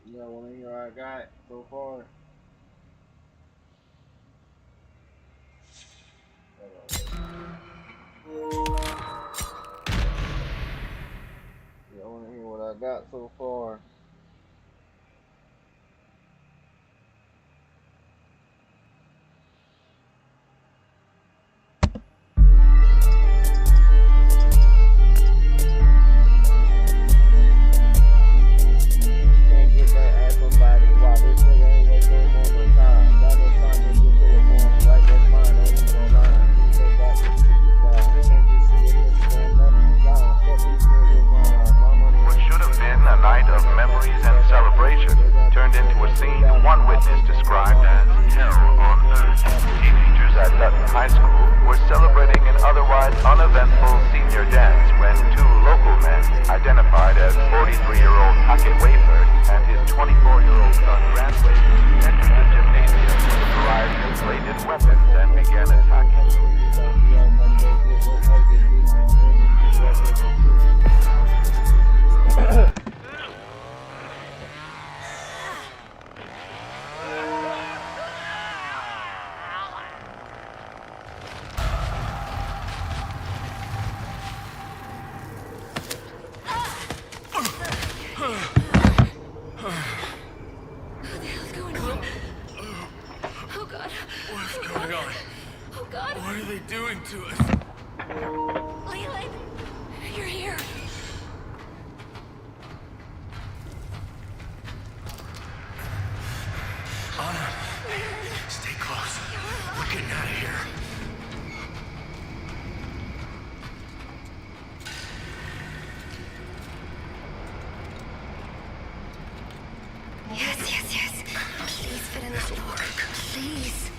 You know, one here I got so far. Hold on, wait. Yeah, I want to hear what I got so far. Can't get back at somebody. Wow, this nigga ain't wait no more no time. Got no time to get to the phone. Right, that's mine. Don't even no line. Please go back to 65. Can't just see a nigga going up and down. Fuck these niggas on. My money What ain't should have shit. been a night of memories and celebration turned into a scene one witness described as hell on earth. Teenagers at Dutton High School were celebrating an otherwise uneventful senior dance when two local men, identified as 43-year-old Hackett Wayford and his 24-year-old son Grant Wayford, entered the gymnasium with a variety of bladed weapons and began attacking. What the hell's going on? Oh God. What's going on? Oh God. What are they doing to us? Leland, you're here. Anna, stay close. We're getting out of here. Yes. Please fit in this lock. Please.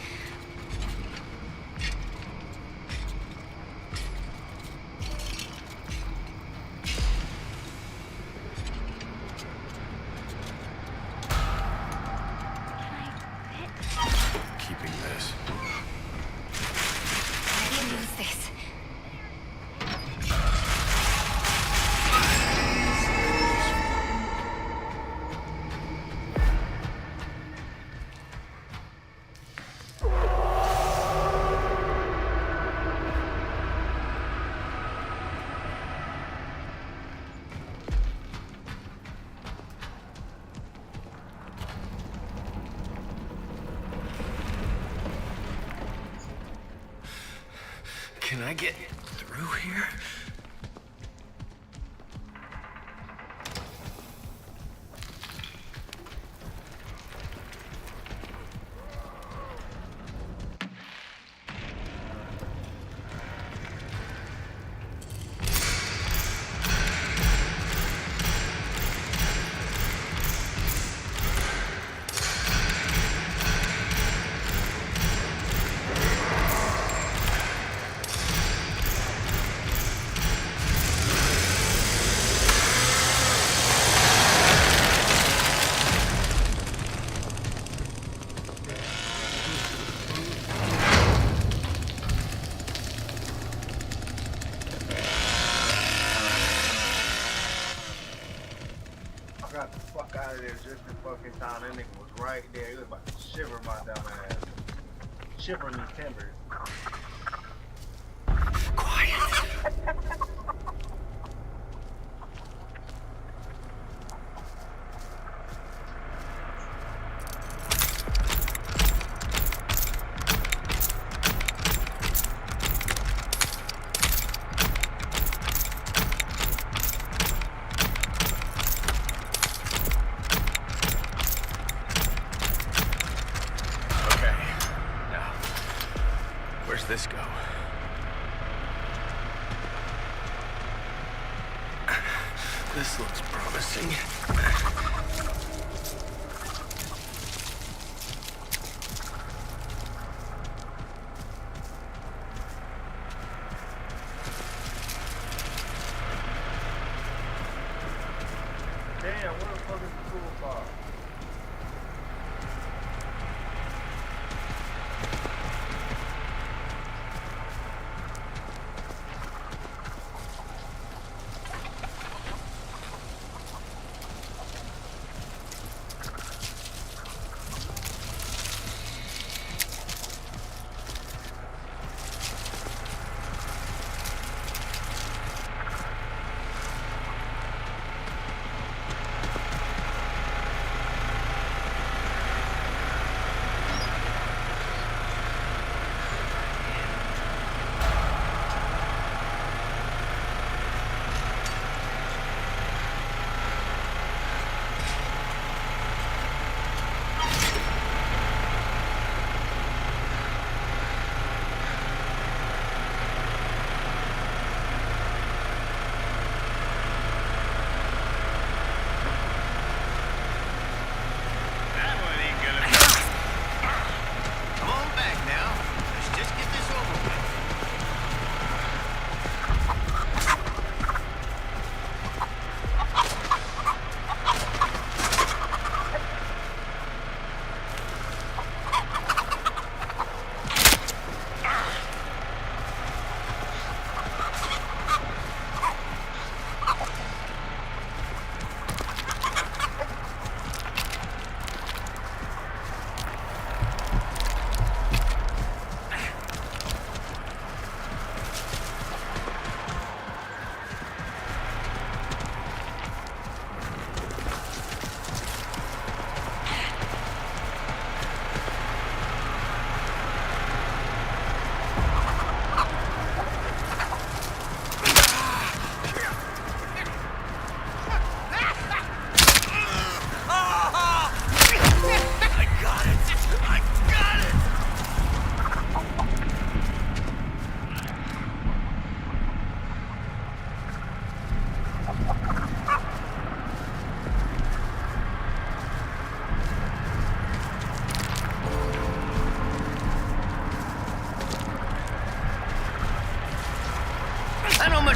Keeping this. I can use this. Can I get through here? I got the fuck out of there just in fucking time. That nigga was right there. He was about to shiver my dumb ass. Shiver me timbers. Quiet. Okay. Now, where's this go? This looks promising. Damn, where the fuck is the toolbar?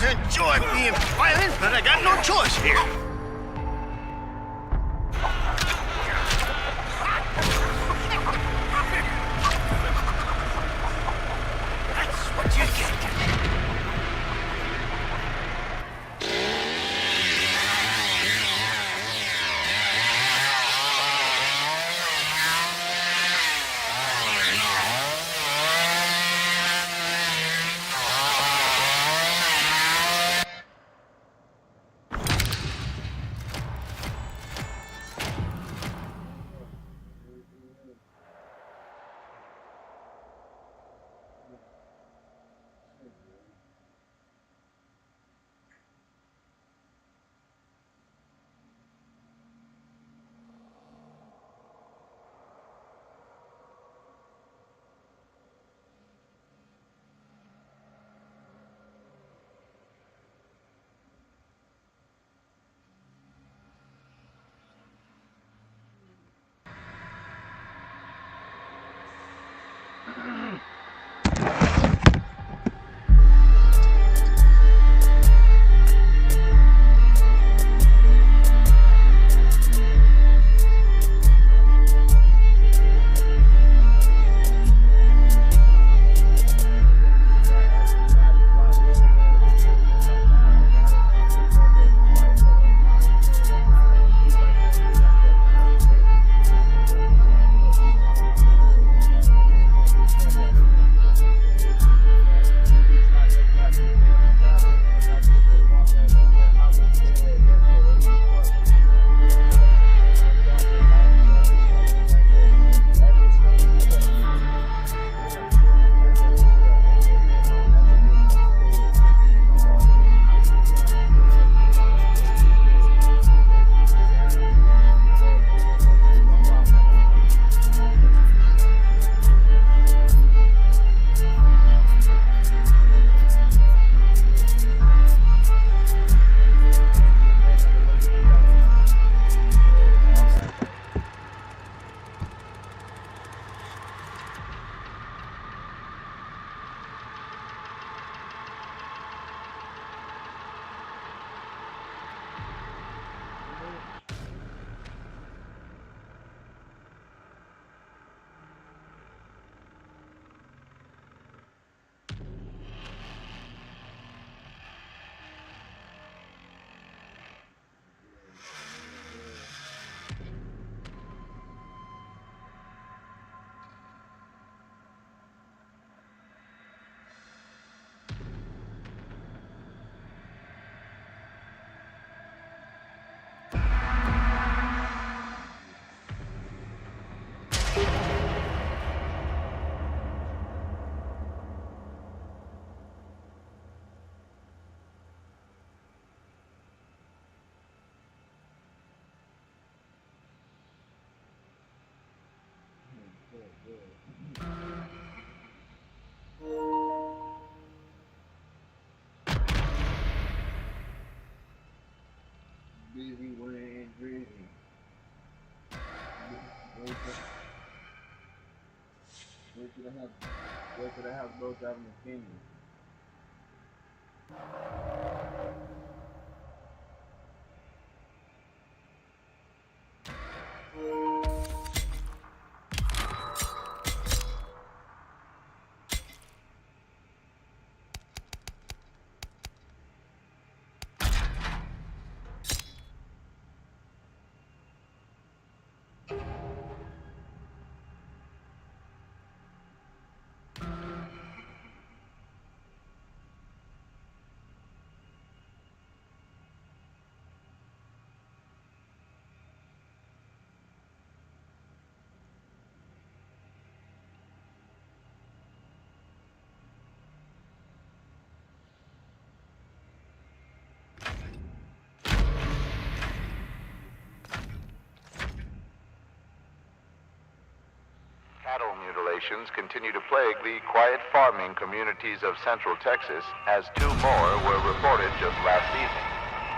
to enjoy being violent, but I got no choice here. That's what you get. Busy when drizzy. Go to the house, both driving the Kenny. Cattle mutilations continue to plague the quiet farming communities of central Texas, as 2 more were reported just last evening.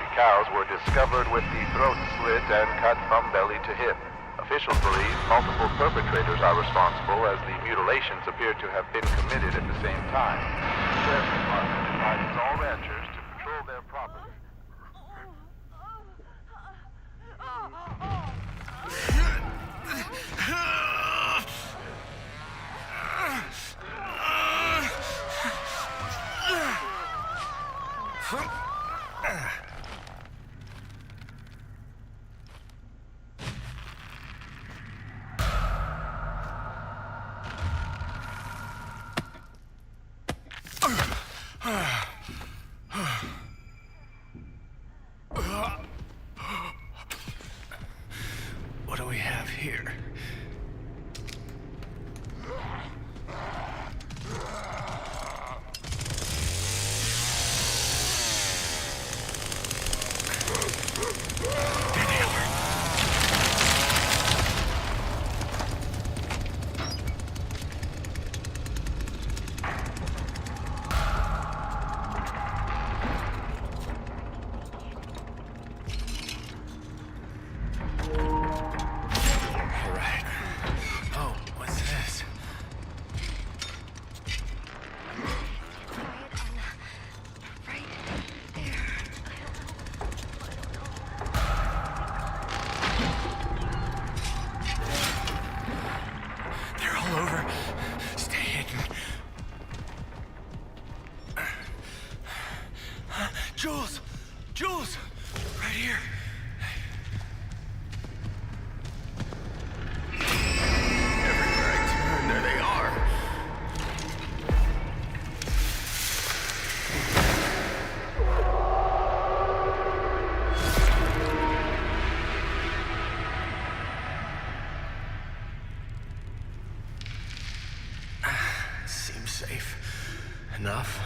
The cows were discovered with the throats slit and cut from belly to hip. Officials believe multiple perpetrators are responsible, as the mutilations appear to have been committed at the same time. The Sheriff's Department advises all ranchers to control their property. What do we have here? Jules! Jules! Right here! Everywhere I turn, there they are! Seems safe enough.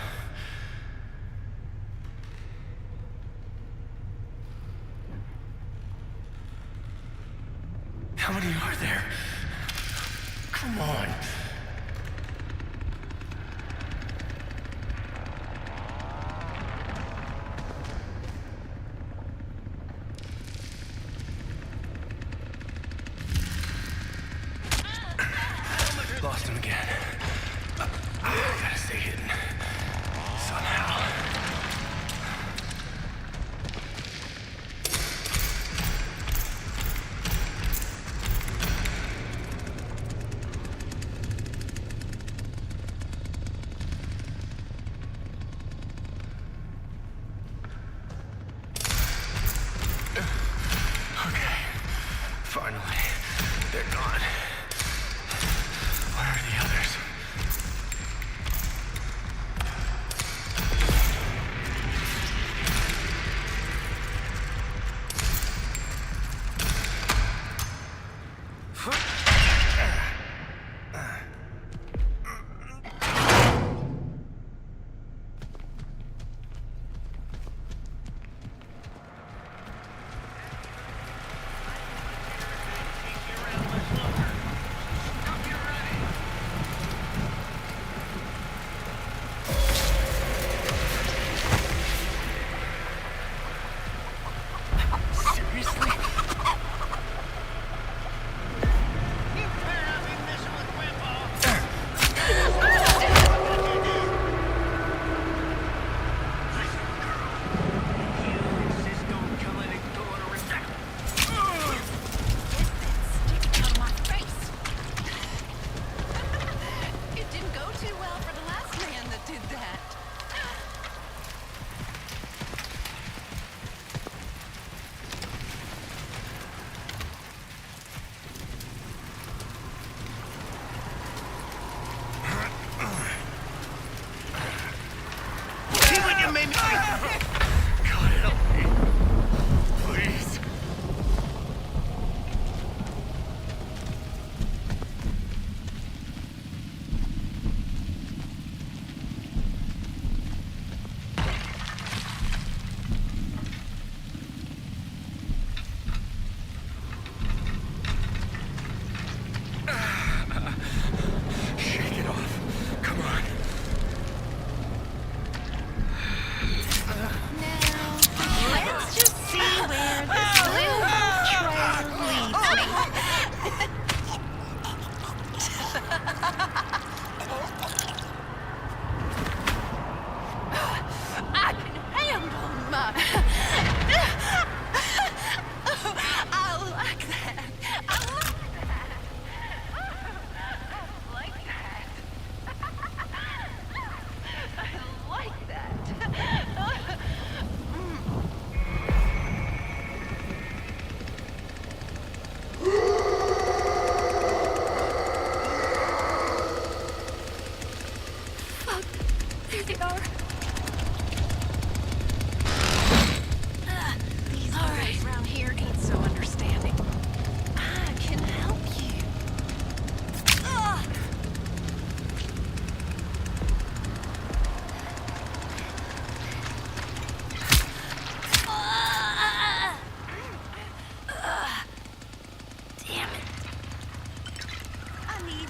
How many are there? Come on. Lost him again. I gotta stay hidden. Somehow. Okay. Finally. They're gone. Where are the others? Seriously?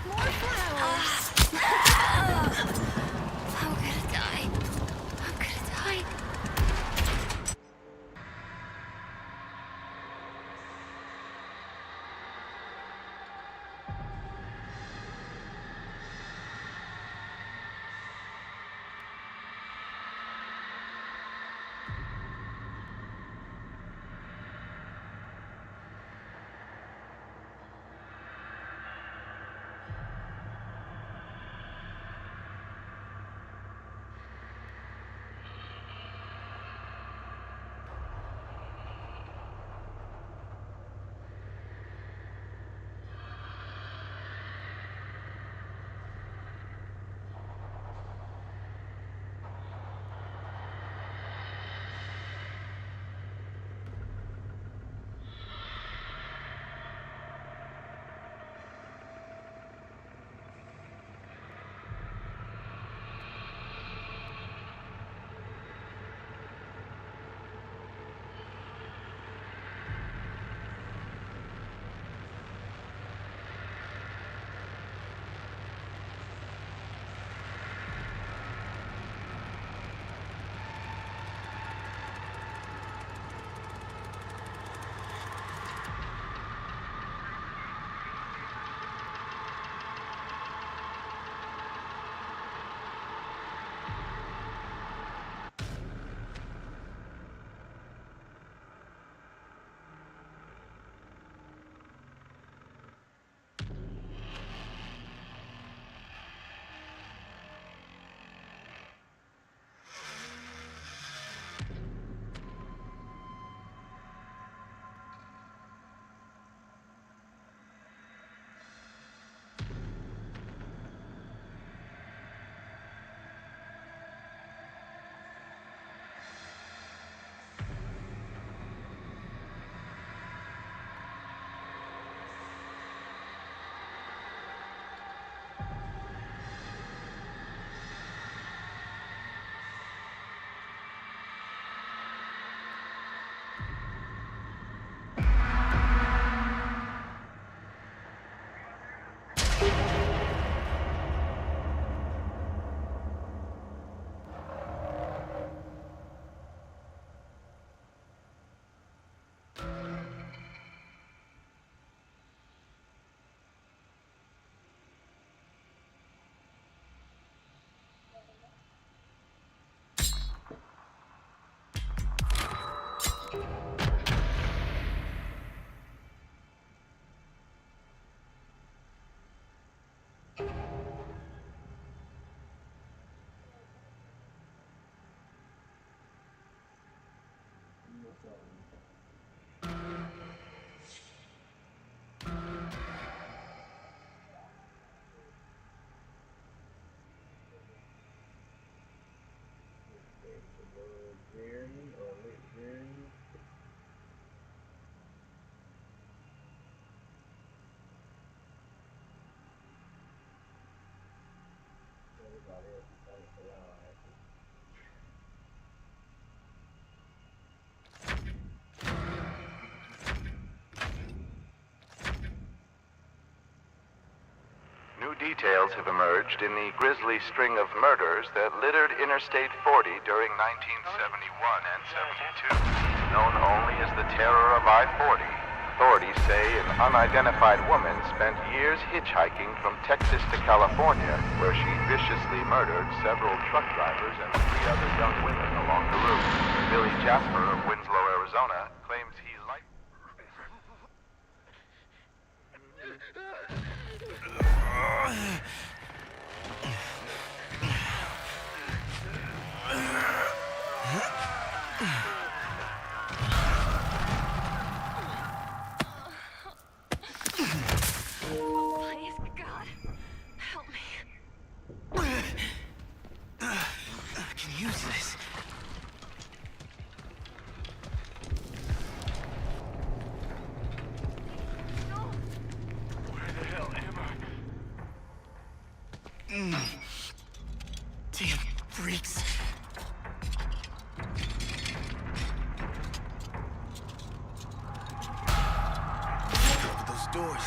More flowers. I'm gonna die. I'm gonna die. New details have emerged in the grisly string of murders that littered Interstate 40 during 1971 and 72. Known only as the Terror of I-40, authorities say an unidentified woman spent years hitchhiking from Texas to California, where she viciously murdered several truck drivers and 3 other young women along the route. Billy Jasper of Winslow, Arizona, claims he liked... Please, God, help me. I can use this. Where the hell am I? Damn freaks. Over those doors.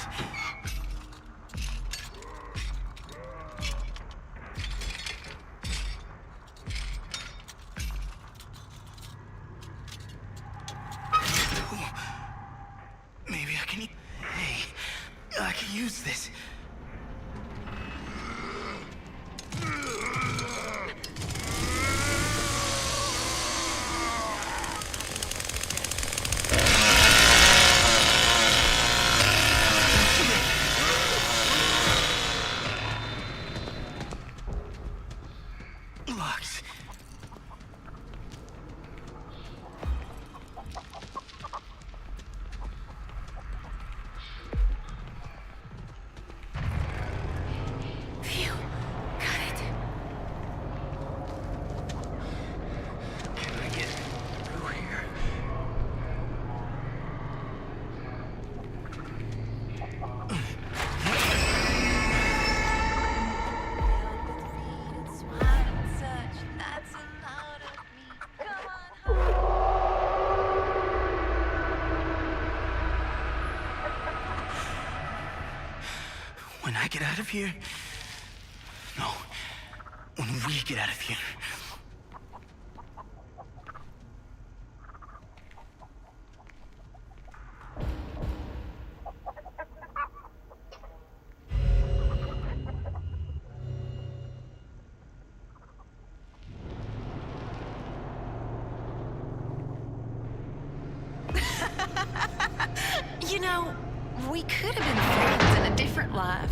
use this. Locks. Phew. Got it. Can I get through here? When I get out of here... No. When we get out of here. You know, we could have been friends in a different life.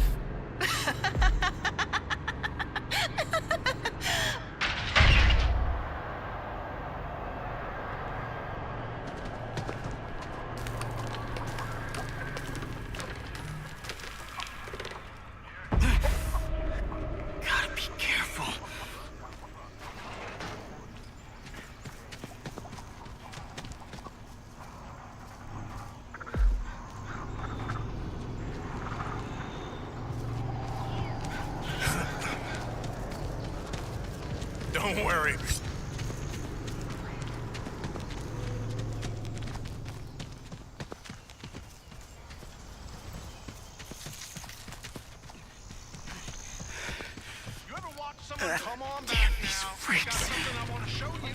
Gotta be careful. Don't worry. You ever watch someone come on back Damn these now? freaks. Got something I want to show you.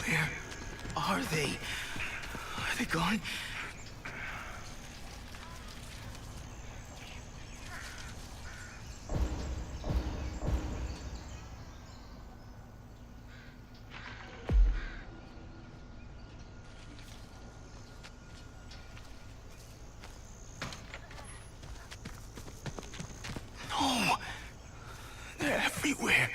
Where are they? Are they gone? No! They're everywhere.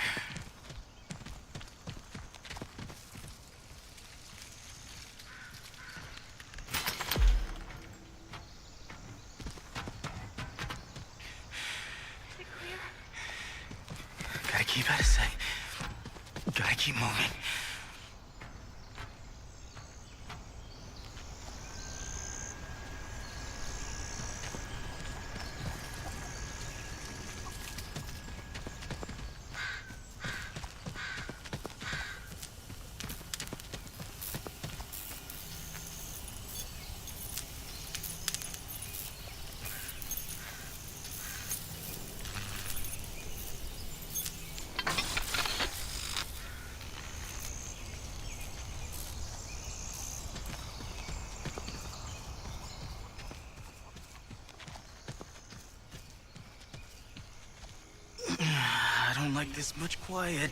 Gotta keep out of sight. Gotta keep moving. I don't like this much quiet.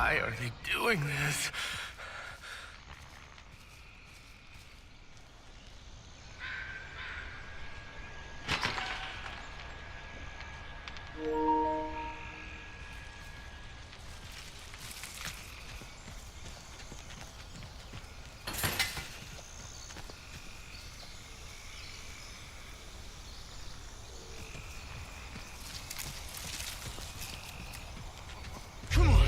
Why are they doing this? Come on.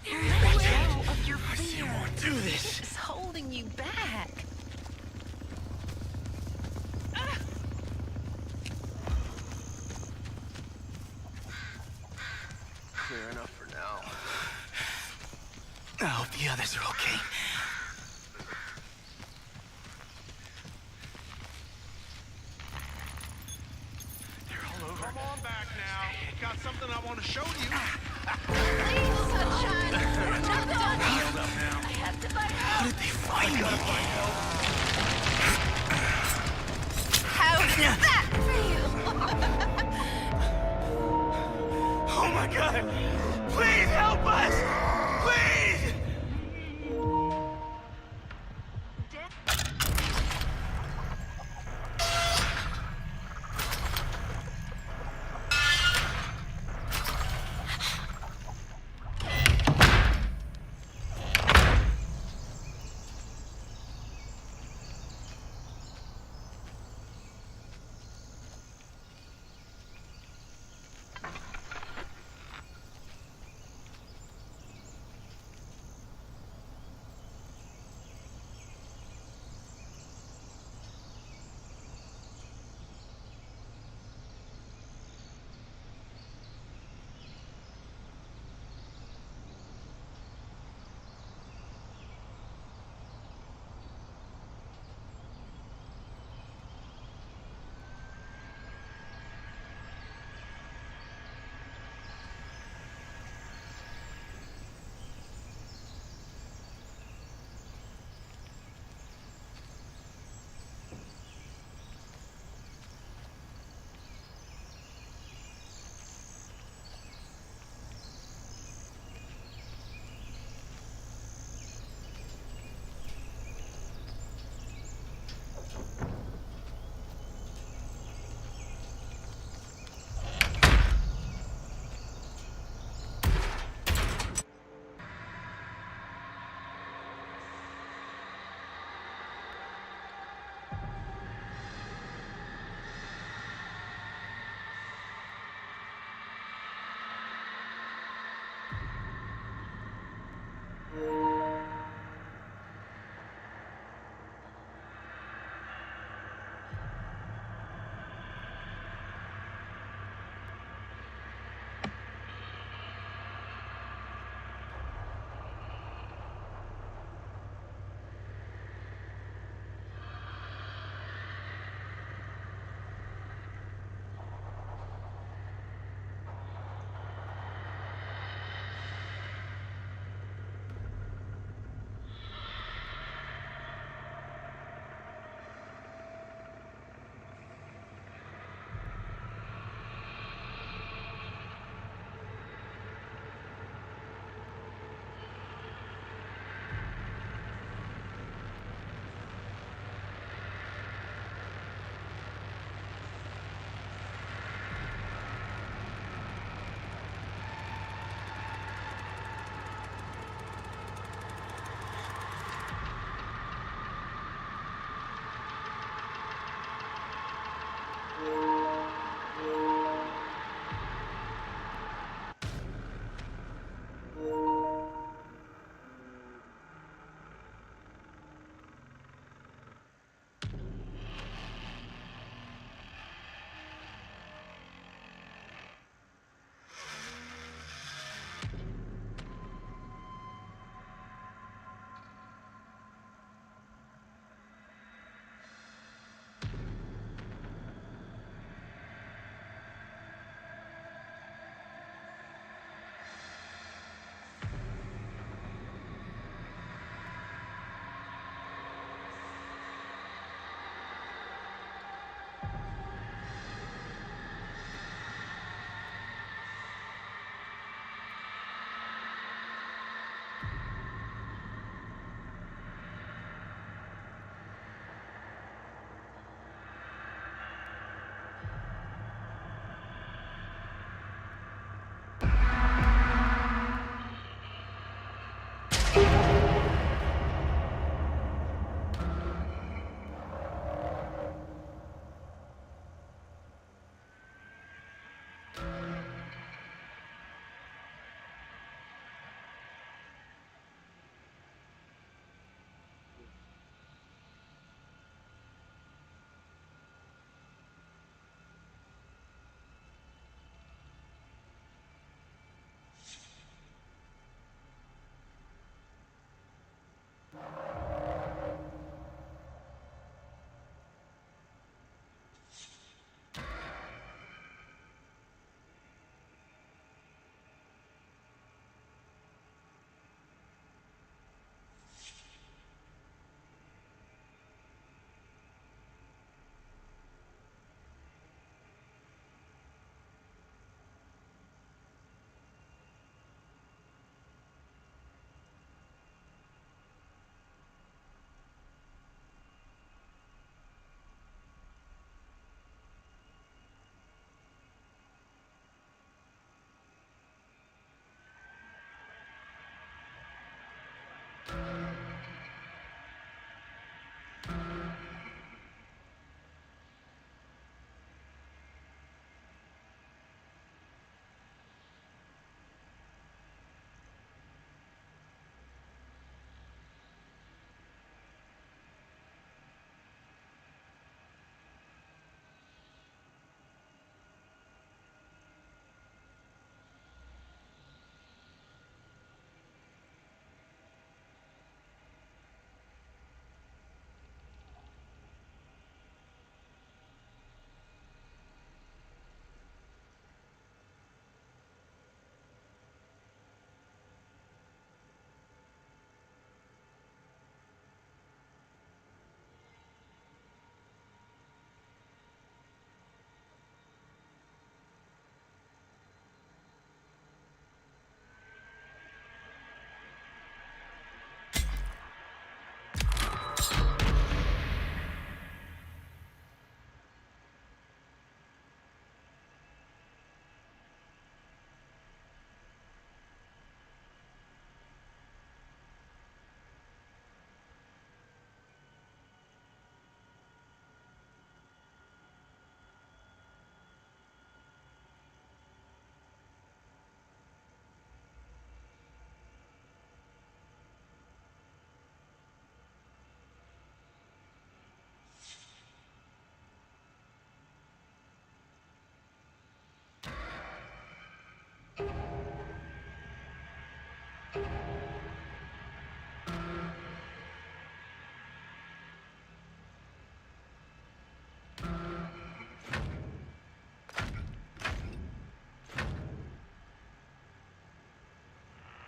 Let go of your I still fear. won't do this. It's holding you back. Clear enough for now. I hope the others are okay. They're all over. Come on back now. Got something I want to show you. Please, sunshine. We're not done here. Hold up now. I have to find How help. did they find me? How does that feel? Oh my god! Please help us! Please!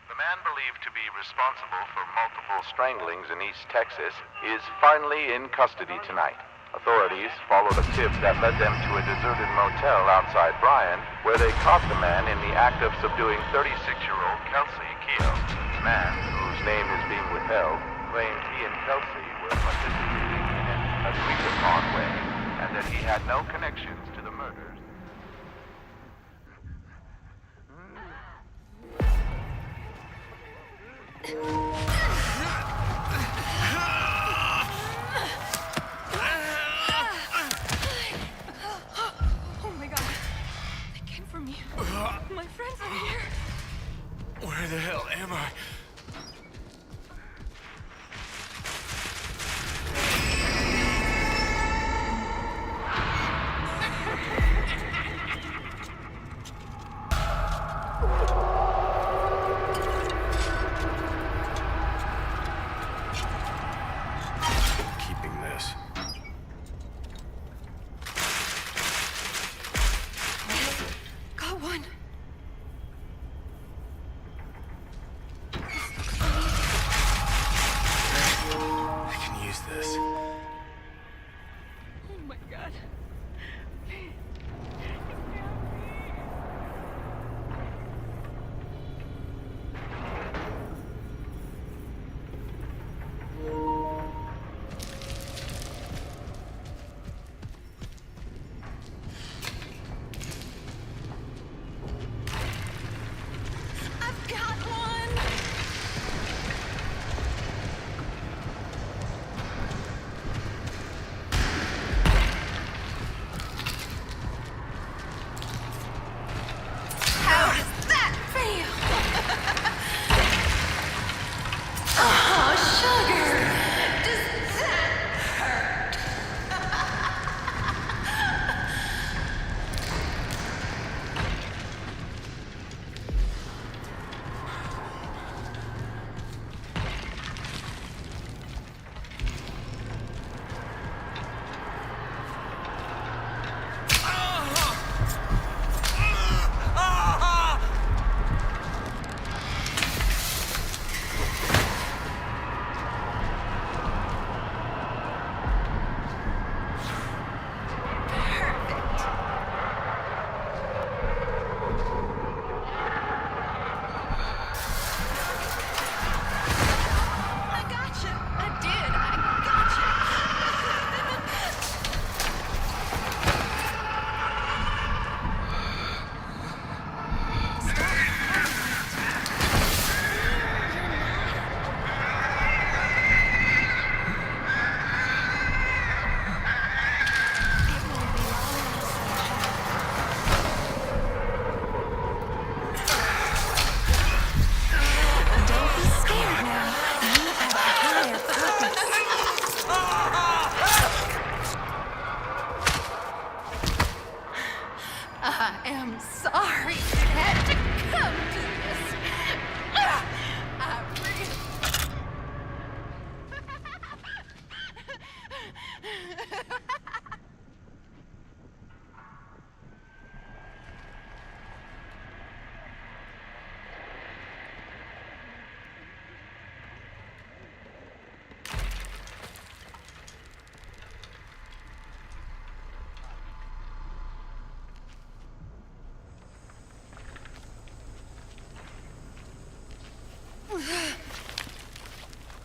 The man believed to be responsible for multiple stranglings in East Texas is finally in custody tonight. Authorities followed a tip that led them to a deserted motel outside Bryan, where they caught the man in the act of subduing 36-year-old Kelsey Kayo. The man, whose name is being withheld, claimed he and Kelsey were participating in an agreed-upon way, and that he had no connections to the murders. Oh my god. They came for me. My friends are here. Where the hell am I?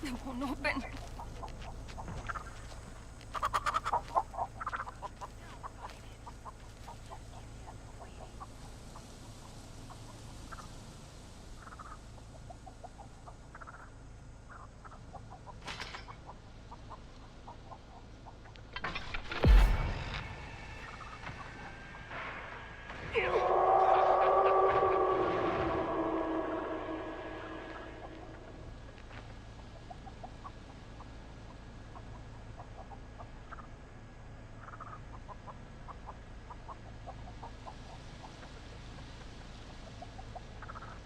It won't open.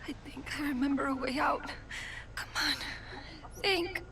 I think I remember a way out. Come on. Think.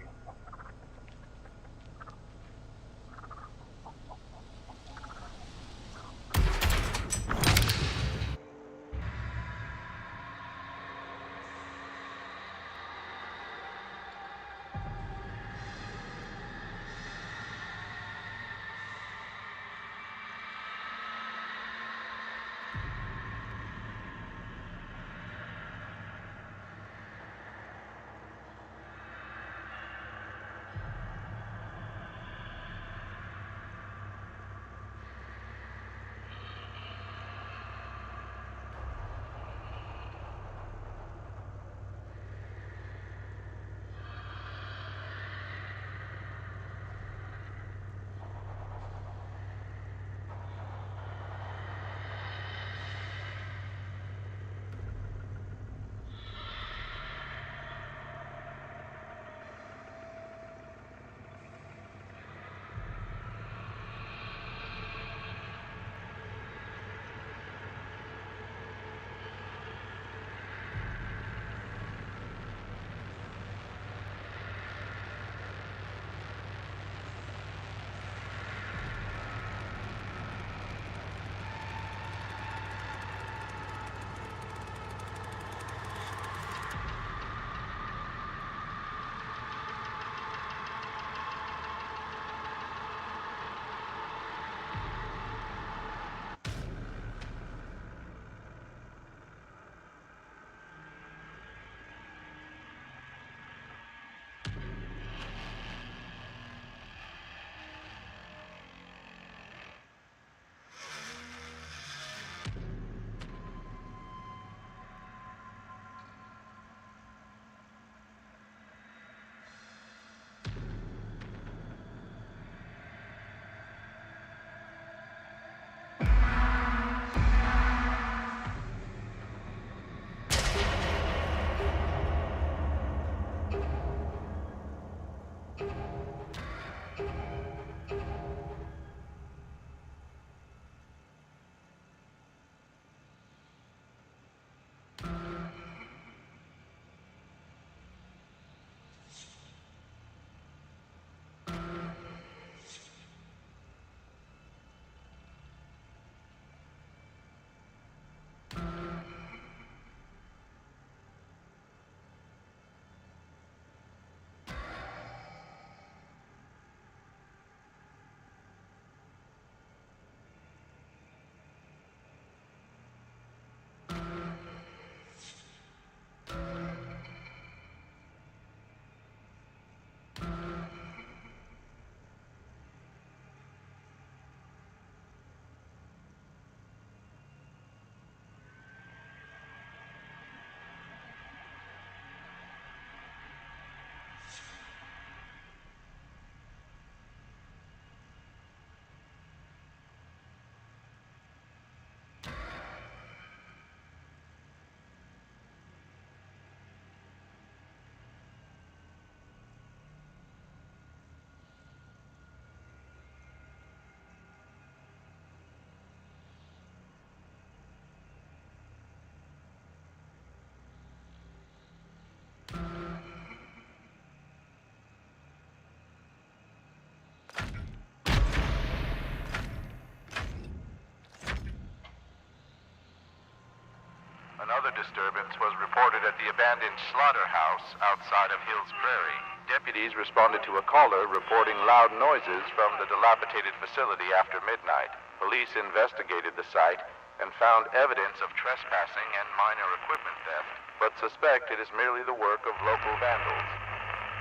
Another disturbance was reported at the abandoned slaughterhouse outside of Hills Prairie. Deputies responded to a caller reporting loud noises from the dilapidated facility after midnight. Police investigated the site and found evidence of trespassing and minor equipment theft, but suspect it is merely the work of local vandals.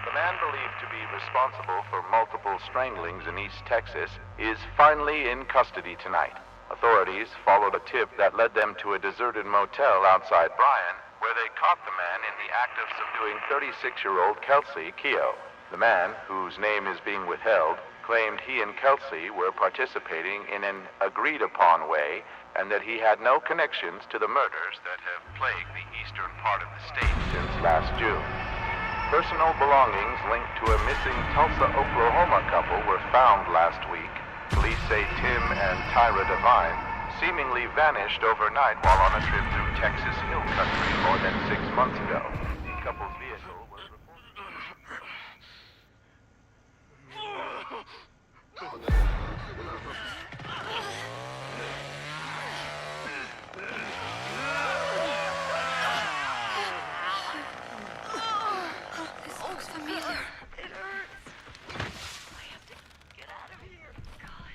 The man believed to be responsible for multiple stranglings in East Texas is finally in custody tonight. Authorities followed a tip that led them to a deserted motel outside Bryan, where they caught the man in the act of subduing 36-year-old Kelsey Kayo. The man, whose name is being withheld, claimed he and Kelsey were participating in an agreed-upon way and that he had no connections to the murders that have plagued the eastern part of the state since last June. Personal belongings linked to a missing Tulsa, Oklahoma couple were found last week. Police say Tim and Tyra Devine seemingly vanished overnight while on a trip through Texas Hill Country more than 6 months ago. The couple's vehicle was This looks familiar. It hurts. I have to get out of here. God.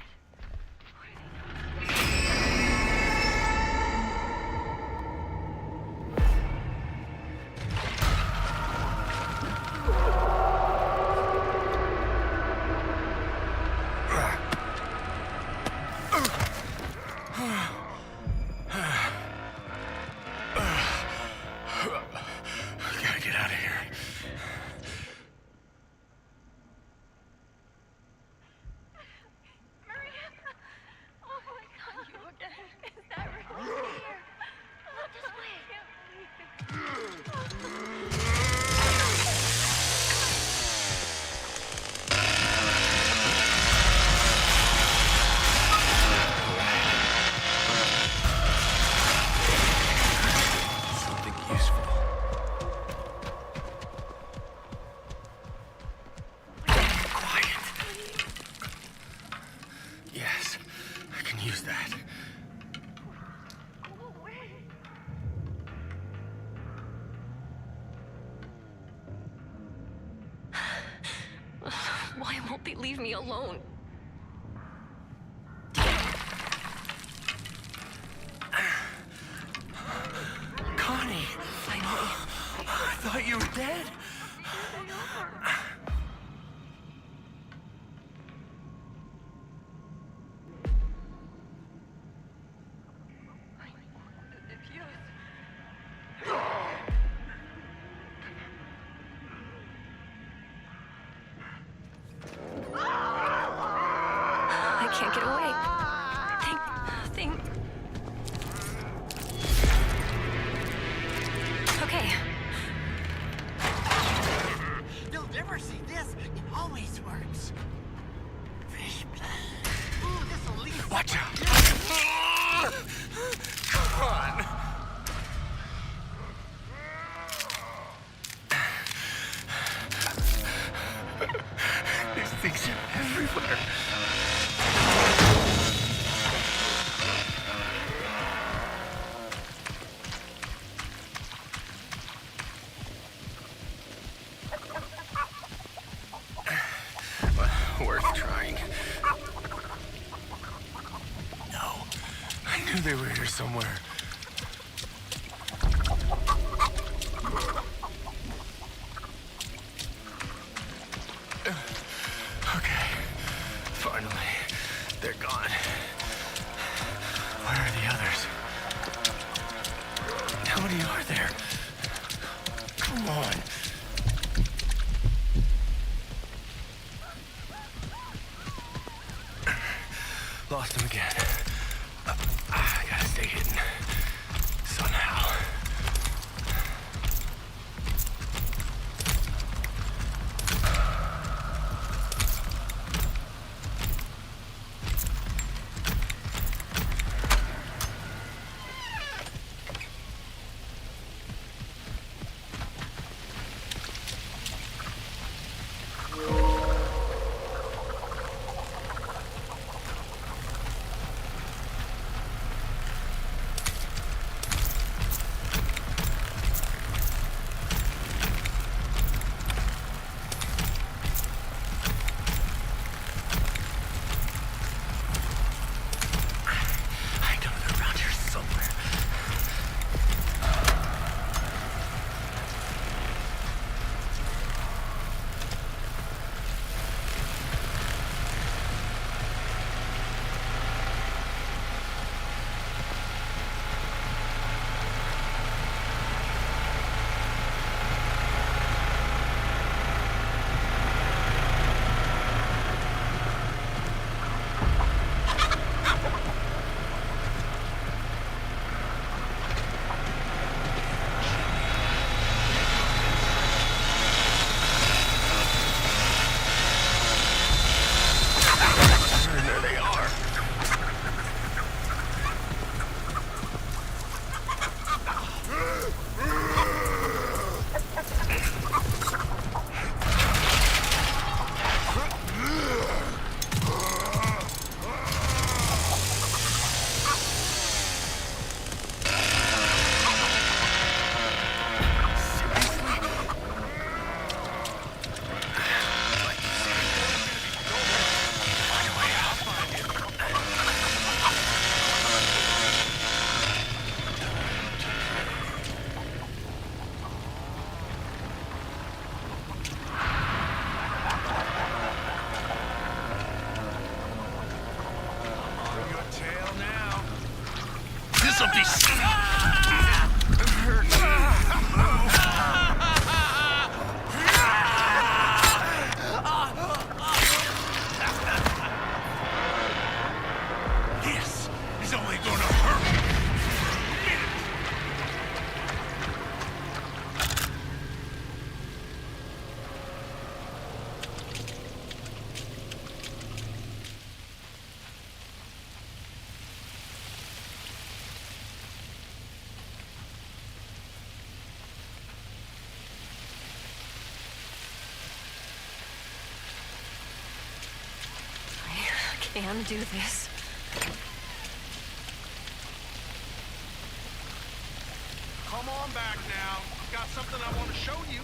Gotta get out of here. Maria! Oh my God, you again? Is that really here? Look this way. I can't believe it. Something useful. Quiet. Yes, I can use that. Go away. Why won't they leave me alone? Connie! Finally. I thought you were dead. I can't get away. Think. Okay. You'll never see this. It always works. Fish blood. Ooh, this'll leave. Watch out! Come on! These things are everywhere. Well, worth trying. No, I knew they were here somewhere. Okay, finally, they're gone. Where are the others? How many are there? Come on. Lost him again. I gotta stay hidden. Somehow. up this. This is only gonna hurt. I can do this. Come on back now. Got something I want to show you.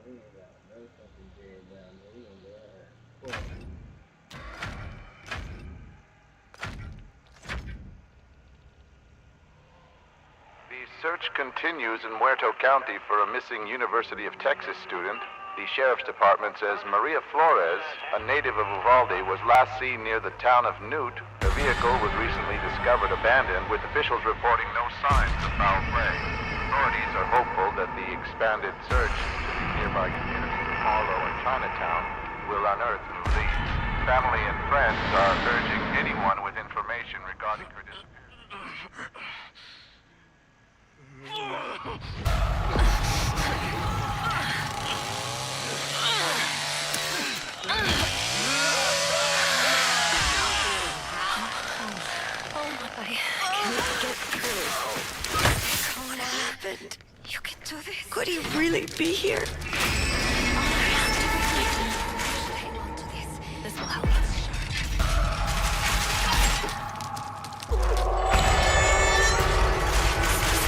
we ain't got no fucking bed down there. We gonna go ahead. Fuck. The search continues in Muerto County for a missing University of Texas student. The sheriff's department says Maria Flores, a native of Uvalde, was last seen near the town of Newt. Her vehicle was recently discovered abandoned, with officials reporting no signs of foul play. Authorities are hopeful that the expanded search into the nearby communities of Harlow and Chinatown will unearth new leads. Family and friends are urging anyone with information regarding her disappearance. I can't get through. What happened? You can do this. Could he really be here? Hang on to this. This will help. I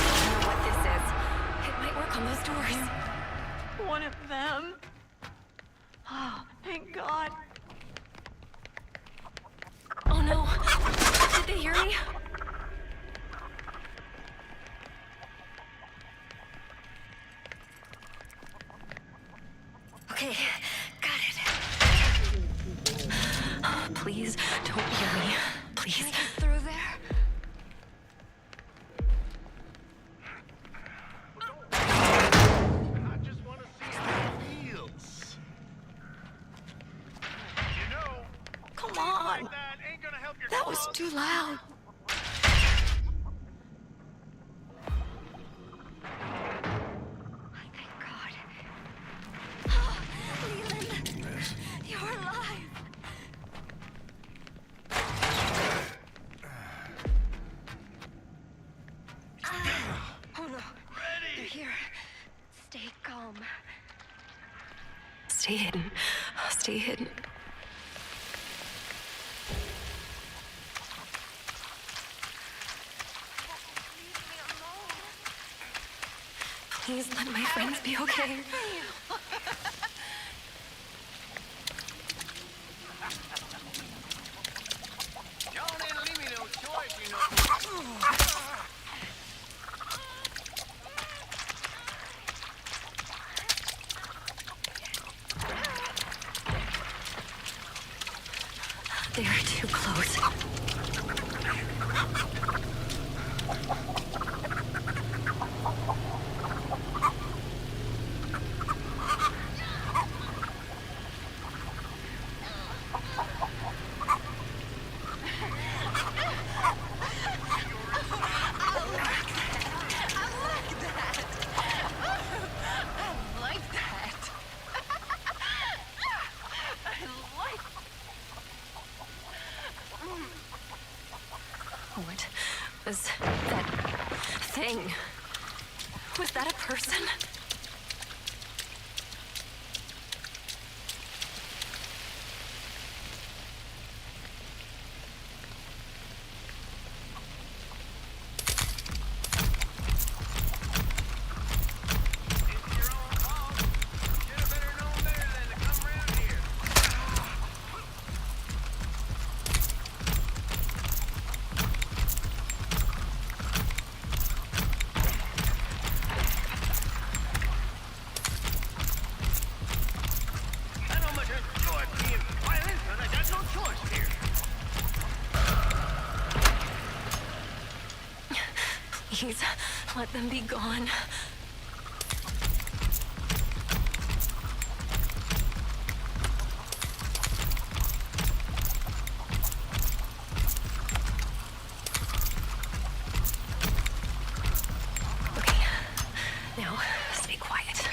don't know what this is. It might work on those doors. One of them. Oh, thank God. Oh no. Did they hear me? Okay, got it. Please don't hear me. Please. Can I get through there? I just want to see how it feels. You know, Come on. like that ain't gonna help your That was cause. too loud. Thank God. Oh, Leland, you're alive. Oh no. You're here. Stay calm. Stay hidden. Stay hidden. Please let my friends be okay. Y'all didn't leave me no choice, you know. They are too close. What was that thing? Was that a person? It's your own fault. Should have better known better than to come around here. I know much enjoy being violent, but I got no choice here. Please, let them be gone. Okay, now stay quiet.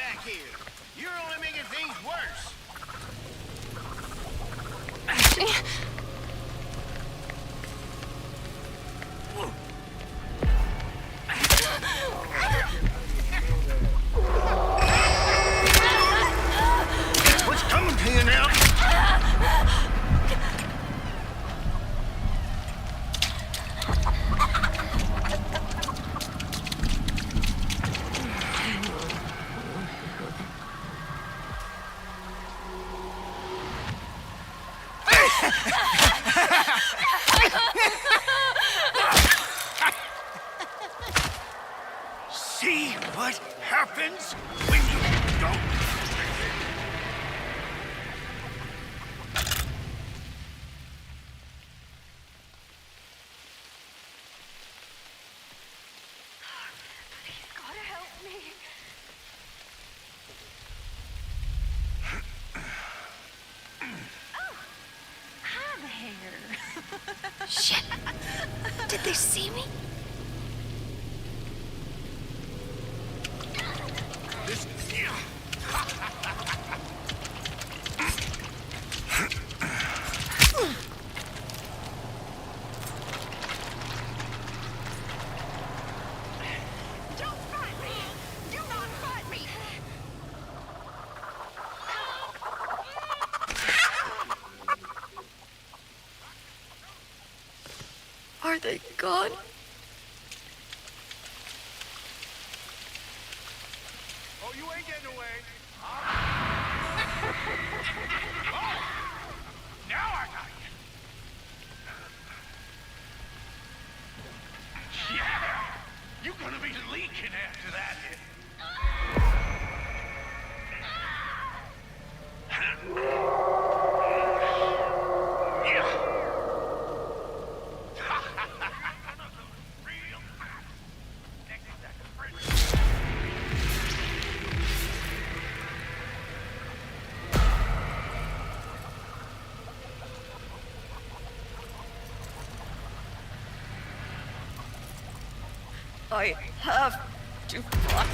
back here. You're only making things worse. What's coming to you now? See what happens when you don't. Please, gotta help me. Oh, hi there. Shit. Did they see me? This. Don't fight me! Do not fight me! Are they gone? Oh, you ain't getting away. Now I got you. Yeah! You're gonna be leaking after that. I have to fly.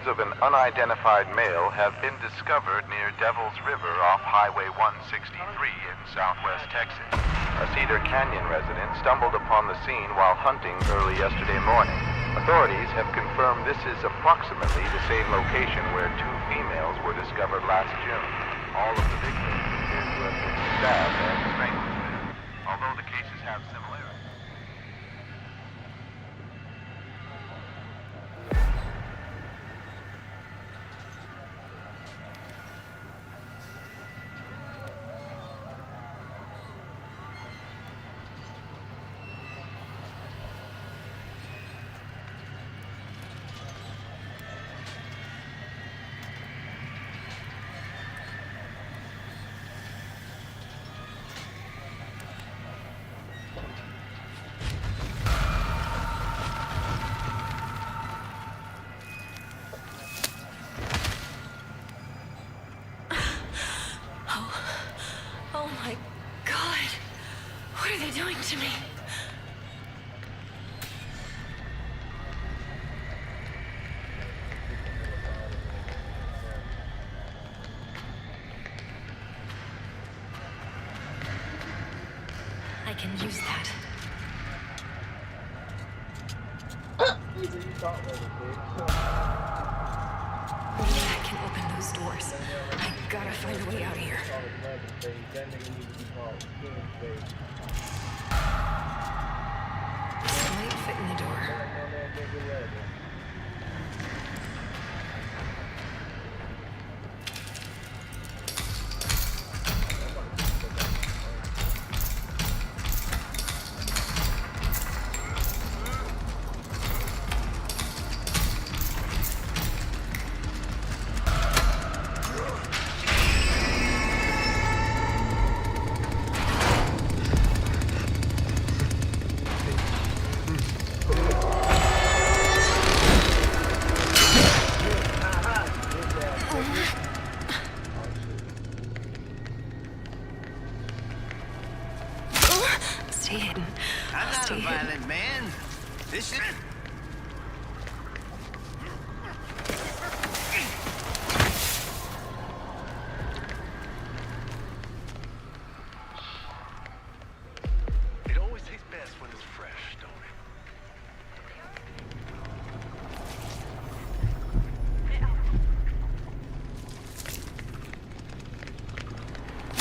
remains of an unidentified male have been discovered near Devil's River off Highway 163 in southwest Texas. A Cedar Canyon resident stumbled upon the scene while hunting early yesterday morning. Authorities have confirmed this is approximately the same location where 2 females were discovered last June. All of the victims appear to have been stabbed and strangled to death, although the cases have similarities. Oh my God. What are they doing to me? I can use that. Maybe I can open those doors. I gotta find a way out of here. This might fit in the door. Stay hidden. I'm not Stay a hidden. violent man. This is... It always tastes best when it's fresh, don't it?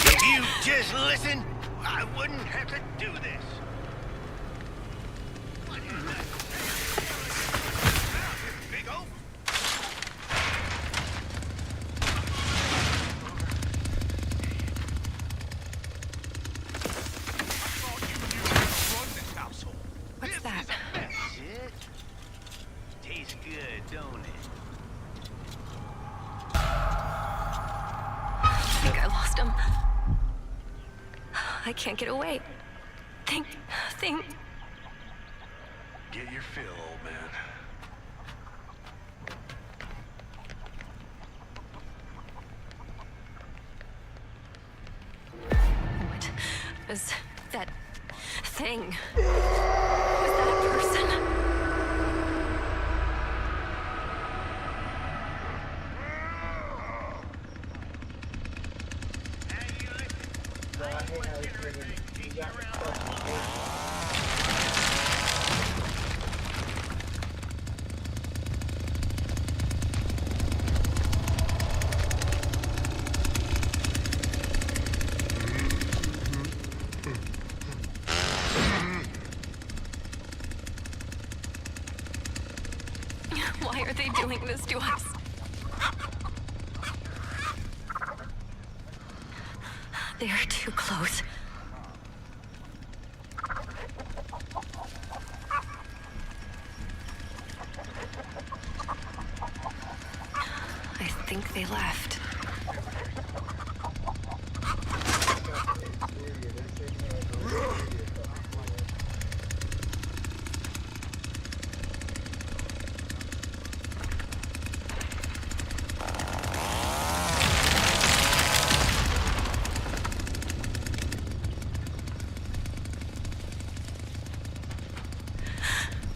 If you just listen, I wouldn't have to do this. What is that? Big O? Thought you knew how to run this household. What's This that? is a mess. Shit. Tastes good, don't it? I think I lost him. I can't get away. Think. Get your fill, old man. What was that thing? Was that a person? Why are they doing this to us? They're too close. I think they left.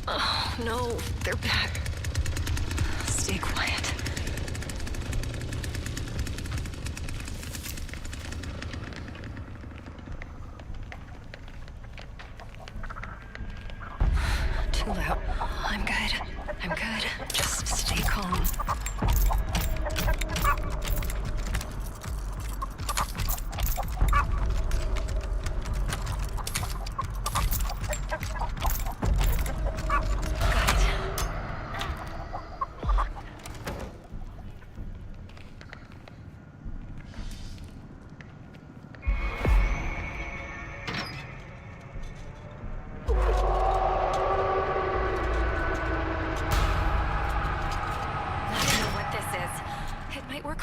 Oh, no, they're back. Stay quiet. too loud. I'm good. I'm good. Just stay calm.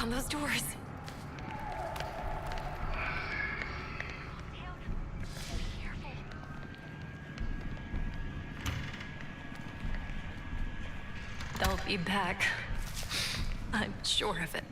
On those doors. They'll be back. I'm sure of it.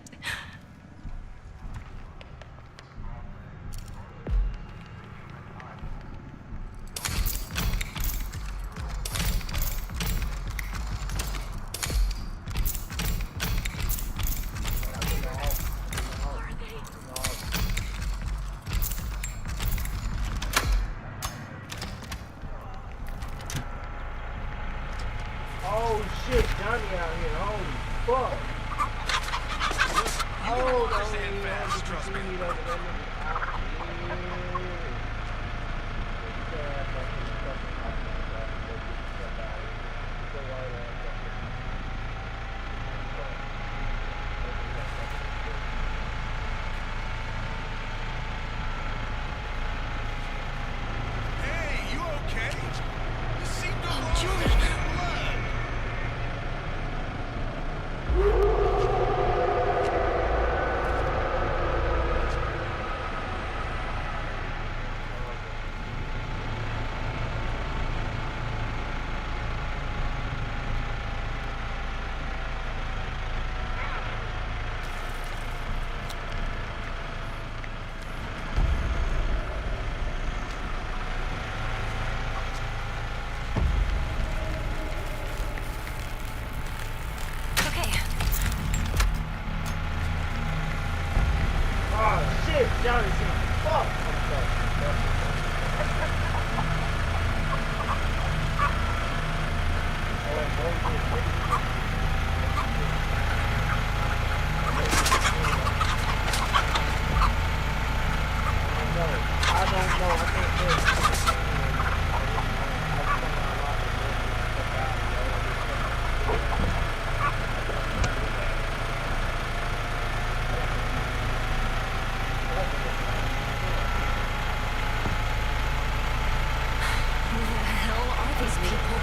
Oh shit, Johnny out here. Holy fuck. Hold on, man. Trust me. Hey, you okay? You seem to Oh, lose Julie. blood. Okay. Oh shit, Johnny said, fuck. I don't know. I can't tell you. Who the hell are these people?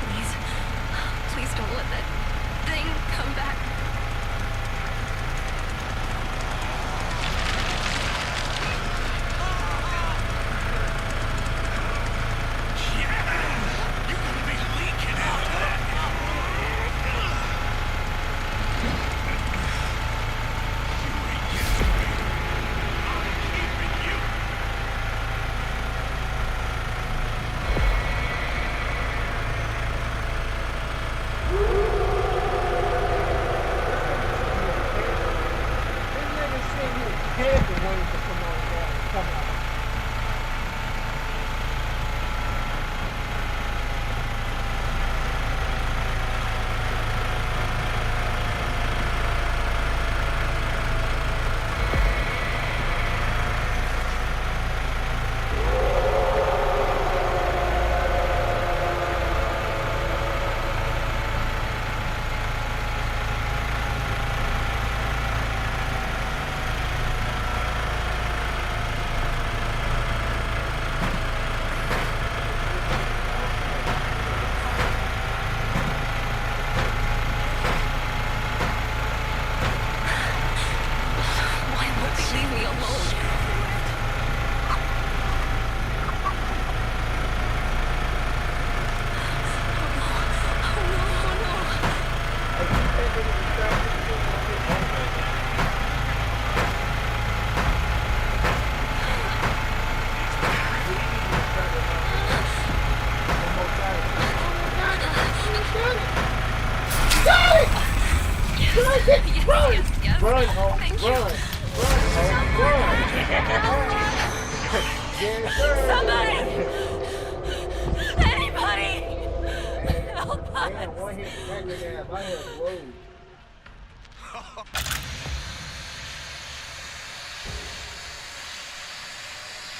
Please. Please don't let that thing come back. You're gonna be leaking after that. You ain't getting away. I'm keeping you. This nigga sitting here camping waiting for somebody to come out. Run! Run! Yes, sir! Somebody! Anybody! Help us! Damn, one hit smack his ass. I have whoa.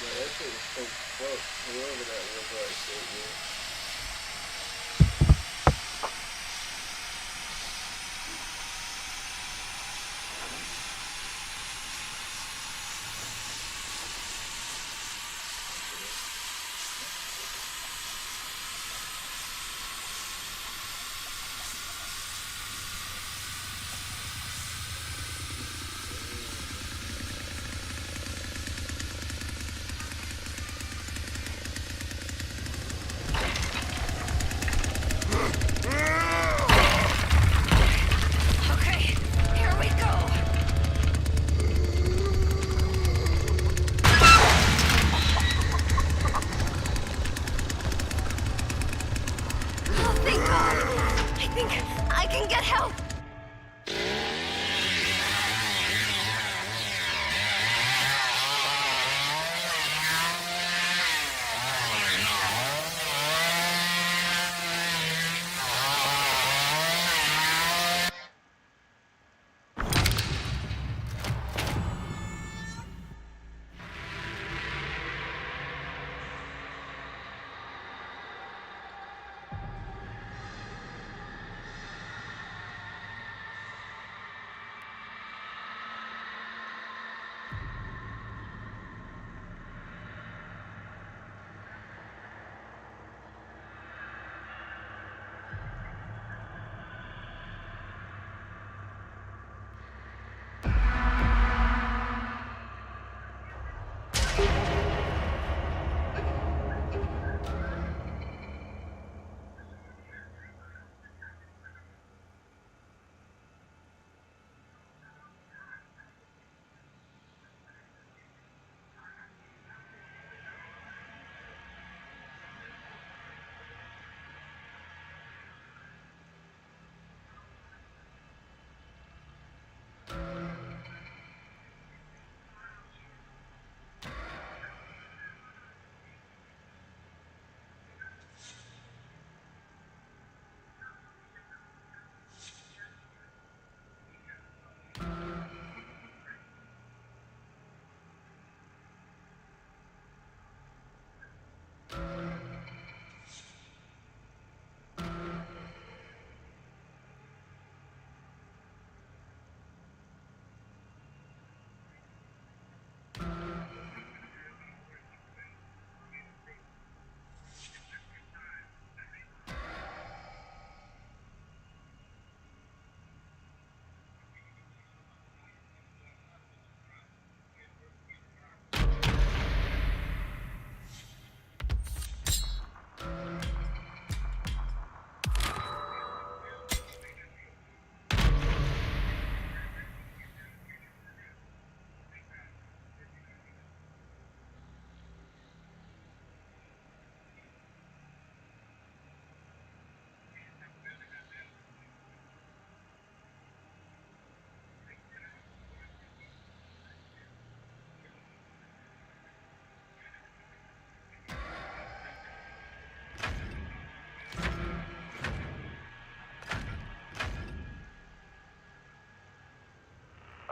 Yeah, that shit was so fucked. Whoever that was right there, man. Okay, here we go. Oh, thank God. I think I can get help.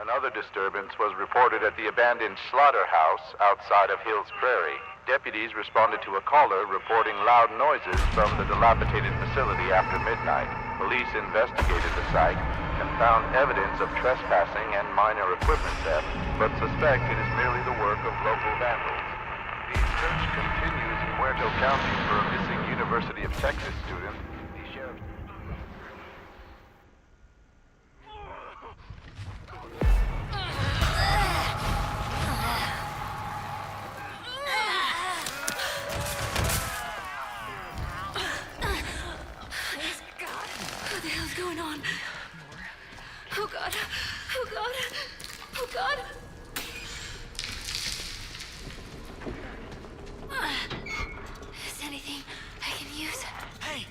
Another disturbance was reported at the abandoned slaughterhouse outside of Hills Prairie. Deputies responded to a caller reporting loud noises from the dilapidated facility after midnight. Police investigated the site and found evidence of trespassing and minor equipment theft, but suspect it is merely the work of local vandals. The search continues in Muerto County for a missing University of Texas student. The sheriff... What the hell's going on? Oh God! Oh God! Oh God! Is anything I can use? Hey,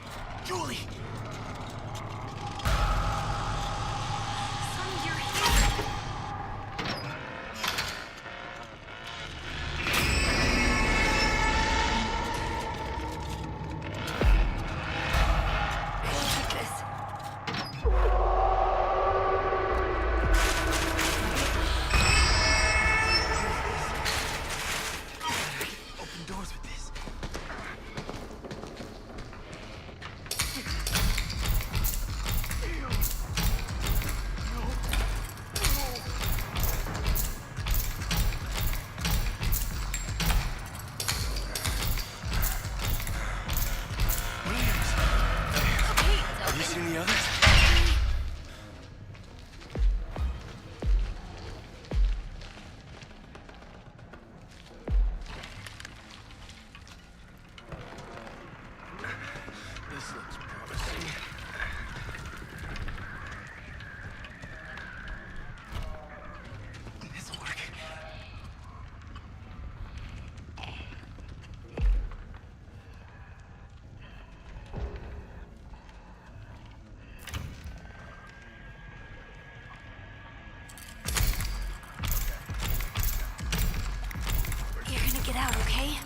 out, okay?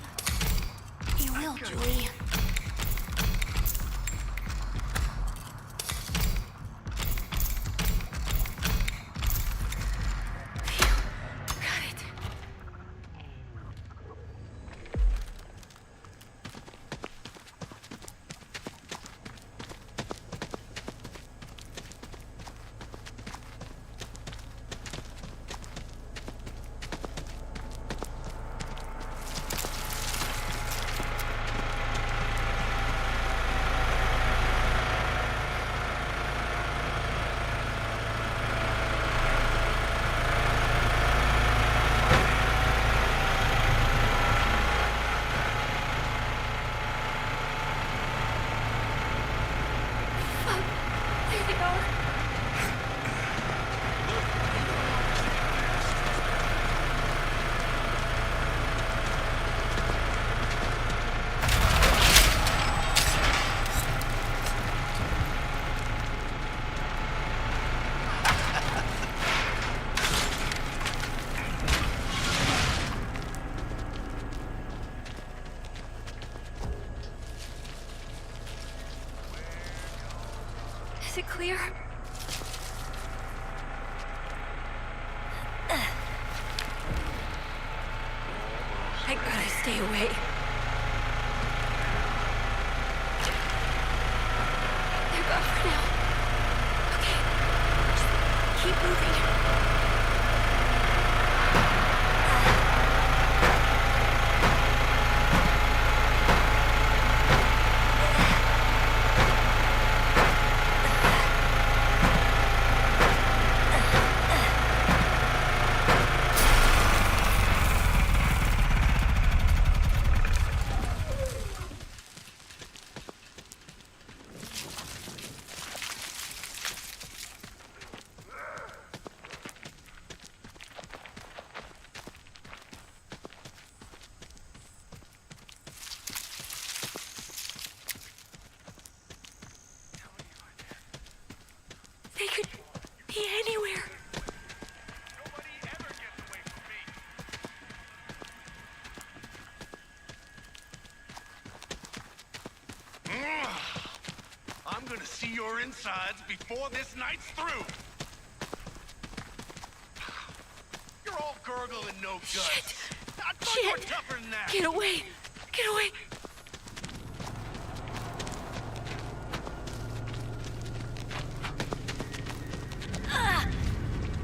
You will, Julie. Got it. There they are. Is it clear? I gotta stay away. They're gone for now. Okay, just keep moving. They could be anywhere. Nobody ever gets away from me. I'm gonna see your insides before this night's through. You're all gurgle and no guts. Shit. I thought you were Shit. tougher than that. Get away. Get away.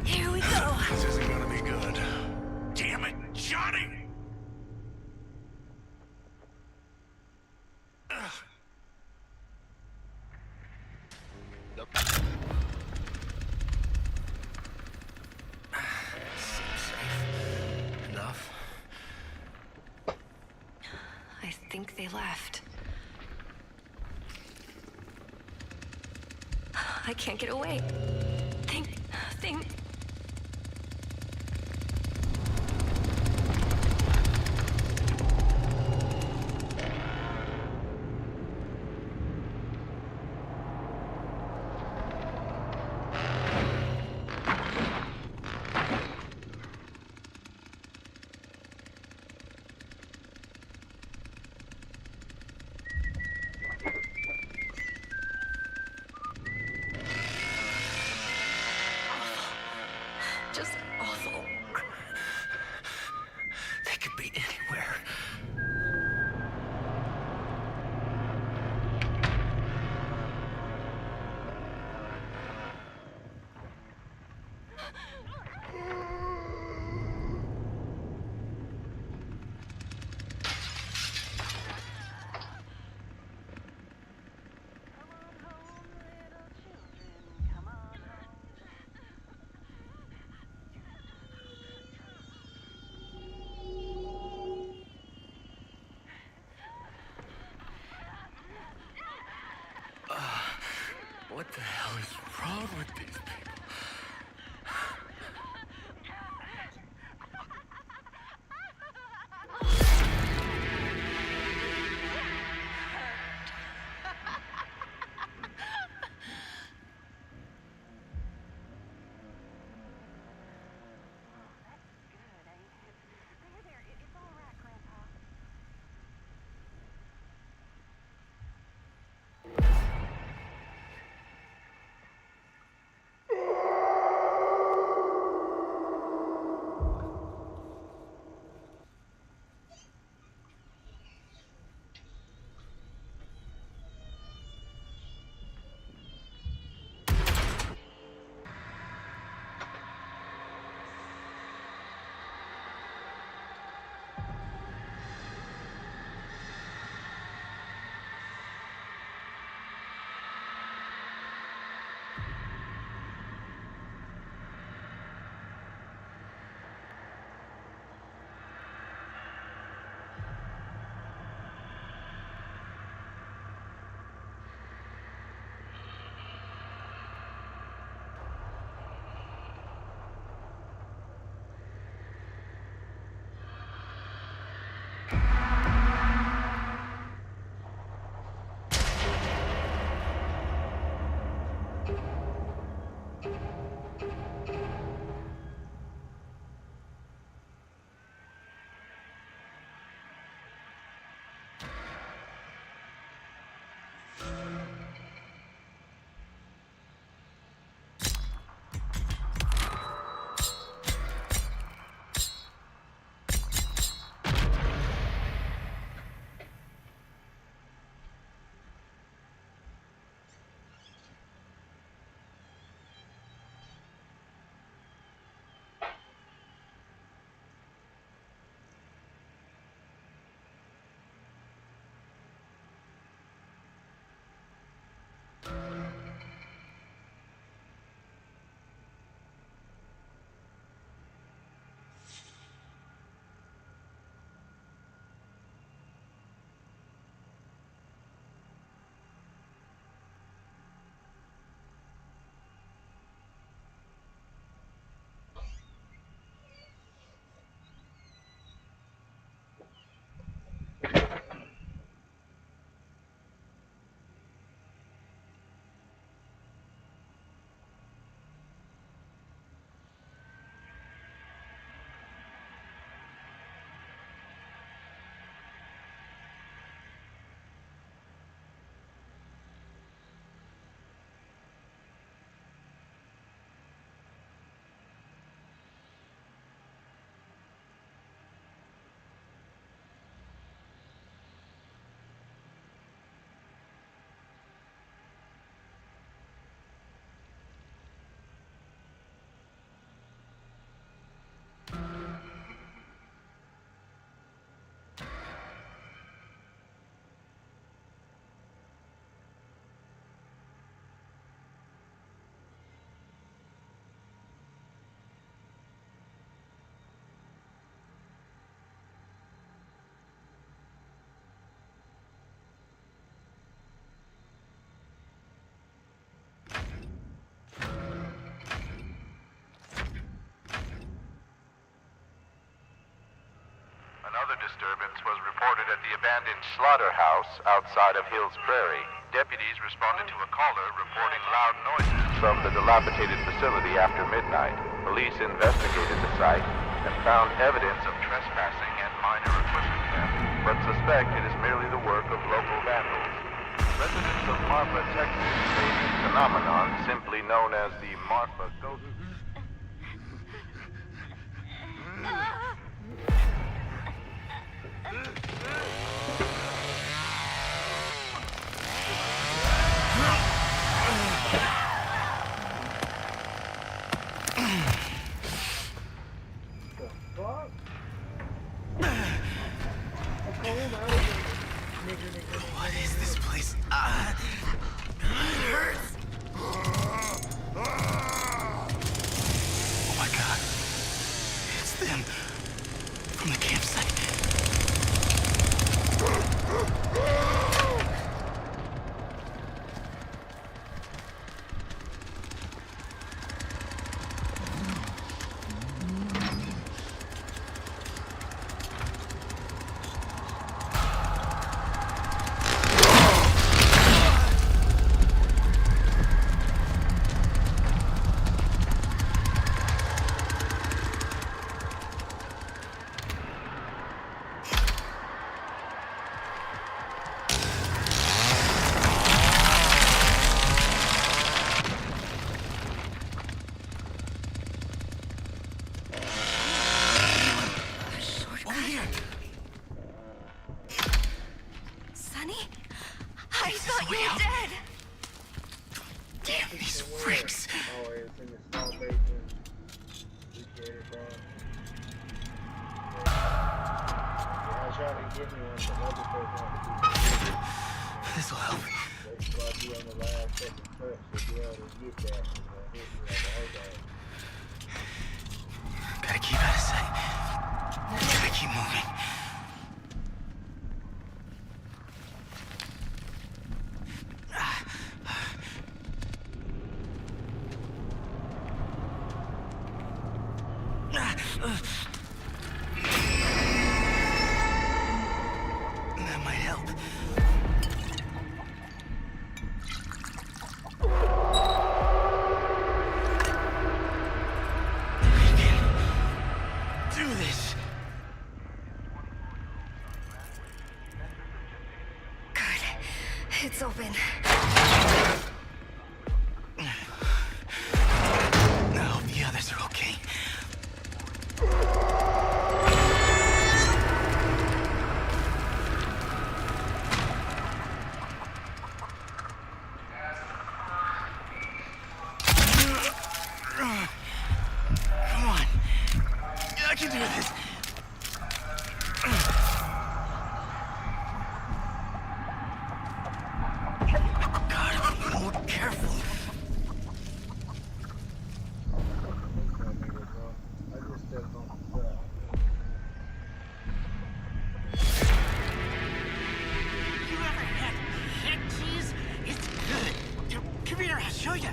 Here we go. This isn't gonna be good. Damn it, Johnny! Enough. I think they left. I can't get away. Think. Just awful. They could be anywhere. What the hell is wrong with these people? There, it's all right, Grandpa. Another disturbance was reported at the abandoned slaughterhouse outside of Hills Prairie. Deputies responded to a caller reporting loud noises from the dilapidated facility after midnight. Police investigated the site and found evidence of trespassing and minor equipment theft, but suspect it is merely the work of local vandals. Residents of Marfa, Texas, say the phenomenon, simply known as the Marfa Ghost. What is this place? It hurts. Oh my God. It's them. From the campsite. This'll help. Gotta keep out of sight. Gotta keep moving. That might help. We can do this. Good. It's open. I hope the others are okay. Come on. I can do this. God. to you.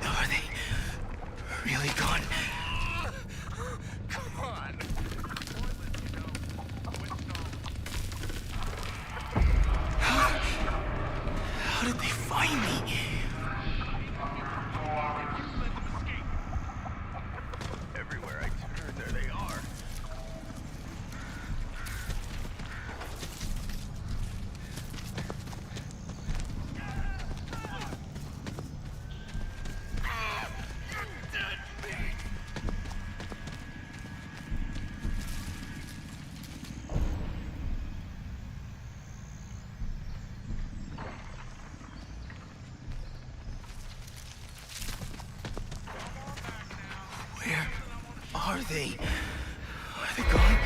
Are they really gone? Come on. How did they find me? Everywhere I turn, there they are. Where are they? Are they gone?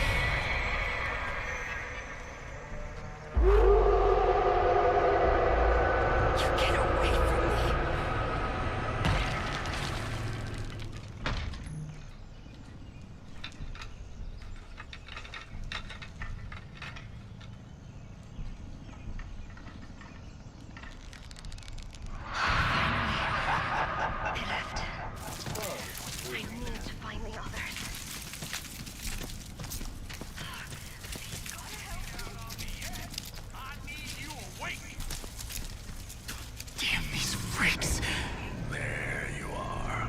You get away from me. They left. I need to find the others. I need you awake. Damn these freaks. There you are.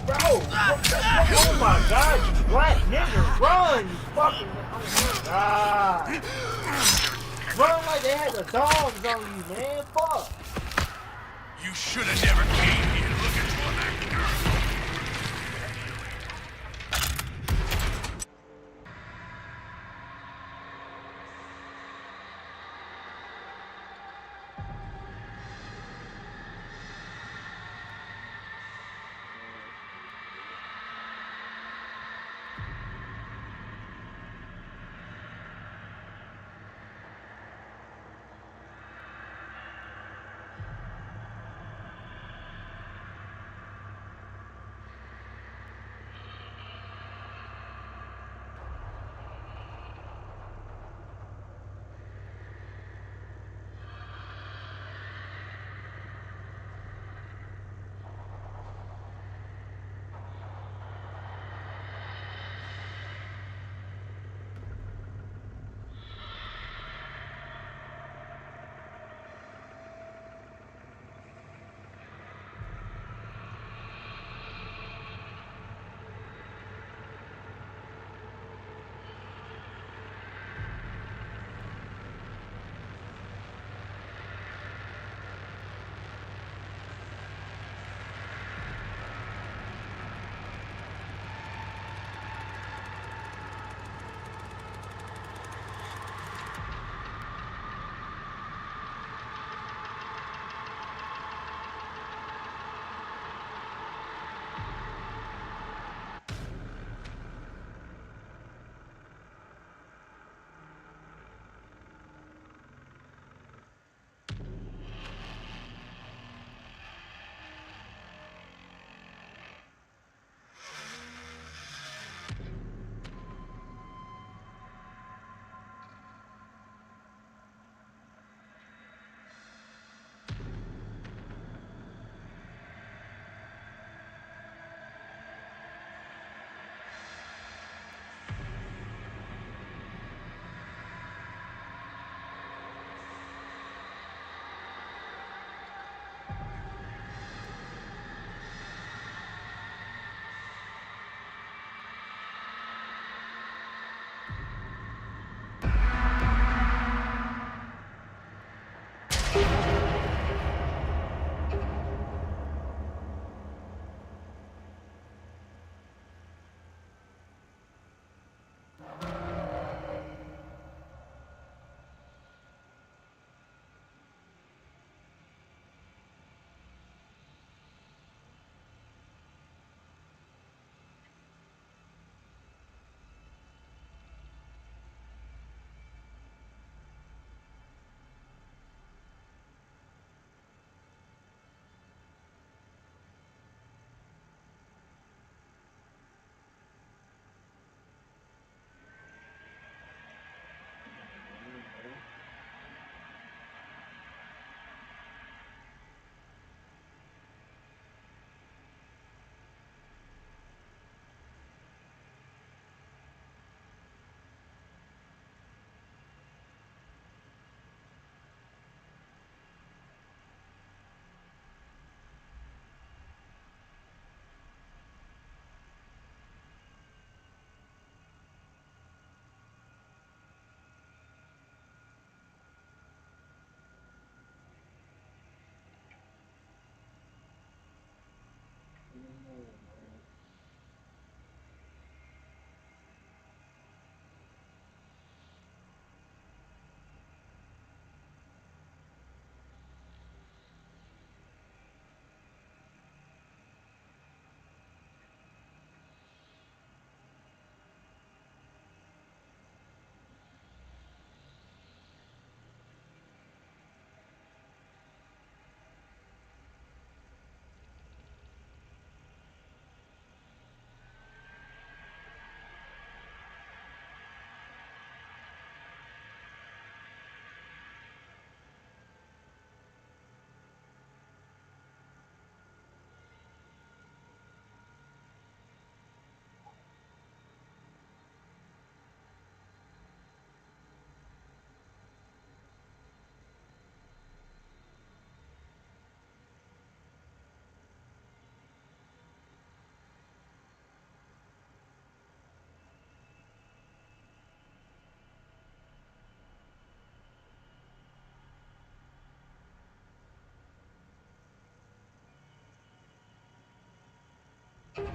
Bro, oh my god, you black nigga, run, you fucking, oh my god. Run like they had the dogs on you, man, fuck. You should have never came here looking for that girl. Personal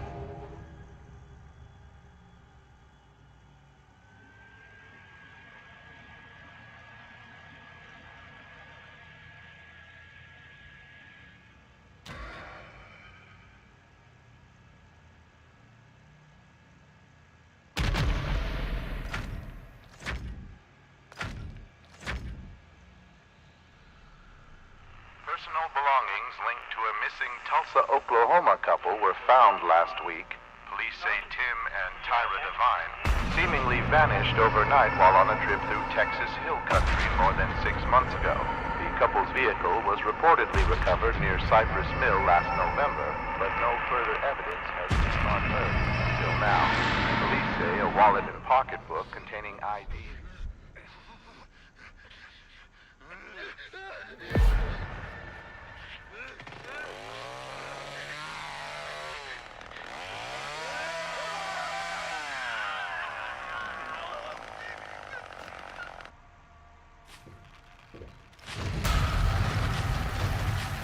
belongings linked to a missing Tulsa, Oklahoma couple were found last week. Police say Tim and Tyra Devine seemingly vanished overnight while on a trip through Texas Hill Country more than 6 months ago. The couple's vehicle was reportedly recovered near Cypress Mill last November, but no further evidence has been unearthed until now. Police say a wallet and pocketbook containing ID.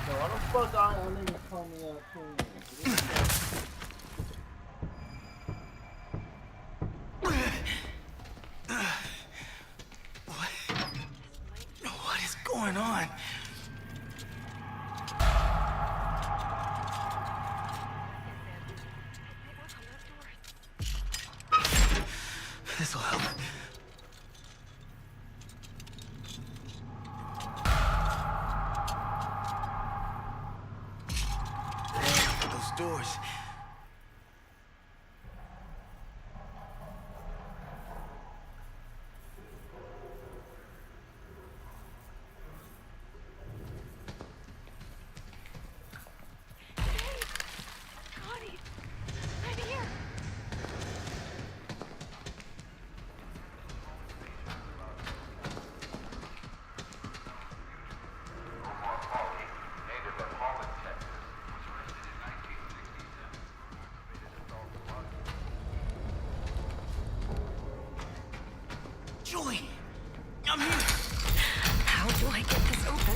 So why the fuck all y'all niggas call me out too? What is going on? This'll help. Those doors. Connie, right here. Native of Holland, Texas, was arrested in 1967. Julie! I'm here! How do I get this open?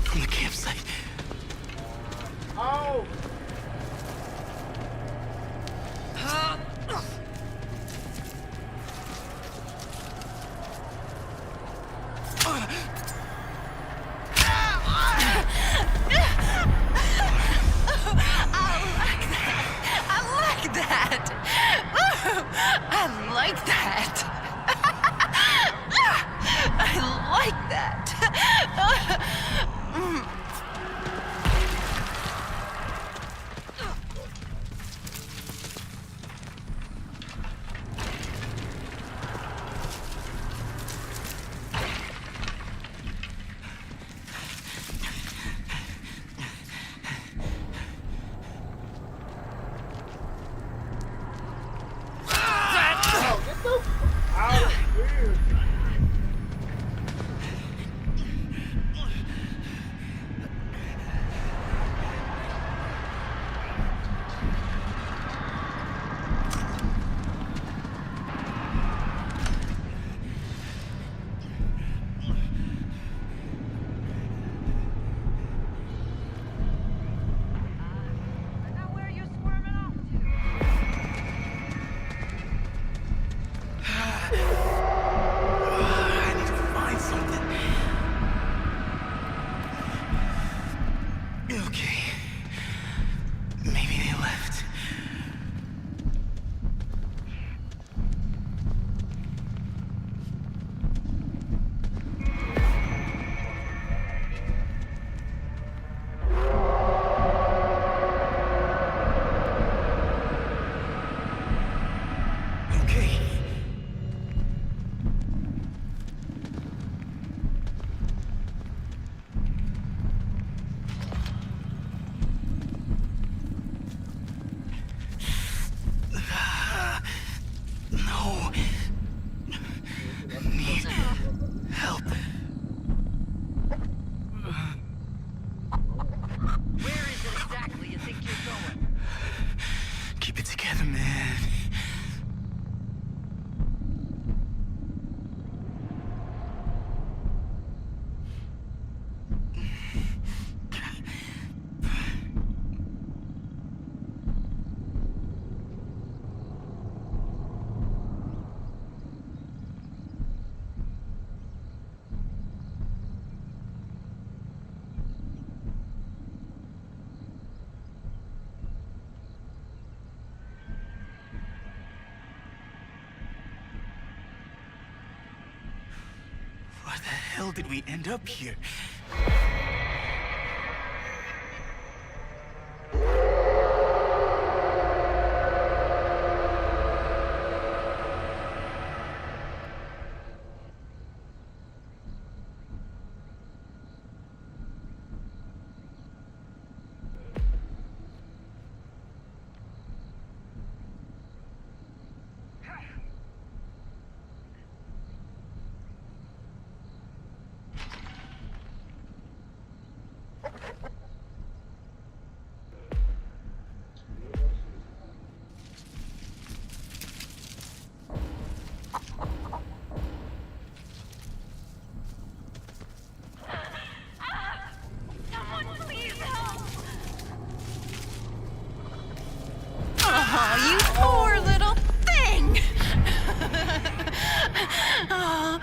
From the campsite. Oh! Why the hell did we end up here? Someone please help! Oh, you poor little thing! Oh.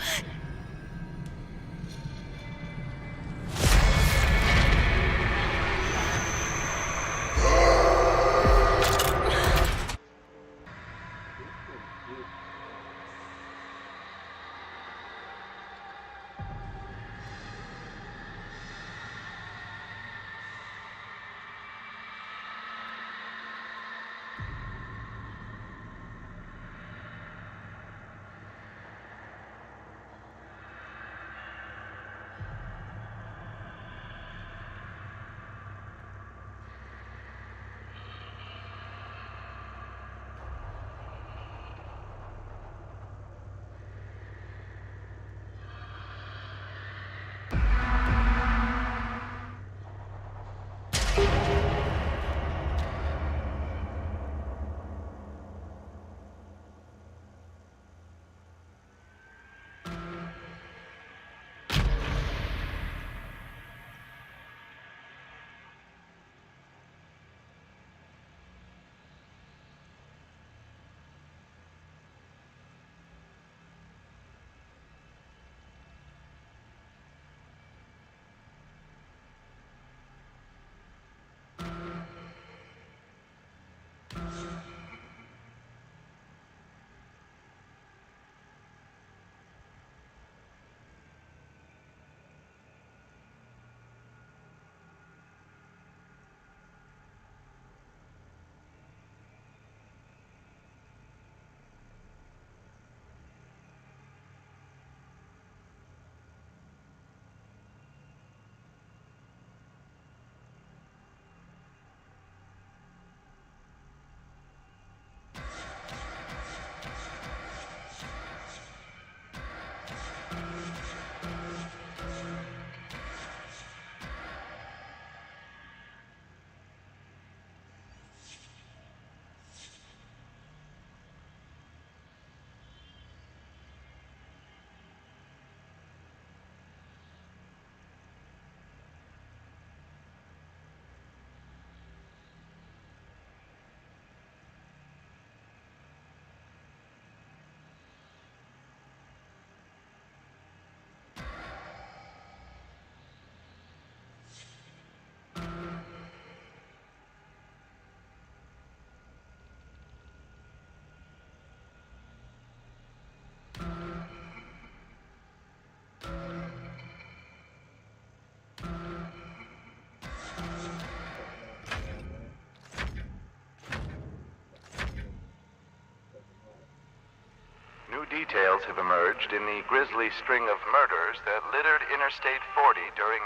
New details have emerged in the grisly string of murders that littered Interstate 40 during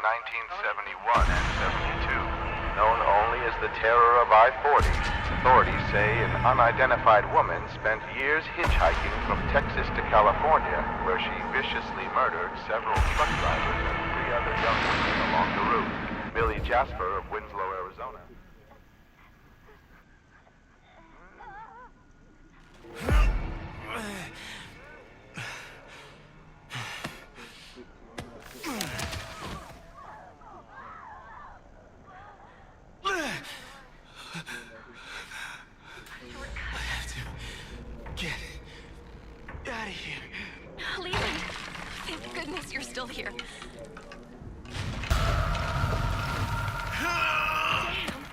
1971 and 72. Known only as the Terror of I-40, authorities say an unidentified woman spent years hitchhiking from Texas to California, where she viciously murdered several truck drivers and 3 other young women along the route. Billy Jasper of Winslow, Arizona. Out of here. Leland, thank goodness you're still here. Damn.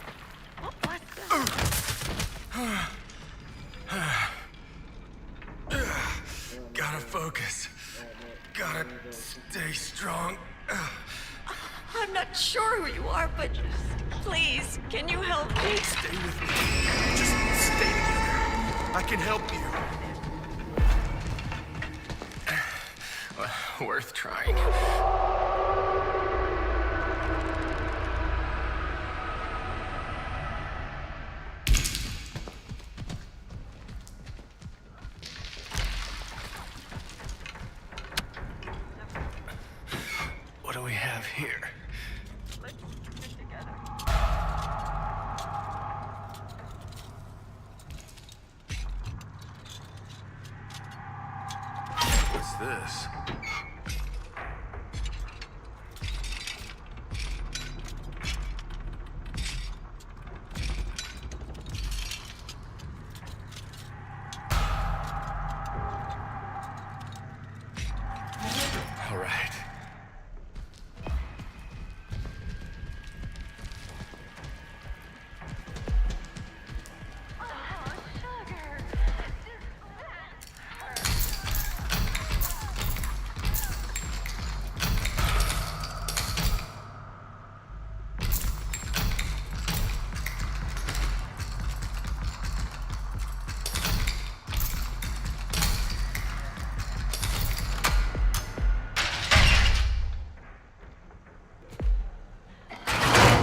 What was that? Gotta focus. gotta stay strong. I'm not sure who you are, but please, can you help me? Stay with me. Just stay together. I can help you. Worth trying. What do we have here? Let's stick together. What's this? All right. Oh, sugar.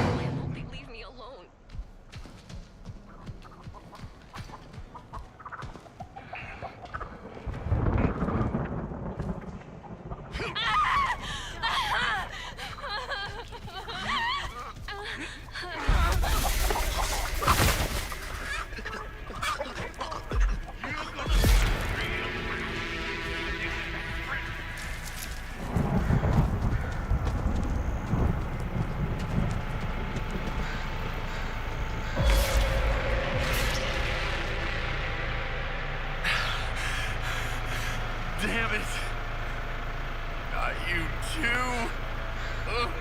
Why won't they leave me alone? Damn it! Not you too! Ugh.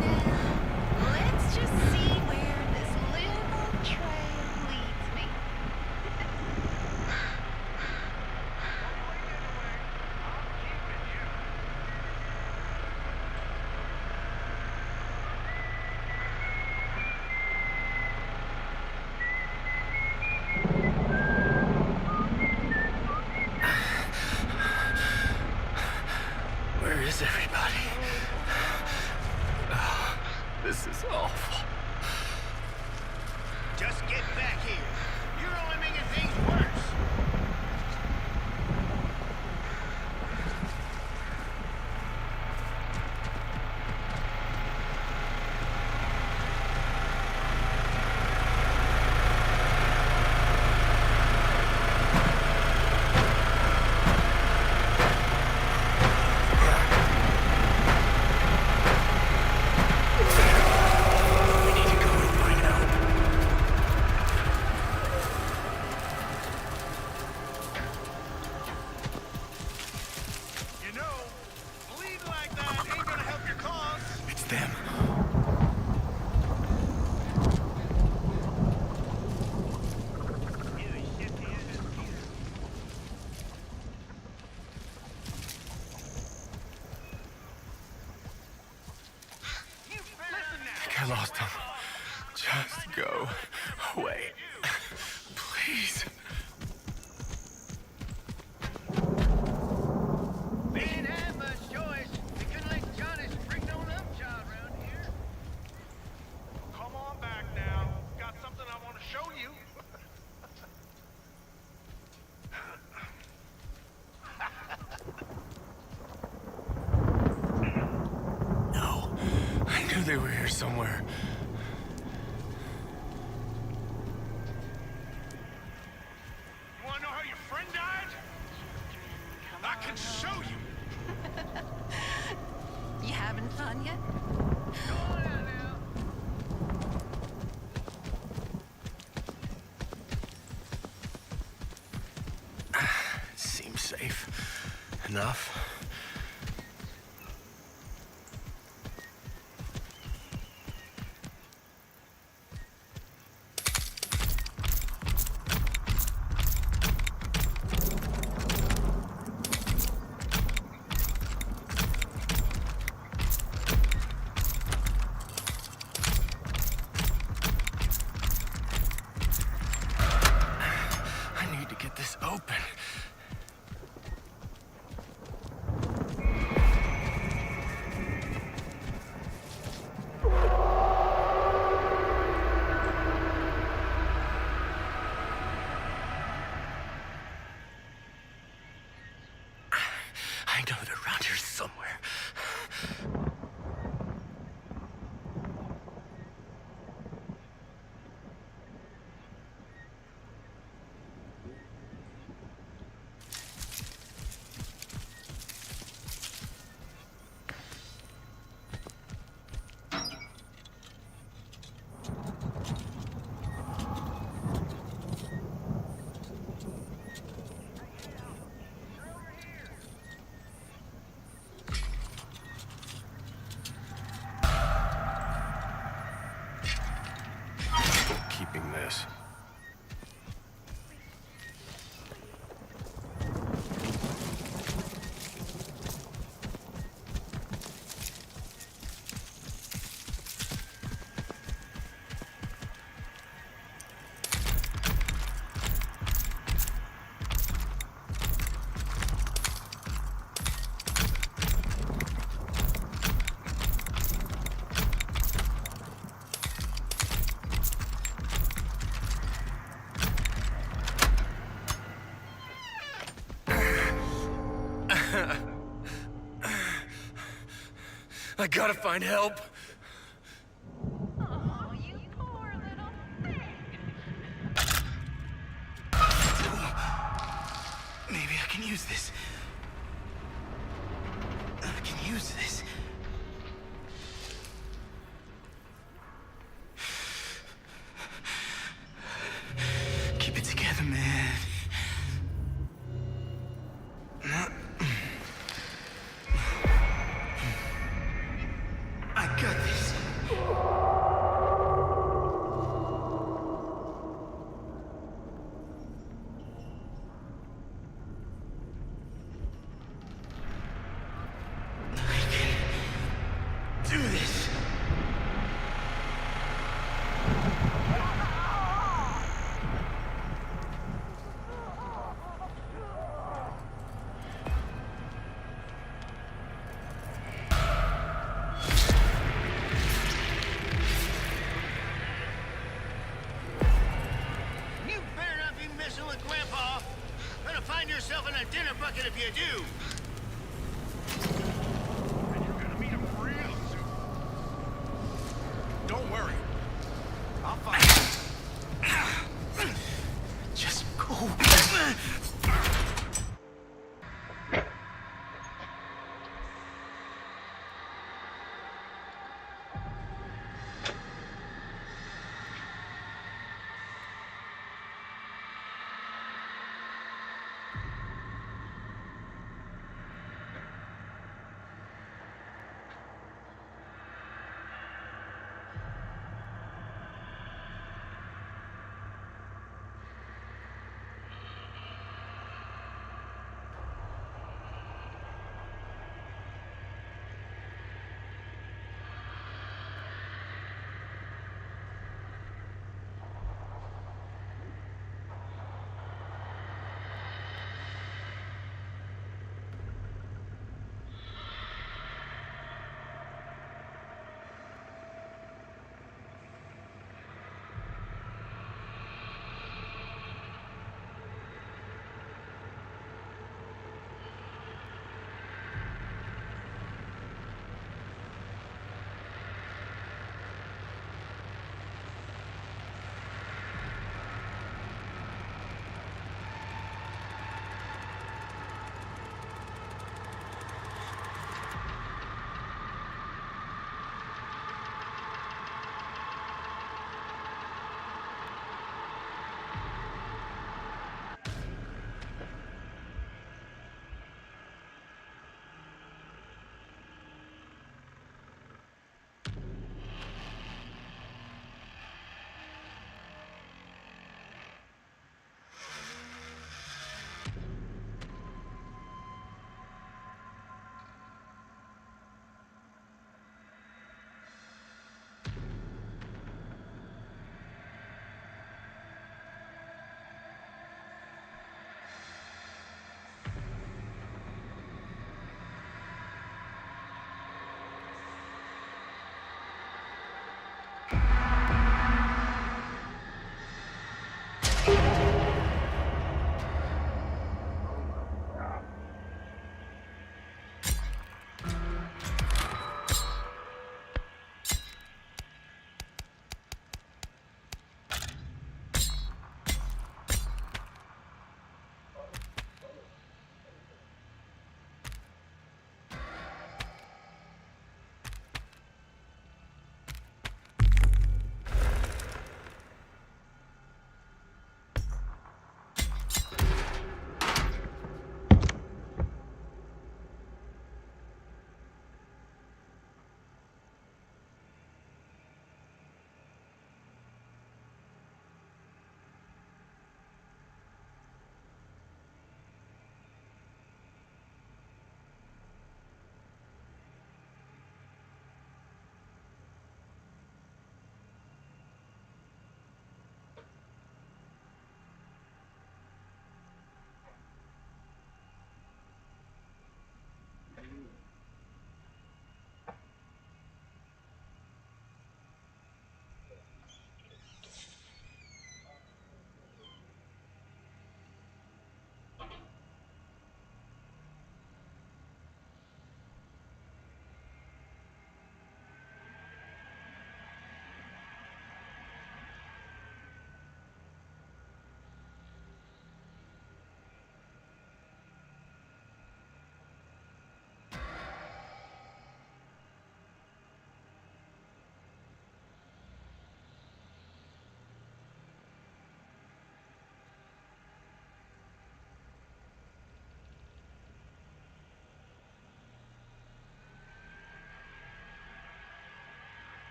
Now, let's just see where this little trail leads me. Where is everybody? Oh, this is awful. Just get back here. You're only making things worse. We need to go and find help. You know, bleeding like that ain't gonna help your cause. It's them. Listen now. I think I lost them. Just go away. Please. They ain't had much choice. They couldn't let Johnny spring no child around here. Come on back now. Got something I want to show you. No. I knew they were here somewhere. You want to know how your friend died? I can show you. You having fun yet? Go on out now. Seems safe enough. open. I know they're around here somewhere. Keeping this. I gotta find help. Oh, you poor little thing. Maybe I can use this. I can use this. Keep it together, man. I got this. I can do this. You better not be messing with Grandpa. Gonna find yourself in a dinner bucket if you do. And you're gonna meet him real soon. Don't worry. I'll find him. Just go.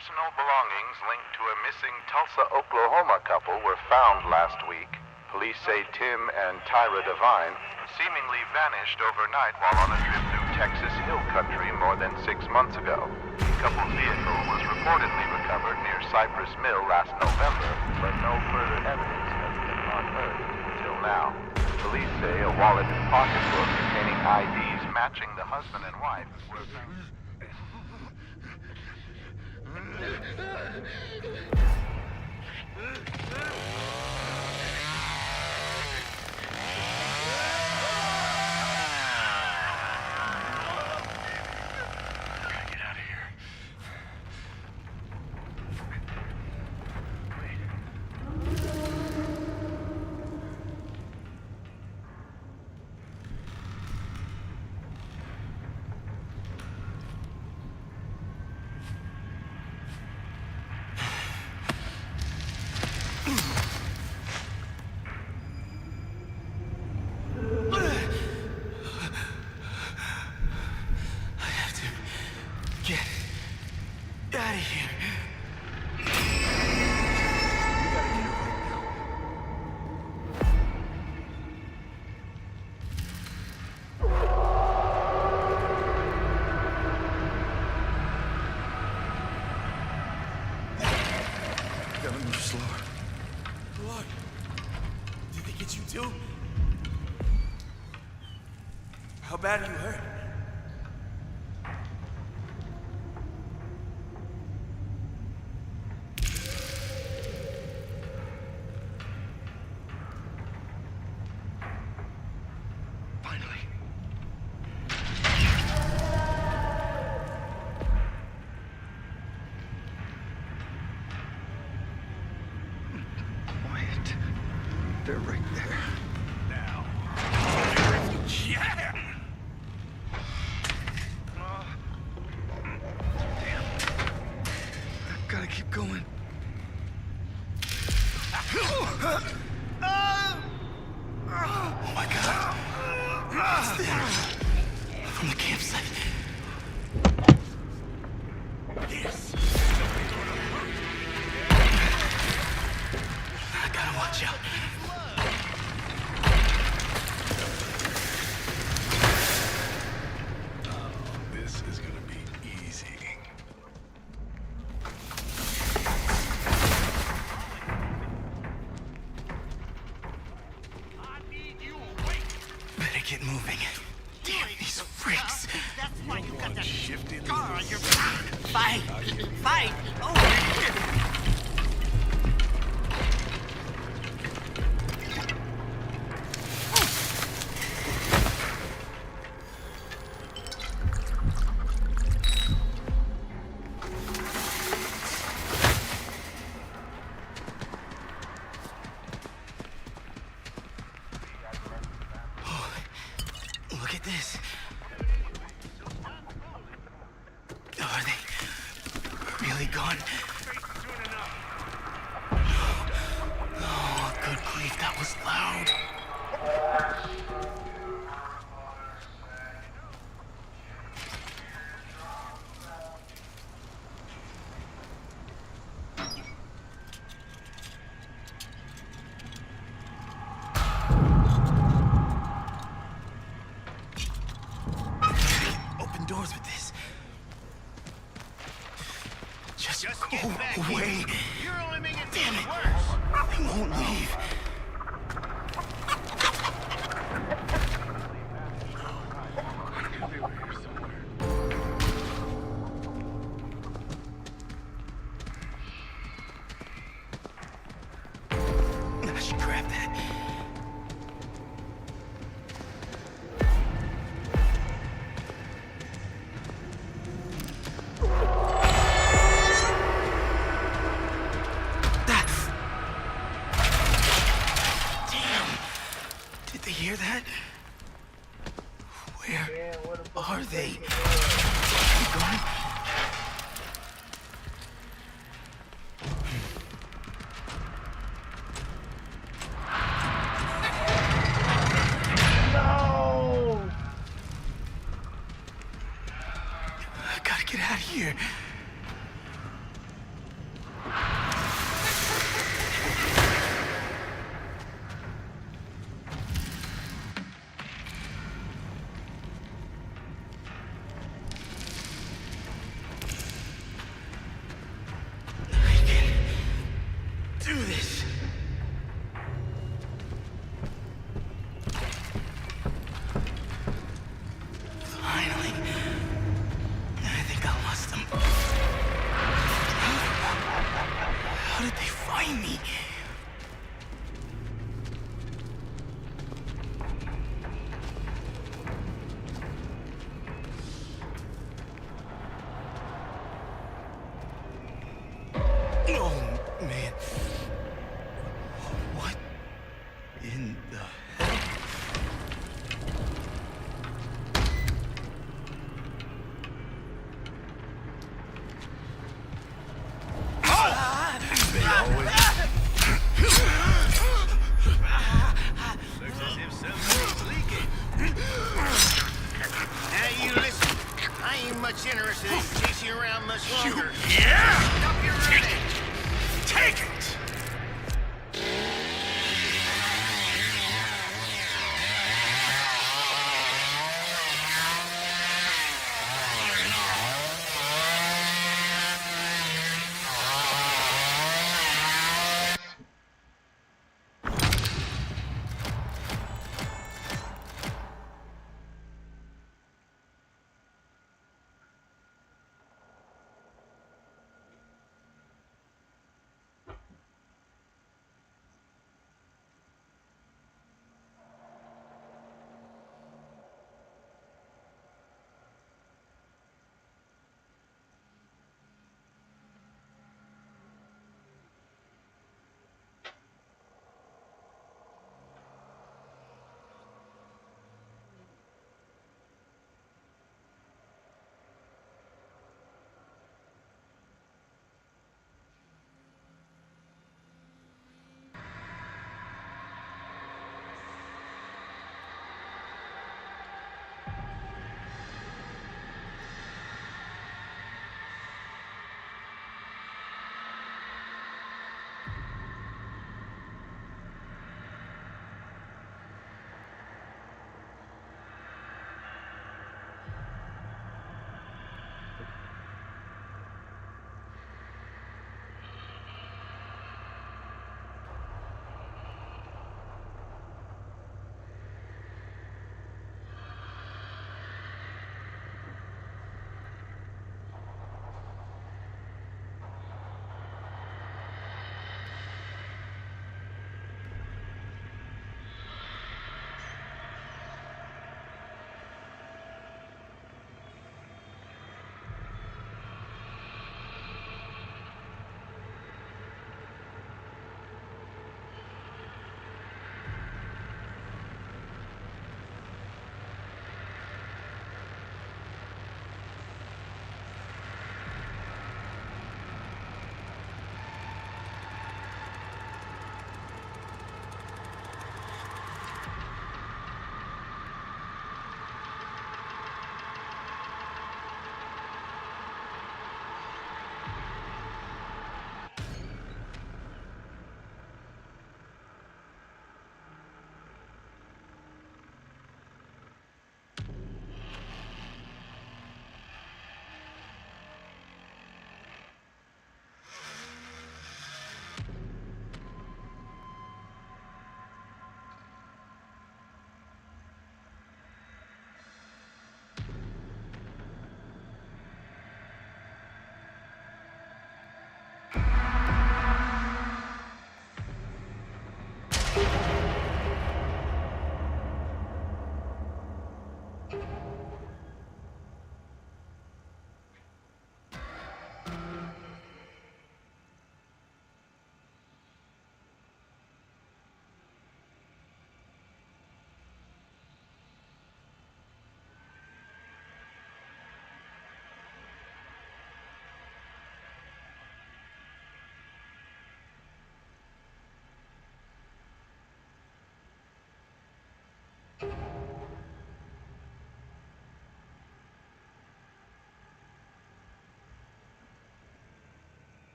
Personal belongings linked to a missing Tulsa, Oklahoma couple were found last week. Police say Tim and Tyra Devine seemingly vanished overnight while on a trip through Texas Hill Country more than 6 months ago. The couple's vehicle was reportedly recovered near Cypress Mill last November, but no further evidence has been unearthed until now. Police say a wallet and pocketbook containing IDs matching the husband and wife were found. Get out of here. I have to get out of here. We gotta get away now. Gotta move slower. What? Did they get you too? How bad are you hurt? Finally. Quiet. They're right there. Now. Yeah! Gotta keep going. Oh my God. It's them. From the campsite. Yes! I gotta watch out. This is gonna be easy. I need you awake. Better get moving. Damn these freaks. That's why you got that shifty scar on your back. Fight! Fight! Oh, Look at this. Are they really gone? Oh, good grief, that was loud. Open doors with this. Just Just go get back away. here. You're only making Damn things it. worse. They won't leave. I should grab that. Damn! Did they hear that? Where Yeah, where the fuck are you they? think it Keep going. is? No! I gotta get out of here. Finally. I think I lost them. How did they find me? Oh, man. What in the hell? They always... Looks as if something's leaking. Now you listen. I ain't much interested in chasing you around much longer. Yeah? Stop your running. Take it!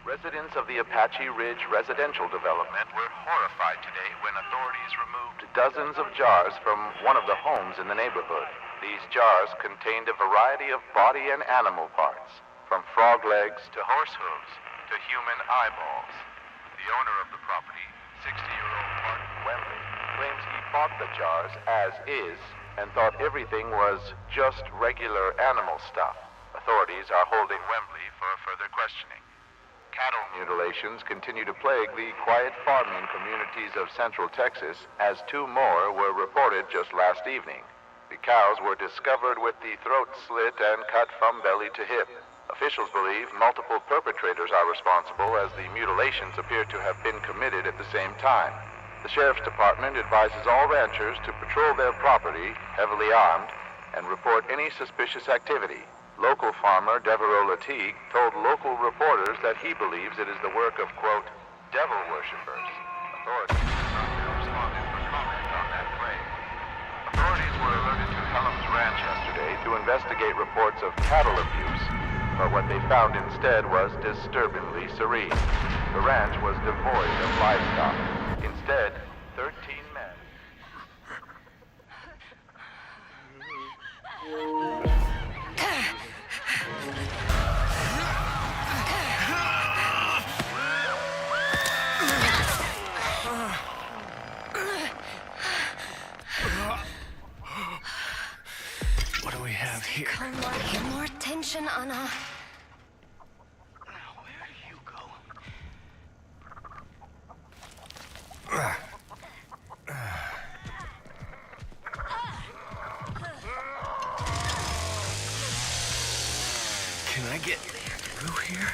Residents of the Apache Ridge residential development were horrified today when authorities removed dozens of jars from one of the homes in the neighborhood. These jars contained a variety of body and animal parts, from frog legs to horse hooves to human eyeballs. The owner of the property, 60-year-old Martin Wembley, claims he bought the jars as is and thought everything was just regular animal stuff. Authorities are holding Wembley for further questioning. Cattle mutilations continue to plague the quiet farming communities of Central Texas, as 2 more were reported just last evening. The cows were discovered with the throat slit and cut from belly to hip. Officials believe multiple perpetrators are responsible, as the mutilations appear to have been committed at the same time. The Sheriff's Department advises all ranchers to patrol their property, heavily armed, and report any suspicious activity. Local farmer Devereaux Lateague told local reporters that he believes it is the work of, quote, devil worshippers. Authorities have not responded for comment on that claim. Authorities were alerted to Helms Ranch yesterday to investigate reports of cattle abuse, but what they found instead was disturbingly serene. The ranch was devoid of livestock. Instead, 13 men. What do we have here? Come on, get more attention, Anna. Where do you go? Can I get through here?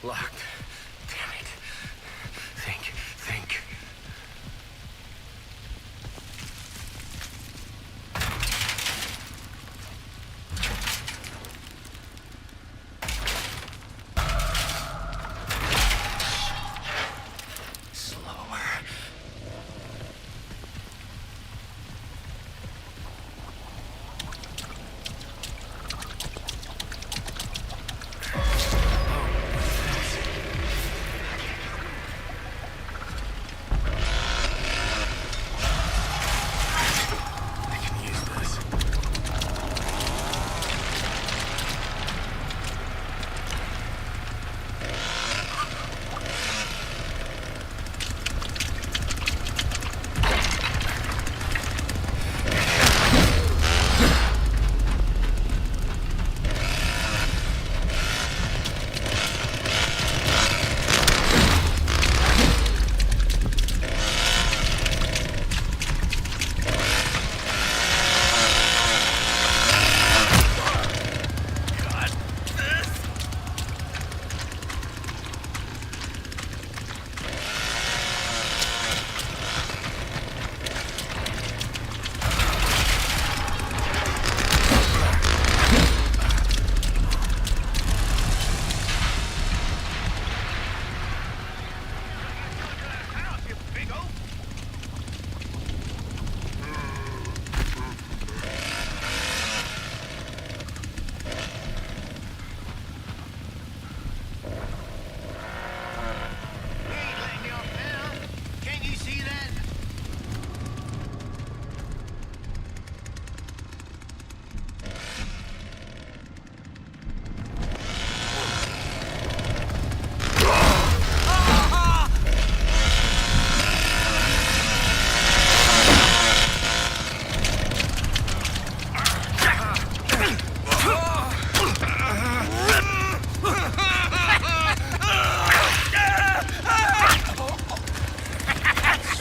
Locked. Damn it. Think. Slower.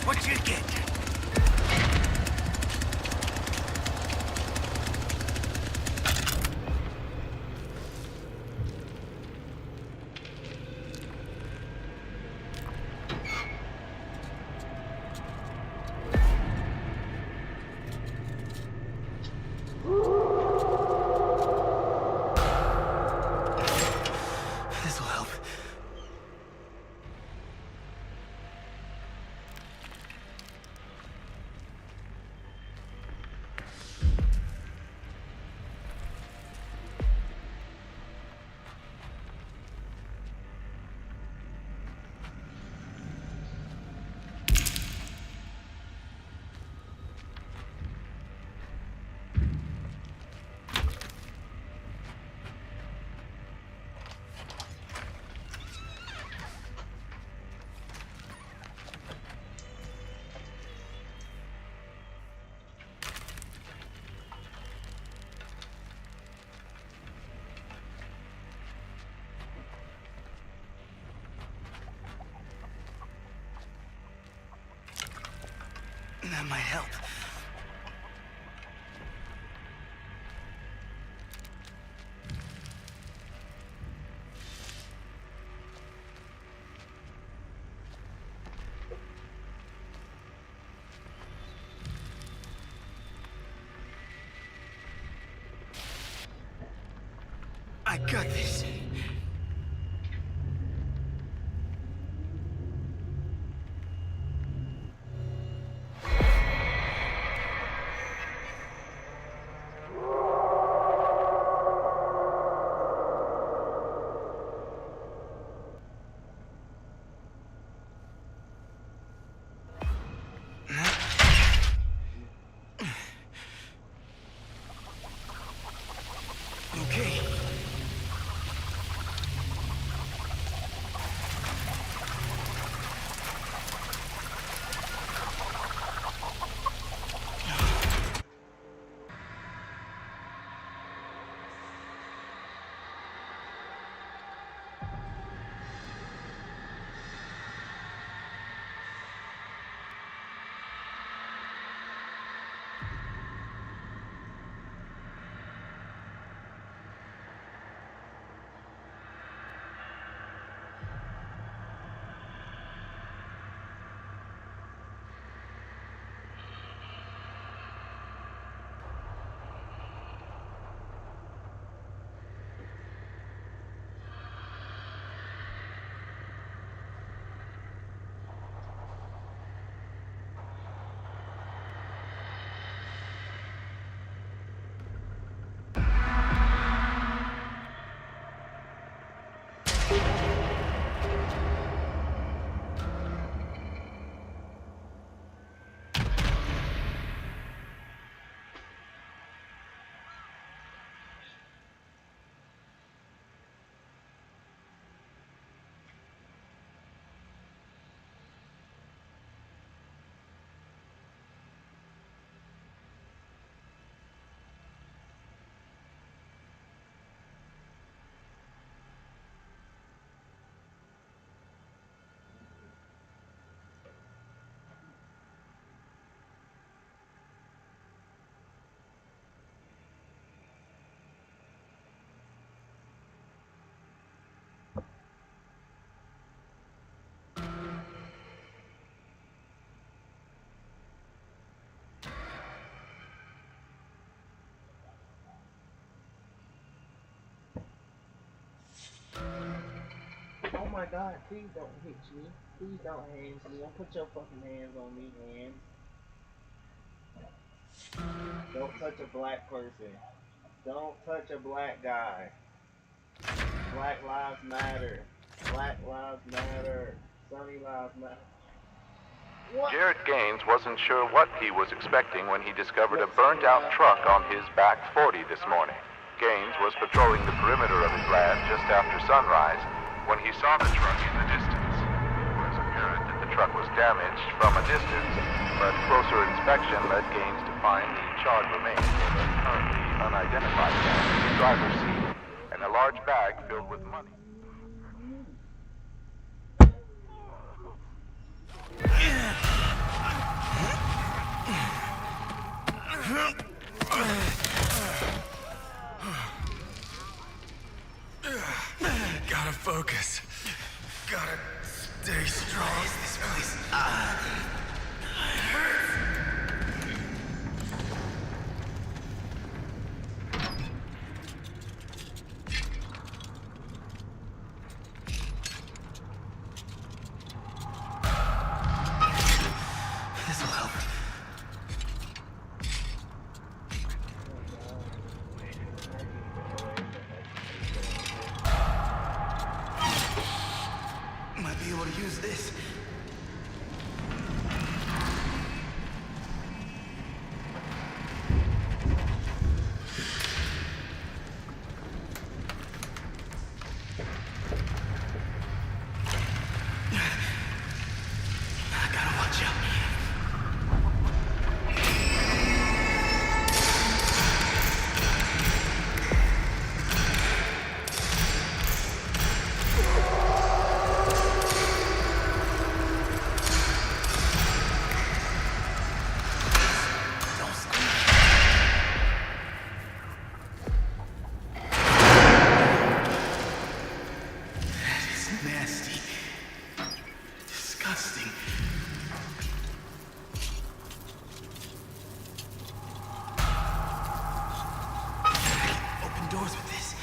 what you get. This'll help. That might help. I got this. Okay. Oh my God, please don't hit me. Please don't hands me. Don't put your fucking hands on me, hands. Don't touch a black person. Don't touch a black guy. Black lives matter. Black lives matter. Sunny lives matter. What? Jared Gaines wasn't sure what he was expecting when he discovered a burnt-out truck on his back 40 this morning. Gaines was patrolling the perimeter of his land just after sunrise when he saw the truck in the distance. It was apparent that the truck was damaged from a distance, but closer inspection led Gaines to find the charred remains of a currently unidentified man in the driver's seat and a large bag filled with money. Gotta focus. Gotta stay strong. This place. This'll help. Might be able to use this. I gotta watch out. Don't squeak. That is nasty. Disgusting. Open doors with this.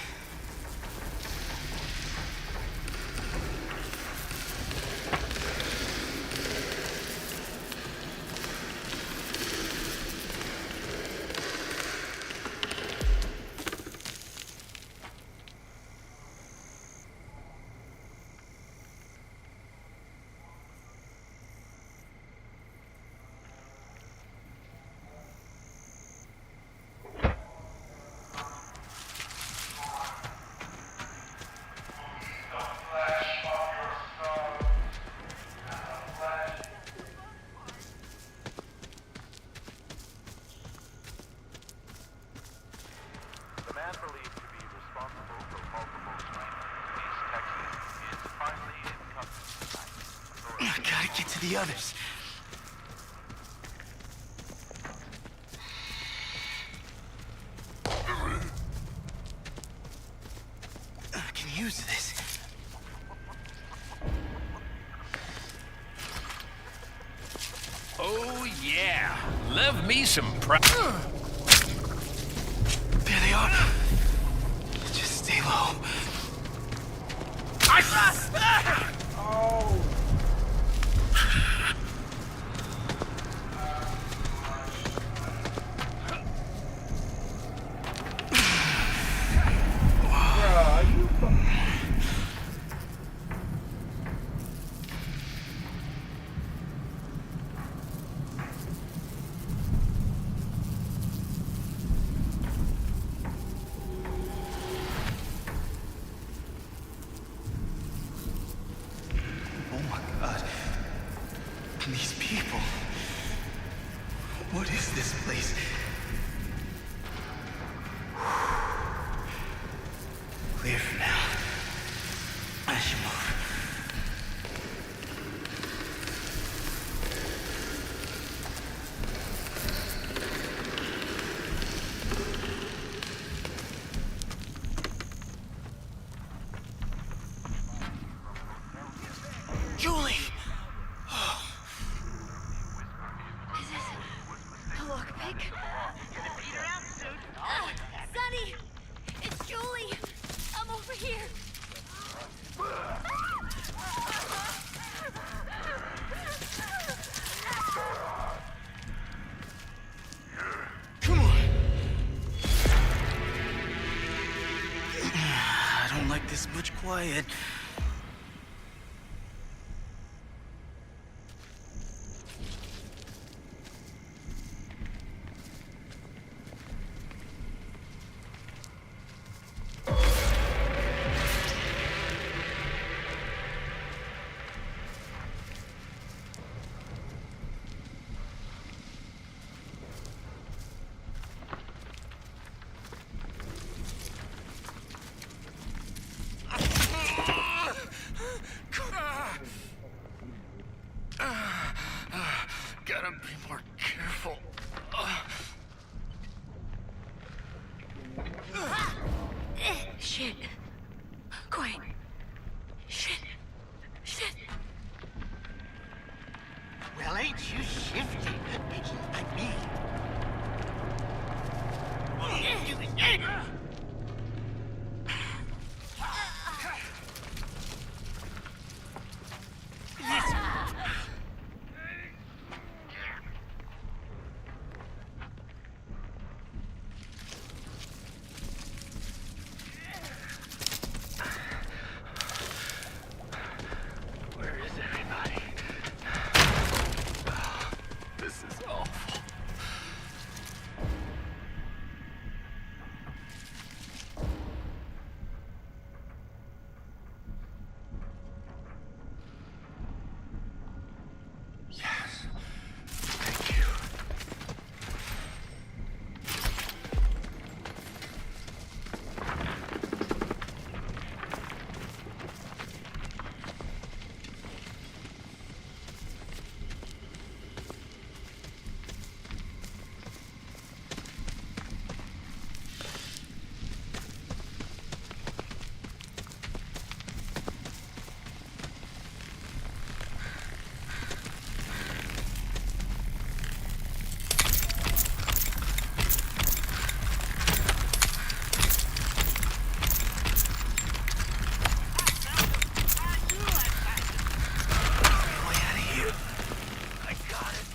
The man believed to be responsible for multiple shootings in East Texas is finally in custody tonight. I gotta get to the others. I can use this. Oh, yeah. Love me some There they are. Just stay low. Oh! Bruh, are you Oh my God. These people. What is this place? Clear for now. I should move. Julie! Is this a lockpick? Sonny! It's Julie! I'm over here! Come on! I don't like this much quiet. Gotta be more careful. Shit. Quiet. Shit. Shit. Well, ain't you shifty? Like me. Where is everybody? This is awful. Yes. Thank you. Way out of here. I got it.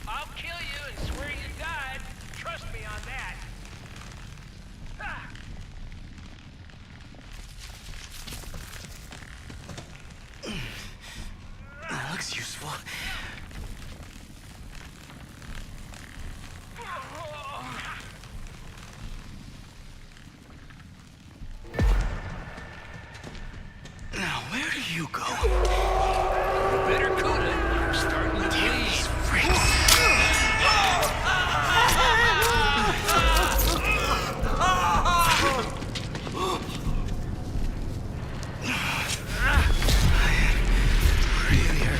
I'll kill you and swear you died. Trust me on that. Ah. That looks useful. Now, where do you go? Better coulda. I'm starting to bleed. Freaks. Really hurt.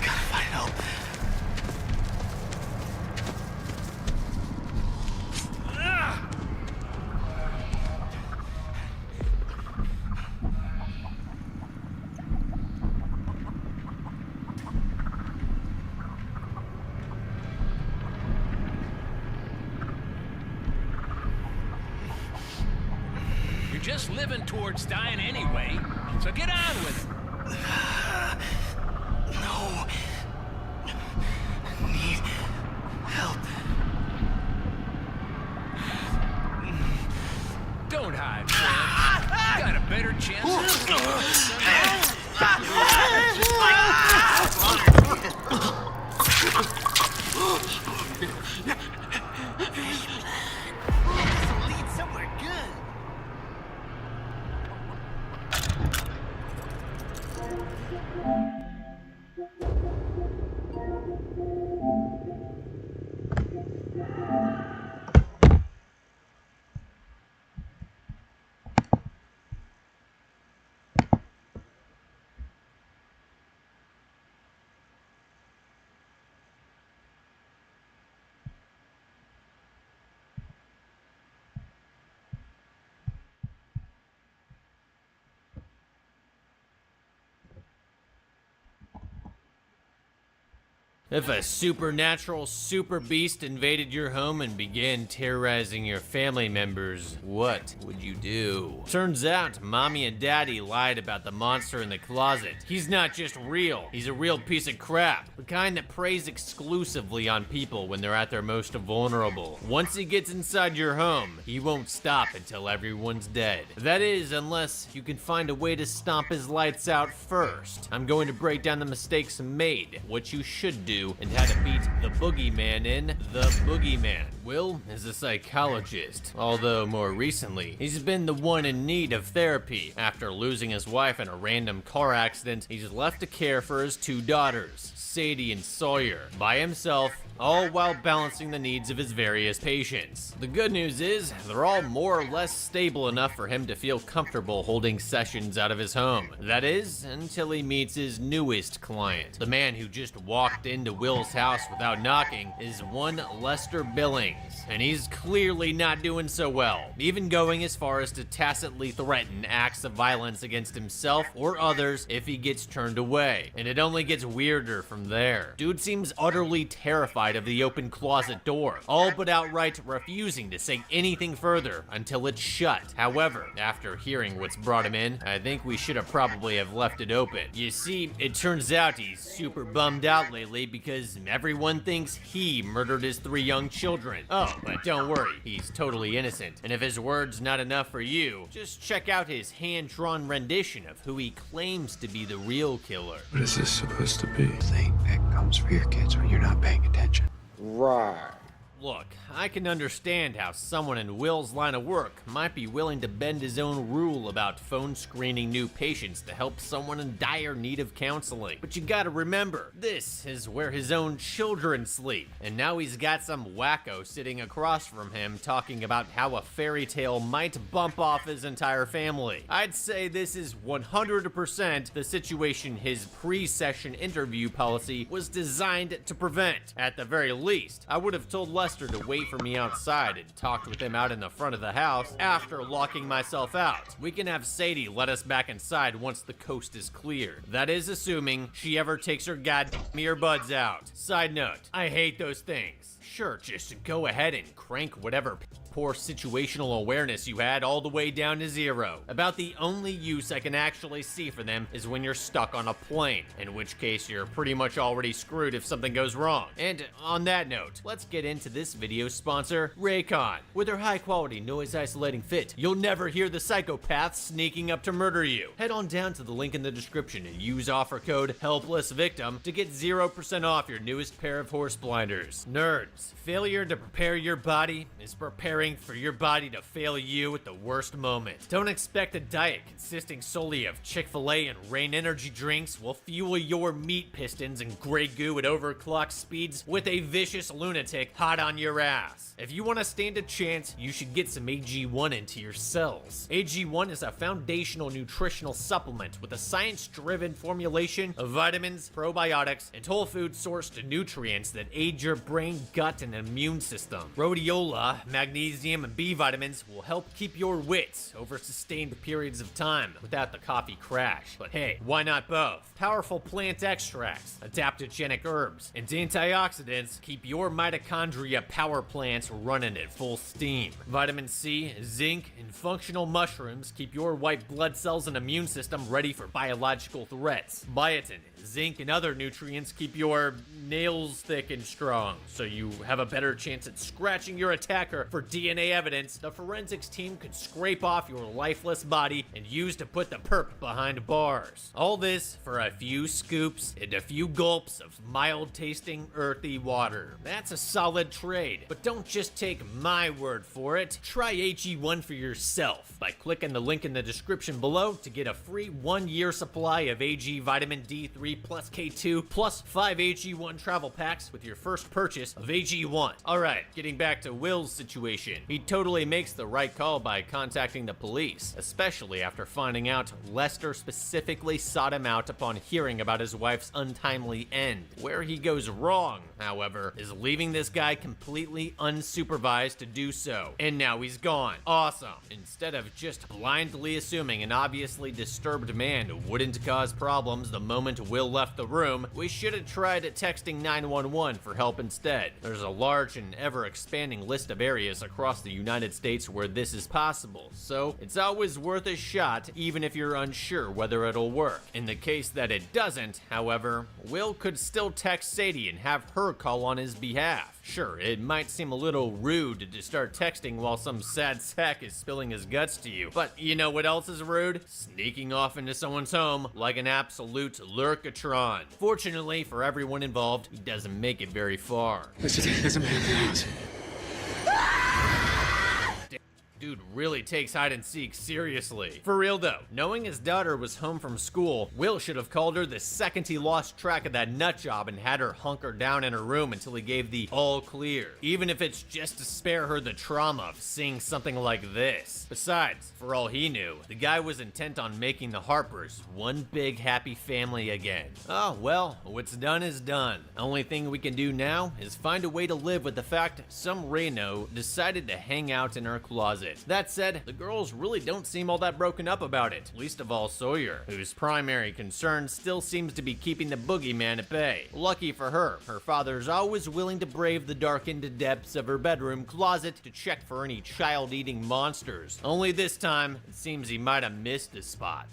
Gotta find help. You're just living towards dying anyway, so get on with it. No. Need help. Don't hide, friend. Got a better chance. This'll lead somewhere good. If a supernatural super beast invaded your home and began terrorizing your family members, what would you do? Turns out, Mommy and Daddy lied about the monster in the closet. He's not just real, he's a real piece of crap. The kind that preys exclusively on people when they're at their most vulnerable. Once he gets inside your home, he won't stop until everyone's dead. That is, unless you can find a way to stomp his lights out first. I'm going to break down the mistakes made, what you should do, and how to beat the boogeyman in The Boogeyman. Will is a psychologist, although more recently, he's been the one in need of therapy. After losing his wife in a random car accident, he's left to care for his two daughters, Sadie and Sawyer, by himself, all while balancing the needs of his various patients. The good news is, they're all more or less stable enough for him to feel comfortable holding sessions out of his home. That is, until he meets his newest client. The man who just walked into Will's house without knocking is one Lester Billings, and he's clearly not doing so well, even going as far as to tacitly threaten acts of violence against himself or others if he gets turned away. And it only gets weirder from there. Dude seems utterly terrified of the open closet door, all but outright refusing to say anything further until it's shut. However, after hearing what's brought him in, I think we should have probably have left it open. You see, it turns out he's super bummed out lately because everyone thinks he murdered his 3 young children. Oh, but don't worry, he's totally innocent. And if his word's not enough for you, just check out his hand-drawn rendition of who he claims to be the real killer. What is this supposed to be? Thing that comes for your kids when you're not paying attention. Right. Look, I can understand how someone in Will's line of work might be willing to bend his own rule about phone screening new patients to help someone in dire need of counseling. But you gotta remember, this is where his own children sleep. And now he's got some wacko sitting across from him talking about how a fairy tale might bump off his entire family. I'd say this is 100% the situation his pre-session interview policy was designed to prevent. At the very least, I would have told Lester to wait for me outside and talked with him out in the front of the house after locking myself out. We can have Sadie let us back inside once the coast is cleared. That is assuming she ever takes her goddamn earbuds out. Side note, I hate those things. Sure, just go ahead and crank whatever poor situational awareness you had all the way down to 0. About the only use I can actually see for them is when you're stuck on a plane, in which case you're pretty much already screwed if something goes wrong. And on that note, let's get into this video's sponsor, Raycon. With their high-quality noise-isolating fit, you'll never hear the psychopaths sneaking up to murder you. Head on down to the link in the description and use offer code HELPLESSVICTIM to get 0% off your newest pair of horse blinders. Nerds, failure to prepare your body is preparing for your body to fail you at the worst moment. Don't expect a diet consisting solely of Chick-fil-A and Reign energy drinks will fuel your meat pistons and gray goo at overclock speeds with a vicious lunatic hot on your ass. If you want to stand a chance, you should get some AG1 into your cells. AG1 is a foundational nutritional supplement with a science-driven formulation of vitamins, probiotics, and whole food sourced nutrients that aid your brain, gut, and immune system. Rhodiola, magnesium, and B vitamins will help keep your wits over sustained periods of time without the coffee crash. But hey, why not both? Powerful plant extracts, adaptogenic herbs, and antioxidants keep your mitochondria power plants running at full steam. Vitamin C, zinc, and functional mushrooms keep your white blood cells and immune system ready for biological threats. Biotin, zinc, and other nutrients keep your nails thick and strong, so you have a better chance at scratching your attacker for DNA evidence the forensics team could scrape off your lifeless body and use to put the perp behind bars. All this for a few scoops and a few gulps of mild-tasting, earthy water. That's a solid trade, but don't just take my word for it. Try AG1 for yourself by clicking the link in the description below to get a free 1-year supply of AG Vitamin D3 plus K2 plus 5 AG1 travel packs with your first purchase of AG1. Alright, getting back to Will's situation. He totally makes the right call by contacting the police, especially after finding out Lester specifically sought him out upon hearing about his wife's untimely end. Where he goes wrong, however, is leaving this guy completely unsupervised to do so. And now he's gone. Awesome. Instead of just blindly assuming an obviously disturbed man wouldn't cause problems the moment Will left the room, we should have tried texting 911 for help instead. There's a large and ever-expanding list of areas across the United States where this is possible, so it's always worth a shot even if you're unsure whether it'll work. In the case that it doesn't, however, Will could still text Sadie and have her call on his behalf. Sure, it might seem a little rude to start texting while some sad sack is spilling his guts to you, but you know what else is rude? Sneaking off into someone's home like an absolute lurkatron. Fortunately for everyone involved, he doesn't make it very far. There's a man in the house. Dude really takes hide and seek seriously. For real though, knowing his daughter was home from school, Will should have called her the second he lost track of that nut job and had her hunker down in her room until he gave the all clear. Even if it's just to spare her the trauma of seeing something like this. Besides, for all he knew, the guy was intent on making the Harpers one big happy family again. Oh well, what's done is done. Only thing we can do now is find a way to live with the fact some Reno decided to hang out in her closet. That said, the girls really don't seem all that broken up about it, least of all Sawyer, whose primary concern still seems to be keeping the boogeyman at bay. Lucky for her, her father's always willing to brave the darkened depths of her bedroom closet to check for any child-eating monsters. Only this time, it seems he might have missed a spot.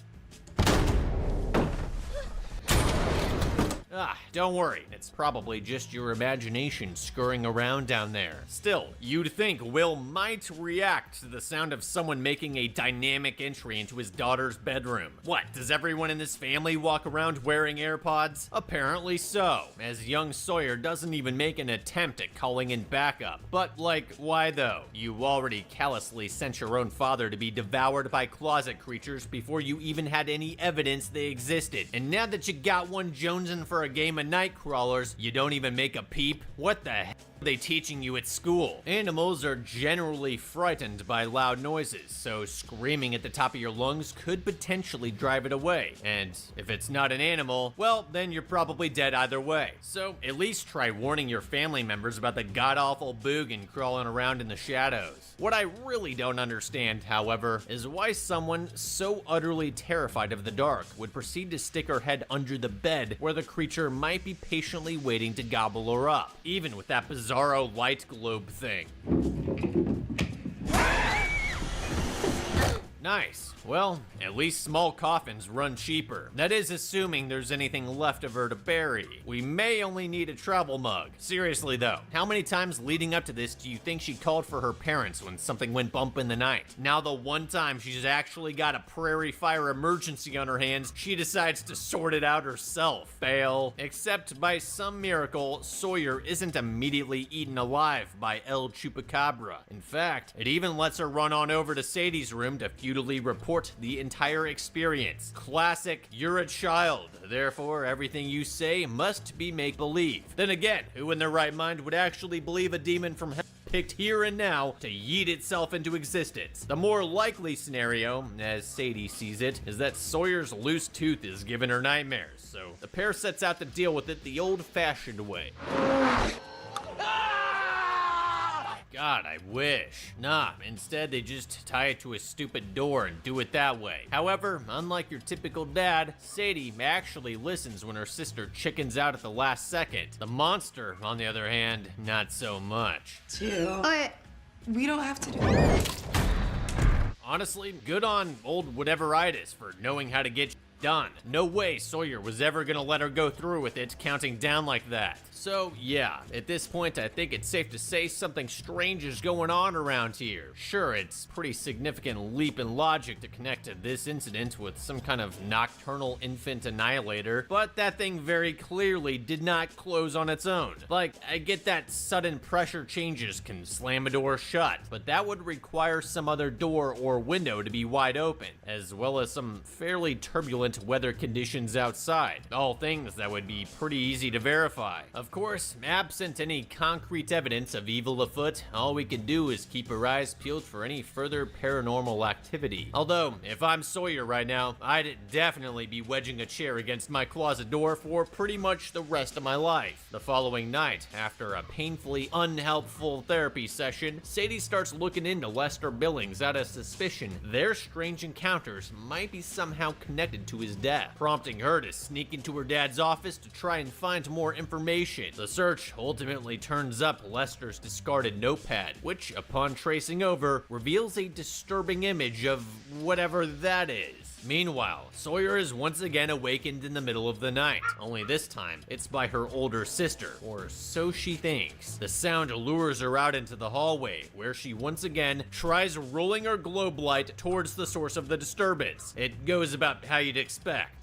Don't worry, it's probably just your imagination scurrying around down there. Still, you'd think Will might react to the sound of someone making a dynamic entry into his daughter's bedroom. What, does everyone in this family walk around wearing AirPods? Apparently so, as young Sawyer doesn't even make an attempt at calling in backup. But like, why though? You already callously sent your own father to be devoured by closet creatures before you even had any evidence they existed. And now that you got one jonesing for a game of night crawlers, you don't even make a peep? What the heck are they teaching you at school? Animals are generally frightened by loud noises, so screaming at the top of your lungs could potentially drive it away. And if it's not an animal, well, then you're probably dead either way. So at least try warning your family members about the god-awful boogan crawling around in the shadows. What I really don't understand, however, is why someone so utterly terrified of the dark would proceed to stick her head under the bed where the creature might be patiently waiting to gobble her up, even with that bizarro light globe thing. Nice. Well, at least small coffins run cheaper. That is assuming there's anything left of her to bury. We may only need a travel mug. Seriously though, how many times leading up to this do you think she called for her parents when something went bump in the night? Now the one time she's actually got a prairie fire emergency on her hands, she decides to sort it out herself. Fail. Except by some miracle, Sawyer isn't immediately eaten alive by El Chupacabra. In fact, it even lets her run on over to Sadie's room to futilely report the entire experience. Classic, you're a child, therefore everything you say must be make-believe. Then again, who in their right mind would actually believe a demon from hell picked here and now to yeet itself into existence? The more likely scenario, as Sadie sees it, is that Sawyer's loose tooth is giving her nightmares, so the pair sets out to deal with it the old-fashioned way. God, I wish. Nah, instead they just tie it to a stupid door and do it that way. However, unlike your typical dad, Sadie actually listens when her sister chickens out at the last second. The monster, on the other hand, not so much. But we don't have to do it. Honestly, good on old whateveritis for knowing how to get done. No way Sawyer was ever gonna let her go through with it counting down like that. So yeah, at this point I think it's safe to say something strange is going on around here. Sure, it's a pretty significant leap in logic to connect to this incident with some kind of nocturnal infant annihilator, but that thing very clearly did not close on its own. Like, I get that sudden pressure changes can slam a door shut, but that would require some other door or window to be wide open, as well as some fairly turbulent weather conditions outside. All things that would be pretty easy to verify. Of course, absent any concrete evidence of evil afoot, all we can do is keep our eyes peeled for any further paranormal activity. Although, if I'm Sawyer right now, I'd definitely be wedging a chair against my closet door for pretty much the rest of my life. The following night, after a painfully unhelpful therapy session, Sadie starts looking into Lester Billings out of suspicion their strange encounters might be somehow connected to his death, prompting her to sneak into her dad's office to try and find more information. The search ultimately turns up Lester's discarded notepad, which, upon tracing over, reveals a disturbing image of whatever that is. Meanwhile, Sawyer is once again awakened in the middle of the night, only this time it's by her older sister, or so she thinks. The sound lures her out into the hallway, where she once again tries rolling her globe light towards the source of the disturbance. It goes about how you'd expect.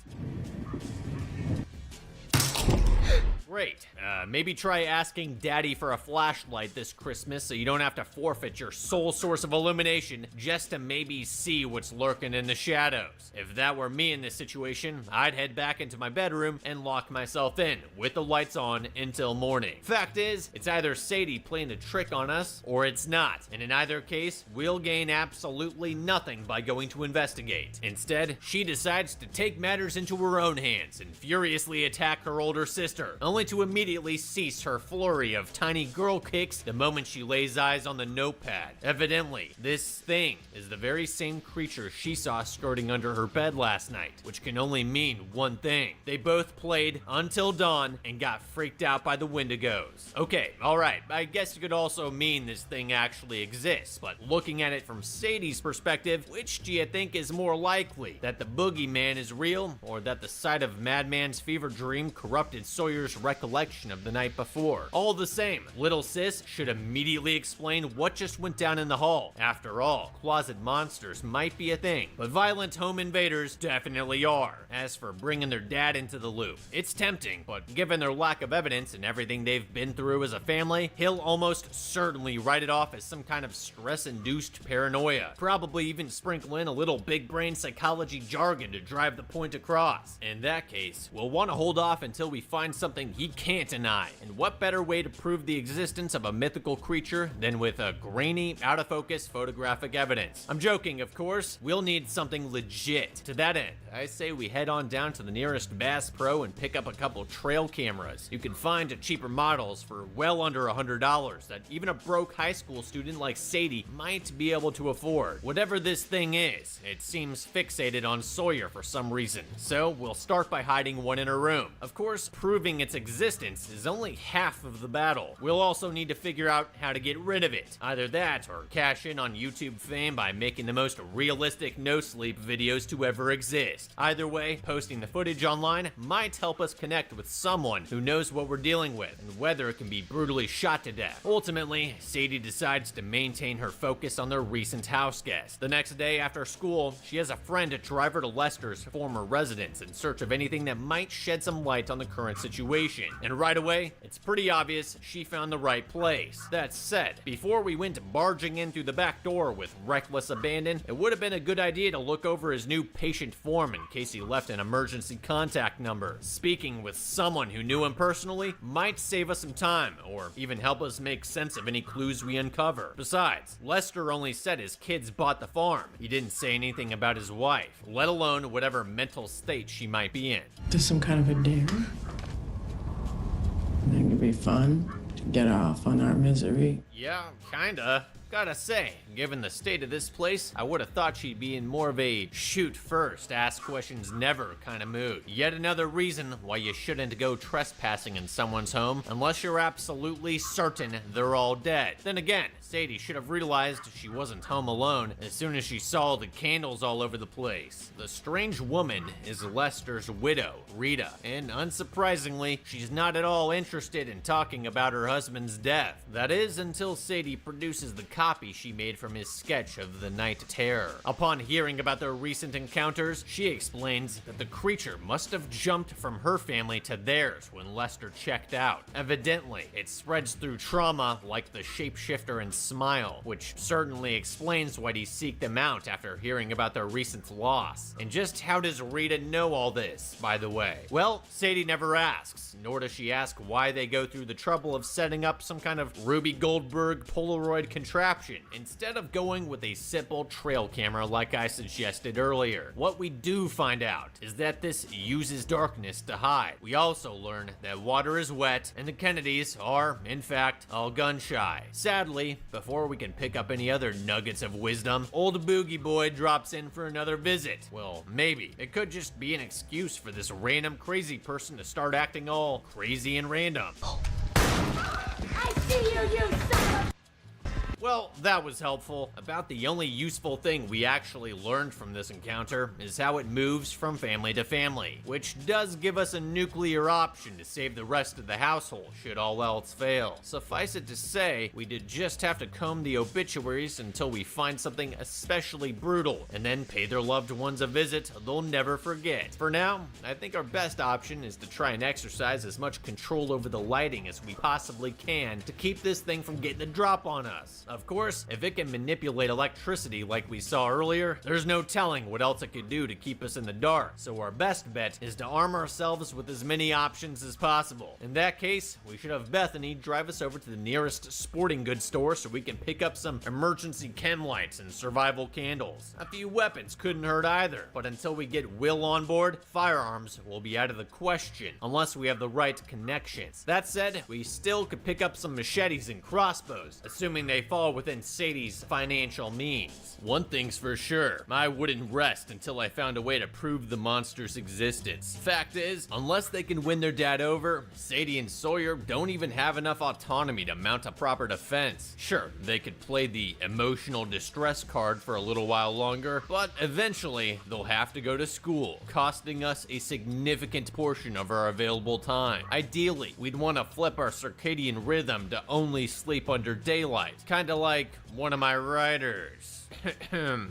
Great. Maybe try asking Daddy for a flashlight this Christmas so you don't have to forfeit your sole source of illumination just to maybe see what's lurking in the shadows. If that were me in this situation, I'd head back into my bedroom and lock myself in with the lights on until morning. Fact is, it's either Sadie playing a trick on us or it's not, and in either case, we'll gain absolutely nothing by going to investigate. Instead, she decides to take matters into her own hands and furiously attack her older sister, only to immediately cease her flurry of tiny girl kicks the moment she lays eyes on the notepad. Evidently, this thing is the very same creature she saw skirting under her bed last night, which can only mean one thing. They both played until dawn and got freaked out by the Wendigos. Okay, alright, I guess it could also mean this thing actually exists, but looking at it from Sadie's perspective, which do you think is more likely? That the boogeyman is real, or that the sight of Madman's fever dream corrupted Sawyer's recollection of the night before? All the same, little sis should immediately explain what just went down in the hall. After all, closet monsters might be a thing, but violent home invaders definitely are. As for bringing their dad into the loop, it's tempting, but given their lack of evidence and everything they've been through as a family, he'll almost certainly write it off as some kind of stress-induced paranoia. Probably even sprinkle in a little big brain psychology jargon to drive the point across. In that case, we'll want to hold off until we find something he can't deny. And what better way to prove the existence of a mythical creature than with a grainy, out-of-focus photographic evidence? I'm joking, of course. We'll need something legit. To that end, I say we head on down to the nearest Bass Pro and pick up a couple trail cameras. You can find cheaper models for well under $100 that even a broke high school student like Sadie might be able to afford. Whatever this thing is, it seems fixated on Sawyer for some reason, so we'll start by hiding one in her room. Of course, proving its existence is only half of the battle. We'll also need to figure out how to get rid of it. Either that, or cash in on YouTube fame by making the most realistic no-sleep videos to ever exist. Either way, posting the footage online might help us connect with someone who knows what we're dealing with and whether it can be brutally shot to death. Ultimately, Sadie decides to maintain her focus on their recent house guest. The next day after school, she has a friend to drive her to Lester's former residence in search of anything that might shed some light on the current situation. And right away, it's pretty obvious she found the right place. That said, before we went barging in through the back door with reckless abandon, it would have been a good idea to look over his new patient form in case he left an emergency contact number. Speaking with someone who knew him personally might save us some time, or even help us make sense of any clues we uncover. Besides, Lester only said his kids bought the farm. He didn't say anything about his wife, let alone whatever mental state she might be in. Just some kind of a dare. That could be fun to get off on our misery. Yeah, kinda. Gotta say, given the state of this place, I would have thought she'd be in more of a shoot first, ask questions never kind of mood. Yet another reason why you shouldn't go trespassing in someone's home unless you're absolutely certain they're all dead. Then again, Sadie should have realized she wasn't home alone as soon as she saw the candles all over the place. The strange woman is Lester's widow, Rita, and unsurprisingly, she's not at all interested in talking about her husband's death. That is until Sadie produces the copy she made from his sketch of the night terror. Upon hearing about their recent encounters, she explains that the creature must have jumped from her family to theirs when Lester checked out. Evidently, it spreads through trauma like the shapeshifter in Smile, which certainly explains why he seeked them out after hearing about their recent loss. And just how does Rita know all this, by the way? Well, Sadie never asks, nor does she ask why they go through the trouble of setting up some kind of Ruby Goldberg Polaroid contraption, instead of going with a simple trail camera like I suggested earlier. What we do find out is that this uses darkness to hide. We also learn that water is wet, and the Kennedys are, in fact, all gun shy. Sadly, before we can pick up any other nuggets of wisdom, old Boogie Boy drops in for another visit. Well, maybe. It could just be an excuse for this random crazy person to start acting all crazy and random. I see you, you son of a... Well, that was helpful. About the only useful thing we actually learned from this encounter is how it moves from family to family, which does give us a nuclear option to save the rest of the household should all else fail. Suffice it to say, we did just have to comb the obituaries until we find something especially brutal, and then pay their loved ones a visit they'll never forget. For now, I think our best option is to try and exercise as much control over the lighting as we possibly can to keep this thing from getting the drop on us. Of course, if it can manipulate electricity like we saw earlier, there's no telling what else it could do to keep us in the dark. So our best bet is to arm ourselves with as many options as possible. In that case, we should have Bethany drive us over to the nearest sporting goods store so we can pick up some emergency chem lights and survival candles. A few weapons couldn't hurt either, but until we get Will on board, firearms will be out of the question unless we have the right connections. That said, we still could pick up some machetes and crossbows, assuming they fall within Sadie's financial means. One thing's for sure, I wouldn't rest until I found a way to prove the monster's existence. Fact is, unless they can win their dad over, Sadie and Sawyer don't even have enough autonomy to mount a proper defense. Sure, they could play the emotional distress card for a little while longer, but eventually they'll have to go to school, costing us a significant portion of our available time. Ideally, we'd want to flip our circadian rhythm to only sleep under daylight, kinda like one of my writers.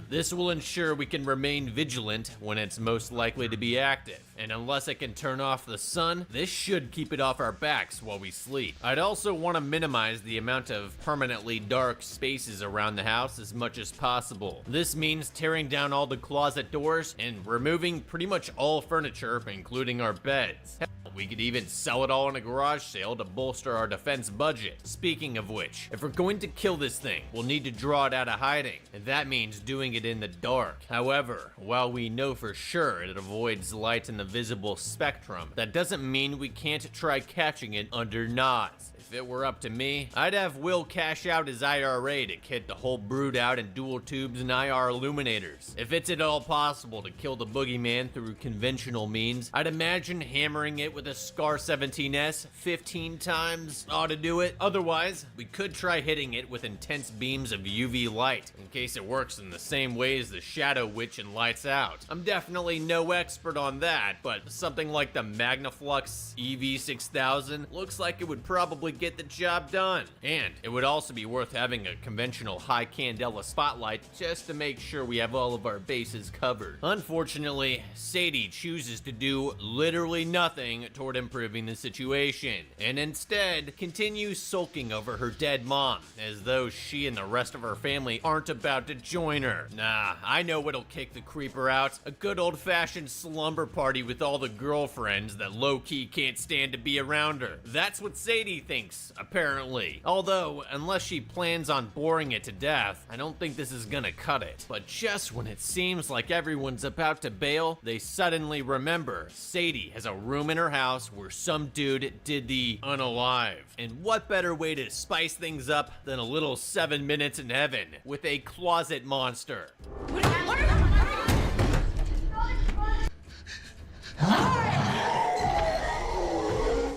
This will ensure we can remain vigilant when it's most likely to be active, and unless it can turn off the sun, this should keep it off our backs while we sleep. I'd also want to minimize the amount of permanently dark spaces around the house as much as possible. This means tearing down all the closet doors and removing pretty much all furniture, including our beds. Hell, we could even sell it all in a garage sale to bolster our defense budget. Speaking of which, if we're going to kill this thing, we'll need to draw it out of hiding, and that means doing it in the dark. However, while we know for sure it avoids light in the visible spectrum, that doesn't mean we can't try catching it under nods. If it were up to me, I'd have Will cash out his IRA to kit the whole brood out in dual tubes and IR illuminators. If it's at all possible to kill the boogeyman through conventional means, I'd imagine hammering it with a Scar 17S 15 times ought to do it. Otherwise, we could try hitting it with intense beams of UV light, in case it works in the same way as the Shadow Witch in Lights Out. I'm definitely no expert on that, but something like the Magnaflux EV6000 looks like it would probably get the job done. And it would also be worth having a conventional high candela spotlight just to make sure we have all of our bases covered. Unfortunately, Sadie chooses to do literally nothing toward improving the situation, and instead continues sulking over her dead mom, as though she and the rest of her family aren't about to join her. Nah, I know what'll kick the creeper out. A good old-fashioned slumber party with all the girlfriends that low-key can't stand to be around her. That's what Sadie thinks, apparently. Although, unless she plans on boring it to death, I don't think this is gonna cut it. But just when it seems like everyone's about to bail, they suddenly remember Sadie has a room in her house where some dude did the unalive. And what better way to spice things up than a little 7 minutes in heaven with a closet monster?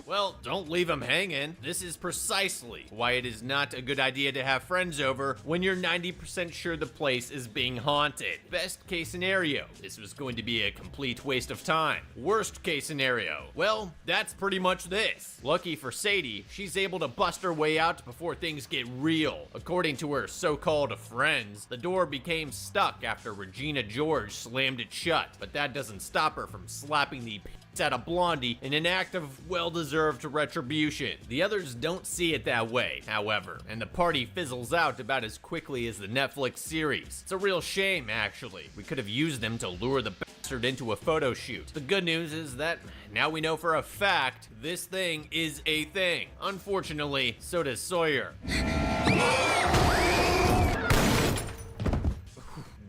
Well, don't leave them hanging. This is precisely why it is not a good idea to have friends over when you're 90% sure the place is being haunted. Best case scenario, this was going to be a complete waste of time. Worst case scenario, well, that's pretty much this. Lucky for Sadie, she's able to bust her way out before things get real. According to her so-called friends, the door became stuck after Regina George slammed it shut, but that doesn't stop her from slapping the at a Blondie in an act of well-deserved retribution. The others don't see it that way, however, and the party fizzles out about as quickly as the Netflix series. It's a real shame, actually. We could have used them to lure the bastard into a photo shoot. The good news is that now we know for a fact this thing is a thing. Unfortunately, so does Sawyer.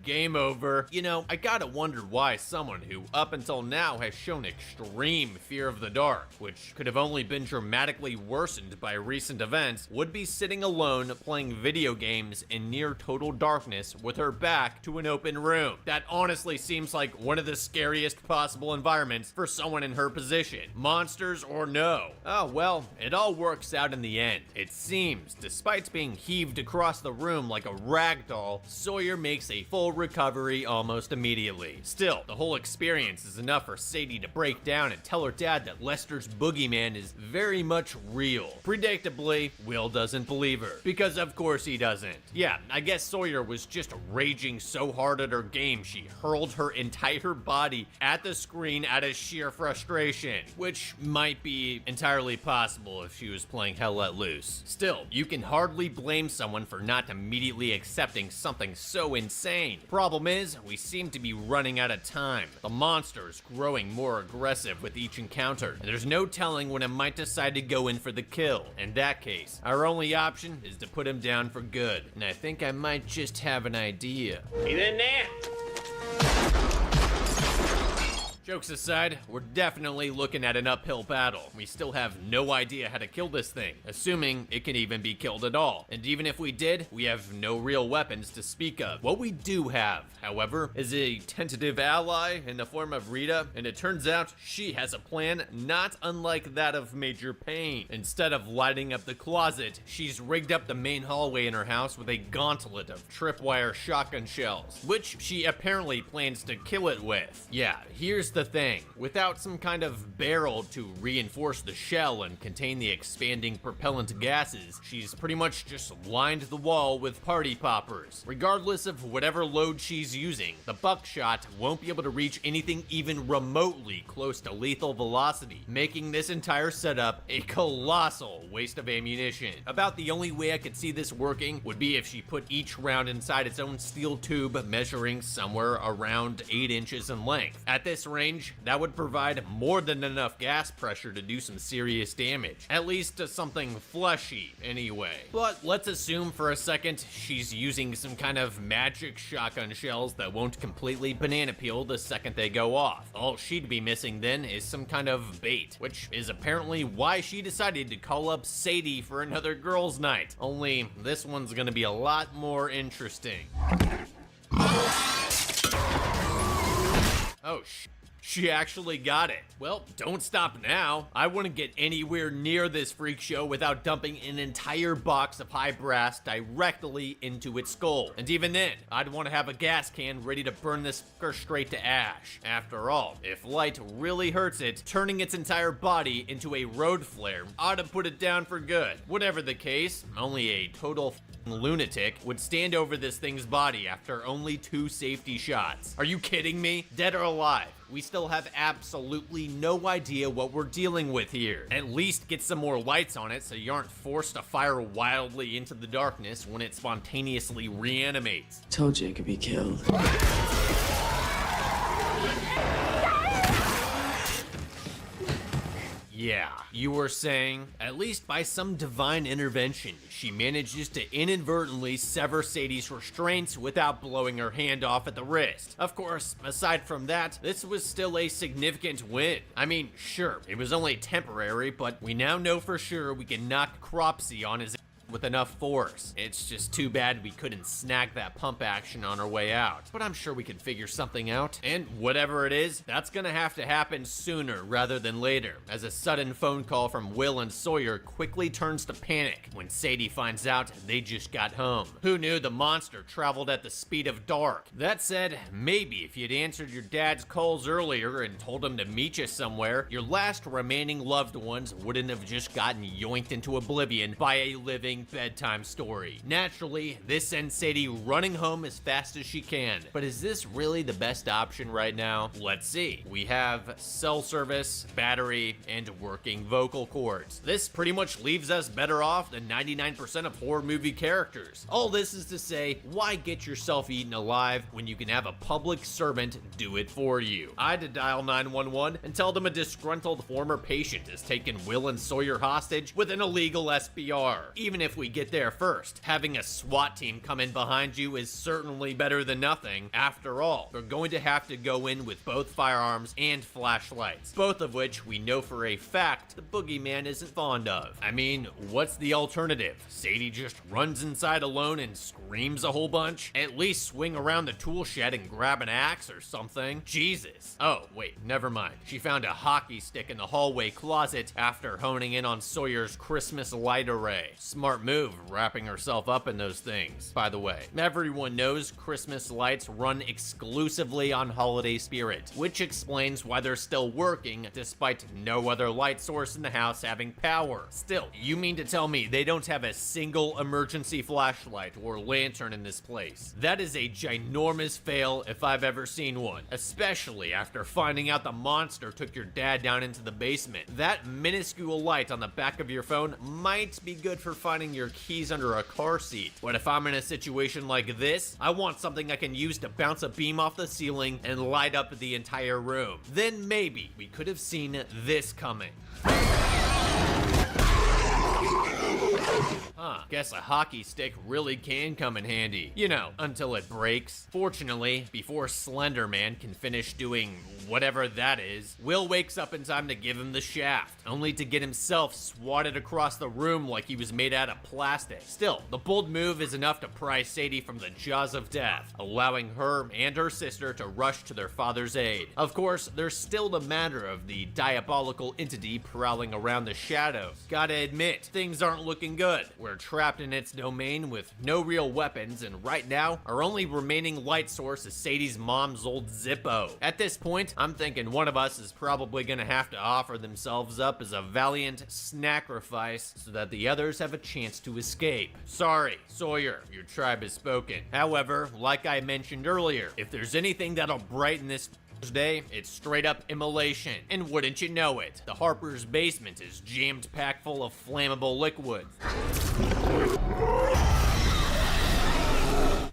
game over. You know, I gotta wonder why someone who up until now has shown extreme fear of the dark, which could have only been dramatically worsened by recent events, would be sitting alone playing video games in near total darkness with her back to an open room. That honestly seems like one of the scariest possible environments for someone in her position, monsters or no. Oh well, it all works out in the end. It seems, despite being heaved across the room like a rag doll, Sawyer makes a full recovery almost immediately. Still, the whole experience is enough for Sadie to break down and tell her dad that Lester's boogeyman is very much real. Predictably, Will doesn't believe her, because of course he doesn't. Yeah, I guess Sawyer was just raging so hard at her game she hurled her entire body at the screen out of sheer frustration, which might be entirely possible if she was playing Hell Let Loose. Still, you can hardly blame someone for not immediately accepting something so insane. Problem is, we seem to be running out of time. The monster is growing more aggressive with each encounter, and there's no telling when it might decide to go in for the kill. In that case, our only option is to put him down for good, and I think I might just have an idea. He's in there! Jokes aside, we're definitely looking at an uphill battle. We still have no idea how to kill this thing, assuming it can even be killed at all. And even if we did, we have no real weapons to speak of. What we do have, however, is a tentative ally in the form of Rita, and it turns out she has a plan not unlike that of Major Payne. Instead of lighting up the closet, she's rigged up the main hallway in her house with a gauntlet of tripwire shotgun shells, which she apparently plans to kill it with. Yeah, here's the thing. Without some kind of barrel to reinforce the shell and contain the expanding propellant gases, she's pretty much just lined the wall with party poppers. Regardless of whatever load she's using, the buckshot won't be able to reach anything even remotely close to lethal velocity, making this entire setup a colossal waste of ammunition. About the only way I could see this working would be if she put each round inside its own steel tube measuring somewhere around 8 inches in length. At this range, that would provide more than enough gas pressure to do some serious damage. At least to something fleshy, anyway. But let's assume for a second she's using some kind of magic shotgun shells that won't completely banana peel the second they go off. All she'd be missing then is some kind of bait, which is apparently why she decided to call up Sadie for another girls' night. Only this one's gonna be a lot more interesting. Oh, she actually got it. Well, don't stop now. I wouldn't get anywhere near this freak show without dumping an entire box of high brass directly into its skull. And even then, I'd want to have a gas can ready to burn this fucker straight to ash. After all, if light really hurts it, turning its entire body into a road flare ought to put it down for good. Whatever the case, only a total lunatic would stand over this thing's body after only 2 safety shots. Are you kidding me? Dead or alive? We still have absolutely no idea what we're dealing with here. At least get some more lights on it so you aren't forced to fire wildly into the darkness when it spontaneously reanimates. Told you it could be killed. Yeah, you were saying, at least by some divine intervention, she manages to inadvertently sever Sadie's restraints without blowing her hand off at the wrist. Of course, aside from that, this was still a significant win. I mean, sure, it was only temporary, but we now know for sure we can knock Cropsy on his with enough force. It's just too bad we couldn't snag that pump action on our way out, but I'm sure we can figure something out. And whatever it is, that's gonna have to happen sooner rather than later, as a sudden phone call from Will and Sawyer quickly turns to panic when Sadie finds out they just got home. Who knew the monster traveled at the speed of dark? That said, maybe if you'd answered your dad's calls earlier and told him to meet you somewhere, your last remaining loved ones wouldn't have just gotten yoinked into oblivion by a living bedtime story. Naturally, this sends Sadie running home as fast as she can. But is this really the best option right now? Let's see. We have cell service, battery, and working vocal cords. This pretty much leaves us better off than 99% of horror movie characters. All this is to say, why get yourself eaten alive when you can have a public servant do it for you? I had to dial 911 and tell them a disgruntled former patient has taken Will and Sawyer hostage with an illegal SPR. Even if if we get there first. Having a SWAT team come in behind you is certainly better than nothing. After all, we're going to have to go in with both firearms and flashlights, both of which we know for a fact the boogeyman isn't fond of. I mean, what's the alternative? Sadie just runs inside alone and screams a whole bunch? At least swing around the tool shed and grab an axe or something. Jesus. Oh, wait, never mind. She found a hockey stick in the hallway closet after honing in on Sawyer's Christmas light array. Smart move, wrapping herself up in those things. By the way, everyone knows Christmas lights run exclusively on holiday spirit, which explains why they're still working despite no other light source in the house having power. Still, you mean to tell me they don't have a single emergency flashlight or lantern in this place? That is a ginormous fail if I've ever seen one, especially after finding out the monster took your dad down into the basement. That minuscule light on the back of your phone might be good for finding your keys under a car seat, but if I'm in a situation like this, I want something I can use to bounce a beam off the ceiling and light up the entire room. Then maybe we could have seen this coming. Huh, guess a hockey stick really can come in handy. You know, until it breaks. Fortunately, before Slender Man can finish doing whatever that is, Will wakes up in time to give him the shaft, only to get himself swatted across the room like he was made out of plastic. Still, the bold move is enough to pry Sadie from the jaws of death, allowing her and her sister to rush to their father's aid. Of course, there's still the matter of the diabolical entity prowling around the shadows. Gotta admit, things aren't looking good. We're trapped in its domain with no real weapons, and right now, our only remaining light source is Sadie's mom's old Zippo. At this point, I'm thinking one of us is probably gonna have to offer themselves up as a valiant sacrifice so that the others have a chance to escape. Sorry, Sawyer, your tribe has spoken. However, like I mentioned earlier, if there's anything that'll brighten this day, it's straight up immolation. And wouldn't you know it, the Harper's basement is jammed packed full of flammable liquids.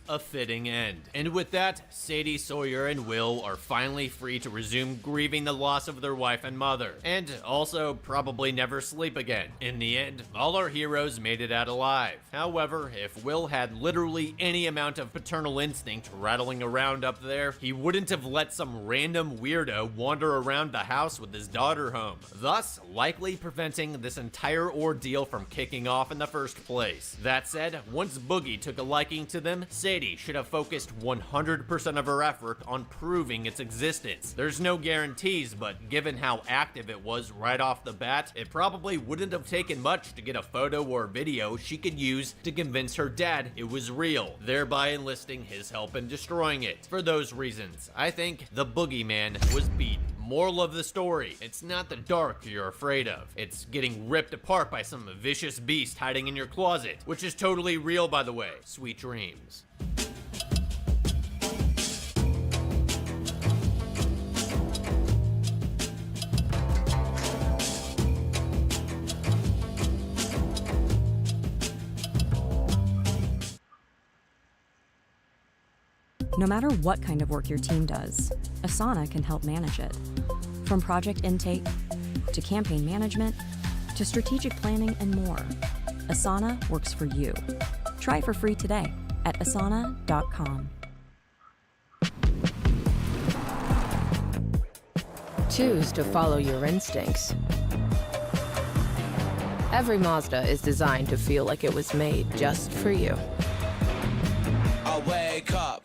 A fitting end. And with that, Sadie, Sawyer, and Will are finally free to resume grieving the loss of their wife and mother, and also probably never sleep again. In the end, all our heroes made it out alive. However, if Will had literally any amount of paternal instinct rattling around up there, he wouldn't have let some random weirdo wander around the house with his daughter home, thus likely preventing this entire ordeal from kicking off in the first place. That said, once Boogie took a liking to them, Sadie should have focused 100% of her effort on proving its existence. There's no guarantees, but given how active it was right off the bat, it probably wouldn't have taken much to get a photo or video she could use to convince her dad it was real, thereby enlisting his help in destroying it. For those reasons, I think the boogeyman was beaten. Moral of the story, it's not the dark you're afraid of. It's getting ripped apart by some vicious beast hiding in your closet, which is totally real, by the way. Sweet dreams. No matter what kind of work your team does, Asana can help manage it. From project intake, to campaign management, to strategic planning and more, Asana works for you. Try it for free today at asana.com. Choose to follow your instincts. Every Mazda is designed to feel like it was made just for you. I wake up.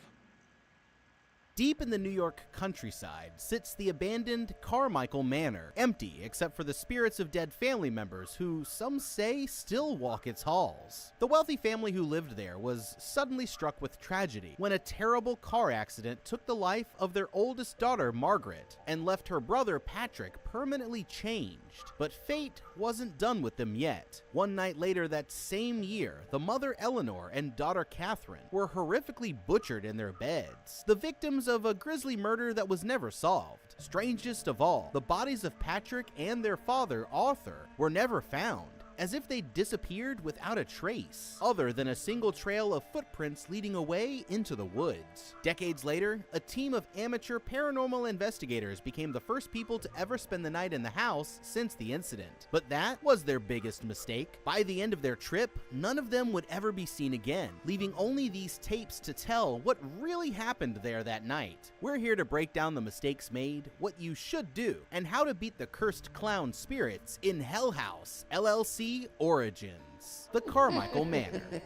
Deep in the New York countryside sits the abandoned Carmichael Manor, empty except for the spirits of dead family members who, some say, still walk its halls. The wealthy family who lived there was suddenly struck with tragedy when a terrible car accident took the life of their oldest daughter, Margaret, and left her brother, Patrick, permanently changed. But fate wasn't done with them yet. One night later that same year, the mother, Eleanor, and daughter, Catherine, were horrifically butchered in their beds, the victims of a grisly murder that was never solved. Strangest of all, the bodies of Patrick and their father, Arthur, were never found. as if they disappeared without a trace, other than a single trail of footprints leading away into the woods. Decades later, a team of amateur paranormal investigators became the first people to ever spend the night in the house since the incident. But that was their biggest mistake. By the end of their trip, none of them would ever be seen again, leaving only these tapes to tell what really happened there that night. We're here to break down the mistakes made, what you should do, and how to beat the cursed clown spirits in Hell House LLC Origins, the Carmichael Manor.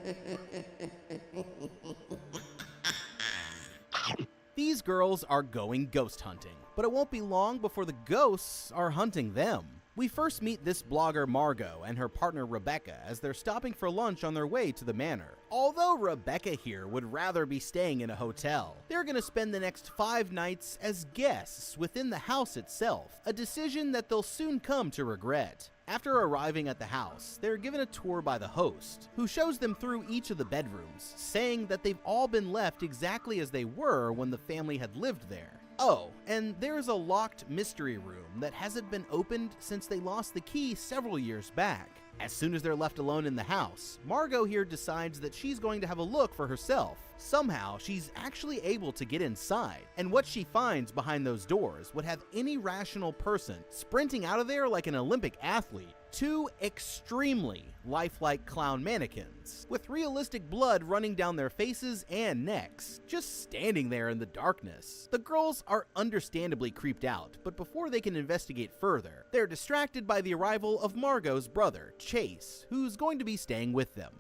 These girls are going ghost hunting, but it won't be long before the ghosts are hunting them. We first meet this blogger Margot and her partner Rebecca as they're stopping for lunch on their way to the manor. Although Rebecca here would rather be staying in a hotel, they're going to spend the next 5 nights as guests within the house itself, a decision that they'll soon come to regret. After arriving at the house, they're given a tour by the host, who shows them through each of the bedrooms, saying that they've all been left exactly as they were when the family had lived there. Oh, and there's a locked mystery room that hasn't been opened since they lost the key several years back. As soon as they're left alone in the house, Margot here decides that she's going to have a look for herself. Somehow, she's actually able to get inside, and what she finds behind those doors would have any rational person sprinting out of there like an Olympic athlete. 2 extremely lifelike clown mannequins, with realistic blood running down their faces and necks, just standing there in the darkness. The girls are understandably creeped out, but before they can investigate further, they're distracted by the arrival of Margot's brother, Chase, who's going to be staying with them.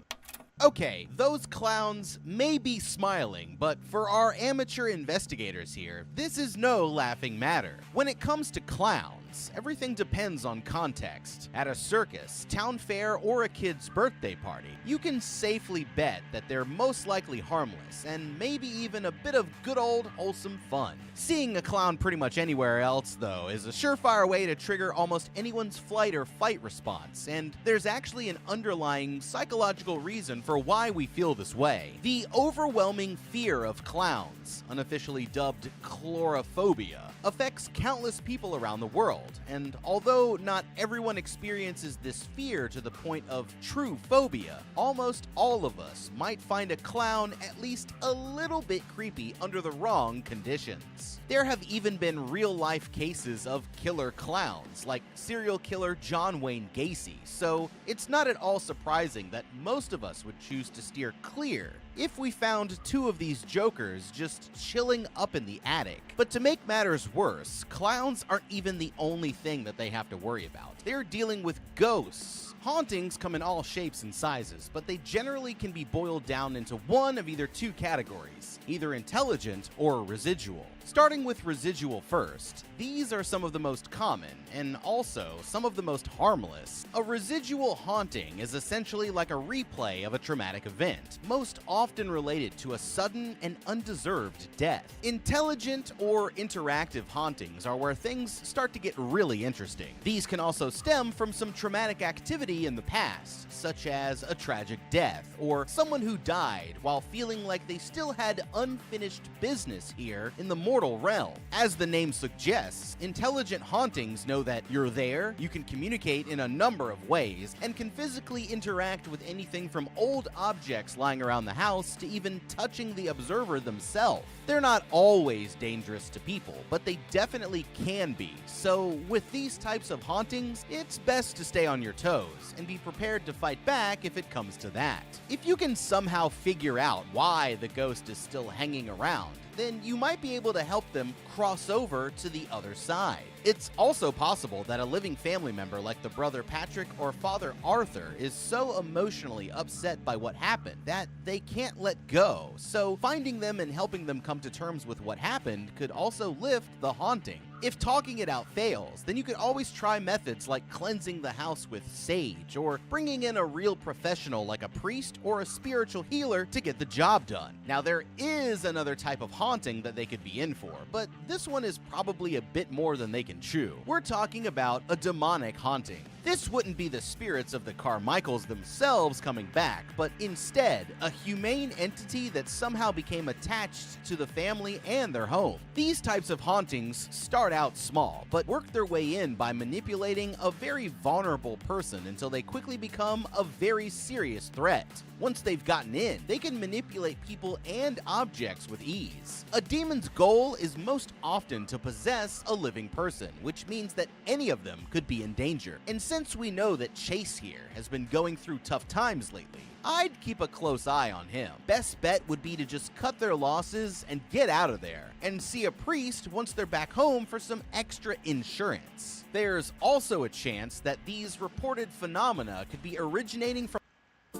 Okay, those clowns may be smiling, but for our amateur investigators here, this is no laughing matter. When it comes to clowns, everything depends on context. At a circus, town fair, or a kid's birthday party, you can safely bet that they're most likely harmless, and maybe even a bit of good old wholesome fun. Seeing a clown pretty much anywhere else, though, is a surefire way to trigger almost anyone's flight or fight response, and there's actually an underlying psychological reason for why we feel this way. The overwhelming fear of clowns, unofficially dubbed chlorophobia, affects countless people around the world, and although not everyone experiences this fear to the point of true phobia, almost all of us might find a clown at least a little bit creepy under the wrong conditions. There have even been real-life cases of killer clowns, like serial killer John Wayne Gacy, so it's not at all surprising that most of us would choose to steer clear if we found 2 of these jokers just chilling up in the attic. But to make matters worse, clowns aren't even the only thing that they have to worry about. They're dealing with ghosts. Hauntings come in all shapes and sizes, but they generally can be boiled down into one of either 2 categories, either intelligent or residual. Starting with residual first, these are some of the most common, and also some of the most harmless. A residual haunting is essentially like a replay of a traumatic event, most often related to a sudden and undeserved death. Intelligent or interactive hauntings are where things start to get really interesting. These can also stem from some traumatic activity in the past, such as a tragic death, or someone who died while feeling like they still had unfinished business here in the mortal realm. As the name suggests, intelligent hauntings know that you're there, you can communicate in a number of ways, and can physically interact with anything from old objects lying around the house to even touching the observer themselves. They're not always dangerous to people, but they definitely can be. So with these types of hauntings, it's best to stay on your toes and be prepared to fight back if it comes to that. If you can somehow figure out why the ghost is still hanging around, then you might be able to help them cross over to the other side. It's also possible that a living family member like the brother Patrick or father Arthur is so emotionally upset by what happened that they can't let go, so finding them and helping them come to terms with what happened could also lift the haunting. If talking it out fails, then you could always try methods like cleansing the house with sage, or bringing in a real professional like a priest or a spiritual healer to get the job done. Now, there is another type of haunting that they could be in for, but this one is probably a bit more than they can chew. We're talking about a demonic haunting. This wouldn't be the spirits of the Carmichaels themselves coming back, but instead, a humane entity that somehow became attached to the family and their home. These types of hauntings start out small, but work their way in by manipulating a very vulnerable person until they quickly become a very serious threat. Once they've gotten in, they can manipulate people and objects with ease. A demon's goal is most often to possess a living person, which means that any of them could be in danger. And since we know that Chase here has been going through tough times lately, I'd keep a close eye on him. Best bet would be to just cut their losses and get out of there, and see a priest once they're back home for some extra insurance. There's also a chance that these reported phenomena could be originating from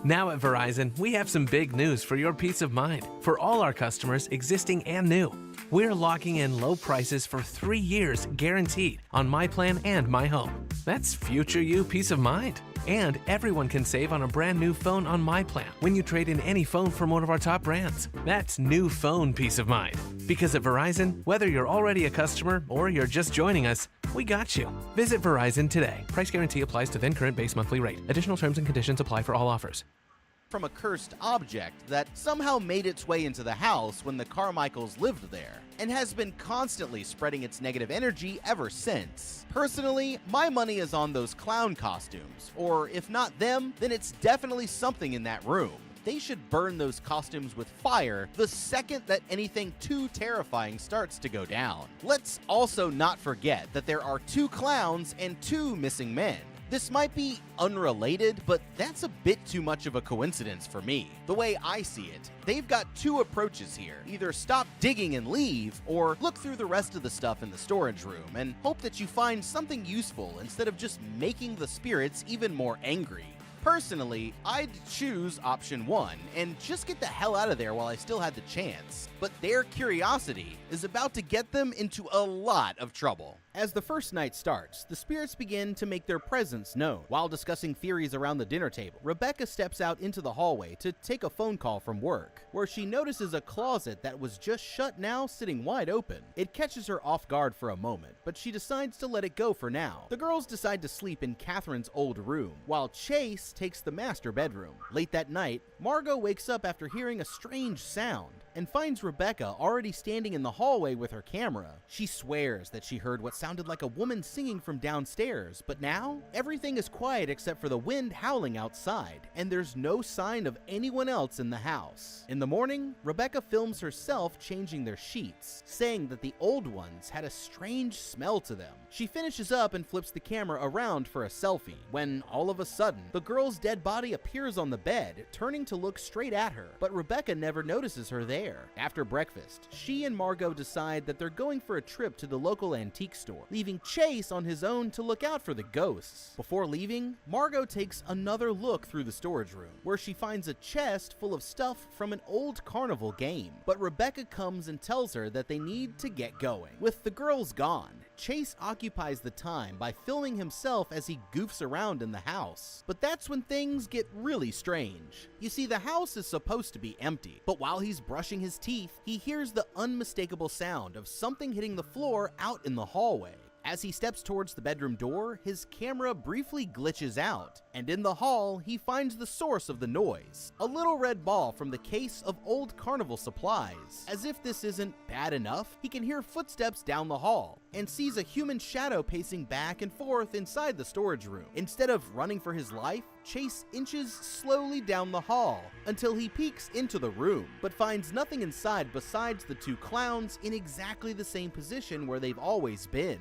Now at Verizon, we have some big news for your peace of mind. For all our customers, existing and new, we're locking in low prices for 3 years guaranteed on My Plan and My Home. That's future you peace of mind. And everyone can save on a brand new phone on My Plan when you trade in any phone from one of our top brands. That's new phone peace of mind. Because at Verizon, whether you're already a customer or you're just joining us, we got you. Visit Verizon today. Price guarantee applies to then current base monthly rate. Additional terms and conditions apply for all offers. from a cursed object that somehow made its way into the house when the Carmichaels lived there, and has been constantly spreading its negative energy ever since. Personally, my money is on those clown costumes, or if not them, then it's definitely something in that room. They should burn those costumes with fire the second that anything too terrifying starts to go down. Let's also not forget that there are 2 clowns and 2 missing men. This might be unrelated, but that's a bit too much of a coincidence for me. The way I see it, they've got 2 approaches here. Either stop digging and leave, or look through the rest of the stuff in the storage room and hope that you find something useful instead of just making the spirits even more angry. Personally, I'd choose option 1 and just get the hell out of there while I still had the chance. But their curiosity is about to get them into a lot of trouble. As the first night starts, the spirits begin to make their presence known. While discussing theories around the dinner table, Rebecca steps out into the hallway to take a phone call from work, where she notices a closet that was just shut now sitting wide open. It catches her off guard for a moment, but she decides to let it go for now. The girls decide to sleep in Catherine's old room, while Chase takes the master bedroom. Late that night, Margot wakes up after hearing a strange sound and finds Rebecca already standing in the hallway with her camera. She swears that she heard what sounded like a woman singing from downstairs, but now everything is quiet except for the wind howling outside, and there's no sign of anyone else in the house. In the morning, Rebecca films herself changing their sheets, saying that the old ones had a strange smell to them. She finishes up and flips the camera around for a selfie, when all of a sudden, the girl's dead body appears on the bed, turning to look straight at her, but Rebecca never notices her there. After breakfast, she and Margot decide that they're going for a trip to the local antique store, leaving Chase on his own to look out for the ghosts. Before leaving, Margot takes another look through the storage room, where she finds a chest full of stuff from an old carnival game. But Rebecca comes and tells her that they need to get going. With the girls gone, Chase occupies the time by filming himself as he goofs around in the house. But that's when things get really strange. You see, the house is supposed to be empty, but while he's brushing his teeth, he hears the unmistakable sound of something hitting the floor out in the hallway. As he steps towards the bedroom door, his camera briefly glitches out, and in the hall, he finds the source of the noise, a little red ball from the case of old carnival supplies. As if this isn't bad enough, he can hear footsteps down the hall, and sees a human shadow pacing back and forth inside the storage room. Instead of running for his life, Chase inches slowly down the hall until he peeks into the room, but finds nothing inside besides the 2 clowns in exactly the same position where they've always been.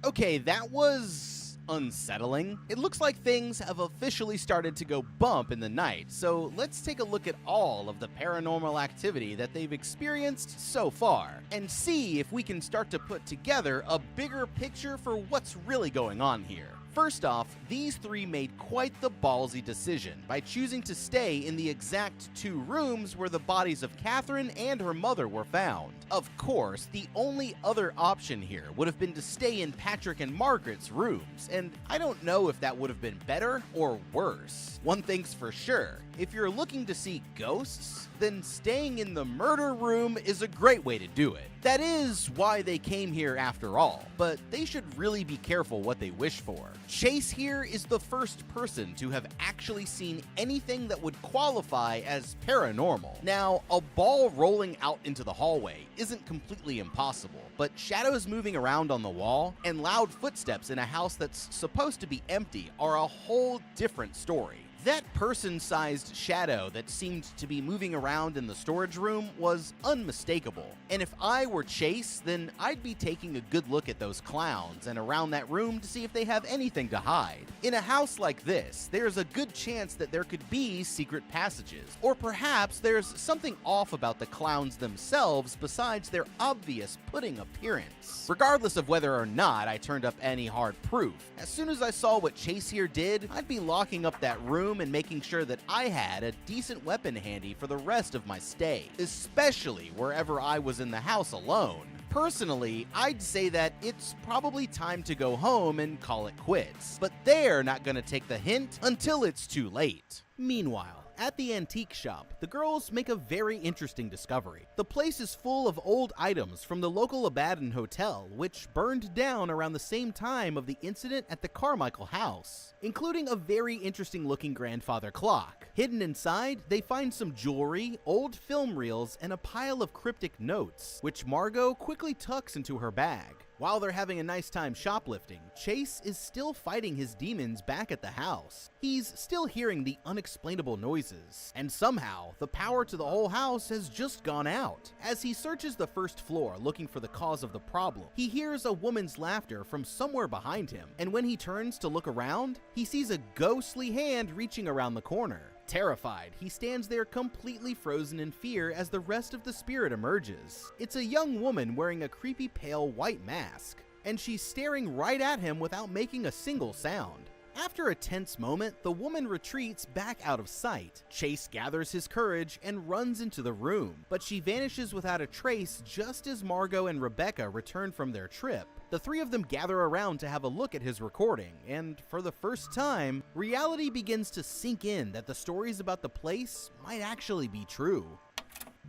Okay, that was unsettling. It looks like things have officially started to go bump in the night, so let's take a look at all of the paranormal activity that they've experienced so far, and see if we can start to put together a bigger picture for what's really going on here. First off, these 3 made quite the ballsy decision by choosing to stay in the exact 2 rooms where the bodies of Catherine and her mother were found. Of course, the only other option here would have been to stay in Patrick and Margaret's rooms, and I don't know if that would have been better or worse. One thing's for sure, if you're looking to see ghosts, then staying in the murder room is a great way to do it. That is why they came here after all, but they should really be careful what they wish for. Chase here is the first person to have actually seen anything that would qualify as paranormal. Now, a ball rolling out into the hallway isn't completely impossible, but shadows moving around on the wall and loud footsteps in a house that's supposed to be empty are a whole different story. That person-sized shadow that seemed to be moving around in the storage room was unmistakable. And if I were Chase, then I'd be taking a good look at those clowns and around that room to see if they have anything to hide. In a house like this, there's a good chance that there could be secret passages. Or perhaps there's something off about the clowns themselves besides their obvious pudding appearance. Regardless of whether or not I turned up any hard proof, as soon as I saw what Chase here did, I'd be locking up that room and making sure that I had a decent weapon handy for the rest of my stay, especially wherever I was in the house alone. Personally, I'd say that it's probably time to go home and call it quits, but they're not gonna take the hint until it's too late. Meanwhile, at the antique shop, the girls make a very interesting discovery. The place is full of old items from the local Abaddon Hotel, which burned down around the same time of the incident at the Carmichael house, including a very interesting looking grandfather clock. Hidden inside, they find some jewelry, old film reels, and a pile of cryptic notes, which Margot quickly tucks into her bag. While they're having a nice time shoplifting, Chase is still fighting his demons back at the house. He's still hearing the unexplainable noises, and somehow, the power to the whole house has just gone out. As he searches the first floor looking for the cause of the problem, he hears a woman's laughter from somewhere behind him, and when he turns to look around, he sees a ghostly hand reaching around the corner. Terrified, he stands there completely frozen in fear as the rest of the spirit emerges. It's a young woman wearing a creepy pale white mask, and she's staring right at him without making a single sound. After a tense moment, the woman retreats back out of sight. Chase gathers his courage and runs into the room, but she vanishes without a trace just as Margot and Rebecca return from their trip. The three of them gather around to have a look at his recording, and for the first time, reality begins to sink in that the stories about the place might actually be true.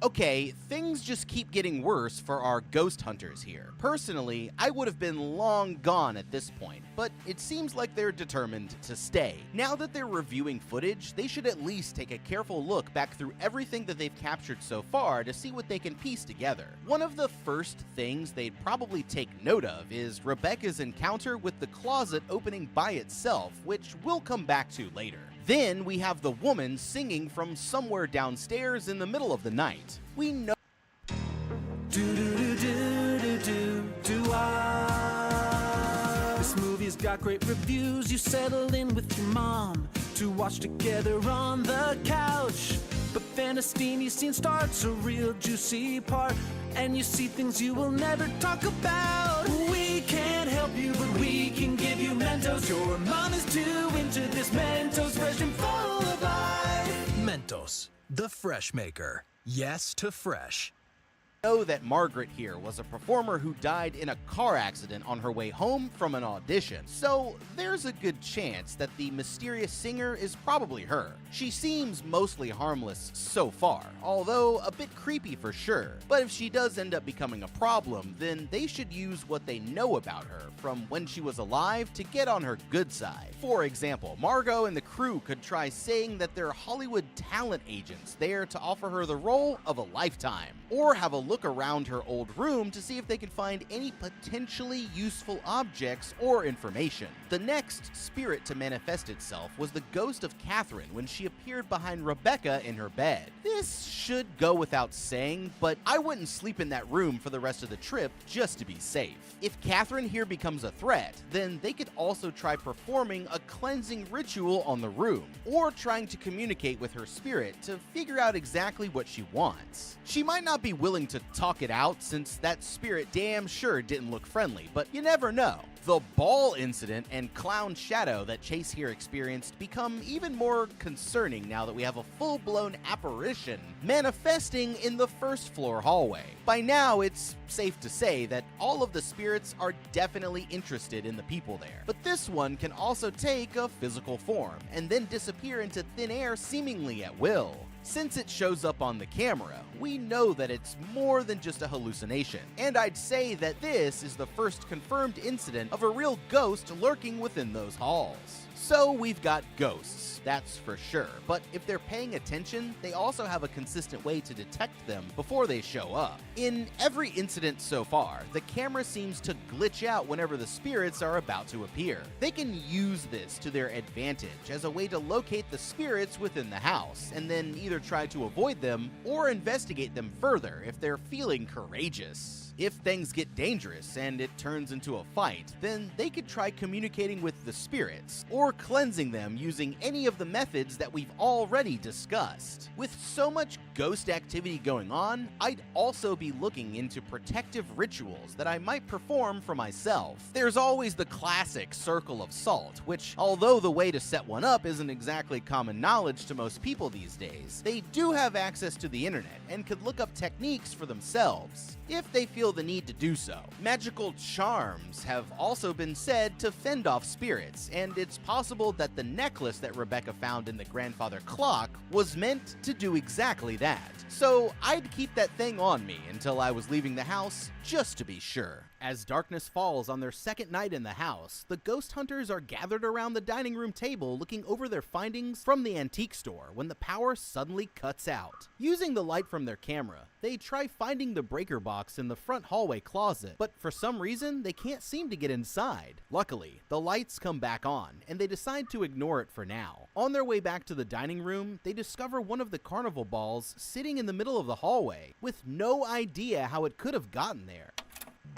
Okay, things just keep getting worse for our ghost hunters here. Personally, I would have been long gone at this point, but it seems like they're determined to stay. Now that they're reviewing footage, they should at least take a careful look back through everything that they've captured so far to see what they can piece together. One of the first things they'd probably take note of is Rebecca's encounter with the closet opening by itself, which we'll come back to later. Then we have the woman singing from somewhere downstairs in the middle of the night. We know This movie's got great reviews. You settled in with your mom to watch together on the couch. But then a steamy scene starts, a real juicy part, and you see things you will never talk about. We can't help you, but we can give you Mentos. Your mom is too into this Mentos version full of life. Mentos, the fresh maker. Yes to fresh. know that Margaret here was a performer who died in a car accident on her way home from an audition, so there's a good chance that the mysterious singer is probably her. She seems mostly harmless so far, although a bit creepy for sure, but if she does end up becoming a problem, then they should use what they know about her from when she was alive to get on her good side. For example, Margot and the crew could try saying that they're Hollywood talent agents there to offer her the role of a lifetime, or have a look around her old room to see if they can find any potentially useful objects or information. The next spirit to manifest itself was the ghost of Catherine when she appeared behind Rebecca in her bed. This should go without saying, but I wouldn't sleep in that room for the rest of the trip just to be safe. If Catherine here becomes a threat, then they could also try performing a cleansing ritual on the room, or trying to communicate with her spirit to figure out exactly what she wants. She might not be willing to talk it out since that spirit damn sure didn't look friendly, but you never know. The ball incident and clown shadow that Chase here experienced become even more concerning now that we have a full-blown apparition manifesting in the first floor hallway. By now, it's safe to say that all of the spirits are definitely interested in the people there. But this one can also take a physical form and then disappear into thin air seemingly at will. Since it shows up on the camera, we know that it's more than just a hallucination, and I'd say that this is the first confirmed incident of a real ghost lurking within those halls. So we've got ghosts, that's for sure, but if they're paying attention, they also have a consistent way to detect them before they show up. In every incident so far, the camera seems to glitch out whenever the spirits are about to appear. They can use this to their advantage as a way to locate the spirits within the house, and then either try to avoid them or investigate them further if they're feeling courageous. If things get dangerous and it turns into a fight, then they could try communicating with the spirits or cleansing them using any of the methods that we've already discussed. With so much ghost activity going on, I'd also be looking into protective rituals that I might perform for myself. There's always the classic circle of salt, which, although the way to set one up isn't exactly common knowledge to most people these days, they do have access to the internet and could look up techniques for themselves if they feel the need to do so. Magical charms have also been said to fend off spirits, and it's possible that the necklace that Rebecca found in the grandfather clock was meant to do exactly that. So I'd keep that thing on me until I was leaving the house, just to be sure. As darkness falls on their second night in the house, the ghost hunters are gathered around the dining room table looking over their findings from the antique store when the power suddenly cuts out. Using the light from their camera, they try finding the breaker box in the front hallway closet, but for some reason, they can't seem to get inside. Luckily, the lights come back on, and they decide to ignore it for now. On their way back to the dining room, they discover one of the carnival balls sitting in the middle of the hallway, with no idea how it could have gotten there.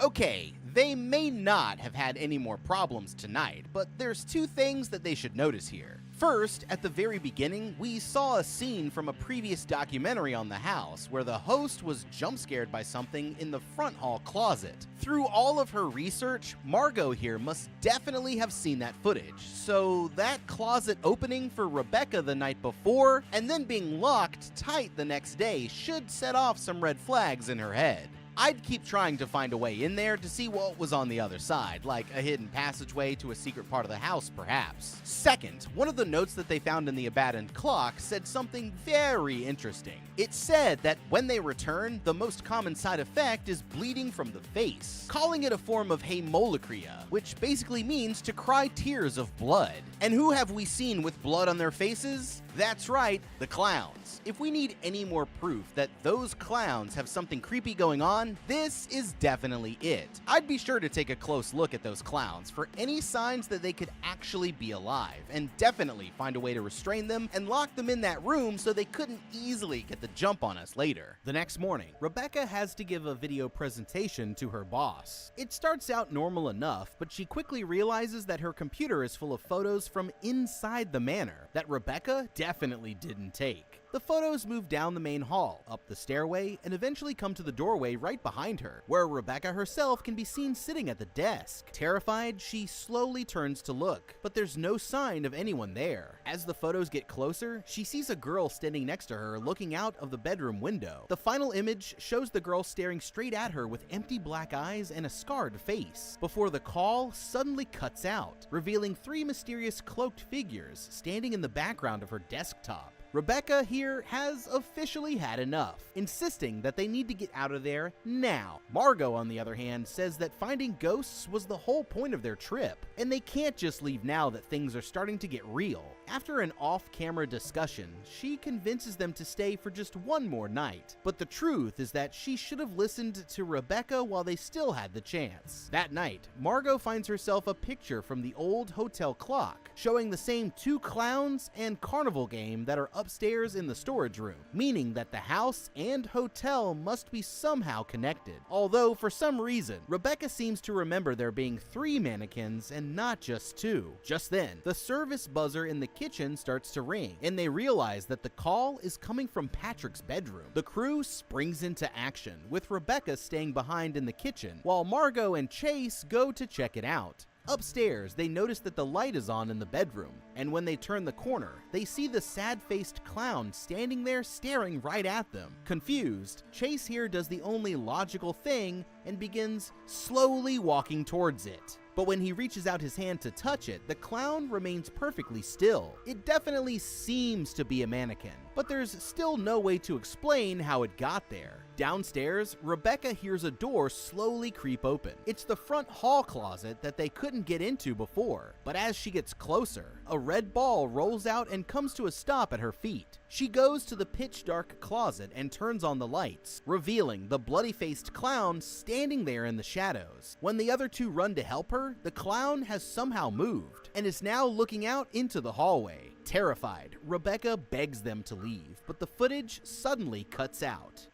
Okay, they may not have had any more problems tonight, but there's two things that they should notice here. First, at the very beginning, we saw a scene from a previous documentary on the house where the host was jump scared by something in the front hall closet. Through all of her research, Margot here must definitely have seen that footage, so that closet opening for Rebecca the night before and then being locked tight the next day should set off some red flags in her head. I'd keep trying to find a way in there to see what was on the other side, like a hidden passageway to a secret part of the house, perhaps. Second, one of the notes that they found in the abandoned clock said something very interesting. It said that when they return, the most common side effect is bleeding from the face, calling it a form of hemolacria, which basically means to cry tears of blood. And who have we seen with blood on their faces? That's right, the clowns. If we need any more proof that those clowns have something creepy going on, this is definitely it. I'd be sure to take a close look at those clowns for any signs that they could actually be alive, and definitely find a way to restrain them and lock them in that room so they couldn't easily get the jump on us later. The next morning, Rebecca has to give a video presentation to her boss. It starts out normal enough, but she quickly realizes that her computer is full of photos from inside the manor that Rebecca definitely didn't take. The photos move down the main hall, up the stairway, and eventually come to the doorway right behind her, where Rebecca herself can be seen sitting at the desk. Terrified, she slowly turns to look, but there's no sign of anyone there. As the photos get closer, she sees a girl standing next to her looking out of the bedroom window. The final image shows the girl staring straight at her with empty black eyes and a scarred face, before the call suddenly cuts out, revealing three mysterious cloaked figures standing in the background of her desktop. Rebecca here has officially had enough, insisting that they need to get out of there now. Margot, on the other hand, says that finding ghosts was the whole point of their trip, and they can't just leave now that things are starting to get real. After an off-camera discussion, she convinces them to stay for just one more night. But the truth is that she should have listened to Rebecca while they still had the chance. That night, Margot finds herself a picture from the old hotel clock, showing the same two clowns and carnival game that are upstairs in the storage room, meaning that the house and hotel must be somehow connected. Although, for some reason, Rebecca seems to remember there being 3 mannequins and not just 2. Just then, the service buzzer in the kitchen starts to ring, and they realize that the call is coming from Patrick's bedroom. The crew springs into action, with Rebecca staying behind in the kitchen, while Margot and Chase go to check it out. Upstairs, they notice that the light is on in the bedroom, and when they turn the corner, they see the sad-faced clown standing there staring right at them. Confused, Chase here does the only logical thing and begins slowly walking towards it. But when he reaches out his hand to touch it, the clown remains perfectly still. It definitely seems to be a mannequin, but there's still no way to explain how it got there. Downstairs, Rebecca hears a door slowly creep open. It's the front hall closet that they couldn't get into before, but as she gets closer, a red ball rolls out and comes to a stop at her feet. She goes to the pitch-dark closet and turns on the lights, revealing the bloody-faced clown standing there in the shadows. When the other two run to help her, the clown has somehow moved and is now looking out into the hallway. Terrified, Rebecca begs them to leave, but the footage suddenly cuts out.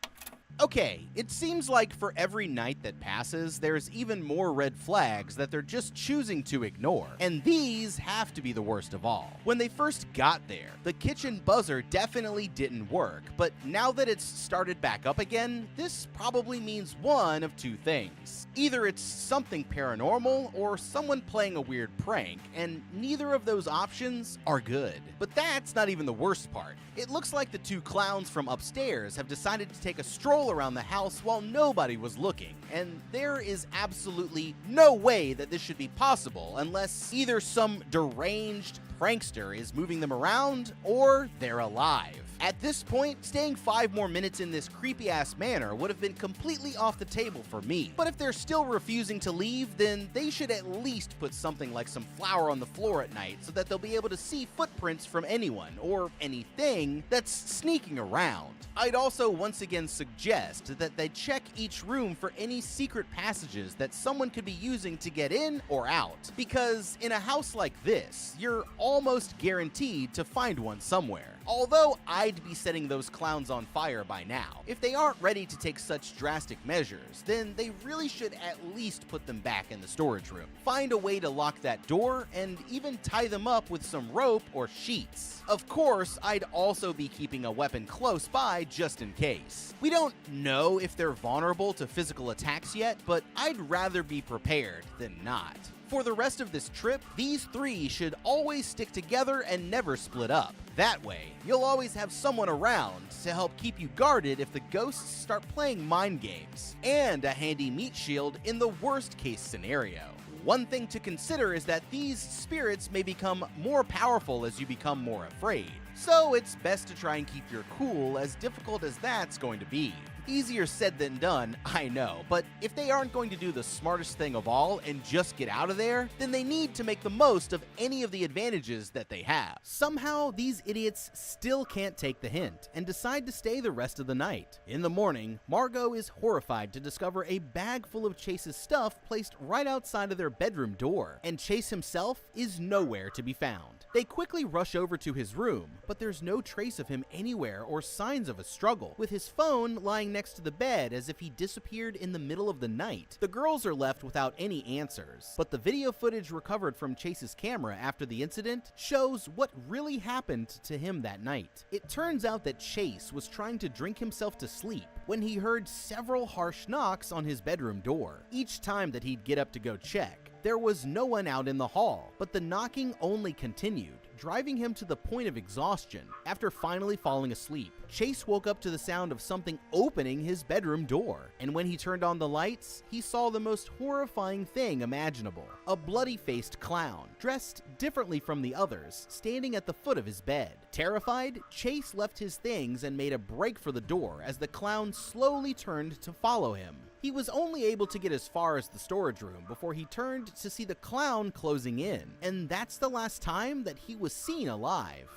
Okay, it seems like for every night that passes, there's even more red flags that they're just choosing to ignore. And these have to be the worst of all. When they first got there, the kitchen buzzer definitely didn't work, but now that it's started back up again, this probably means one of two things. Either it's something paranormal or someone playing a weird prank, and neither of those options are good. But that's not even the worst part. It looks like the two clowns from upstairs have decided to take a stroll around the house while nobody was looking, and there is absolutely no way that this should be possible unless either some deranged prankster is moving them around or they're alive. At this point, staying 5 more minutes in this creepy-ass manner would have been completely off the table for me. But if they're still refusing to leave, then they should at least put something like some flour on the floor at night so that they'll be able to see footprints from anyone or anything that's sneaking around. I'd also once again suggest that they check each room for any secret passages that someone could be using to get in or out, because in a house like this, you're almost guaranteed to find one somewhere. Although I'd be setting those clowns on fire by now. If they aren't ready to take such drastic measures, then they really should at least put them back in the storage room. Find a way to lock that door and even tie them up with some rope or sheets. Of course, I'd also be keeping a weapon close by just in case. We don't know if they're vulnerable to physical attacks yet, but I'd rather be prepared than not. For the rest of this trip, these three should always stick together and never split up. That way, you'll always have someone around to help keep you guarded if the ghosts start playing mind games, and a handy meat shield in the worst case scenario. One thing to consider is that these spirits may become more powerful as you become more afraid, so it's best to try and keep your cool, as difficult as that's going to be. Easier said than done, I know, but if they aren't going to do the smartest thing of all and just get out of there, then they need to make the most of any of the advantages that they have. Somehow, these idiots still can't take the hint and decide to stay the rest of the night. In the morning, Margot is horrified to discover a bag full of Chase's stuff placed right outside of their bedroom door, and Chase himself is nowhere to be found. They quickly rush over to his room, but there's no trace of him anywhere or signs of a struggle, with his phone lying next to the bed as if he disappeared in the middle of the night. The girls are left without any answers, but the video footage recovered from Chase's camera after the incident shows what really happened to him that night. It turns out that Chase was trying to drink himself to sleep when he heard several harsh knocks on his bedroom door. Each time that he'd get up to go check, there was no one out in the hall, but the knocking only continued, driving him to the point of exhaustion. After finally falling asleep, Chase woke up to the sound of something opening his bedroom door, and when he turned on the lights, he saw the most horrifying thing imaginable. A bloody-faced clown, dressed differently from the others, standing at the foot of his bed. Terrified, Chase left his things and made a break for the door as the clown slowly turned to follow him. He was only able to get as far as the storage room before he turned to see the clown closing in, and that's the last time that he was seen alive.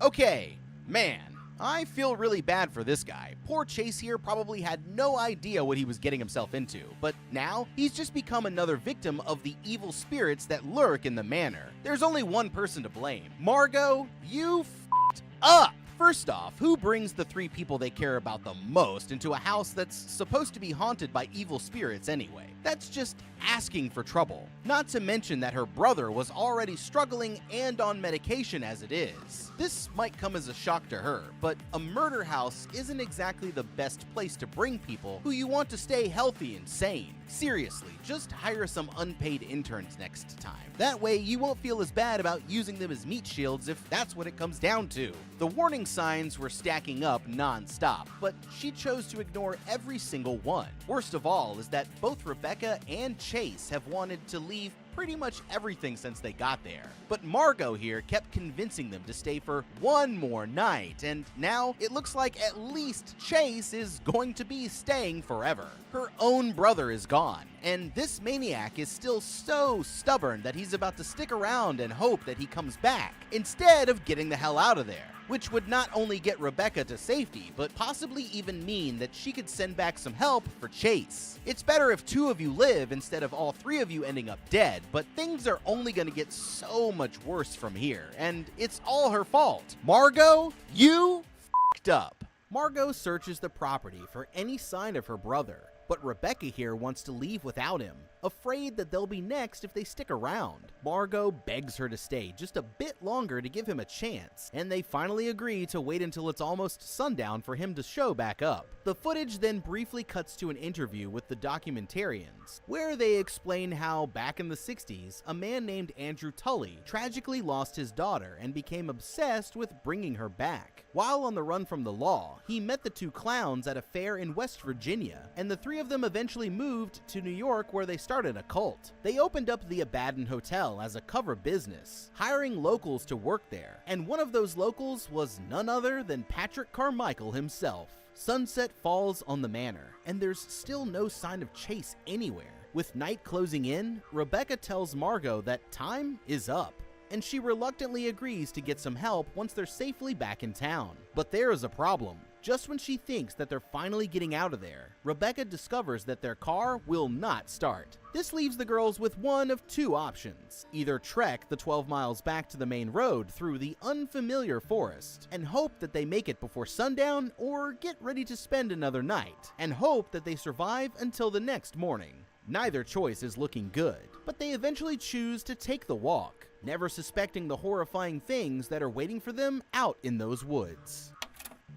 Okay, man, I feel really bad for this guy. Poor Chase here probably had no idea what he was getting himself into, but now he's just become another victim of the evil spirits that lurk in the manor. There's only one person to blame. Margot, you f***ed up! First off, who brings the 3 people they care about the most into a house that's supposed to be haunted by evil spirits anyway? That's just asking for trouble. Not to mention that her brother was already struggling and on medication as it is. This might come as a shock to her, but a murder house isn't exactly the best place to bring people who you want to stay healthy and sane. Seriously, just hire some unpaid interns next time. That way you won't feel as bad about using them as meat shields if that's what it comes down to. The warning signs were stacking up non-stop, but she chose to ignore every single one. Worst of all is that both Rebecca and Chase have wanted to leave pretty much everything since they got there. But Margot here kept convincing them to stay for one more night, and now it looks like at least Chase is going to be staying forever. Her own brother is gone, and this maniac is still so stubborn that he's about to stick around and hope that he comes back, instead of getting the hell out of there. Which would not only get Rebecca to safety, but possibly even mean that she could send back some help for Chase. It's better if 2 of you live instead of all 3 of you ending up dead, but things are only gonna get so much worse from here, and it's all her fault. Margot, you f***ed up. Margot searches the property for any sign of her brother, but Rebecca here wants to leave without him, afraid that they'll be next if they stick around. Margot begs her to stay just a bit longer to give him a chance, and they finally agree to wait until it's almost sundown for him to show back up. The footage then briefly cuts to an interview with the documentarians, where they explain how back in the 60s, a man named Andrew Tully tragically lost his daughter and became obsessed with bringing her back. While on the run from the law, he met the 2 clowns at a fair in West Virginia, and the 3 of them eventually moved to New York, where they started a cult. They opened up the Abaddon Hotel as a cover business, hiring locals to work there, and one of those locals was none other than Patrick Carmichael himself. Sunset falls on the manor, and there's still no sign of Chase anywhere. With night closing in, Rebecca tells Margot that time is up, and she reluctantly agrees to get some help once they're safely back in town. But there is a problem. Just when she thinks that they're finally getting out of there, Rebecca discovers that their car will not start. This leaves the girls with one of 2 options. Either trek the 12 miles back to the main road through the unfamiliar forest and hope that they make it before sundown, or get ready to spend another night and hope that they survive until the next morning. Neither choice is looking good, but they eventually choose to take the walk, never suspecting the horrifying things that are waiting for them out in those woods.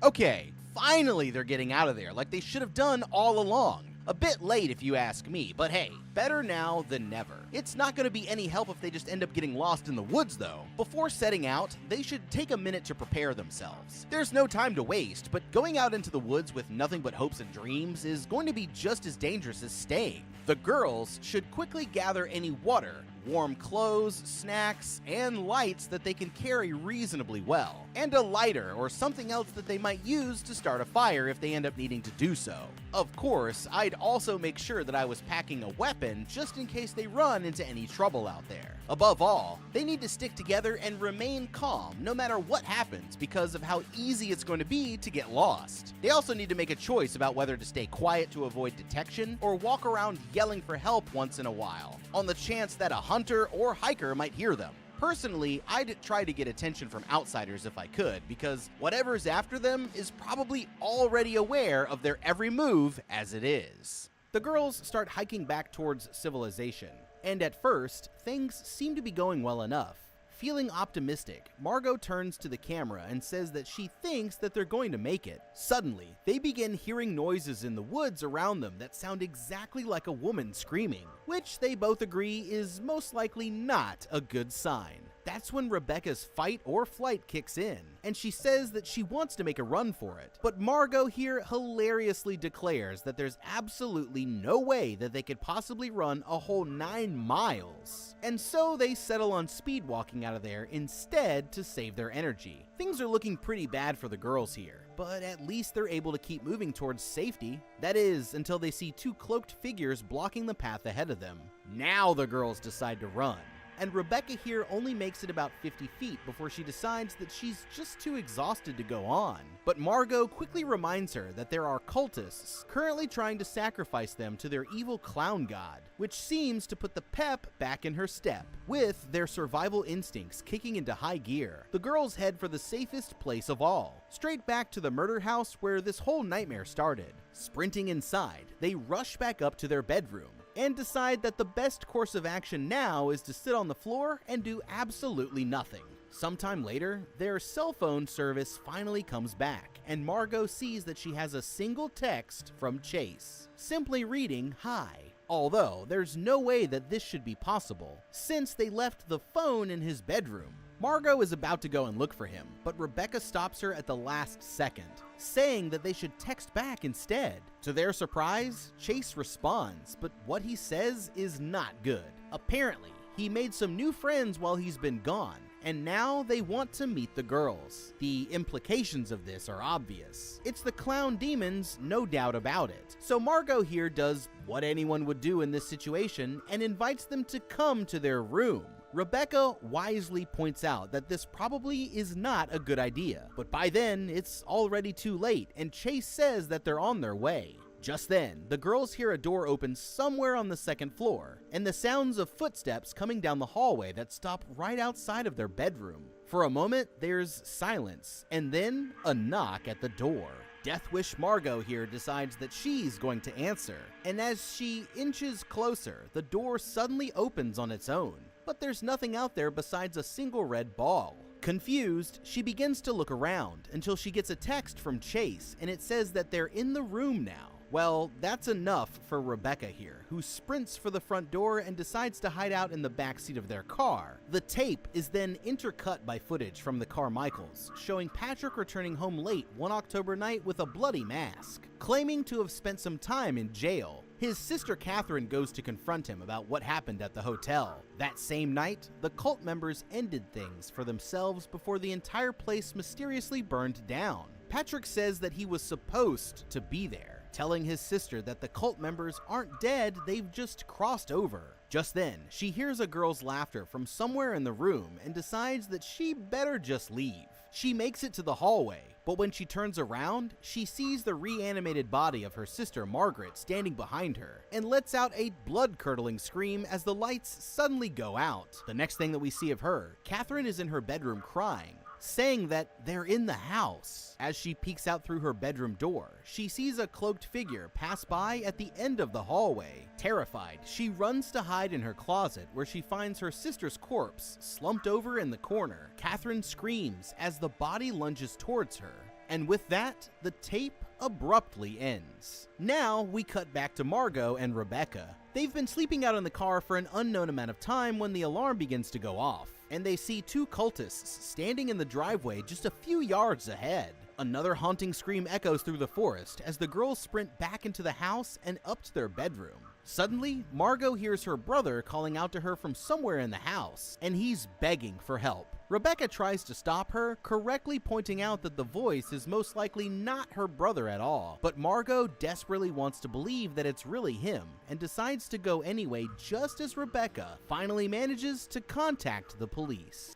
Okay, finally they're getting out of there like they should have done all along. A bit late if you ask me, but hey, better now than never. It's not going to be any help if they just end up getting lost in the woods though. Before setting out, they should take a minute to prepare themselves. There's no time to waste, but going out into the woods with nothing but hopes and dreams is going to be just as dangerous as staying. The girls should quickly gather any water, warm clothes, snacks, and lights that they can carry reasonably well, and a lighter or something else that they might use to start a fire if they end up needing to do so. Of course, I'd also make sure that I was packing a weapon just in case they run into any trouble out there. Above all, they need to stick together and remain calm no matter what happens because of how easy it's going to be to get lost. They also need to make a choice about whether to stay quiet to avoid detection or walk around yelling for help once in a while, on the chance that a hunter or hiker might hear them. Personally, I'd try to get attention from outsiders if I could, because whatever's after them is probably already aware of their every move as it is. The girls start hiking back towards civilization, and at first, things seem to be going well enough. Feeling optimistic, Margot turns to the camera and says that she thinks that they're going to make it. Suddenly, they begin hearing noises in the woods around them that sound exactly like a woman screaming, which they both agree is most likely not a good sign. That's when Rebecca's fight or flight kicks in, and she says that she wants to make a run for it. But Margot here hilariously declares that there's absolutely no way that they could possibly run a whole 9 miles. And so they settle on speed walking out of there instead to save their energy. Things are looking pretty bad for the girls here, but at least they're able to keep moving towards safety. That is, until they see 2 cloaked figures blocking the path ahead of them. Now the girls decide to run, and Rebecca here only makes it about 50 feet before she decides that she's just too exhausted to go on. But Margot quickly reminds her that there are cultists currently trying to sacrifice them to their evil clown god, which seems to put the pep back in her step. With their survival instincts kicking into high gear, the girls head for the safest place of all, straight back to the murder house where this whole nightmare started. Sprinting inside, they rush back up to their bedroom, and decide that the best course of action now is to sit on the floor and do absolutely nothing. Sometime later, their cell phone service finally comes back, and Margot sees that she has a single text from Chase, simply reading, "Hi." Although, there's no way that this should be possible, since they left the phone in his bedroom. Margot is about to go and look for him, but Rebecca stops her at the last second, saying that they should text back instead. To their surprise, Chase responds, but what he says is not good. Apparently, he made some new friends while he's been gone, and now they want to meet the girls. The implications of this are obvious. It's the clown demons, no doubt about it. So Margot here does what anyone would do in this situation and invites them to come to their room. Rebecca wisely points out that this probably is not a good idea, but by then it's already too late, and Chase says that they're on their way. Just then, the girls hear a door open somewhere on the second floor, and the sounds of footsteps coming down the hallway that stop right outside of their bedroom. For a moment, there's silence, and then a knock at the door. Death Wish Margot here decides that she's going to answer, and as she inches closer, the door suddenly opens on its own, but there's nothing out there besides a single red ball. Confused, she begins to look around until she gets a text from Chase, and it says that they're in the room now. Well, that's enough for Rebecca here, who sprints for the front door and decides to hide out in the backseat of their car. The tape is then intercut by footage from the Carmichaels, showing Patrick returning home late one October night with a bloody mask, claiming to have spent some time in jail. His sister Catherine goes to confront him about what happened at the hotel. That same night, the cult members ended things for themselves before the entire place mysteriously burned down. Patrick says that he was supposed to be there, telling his sister that the cult members aren't dead, they've just crossed over. Just then, she hears a girl's laughter from somewhere in the room and decides that she better just leave. She makes it to the hallway, but when she turns around, she sees the reanimated body of her sister Margaret standing behind her and lets out a blood-curdling scream as the lights suddenly go out. The next thing that we see of her, Catherine is in her bedroom crying, saying that they're in the house. As she peeks out through her bedroom door, she sees a cloaked figure pass by at the end of the hallway. Terrified, she runs to hide in her closet where she finds her sister's corpse slumped over in the corner. Catherine screams as the body lunges towards her, and with that, the tape abruptly ends. Now we cut back to Margot and Rebecca. They've been sleeping out in the car for an unknown amount of time when the alarm begins to go off, and they see two cultists standing in the driveway just a few yards ahead. Another haunting scream echoes through the forest as the girls sprint back into the house and up to their bedroom. Suddenly, Margot hears her brother calling out to her from somewhere in the house, and he's begging for help. Rebecca tries to stop her, correctly pointing out that the voice is most likely not her brother at all, but Margot desperately wants to believe that it's really him, and decides to go anyway just as Rebecca finally manages to contact the police.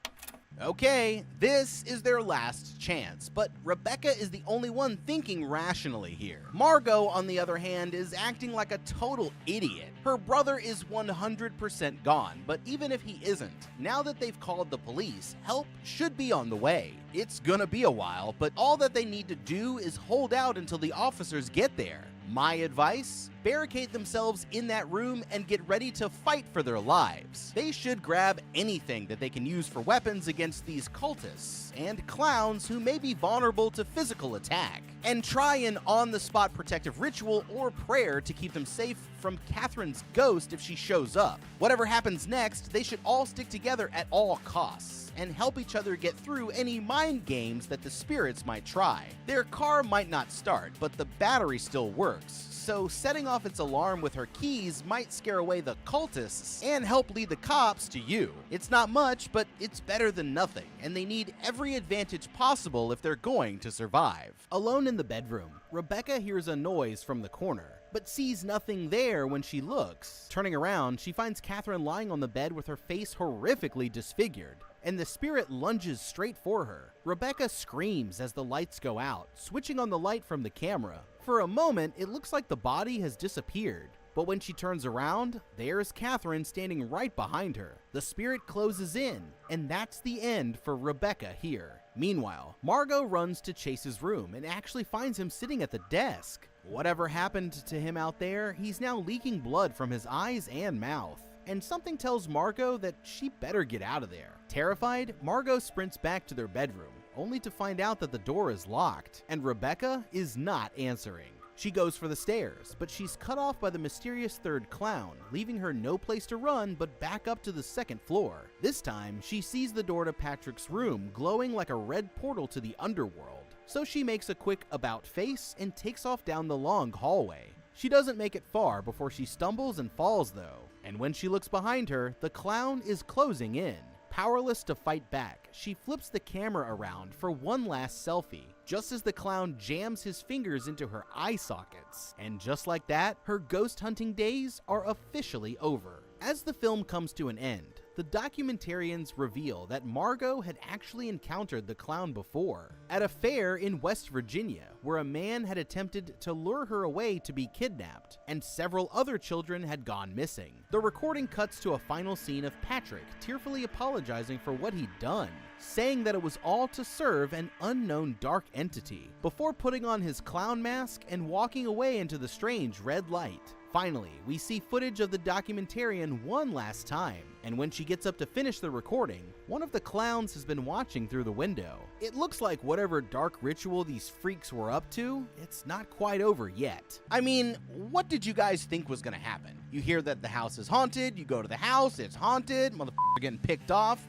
Okay, this is their last chance, but Rebecca is the only one thinking rationally here. Margot, on the other hand, is acting like a total idiot. Her brother is 100% gone, but even if he isn't, now that they've called the police, help should be on the way. It's gonna be a while, but all that they need to do is hold out until the officers get there. My advice? Barricade themselves in that room and get ready to fight for their lives. They should grab anything that they can use for weapons against these cultists and clowns who may be vulnerable to physical attack, and try an on-the-spot protective ritual or prayer to keep them safe from Catherine's ghost if she shows up. Whatever happens next, they should all stick together at all costs and help each other get through any mind games that the spirits might try. Their car might not start, but the battery still works, so setting off its alarm with her keys might scare away the cultists and help lead the cops to you. It's not much, but it's better than nothing, and they need every advantage possible if they're going to survive. Alone in the bedroom, Rebecca hears a noise from the corner, but sees nothing there when she looks. Turning around, she finds Catherine lying on the bed with her face horrifically disfigured, and the spirit lunges straight for her. Rebecca screams as the lights go out, switching on the light from the camera. For a moment, it looks like the body has disappeared, but when she turns around, there's Catherine standing right behind her. The spirit closes in, and that's the end for Rebecca here. Meanwhile, Margot runs to Chase's room and actually finds him sitting at the desk. Whatever happened to him out there, he's now leaking blood from his eyes and mouth, and something tells Margot that she better get out of there. Terrified, Margot sprints back to their bedroom, only to find out that the door is locked, and Rebecca is not answering. She goes for the stairs, but she's cut off by the mysterious third clown, leaving her no place to run but back up to the second floor. This time, she sees the door to Patrick's room glowing like a red portal to the underworld. So she makes a quick about face and takes off down the long hallway. She doesn't make it far before she stumbles and falls though, and when she looks behind her, the clown is closing in. Powerless to fight back, she flips the camera around for one last selfie, just as the clown jams his fingers into her eye sockets. And just like that, her ghost hunting days are officially over. As the film comes to an end, the documentarians reveal that Margot had actually encountered the clown before, at a fair in West Virginia, where a man had attempted to lure her away to be kidnapped, and several other children had gone missing. The recording cuts to a final scene of Patrick tearfully apologizing for what he'd done, saying that it was all to serve an unknown dark entity, before putting on his clown mask and walking away into the strange red light. Finally, we see footage of the documentarian one last time, and when she gets up to finish the recording, one of the clowns has been watching through the window. It looks like whatever dark ritual these freaks were up to, it's not quite over yet. I mean, what did you guys think was gonna happen? You hear that the house is haunted, you go to the house, it's haunted, motherfucker getting picked off.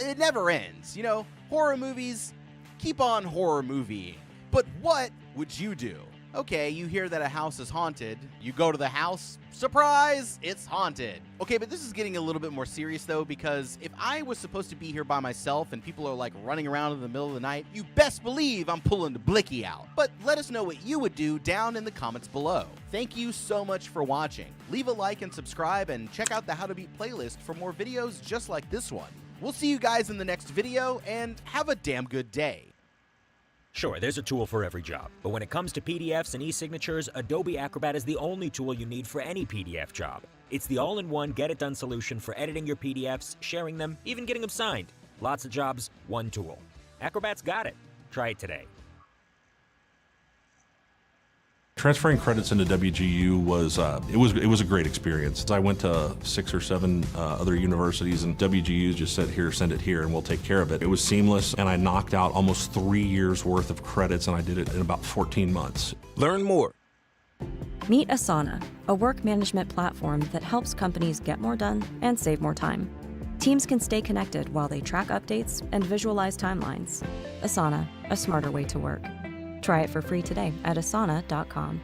It never ends, you know? Horror movies, keep on horror movieing. But what would you do? Okay, you hear that a house is haunted, you go to the house, surprise, it's haunted. Okay, but this is getting a little bit more serious though, because if I was supposed to be here by myself and people are like running around in the middle of the night, you best believe I'm pulling the blicky out. But let us know what you would do down in the comments below. Thank you so much for watching. Leave a like and subscribe, and check out the How to Beat playlist for more videos just like this one. We'll see you guys in the next video, and have a damn good day. Sure, there's a tool for every job, but when it comes to PDFs and e-signatures, Adobe Acrobat is the only tool you need for any PDF job. It's the all-in-one, get-it-done solution for editing your PDFs, sharing them, even getting them signed. Lots of jobs, one tool. Acrobat's got it. Try it today. Transferring credits into WGU was a great experience. I went to 6 or 7 other universities, and WGU just said, here, send it here, and we'll take care of it. It was seamless, and I knocked out almost 3 years worth of credits, and I did it in about 14 months. Learn more. Meet Asana, a work management platform that helps companies get more done and save more time. Teams can stay connected while they track updates and visualize timelines. Asana, a smarter way to work. Try it for free today at asana.com.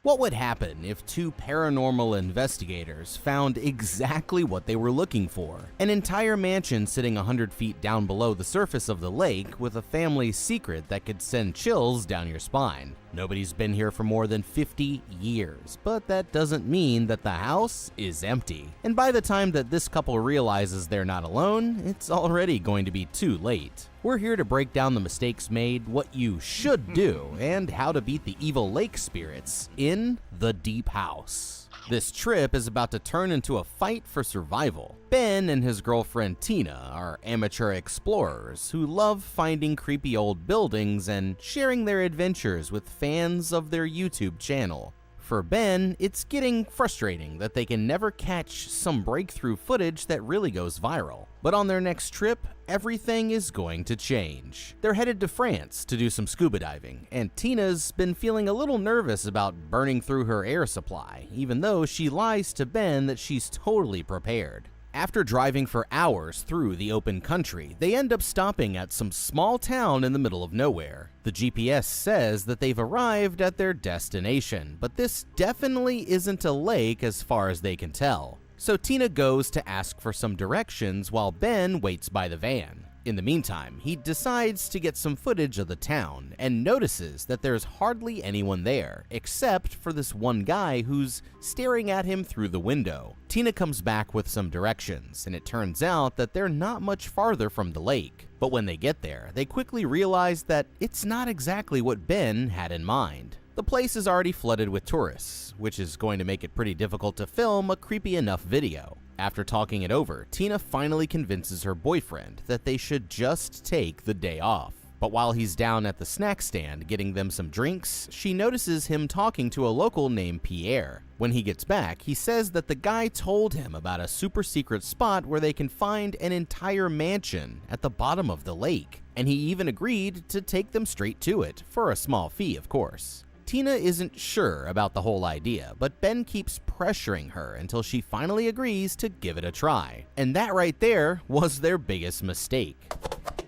What would happen if 2 paranormal investigators found exactly what they were looking for? An entire mansion sitting 100 feet down below the surface of the lake with a family secret that could send chills down your spine. Nobody's been here for more than 50 years, but that doesn't mean that the house is empty. And by the time that this couple realizes they're not alone, it's already going to be too late. We're here to break down the mistakes made, what you should do, and how to beat the evil lake spirits in the deep house. This trip is about to turn into a fight for survival. Ben and his girlfriend Tina are amateur explorers who love finding creepy old buildings and sharing their adventures with fans of their YouTube channel. For Ben, it's getting frustrating that they can never catch some breakthrough footage that really goes viral. But on their next trip, everything is going to change. They're headed to France to do some scuba diving, and Tina's been feeling a little nervous about burning through her air supply, even though she lies to Ben that she's totally prepared. After driving for hours through the open country, they end up stopping at some small town in the middle of nowhere. The GPS says that they've arrived at their destination, but this definitely isn't a lake as far as they can tell. So Tina goes to ask for some directions while Ben waits by the van. In the meantime, he decides to get some footage of the town and notices that there's hardly anyone there, except for this one guy who's staring at him through the window. Tina comes back with some directions, and it turns out that they're not much farther from the lake. But when they get there, they quickly realize that it's not exactly what Ben had in mind. The place is already flooded with tourists, which is going to make it pretty difficult to film a creepy enough video. After talking it over, Tina finally convinces her boyfriend that they should just take the day off. But while he's down at the snack stand getting them some drinks, she notices him talking to a local named Pierre. When he gets back, he says that the guy told him about a super secret spot where they can find an entire mansion at the bottom of the lake, and he even agreed to take them straight to it, for a small fee, of course. Tina isn't sure about the whole idea, but Ben keeps pressuring her until she finally agrees to give it a try. And that right there was their biggest mistake.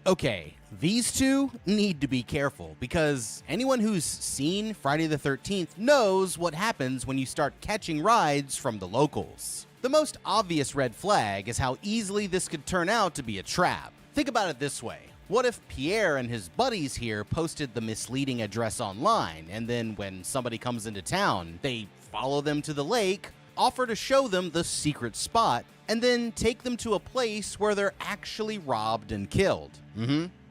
Okay, these two need to be careful because anyone who's seen Friday the 13th knows what happens when you start catching rides from the locals. The most obvious red flag is how easily this could turn out to be a trap. Think about it this way. What if Pierre and his buddies here posted the misleading address online, and then when somebody comes into town, they follow them to the lake, offer to show them the secret spot, and then take them to a place where they're actually robbed and killed?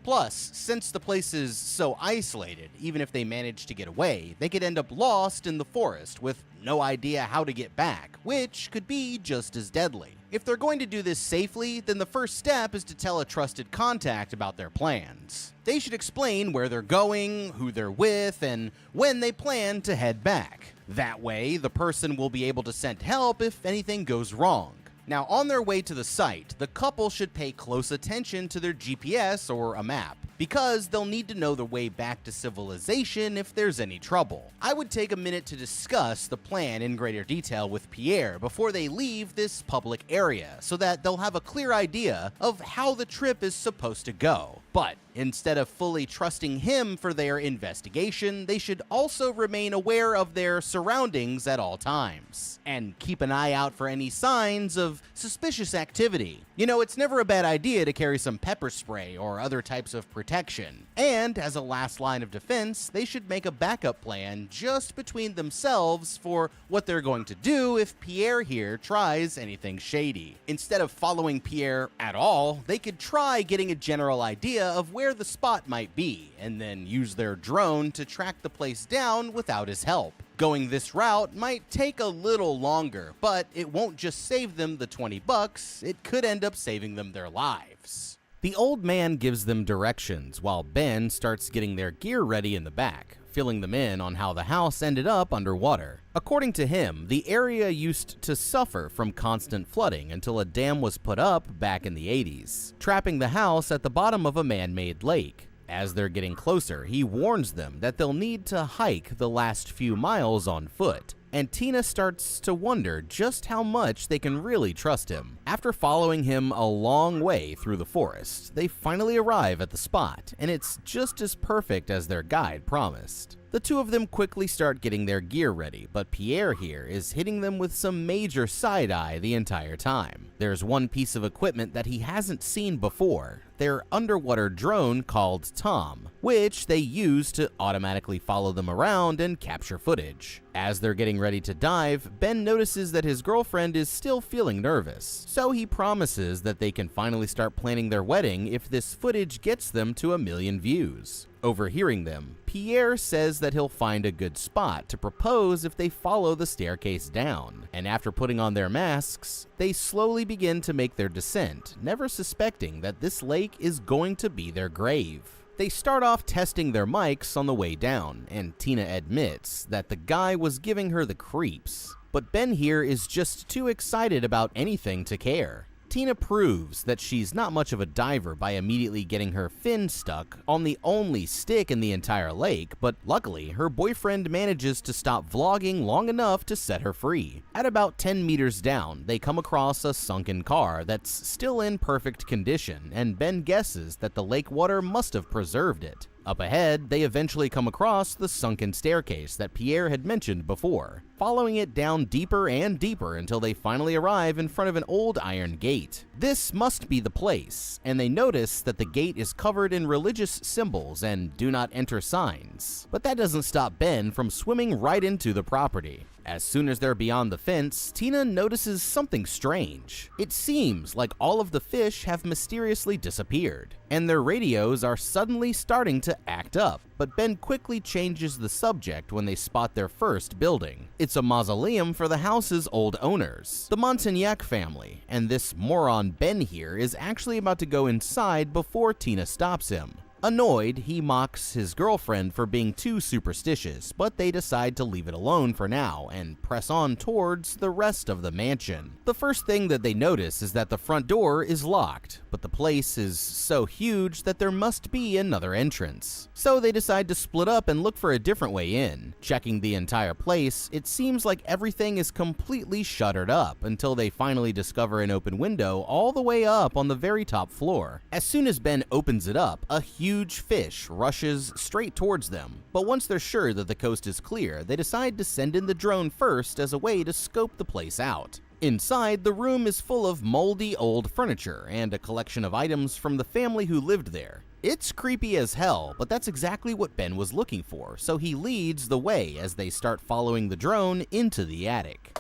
Plus, since the place is so isolated, even if they manage to get away, they could end up lost in the forest with no idea how to get back, which could be just as deadly. If they're going to do this safely, then the first step is to tell a trusted contact about their plans. They should explain where they're going, who they're with, and when they plan to head back. That way, the person will be able to send help if anything goes wrong. Now, on their way to the site, the couple should pay close attention to their GPS or a map, because they'll need to know the way back to civilization if there's any trouble. I would take a minute to discuss the plan in greater detail with Pierre before they leave this public area, so that they'll have a clear idea of how the trip is supposed to go. But instead of fully trusting him for their investigation, they should also remain aware of their surroundings at all times, and keep an eye out for any signs of suspicious activity. You know, it's never a bad idea to carry some pepper spray or other types of protection. And as a last line of defense, they should make a backup plan just between themselves for what they're going to do if Pierre here tries anything shady. Instead of following Pierre at all, they could try getting a general idea of where the spot might be, and then use their drone to track the place down without his help. Going this route might take a little longer, but it won't just save them the $20, it could end up saving them their lives. The old man gives them directions while Ben starts getting their gear ready in the back, filling them in on how the house ended up underwater. According to him, the area used to suffer from constant flooding until a dam was put up back in the 80s, trapping the house at the bottom of a man-made lake. As they're getting closer, he warns them that they'll need to hike the last few miles on foot, and Tina starts to wonder just how much they can really trust him. After following him a long way through the forest, they finally arrive at the spot, and it's just as perfect as their guide promised. The two of them quickly start getting their gear ready, but Pierre here is hitting them with some major side-eye the entire time. There's one piece of equipment that he hasn't seen before, their underwater drone called Tom, which they use to automatically follow them around and capture footage. As they're getting ready to dive, Ben notices that his girlfriend is still feeling nervous, so he promises that they can finally start planning their wedding if this footage gets them to 1 million views. Overhearing them, Pierre says that he'll find a good spot to propose if they follow the staircase down, and after putting on their masks, they slowly begin to make their descent, never suspecting that this lake is going to be their grave. They start off testing their mics on the way down, and Tina admits that the guy was giving her the creeps, but Ben here is just too excited about anything to care. Tina proves that she's not much of a diver by immediately getting her fin stuck on the only stick in the entire lake, but luckily her boyfriend manages to stop vlogging long enough to set her free. At about 10 meters down, they come across a sunken car that's still in perfect condition, and Ben guesses that the lake water must have preserved it. Up ahead, they eventually come across the sunken staircase that Pierre had mentioned before, following it down deeper and deeper until they finally arrive in front of an old iron gate. This must be the place, and they notice that the gate is covered in religious symbols and do not enter signs. But that doesn't stop Ben from swimming right into the property. As soon as they're beyond the fence, Tina notices something strange. It seems like all of the fish have mysteriously disappeared, and their radios are suddenly starting to act up. But Ben quickly changes the subject when they spot their first building. It's a mausoleum for the house's old owners, the Montagnac family, and this moron Ben here is actually about to go inside before Tina stops him. Annoyed, he mocks his girlfriend for being too superstitious, but they decide to leave it alone for now and press on towards the rest of the mansion. The first thing that they notice is that the front door is locked, but the place is so huge that there must be another entrance. So they decide to split up and look for a different way in. Checking the entire place, it seems like everything is completely shuttered up until they finally discover an open window all the way up on the very top floor. As soon as Ben opens it up, a huge fish rushes straight towards them. But once they're sure that the coast is clear, they decide to send in the drone first as a way to scope the place out. Inside, the room is full of moldy old furniture and a collection of items from the family who lived there. It's creepy as hell, but that's exactly what Ben was looking for, so he leads the way as they start following the drone into the attic.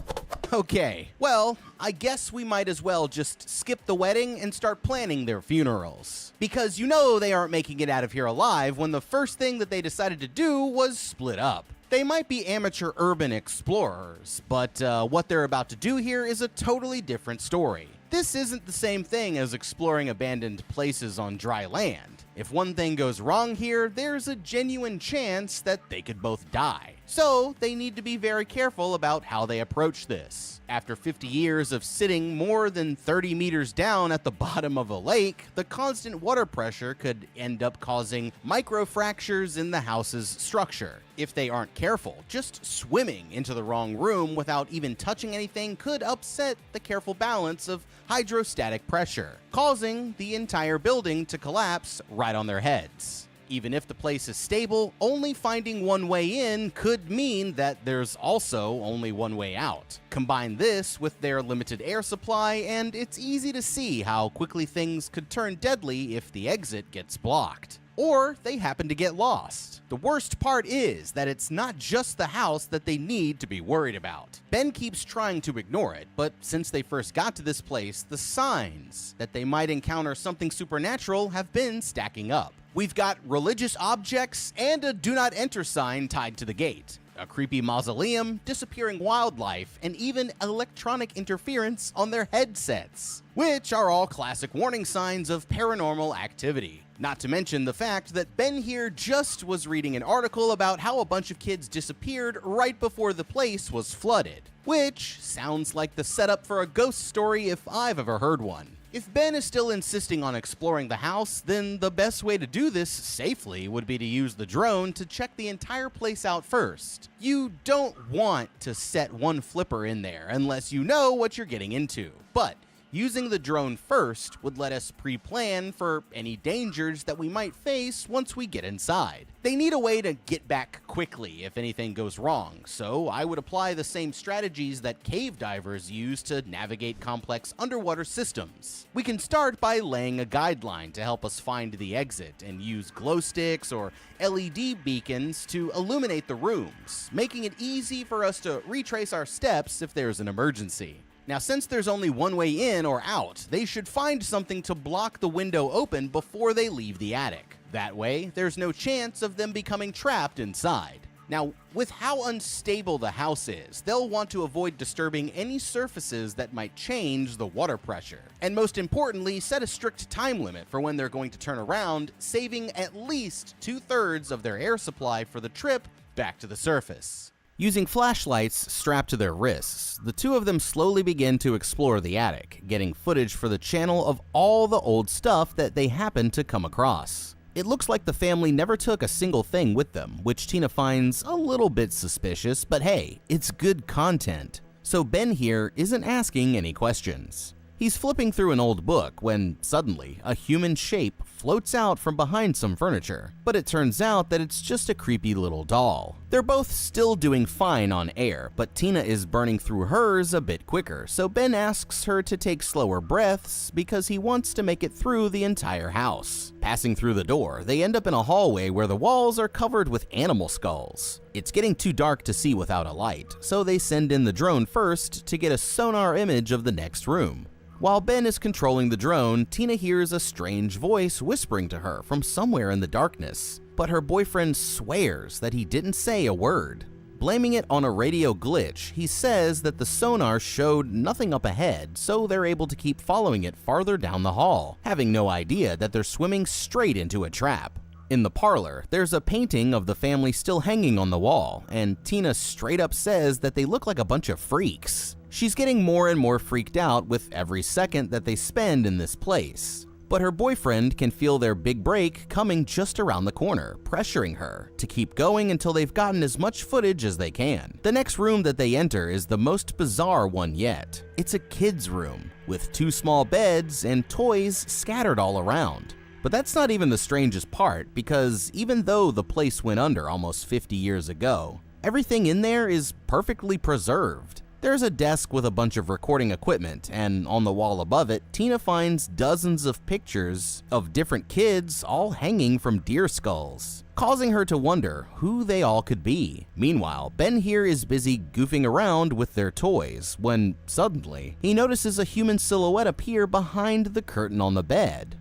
Okay, well, I guess we might as well just skip the wedding and start planning their funerals. Because you know they aren't making it out of here alive when the first thing that they decided to do was split up. They might be amateur urban explorers, but what they're about to do here is a totally different story. This isn't the same thing as exploring abandoned places on dry land. If one thing goes wrong here, there's a genuine chance that they could both die. So they need to be very careful about how they approach this. After 50 years of sitting more than 30 meters down at the bottom of a lake, the constant water pressure could end up causing microfractures in the house's structure. If they aren't careful, just swimming into the wrong room without even touching anything could upset the careful balance of hydrostatic pressure, causing the entire building to collapse right on their heads. Even if the place is stable, only finding one way in could mean that there's also only one way out. Combine this with their limited air supply, and it's easy to see how quickly things could turn deadly if the exit gets blocked. Or they happen to get lost. The worst part is that it's not just the house that they need to be worried about. Ben keeps trying to ignore it, but since they first got to this place, the signs that they might encounter something supernatural have been stacking up. We've got religious objects and a do not enter sign tied to the gate, a creepy mausoleum, disappearing wildlife, and even electronic interference on their headsets, which are all classic warning signs of paranormal activity. Not to mention the fact that Ben here just was reading an article about how a bunch of kids disappeared right before the place was flooded, which sounds like the setup for a ghost story if I've ever heard one. If Ben is still insisting on exploring the house, then the best way to do this safely would be to use the drone to check the entire place out first. You don't want to set one flipper in there unless you know what you're getting into, but using the drone first would let us pre-plan for any dangers that we might face once we get inside. They need a way to get back quickly if anything goes wrong, so I would apply the same strategies that cave divers use to navigate complex underwater systems. We can start by laying a guideline to help us find the exit and use glow sticks or LED beacons to illuminate the rooms, making it easy for us to retrace our steps if there's an emergency. Now, since there's only one way in or out, they should find something to block the window open before they leave the attic. That way, there's no chance of them becoming trapped inside. Now, with how unstable the house is, they'll want to avoid disturbing any surfaces that might change the water pressure. And most importantly, set a strict time limit for when they're going to turn around, saving at least 2/3 of their air supply for the trip back to the surface. Using flashlights strapped to their wrists, the two of them slowly begin to explore the attic, getting footage for the channel of all the old stuff that they happen to come across. It looks like the family never took a single thing with them, which Tina finds a little bit suspicious, but hey, it's good content. So Ben here isn't asking any questions. He's flipping through an old book when, suddenly, a human shape floats out from behind some furniture, but it turns out that it's just a creepy little doll. They're both still doing fine on air, but Tina is burning through hers a bit quicker, so Ben asks her to take slower breaths because he wants to make it through the entire house. Passing through the door, they end up in a hallway where the walls are covered with animal skulls. It's getting too dark to see without a light, so they send in the drone first to get a sonar image of the next room. While Ben is controlling the drone, Tina hears a strange voice whispering to her from somewhere in the darkness, but her boyfriend swears that he didn't say a word. Blaming it on a radio glitch, he says that the sonar showed nothing up ahead, so they're able to keep following it farther down the hall, having no idea that they're swimming straight into a trap. In the parlor, there's a painting of the family still hanging on the wall, and Tina straight up says that they look like a bunch of freaks. She's getting more and more freaked out with every second that they spend in this place. But her boyfriend can feel their big break coming just around the corner, pressuring her to keep going until they've gotten as much footage as they can. The next room that they enter is the most bizarre one yet. It's a kid's room, with 2 small beds and toys scattered all around. But that's not even the strangest part, because even though the place went under almost 50 years ago, everything in there is perfectly preserved. There's a desk with a bunch of recording equipment, and on the wall above it, Tina finds dozens of pictures of different kids all hanging from deer skulls, causing her to wonder who they all could be. Meanwhile, Ben here is busy goofing around with their toys when suddenly he notices a human silhouette appear behind the curtain on the bed.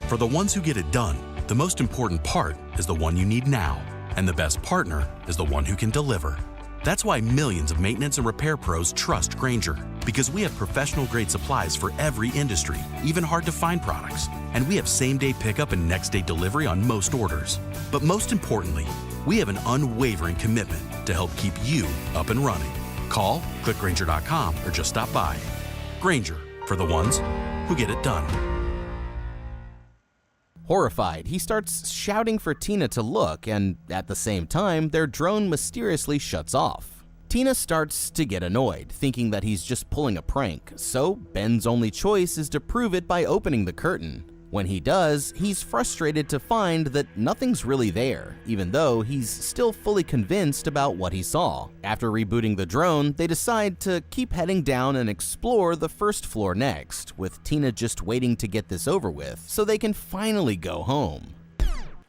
For the ones who get it done, the most important part is the one you need now, and the best partner is the one who can deliver. That's why millions of maintenance and repair pros trust Grainger, because we have professional-grade supplies for every industry, even hard-to-find products. And we have same-day pickup and next-day delivery on most orders. But most importantly, we have an unwavering commitment to help keep you up and running. Call, click Grainger.com, or just stop by. Grainger, for the ones who get it done. Horrified, he starts shouting for Tina to look, and at the same time, their drone mysteriously shuts off. Tina starts to get annoyed, thinking that he's just pulling a prank, so Ben's only choice is to prove it by opening the curtain. When he does, he's frustrated to find that nothing's really there, even though he's still fully convinced about what he saw. After rebooting the drone, they decide to keep heading down and explore the first floor next, with Tina just waiting to get this over with so they can finally go home.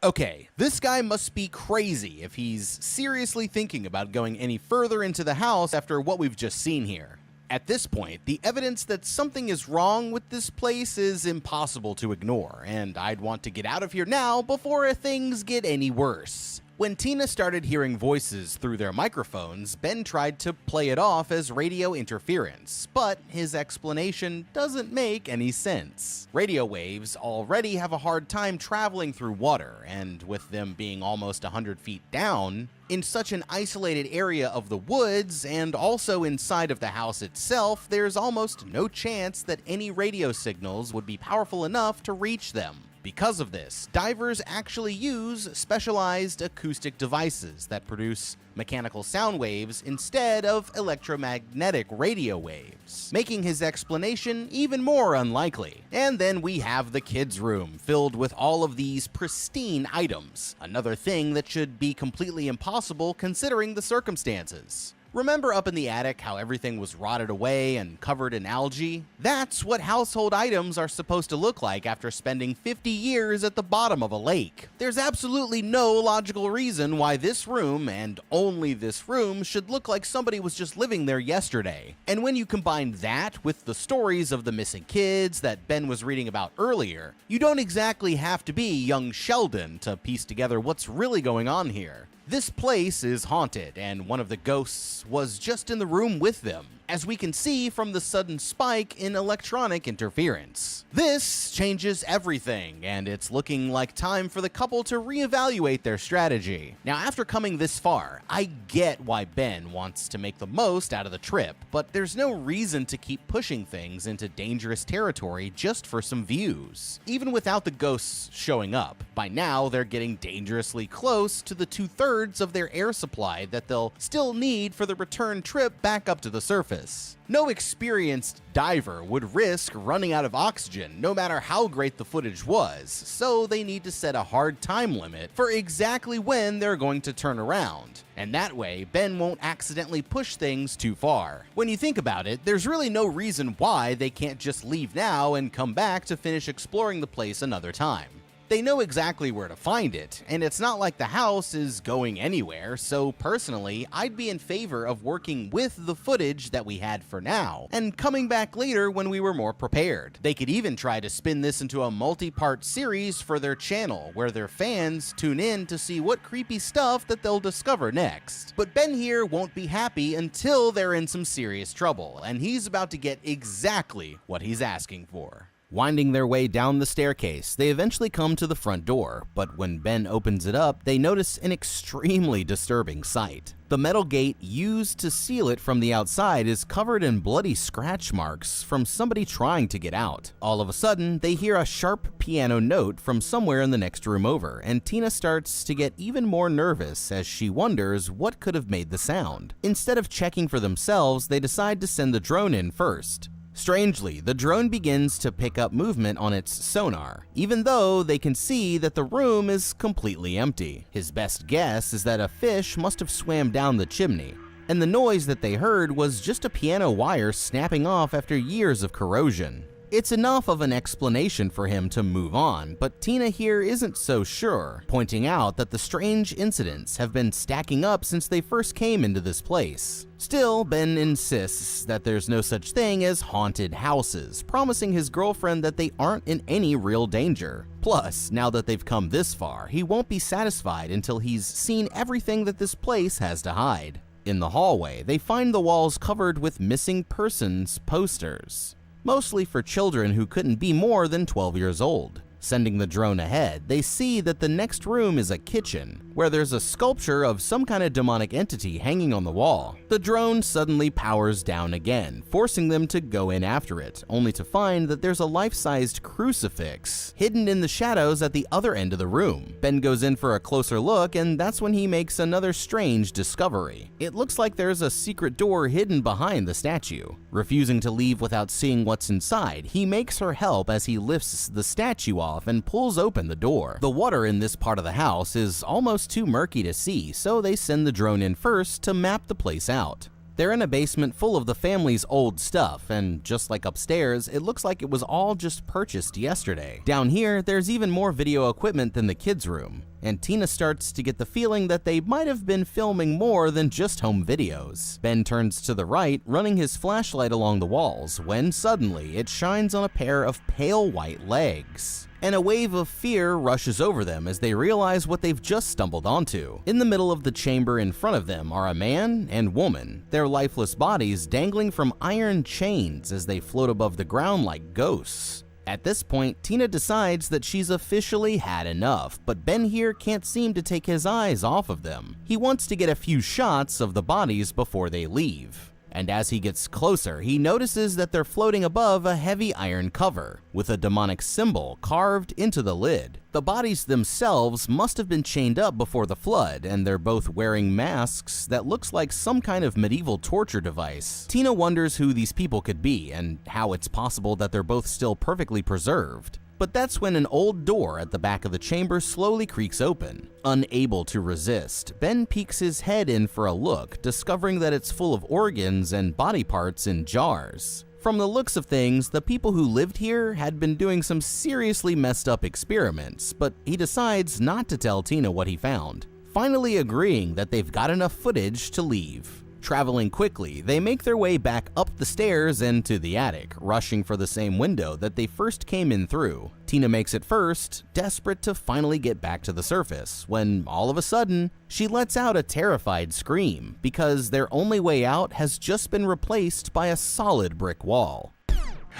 Okay, this guy must be crazy if he's seriously thinking about going any further into the house after what we've just seen here. At this point, the evidence that something is wrong with this place is impossible to ignore, and I'd want to get out of here now before things get any worse. When Tina started hearing voices through their microphones, Ben tried to play it off as radio interference, but his explanation doesn't make any sense. Radio waves already have a hard time traveling through water, and with them being almost 100 feet down, in such an isolated area of the woods and also inside of the house itself, there's almost no chance that any radio signals would be powerful enough to reach them. Because of this, divers actually use specialized acoustic devices that produce mechanical sound waves instead of electromagnetic radio waves, making his explanation even more unlikely. And then we have the kids' room, filled with all of these pristine items, another thing that should be completely impossible considering the circumstances. Remember up in the attic how everything was rotted away and covered in algae? That's what household items are supposed to look like after spending 50 years at the bottom of a lake. There's absolutely no logical reason why this room, and only this room, should look like somebody was just living there yesterday. And when you combine that with the stories of the missing kids that Ben was reading about earlier, you don't exactly have to be young Sheldon to piece together what's really going on here. This place is haunted, and one of the ghosts was just in the room with them, as we can see from the sudden spike in electronic interference. This changes everything, and it's looking like time for the couple to reevaluate their strategy. Now, after coming this far, I get why Ben wants to make the most out of the trip, but there's no reason to keep pushing things into dangerous territory just for some views. Even without the ghosts showing up, by now they're getting dangerously close to the 2/3 of their air supply that they'll still need for the return trip back up to the surface. No experienced diver would risk running out of oxygen no matter how great the footage was, so they need to set a hard time limit for exactly when they're going to turn around. And that way, Ben won't accidentally push things too far. When you think about it, there's really no reason why they can't just leave now and come back to finish exploring the place another time. They know exactly where to find it, and it's not like the house is going anywhere, so personally, I'd be in favor of working with the footage that we had for now, and coming back later when we were more prepared. They could even try to spin this into a multi-part series for their channel, where their fans tune in to see what creepy stuff that they'll discover next. But Ben here won't be happy until they're in some serious trouble, and he's about to get exactly what he's asking for. Winding their way down the staircase, they eventually come to the front door, but when Ben opens it up, they notice an extremely disturbing sight. The metal gate used to seal it from the outside is covered in bloody scratch marks from somebody trying to get out. All of a sudden, they hear a sharp piano note from somewhere in the next room over, and Tina starts to get even more nervous as she wonders what could have made the sound. Instead of checking for themselves, they decide to send the drone in first. Strangely, the drone begins to pick up movement on its sonar, even though they can see that the room is completely empty. His best guess is that a fish must have swam down the chimney, and the noise that they heard was just a piano wire snapping off after years of corrosion. It's enough of an explanation for him to move on, but Tina here isn't so sure, pointing out that the strange incidents have been stacking up since they first came into this place. Still, Ben insists that there's no such thing as haunted houses, promising his girlfriend that they aren't in any real danger. Plus, now that they've come this far, he won't be satisfied until he's seen everything that this place has to hide. In the hallway, they find the walls covered with missing persons posters, mostly for children who couldn't be more than 12 years old. Sending the drone ahead, they see that the next room is a kitchen, where there's a sculpture of some kind of demonic entity hanging on the wall. The drone suddenly powers down again, forcing them to go in after it, only to find that there's a life-sized crucifix hidden in the shadows at the other end of the room. Ben goes in for a closer look, and that's when he makes another strange discovery. It looks like there's a secret door hidden behind the statue. Refusing to leave without seeing what's inside, he makes her help as he lifts the statue off and pulls open the door. The water in this part of the house is almost too murky to see, so they send the drone in first to map the place out. They're in a basement full of the family's old stuff, and just like upstairs, it looks like it was all just purchased yesterday. Down here, there's even more video equipment than the kids' room, and Tina starts to get the feeling that they might have been filming more than just home videos. Ben turns to the right, running his flashlight along the walls, when suddenly it shines on a pair of pale white legs, and a wave of fear rushes over them as they realize what they've just stumbled onto. In the middle of the chamber in front of them are a man and woman, their lifeless bodies dangling from iron chains as they float above the ground like ghosts. At this point, Tina decides that she's officially had enough, but Ben here can't seem to take his eyes off of them. He wants to get a few shots of the bodies before they leave. And as he gets closer, he notices that they're floating above a heavy iron cover, with a demonic symbol carved into the lid. The bodies themselves must have been chained up before the flood, and they're both wearing masks that looks like some kind of medieval torture device. Tina wonders who these people could be, and how it's possible that they're both still perfectly preserved. But that's when an old door at the back of the chamber slowly creaks open. Unable to resist, Ben peeks his head in for a look, discovering that it's full of organs and body parts in jars. From the looks of things, the people who lived here had been doing some seriously messed up experiments, but he decides not to tell Tina what he found, finally agreeing that they've got enough footage to leave. Traveling quickly, they make their way back up the stairs and to the attic, rushing for the same window that they first came in through. Tina makes it first, desperate to finally get back to the surface, when all of a sudden, she lets out a terrified scream because their only way out has just been replaced by a solid brick wall.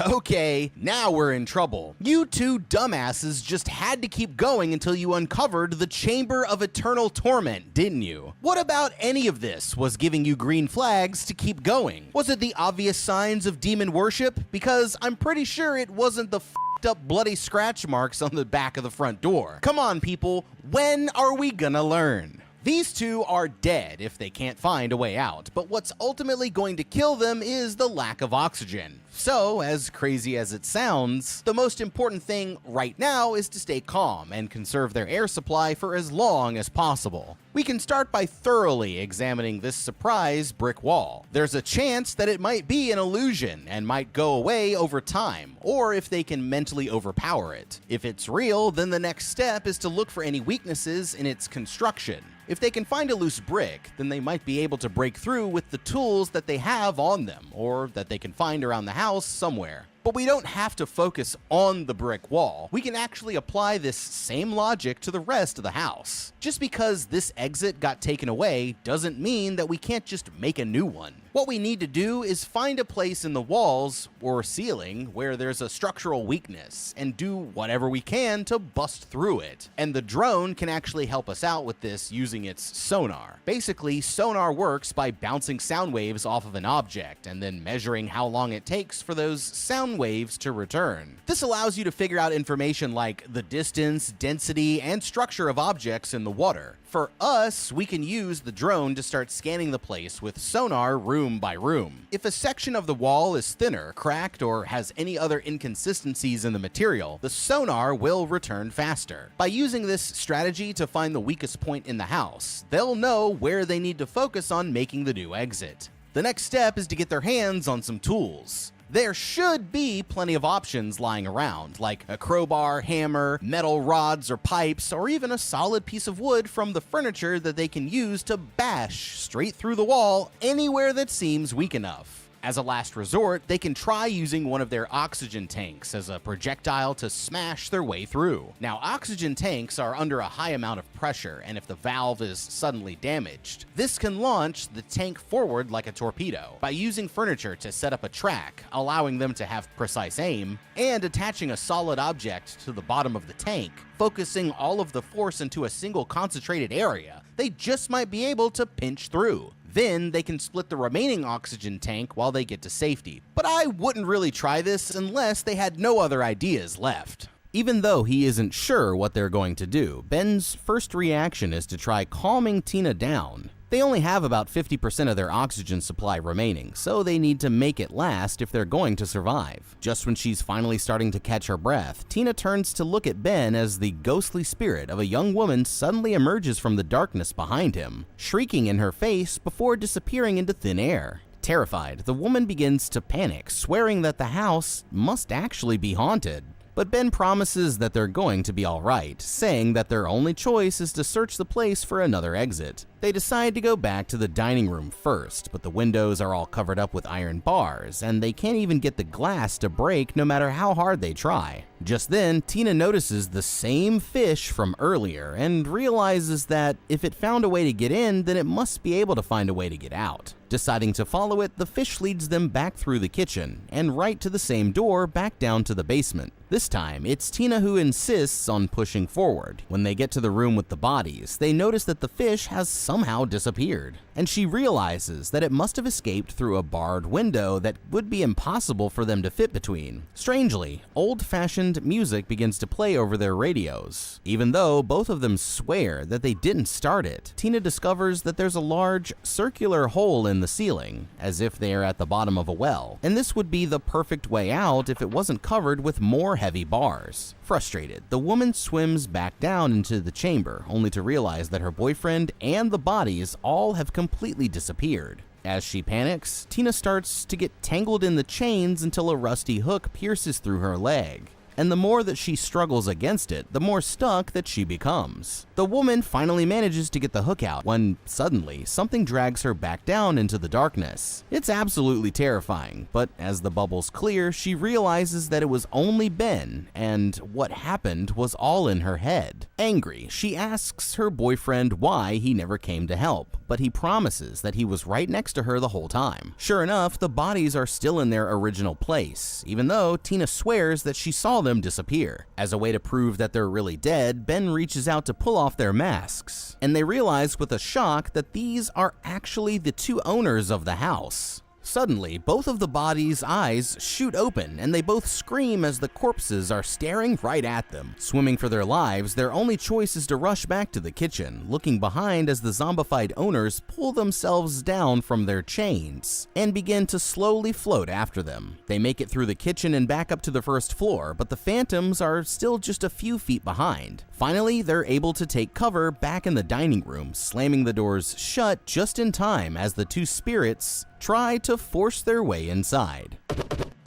Okay, now we're in trouble. You two dumbasses just had to keep going until you uncovered the Chamber of Eternal Torment, didn't you? What about any of this was giving you green flags to keep going? Was it the obvious signs of demon worship? Because I'm pretty sure it wasn't the up bloody scratch marks on the back of the front door. Come on, people, when are we gonna learn? These two are dead if they can't find a way out, but what's ultimately going to kill them is the lack of oxygen. So, as crazy as it sounds, the most important thing right now is to stay calm and conserve their air supply for as long as possible. We can start by thoroughly examining this surprise brick wall. There's a chance that it might be an illusion and might go away over time, or if they can mentally overpower it. If it's real, then the next step is to look for any weaknesses in its construction. If they can find a loose brick, then they might be able to break through with the tools that they have on them, or that they can find around the house somewhere. But we don't have to focus on the brick wall. We can actually apply this same logic to the rest of the house. Just because this exit got taken away doesn't mean that we can't just make a new one. What we need to do is find a place in the walls or ceiling where there's a structural weakness and do whatever we can to bust through it. And the drone can actually help us out with this using its sonar. Basically, sonar works by bouncing sound waves off of an object and then measuring how long it takes for those sound waves to return. This allows you to figure out information like the distance, density, and structure of objects in the water. For us, we can use the drone to start scanning the place with sonar room by room. If a section of the wall is thinner, cracked, or has any other inconsistencies in the material, the sonar will return faster. By using this strategy to find the weakest point in the house, they'll know where they need to focus on making the new exit. The next step is to get their hands on some tools. There should be plenty of options lying around, like a crowbar, hammer, metal rods or pipes, or even a solid piece of wood from the furniture that they can use to bash straight through the wall anywhere that seems weak enough. As a last resort, they can try using one of their oxygen tanks as a projectile to smash their way through. Now, oxygen tanks are under a high amount of pressure, and if the valve is suddenly damaged, this can launch the tank forward like a torpedo. By using furniture to set up a track, allowing them to have precise aim, and attaching a solid object to the bottom of the tank, focusing all of the force into a single concentrated area, they just might be able to pinch through. Then they can split the remaining oxygen tank while they get to safety. But I wouldn't really try this unless they had no other ideas left. Even though he isn't sure what they're going to do, Ben's first reaction is to try calming Tina down. They only have about 50% of their oxygen supply remaining, so they need to make it last if they're going to survive. Just when she's finally starting to catch her breath, Tina turns to look at Ben as the ghostly spirit of a young woman suddenly emerges from the darkness behind him, shrieking in her face before disappearing into thin air. Terrified, the woman begins to panic, swearing that the house must actually be haunted. But Ben promises that they're going to be alright, saying that their only choice is to search the place for another exit. They decide to go back to the dining room first, but the windows are all covered up with iron bars, and they can't even get the glass to break no matter how hard they try. Just then, Tina notices the same fish from earlier and realizes that if it found a way to get in, then it must be able to find a way to get out. Deciding to follow it, the fish leads them back through the kitchen and right to the same door back down to the basement. This time, it's Tina who insists on pushing forward. When they get to the room with the bodies, they notice that the fish has somehow disappeared, and she realizes that it must have escaped through a barred window that would be impossible for them to fit between. Strangely, old-fashioned music begins to play over their radios. Even though both of them swear that they didn't start it, Tina discovers that there's a large circular hole in the ceiling, as if they are at the bottom of a well, and this would be the perfect way out if it wasn't covered with more heavy bars. Frustrated, the woman swims back down into the chamber, only to realize that her boyfriend and the bodies all have completely disappeared. As she panics, Tina starts to get tangled in the chains until a rusty hook pierces through her leg. And the more that she struggles against it, the more stuck that she becomes. The woman finally manages to get the hook out when, suddenly, something drags her back down into the darkness. It's absolutely terrifying, but as the bubbles clear, she realizes that it was only Ben, and what happened was all in her head. Angry, she asks her boyfriend why he never came to help, but he promises that he was right next to her the whole time. Sure enough, the bodies are still in their original place, even though Tina swears that she saw them disappear. As a way to prove that they're really dead, Ben reaches out to pull off their masks, and they realize with a shock that these are actually the two owners of the house. Suddenly, both of the bodies' eyes shoot open, and they both scream as the corpses are staring right at them. Swimming for their lives, their only choice is to rush back to the kitchen, looking behind as the zombified owners pull themselves down from their chains and begin to slowly float after them. They make it through the kitchen and back up to the first floor, but the phantoms are still just a few feet behind. Finally, they're able to take cover back in the dining room, slamming the doors shut just in time as the two spirits try to force their way inside.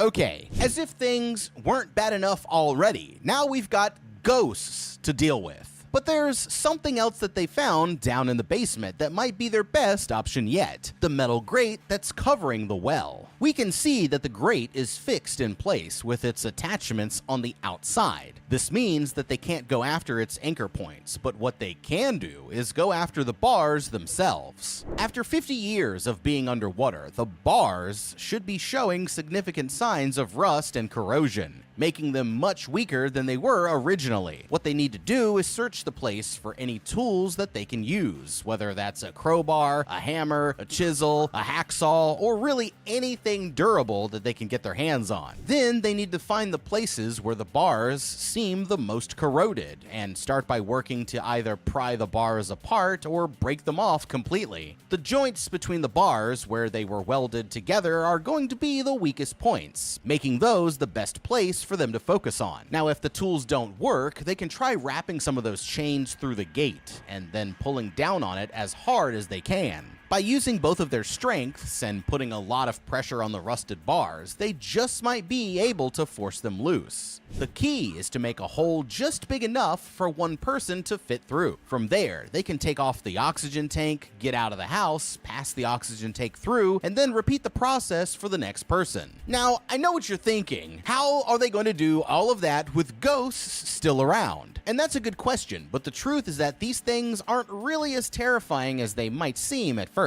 Okay, as if things weren't bad enough already, now we've got ghosts to deal with. But there's something else that they found down in the basement that might be their best option yet: the metal grate that's covering the well. We can see that the grate is fixed in place with its attachments on the outside. This means that they can't go after its anchor points, but what they can do is go after the bars themselves. After 50 years of being underwater, the bars should be showing significant signs of rust and corrosion, making them much weaker than they were originally. What they need to do is search the place for any tools that they can use, whether that's a crowbar, a hammer, a chisel, a hacksaw, or really anything durable that they can get their hands on. Then they need to find the places where the bars seem the most corroded, and start by working to either pry the bars apart or break them off completely. The joints between the bars where they were welded together are going to be the weakest points, making those the best place for them to focus on. Now, if the tools don't work, they can try wrapping some of those chains through the gate and then pulling down on it as hard as they can. By using both of their strengths and putting a lot of pressure on the rusted bars, they just might be able to force them loose. The key is to make a hole just big enough for one person to fit through. From there, they can take off the oxygen tank, get out of the house, pass the oxygen tank through, and then repeat the process for the next person. Now, I know what you're thinking. How are they going to do all of that with ghosts still around? And that's a good question, but the truth is that these things aren't really as terrifying as they might seem at first.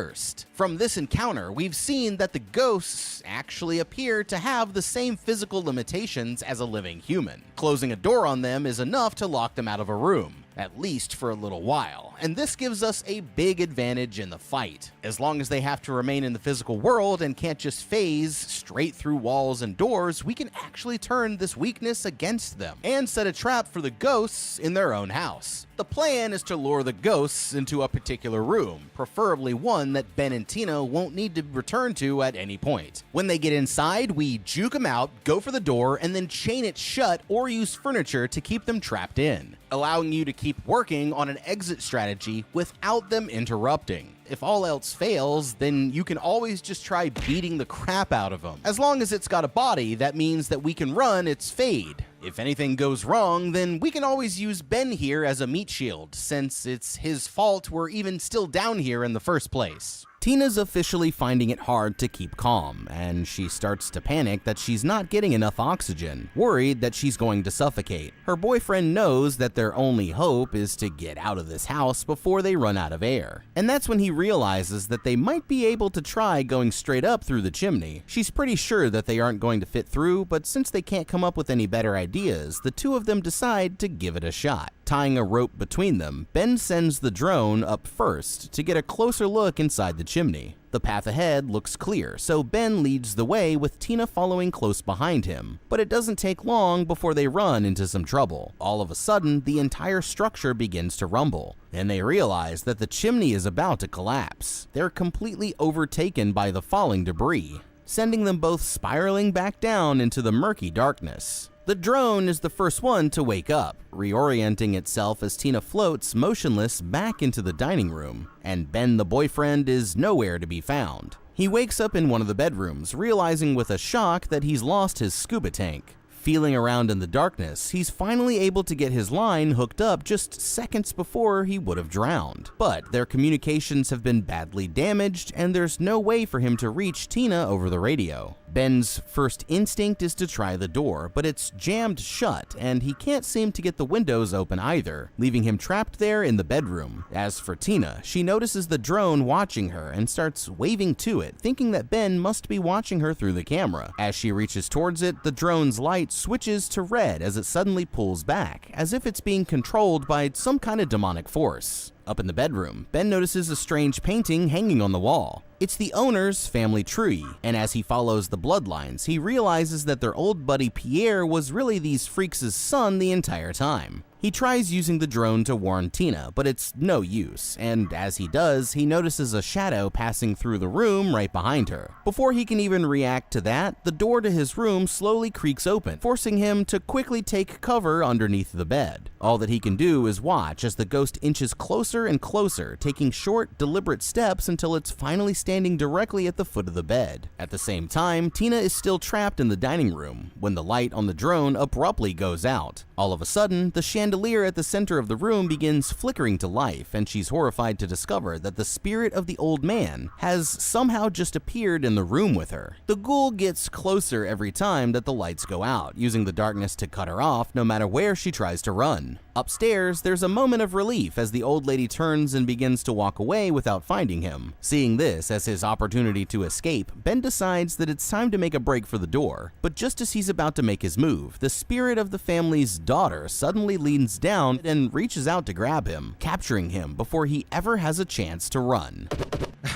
From this encounter, we've seen that the ghosts actually appear to have the same physical limitations as a living human. Closing a door on them is enough to lock them out of a room, at least for a little while, and this gives us a big advantage in the fight. As long as they have to remain in the physical world and can't just phase straight through walls and doors, we can actually turn this weakness against them and set a trap for the ghosts in their own house. The plan is to lure the ghosts into a particular room, preferably one that Ben and Tina won't need to return to at any point. When they get inside, we juke them out, go for the door, and then chain it shut or use furniture to keep them trapped in, allowing you to keep working on an exit strategy without them interrupting. If all else fails, then you can always just try beating the crap out of them. As long as it's got a body, that means that we can run its fade. If anything goes wrong, then we can always use Ben here as a meat shield, since it's his fault we're even still down here in the first place. Tina's officially finding it hard to keep calm, and she starts to panic that she's not getting enough oxygen, worried that she's going to suffocate. Her boyfriend knows that their only hope is to get out of this house before they run out of air. And that's when he realizes that they might be able to try going straight up through the chimney. She's pretty sure that they aren't going to fit through, but since they can't come up with any better ideas, the two of them decide to give it a shot. Tying a rope between them, Ben sends the drone up first to get a closer look inside the chimney. The path ahead looks clear, so Ben leads the way with Tina following close behind him. But it doesn't take long before they run into some trouble. All of a sudden, the entire structure begins to rumble, and they realize that the chimney is about to collapse. They're completely overtaken by the falling debris, sending them both spiraling back down into the murky darkness. The drone is the first one to wake up, reorienting itself as Tina floats motionless back into the dining room, and Ben the boyfriend is nowhere to be found. He wakes up in one of the bedrooms, realizing with a shock that he's lost his scuba tank. Feeling around in the darkness, he's finally able to get his line hooked up just seconds before he would have drowned. But their communications have been badly damaged, and there's no way for him to reach Tina over the radio. Ben's first instinct is to try the door, but it's jammed shut, and he can't seem to get the windows open either, leaving him trapped there in the bedroom. As for Tina, she notices the drone watching her and starts waving to it, thinking that Ben must be watching her through the camera. As she reaches towards it, the drone's light switches to red as it suddenly pulls back, as if it's being controlled by some kind of demonic force. Up in the bedroom, Ben notices a strange painting hanging on the wall. It's the owner's family tree, and as he follows the bloodlines, he realizes that their old buddy Pierre was really these freaks' son the entire time. He tries using the drone to warn Tina, but it's no use, and as he does, he notices a shadow passing through the room right behind her. Before he can even react to that, the door to his room slowly creaks open, forcing him to quickly take cover underneath the bed. All that he can do is watch as the ghost inches closer and closer, taking short, deliberate steps until it's finally standing directly at the foot of the bed. At the same time, Tina is still trapped in the dining room when the light on the drone abruptly goes out. All of a sudden, the chandelier chandelier at the center of the room begins flickering to life, and she's horrified to discover that the spirit of the old man has somehow just appeared in the room with her. The ghoul gets closer every time that the lights go out, using the darkness to cut her off no matter where she tries to run. Upstairs, there's a moment of relief as the old lady turns and begins to walk away without finding him. Seeing this as his opportunity to escape, Ben decides that it's time to make a break for the door. But just as he's about to make his move, the spirit of the family's daughter suddenly leans down and reaches out to grab him, capturing him before he ever has a chance to run.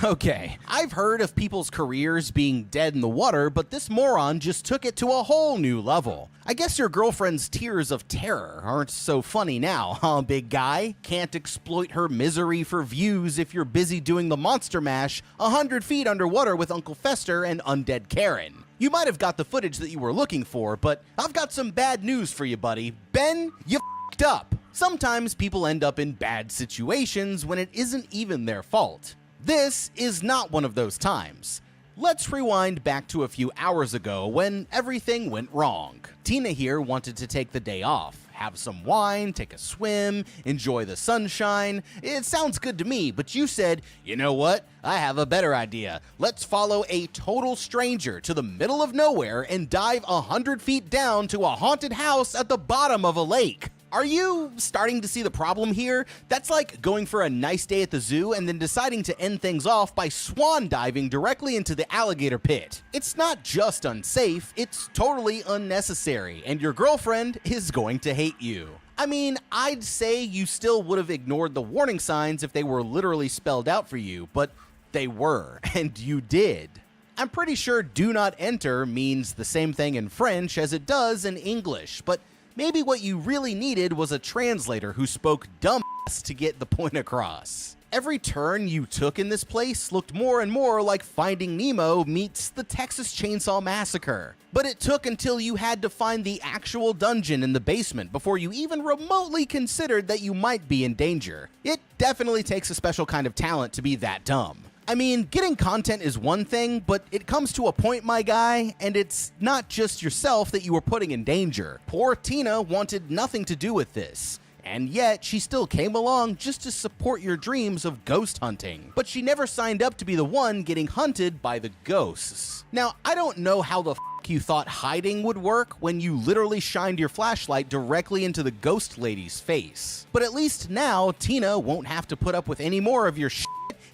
Okay, I've heard of people's careers being dead in the water, but this moron just took it to a whole new level. I guess your girlfriend's tears of terror aren't so funny now, huh, big guy? Can't exploit her misery for views if you're busy doing the monster mash 100 feet underwater with Uncle Fester and Undead Karen. You might have got the footage that you were looking for, but I've got some bad news for you, buddy. Ben, you f***ed up. Sometimes people end up in bad situations when it isn't even their fault. This is not one of those times. Let's rewind back to a few hours ago when everything went wrong. Tina here wanted to take the day off, have some wine, take a swim, enjoy the sunshine. It sounds good to me, but you said, you know what? I have a better idea. Let's follow a total stranger to the middle of nowhere and dive 100 feet down to a haunted house at the bottom of a lake. Are you starting to see the problem here? That's like going for a nice day at the zoo and then deciding to end things off by swan diving directly into the alligator pit. It's not just unsafe, it's totally unnecessary, and your girlfriend is going to hate you. I mean, I'd say you still would have ignored the warning signs if they were literally spelled out for you, but they were, and you did. I'm pretty sure do not enter means the same thing in French as it does in English, but maybe what you really needed was a translator who spoke dumbass to get the point across. Every turn you took in this place looked more and more like Finding Nemo meets the Texas Chainsaw Massacre. But it took until you had to find the actual dungeon in the basement before you even remotely considered that you might be in danger. It definitely takes a special kind of talent to be that dumb. I mean, getting content is one thing, but it comes to a point, my guy, and it's not just yourself that you were putting in danger. Poor Tina wanted nothing to do with this, and yet she still came along just to support your dreams of ghost hunting. But she never signed up to be the one getting hunted by the ghosts. Now, I don't know how the f*** you thought hiding would work when you literally shined your flashlight directly into the ghost lady's face. But at least now, Tina won't have to put up with any more of your shit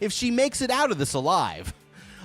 if she makes it out of this alive.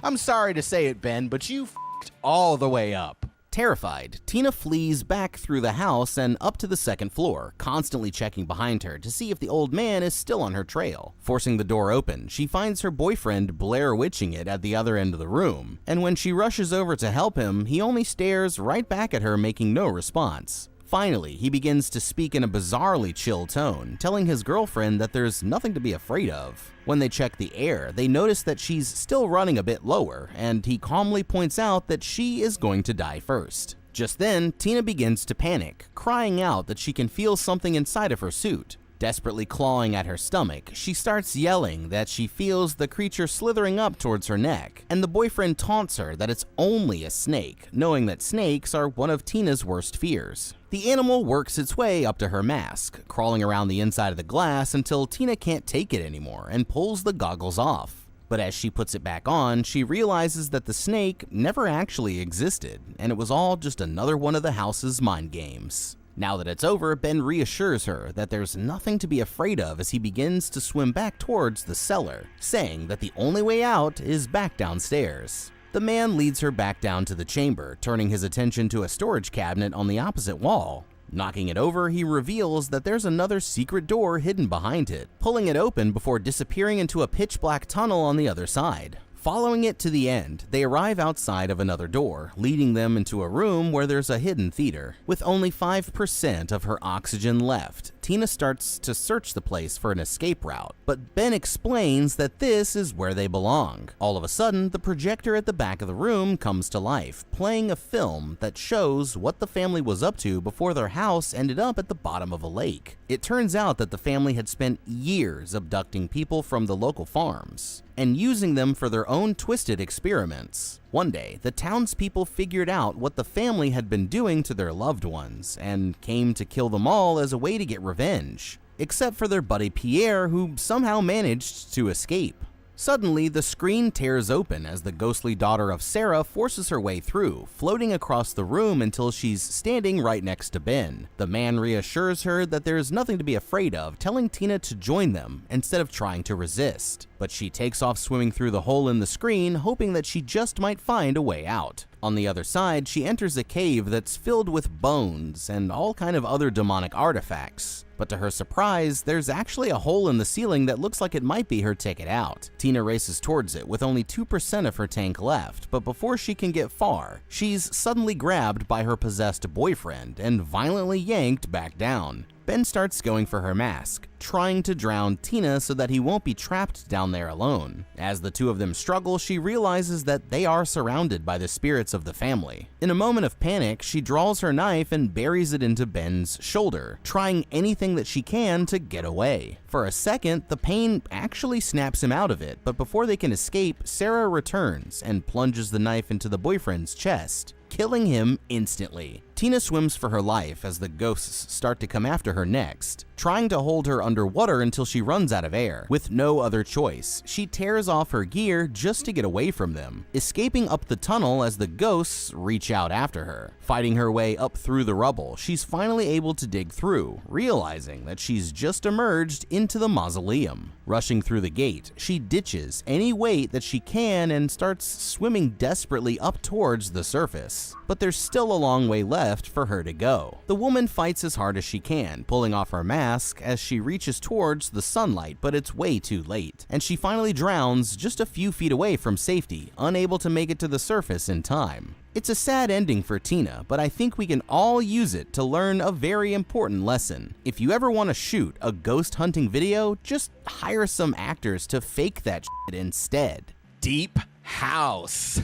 I'm sorry to say it, Ben, but you f***ed all the way up. Terrified, Tina flees back through the house and up to the second floor, constantly checking behind her to see if the old man is still on her trail. Forcing the door open, she finds her boyfriend Blair Witching it at the other end of the room, and when she rushes over to help him, he only stares right back at her, making no response. Finally, he begins to speak in a bizarrely chill tone, telling his girlfriend that there's nothing to be afraid of. When they check the air, they notice that she's still running a bit lower, and he calmly points out that she is going to die first. Just then, Tina begins to panic, crying out that she can feel something inside of her suit. Desperately clawing at her stomach, she starts yelling that she feels the creature slithering up towards her neck, and the boyfriend taunts her that it's only a snake, knowing that snakes are one of Tina's worst fears. The animal works its way up to her mask, crawling around the inside of the glass until Tina can't take it anymore and pulls the goggles off. But as she puts it back on, she realizes that the snake never actually existed, and it was all just another one of the house's mind games. Now that it's over, Ben reassures her that there's nothing to be afraid of as he begins to swim back towards the cellar, saying that the only way out is back downstairs. The man leads her back down to the chamber, turning his attention to a storage cabinet on the opposite wall. Knocking it over, he reveals that there's another secret door hidden behind it, pulling it open before disappearing into a pitch-black tunnel on the other side. Following it to the end, they arrive outside of another door, leading them into a room where there's a hidden theater. With only 5% of her oxygen left, Tina starts to search the place for an escape route, but Ben explains that this is where they belong. All of a sudden, the projector at the back of the room comes to life, playing a film that shows what the family was up to before their house ended up at the bottom of a lake. It turns out that the family had spent years abducting people from the local farms and using them for their own twisted experiments. One day, the townspeople figured out what the family had been doing to their loved ones and came to kill them all as a way to get revenge, except for their buddy Pierre, who somehow managed to escape. Suddenly, the screen tears open as the ghostly daughter of Sarah forces her way through, floating across the room until she's standing right next to Ben. The man reassures her that there's nothing to be afraid of, telling Tina to join them instead of trying to resist. But she takes off swimming through the hole in the screen, hoping that she just might find a way out. On the other side, she enters a cave that's filled with bones and all kind of other demonic artifacts. But to her surprise, there's actually a hole in the ceiling that looks like it might be her ticket out. Tina races towards it with only 2% of her tank left, but before she can get far, she's suddenly grabbed by her possessed boyfriend and violently yanked back down. Ben starts going for her mask, trying to drown Tina so that he won't be trapped down there alone. As the two of them struggle, she realizes that they are surrounded by the spirits of the family. In a moment of panic, she draws her knife and buries it into Ben's shoulder, trying anything that she can to get away. For a second, the pain actually snaps him out of it, but before they can escape, Sarah returns and plunges the knife into the boyfriend's chest, killing him instantly. Tina swims for her life as the ghosts start to come after her next, trying to hold her underwater until she runs out of air. With no other choice, she tears off her gear just to get away from them, escaping up the tunnel as the ghosts reach out after her. Fighting her way up through the rubble, she's finally able to dig through, realizing that she's just emerged into the mausoleum. Rushing through the gate, she ditches any weight that she can and starts swimming desperately up towards the surface. But there's still a long way left for her to go. The woman fights as hard as she can, pulling off her mask as she reaches towards the sunlight, but it's way too late, and she finally drowns just a few feet away from safety, unable to make it to the surface in time. It's a sad ending for Tina, but I think we can all use it to learn a very important lesson. If you ever want to shoot a ghost hunting video, just hire some actors to fake that shit instead. Deep House.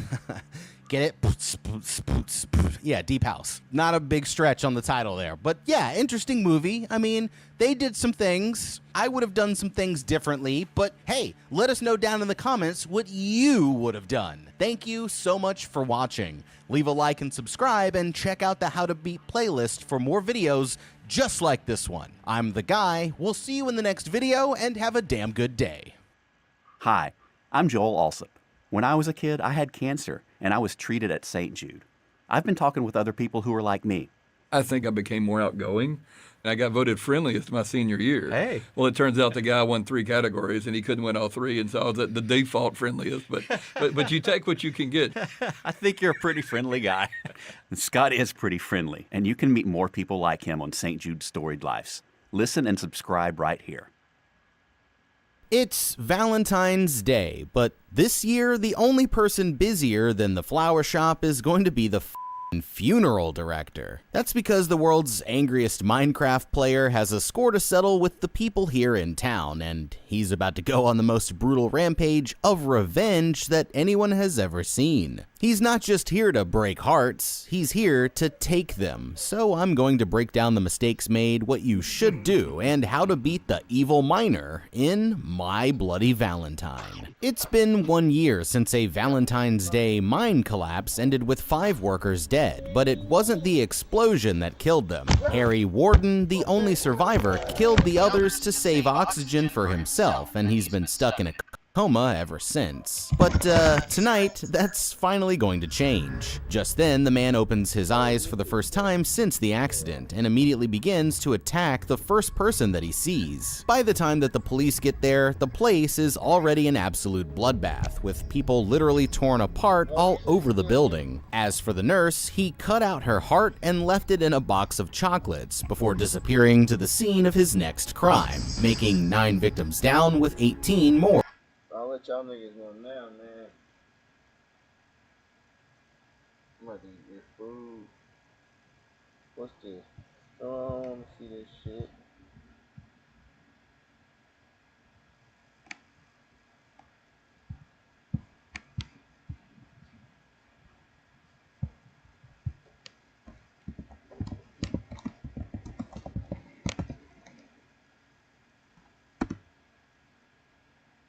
Get it? Yeah, Deep House. Not a big stretch on the title there, but yeah, interesting movie. I mean, they did some things. I would have done some things differently, but hey, let us know down in the comments what you would have done. Thank you so much for watching. Leave a like and subscribe, and check out the How to Beat playlist for more videos just like this one. I'm the guy. We'll see you in the next video, and have a damn good day. Hi, I'm Joel Alsop. When I was a kid, I had cancer, and I was treated at St. Jude. I've been talking with other people who are like me. I think I became more outgoing, and I got voted friendliest my senior year. Hey. Well, it turns out the guy won 3 categories, and he couldn't win all 3, and so I was at the default friendliest. But you take what you can get. I think you're a pretty friendly guy. Scott is pretty friendly, and you can meet more people like him on St. Jude's Storied Lives. Listen and subscribe right here. It's Valentine's Day, but this year, the only person busier than the flower shop is going to be the funeral director. That's because the world's angriest Minecraft player has a score to settle with the people here in town, and he's about to go on the most brutal rampage of revenge that anyone has ever seen. He's not just here to break hearts, he's here to take them. So I'm going to break down the mistakes made, what you should do, and how to beat the evil miner in My Bloody Valentine. It's been 1 year since a Valentine's Day mine collapse ended with 5 workers dead, but it wasn't the explosion that killed them. Harry Warden, the only survivor, killed the others to save oxygen for himself, and he's been stuck in a coma ever since. But tonight, that's finally going to change. Just then, the man opens his eyes for the first time since the accident and immediately begins to attack the first person that he sees. By the time that the police get there, the place is already an absolute bloodbath, with people literally torn apart all over the building. As for the nurse, he cut out her heart and left it in a box of chocolates before disappearing to the scene of his next crime, making 9 victims down with 18 more. I'll let y'all niggas know now, man. I'm about to eat this food. What's this? Oh, I wanna see this shit.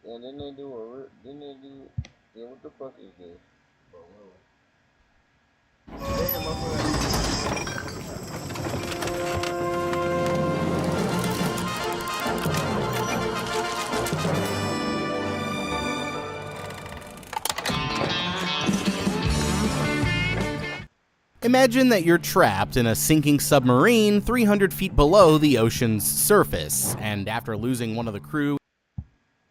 Yeah, didn't they do, yeah, what the fuck is this? Imagine that you're trapped in a sinking submarine 300 feet below the ocean's surface, and after losing one of the crew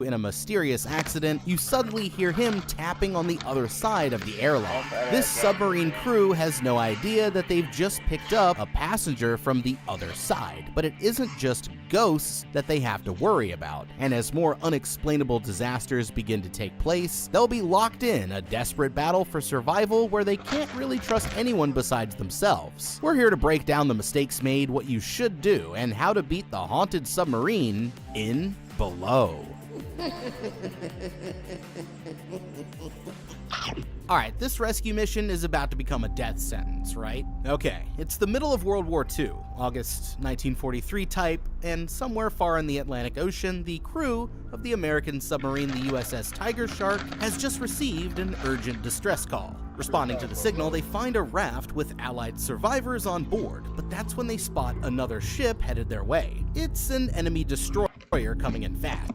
in a mysterious accident, you suddenly hear him tapping on the other side of the airlock. This submarine crew has no idea that they've just picked up a passenger from the other side, but it isn't just ghosts that they have to worry about, and as more unexplainable disasters begin to take place, they'll be locked in a desperate battle for survival where they can't really trust anyone besides themselves. We're here to break down the mistakes made, what you should do, and how to beat the haunted submarine in Below. Alright, this rescue mission is about to become a death sentence, right? Okay, it's the middle of World War II, August 1943 type, and somewhere far in the Atlantic Ocean, the crew of the American submarine the USS Tiger Shark has just received an urgent distress call. Responding to the signal, they find a raft with Allied survivors on board, but that's when they spot another ship headed their way. It's an enemy destroyer coming in fast.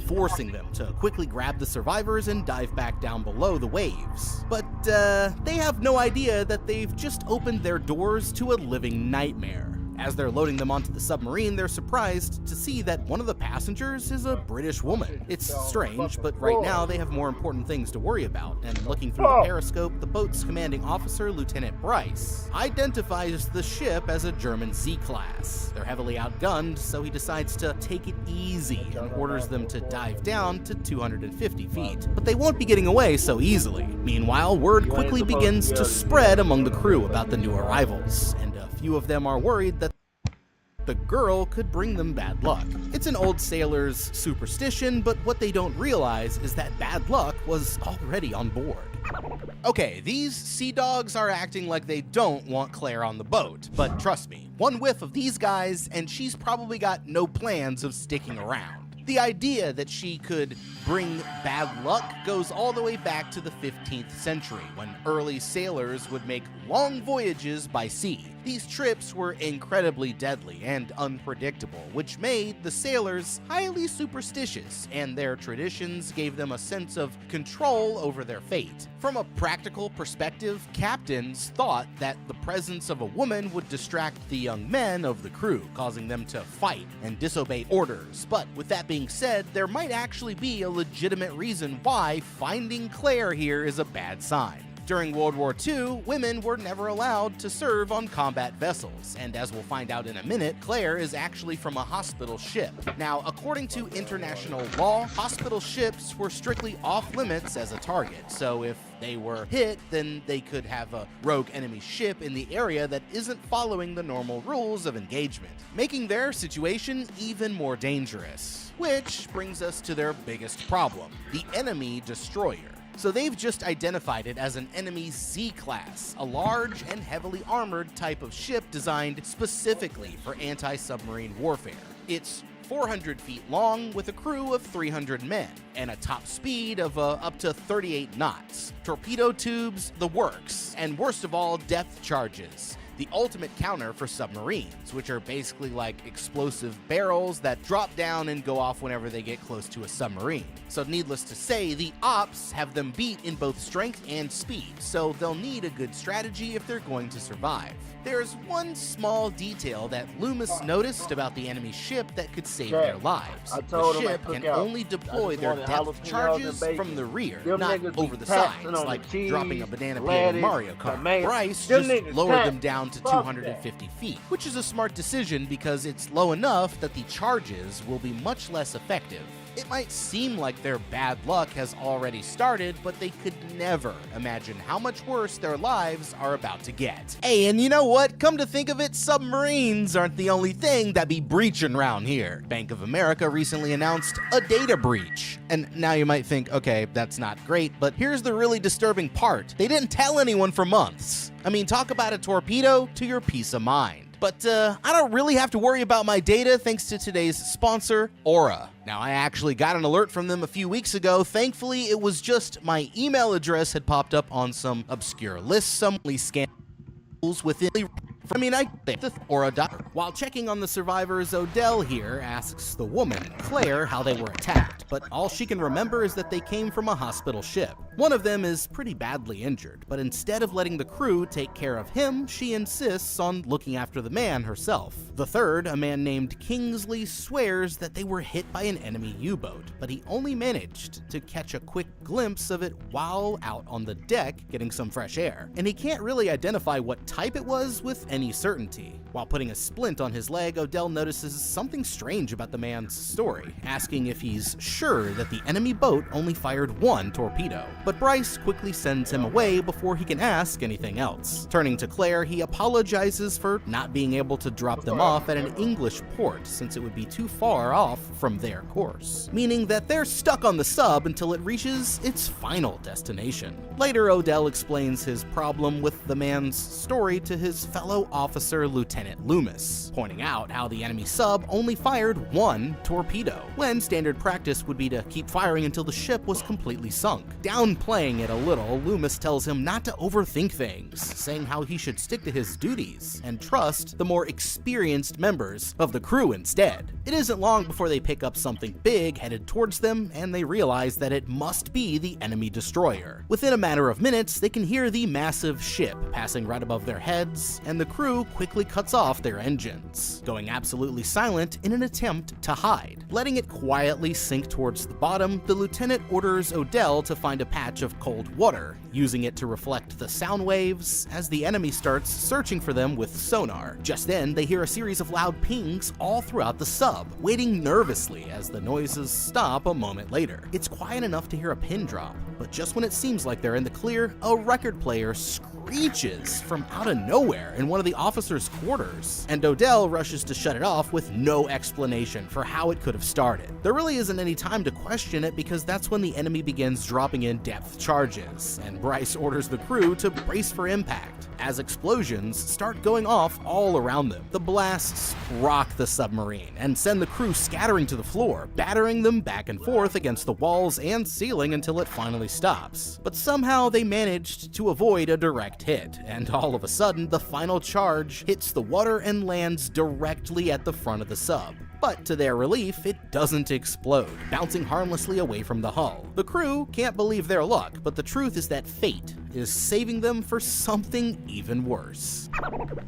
Forcing them to quickly grab the survivors and dive back down below the waves. But they have no idea that they've just opened their doors to a living nightmare. As they're loading them onto the submarine, they're surprised to see that one of the passengers is a British woman. It's strange, but right now they have more important things to worry about, and looking through the periscope, the boat's commanding officer, Lieutenant Bryce, identifies the ship as a German Z-class. They're heavily outgunned, so he decides to take it easy and orders them to dive down to 250 feet. But they won't be getting away so easily. Meanwhile, word quickly begins to spread among the crew about the new arrivals, and a few of them are worried that the girl could bring them bad luck. It's an old sailor's superstition, but what they don't realize is that bad luck was already on board. Okay, these sea dogs are acting like they don't want Claire on the boat, but trust me, one whiff of these guys and she's probably got no plans of sticking around. The idea that she could bring bad luck goes all the way back to the 15th century, when early sailors would make long voyages by sea. These trips were incredibly deadly and unpredictable, which made the sailors highly superstitious, and their traditions gave them a sense of control over their fate. From a practical perspective, captains thought that the presence of a woman would distract the young men of the crew, causing them to fight and disobey orders. But with that being said, there might actually be a legitimate reason why finding Claire here is a bad sign. During World War II, women were never allowed to serve on combat vessels, and as we'll find out in a minute, Claire is actually from a hospital ship. Now, according to international law, hospital ships were strictly off limits as a target, so if they were hit, then they could have a rogue enemy ship in the area that isn't following the normal rules of engagement, making their situation even more dangerous. Which brings us to their biggest problem, the enemy destroyer. So they've just identified it as an enemy Z-class, a large and heavily armored type of ship designed specifically for anti-submarine warfare. It's 400 feet long with a crew of 300 men and a top speed of up to 38 knots. Torpedo tubes, the works, and worst of all, depth charges. The ultimate counter for submarines, which are basically like explosive barrels that drop down and go off whenever they get close to a submarine. So needless to say, the ops have them beat in both strength and speed, so they'll need a good strategy if they're going to survive. There's one small detail that Loomis noticed about the enemy ship that could save their lives. The ship can only deploy their depth charges from the rear, not over the sides, like dropping a banana peel in Mario Kart. Bryce just lowered them down to 250 feet, which is a smart decision because it's low enough that the charges will be much less effective. It might seem like their bad luck has already started, but they could never imagine how much worse their lives are about to get. Hey, and you know what? Come to think of it, submarines aren't the only thing that be breaching around here. Bank of America recently announced a data breach. And now you might think, okay, that's not great, but here's the really disturbing part. They didn't tell anyone for months. I mean, talk about a torpedo to your peace of mind. But I don't really have to worry about my data thanks to today's sponsor, Aura. Now, I actually got an alert from them a few weeks ago. Thankfully, it was just my email address had popped up on some obscure list, some scandals within the Aura. While checking on the survivors, Odell here asks the woman, Claire, how they were attacked, but all she can remember is that they came from a hospital ship. One of them is pretty badly injured, but instead of letting the crew take care of him, she insists on looking after the man herself. The third, a man named Kingsley, swears that they were hit by an enemy U-boat, but he only managed to catch a quick glimpse of it while out on the deck getting some fresh air, and he can't really identify what type it was with any certainty. While putting a splint on his leg, Odell notices something strange about the man's story, asking if he's sure that the enemy boat only fired one torpedo. But Bryce quickly sends him away before he can ask anything else. Turning to Claire, he apologizes for not being able to drop them off at an English port since it would be too far off from their course, meaning that they're stuck on the sub until it reaches its final destination. Later, Odell explains his problem with the man's story to his fellow officer, Lieutenant Loomis, pointing out how the enemy sub only fired one torpedo, when standard practice would be to keep firing until the ship was completely sunk. Downplaying it a little, Loomis tells him not to overthink things, saying how he should stick to his duties and trust the more experienced members of the crew instead. It isn't long before they pick up something big headed towards them, and they realize that it must be the enemy destroyer. Within a matter of minutes, they can hear the massive ship passing right above their heads, and the crew quickly cuts off their engines, going absolutely silent in an attempt to hide. Letting it quietly sink towards the bottom, the lieutenant orders Odell to find a patch of cold water, using it to reflect the sound waves as the enemy starts searching for them with sonar. Just then, they hear a series of loud pings all throughout the sub, waiting nervously as the noises stop a moment later. It's quiet enough to hear a pin drop, but just when it seems like they're in the clear, a record player screeches from out of nowhere in one of the officers' quarters, and Odell rushes to shut it off with no explanation for how it could have started. There really isn't any time to question it because that's when the enemy begins dropping in depth charges, and Bryce orders the crew to brace for impact as explosions start going off all around them. The blasts rock the submarine and send the crew scattering to the floor, battering them back and forth against the walls and ceiling until it finally stops. But somehow they managed to avoid a direct hit, and all of a sudden the final charge hits the water and lands directly at the front of the sub. But to their relief, it doesn't explode, bouncing harmlessly away from the hull. The crew can't believe their luck, but the truth is that fate is saving them for something even worse.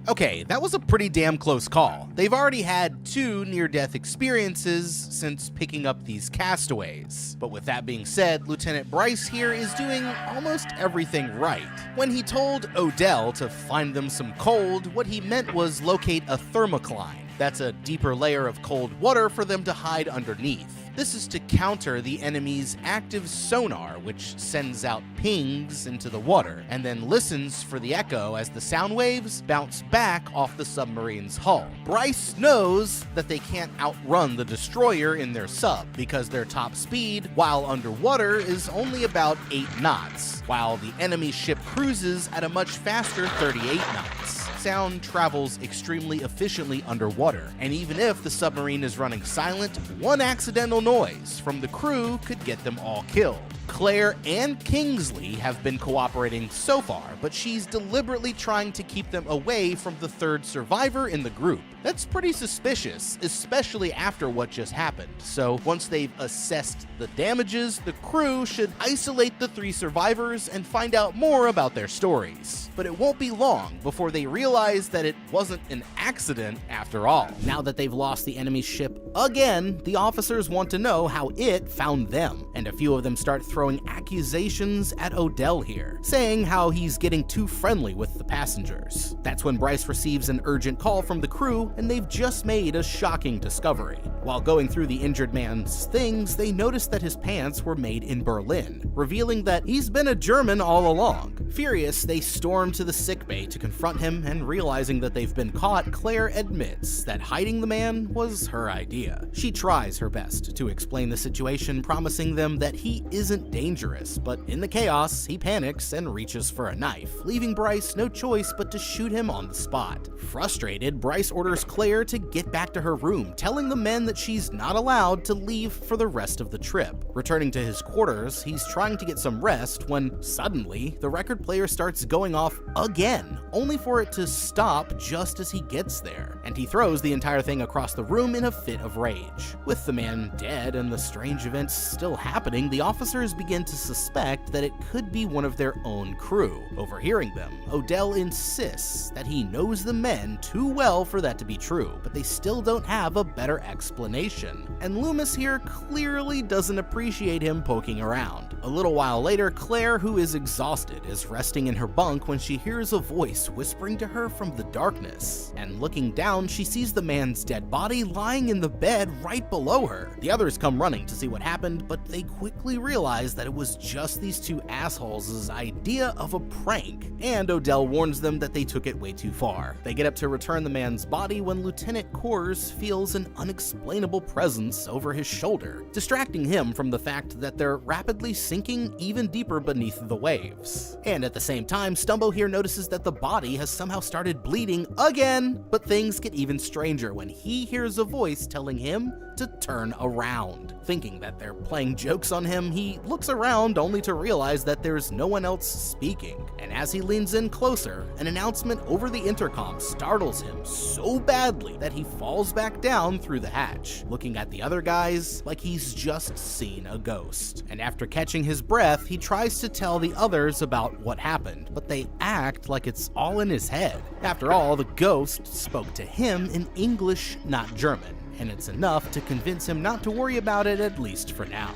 Okay, that was a pretty damn close call. They've already had 2 near-death experiences since picking up these castaways. But with that being said, Lieutenant Bryce here is doing almost everything right. When he told Odell to find them some cold, what he meant was locate a thermocline. That's a deeper layer of cold water for them to hide underneath. This is to counter the enemy's active sonar, which sends out pings into the water, and then listens for the echo as the sound waves bounce back off the submarine's hull. Bryce knows that they can't outrun the destroyer in their sub, because their top speed while underwater is only about 8 knots, while the enemy ship cruises at a much faster 38 knots. Sound travels extremely efficiently underwater, and even if the submarine is running silent, one accidental noise from the crew could get them all killed. Claire and Kingsley have been cooperating so far, but she's deliberately trying to keep them away from the third survivor in the group. That's pretty suspicious, especially after what just happened. So once they've assessed the damages, the crew should isolate the 3 survivors and find out more about their stories. But it won't be long before they realize that it wasn't an accident after all. Now that they've lost the enemy ship again, the officers want to know how it found them, and a few of them start throwing accusations at Odell here, saying how he's getting too friendly with the passengers. That's when Bryce receives an urgent call from the crew, and they've just made a shocking discovery. While going through the injured man's things, they notice that his pants were made in Berlin, revealing that he's been a German all along. Furious, they storm to the sickbay to confront him, and realizing that they've been caught, Claire admits that hiding the man was her idea. She tries her best to explain the situation, promising them that he isn't dangerous, but in the chaos, he panics and reaches for a knife, leaving Bryce no choice but to shoot him on the spot. Frustrated, Bryce orders Claire to get back to her room, telling the men that she's not allowed to leave for the rest of the trip. Returning to his quarters, he's trying to get some rest when suddenly the record player starts going off again, only for it to stop just as he gets there, and he throws the entire thing across the room in a fit of rage. With the man dead and the strange events still happening, the officers begin to suspect that it could be one of their own crew. Overhearing them, Odell insists that he knows the men too well for that to be true, but they still don't have a better explanation. And Loomis here clearly doesn't appreciate him poking around. A little while later, Claire, who is exhausted, is resting in her bunk when she hears a voice whispering to her from the darkness. And looking down, she sees the man's dead body lying in the bed right below her. The others come running to see what happened, but they quickly realize that it was just these 2 assholes' idea of a prank, and Odell warns them that they took it way too far. They get up to return the man's body when Lieutenant Kors feels an unexplainable presence over his shoulder, distracting him from the fact that they're rapidly sinking even deeper beneath the waves. And at the same time, Stumbo here notices that the body has somehow started bleeding again, but things get even stranger when he hears a voice telling him to turn around. Thinking that they're playing jokes on him, he looks around only to realize that there's no one else speaking. And as he leans in closer, an announcement over the intercom startles him so badly that he falls back down through the hatch, looking at the other guys like he's just seen a ghost. And after catching his breath, he tries to tell the others about what happened, but they act like it's all in his head. After all, the ghost spoke to him in English, not German, and it's enough to convince him not to worry about it, at least for now.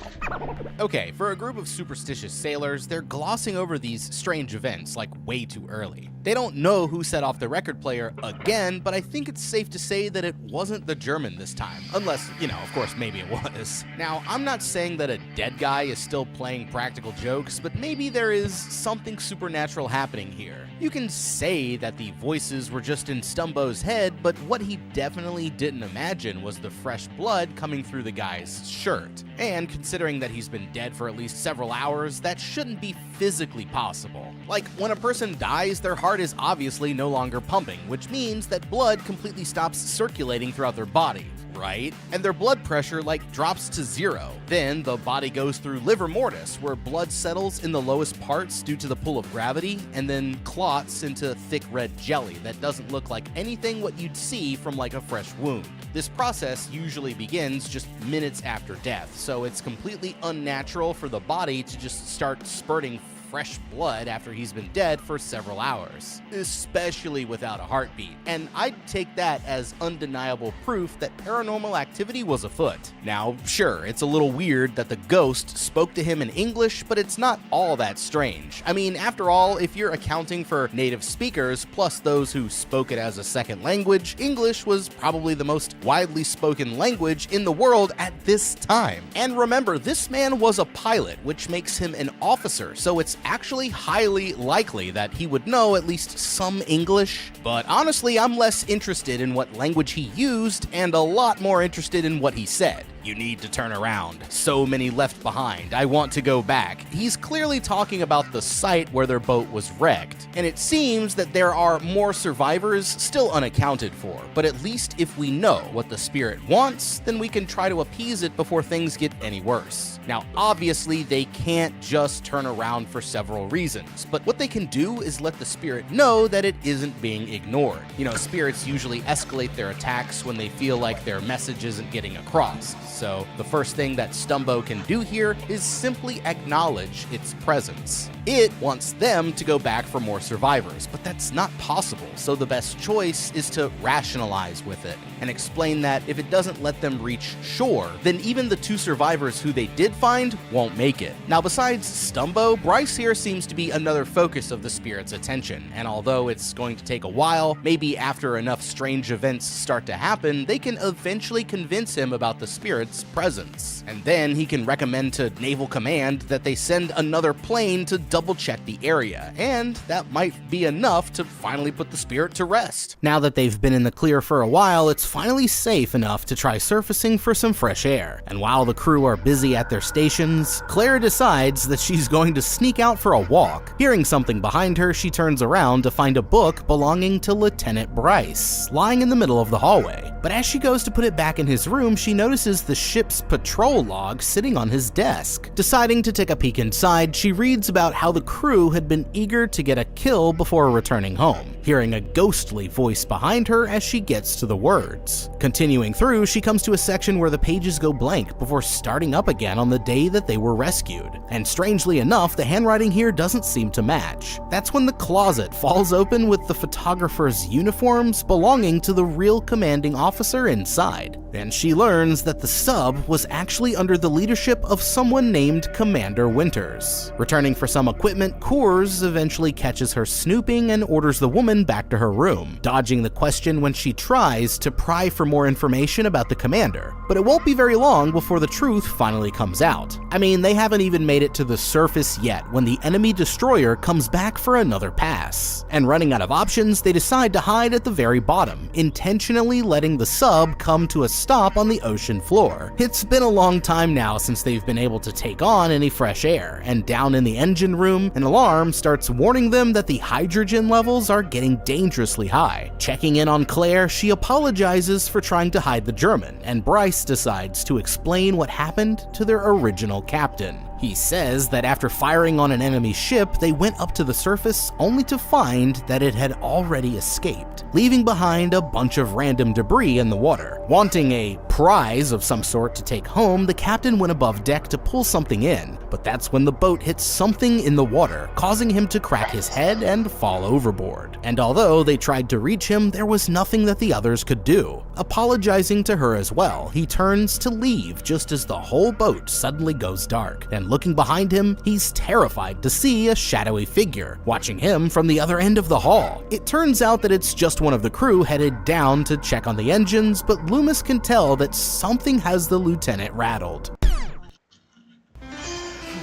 Okay, for a group of superstitious sailors, they're glossing over these strange events like way too early. They don't know who set off the record player again, but I think it's safe to say that it wasn't the German this time. Unless, of course, maybe it was. Now, I'm not saying that a dead guy is still playing practical jokes, but maybe there is something supernatural happening here. You can say that the voices were just in Stumbo's head, but what he definitely didn't imagine was the fresh blood coming through the guy's shirt. And considering that he's been dead for at least several hours, that shouldn't be physically possible. Like, when a person dies, their heart is obviously no longer pumping, which means that blood completely stops circulating throughout their body, right? And their blood pressure drops to 0. Then the body goes through livor mortis, where blood settles in the lowest parts due to the pull of gravity, and then clots into thick red jelly that doesn't look like anything what you'd see from a fresh wound. This process usually begins just minutes after death, so it's completely unnatural for the body to just start spurting fresh blood after he's been dead for several hours, especially without a heartbeat. And I'd take that as undeniable proof that paranormal activity was afoot. Now, sure, it's a little weird that the ghost spoke to him in English, but it's not all that strange. I mean, after all, if you're accounting for native speakers plus those who spoke it as a second language, English was probably the most widely spoken language in the world at this time. And remember, this man was a pilot, which makes him an officer, so it's actually highly likely that he would know at least some English. But honestly, I'm less interested in what language he used and a lot more interested in what he said. You need to turn around. So many left behind. I want to go back. He's clearly talking about the site where their boat was wrecked, and it seems that there are more survivors still unaccounted for. But at least if we know what the spirit wants, then we can try to appease it before things get any worse. Now, obviously, they can't just turn around for several reasons, but what they can do is let the spirit know that it isn't being ignored. You know, spirits usually escalate their attacks when they feel like their message isn't getting across. So the first thing that Stumbo can do here is simply acknowledge its presence. It wants them to go back for more survivors, but that's not possible, so the best choice is to rationalize with it and explain that if it doesn't let them reach shore, then even the 2 survivors who they did find won't make it. Now, besides Stumbo, Bryce here seems to be another focus of the spirit's attention, and although it's going to take a while, maybe after enough strange events start to happen, they can eventually convince him about the spirit's presence. And then he can recommend to Naval Command that they send another plane to double-check the area, and that might be enough to finally put the spirit to rest. Now that they've been in the clear for a while, it's finally safe enough to try surfacing for some fresh air. And while the crew are busy at their stations, Claire decides that she's going to sneak out for a walk. Hearing something behind her, she turns around to find a book belonging to Lieutenant Bryce, lying in the middle of the hallway. But as she goes to put it back in his room, she notices the ship's patrol log sitting on his desk. Deciding to take a peek inside, she reads about how the crew had been eager to get a kill before returning home, hearing a ghostly voice behind her as she gets to the words. Continuing through, she comes to a section where the pages go blank before starting up again on the day that they were rescued. And strangely enough, the handwriting here doesn't seem to match. That's when the closet falls open with the photographer's uniforms belonging to the real commanding officer inside. And she learns that the sub was actually under the leadership of someone named Commander Winters. Returning for some equipment, Coors eventually catches her snooping and orders the woman back to her room, dodging the question when she tries to pry for more information about the commander. But it won't be very long before the truth finally comes out. I mean, they haven't even made it to the surface yet when the enemy destroyer comes back for another pass. And running out of options, they decide to hide at the very bottom, intentionally letting the sub come to a stop on the ocean floor. It's been a long time now since they've been able to take on any fresh air, and down in the engine room, an alarm starts warning them that the hydrogen levels are getting dangerously high. Checking in on Claire, she apologizes for trying to hide the German, and Bryce decides to explain what happened to their original captain. He says that after firing on an enemy ship, they went up to the surface only to find that it had already escaped, leaving behind a bunch of random debris in the water. Wanting a prize of some sort to take home, the captain went above deck to pull something in, but that's when the boat hits something in the water, causing him to crack his head and fall overboard. And although they tried to reach him, there was nothing that the others could do. Apologizing to her as well, he turns to leave just as the whole boat suddenly goes dark, and looking behind him, he's terrified to see a shadowy figure watching him from the other end of the hall. It turns out that it's just one of the crew headed down to check on the engines, but Loomis can tell that something has the lieutenant rattled.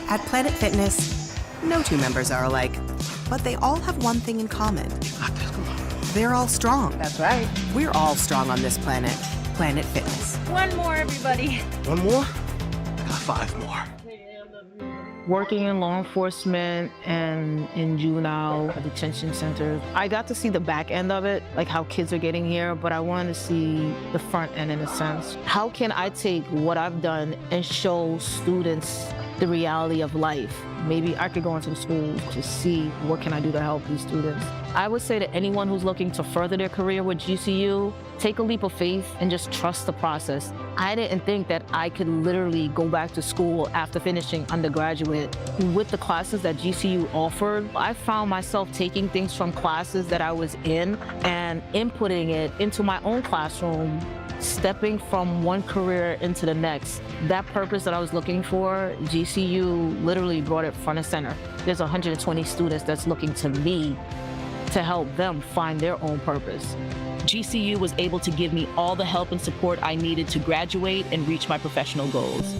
At Planet Fitness, no 2 members are alike, but they all have one thing in common. They're all strong. That's right. We're all strong on this planet. Planet Fitness. One more, everybody. One more? I got 5 more. Working in law enforcement and in juvenile detention centers, I got to see the back end of it, like how kids are getting here, but I wanted to see the front end in a sense. How can I take what I've done and show students the reality of life maybe I could go into the schools to see what can I do to help these students. I would say to anyone who's looking to further their career with GCU, take a leap of faith and just trust the process. I didn't think that I could literally go back to school after finishing undergraduate. With the classes that GCU offered, I found myself taking things from classes that I was in and inputting it into my own classroom, stepping from one career into the next. That purpose that I was looking for, GCU literally brought it front and center. There's 120 students that's looking to me to help them find their own purpose. GCU was able to give me all the help and support I needed to graduate and reach my professional goals.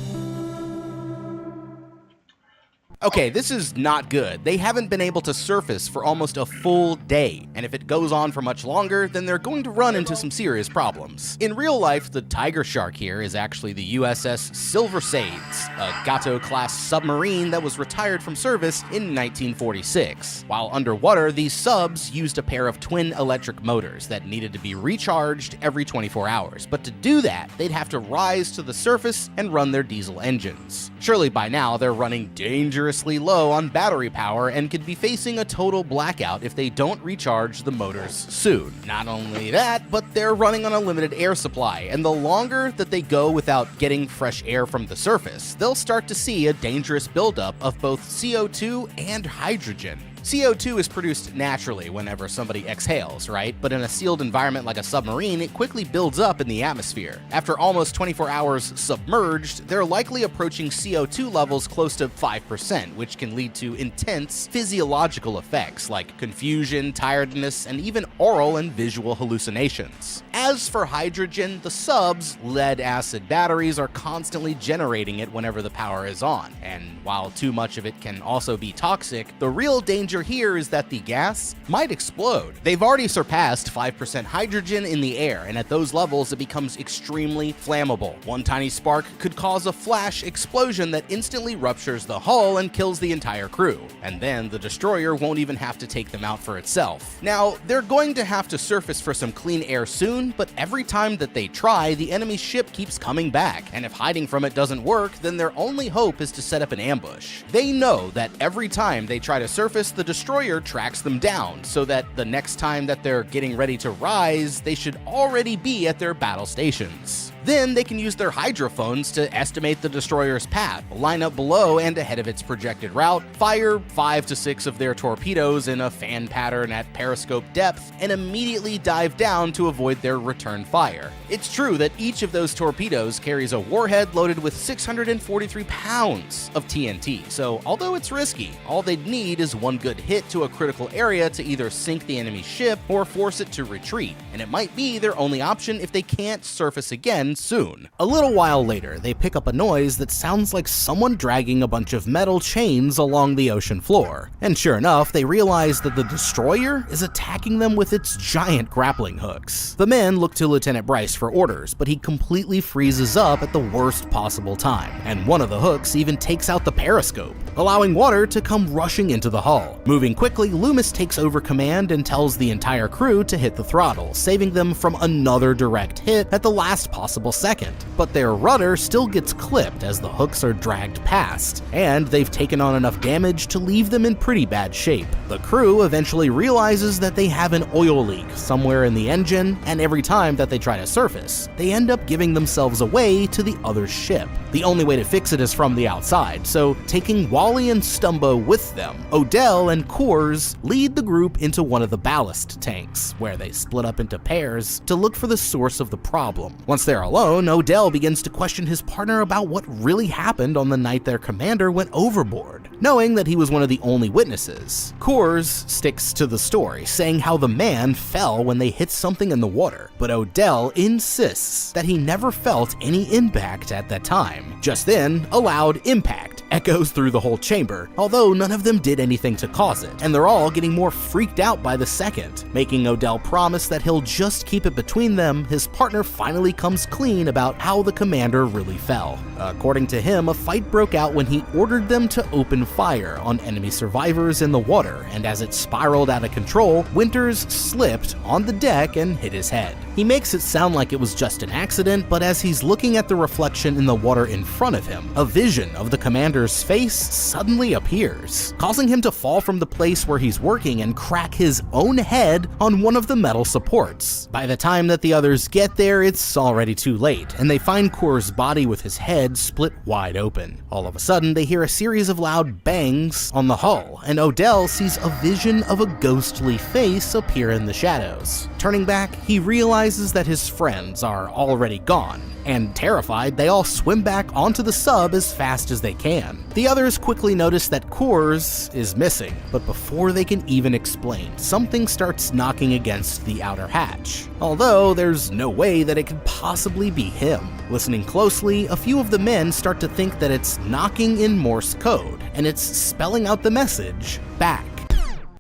Okay, this is not good. They haven't been able to surface for almost a full day, and if it goes on for much longer, then they're going to run into some serious problems. In real life, the Tiger Shark here is actually the USS Silver Sades, a Gato-class submarine that was retired from service in 1946. While underwater, these subs used a pair of twin electric motors that needed to be recharged every 24 hours, but to do that, they'd have to rise to the surface and run their diesel engines. Surely by now, they're running dangerously low on battery power and could be facing a total blackout if they don't recharge the motors soon. Not only that, but they're running on a limited air supply, and the longer that they go without getting fresh air from the surface, they'll start to see a dangerous buildup of both CO2 and hydrogen. CO2 is produced naturally whenever somebody exhales, right? But in a sealed environment like a submarine, it quickly builds up in the atmosphere. After almost 24 hours submerged, they're likely approaching CO2 levels close to 5%, which can lead to intense physiological effects like confusion, tiredness, and even oral and visual hallucinations. As for hydrogen, the sub's lead-acid batteries are constantly generating it whenever the power is on, and while too much of it can also be toxic, the real danger here is that the gas might explode. They've already surpassed 5% hydrogen in the air, and at those levels it becomes extremely flammable. One tiny spark could cause a flash explosion that instantly ruptures the hull and kills the entire crew, and then the destroyer won't even have to take them out for itself. Now, they're going to have to surface for some clean air soon, but every time that they try, the enemy ship keeps coming back, and if hiding from it doesn't work, then their only hope is to set up an ambush. They know that every time they try to surface, the destroyer tracks them down, so that the next time that they're getting ready to rise, they should already be at their battle stations. Then they can use their hydrophones to estimate the destroyer's path, line up below and ahead of its projected route, fire 5 to 6 of their torpedoes in a fan pattern at periscope depth, and immediately dive down to avoid their return fire. It's true that each of those torpedoes carries a warhead loaded with 643 pounds of TNT, so although it's risky, all they'd need is one good hit to a critical area to either sink the enemy ship or force it to retreat, and it might be their only option if they can't surface again soon. A little while later, they pick up a noise that sounds like someone dragging a bunch of metal chains along the ocean floor. And sure enough, they realize that the destroyer is attacking them with its giant grappling hooks. The men look to Lieutenant Bryce for orders, but he completely freezes up at the worst possible time, and one of the hooks even takes out the periscope, allowing water to come rushing into the hull. Moving quickly, Loomis takes over command and tells the entire crew to hit the throttle, saving them from another direct hit at the last possible second. But their rudder still gets clipped as the hooks are dragged past, and they've taken on enough damage to leave them in pretty bad shape. The crew eventually realizes that they have an oil leak somewhere in the engine, and every time that they try to surface, they end up giving themselves away to the other ship. The only way to fix it is from the outside, so taking Wally and Stumbo with them, Odell and Coors lead the group into one of the ballast tanks, where they split up into pairs to look for the source of the problem. Once they're alone, Odell begins to question his partner about what really happened on the night their commander went overboard. Knowing that he was one of the only witnesses, Coors sticks to the story, saying how the man fell when they hit something in the water, but Odell insists that he never felt any impact at that time. Just then, a loud impact echoes through the whole chamber, although none of them did anything to cause it, and they're all getting more freaked out by the second. Making Odell promise that he'll just keep it between them, his partner finally comes clean about how the commander really fell. According to him, a fight broke out when he ordered them to open fire on enemy survivors in the water, and as it spiraled out of control, Winters slipped on the deck and hit his head. He makes it sound like it was just an accident, but as he's looking at the reflection in the water in front of him, a vision of the commander Winter's face suddenly appears, causing him to fall from the place where he's working and crack his own head on one of the metal supports. By the time that the others get there, it's already too late, and they find Core's body with his head split wide open. All of a sudden, they hear a series of loud bangs on the hull, and Odell sees a vision of a ghostly face appear in the shadows. Turning back, he realizes that his friends are already gone, and terrified, they all swim back onto the sub as fast as they can. The others quickly notice that Kors is missing, but before they can even explain, something starts knocking against the outer hatch. Although there's no way that it could possibly be him. Listening closely, a few of the men start to think that it's knocking in Morse code, and it's spelling out the message, back.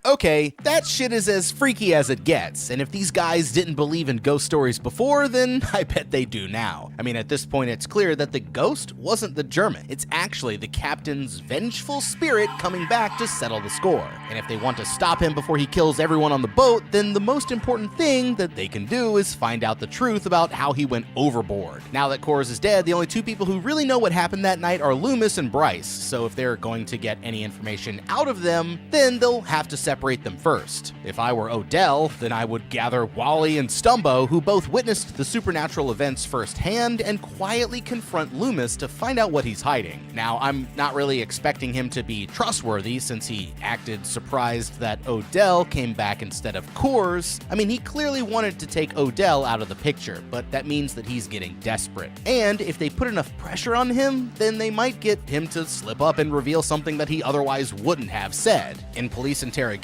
Okay, that shit is as freaky as it gets, and if these guys didn't believe in ghost stories before, then I bet they do now. I mean, at this point it's clear that the ghost wasn't the German, it's actually the captain's vengeful spirit coming back to settle the score. And if they want to stop him before he kills everyone on the boat, then the most important thing that they can do is find out the truth about how he went overboard. Now that Kors is dead, the only two people who really know what happened that night are Loomis and Bryce, so if they're going to get any information out of them, then they'll have to separate them first. If I were Odell, then I would gather Wally and Stumbo, who both witnessed the supernatural events firsthand, and quietly confront Loomis to find out what he's hiding. Now, I'm not really expecting him to be trustworthy since he acted surprised that Odell came back instead of Kors. I mean, he clearly wanted to take Odell out of the picture, but that means that he's getting desperate. And if they put enough pressure on him, then they might get him to slip up and reveal something that he otherwise wouldn't have said. In police interrogations,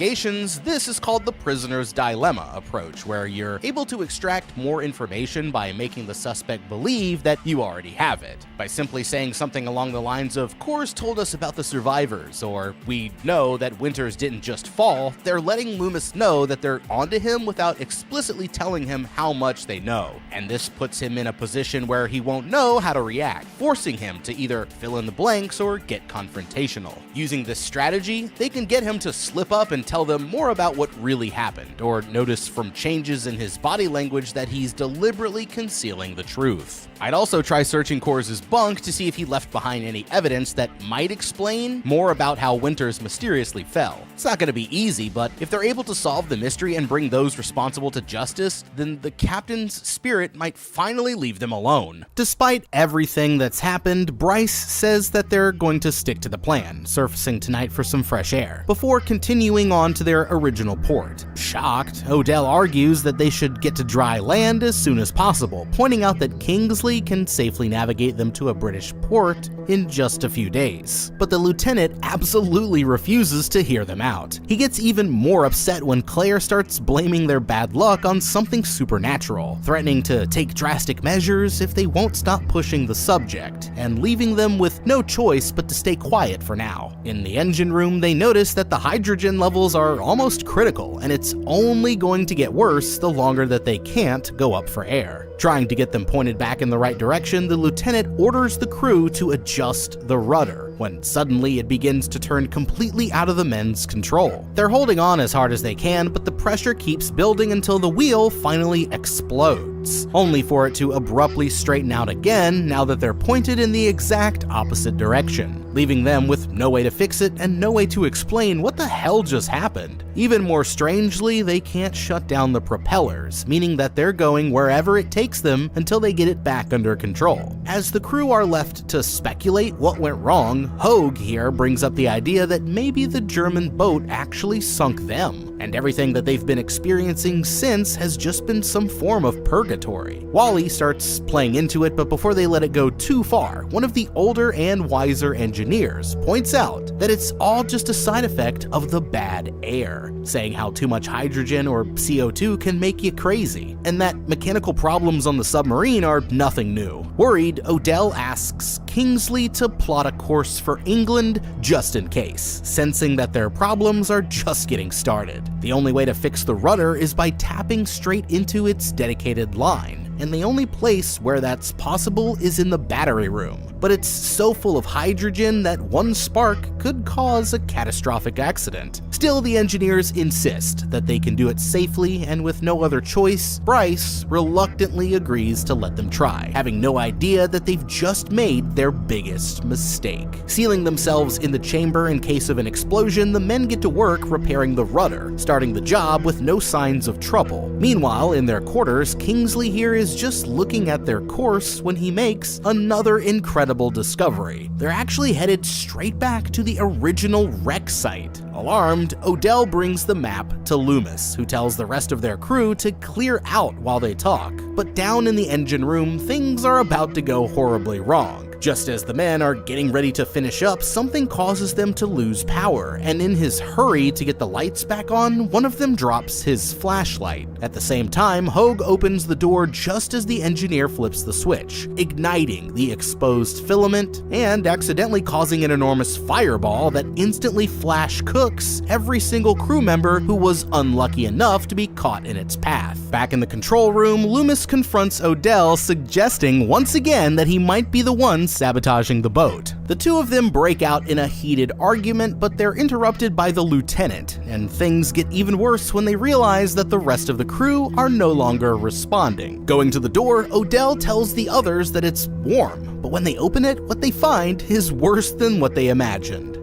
this is called the prisoner's dilemma approach, where you're able to extract more information by making the suspect believe that you already have it. By simply saying something along the lines of, Kors told us about the survivors, or we know that Winters didn't just fall, they're letting Loomis know that they're onto him without explicitly telling him how much they know. And this puts him in a position where he won't know how to react, forcing him to either fill in the blanks or get confrontational. Using this strategy, they can get him to slip up and tell them more about what really happened, or notice from changes in his body language that he's deliberately concealing the truth. I'd also try searching Kors' bunk to see if he left behind any evidence that might explain more about how Winters mysteriously fell. It's not going to be easy, but if they're able to solve the mystery and bring those responsible to justice, then the captain's spirit might finally leave them alone. Despite everything that's happened, Bryce says that they're going to stick to the plan, surfacing tonight for some fresh air, before continuing on to their original port. Shocked, Odell argues that they should get to dry land as soon as possible, pointing out that Kingsley can safely navigate them to a British port in just a few days. But the lieutenant absolutely refuses to hear them out. He gets even more upset when Claire starts blaming their bad luck on something supernatural, threatening to take drastic measures if they won't stop pushing the subject, and leaving them with no choice but to stay quiet for now. In the engine room, they notice that the hydrogen levels are almost critical, and it's only going to get worse the longer that they can't go up for air. Trying to get them pointed back in the right direction, the lieutenant orders the crew to adjust the rudder, when suddenly it begins to turn completely out of the men's control. They're holding on as hard as they can, but the pressure keeps building until the wheel finally explodes, only for it to abruptly straighten out again now that they're pointed in the exact opposite direction, leaving them with no way to fix it and no way to explain what the hell just happened. Even more strangely, they can't shut down the propellers, meaning that they're going wherever it takes them until they get it back under control. As the crew are left to speculate what went wrong, Hogue here brings up the idea that maybe the German boat actually sunk them, and everything that they've been experiencing since has just been some form of purgatory. Wally starts playing into it, but before they let it go too far, one of the older and wiser engineers points out that it's all just a side effect of the bad air, saying how too much hydrogen or CO2 can make you crazy, and that mechanical problems on the submarine are nothing new. Worried, Odell asks Kingsley to plot a course for England just in case, sensing that their problems are just getting started. The only way to fix the rudder is by tapping straight into its dedicated line, and the only place where that's possible is in the battery room. but it's so full of hydrogen that one spark could cause a catastrophic accident. Still, the engineers insist that they can do it safely, and with no other choice, Bryce reluctantly agrees to let them try, having no idea that they've just made their biggest mistake. Sealing themselves in the chamber in case of an explosion, the men get to work repairing the rudder, starting the job with no signs of trouble. Meanwhile, in their quarters, Kingsley here is just looking at their course when he makes another incredible discovery. They're actually headed straight back to the original wreck site. Alarmed, Odell brings the map to Loomis, who tells the rest of their crew to clear out while they talk. But down in the engine room, things are about to go horribly wrong. Just as the men are getting ready to finish up, something causes them to lose power, and in his hurry to get the lights back on, one of them drops his flashlight. At the same time, Hogue opens the door just as the engineer flips the switch, igniting the exposed filament and accidentally causing an enormous fireball that instantly flash cooks every single crew member who was unlucky enough to be caught in its path. Back in the control room, Loomis confronts Odell, suggesting once again that he might be the one sabotaging the boat. The two of them break out in a heated argument, but they're interrupted by the lieutenant, and things get even worse when they realize that the rest of the crew are no longer responding. Going to the door, Odell tells the others that it's warm, but when they open it, what they find is worse than what they imagined.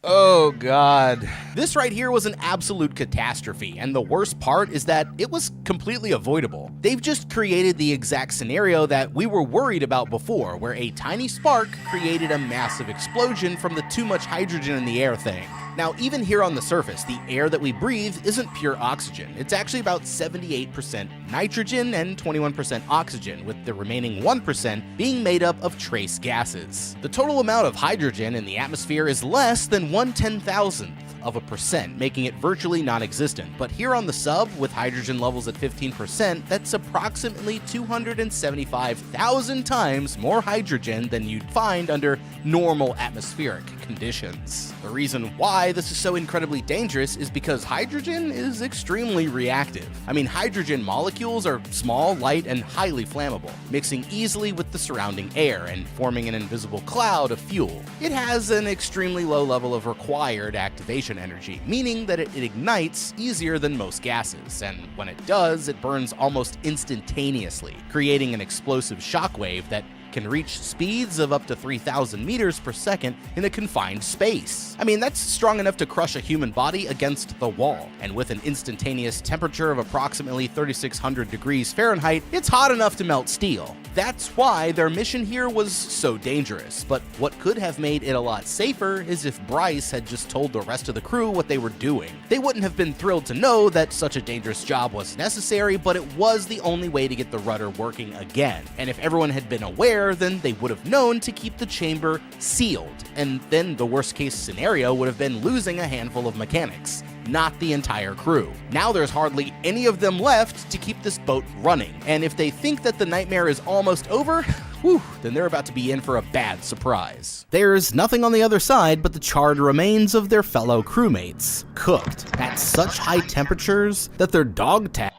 Oh god. This right here was an absolute catastrophe, and the worst part is that it was completely avoidable. They've just created the exact scenario that we were worried about before, where a tiny spark created a massive explosion from the too much hydrogen in the air thing. Now, even here on the surface, the air that we breathe isn't pure oxygen. It's actually about 78% nitrogen and 21% oxygen, with the remaining 1% being made up of trace gases. The total amount of hydrogen in the atmosphere is less than 1/10,000th of a percent, making it virtually non-existent. But here on the sub, with hydrogen levels at 15%, that's approximately 275,000 times more hydrogen than you'd find under normal atmospheric conditions. The reason why this is so incredibly dangerous is because hydrogen is extremely reactive. I mean, hydrogen molecules are small, light, and highly flammable, mixing easily with the surrounding air and forming an invisible cloud of fuel. It has an extremely low level of required activation energy, meaning that it ignites easier than most gases, and when it does, it burns almost instantaneously, creating an explosive shockwave that can reach speeds of up to 3,000 meters per second in a confined space. I mean, that's strong enough to crush a human body against the wall, and with an instantaneous temperature of approximately 3,600 degrees Fahrenheit, it's hot enough to melt steel. That's why their mission here was so dangerous, but what could have made it a lot safer is if Bryce had just told the rest of the crew what they were doing. They wouldn't have been thrilled to know that such a dangerous job was necessary, but it was the only way to get the rudder working again, and if everyone had been aware, then they would have known to keep the chamber sealed, and then the worst case scenario would have been losing a handful of mechanics, not the entire crew. Now there's hardly any of them left to keep this boat running, and if they think that the nightmare is almost over, whew, then they're about to be in for a bad surprise. There's nothing on the other side but the charred remains of their fellow crewmates, cooked at such high temperatures that their dog tag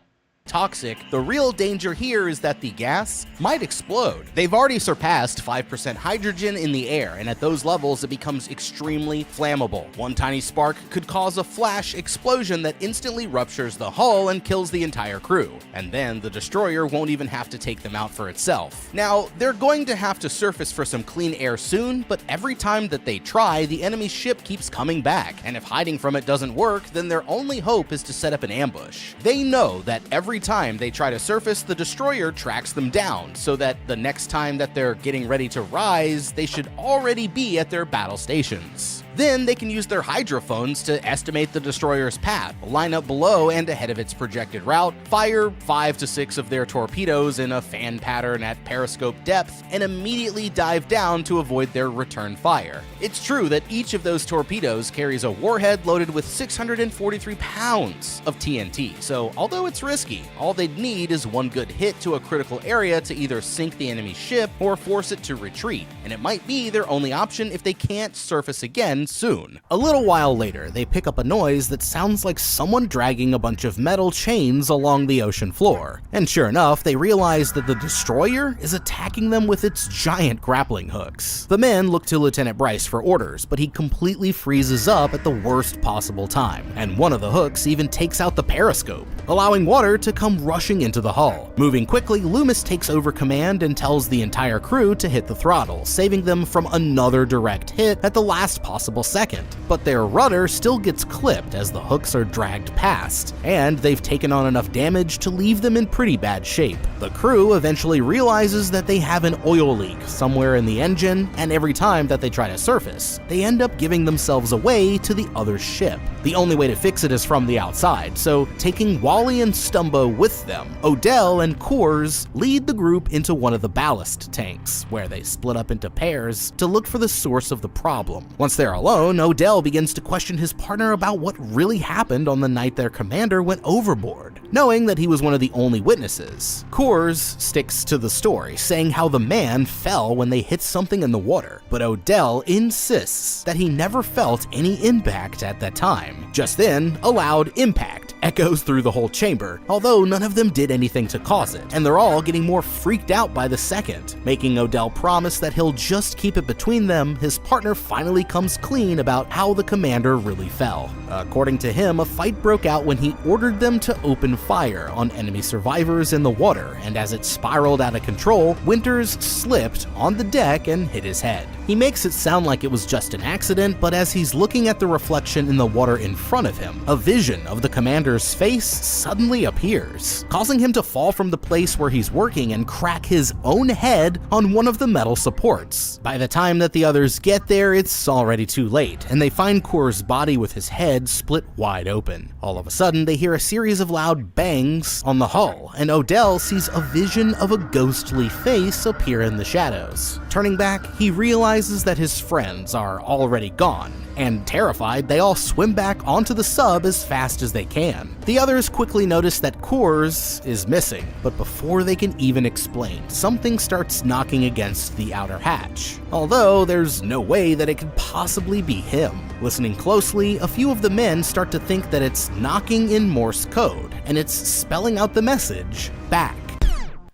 toxic. The real danger here is that the gas might explode. They've already surpassed 5% hydrogen in the air, and at those levels it becomes extremely flammable. One tiny spark could cause a flash explosion that instantly ruptures the hull and kills the entire crew, and then the destroyer won't even have to take them out for itself. Now, they're going to have to surface for some clean air soon, but every time that they try, the enemy ship keeps coming back, and if hiding from it doesn't work, then their only hope is to set up an ambush. They know that every time they try to surface, the destroyer tracks them down, so that the next time that they're getting ready to rise, they should already be at their battle stations. Then they can use their hydrophones to estimate the destroyer's path, line up below and ahead of its projected route, fire 5 to 6 of their torpedoes in a fan pattern at periscope depth, and immediately dive down to avoid their return fire. It's true that each of those torpedoes carries a warhead loaded with 643 pounds of TNT, so although it's risky, all they'd need is one good hit to a critical area to either sink the enemy ship or force it to retreat, and it might be their only option if they can't surface again soon. A little while later, they pick up a noise that sounds like someone dragging a bunch of metal chains along the ocean floor. And sure enough, they realize that the destroyer is attacking them with its giant grappling hooks. The men look to Lieutenant Bryce for orders, but he completely freezes up at the worst possible time, and one of the hooks even takes out the periscope, allowing water to come rushing into the hull. Moving quickly, Loomis takes over command and tells the entire crew to hit the throttle, saving them from another direct hit at the last possible second. But their rudder still gets clipped as the hooks are dragged past, and they've taken on enough damage to leave them in pretty bad shape. The crew eventually realizes that they have an oil leak somewhere in the engine, and every time that they try to surface, they end up giving themselves away to the other ship. The only way to fix it is from the outside, so taking Wally and Stumbo with them, Odell and Coors lead the group into one of the ballast tanks, where they split up into pairs to look for the source of the problem. Once they're alone, Odell begins to question his partner about what really happened on the night their commander went overboard, knowing that he was one of the only witnesses. Coors sticks to the story, saying how the man fell when they hit something in the water, but Odell insists that he never felt any impact at that time. Just then, a loud impact echoes through the whole chamber, although none of them did anything to cause it, and they're all getting more freaked out by the second. Making Odell promise that he'll just keep it between them, his partner finally comes clean about how the commander really fell. According to him, a fight broke out when he ordered them to open fire on enemy survivors in the water, and as it spiraled out of control, Winters slipped on the deck and hit his head. He makes it sound like it was just an accident, but as he's looking at the reflection in the water in front of him, a vision of the commander's face suddenly appears, causing him to fall from the place where he's working and crack his own head on one of the metal supports. By the time that the others get there, it's already too late, and they find Coors' body with his head split wide open. All of a sudden, they hear a series of loud bangs on the hull, and Odell sees a vision of a ghostly face appear in the shadows. Turning back, he realizes that his friends are already gone, and terrified, they all swim back onto the sub as fast as they can. The others quickly notice that Coors is missing, but before they can even explain, something starts knocking against the outer hatch, although there's no way that it could possibly be him. Listening closely, a few of the men start to think that it's knocking in Morse code, and it's spelling out the message, back.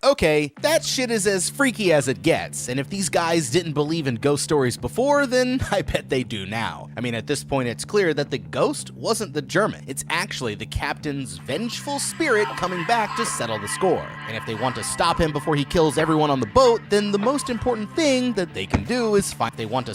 Okay, that shit is as freaky as it gets, and if these guys didn't believe in ghost stories before, then I bet they do now. I mean, at this point it's clear that the ghost wasn't the German, it's actually the captain's vengeful spirit coming back to settle the score. And if they want to stop him before he kills everyone on the boat, then the most important thing that they can do is find they want to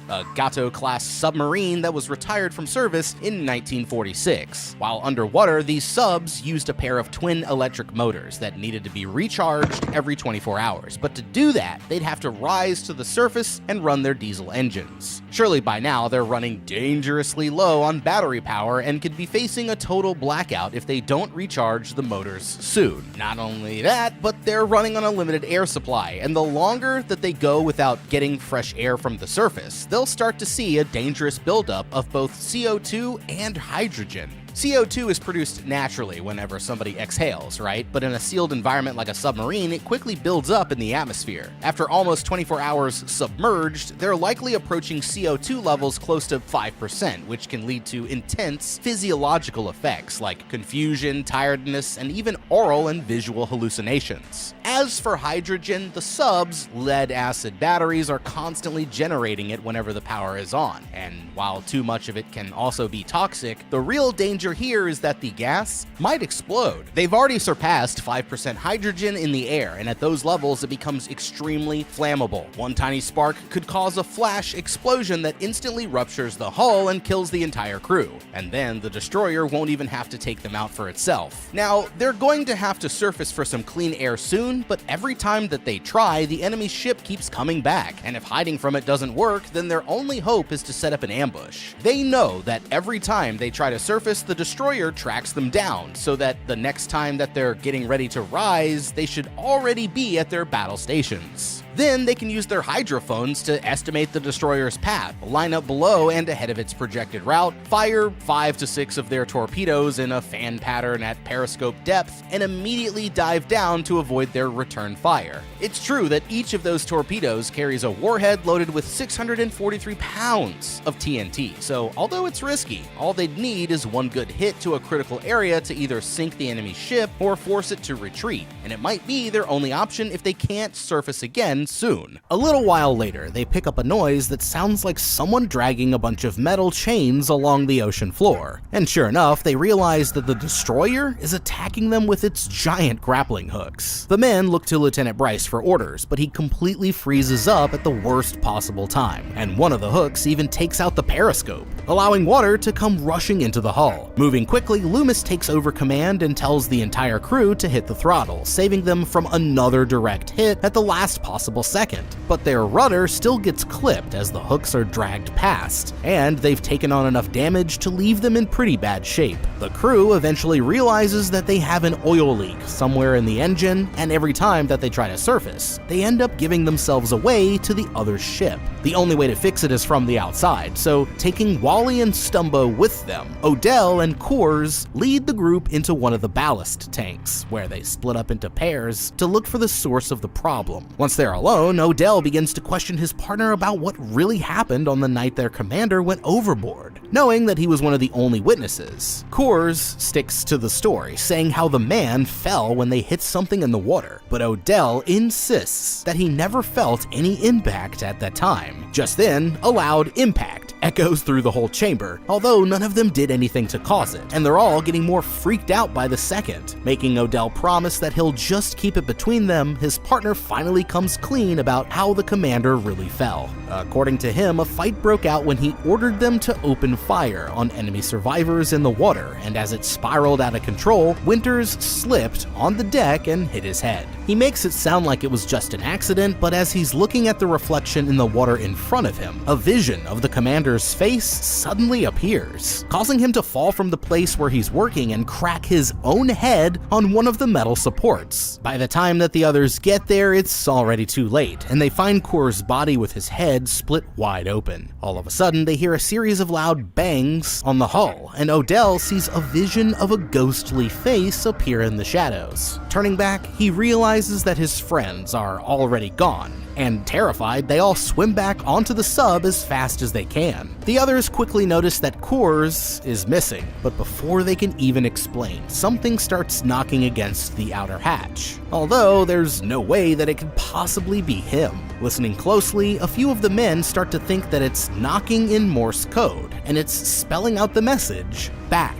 a Gato-class submarine that was retired from service in 1946. While underwater, these subs used a pair of twin electric motors that needed to be recharged every 24 hours. But to do that, they'd have to rise to the surface and run their diesel engines. Surely by now, they're running dangerously low on battery power and could be facing a total blackout if they don't recharge the motors soon. Not only that, but they're running on a limited air supply, and the longer that they go without getting fresh air from the surface, they'll start to see a dangerous buildup of both CO2 and hydrogen. CO2 is produced naturally whenever somebody exhales, right? But in a sealed environment like a submarine, it quickly builds up in the atmosphere. After almost 24 hours submerged, they're likely approaching CO2 levels close to 5%, which can lead to intense physiological effects like confusion, tiredness, and even oral and visual hallucinations. As for hydrogen, the sub's lead-acid batteries are constantly generating it whenever the power is on, and while too much of it can also be toxic, the real danger here is that the gas might explode. They've already surpassed 5% hydrogen in the air, and at those levels it becomes extremely flammable. One tiny spark could cause a flash explosion that instantly ruptures the hull and kills the entire crew, and then the destroyer won't even have to take them out for itself. Now, they're going to have to surface for some clean air soon, but every time that they try, the enemy ship keeps coming back, and if hiding from it doesn't work, then their only hope is to set up an ambush. They know that every time they try to surface, the destroyer tracks them down, so that the next time that they're getting ready to rise, they should already be at their battle stations. Then they can use their hydrophones to estimate the destroyer's path, line up below and ahead of its projected route, fire 5 to 6 of their torpedoes in a fan pattern at periscope depth, and immediately dive down to avoid their return fire. It's true that each of those torpedoes carries a warhead loaded with 643 pounds of TNT, so although it's risky, all they'd need is one good hit to a critical area to either sink the enemy ship or force it to retreat, and it might be their only option if they can't surface again soon. A little while later, they pick up a noise that sounds like someone dragging a bunch of metal chains along the ocean floor, and sure enough, they realize that the destroyer is attacking them with its giant grappling hooks. The men look to Lieutenant Bryce for orders, but he completely freezes up at the worst possible time, and one of the hooks even takes out the periscope, allowing water to come rushing into the hull. Moving quickly, Loomis takes over command and tells the entire crew to hit the throttle, saving them from another direct hit at the last possible second. But their rudder still gets clipped as the hooks are dragged past, and they've taken on enough damage to leave them in pretty bad shape. The crew eventually realizes that they have an oil leak somewhere in the engine, and every time that they try to surface, they end up giving themselves away to the other ship. The only way to fix it is from the outside, so taking Wally and Stumbo with them, Odell and Coors lead the group into one of the ballast tanks, where they split up into pairs to look for the source of the problem. Once they're alone, Odell begins to question his partner about what really happened on the night their commander went overboard. Knowing that he was one of the only witnesses, Coors sticks to the story, saying how the man fell when they hit something in the water, but Odell insists that he never felt any impact at that time. Just then, a loud impact echoes through the whole chamber, although none of them did anything to cause it, and they're all getting more freaked out by the second. Making Odell promise that he'll just keep it between them, his partner finally comes clean about how the commander really fell. According to him, a fight broke out when he ordered them to open fire on enemy survivors in the water, and as it spiraled out of control, Winters slipped on the deck and hit his head. He makes it sound like it was just an accident, but as he's looking at the reflection in the water in front of him, a vision of the commander's face suddenly appears, causing him to fall from the place where he's working and crack his own head on one of the metal supports. By the time that the others get there, it's already too late, and they find Coors' body with his head split wide open. All of a sudden, they hear a series of loud bangs on the hull, and Odell sees a vision of a ghostly face appear in the shadows. Turning back, he realizes that his friends are already gone, and terrified, they all swim back onto the sub as fast as they can. The others quickly notice that Coors is missing, but before they can even explain, something starts knocking against the outer hatch, although there's no way that it could possibly be him. Listening closely, a few of the men start to think that it's knocking in Morse code, and it's spelling out the message, back.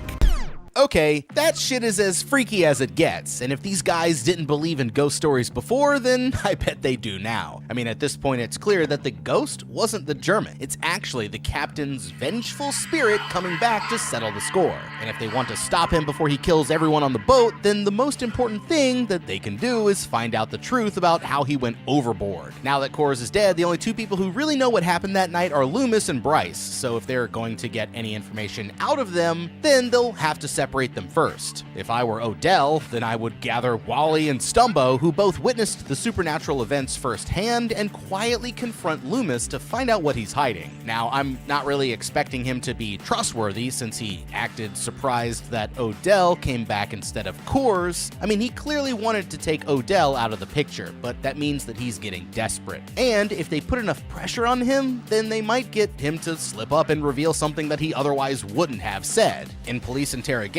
Okay, that shit is as freaky as it gets, and if these guys didn't believe in ghost stories before, then I bet they do now. I mean, at this point it's clear that the ghost wasn't the German, it's actually the captain's vengeful spirit coming back to settle the score. And if they want to stop him before he kills everyone on the boat, then the most important thing that they can do is find out the truth about how he went overboard. Now that Coors is dead, the only two people who really know what happened that night are Loomis and Bryce, so if they're going to get any information out of them, then they'll have to separate them first. If I were Odell, then I would gather Wally and Stumbo, who both witnessed the supernatural events firsthand, and quietly confront Loomis to find out what he's hiding. Now, I'm not really expecting him to be trustworthy since he acted surprised that Odell came back instead of Coors. I mean, he clearly wanted to take Odell out of the picture, but that means that he's getting desperate. And if they put enough pressure on him, then they might get him to slip up and reveal something that he otherwise wouldn't have said. In police interrogations,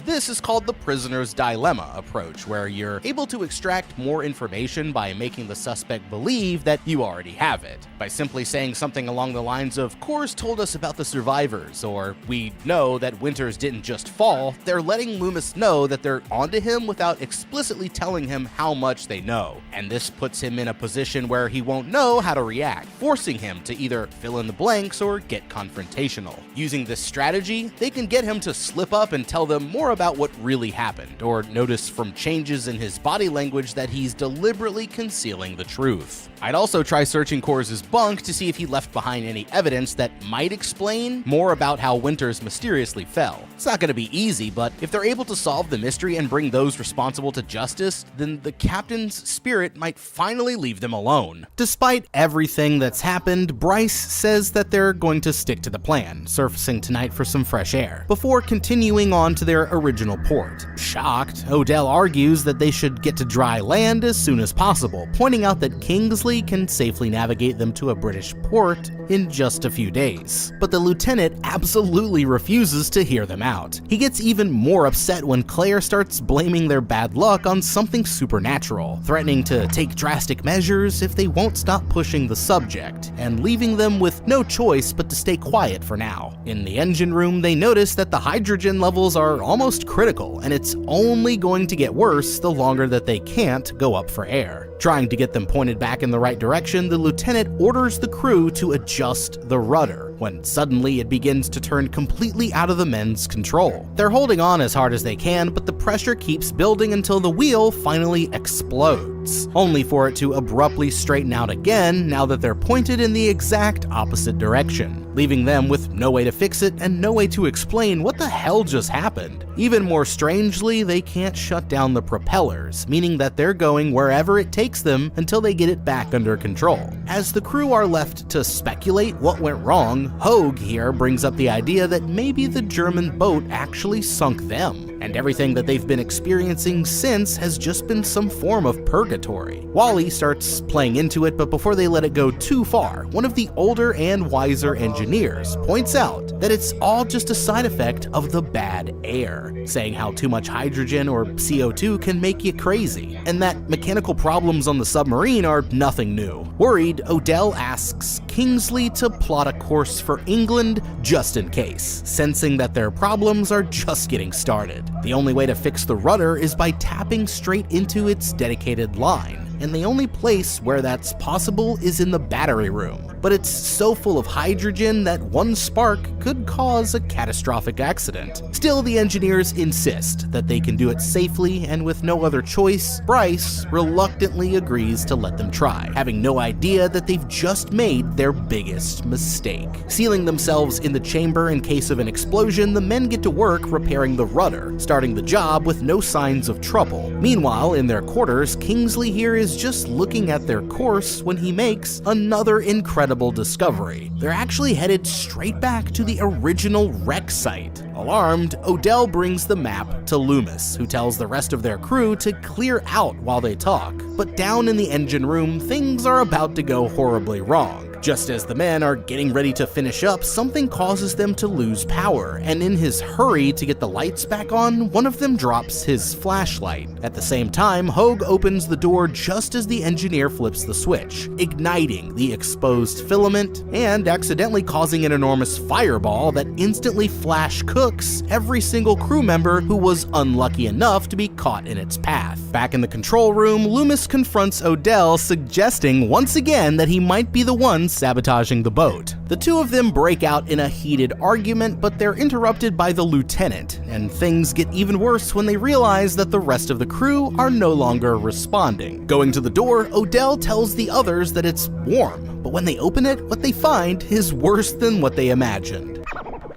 this is called the prisoner's dilemma approach, where you're able to extract more information by making the suspect believe that you already have it. By simply saying something along the lines of, Coors told us about the survivors, or we know that Winters didn't just fall, they're letting Loomis know that they're onto him without explicitly telling him how much they know. And this puts him in a position where he won't know how to react, forcing him to either fill in the blanks or get confrontational. Using this strategy, they can get him to slip up and tell them more about what really happened, or notice from changes in his body language that he's deliberately concealing the truth. I'd also try searching Kors' bunk to see if he left behind any evidence that might explain more about how Winters mysteriously fell. It's not going to be easy, but if they're able to solve the mystery and bring those responsible to justice, then the captain's spirit might finally leave them alone. Despite everything that's happened, Bryce says that they're going to stick to the plan, surfacing tonight for some fresh air, before continuing on to their original port. Shocked, Odell argues that they should get to dry land as soon as possible, pointing out that Kingsley can safely navigate them to a British port in just a few days. But the lieutenant absolutely refuses to hear them out. He gets even more upset when Claire starts blaming their bad luck on something supernatural, threatening to take drastic measures if they won't stop pushing the subject, and leaving them with no choice but to stay quiet for now. In the engine room, they notice that the hydrogen levels are almost critical, and it's only going to get worse the longer that they can't go up for air. Trying to get them pointed back in the right direction, the lieutenant orders the crew to adjust the rudder, when suddenly it begins to turn completely out of the men's control. They're holding on as hard as they can, but the pressure keeps building until the wheel finally explodes, only for it to abruptly straighten out again now that they're pointed in the exact opposite direction, leaving them with no way to fix it and no way to explain what the hell just happened. Even more strangely, they can't shut down the propellers, meaning that they're going wherever it takes them until they get it back under control. As the crew are left to speculate what went wrong, Hogue here brings up the idea that maybe the German boat actually sunk them, and everything that they've been experiencing since has just been some form of purgatory. Wally starts playing into it, but before they let it go too far, one of the older and wiser engineers points out that it's all just a side effect of the bad air, saying how too much hydrogen or CO2 can make you crazy, and that mechanical problems on the submarine are nothing new. Worried, Odell asks Kingsley to plot a course for England just in case, sensing that their problems are just getting started. The only way to fix the rudder is by tapping straight into its dedicated line, and the only place where that's possible is in the battery room. But it's so full of hydrogen that one spark could cause a catastrophic accident. Still, the engineers insist that they can do it safely, and with no other choice, Bryce reluctantly agrees to let them try, having no idea that they've just made their biggest mistake. Sealing themselves in the chamber in case of an explosion, the men get to work repairing the rudder, starting the job with no signs of trouble. Meanwhile, in their quarters, Kingsley here is just looking at their course when he makes another incredible discovery. They're actually headed straight back to the original wreck site. Alarmed, Odell brings the map to Loomis, who tells the rest of their crew to clear out while they talk. But down in the engine room, things are about to go horribly wrong. Just as the men are getting ready to finish up, something causes them to lose power, and in his hurry to get the lights back on, one of them drops his flashlight. At the same time, Hogue opens the door just as the engineer flips the switch, igniting the exposed filament and accidentally causing an enormous fireball that instantly flash cooks every single crew member who was unlucky enough to be caught in its path. Back in the control room, Loomis confronts Odell, suggesting once again that he might be the one sabotaging the boat. The two of them break out in a heated argument, but they're interrupted by the lieutenant, and things get even worse when they realize that the rest of the crew are no longer responding. Going to the door, Odell tells the others that it's warm, but when they open it, what they find is worse than what they imagined.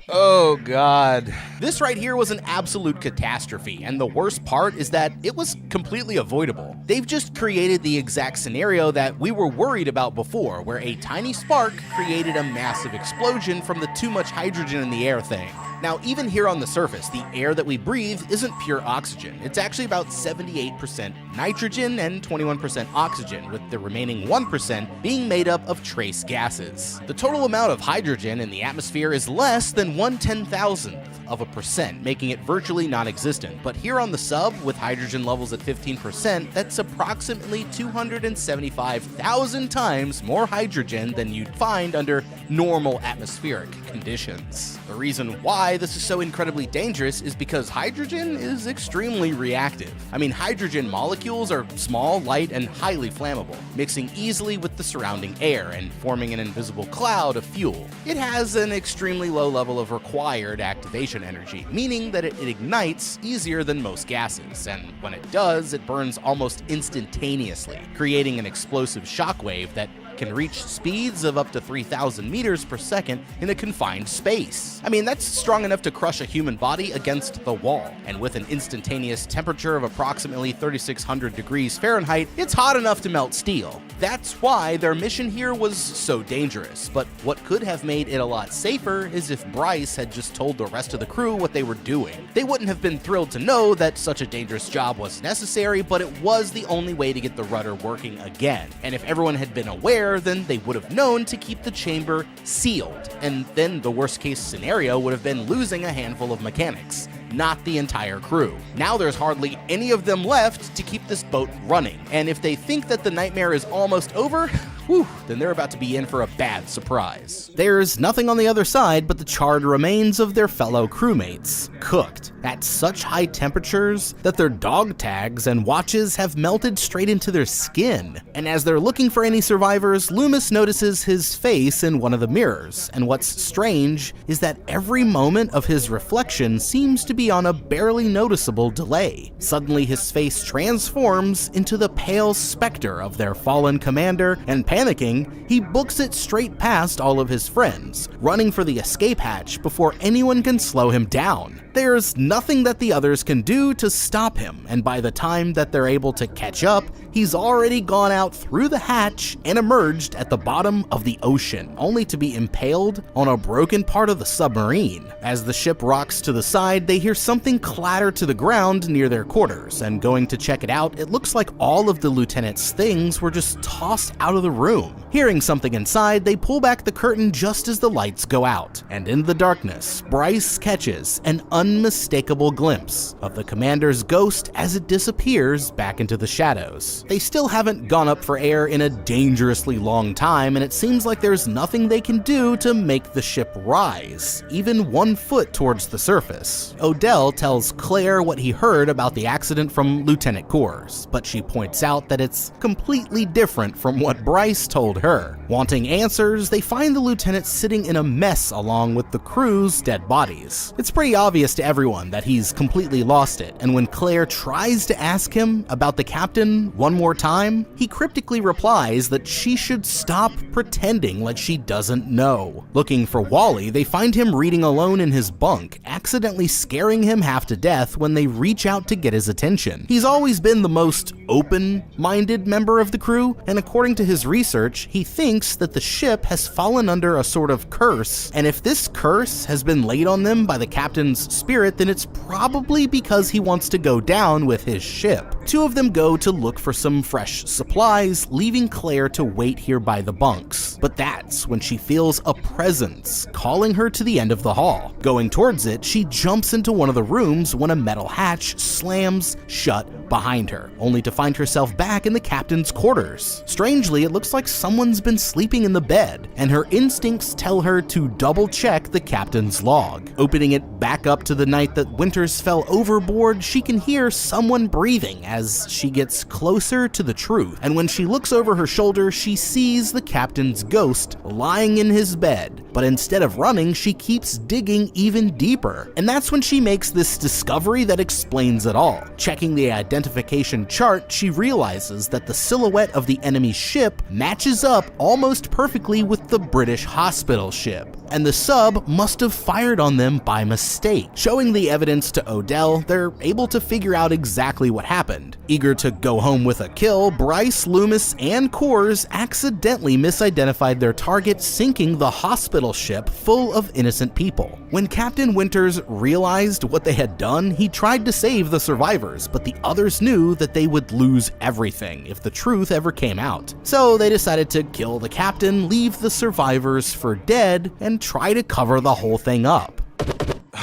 Oh god. This right here was an absolute catastrophe, and the worst part is that it was completely avoidable. They've just created the exact scenario that we were worried about before, where a tiny spark created a massive explosion from the too much hydrogen in the air thing. Now, even here on the surface, the air that we breathe isn't pure oxygen. It's actually about 78% nitrogen and 21% oxygen, with the remaining 1% being made up of trace gases. The total amount of hydrogen in the atmosphere is less than 0.1/1000%, making it virtually non-existent. But here on the sub, with hydrogen levels at 15%, that's approximately 275,000 times more hydrogen than you'd find under normal atmospheric conditions. The reason why this is so incredibly dangerous is because hydrogen is extremely reactive. I mean, hydrogen molecules are small, light, and highly flammable, mixing easily with the surrounding air and forming an invisible cloud of fuel. It has an extremely low level of required activation energy, meaning that it ignites easier than most gases, and when it does, it burns almost instantaneously, creating an explosive shockwave that can reach speeds of up to 3,000 meters per second in a confined space. I mean, that's strong enough to crush a human body against the wall, and with an instantaneous temperature of approximately 3,600 degrees Fahrenheit, it's hot enough to melt steel. That's why their mission here was so dangerous, but what could have made it a lot safer is if Bryce had just told the rest of the crew what they were doing. They wouldn't have been thrilled to know that such a dangerous job was necessary, but it was the only way to get the rudder working again, and if everyone had been aware, then they would have known to keep the chamber sealed, and then the worst case scenario would have been losing a handful of mechanics, not the entire crew. Now there's hardly any of them left to keep this boat running, and if they think that the nightmare is almost over, whew, then they're about to be in for a bad surprise. There's nothing on the other side but the charred remains of their fellow crewmates, cooked at such high temperatures that their dog tags and watches have melted straight into their skin. And as they're looking for any survivors, Loomis notices his face in one of the mirrors, and what's strange is that every moment of his reflection seems to be on a barely noticeable delay. Suddenly his face transforms into the pale specter of their fallen commander, and panicking, he books it straight past all of his friends, running for the escape hatch before anyone can slow him down. There's nothing that the others can do to stop him, and by the time that they're able to catch up, he's already gone out through the hatch and emerged at the bottom of the ocean, only to be impaled on a broken part of the submarine. As the ship rocks to the side, they hear something clatter to the ground near their quarters, and going to check it out, it looks like all of the lieutenant's things were just tossed out of the room. Hearing something inside, they pull back the curtain just as the lights go out, and in the darkness, Bryce catches an unmistakable glimpse of the commander's ghost as it disappears back into the shadows. They still haven't gone up for air in a dangerously long time, and it seems like there's nothing they can do to make the ship rise, even 1 foot towards the surface. Odell tells Claire what he heard about the accident from Lieutenant Kors, but she points out that it's completely different from what Bryce told her. Wanting answers, they find the lieutenant sitting in a mess along with the crew's dead bodies. It's pretty obvious to everyone that he's completely lost it, and when Claire tries to ask him about the captain one more time, he cryptically replies that she should stop pretending like she doesn't know. Looking for Wally, they find him reading alone in his bunk, accidentally scaring him half to death when they reach out to get his attention. He's always been the most open-minded member of the crew, and according to his research, he thinks that the ship has fallen under a sort of curse, and if this curse has been laid on them by the captain's spirit, then it's probably because he wants to go down with his ship. 2 of them go to look for some fresh supplies, leaving Claire to wait here by the bunks. But that's when she feels a presence calling her to the end of the hall. Going towards it, she jumps into one of the rooms when a metal hatch slams shut behind her, only to find herself back in the captain's quarters. Strangely, it looks like someone's been sleeping in the bed, and her instincts tell her to double check the captain's log. Opening it back up to the night that Winters fell overboard, she can hear someone breathing as she gets closer to the truth, and when she looks over her shoulder, she sees the captain's ghost lying in his bed, but instead of running, she keeps digging even deeper, and that's when she makes this discovery that explains it all. Checking the identification chart, she realizes that the silhouette of the enemy ship matches up almost perfectly with the British hospital ship, and the sub must have fired on them by mistake. Showing the evidence to Odell, they're able to figure out exactly what happened. Eager to go home with a kill, Bryce, Loomis, and Kors accidentally misidentified their target, sinking the hospital ship full of innocent people. When Captain Winters realized what they had done, he tried to save the survivors, but the others knew that they would lose everything if the truth ever came out. So they decided to kill the captain, leave the survivors for dead, and try to cover the whole thing up.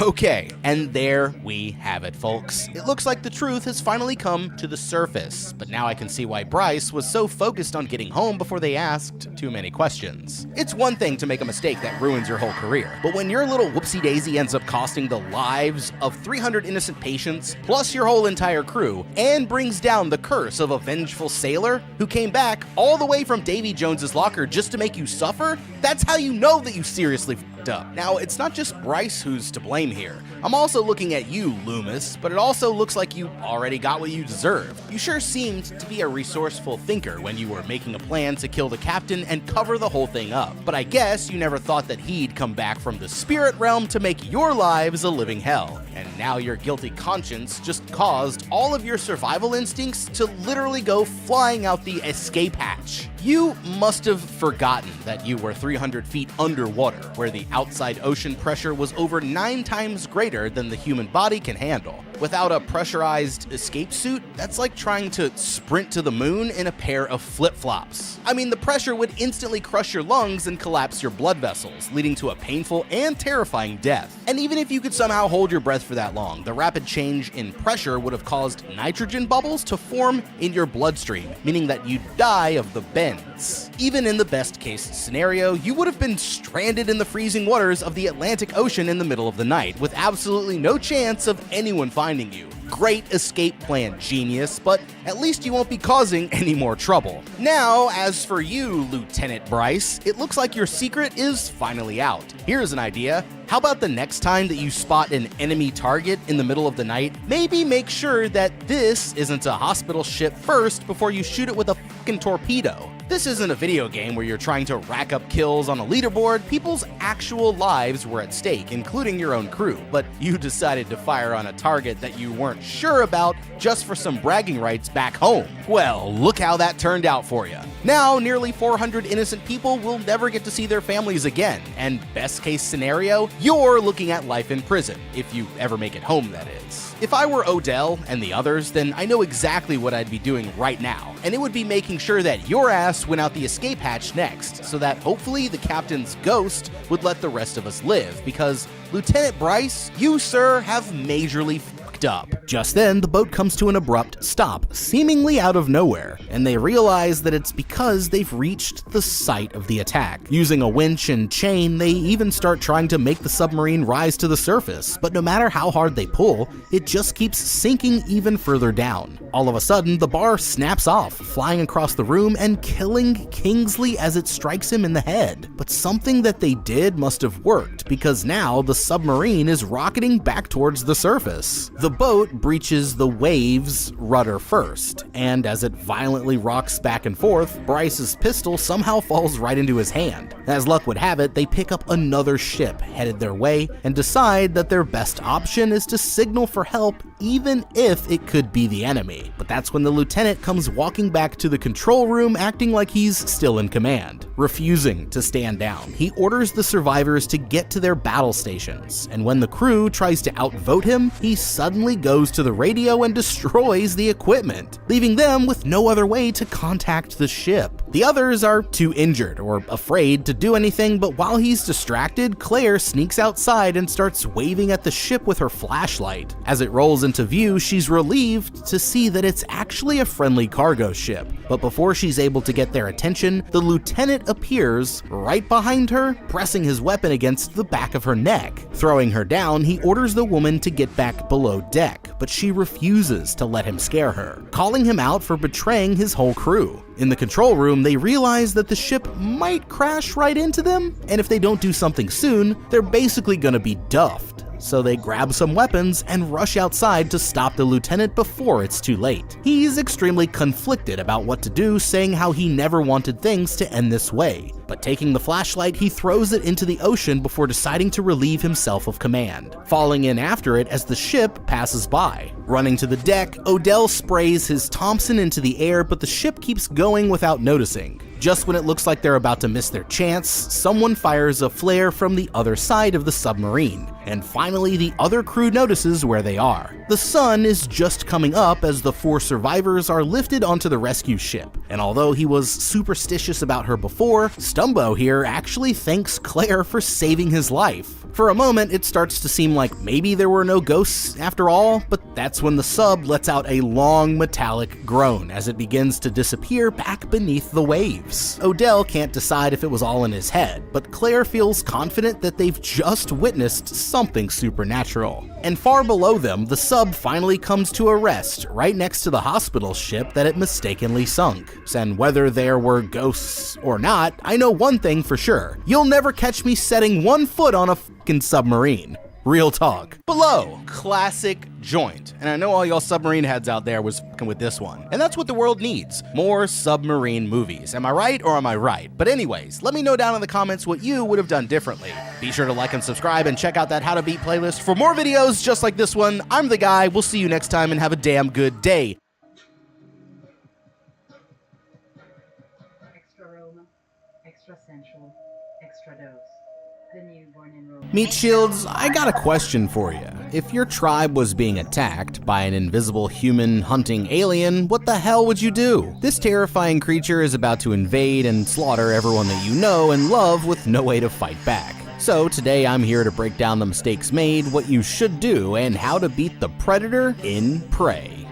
Okay, and there we have it, folks. It looks like the truth has finally come to the surface, but now I can see why Bryce was so focused on getting home before they asked too many questions. It's one thing to make a mistake that ruins your whole career, but when your little whoopsie-daisy ends up costing the lives of 300 innocent patients, plus your whole entire crew, and brings down the curse of a vengeful sailor who came back all the way from Davy Jones's locker just to make you suffer, that's how you know that you seriously f***ed up. Now, it's not just Bryce who's to blame here. I'm also looking at you, Loomis, but it also looks like you already got what you deserve. You sure seemed to be a resourceful thinker when you were making a plan to kill the captain and cover the whole thing up. But I guess you never thought that he'd come back from the spirit realm to make your lives a living hell. And now your guilty conscience just caused all of your survival instincts to literally go flying out the escape hatch. You must have forgotten that you were 300 feet underwater, where the outside ocean pressure was over 9 times greater than the human body can handle. Without a pressurized escape suit, that's like trying to sprint to the moon in a pair of flip-flops. I mean, the pressure would instantly crush your lungs and collapse your blood vessels, leading to a painful and terrifying death. And even if you could somehow hold your breath for that long, the rapid change in pressure would have caused nitrogen bubbles to form in your bloodstream, meaning that you'd die of the bends. Even in the best case scenario, you would have been stranded in the freezing waters of the Atlantic Ocean in the middle of the night, with absolutely no chance of anyone finding you. Great escape plan, genius, but at least you won't be causing any more trouble. Now, as for you, Lieutenant Bryce, it looks like your secret is finally out. Here's an idea. How about the next time that you spot an enemy target in the middle of the night, maybe make sure that this isn't a hospital ship first before you shoot it with a fucking torpedo. This isn't a video game where you're trying to rack up kills on a leaderboard. People's actual lives were at stake, including your own crew, but you decided to fire on a target that you weren't sure about just for some bragging rights back home. Well, look how that turned out for you. Now, nearly 400 innocent people will never get to see their families again, and best case scenario, you're looking at life in prison, if you ever make it home, that is. If I were Odell and the others, then I know exactly what I'd be doing right now, and it would be making sure that your ass went out the escape hatch next, so that hopefully the captain's ghost would let the rest of us live, because Lieutenant Bryce, you, sir, have majorly f***ed up. Just then, the boat comes to an abrupt stop, seemingly out of nowhere, and they realize that it's because they've reached the site of the attack. Using a winch and chain, they even start trying to make the submarine rise to the surface, but no matter how hard they pull, it just keeps sinking even further down. All of a sudden, the bar snaps off, flying across the room and killing Kingsley as it strikes him in the head. But something that they did must have worked, because now the submarine is rocketing back towards the surface. The boat breaches the wave's rudder first, and as it violently rocks back and forth, Bryce's pistol somehow falls right into his hand. As luck would have it, they pick up another ship headed their way and decide that their best option is to signal for help, even if it could be the enemy. But that's when the lieutenant comes walking back to the control room acting like he's still in command. Refusing to stand down, he orders the survivors to get to their battle stations, and when the crew tries to outvote him, he suddenly goes to the radio and destroys the equipment, leaving them with no other way to contact the ship. The others are too injured or afraid to do anything, but while he's distracted, Claire sneaks outside and starts waving at the ship with her flashlight. As it rolls into view, she's relieved to see that it's actually a friendly cargo ship. But before she's able to get their attention, the lieutenant appears right behind her, pressing his weapon against the back of her neck. Throwing her down, he orders the woman to get back below deck, but she refuses to let him scare her, calling him out for betraying his whole crew. In the control room, they realize that the ship might crash right into them, and if they don't do something soon, they're basically gonna be duffed. So they grab some weapons and rush outside to stop the lieutenant before it's too late. He's extremely conflicted about what to do, saying how he never wanted things to end this way. But taking the flashlight, he throws it into the ocean before deciding to relieve himself of command, falling in after it as the ship passes by. Running to the deck, Odell sprays his Thompson into the air, but the ship keeps going without noticing. Just when it looks like they're about to miss their chance, someone fires a flare from the other side of the submarine, and finally the other crew notices where they are. The sun is just coming up as the 4 survivors are lifted onto the rescue ship, and although he was superstitious about her before, Stumbo here actually thanks Claire for saving his life. For a moment, it starts to seem like maybe there were no ghosts after all, but that's when the sub lets out a long metallic groan as it begins to disappear back beneath the waves. Odell can't decide if it was all in his head, but Claire feels confident that they've just witnessed something supernatural. And far below them, the sub finally comes to a rest right next to the hospital ship that it mistakenly sunk. And whether there were ghosts or not, I know one thing for sure. You'll never catch me setting one foot on a fucking submarine. Real talk. Below, classic joint. And I know all y'all submarine heads out there was fucking with this one. And that's what the world needs. More submarine movies. Am I right or am I right? But anyways, let me know down in the comments what you would have done differently. Be sure to like and subscribe and check out that How to Beat playlist for more videos just like this one. I'm the guy. We'll see you next time and have a damn good day. Extra aroma, extra sensual, extra dose. The newborn enrollment. Meat Shields, I got a question for you. If your tribe was being attacked by an invisible human hunting alien, what the hell would you do? This terrifying creature is about to invade and slaughter everyone that you know and love with no way to fight back. So today I'm here to break down the mistakes made, what you should do, and how to beat the predator in Prey.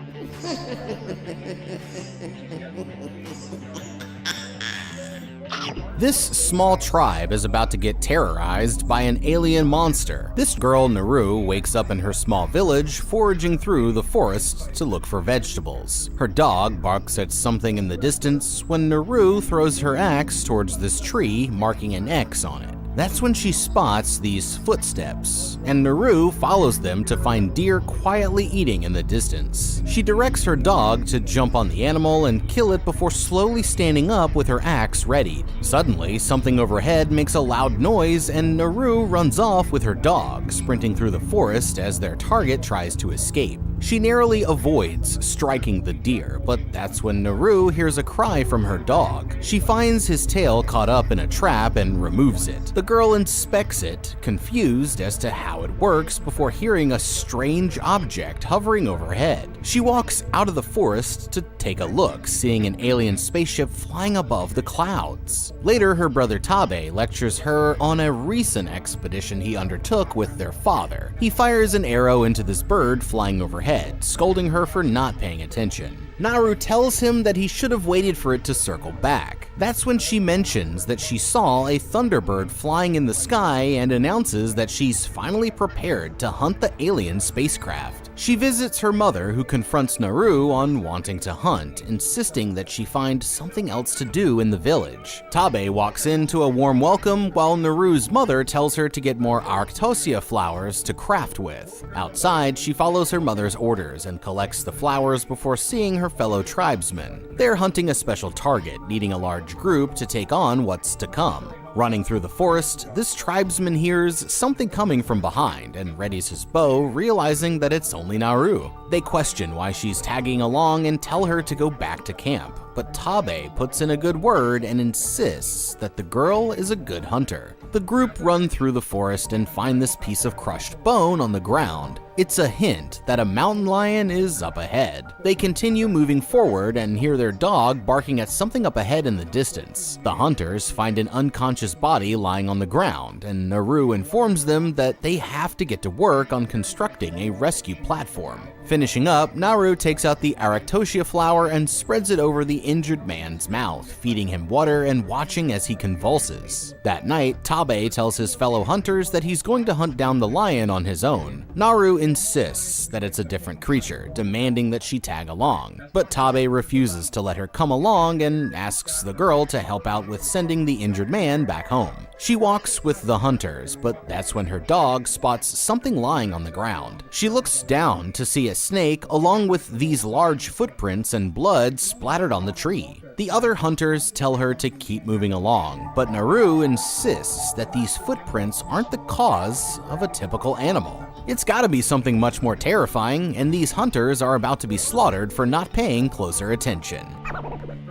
This small tribe is about to get terrorized by an alien monster. This girl, Naru, wakes up in her small village, foraging through the forest to look for vegetables. Her dog barks at something in the distance when Naru throws her axe towards this tree, marking an X on it. That's when she spots these footsteps, and Naru follows them to find deer quietly eating in the distance. She directs her dog to jump on the animal and kill it before slowly standing up with her axe readied. Suddenly, something overhead makes a loud noise and Naru runs off with her dog, sprinting through the forest as their target tries to escape. She narrowly avoids striking the deer, but that's when Naru hears a cry from her dog. She finds his tail caught up in a trap and removes it. The girl inspects it, confused as to how it works before hearing a strange object hovering overhead. She walks out of the forest to take a look, seeing an alien spaceship flying above the clouds. Later, her brother Tabe lectures her on a recent expedition he undertook with their father. He fires an arrow into this bird flying overhead, scolding her for not paying attention. Naru tells him that he should have waited for it to circle back. That's when she mentions that she saw a thunderbird flying in the sky and announces that she's finally prepared to hunt the alien spacecraft. She visits her mother, who confronts Naru on wanting to hunt, insisting that she find something else to do in the village. Tabe walks into a warm welcome while Naru's mother tells her to get more arctosia flowers to craft with. Outside, she follows her mother's orders and collects the flowers before seeing her fellow tribesmen. They're hunting a special target, needing a large group to take on what's to come. Running through the forest, this tribesman hears something coming from behind and readies his bow, realizing that it's only Naru. They question why she's tagging along and tell her to go back to camp, but Tabe puts in a good word and insists that the girl is a good hunter. The group run through the forest and find this piece of crushed bone on the ground. It's a hint that a mountain lion is up ahead. They continue moving forward and hear their dog barking at something up ahead in the distance. The hunters find an unconscious body lying on the ground, and Naru informs them that they have to get to work on constructing a rescue platform. Finishing up, Naru takes out the arctosia flower and spreads it over the injured man's mouth, feeding him water and watching as he convulses. That night, Tabe tells his fellow hunters that he's going to hunt down the lion on his own. Naru insists that it's a different creature, demanding that she tag along. But Tabe refuses to let her come along and asks the girl to help out with sending the injured man back home. She walks with the hunters, but that's when her dog spots something lying on the ground. She looks down to see a snake along with these large footprints and blood splattered on the tree. The other hunters tell her to keep moving along, but Naru insists that these footprints aren't the cause of a typical animal. It's gotta be something much more terrifying, and these hunters are about to be slaughtered for not paying closer attention.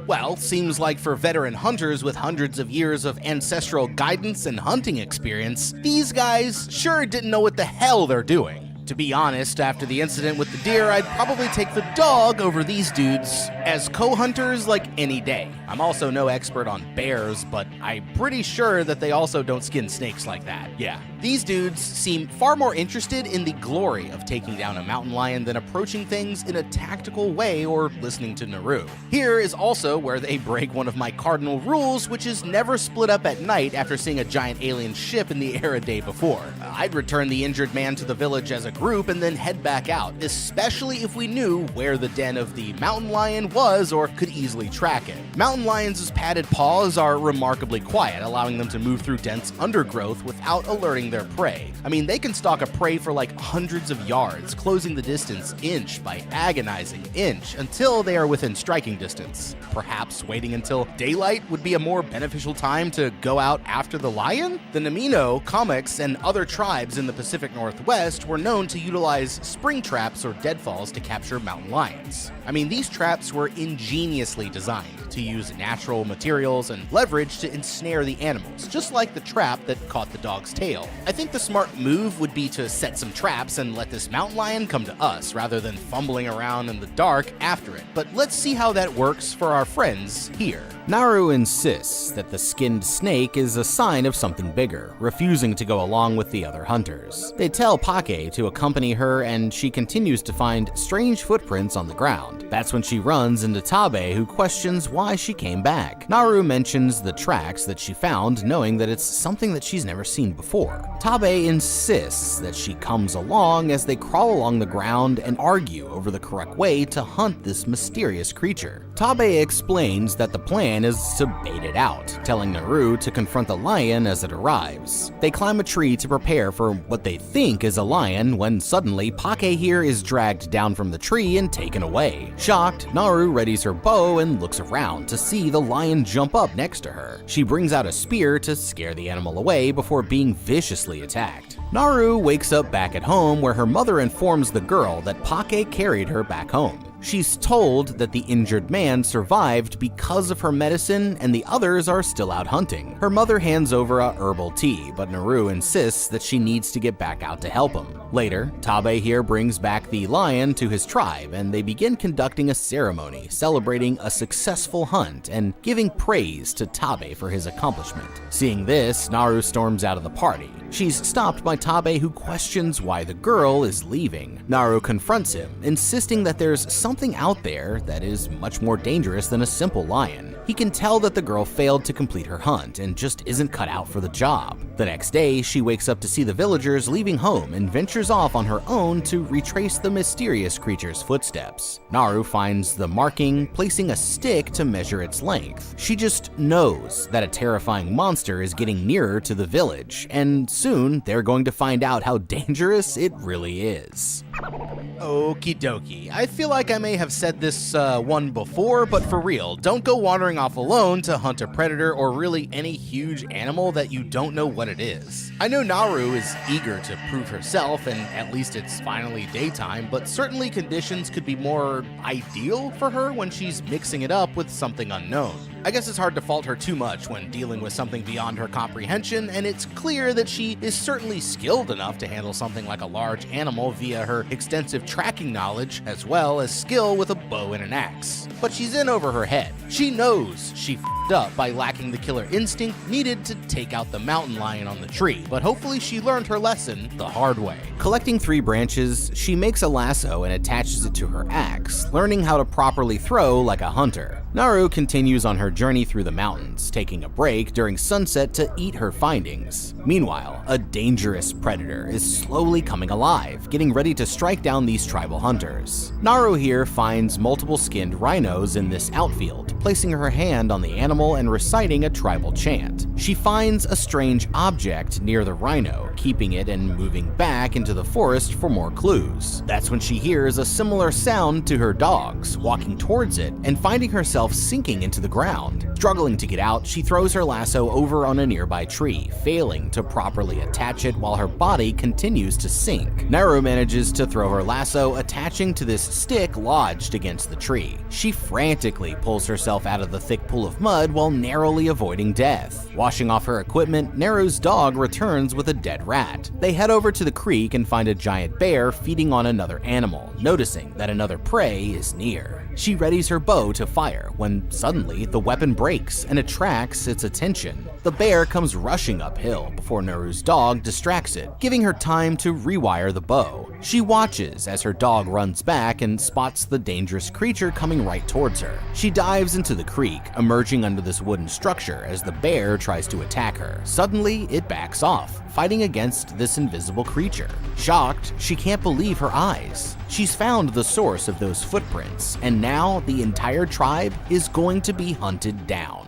Well, seems like for veteran hunters with hundreds of years of ancestral guidance and hunting experience, these guys sure didn't know what the hell they're doing. To be honest, after the incident with the deer, I'd probably take the dog over these dudes as co-hunters like any day. I'm also no expert on bears, but I'm pretty sure that they also don't skin snakes like that. Yeah. These dudes seem far more interested in the glory of taking down a mountain lion than approaching things in a tactical way or listening to Naru. Here is also where they break one of my cardinal rules, which is never split up at night after seeing a giant alien ship in the air a day before. I'd return the injured man to the village as a group and then head back out, especially if we knew where the den of the mountain lion was or could easily track it. Mountain lions' padded paws are remarkably quiet, allowing them to move through dense undergrowth without alerting their prey. I mean, they can stalk a prey for like hundreds of yards, closing the distance inch by agonizing inch until they are within striking distance. Perhaps waiting until daylight would be a more beneficial time to go out after the lion? The Namino, Comics, and other tribes in the Pacific Northwest were known to utilize spring traps or deadfalls to capture mountain lions. I mean, these traps were ingeniously designed to use natural materials and leverage to ensnare the animals, just like the trap that caught the dog's tail. I think the smart move would be to set some traps and let this mountain lion come to us rather than fumbling around in the dark after it. But let's see how that works for our friends here. Naru insists that the skinned snake is a sign of something bigger, refusing to go along with the other hunters. They tell Pake to accompany her, and she continues to find strange footprints on the ground. That's when she runs into Tabe, who questions why she came back. Naru mentions the tracks that she found, knowing that it's something that she's never seen before. Tabe insists that she comes along as they crawl along the ground and argue over the correct way to hunt this mysterious creature. Tabe explains that the plan is to bait it out, telling Naru to confront the lion as it arrives. They climb a tree to prepare for what they think is a lion when suddenly Pake here is dragged down from the tree and taken away. Shocked, Naru readies her bow and looks around to see the lion jump up next to her. She brings out a spear to scare the animal away before being viciously attacked. Naru wakes up back at home where her mother informs the girl that Pake carried her back home. She's told that the injured man survived because of her medicine and the others are still out hunting. Her mother hands over a herbal tea, but Naru insists that she needs to get back out to help him. Later, Tabe here brings back the lion to his tribe and they begin conducting a ceremony celebrating a successful hunt and giving praise to Tabe for his accomplishment. Seeing this, Naru storms out of the party. She's stopped by Tabe, who questions why the girl is leaving. Naru confronts him, insisting that there's something out there that is much more dangerous than a simple lion. He can tell that the girl failed to complete her hunt and just isn't cut out for the job. The next day, she wakes up to see the villagers leaving home and ventures off on her own to retrace the mysterious creature's footsteps. Naru finds the marking, placing a stick to measure its length. She just knows that a terrifying monster is getting nearer to the village, and soon they're going to find out how dangerous it really is. Okie dokie. I feel like I may have said this one before, but for real, don't go wandering off alone to hunt a predator or really any huge animal that you don't know what it is. I know Naru is eager to prove herself, and at least it's finally daytime, but certainly conditions could be more ideal for her when she's mixing it up with something unknown. I guess it's hard to fault her too much when dealing with something beyond her comprehension, and it's clear that she is certainly skilled enough to handle something like a large animal via her extensive tracking knowledge, as well as skill with a bow and an axe. But she's in over her head. She knows she f***ed up by lacking the killer instinct needed to take out the mountain lion on the tree, but hopefully she learned her lesson the hard way. Collecting 3 branches, she makes a lasso and attaches it to her axe, learning how to properly throw like a hunter. Naru continues on her journey through the mountains, taking a break during sunset to eat her findings. Meanwhile, a dangerous predator is slowly coming alive, getting ready to strike down these tribal hunters. Naru here finds multiple skinned rhinos in this outfield, placing her hand on the animal and reciting a tribal chant. She finds a strange object near the rhino, keeping it and moving back into the forest for more clues. That's when she hears a similar sound to her dogs, walking towards it and finding herself sinking into the ground. Struggling to get out, she throws her lasso over on a nearby tree, failing to properly attach it while her body continues to sink. Naru manages to throw her lasso, attaching to this stick lodged against the tree. She frantically pulls herself out of the thick pool of mud while narrowly avoiding death. Washing off her equipment, Naru's dog returns with a dead rat. They head over to the creek and find a giant bear feeding on another animal, noticing that another prey is near. She readies her bow to fire when suddenly the weapon breaks and attracts its attention. The bear comes rushing uphill before Naru's dog distracts it, giving her time to rewire the bow. She watches as her dog runs back and spots the dangerous creature coming right towards her. She dives into the creek, emerging under this wooden structure as the bear tries to attack her. Suddenly, it backs off, fighting against this invisible creature. Shocked, she can't believe her eyes. She's found the source of those footprints, and now the entire tribe is going to be hunted down.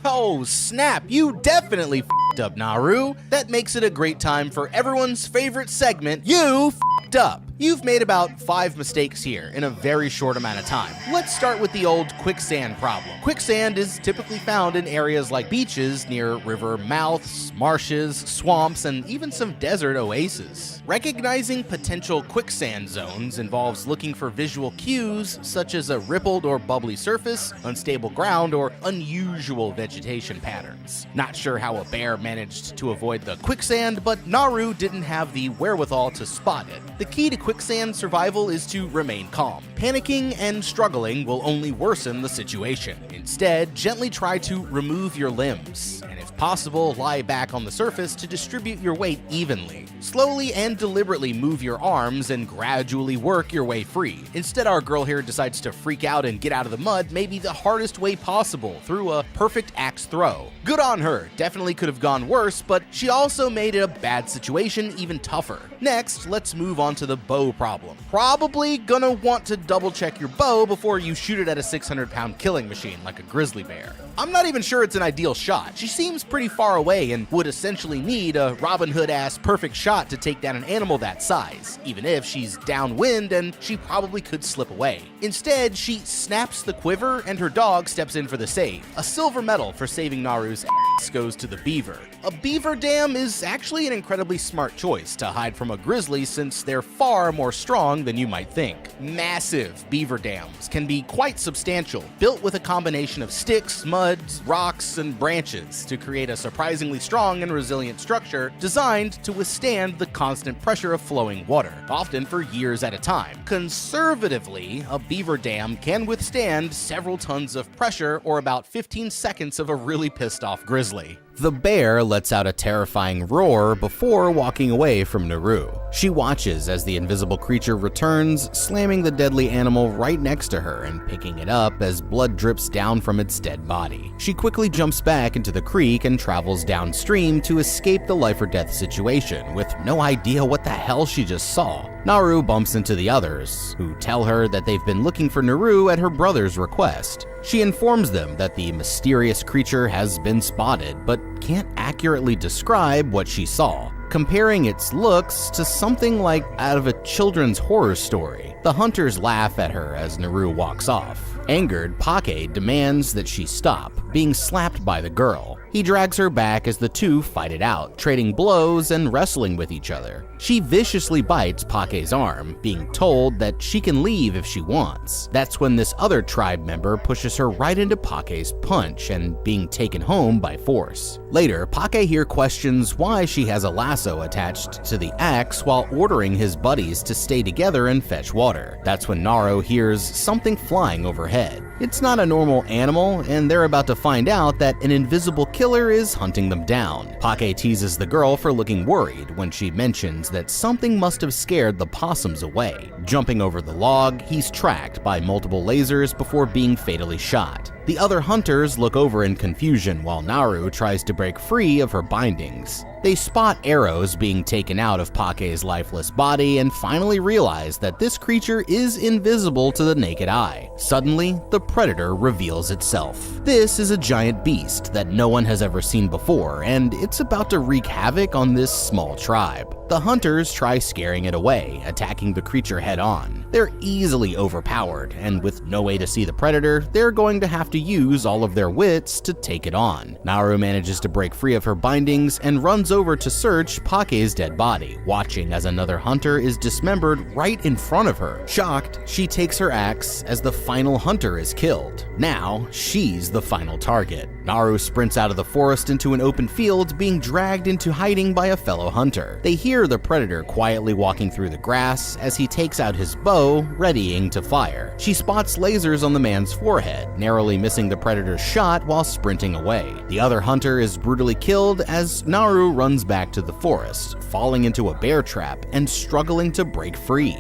Oh snap, you definitely f***ed up, Naru. That makes it a great time for everyone's favorite segment, You F***ed Up. You've made about 5 mistakes here in a very short amount of time. Let's start with the old quicksand problem. Quicksand is typically found in areas like beaches near river mouths, marshes, swamps, and even some desert oases. Recognizing potential quicksand zones involves looking for visual cues such as a rippled or bubbly surface, unstable ground, or unusual vegetation patterns. Not sure how a bear managed to avoid the quicksand, but Naru didn't have the wherewithal to spot it. The key to quicksand survival is to remain calm. Panicking and struggling will only worsen the situation. Instead, gently try to remove your limbs, and if possible, lie back on the surface to distribute your weight evenly. Slowly and deliberately move your arms and gradually work your way free. Instead, our girl here decides to freak out and get out of the mud maybe the hardest way possible, through a perfect axe throw. Good on her, definitely could have gone worse, but she also made a bad situation even tougher. Next, let's move on to the bow problem. Probably gonna want to double check your bow before you shoot it at a 600-pound killing machine like a grizzly bear. I'm not even sure it's an ideal shot. She seems pretty far away and would essentially need a Robin Hood-ass perfect shot to take down an animal that size, even if she's downwind and she probably could slip away. Instead, she snaps the quiver and her dog steps in for the save. A silver medal for saving Naru's ass goes to the beaver. A beaver dam is actually an incredibly smart choice to hide from a grizzly since they're far more strong than you might think. Massive beaver dams can be quite substantial, built with a combination of sticks, mud, rocks, and branches to create a surprisingly strong and resilient structure designed to withstand the constant pressure of flowing water, often for years at a time. Conservatively, a beaver dam can withstand several tons of pressure or about 15 seconds of a really pissed off grizzly. The bear lets out a terrifying roar before walking away from Naru. She watches as the invisible creature returns, slamming the deadly animal right next to her and picking it up as blood drips down from its dead body. She quickly jumps back into the creek and travels downstream to escape the life or death situation with no idea what the hell she just saw. Naru bumps into the others, who tell her that they've been looking for Naru at her brother's request. She informs them that the mysterious creature has been spotted, but can't accurately describe what she saw, comparing its looks to something like out of a children's horror story. The hunters laugh at her as Naru walks off. Angered, Pake demands that she stop, being slapped by the girl. He drags her back as the two fight it out, trading blows and wrestling with each other. She viciously bites Pake's arm, being told that she can leave if she wants. That's when this other tribe member pushes her right into Pake's punch and being taken home by force. Later, Pake here questions why she has a lasso attached to the axe while ordering his buddies to stay together and fetch water. That's when Naru hears something flying overhead. It's not a normal animal, and they're about to find out that an invisible killer is hunting them down. Pake teases the girl for looking worried when she mentions that something must have scared the possums away. Jumping over the log, he's tracked by multiple lasers before being fatally shot. The other hunters look over in confusion while Naru tries to break free of her bindings. They spot arrows being taken out of Pake's lifeless body and finally realize that this creature is invisible to the naked eye. Suddenly, the predator reveals itself. This is a giant beast that no one has ever seen before, and it's about to wreak havoc on this small tribe. The hunters try scaring it away, attacking the creature head-on. They're easily overpowered, and with no way to see the predator, they're going to have to use all of their wits to take it on. Naru manages to break free of her bindings and runs over to search Pake's dead body, watching as another hunter is dismembered right in front of her. Shocked, she takes her axe as the final hunter is killed. Now, she's the final target. Naru sprints out of the forest into an open field, being dragged into hiding by a fellow hunter. They hear the predator quietly walking through the grass as he takes out his bow, readying to fire. She spots lasers on the man's forehead, narrowly missing the predator's shot while sprinting away. The other hunter is brutally killed as Naru runs back to the forest, falling into a bear trap and struggling to break free.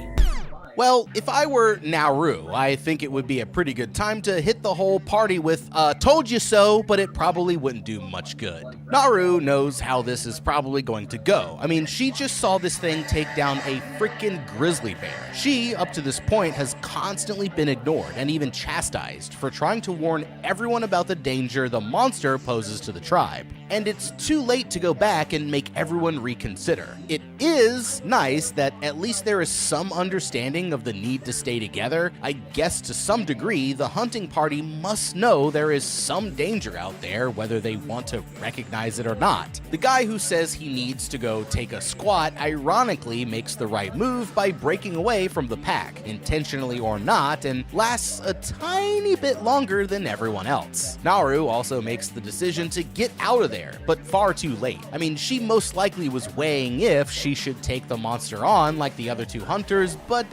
Well, if I were Naru, I think it would be a pretty good time to hit the whole party with, told you so, but it probably wouldn't do much good. Naru knows how this is probably going to go. I mean, she just saw this thing take down a freaking grizzly bear. She, up to this point, has constantly been ignored and even chastised for trying to warn everyone about the danger the monster poses to the tribe. And it's too late to go back and make everyone reconsider. It is nice that at least there is some understanding of the need to stay together. I guess to some degree, the hunting party must know there is some danger out there, whether they want to recognize it or not. The guy who says he needs to go take a squat ironically makes the right move by breaking away from the pack, intentionally or not, and lasts a tiny bit longer than everyone else. Naru also makes the decision to get out of there, but far too late. I mean, she most likely was weighing if she should take the monster on like the other two hunters, but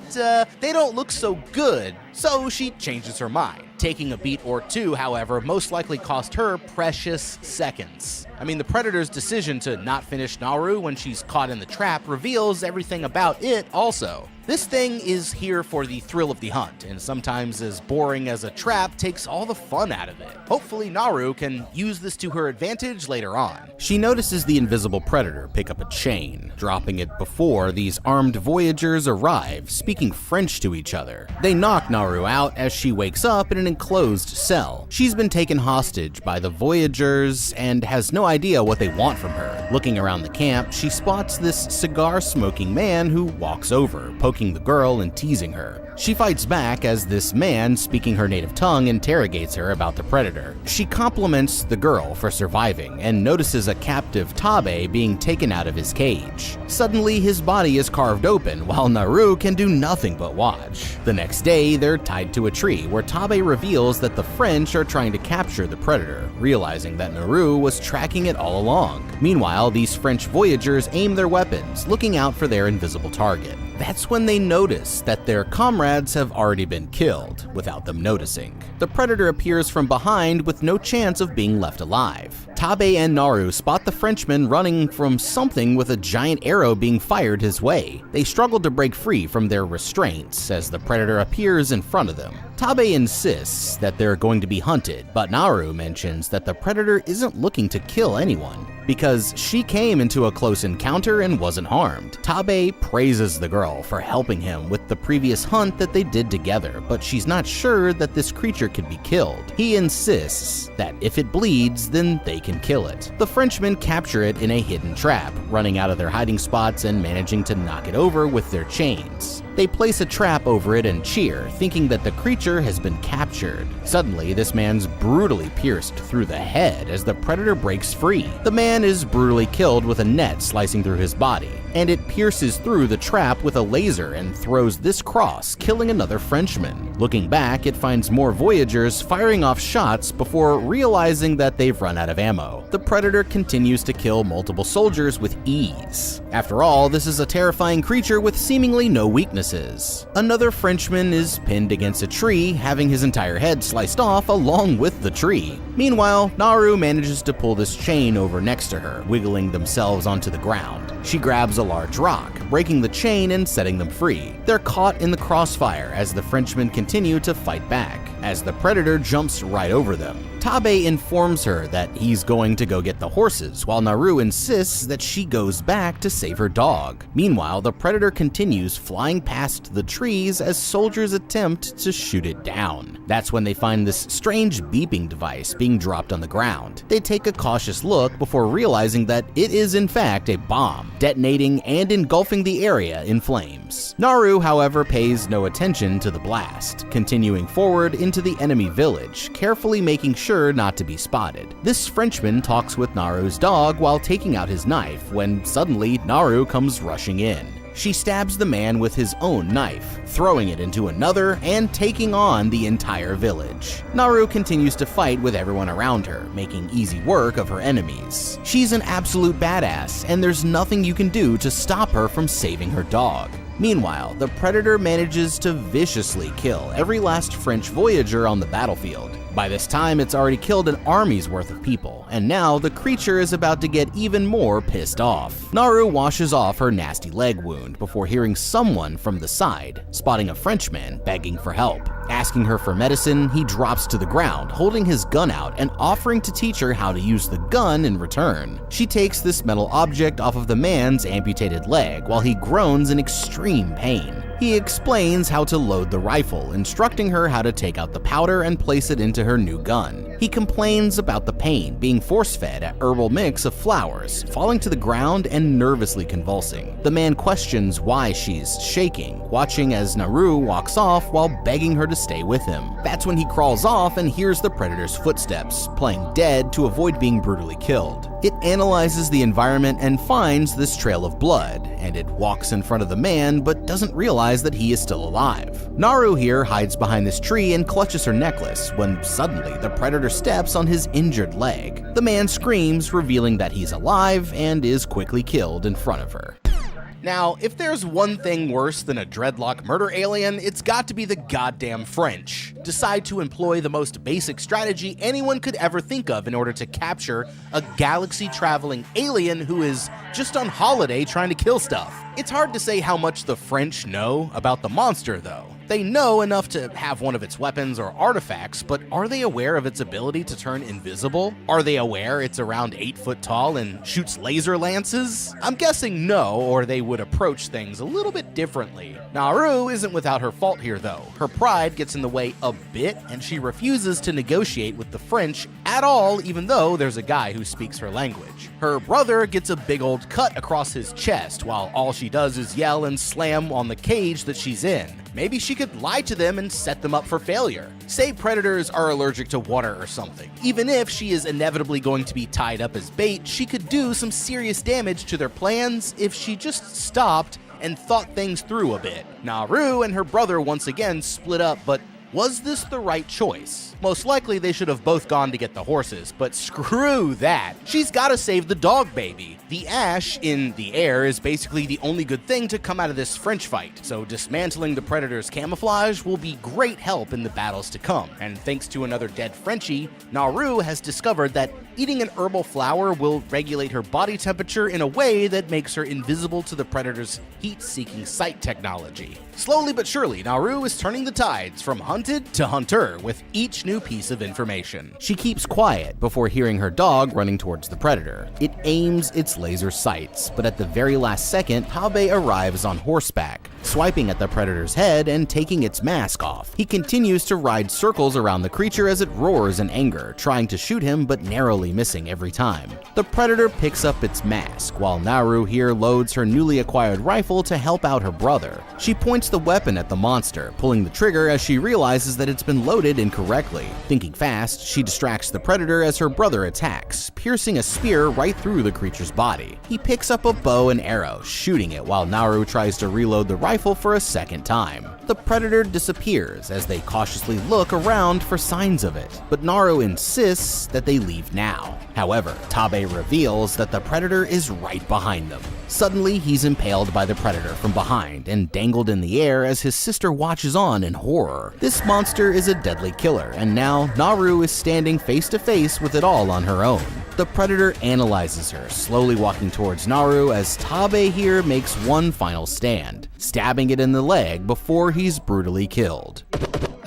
they don't look so good, so she changes her mind. Taking a beat or two, however, most likely cost her precious seconds. I mean, the predator's decision to not finish Naru when she's caught in the trap reveals everything about it also. This thing is here for the thrill of the hunt, and sometimes as boring as a trap takes all the fun out of it. Hopefully Naru can use this to her advantage later on. She notices the invisible predator pick up a chain, dropping it before these armed voyagers arrive, speaking French to each other. They knock Naru out as she wakes up in an enclosed cell. She's been taken hostage by the voyagers and has no idea what they want from her. Looking around the camp, she spots this cigar-smoking man who walks over, poking the girl and teasing her. She fights back as this man, speaking her native tongue, interrogates her about the predator. She compliments the girl for surviving and notices a captive Tabe being taken out of his cage. Suddenly, his body is carved open while Naru can do nothing but watch. The next day, they're tied to a tree where Tabe reveals that the French are trying to capture the predator, realizing that Naru was tracking it all along. Meanwhile, these French voyagers aim their weapons, looking out for their invisible target. That's when they notice that their comrades have already been killed, without them noticing. The predator appears from behind with no chance of being left alive. Tabe and Naru spot the Frenchman running from something with a giant arrow being fired his way. They struggle to break free from their restraints as the predator appears in front of them. Tabe insists that they're going to be hunted, but Naru mentions that the predator isn't looking to kill anyone because she came into a close encounter and wasn't harmed. Tabe praises the girl for helping him with the previous hunt that they did together, but she's not sure that this creature could be killed. He insists that if it bleeds, then they can kill it. The Frenchmen capture it in a hidden trap, running out of their hiding spots and managing to knock it over with their chains. They place a trap over it and cheer, thinking that the creature has been captured. Suddenly, this man's brutally pierced through the head as the predator breaks free. The man is brutally killed with a net slicing through his body, and it pierces through the trap with a laser and throws this cross, killing another Frenchman. Looking back, it finds more voyagers firing off shots before realizing that they've run out of ammo. The predator continues to kill multiple soldiers with ease. After all, this is a terrifying creature with seemingly no weaknesses. Another Frenchman is pinned against a tree, having his entire head sliced off along with the tree. Meanwhile, Naru manages to pull this chain over next to her, wiggling themselves onto the ground. She grabs a large rock, breaking the chain and setting them free. They're caught in the crossfire as the Frenchmen continue to fight back, as the predator jumps right over them. Tabe informs her that he's going to go get the horses, while Naru insists that she goes back to save her dog. Meanwhile, the predator continues flying past the trees as soldiers attempt to shoot it down. That's when they find this strange beeping device being dropped on the ground. They take a cautious look before realizing that it is in fact a bomb, detonating and engulfing the area in flames. Naru, however, pays no attention to the blast, continuing forward into the enemy village, carefully making sure not to be spotted. This Frenchman talks with Naru's dog while taking out his knife when suddenly Naru comes rushing in. She stabs the man with his own knife, throwing it into another and taking on the entire village. Naru continues to fight with everyone around her, making easy work of her enemies. She's an absolute badass, and there's nothing you can do to stop her from saving her dog. Meanwhile, the predator manages to viciously kill every last French voyager on the battlefield. By this time, it's already killed an army's worth of people, and now the creature is about to get even more pissed off. Naru washes off her nasty leg wound before hearing someone from the side, spotting a Frenchman begging for help. Asking her for medicine, he drops to the ground, holding his gun out and offering to teach her how to use the gun in return. She takes this metal object off of the man's amputated leg while he groans in extreme pain. He explains how to load the rifle, instructing her how to take out the powder and place it into her new gun. He complains about the pain, being force-fed a herbal mix of flowers, falling to the ground and nervously convulsing. The man questions why she's shaking, watching as Naru walks off while begging her to stay with him. That's when he crawls off and hears the predator's footsteps, playing dead to avoid being brutally killed. It analyzes the environment and finds this trail of blood, and it walks in front of the man but doesn't realize that he is still alive. Naru here hides behind this tree and clutches her necklace when suddenly the predator steps on his injured leg. The man screams, revealing that he's alive and is quickly killed in front of her. Now, if there's one thing worse than a dreadlock murder alien, it's got to be the goddamn French. Decide to employ the most basic strategy anyone could ever think of in order to capture a galaxy-traveling alien who is just on holiday trying to kill stuff. It's hard to say how much the French know about the monster, though. They know enough to have one of its weapons or artifacts, but are they aware of its ability to turn invisible? Are they aware it's around 8 foot tall and shoots laser lances? I'm guessing no, or they would approach things a little bit differently. Naru isn't without her fault here, though. Her pride gets in the way a bit, and she refuses to negotiate with the French at all, even though there's a guy who speaks her language. Her brother gets a big old cut across his chest, while all she does is yell and slam on the cage that she's in. Maybe she could lie to them and set them up for failure. Say predators are allergic to water or something. Even if she is inevitably going to be tied up as bait, she could do some serious damage to their plans if she just stopped and thought things through a bit. Naru and her brother once again split up, but was this the right choice? Most likely they should have both gone to get the horses, but screw that. She's gotta save the dog baby. The ash in the air is basically the only good thing to come out of this French fight, so dismantling the predator's camouflage will be great help in the battles to come. And thanks to another dead Frenchie, Naru has discovered that eating an herbal flower will regulate her body temperature in a way that makes her invisible to the predator's heat-seeking sight technology. Slowly but surely, Naru is turning the tides from hunted to hunter with each new piece of information. She keeps quiet before hearing her dog running towards the predator. It aims its laser sights, but at the very last second, Tabe arrives on horseback, swiping at the predator's head and taking its mask off. He continues to ride circles around the creature as it roars in anger, trying to shoot him but narrowly missing every time. The predator picks up its mask, while Naru here loads her newly acquired rifle to help out her brother. She points the weapon at the monster, pulling the trigger as she realizes that it's been loaded incorrectly. Thinking fast, she distracts the predator as her brother attacks, piercing a spear right through the creature's body. He picks up a bow and arrow, shooting it while Naru tries to reload the rifle for a second time. The predator disappears as they cautiously look around for signs of it, but Naru insists that they leave now. However, Tabe reveals that the predator is right behind them. Suddenly, he's impaled by the predator from behind and dangled in the air as his sister watches on in horror. This monster is a deadly killer, and now Naru is standing face to face with it all on her own. The predator analyzes her, slowly walking towards Naru as Tabe here makes one final stand, stabbing it in the leg before he's brutally killed.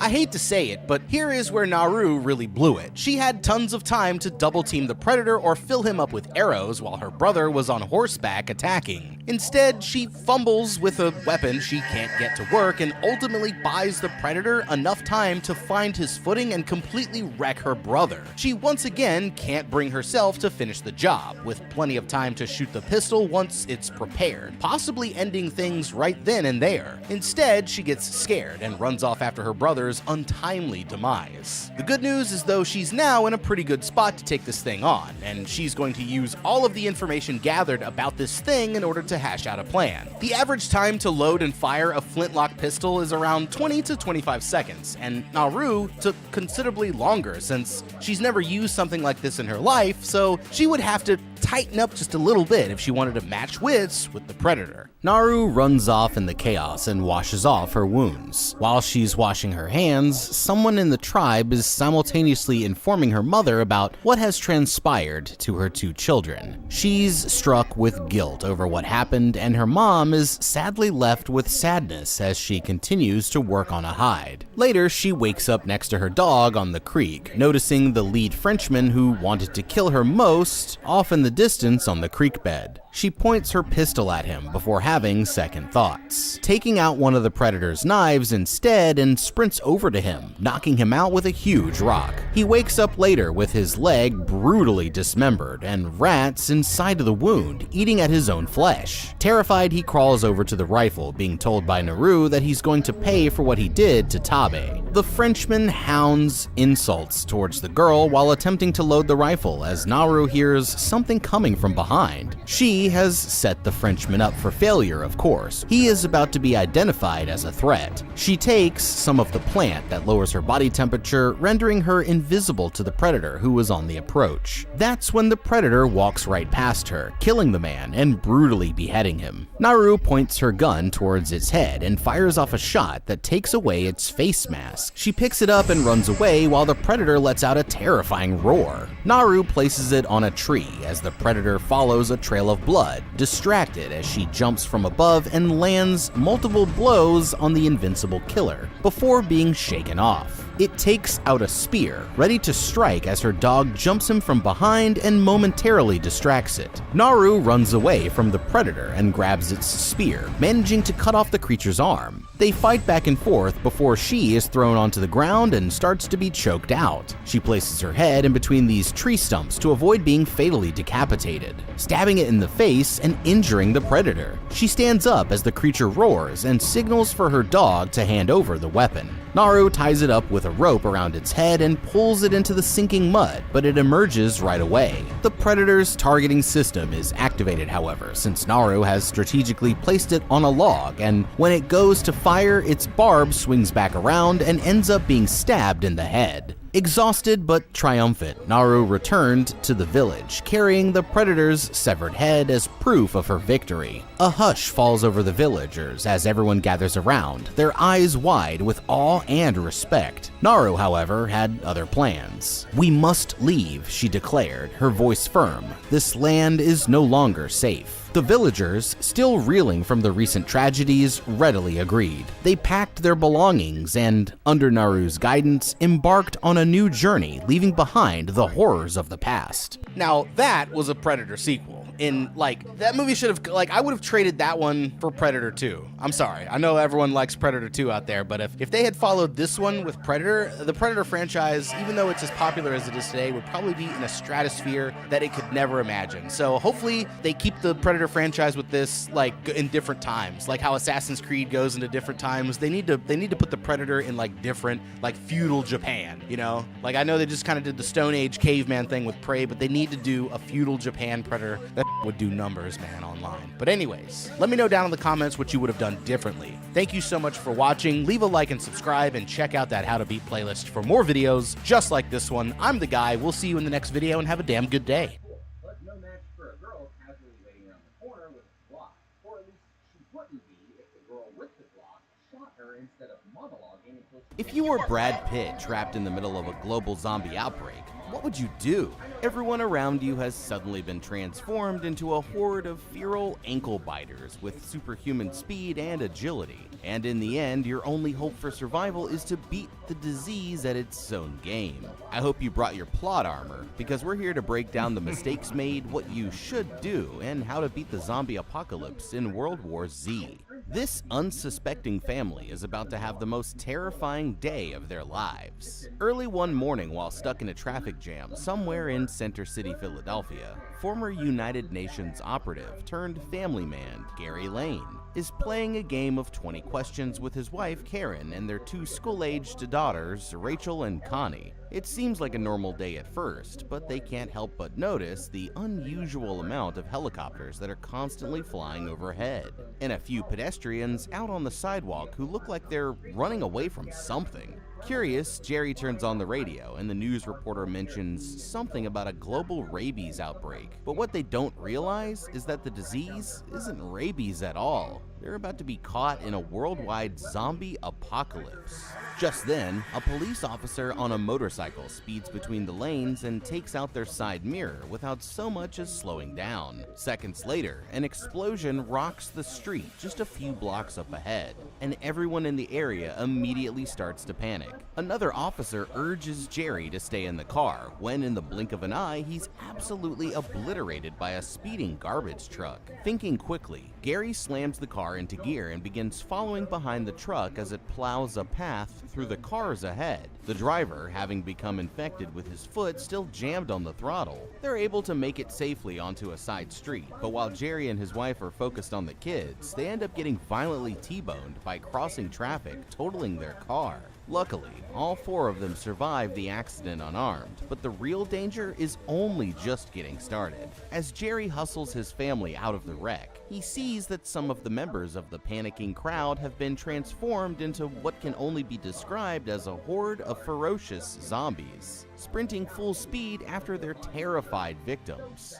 I hate to say it, but here is where Naru really blew it. She had tons of time to double team the Predator or fill him up with arrows while her brother was on horseback attacking. Instead, she fumbles with a weapon she can't get to work and ultimately buys the Predator enough time to find his footing and completely wreck her brother. She once again can't bring herself to finish the job, with plenty of time to shoot the pistol once it's prepared, possibly ending things right then and there. Instead, she gets scared and runs off after her brother's untimely demise. The good news is though she's now in a pretty good spot to take this thing on, and she's going to use all of the information gathered about this thing in order to hash out a plan. The average time to load and fire a flintlock pistol is around 20 to 25 seconds, and Naru took considerably longer since she's never used something like this in her life, so she would have to tighten up just a little bit if she wanted to match wits with the Predator. Naru runs off in the chaos and washes off her wounds. While she's washing her hands, someone in the tribe is simultaneously informing her mother about what has transpired to her two children. She's struck with guilt over what happened, and her mom is sadly left with sadness as she continues to work on a hide. Later, she wakes up next to her dog on the creek, noticing the lead Frenchman who wanted to kill her most off in the distance on the creek bed. She points her pistol at him before having second thoughts, taking out one of the Predator's knives instead and sprints over to him, knocking him out with a huge rock. He wakes up later with his leg brutally dismembered and rats inside of the wound, eating at his own flesh. Terrified, he crawls over to the rifle, being told by Naru that he's going to pay for what he did to Tabe. The Frenchman hounds insults towards the girl while attempting to load the rifle as Naru hears something coming from behind. She has set the Frenchman up for failure, of course. He is about to be identified as a threat. She takes some of the plant that lowers her body temperature, rendering her invisible to the Predator who was on the approach. That's when the Predator walks right past her, killing the man and brutally beheading him. Naru points her gun towards its head and fires off a shot that takes away its face mask. She picks it up and runs away while the Predator lets out a terrifying roar. Naru places it on a tree as the Predator follows a trail of blood, distracted as she jumps from above and lands multiple blows on the invincible killer before being shaken off. It takes out a spear, ready to strike as her dog jumps him from behind and momentarily distracts it. Naru runs away from the Predator and grabs its spear, managing to cut off the creature's arm. They fight back and forth before she is thrown onto the ground and starts to be choked out. She places her head in between these tree stumps to avoid being fatally decapitated, stabbing it in the face and injuring the Predator. She stands up as the creature roars and signals for her dog to hand over the weapon. Naru ties it up with a rope around its head and pulls it into the sinking mud, but it emerges right away. The Predator's targeting system is activated, however, since Naru has strategically placed it on a log, and when it goes to fire, its barb swings back around and ends up being stabbed in the head. Exhausted but triumphant, Naru returned to the village, carrying the Predator's severed head as proof of her victory. A hush falls over the villagers as everyone gathers around, their eyes wide with awe and respect. Naru, however, had other plans. "We must leave," she declared, her voice firm. "This land is no longer safe." The villagers, still reeling from the recent tragedies, readily agreed. They packed their belongings and, under Naru's guidance, embarked on a new journey, leaving behind the horrors of the past. Now, that was a Predator sequel. That movie should have, I would have traded that one for Predator 2. I'm sorry. I know everyone likes Predator 2 out there, but if they had followed this one with Predator, the Predator franchise, even though it's as popular as it is today, would probably be in a stratosphere that it could never imagine. So hopefully they keep the Predator franchise with this, in different times, like how Assassin's Creed goes into different times. They need to put the Predator in different, feudal Japan, you know? I know they just kind of did the Stone Age caveman thing with Prey, but they need to do a feudal Japan Predator. That would do numbers, man, online. But anyways, let me know down in the comments what you would have done differently. Thank you so much for watching. Leave a like and subscribe, and check out that How to Beat playlist for more videos just like this one. I'm the guy. We'll see you in the next video, and have a damn good day. But no match for a girl casually waiting around the corner with a Glock. Or at least she wouldn't be if the girl with the Glock shot her instead of monologuing. If you were Brad Pitt trapped in the middle of a global zombie outbreak, what would you do? Everyone around you has suddenly been transformed into a horde of feral ankle biters with superhuman speed and agility. And in the end, your only hope for survival is to beat the disease at its own game. I hope you brought your plot armor, because we're here to break down the mistakes made, what you should do, and how to beat the zombie apocalypse in World War Z. This unsuspecting family is about to have the most terrifying day of their lives. Early one morning while stuck in a traffic jam somewhere in Center City, Philadelphia, former United Nations operative turned family man Gary Lane is playing a game of 20 questions with his wife Karen and their two school-aged daughters Rachel and Connie. It seems like a normal day at first, but they can't help but notice the unusual amount of helicopters that are constantly flying overhead, and a few pedestrians out on the sidewalk who look like they're running away from something. Curious, Jerry turns on the radio and the news reporter mentions something about a global rabies outbreak. But what they don't realize is that the disease isn't rabies at all. They're about to be caught in a worldwide zombie apocalypse. Just then, a police officer on a motorcycle speeds between the lanes and takes out their side mirror without so much as slowing down. Seconds later, an explosion rocks the street just a few blocks up ahead, and everyone in the area immediately starts to panic. Another officer urges Jerry to stay in the car when, in the blink of an eye, he's absolutely obliterated by a speeding garbage truck. Thinking quickly, Gary slams the car into gear and begins following behind the truck as it plows a path through the cars ahead. The driver, having become infected with his foot still jammed on the throttle, they're able to make it safely onto a side street, but while Jerry and his wife are focused on the kids, they end up getting violently T-boned by crossing traffic, totaling their car. Luckily, all four of them survived the accident unarmed, but the real danger is only just getting started. As Jerry hustles his family out of the wreck, he sees that some of the members of the panicking crowd have been transformed into what can only be described as a horde of ferocious zombies, sprinting full speed after their terrified victims.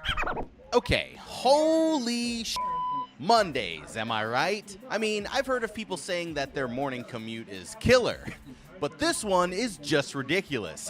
Okay, holy sh**. Mondays, am I right? I mean, I've heard of people saying that their morning commute is killer, but this one is just ridiculous.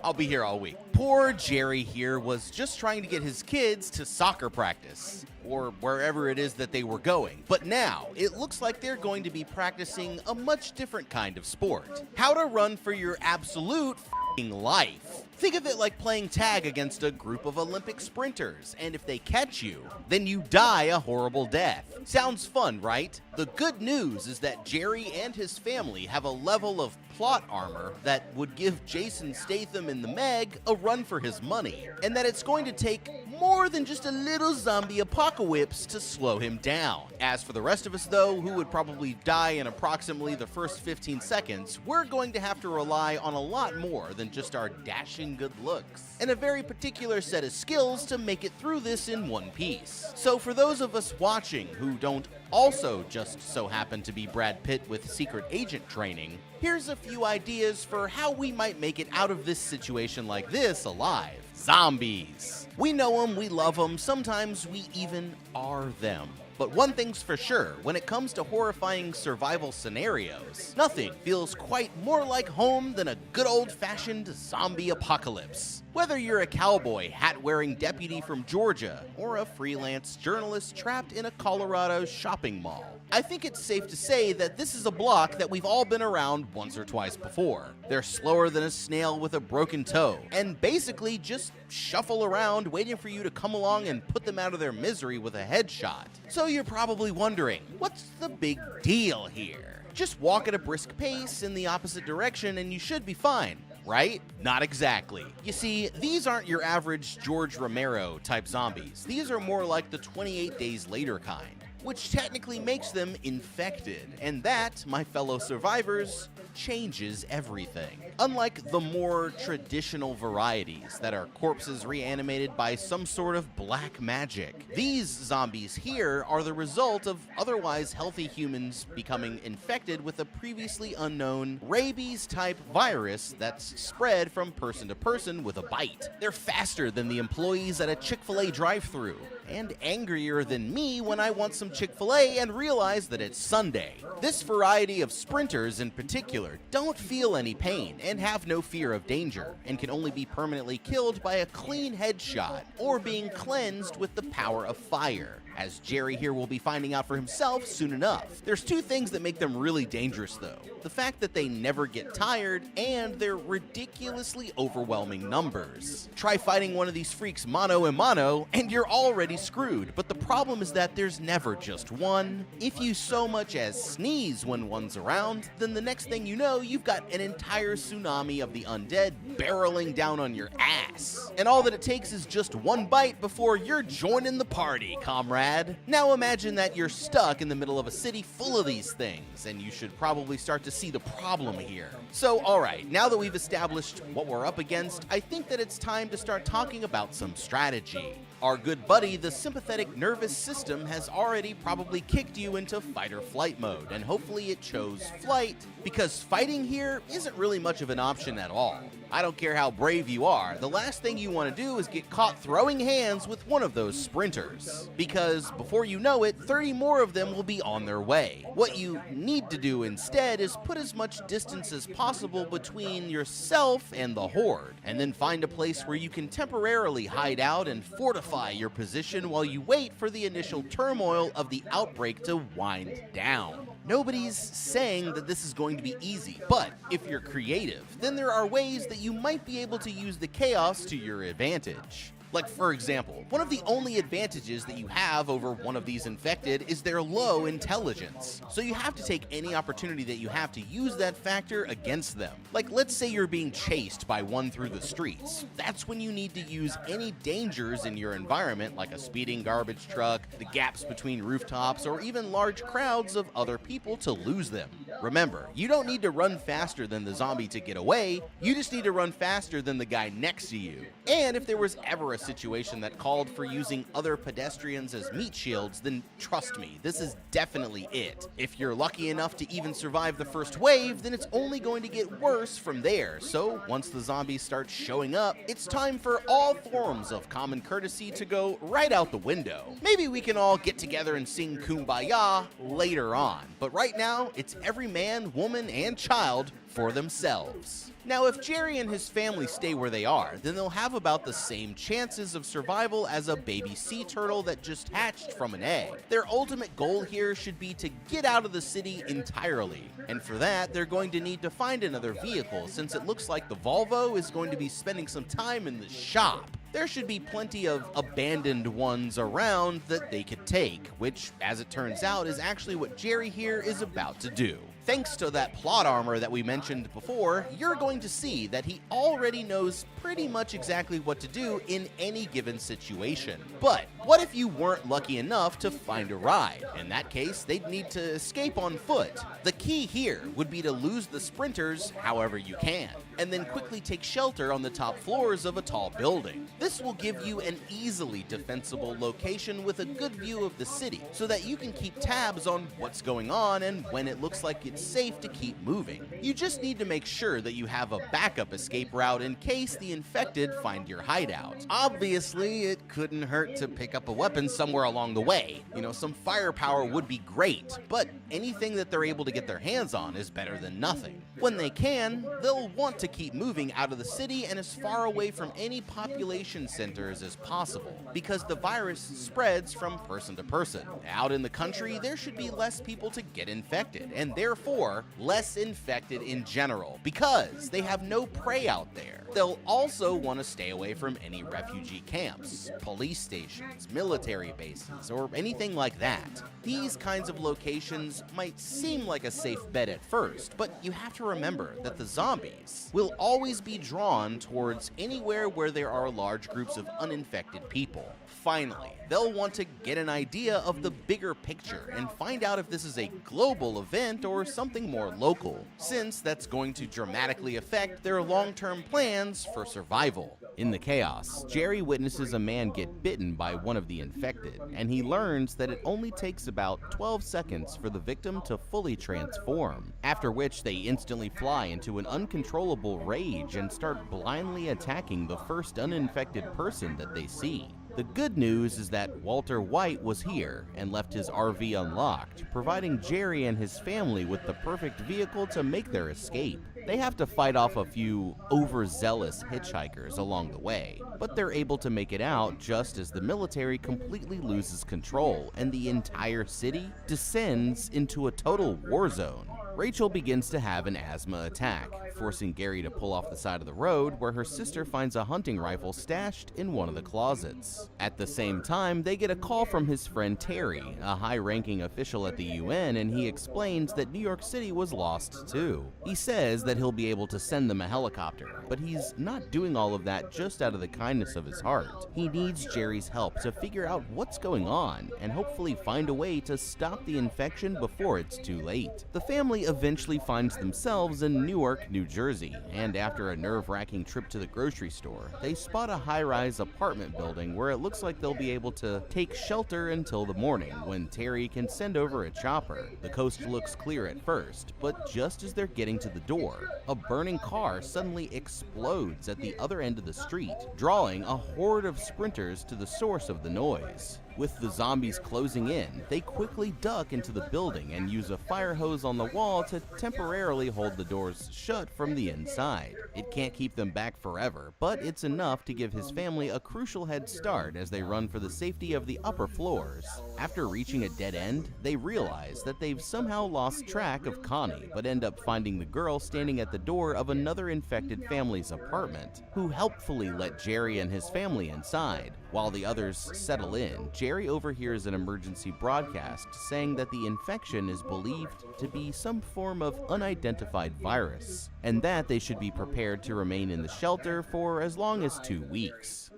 I'll be here all week. Poor Jerry here was just trying to get his kids to soccer practice, or wherever it is that they were going. But now, it looks like they're going to be practicing a much different kind of sport. How to run for your absolute life. Think of it like playing tag against a group of Olympic sprinters, and if they catch you, then you die a horrible death. Sounds fun, right? The good news is that Jerry and his family have a level of plot armor that would give Jason Statham in The Meg a run for his money, and that it's going to take more than just a little zombie apocalypse to slow him down. As for the rest of us though, who would probably die in approximately the first 15 seconds, we're going to have to rely on a lot more than just our dashing good looks, and a very particular set of skills to make it through this in one piece. So for those of us watching who don't also just so happen to be Brad Pitt with secret agent training, here's a few ideas for how we might make it out of this situation like this alive. Zombies. We know them, we love them, sometimes we even are them. But one thing's for sure, when it comes to horrifying survival scenarios, nothing feels quite more like home than a good old-fashioned zombie apocalypse. Whether you're a cowboy, hat-wearing deputy from Georgia, or a freelance journalist trapped in a Colorado shopping mall, I think it's safe to say that this is a block that we've all been around once or twice before. They're slower than a snail with a broken toe, and basically just shuffle around waiting for you to come along and put them out of their misery with a headshot. So you're probably wondering, what's the big deal here? Just walk at a brisk pace in the opposite direction and you should be fine, right? Not exactly. You see, these aren't your average George Romero type zombies. These are more like the 28 Days Later kind, which technically makes them infected, and that, my fellow survivors, changes everything. Unlike the more traditional varieties that are corpses reanimated by some sort of black magic, these zombies here are the result of otherwise healthy humans becoming infected with a previously unknown rabies-type virus that's spread from person to person with a bite. They're faster than the employees at a Chick-fil-A drive-thru, and angrier than me when I want some Chick-fil-A and realize that it's Sunday. This variety of sprinters in particular don't feel any pain and have no fear of danger, and can only be permanently killed by a clean headshot or being cleansed with the power of fire, as Jerry here will be finding out for himself soon enough. There's two things that make them really dangerous though. The fact that they never get tired and their ridiculously overwhelming numbers. Try fighting one of these freaks mano a mano and you're already screwed, but the problem is that there's never just one. If you so much as sneeze when one's around, then the next thing you know, you've got an entire tsunami of the undead barreling down on your ass. And all that it takes is just one bite before you're joining the party, comrade. Now imagine that you're stuck in the middle of a city full of these things, and you should probably start to see the problem here. So alright, now that we've established what we're up against, I think that it's time to start talking about some strategy. Our good buddy, the sympathetic nervous system, has already probably kicked you into fight or flight mode, and hopefully it chose flight, because fighting here isn't really much of an option at all. I don't care how brave you are, the last thing you want to do is get caught throwing hands with one of those sprinters, because before you know it, 30 more of them will be on their way. What you need to do instead is put as much distance as possible between yourself and the horde, and then find a place where you can temporarily hide out and fortify your position while you wait for the initial turmoil of the outbreak to wind down. Nobody's saying that this is going to be easy, but if you're creative, then there are ways that you might be able to use the chaos to your advantage. Like, for example, one of the only advantages that you have over one of these infected is their low intelligence. So you have to take any opportunity that you have to use that factor against them. Like, let's say you're being chased by one through the streets. That's when you need to use any dangers in your environment, like a speeding garbage truck, the gaps between rooftops, or even large crowds of other people to lose them. Remember, you don't need to run faster than the zombie to get away, you just need to run faster than the guy next to you. And if there was ever a situation that called for using other pedestrians as meat shields, then trust me, this is definitely it. If you're lucky enough to even survive the first wave, then it's only going to get worse from there. So once the zombies start showing up, it's time for all forms of common courtesy to go right out the window. Maybe we can all get together and sing Kumbaya later on, but right now, it's every man, woman, and child for themselves. Now, if Jerry and his family stay where they are, then they'll have about the same chances of survival as a baby sea turtle that just hatched from an egg. Their ultimate goal here should be to get out of the city entirely, and for that, they're going to need to find another vehicle, since it looks like the Volvo is going to be spending some time in the shop. There should be plenty of abandoned ones around that they could take, which, as it turns out, is actually what Jerry here is about to do. Thanks to that plot armor that we mentioned before, you're going to see that he already knows pretty much exactly what to do in any given situation. But what if you weren't lucky enough to find a ride? In that case, they'd need to escape on foot. The key here would be to lose the sprinters however you can, and then quickly take shelter on the top floors of a tall building. This will give you an easily defensible location with a good view of the city, so that you can keep tabs on what's going on and when it looks like it's safe to keep moving. You just need to make sure that you have a backup escape route in case the infected find your hideout. Obviously, it couldn't hurt to pick up a weapon somewhere along the way. You know, some firepower would be great, but anything that they're able to get their hands on is better than nothing. When they can, they'll want to keep moving out of the city and as far away from any population centers as possible, because the virus spreads from person to person. Out in the country, there should be less people to get infected, and therefore less infected in general, because they have no prey out there. They'll also want to stay away from any refugee camps, police stations, military bases, or anything like that. These kinds of locations might seem like a safe bet at first, but you have to remember that the zombies will always be drawn towards anywhere where there are large groups of uninfected people. Finally, they'll want to get an idea of the bigger picture and find out if this is a global event or something more local, since that's going to dramatically affect their long-term plans for survival. In the chaos, Jerry witnesses a man get bitten by one of the infected, and he learns that it only takes about 12 seconds for the victim to fully transform, after which they instantly fly into an uncontrollable rage and start blindly attacking the first uninfected person that they see. The good news is that Walter White was here and left his RV unlocked, providing Jerry and his family with the perfect vehicle to make their escape. They have to fight off a few overzealous hitchhikers along the way, but they're able to make it out just as the military completely loses control and the entire city descends into a total war zone. Rachel begins to have an asthma attack, forcing Gary to pull off the side of the road where her sister finds a hunting rifle stashed in one of the closets. At the same time, they get a call from his friend Terry, a high-ranking official at the UN, and he explains that New York City was lost too. He says that he'll be able to send them a helicopter, but he's not doing all of that just out of the kindness of his heart. He needs Jerry's help to figure out what's going on and hopefully find a way to stop the infection before it's too late. The family eventually finds themselves in Newark, New Jersey, and after a nerve-wracking trip to the grocery store, they spot a high-rise apartment building where it looks like they'll be able to take shelter until the morning when Terry can send over a chopper. The coast looks clear at first, but just as they're getting to the door, a burning car suddenly explodes at the other end of the street, drawing a horde of sprinters to the source of the noise. With the zombies closing in, they quickly duck into the building and use a fire hose on the wall to temporarily hold the doors shut from the inside. It can't keep them back forever, but it's enough to give his family a crucial head start as they run for the safety of the upper floors. After reaching a dead end, they realize that they've somehow lost track of Connie, but end up finding the girl standing at the door of another infected family's apartment, who helpfully let Jerry and his family inside. While the others settle in, Jerry overhears an emergency broadcast saying that the infection is believed to be some form of unidentified virus, and that they should be prepared to remain in the shelter for as long as 2 weeks.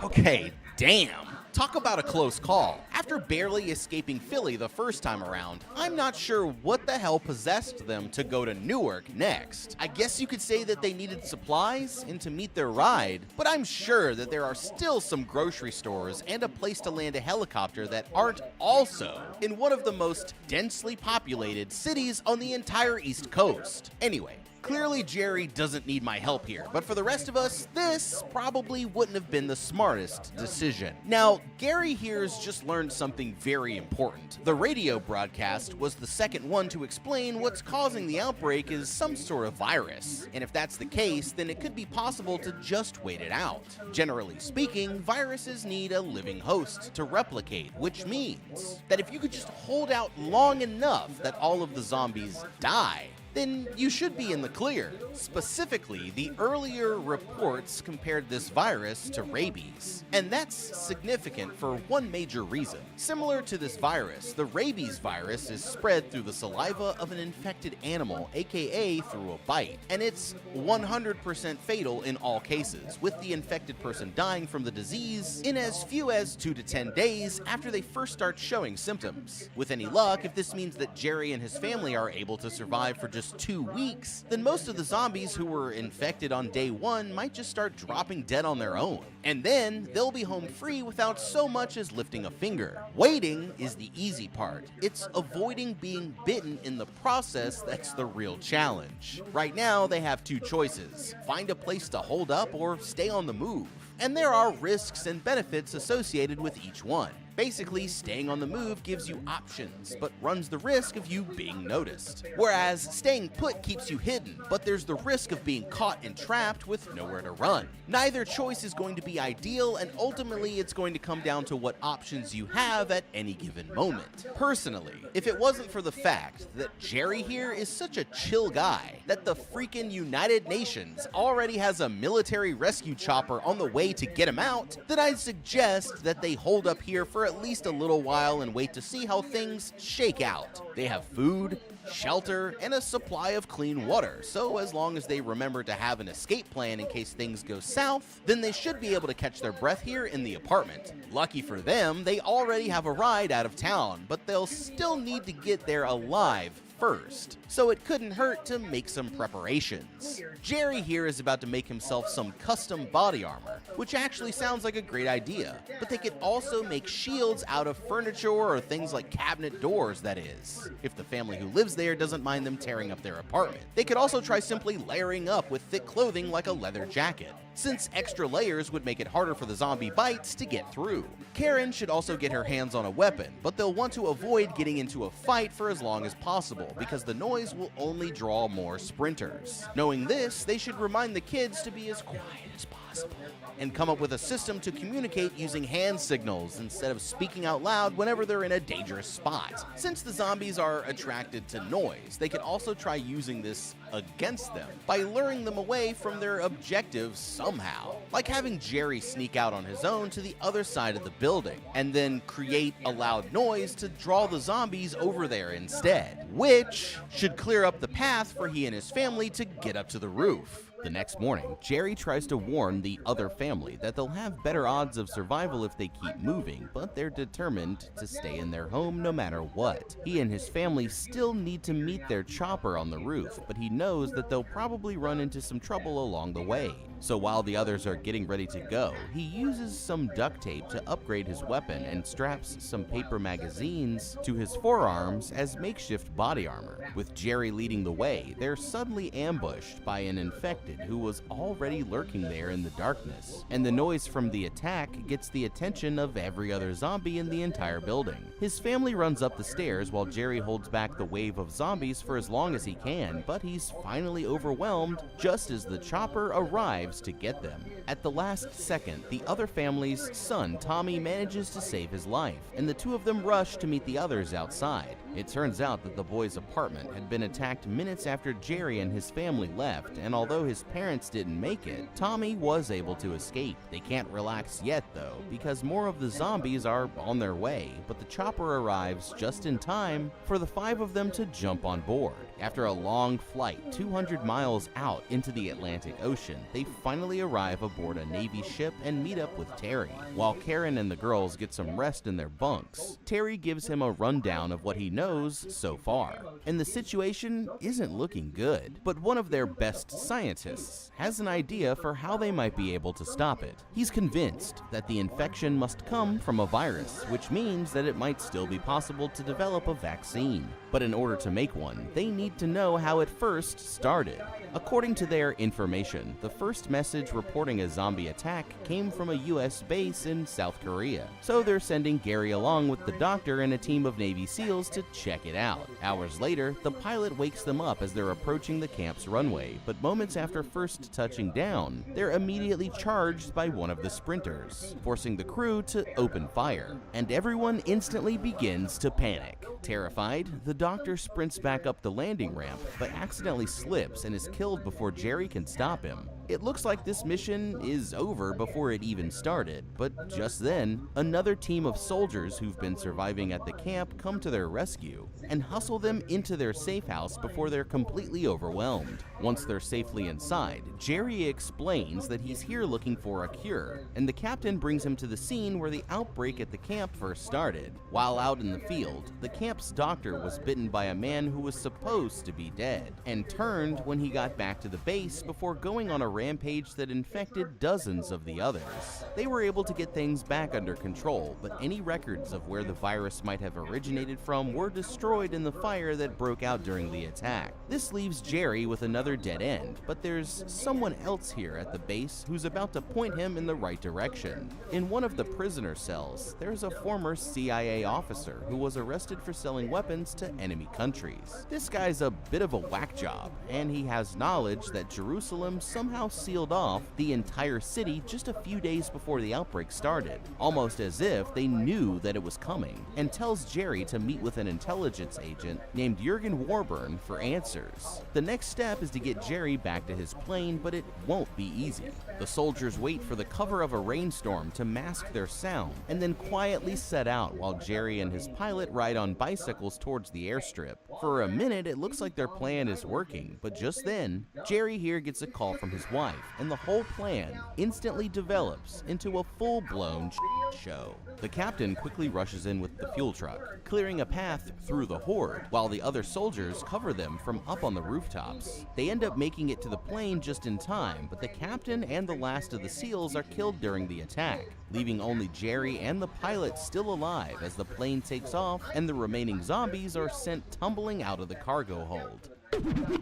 Okay, damn. Talk about a close call. After barely escaping Philly the first time around, I'm not sure what the hell possessed them to go to Newark next. I guess you could say that they needed supplies and to meet their ride, but I'm sure that there are still some grocery stores and a place to land a helicopter that aren't also in one of the most densely populated cities on the entire East Coast. Anyway, clearly Jerry doesn't need my help here, but for the rest of us, this probably wouldn't have been the smartest decision. Now, Gary here's just learned something very important. The radio broadcast was the second one to explain what's causing the outbreak is some sort of virus, and if that's the case, then it could be possible to just wait it out. Generally speaking, viruses need a living host to replicate, which means that if you could just hold out long enough that all of the zombies die, then you should be in the clear. Specifically, the earlier reports compared this virus to rabies. And that's significant for one major reason. Similar to this virus, the rabies virus is spread through the saliva of an infected animal, aka through a bite. And it's 100% fatal in all cases, with the infected person dying from the disease in as few as 2 to 10 days after they first start showing symptoms. With any luck, if this means that Jerry and his family are able to survive for just 2 weeks, then most of the zombies who were infected on day 1 might just start dropping dead on their own. And then they'll be home free without so much as lifting a finger. Waiting is the easy part. It's avoiding being bitten in the process that's the real challenge. Right now, they have 2 choices: find a place to hold up or stay on the move. And there are risks and benefits associated with each one. Basically, staying on the move gives you options, but runs the risk of you being noticed. Whereas staying put keeps you hidden, but there's the risk of being caught and trapped with nowhere to run. Neither choice is going to be ideal, and ultimately it's going to come down to what options you have at any given moment. Personally, if it wasn't for the fact that Jerry here is such a chill guy, that the freaking United Nations already has a military rescue chopper on the way to get him out, then I'd suggest that they hold up here for at least a little while and wait to see how things shake out. They have food, shelter, and a supply of clean water, so as long as they remember to have an escape plan in case things go south, then they should be able to catch their breath here in the apartment. Lucky for them, they already have a ride out of town, but they'll still need to get there alive first, so it couldn't hurt to make some preparations. Jerry here is about to make himself some custom body armor, which actually sounds like a great idea, but they could also make shields out of furniture or things like cabinet doors, that is, if the family who lives there doesn't mind them tearing up their apartment. They could also try simply layering up with thick clothing like a leather jacket. since extra layers would make it harder for the zombie bites to get through. Karen should also get her hands on a weapon, but they'll want to avoid getting into a fight for as long as possible because the noise will only draw more sprinters. Knowing this, they should remind the kids to be as quiet as possible and come up with a system to communicate using hand signals instead of speaking out loud whenever they're in a dangerous spot. Since the zombies are attracted to noise, they could also try using this against them by luring them away from their objectives somehow, like having Jerry sneak out on his own to the other side of the building and then create a loud noise to draw the zombies over there instead, which should clear up the path for he and his family to get up to the roof. The next morning, Jerry tries to warn the other family that they'll have better odds of survival if they keep moving, but they're determined to stay in their home no matter what. He and his family still need to meet their chopper on the roof, but he knows that they'll probably run into some trouble along the way. So while the others are getting ready to go, he uses some duct tape to upgrade his weapon and straps some paper magazines to his forearms as makeshift body armor. With Jerry leading the way, they're suddenly ambushed by an infected who was already lurking there in the darkness, and the noise from the attack gets the attention of every other zombie in the entire building. His family runs up the stairs while Jerry holds back the wave of zombies for as long as he can, but he's finally overwhelmed just as the chopper arrives to get them. At the last second, the other family's son, Tommy, manages to save his life, and the two of them rush to meet the others outside. It turns out that the boy's apartment had been attacked minutes after Jerry and his family left, and although his parents didn't make it, Tommy was able to escape. They can't relax yet though, because more of the zombies are on their way, but the chopper arrives just in time for the five of them to jump on board. After a long flight 200 miles out into the Atlantic Ocean, they finally arrive aboard a Navy ship and meet up with Terry. While Karen and the girls get some rest in their bunks, Terry gives him a rundown of what he knows so far. And the situation isn't looking good, but one of their best scientists has an idea for how they might be able to stop it. He's convinced that the infection must come from a virus, which means that it might still be possible to develop a vaccine. But in order to make one, they need to know how it first started. According to their information, the first message reporting a zombie attack came from a US base in South Korea. So they're sending Gary along with the doctor and a team of Navy SEALs to check it out. Hours later, the pilot wakes them up as they're approaching the camp's runway, but moments after first touching down, they're immediately charged by one of the sprinters, forcing the crew to open fire, and everyone instantly begins to panic. Terrified, the doctor sprints back up the landing ramp, but accidentally slips and is killed before Jerry can stop him. It looks like this mission is over before it even started, but just then, another team of soldiers who've been surviving at the camp come to their rescue and hustle them into their safe house before they're completely overwhelmed. Once they're safely inside, Jerry explains that he's here looking for a cure, and the captain brings him to the scene where the outbreak at the camp first started. While out in the field, the camp's doctor was bitten by a man who was supposed to be dead, and turned when he got back to the base before going on a rampage that infected dozens of the others. They were able to get things back under control, but any records of where the virus might have originated from were destroyed in the fire that broke out during the attack. This leaves Jerry with another dead end, but there's someone else here at the base who's about to point him in the right direction. In one of the prisoner cells, there's a former CIA officer who was arrested for selling weapons to enemy countries. This guy's a bit of a whack job, and he has knowledge that Jerusalem somehow sealed off the entire city just a few days before the outbreak started, almost as if they knew that it was coming, and tells Jerry to meet with an intelligence agent named Jurgen Warburn for answers. The next step is to get Jerry back to his plane, but it won't be easy. The soldiers wait for the cover of a rainstorm to mask their sound, and then quietly set out while Jerry and his pilot ride on bicycles towards the airstrip. For a minute, it looks like their plan is working, but just then, Jerry here gets a call from his wife, and the whole plan instantly develops into a full-blown show. The captain quickly rushes in with the fuel truck, clearing a path through the horde, while the other soldiers cover them from up on the rooftops. They end up making it to the plane just in time, but the captain and the last of the SEALs are killed during the attack, leaving only Jerry and the pilot still alive as the plane takes off and the remaining zombies are sent tumbling out of the cargo hold.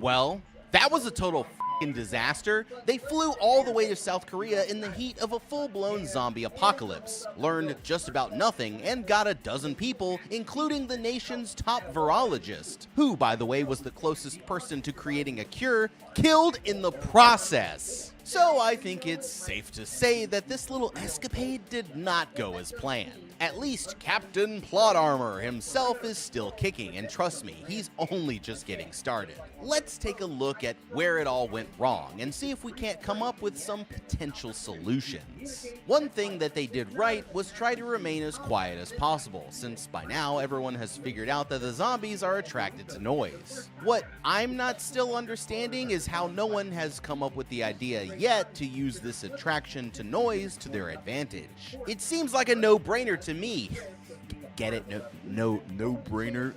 Well, that was a total disaster, they flew all the way to South Korea in the heat of a full-blown zombie apocalypse, learned just about nothing, and got a dozen people, including the nation's top virologist, who, by the way, was the closest person to creating a cure, killed in the process. So I think it's safe to say that this little escapade did not go as planned. At least Captain Plot Armor himself is still kicking, and trust me, he's only just getting started. Let's take a look at where it all went wrong and see if we can't come up with some potential solutions. One thing that they did right was try to remain as quiet as possible, since by now everyone has figured out that the zombies are attracted to noise. What I'm not still understanding is how no one has come up with the idea yet to use this attraction to noise to their advantage. It seems like a no-brainer to me. Get it? No-brainer?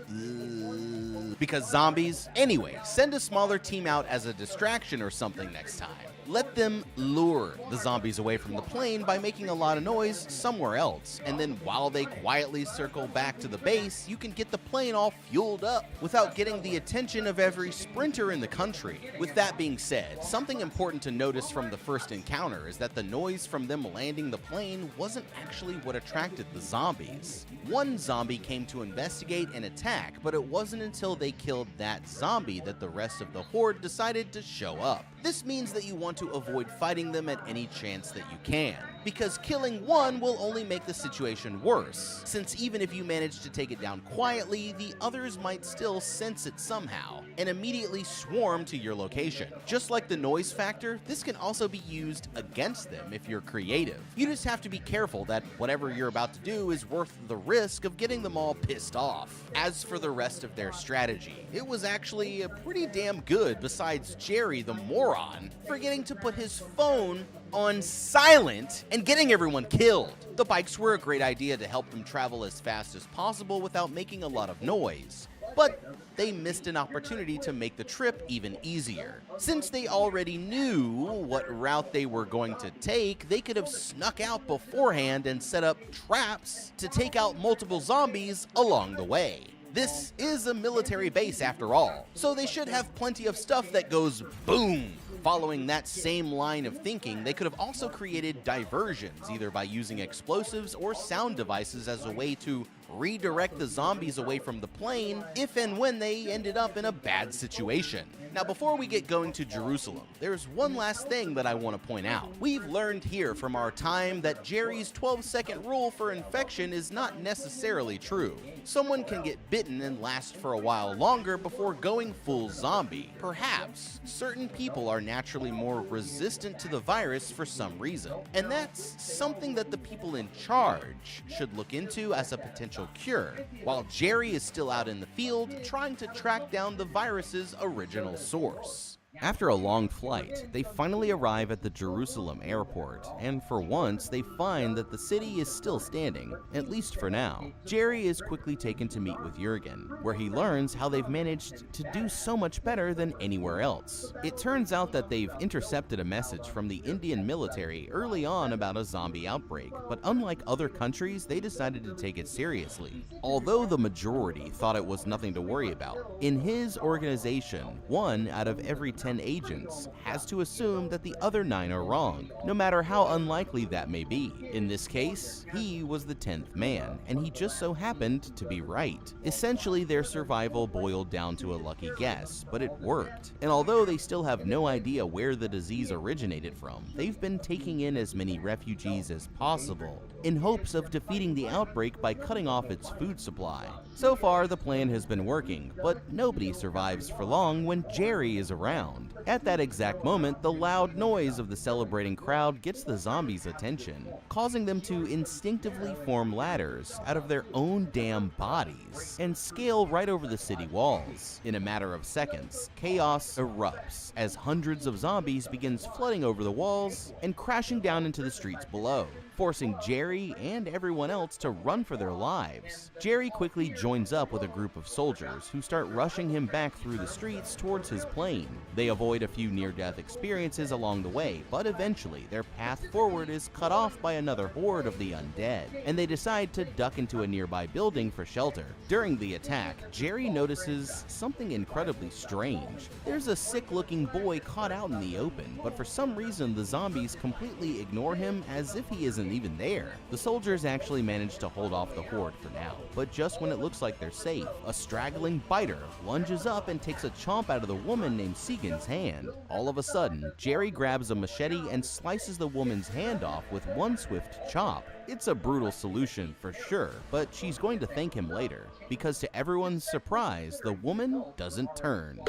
Because zombies? Anyway, send a smaller team out as a distraction or something next time. Let them lure the zombies away from the plane by making a lot of noise somewhere else, and then while they quietly circle back to the base, you can get the plane all fueled up without getting the attention of every sprinter in the country. With that being said, something important to notice from the first encounter is that the noise from them landing the plane wasn't actually what attracted the zombies. One zombie came to investigate and attack, but it wasn't until they killed that zombie that the rest of the horde decided to show up. This means that you want to avoid fighting them at any chance that you can, because killing one will only make the situation worse, since even if you manage to take it down quietly, the others might still sense it somehow, and immediately swarm to your location. Just like the noise factor, this can also be used against them if you're creative. You just have to be careful that whatever you're about to do is worth the risk of getting them all pissed off. As for the rest of their strategy, it was actually pretty damn good, besides Jerry the moron forgetting to put his phone on silent and getting everyone killed. The bikes were a great idea to help them travel as fast as possible without making a lot of noise, but they missed an opportunity to make the trip even easier. Since they already knew what route they were going to take, they could have snuck out beforehand and set up traps to take out multiple zombies along the way. This is a military base after all, so they should have plenty of stuff that goes boom. Following that same line of thinking, they could have also created diversions, either by using explosives or sound devices as a way to redirect the zombies away from the plane if and when they ended up in a bad situation. Now, before we get going to Jerusalem, there's one last thing that I want to point out. We've learned here from our time that Jerry's 12-second rule for infection is not necessarily true. Someone can get bitten and last for a while longer before going full zombie. Perhaps certain people are naturally more resistant to the virus for some reason, and that's something that the people in charge should look into as a potential cure, while Jerry is still out in the field trying to track down the virus's original source. After a long flight, they finally arrive at the Jerusalem airport, and for once, they find that the city is still standing, at least for now. Jerry is quickly taken to meet with Jurgen, where he learns how they've managed to do so much better than anywhere else. It turns out that they've intercepted a message from the Indian military early on about a zombie outbreak, but unlike other countries, they decided to take it seriously. Although the majority thought it was nothing to worry about, in his organization, 1 out of every 10 agents has to assume that the other 9 are wrong, no matter how unlikely that may be. In this case, he was the 10th man, and he just so happened to be right. Essentially, their survival boiled down to a lucky guess, but it worked. And although they still have no idea where the disease originated from, they've been taking in as many refugees as possible, in hopes of defeating the outbreak by cutting off its food supply. So far, the plan has been working, but nobody survives for long when Jerry is around. At that exact moment, the loud noise of the celebrating crowd gets the zombies' attention, causing them to instinctively form ladders out of their own damn bodies and scale right over the city walls. In a matter of seconds, chaos erupts as hundreds of zombies begins flooding over the walls and crashing down into the streets below. forcing Jerry and everyone else to run for their lives. Jerry quickly joins up with a group of soldiers who start rushing him back through the streets towards his plane. They avoid a few near-death experiences along the way, but eventually their path forward is cut off by another horde of the undead, and they decide to duck into a nearby building for shelter. During the attack, Jerry notices something incredibly strange. There's a sick-looking boy caught out in the open, but for some reason the zombies completely ignore him as if he isn't even there. The soldiers actually manage to hold off the horde for now, but just when it looks like they're safe, a straggling biter lunges up and takes a chomp out of the woman named Segan's hand. All of a sudden, Jerry grabs a machete and slices the woman's hand off with one swift chop. It's a brutal solution for sure, but she's going to thank him later, because to everyone's surprise, the woman doesn't turn.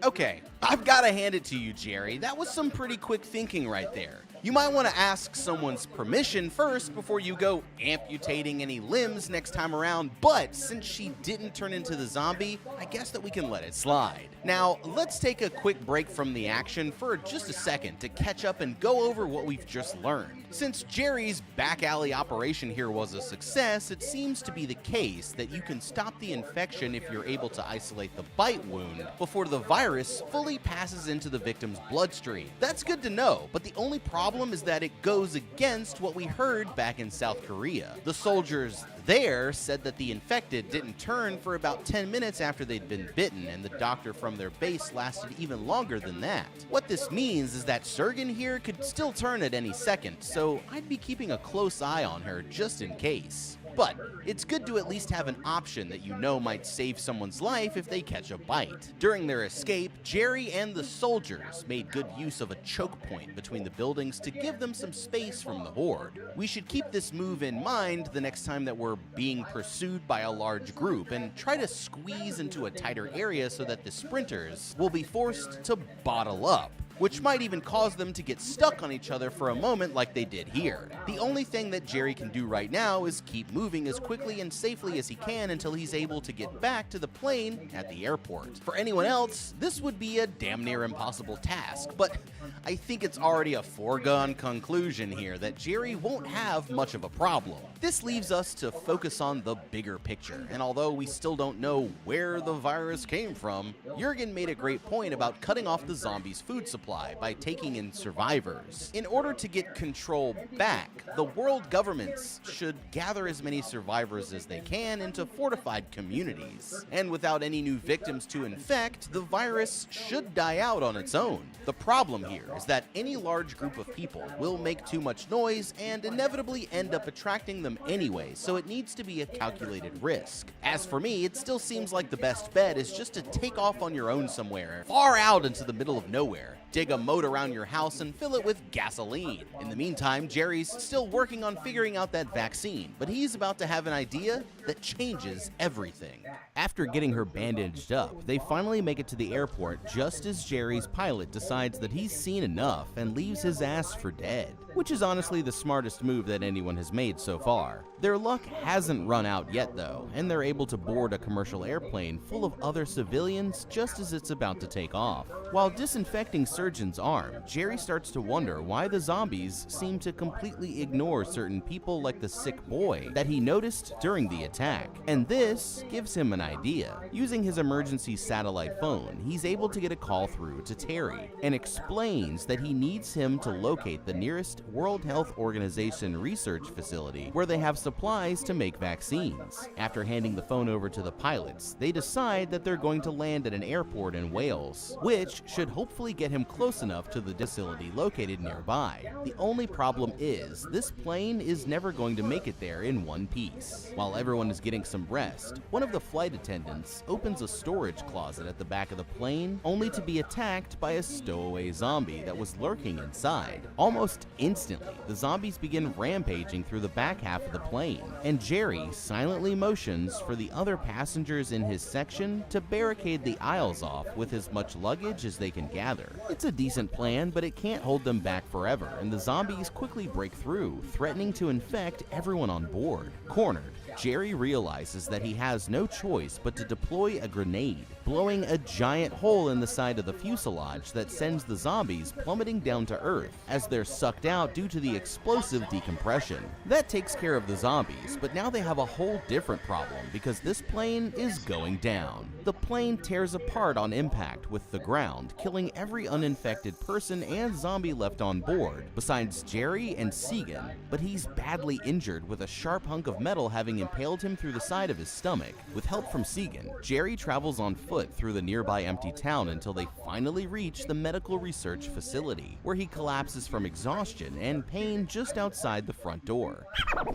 Okay, I've got to hand it to you, Jerry. That was some pretty quick thinking right there. You might want to ask someone's permission first before you go amputating any limbs next time around, but since she didn't turn into the zombie, I guess that we can let it slide. Now, let's take a quick break from the action for just a second to catch up and go over what we've just learned. Since Jerry's back alley operation here was a success, it seems to be the case that you can stop the infection if you're able to isolate the bite wound before the virus fully passes into the victim's bloodstream. That's good to know, but the only problem is that it goes against what we heard back in South Korea. The soldiers there said that the infected didn't turn for about 10 minutes after they'd been bitten, and the doctor from their base lasted even longer than that. What this means is that Sergen here could still turn at any second, so I'd be keeping a close eye on her just in case. But it's good to at least have an option that you know might save someone's life if they catch a bite. During their escape, Jerry and the soldiers made good use of a choke point between the buildings to give them some space from the horde. We should keep this move in mind the next time that we're being pursued by a large group and try to squeeze into a tighter area so that the sprinters will be forced to bottle up, which might even cause them to get stuck on each other for a moment like they did here. The only thing that Jerry can do right now is keep moving as quickly and safely as he can until he's able to get back to the plane at the airport. For anyone else, this would be a damn near impossible task, but I think it's already a foregone conclusion here that Jerry won't have much of a problem. This leaves us to focus on the bigger picture, and although we still don't know where the virus came from, Jurgen made a great point about cutting off the zombies' food supply by taking in survivors. In order to get control back, the world governments should gather as many survivors as they can into fortified communities. And without any new victims to infect, the virus should die out on its own. The problem here is that any large group of people will make too much noise and inevitably end up attracting them anyway, so it needs to be a calculated risk. As for me, it still seems like the best bet is just to take off on your own somewhere, far out into the middle of nowhere. Dig a moat around your house and fill it with gasoline. In the meantime, Jerry's still working on figuring out that vaccine, but he's about to have an idea that changes everything. After getting her bandaged up, they finally make it to the airport just as Jerry's pilot decides that he's seen enough and leaves his ass for dead, which is honestly the smartest move that anyone has made so far. Their luck hasn't run out yet though, and they're able to board a commercial airplane full of other civilians just as it's about to take off. While disinfecting Surgeon's arm, Jerry starts to wonder why the zombies seem to completely ignore certain people like the sick boy that he noticed during the attack. And this gives him an idea. Using his emergency satellite phone, he's able to get a call through to Terry and explains that he needs him to locate the nearest World Health Organization research facility where they have supplies to make vaccines. After handing the phone over to the pilots, they decide that they're going to land at an airport in Wales, which should hopefully get him close enough to the facility located nearby. The only problem is, this plane is never going to make it there in one piece. While everyone is getting some rest, one of the flight attendants opens a storage closet at the back of the plane, only to be attacked by a stowaway zombie that was lurking inside. Almost instantly, the zombies begin rampaging through the back half of the plane, and Jerry silently motions for the other passengers in his section to barricade the aisles off with as much luggage as they can gather. It's a decent plan, but it can't hold them back forever, and the zombies quickly break through, threatening to infect everyone on board. Cornered, Jerry realizes that he has no choice but to deploy a grenade, blowing a giant hole in the side of the fuselage that sends the zombies plummeting down to Earth as they're sucked out due to the explosive decompression. That takes care of the zombies, but now they have a whole different problem because this plane is going down. The plane tears apart on impact with the ground, killing every uninfected person and zombie left on board, besides Jerry and Segan, but he's badly injured with a sharp hunk of metal having impaled him through the side of his stomach. With help from Segan, Jerry travels on foot through the nearby empty town until they finally reach the medical research facility, where he collapses from exhaustion and pain just outside the front door.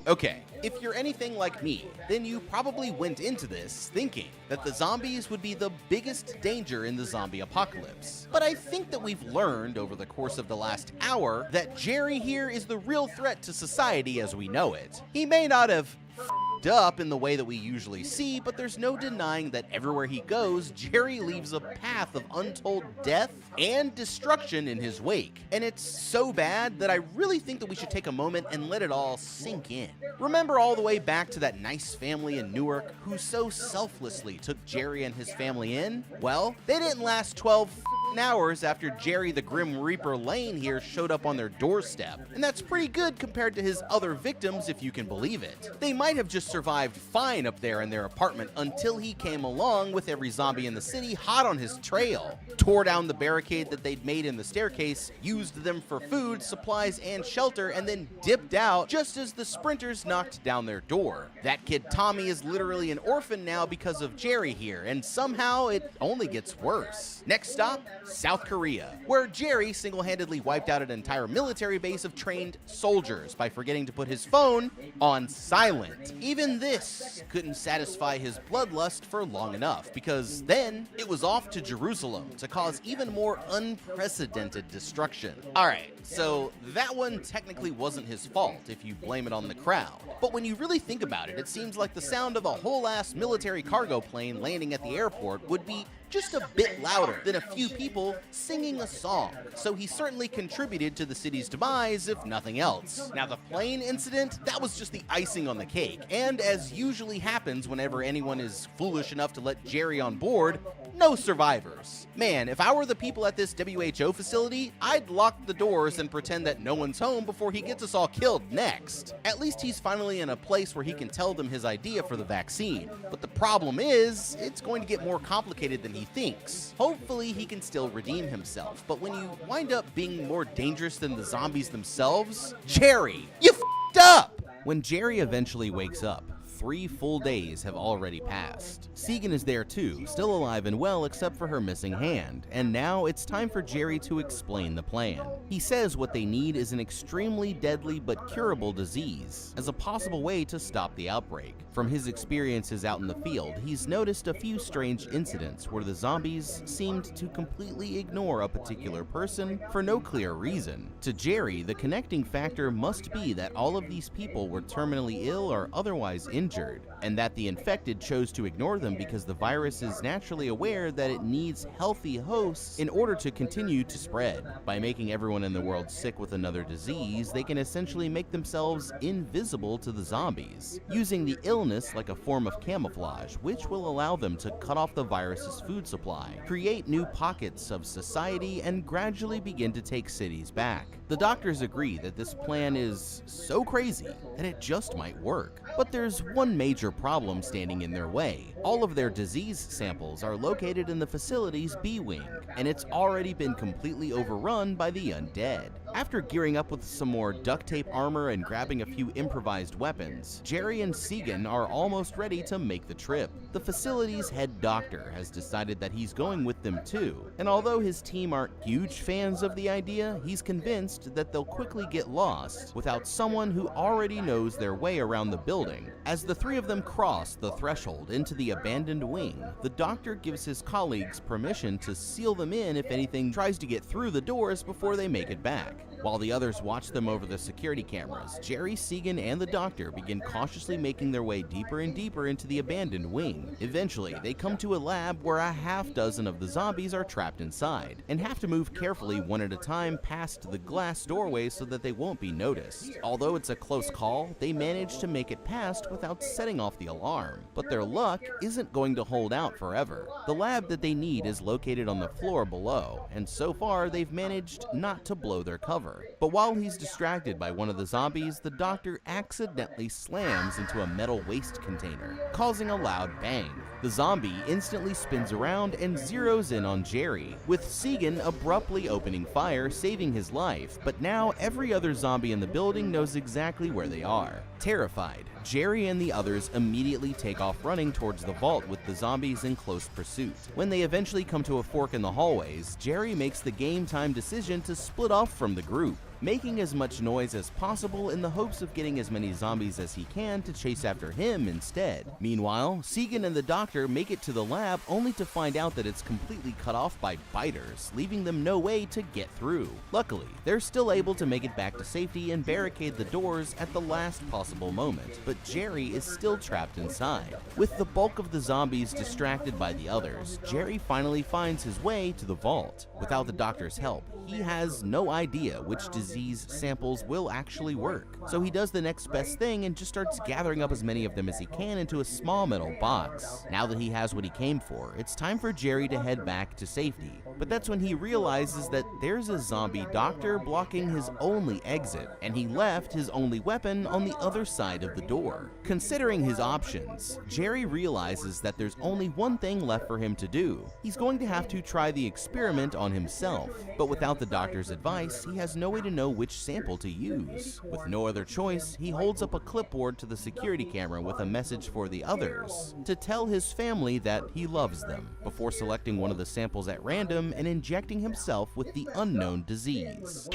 Okay, if you're anything like me, then you probably went into this thinking that the zombies would be the biggest danger in the zombie apocalypse. But I think that we've learned over the course of the last hour that Jerry here is the real threat to society as we know it. He may not have f***ed up in the way that we usually see, but there's no denying that everywhere he goes, Jerry leaves a path of untold death and destruction in his wake. And it's so bad that I really think that we should take a moment and let it all sink in. Remember all the way back to that nice family in Newark who so selflessly took Jerry and his family in? Well, they didn't last 12 hours after Jerry the Grim Reaper Lane here showed up on their doorstep. And that's pretty good compared to his other victims, if you can believe it. They might have just survived fine up there in their apartment until he came along with every zombie in the city hot on his trail, tore down the barricade that they'd made in the staircase, used them for food, supplies, and shelter, and then dipped out just as the sprinters knocked down their door. That kid Tommy is literally an orphan now because of Jerry here, and somehow it only gets worse. Next stop, South Korea, where Jerry single-handedly wiped out an entire military base of trained soldiers by forgetting to put his phone on silent. Even this couldn't satisfy his bloodlust for long enough, because then it was off to Jerusalem to cause even more unprecedented destruction. Alright, so that one technically wasn't his fault if you blame it on the crowd. But when you really think about it, it seems like the sound of a whole-ass military cargo plane landing at the airport would be just a bit louder than a few people singing a song, so he certainly contributed to the city's demise, if nothing else. Now, the plane incident, that was just the icing on the cake, and as usually happens whenever anyone is foolish enough to let Jerry on board, no survivors. Man, if I were the people at this WHO facility, I'd lock the doors and pretend that no one's home before he gets us all killed next. At least he's finally in a place where he can tell them his idea for the vaccine. But the problem is, it's going to get more complicated than he thinks. Hopefully he can still redeem himself, but when you wind up being more dangerous than the zombies themselves, Jerry, you f***ed up! When Jerry eventually wakes up, 3 full days have already passed. Segan is there too, still alive and well except for her missing hand, and now it's time for Jerry to explain the plan. He says what they need is an extremely deadly but curable disease as a possible way to stop the outbreak. From his experiences out in the field, he's noticed a few strange incidents where the zombies seemed to completely ignore a particular person for no clear reason. To Jerry, the connecting factor must be that all of these people were terminally ill or otherwise injured, and that the infected chose to ignore them because the virus is naturally aware that it needs healthy hosts in order to continue to spread. By making everyone in the world sick with another disease, they can essentially make themselves invisible to the zombies, using the illness like a form of camouflage, which will allow them to cut off the virus's food supply, create new pockets of society, and gradually begin to take cities back. The doctors agree that this plan is so crazy that it just might work. But there's one major problem standing in their way. All of their disease samples are located in the facility's B wing, and it's already been completely overrun by the undead. After gearing up with some more duct tape armor and grabbing a few improvised weapons, Jerry and Segan are almost ready to make the trip. The facility's head doctor has decided that he's going with them too, and although his team aren't huge fans of the idea, he's convinced that they'll quickly get lost without someone who already knows their way around the building. As the 3 of them cross the threshold into the abandoned wing, the doctor gives his colleagues permission to seal them in if anything tries to get through the doors before they make it back. While the others watch them over the security cameras, Jerry, Segan, and the doctor begin cautiously making their way deeper and deeper into the abandoned wing. Eventually, they come to a lab where a half dozen of the zombies are trapped inside, and have to move carefully one at a time past the glass doorway so that they won't be noticed. Although it's a close call, they manage to make it past without setting off the alarm. But their luck isn't going to hold out forever. The lab that they need is located on the floor below, and so far they've managed not to blow their cover. But while he's distracted by one of the zombies, the doctor accidentally slams into a metal waste container, causing a loud bang. The zombie instantly spins around and zeroes in on Jerry, with Segan abruptly opening fire, saving his life. But now every other zombie in the building knows exactly where they are. Terrified, Jerry and the others immediately take off running towards the vault with the zombies in close pursuit. When they eventually come to a fork in the hallways, Jerry makes the game time decision to split off from the group, making as much noise as possible in the hopes of getting as many zombies as he can to chase after him instead. Meanwhile, Segan and the doctor make it to the lab only to find out that it's completely cut off by biters, leaving them no way to get through. Luckily, they're still able to make it back to safety and barricade the doors at the last possible moment, but Jerry is still trapped inside. With the bulk of the zombies distracted by the others, Jerry finally finds his way to the vault. Without the doctor's help, he has no idea which disease samples will actually work. So he does the next best thing and just starts gathering up as many of them as he can into a small metal box. Now that he has what he came for, it's time for Jerry to head back to safety. But that's when he realizes that there's a zombie doctor blocking his only exit, and he left his only weapon on the other side of the door. Considering his options, Jerry realizes that there's only one thing left for him to do. He's going to have to try the experiment on himself, but without the doctor's advice, he has no way to know which sample to use. With no other choice, he holds up a clipboard to the security camera with a message for the others to tell his family that he loves them, before selecting one of the samples at random and injecting himself with the unknown disease.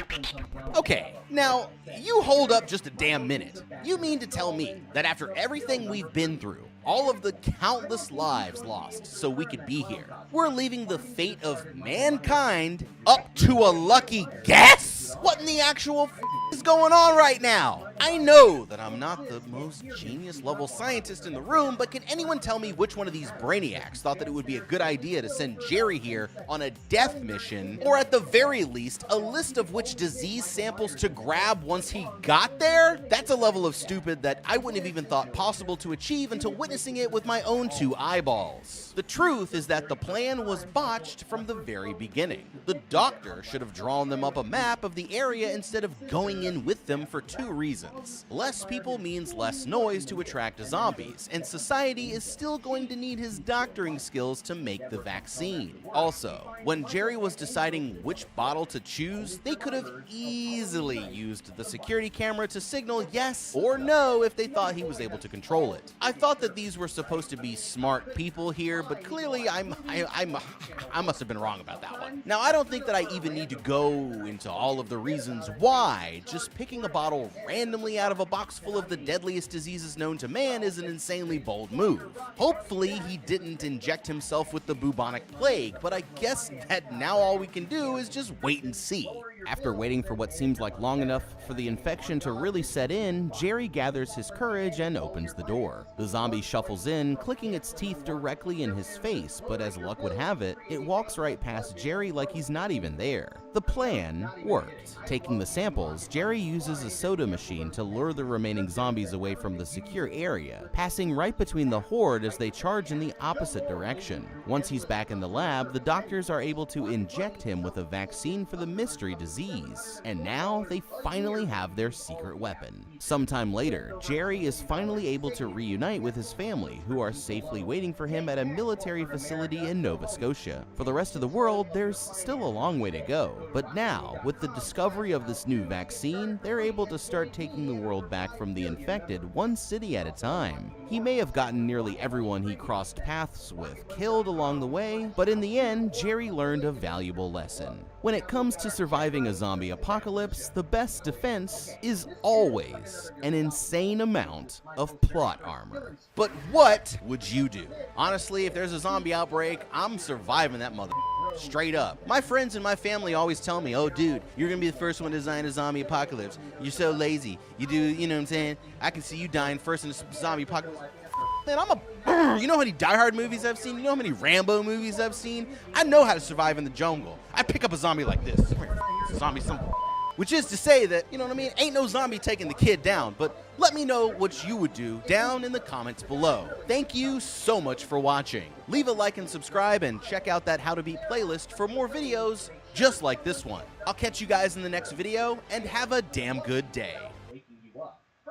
Okay, now, you hold up just a damn minute. You mean to tell me that after everything we've been through, all of the countless lives lost so we could be here, we're leaving the fate of mankind up to a lucky guess? What in the actual is going on right now? I know that I'm not the most genius level scientist in the room, but can anyone tell me which one of these brainiacs thought that it would be a good idea to send Jerry here on a death mission, or at the very least, a list of which disease samples to grab once he got there? That's a level of stupid that I wouldn't have even thought possible to achieve until witnessing it with my own two eyeballs. The truth is that the plan was botched from the very beginning. The doctor should have drawn them up a map of the area instead of going in with them for two reasons. Less people means less noise to attract zombies, and society is still going to need his doctoring skills to make the vaccine. Also, when Jerry was deciding which bottle to choose, they could have easily used the security camera to signal yes or no if they thought he was able to control it. I thought that these were supposed to be smart people here, but clearly I must have been wrong about that one. Now, I don't think that I even need to go into all of the reasons why just picking a bottle randomly out of a box full of the deadliest diseases known to man is an insanely bold move. Hopefully he didn't inject himself with the bubonic plague, but I guess that now all we can do is just wait and see. After waiting for what seems like long enough for the infection to really set in, Jerry gathers his courage and opens the door. The zombie shuffles in, clicking its teeth directly in his face, but as luck would have it, it walks right past Jerry like he's not even there. The plan worked. Taking the samples, Jerry uses a soda machine to lure the remaining zombies away from the secure area, passing right between the horde as they charge in the opposite direction. Once he's back in the lab, the doctors are able to inject him with a vaccine for the mystery disease. And now they finally have their secret weapon. Sometime later, Jerry is finally able to reunite with his family, who are safely waiting for him at a military facility in Nova Scotia. For the rest of the world, there's still a long way to go. But now, with the discovery of this new vaccine, they're able to start taking the world back from the infected one city at a time. He may have gotten nearly everyone he crossed paths with killed along the way, but in the end, Jerry learned a valuable lesson. When it comes to surviving a zombie apocalypse, the best defense is always an insane amount of plot armor. But what would you do? Honestly, if there's a zombie outbreak, I'm surviving that mother. Straight up. My friends and my family always tell me, oh dude, you're gonna be the first one to design a zombie apocalypse. You're so lazy. You do, you know what I'm saying? I can see you dying first in a zombie apocalypse. Man, you know how many Die Hard movies I've seen? You know how many Rambo movies I've seen? I know how to survive in the jungle. I pick up a zombie like this. Zombie, which is to say that, you know what I mean? Ain't no zombie taking the kid down, but let me know what you would do down in the comments below. Thank you so much for watching. Leave a like and subscribe and check out that How to Beat playlist for more videos just like this one. I'll catch you guys in the next video and have a damn good day.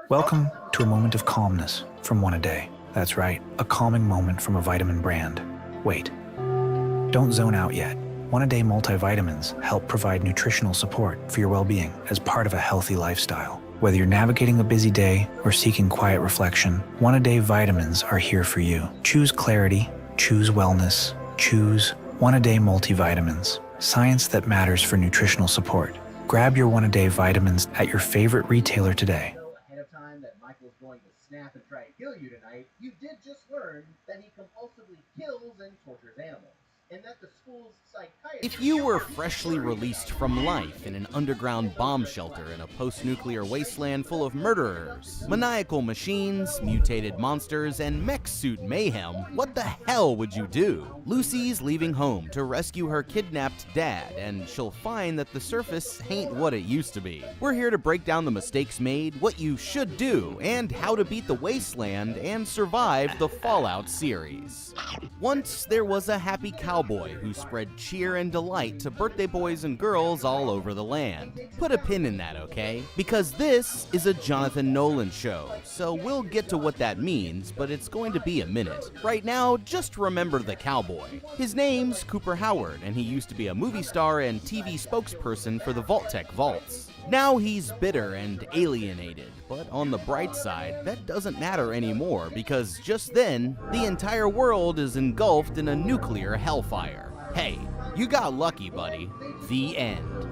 Welcome to a moment of calmness from One A Day. That's right, a calming moment from a vitamin brand. Wait, don't zone out yet. One A Day multivitamins help provide nutritional support for your well-being as part of a healthy lifestyle. Whether you're navigating a busy day or seeking quiet reflection, One A Day vitamins are here for you. Choose clarity, choose wellness, choose One A Day multivitamins. Science that matters for nutritional support. Grab your One A Day vitamins at your favorite retailer today. Ahead of time that Michael's going to snap and try to kill you tonight, you did just learn that he compulsively kills and tortures animals, and that the school's psychiatrist... If you were freshly released from life in an underground bomb shelter in a post-nuclear wasteland full of murderers, maniacal machines, mutated monsters, and mech suit mayhem, what the hell would you do? Lucy's leaving home to rescue her kidnapped dad, and she'll find that the surface ain't what it used to be. We're here to break down the mistakes made, what you should do, and how to beat the wasteland and survive the Fallout series. Once there was a happy cowboy who spread cheer and delight to birthday boys and girls all over the land. Put a pin in that, okay? Because this is a Jonathan Nolan show, so we'll get to what that means, but it's going to be a minute. Right now, just remember the cowboy. His name's Cooper Howard, and he used to be a movie star and TV spokesperson for the Vault-Tec Vaults. Now he's bitter and alienated, but on the bright side, that doesn't matter anymore because just then, the entire world is engulfed in a nuclear hellfire. Hey, you got lucky, buddy. The end.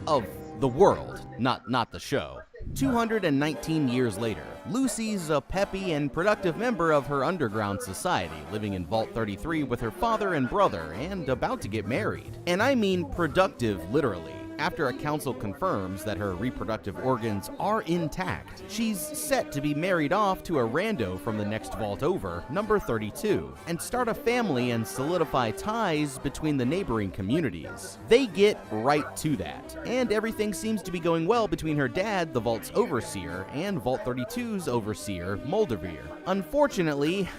Of the world, not the show. 219 years later, Lucy's a peppy and productive member of her underground society, living in Vault 33 with her father and brother, and about to get married. And I mean productive literally. After a council confirms that her reproductive organs are intact, she's set to be married off to a rando from the next vault over, number 32, and start a family and solidify ties between the neighboring communities. They get right to that, and everything seems to be going well between her dad, the vault's overseer, and Vault 32's overseer, Moldavier. Unfortunately,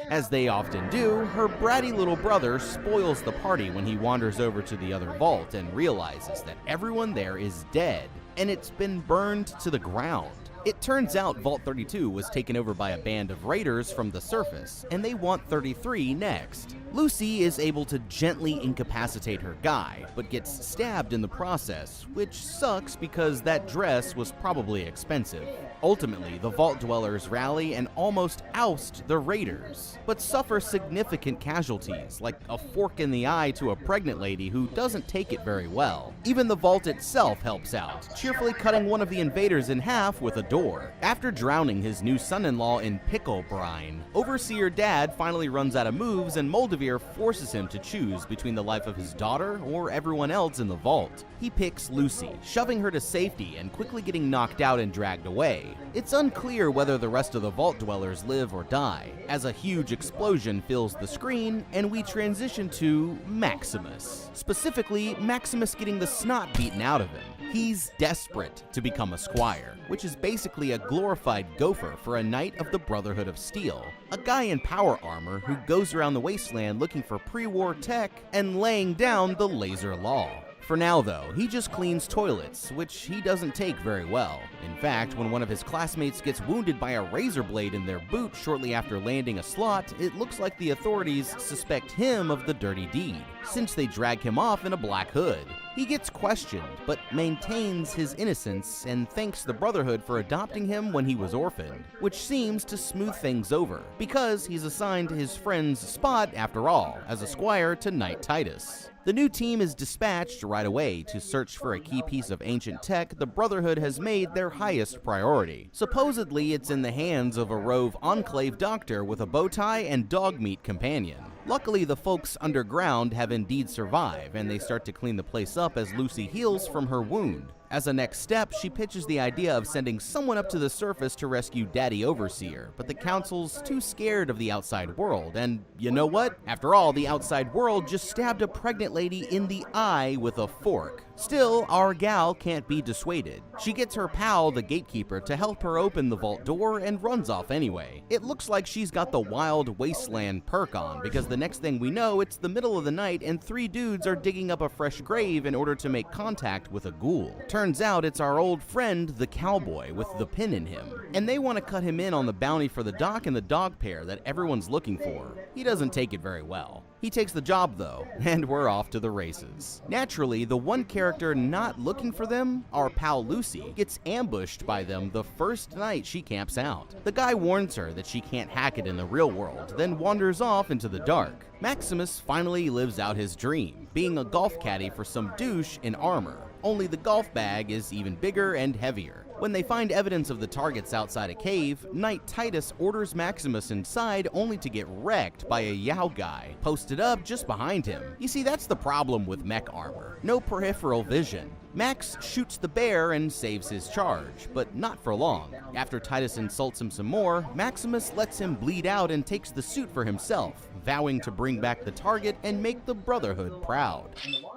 as they often do, her bratty little brother spoils the party when he wanders over to the other vault and realizes that everyone there is dead, and it's been burned to the ground. It turns out Vault 32 was taken over by a band of raiders from the surface, and they want 33 next. Lucy is able to gently incapacitate her guy, but gets stabbed in the process, which sucks because that dress was probably expensive. Ultimately, the Vault Dwellers rally and almost oust the raiders, but suffer significant casualties, like a fork in the eye to a pregnant lady who doesn't take it very well. Even the Vault itself helps out, cheerfully cutting one of the invaders in half with a door. After drowning his new son-in-law in pickle brine, Overseer Dad finally runs out of moves and Moldavier forces him to choose between the life of his daughter or everyone else in the vault. He picks Lucy, shoving her to safety and quickly getting knocked out and dragged away. It's unclear whether the rest of the Vault Dwellers live or die, as a huge explosion fills the screen and we transition to Maximus. Specifically, Maximus getting the snot beaten out of him. He's desperate to become a squire, which is basically a glorified gopher for a knight of the Brotherhood of Steel, a guy in power armor who goes around the wasteland looking for pre-war tech and laying down the laser law. For now though, he just cleans toilets, which he doesn't take very well. In fact, when one of his classmates gets wounded by a razor blade in their boot shortly after landing a slot, it looks like the authorities suspect him of the dirty deed, since they drag him off in a black hood. He gets questioned, but maintains his innocence and thanks the Brotherhood for adopting him when he was orphaned, which seems to smooth things over, because he's assigned his friend's spot, after all, as a squire to Knight Titus. The new team is dispatched right away to search for a key piece of ancient tech the Brotherhood has made their highest priority. Supposedly, it's in the hands of a rove Enclave doctor with a bow tie and dog meat companion. Luckily, the folks underground have indeed survived, and they start to clean the place up as Lucy heals from her wound. As a next step, she pitches the idea of sending someone up to the surface to rescue Daddy Overseer, but the council's too scared of the outside world, and you know what? After all, the outside world just stabbed a pregnant lady in the eye with a fork. Still, our gal can't be dissuaded. She gets her pal, the gatekeeper, to help her open the vault door and runs off anyway. It looks like she's got the Wild Wasteland perk on, because the next thing we know, it's the middle of the night and 3 dudes are digging up a fresh grave in order to make contact with a ghoul. Turns out it's our old friend, the cowboy, with the pin in him. And they want to cut him in on the bounty for the doc and the dog pair that everyone's looking for. He doesn't take it very well. He takes the job though, and we're off to the races. Naturally, the one character not looking for them, our pal Lucy, gets ambushed by them the first night she camps out. The guy warns her that she can't hack it in the real world, then wanders off into the dark. Maximus finally lives out his dream, being a golf caddy for some douche in armor. Only the golf bag is even bigger and heavier. When they find evidence of the targets outside a cave, Knight Titus orders Maximus inside only to get wrecked by a Yao guy, posted up just behind him. You see, that's the problem with mech armor. No peripheral vision. Max shoots the bear and saves his charge, but not for long. After Titus insults him some more, Maximus lets him bleed out and takes the suit for himself, vowing to bring back the target and make the Brotherhood proud.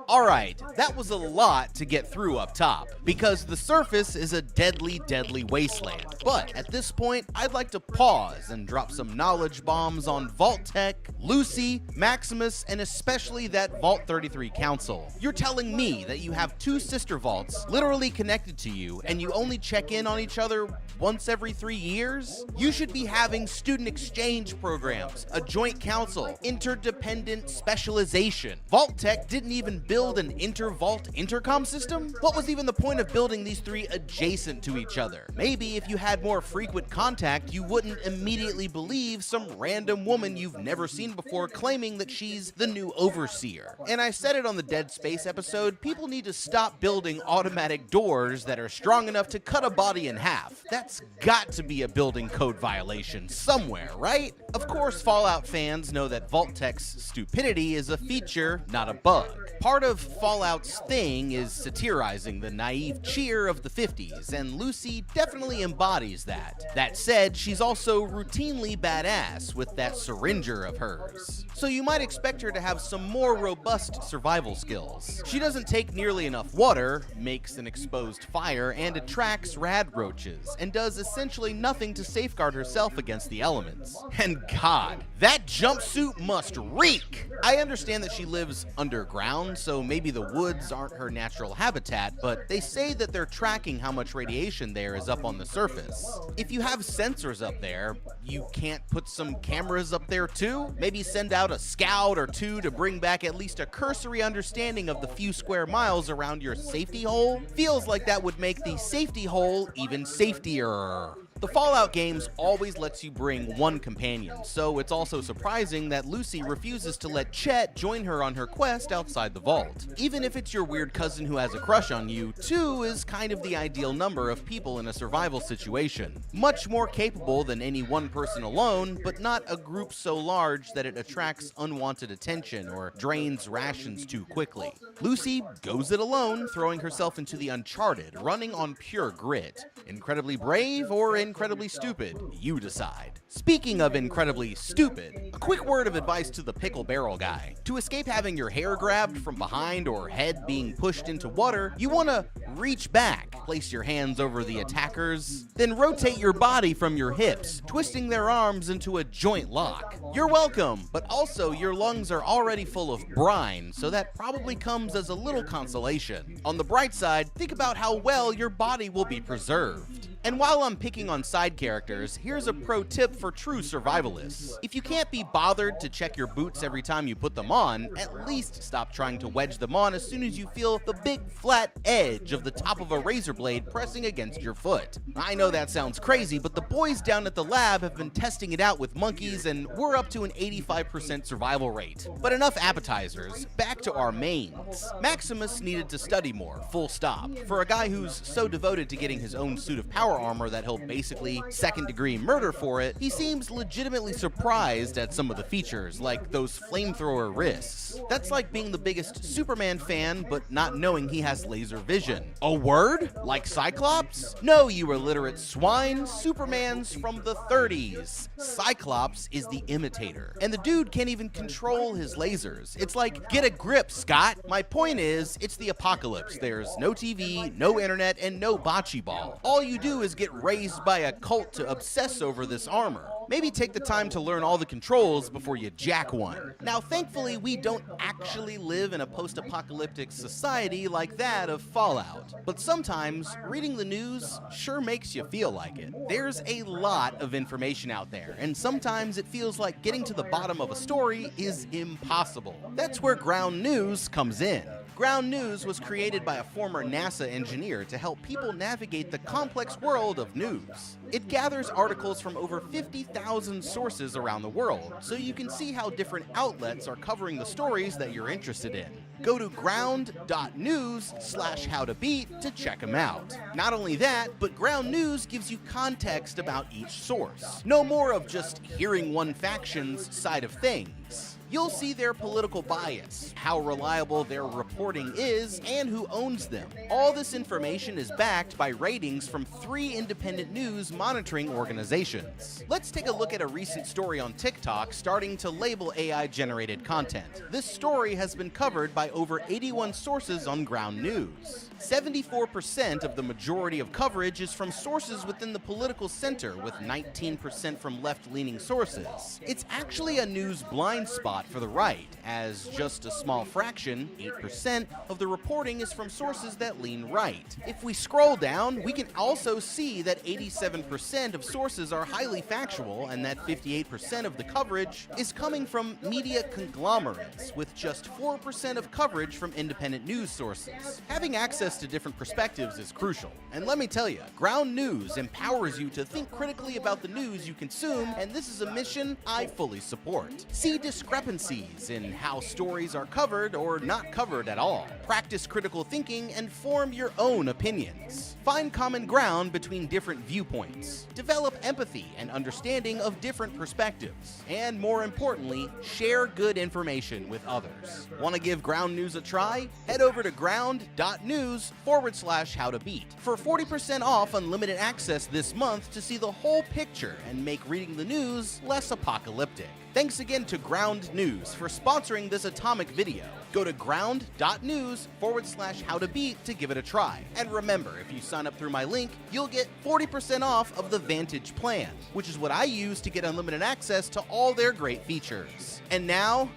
Alright, that was a lot to get through up top, because the surface is a deadly, deadly wasteland. But at this point, I'd like to pause and drop some knowledge bombs on Vault Tech, Lucy, Maximus, and especially that Vault 33 Council. You're telling me that you have 2 sister vaults literally connected to you, and you only check in on each other once every 3 years? You should be having student exchange programs, a joint council, interdependent specialization. Vault Tech didn't even build an inter-vault intercom system? What was even the point of building these 3 adjacent to each other? Maybe if you had more frequent contact, you wouldn't immediately believe some random woman you've never seen before claiming that she's the new overseer. And I said it on the Dead Space episode, people need to stop building automatic doors that are strong enough to cut a body in half. That's got to be a building code violation somewhere, right? Of course, Fallout fans know that Vault Tech's stupidity is a feature, not a bug. Part of Fallout's thing is satirizing the naive cheer of the 50s, and Lucy definitely embodies that. That said, she's also routinely badass with that syringer of hers. So you might expect her to have some more robust survival skills. She doesn't take nearly enough water, makes an exposed fire, and attracts rad roaches, and does essentially nothing to safeguard herself against the elements. And God, that jumpsuit must reek! I understand that she lives underground, so maybe the woods aren't her natural habitat, but they say that they're tracking how much radiation there is up on the surface. If you have sensors up there, you can't put some cameras up there too? Maybe send out a scout or 2 to bring back at least a cursory understanding of the few square miles around your safety hole? Feels like that would make the safety hole even safetier. The Fallout games always lets you bring 1 companion, so it's also surprising that Lucy refuses to let Chet join her on her quest outside the vault. Even if it's your weird cousin who has a crush on you, 2 is kind of the ideal number of people in a survival situation. Much more capable than any one person alone, but not a group so large that it attracts unwanted attention or drains rations too quickly. Lucy goes it alone, throwing herself into the uncharted, running on pure grit. Incredibly brave or incredibly stupid? You decide. Speaking of incredibly stupid, a quick word of advice to the pickle barrel guy. To escape having your hair grabbed from behind or head being pushed into water, you want to reach back, place your hands over the attackers, then rotate your body from your hips, twisting their arms into a joint lock. You're welcome, but also your lungs are already full of brine, so that probably comes as a little consolation. On the bright side, think about how well your body will be preserved. And while I'm picking on side characters, here's a pro tip for true survivalists. If you can't be bothered to check your boots every time you put them on, at least stop trying to wedge them on as soon as you feel the big flat edge of the top of a razor blade pressing against your foot. I know that sounds crazy, but the boys down at the lab have been testing it out with monkeys, and we're up to an 85% survival rate. But enough appetizers, back to our mains. Maximus needed to study more, full stop. For a guy who's so devoted to getting his own suit of power power armor that he'll basically second-degree murder for it, he seems legitimately surprised at some of the features, like those flamethrower wrists. That's like being the biggest Superman fan, but not knowing he has laser vision. A word? Like Cyclops? No, you illiterate swine, Superman's from the 30s. Cyclops is the imitator, and the dude can't even control his lasers. It's like, get a grip, Scott. My point is, it's the apocalypse. There's no TV, no internet, and no bocce ball. All you do is get raised by a cult to obsess over this armor. Maybe take the time to learn all the controls before you jack one. Now, thankfully, we don't actually live in a post-apocalyptic society like that of Fallout. But sometimes, reading the news sure makes you feel like it. There's a lot of information out there, and sometimes it feels like getting to the bottom of a story is impossible. That's where Ground News comes in. Ground News was created by a former NASA engineer to help people navigate the complex world of news. It gathers articles from over 50,000 sources around the world, so you can see how different outlets are covering the stories that you're interested in. Go to ground.news/howtobeat to check them out. Not only that, but Ground News gives you context about each source. No more of just hearing one faction's side of things. You'll see their political bias, how reliable their reporting is, and who owns them. All this information is backed by ratings from 3 independent news monitoring organizations. Let's take a look at a recent story on TikTok starting to label AI-generated content. This story has been covered by over 81 sources on Ground News. 74% of the majority of coverage is from sources within the political center, with 19% from left-leaning sources. It's actually a news blind spot for the right, as just a small fraction, 8%, of the reporting is from sources that lean right. If we scroll down, we can also see that 87% of sources are highly factual, and that 58% of the coverage is coming from media conglomerates, with just 4% of coverage from independent news sources. Having access to different perspectives is crucial, and let me tell you, Ground News empowers you to think critically about the news you consume, and this is a mission I fully support. See discrepancies in how stories are covered or not covered at all. Practice critical thinking and form your own opinions. Find common ground between different viewpoints. Develop empathy and understanding of different perspectives. And more importantly, share good information with others. Want to give Ground News a try? Head over to ground.news/howtobeat for 40% off unlimited access this month to see the whole picture and make reading the news less apocalyptic. Thanks again to Ground News for sponsoring this atomic video. Go to ground.news/howtobeat to give it a try. And remember, if you sign up through my link, you'll get 40% off of the Vantage plan, which is what I use to get unlimited access to all their great features. And now,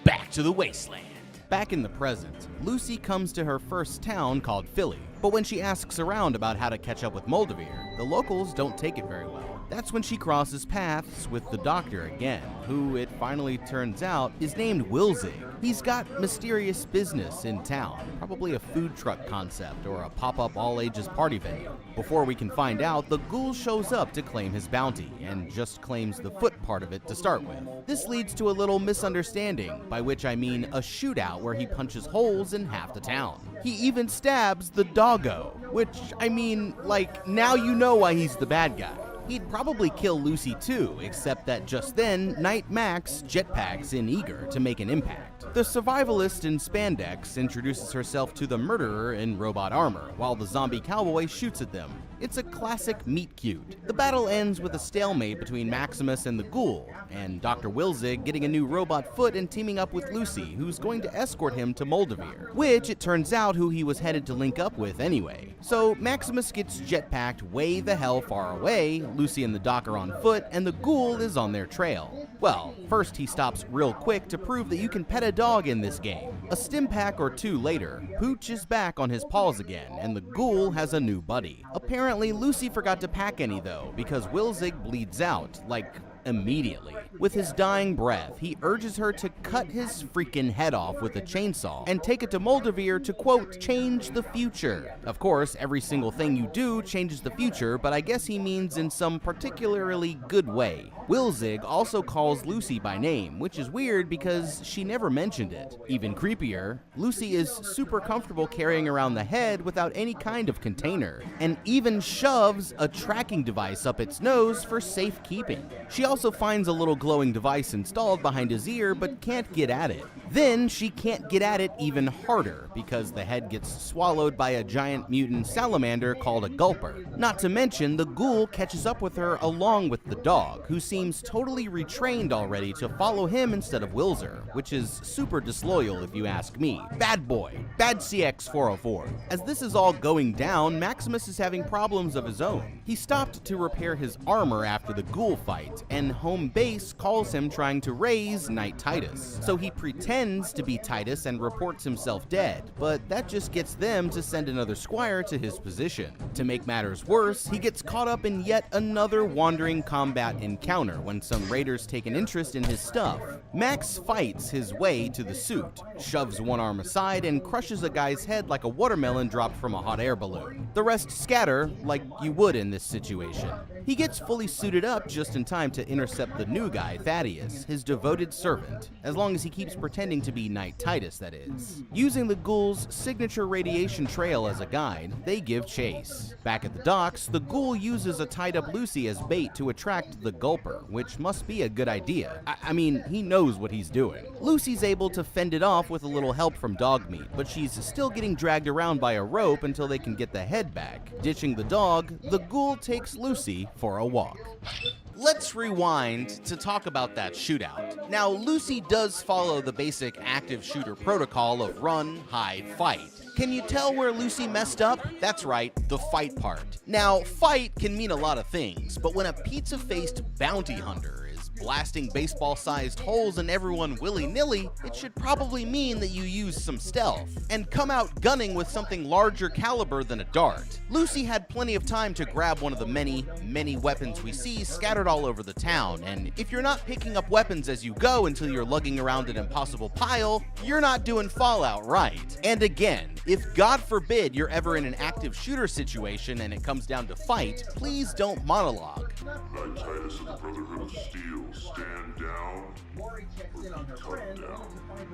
back to the wasteland. Back in the present, Lucy comes to her first town called Philly. But when she asks around about how to catch up with Moldavir, the locals don't take it very well. That's when she crosses paths with the doctor again, who it finally turns out is named Wilzig. He's got mysterious business in town, probably a food truck concept or a pop-up all-ages party venue. Before we can find out, the ghoul shows up to claim his bounty, and just claims the foot part of it to start with. This leads to a little misunderstanding, by which I mean a shootout where he punches holes in half the town. He even stabs the doggo, which, I mean, like, now you know why he's the bad guy. He'd probably kill Lucy too, except that just then, Night Max jetpacks in eager to make an impact. The survivalist in spandex introduces herself to the murderer in robot armor, while the zombie cowboy shoots at them. It's a classic meet cute. The battle ends with a stalemate between Maximus and the ghoul, and Dr. Wilzig getting a new robot foot and teaming up with Lucy, who's going to escort him to Moldavir, which it turns out who he was headed to link up with anyway. So Maximus gets jetpacked way the hell far away, Lucy and the doc are on foot, and the ghoul is on their trail. Well, first he stops real quick to prove that you can pet a dog in this game. A stim pack or two later, Pooch is back on his paws again, and the ghoul has a new buddy. Apparently, Lucy forgot to pack any though, because Wilzig bleeds out, like immediately. With his dying breath, he urges her to cut his freaking head off with a chainsaw and take it to Moldavir to, quote, change the future. Of course, every single thing you do changes the future, but I guess he means in some particularly good way. Wilzig also calls Lucy by name, which is weird because she never mentioned it. Even creepier, Lucy is super comfortable carrying around the head without any kind of container, and even shoves a tracking device up its nose for safekeeping. She also finds a little glowing device installed behind his ear, but can't get at it. Then she can't get at it even harder because the head gets swallowed by a giant mutant salamander called a gulper. Not to mention, the ghoul catches up with her along with the dog, who seems totally retrained already to follow him instead of Wilzer, which is super disloyal if you ask me. Bad boy. Bad CX-404. As this is all going down, Maximus is having problems of his own. He stopped to repair his armor after the ghoul fight, and home base calls him trying to raise Knight Titus. So he pretends to be Titus and reports himself dead, but that just gets them to send another squire to his position. To make matters worse, he gets caught up in yet another wandering combat encounter when some raiders take an interest in his stuff. Max fights his way to the suit, shoves one arm aside, and crushes a guy's head like a watermelon dropped from a hot air balloon. The rest scatter like you would in this situation. He gets fully suited up just in time to intercept the new guy, Thaddeus, his devoted servant, as long as he keeps pretending to be Knight Titus, that is. Using the ghoul's signature radiation trail as a guide, they give chase. Back at the docks, the ghoul uses a tied-up Lucy as bait to attract the gulper, which must be a good idea. I mean, he knows what he's doing. Lucy's able to fend it off with a little help from Dogmeat, but she's still getting dragged around by a rope until they can get the head back. Ditching the dog, the ghoul takes Lucy for a walk. Let's rewind to talk about that shootout. Now, Lucy does follow the basic active shooter protocol of run, hide, fight. Can you tell where Lucy messed up? That's right, the fight part. Now, fight can mean a lot of things, but when a pizza-faced bounty hunter is blasting baseball-sized holes in everyone willy-nilly, it should probably mean that you use some stealth and come out gunning with something larger caliber than a dart. Lucy had plenty of time to grab one of the many weapons we see scattered all over the town, and if you're not picking up weapons as you go until you're lugging around an impossible pile, you're not doing Fallout right. And again, if God forbid you're ever in an active shooter situation and it comes down to fight, please don't monologue. Knight Titus of the Brotherhood of Steel, stand down.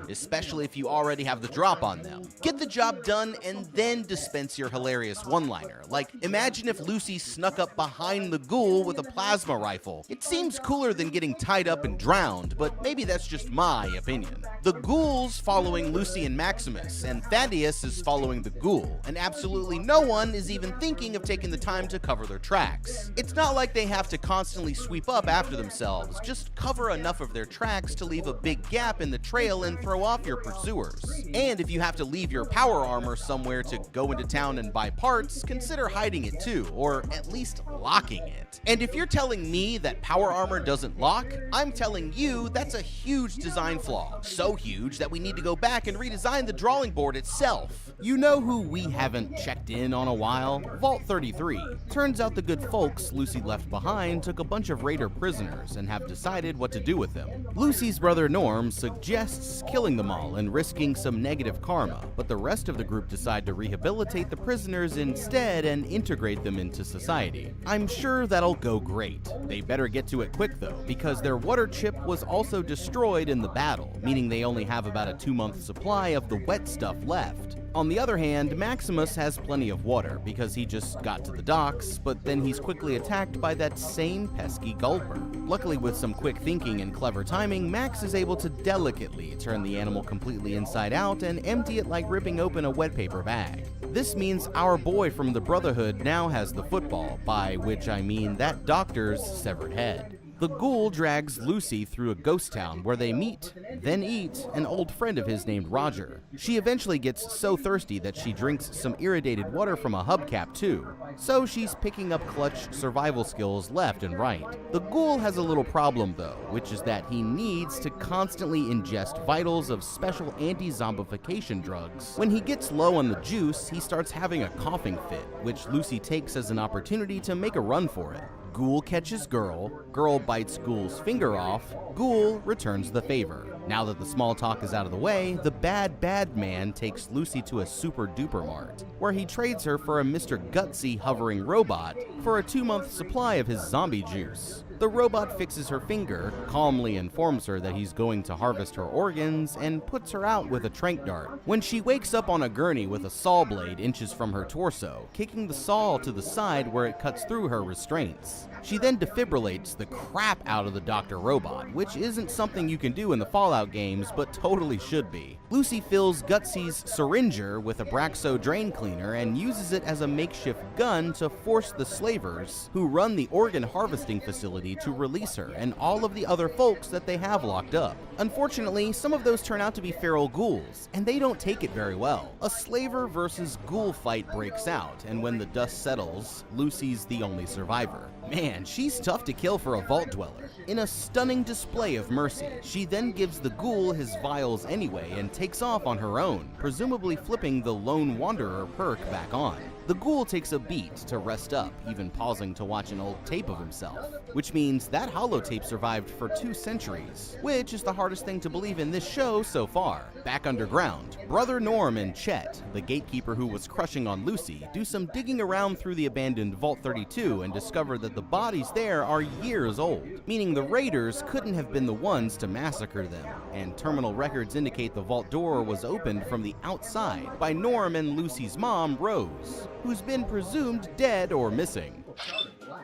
Especially if you already have the drop on them. Get the job done and then dispense your hilarious one-liner. Like, imagine if Lucy snuck up behind the ghoul with a plasma rifle. It seems cooler than getting tied up and drowned, but maybe that's just my opinion. The ghoul's following Lucy and Maximus, and Thaddeus is following the ghoul, and absolutely no one is even thinking of taking the time to cover their tracks. It's not like they have to constantly sweep up after themselves, just cover enough of their tracks to leave a big gap in the trail and throw off your pursuers. And if you have to leave your power armor somewhere to go into town and buy parts, consider hiding it too, or at least locking it. And if you're telling me that power armor doesn't lock, I'm telling you that's a huge design flaw. So huge that we need to go back and redesign the drawing board itself. You know who we haven't checked in on a while? Vault 33. Turns out the good folks Lucy left behind took a bunch of raider prisoners and have decided what to do with them. Lucy's brother Norm suggests killing them all and risking some negative karma, but the rest of the group decide to rehabilitate the prisoners instead and integrate them into society. I'm sure that'll go great. They better get to it quick though, because their water chip was also destroyed in the battle, meaning they only have about a 2-month supply of the wet stuff left. On the other hand, Maximus has plenty of water because he just got to the docks, but then he's quickly attacked by that same pesky gulper. Luckily, with some quick thinking and clever timing, Max is able to delicately turn the animal completely inside out and empty it like ripping open a wet paper bag. This means our boy from the Brotherhood now has the football, by which I mean that doctor's severed head. The ghoul drags Lucy through a ghost town where they meet, then eat, an old friend of his named Roger. She eventually gets so thirsty that she drinks some irradiated water from a hubcap too, so she's picking up clutch survival skills left and right. The ghoul has a little problem though, which is that he needs to constantly ingest vitals of special anti-zombification drugs. When he gets low on the juice, he starts having a coughing fit, which Lucy takes as an opportunity to make a run for it. Ghoul catches Girl, Girl bites Ghoul's finger off, Ghoul returns the favor. Now that the small talk is out of the way, the bad man takes Lucy to a super duper mart, where he trades her for a Mr. Gutsy hovering robot for a 2-month supply of his zombie juice. The robot fixes her finger, calmly informs her that he's going to harvest her organs, and puts her out with a tranq dart. When she wakes up on a gurney with a saw blade inches from her torso, kicking the saw to the side where it cuts through her restraints. She then defibrillates the crap out of the Dr. Robot, which isn't something you can do in the Fallout games, but totally should be. Lucy fills Gutsy's syringer with a Braxo drain cleaner and uses it as a makeshift gun to force the slavers who run the organ harvesting facility to release her and all of the other folks that they have locked up. Unfortunately, some of those turn out to be feral ghouls, and they don't take it very well. A slaver versus ghoul fight breaks out, and when the dust settles, Lucy's the only survivor. Man, she's tough to kill for a vault dweller. In a stunning display of mercy, she then gives the ghoul his vials anyway and takes off on her own, presumably flipping the Lone Wanderer perk back on. The ghoul takes a beat to rest up, even pausing to watch an old tape of himself, which means that holotape survived for 2 centuries, which is the hardest thing to believe in this show so far. Back underground, Brother Norm and Chet, the gatekeeper who was crushing on Lucy, do some digging around through the abandoned Vault 32 and discover that the bodies there are years old, meaning the raiders couldn't have been the ones to massacre them, and terminal records indicate the vault door was opened from the outside by Norm and Lucy's mom, Rose, who's been presumed dead or missing.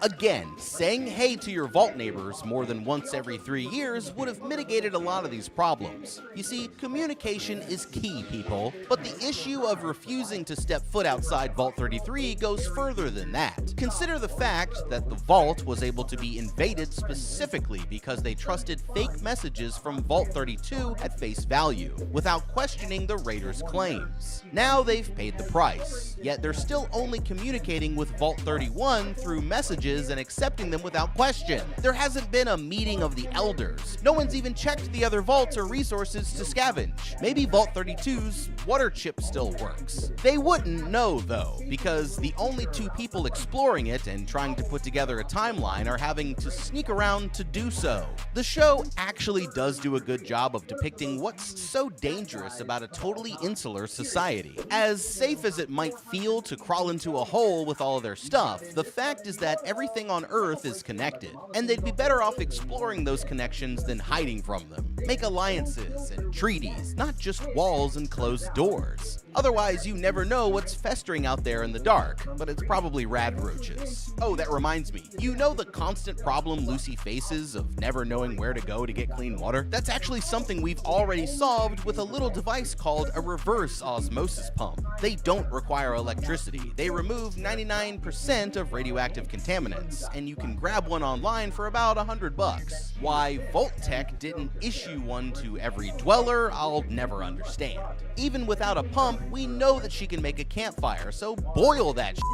Again, saying hey to your vault neighbors more than once every 3 years would have mitigated a lot of these problems. You see, communication is key, people, but the issue of refusing to step foot outside Vault 33 goes further than that. Consider the fact that the vault was able to be invaded specifically because they trusted fake messages from Vault 32 at face value, without questioning the raiders' claims. Now they've paid the price, yet they're still only communicating with Vault 31 through messages and accepting them without question. There hasn't been a meeting of the elders. No one's even checked the other vaults or resources to scavenge. Maybe Vault 32's water chip still works. They wouldn't know though, because the only 2 people exploring it and trying to put together a timeline are having to sneak around to do so. The show actually does do a good job of depicting what's so dangerous about a totally insular society. As safe as it might feel to crawl into a hole with all their stuff, the fact is that everything on Earth is connected, and they'd be better off exploring those connections than hiding from them. Make alliances and treaties, not just walls and closed doors. Otherwise, you never know what's festering out there in the dark, but it's probably rad roaches. Oh, that reminds me, you know the constant problem Lucy faces of never knowing where to go to get clean water? That's actually something we've already solved with a little device called a reverse osmosis pump. They don't require electricity. They remove 99% of radioactive contaminants, and you can grab one online for about $100. Why Vault Tech didn't issue one to every dweller, I'll never understand. Even without a pump, we know that she can make a campfire, so boil that shit.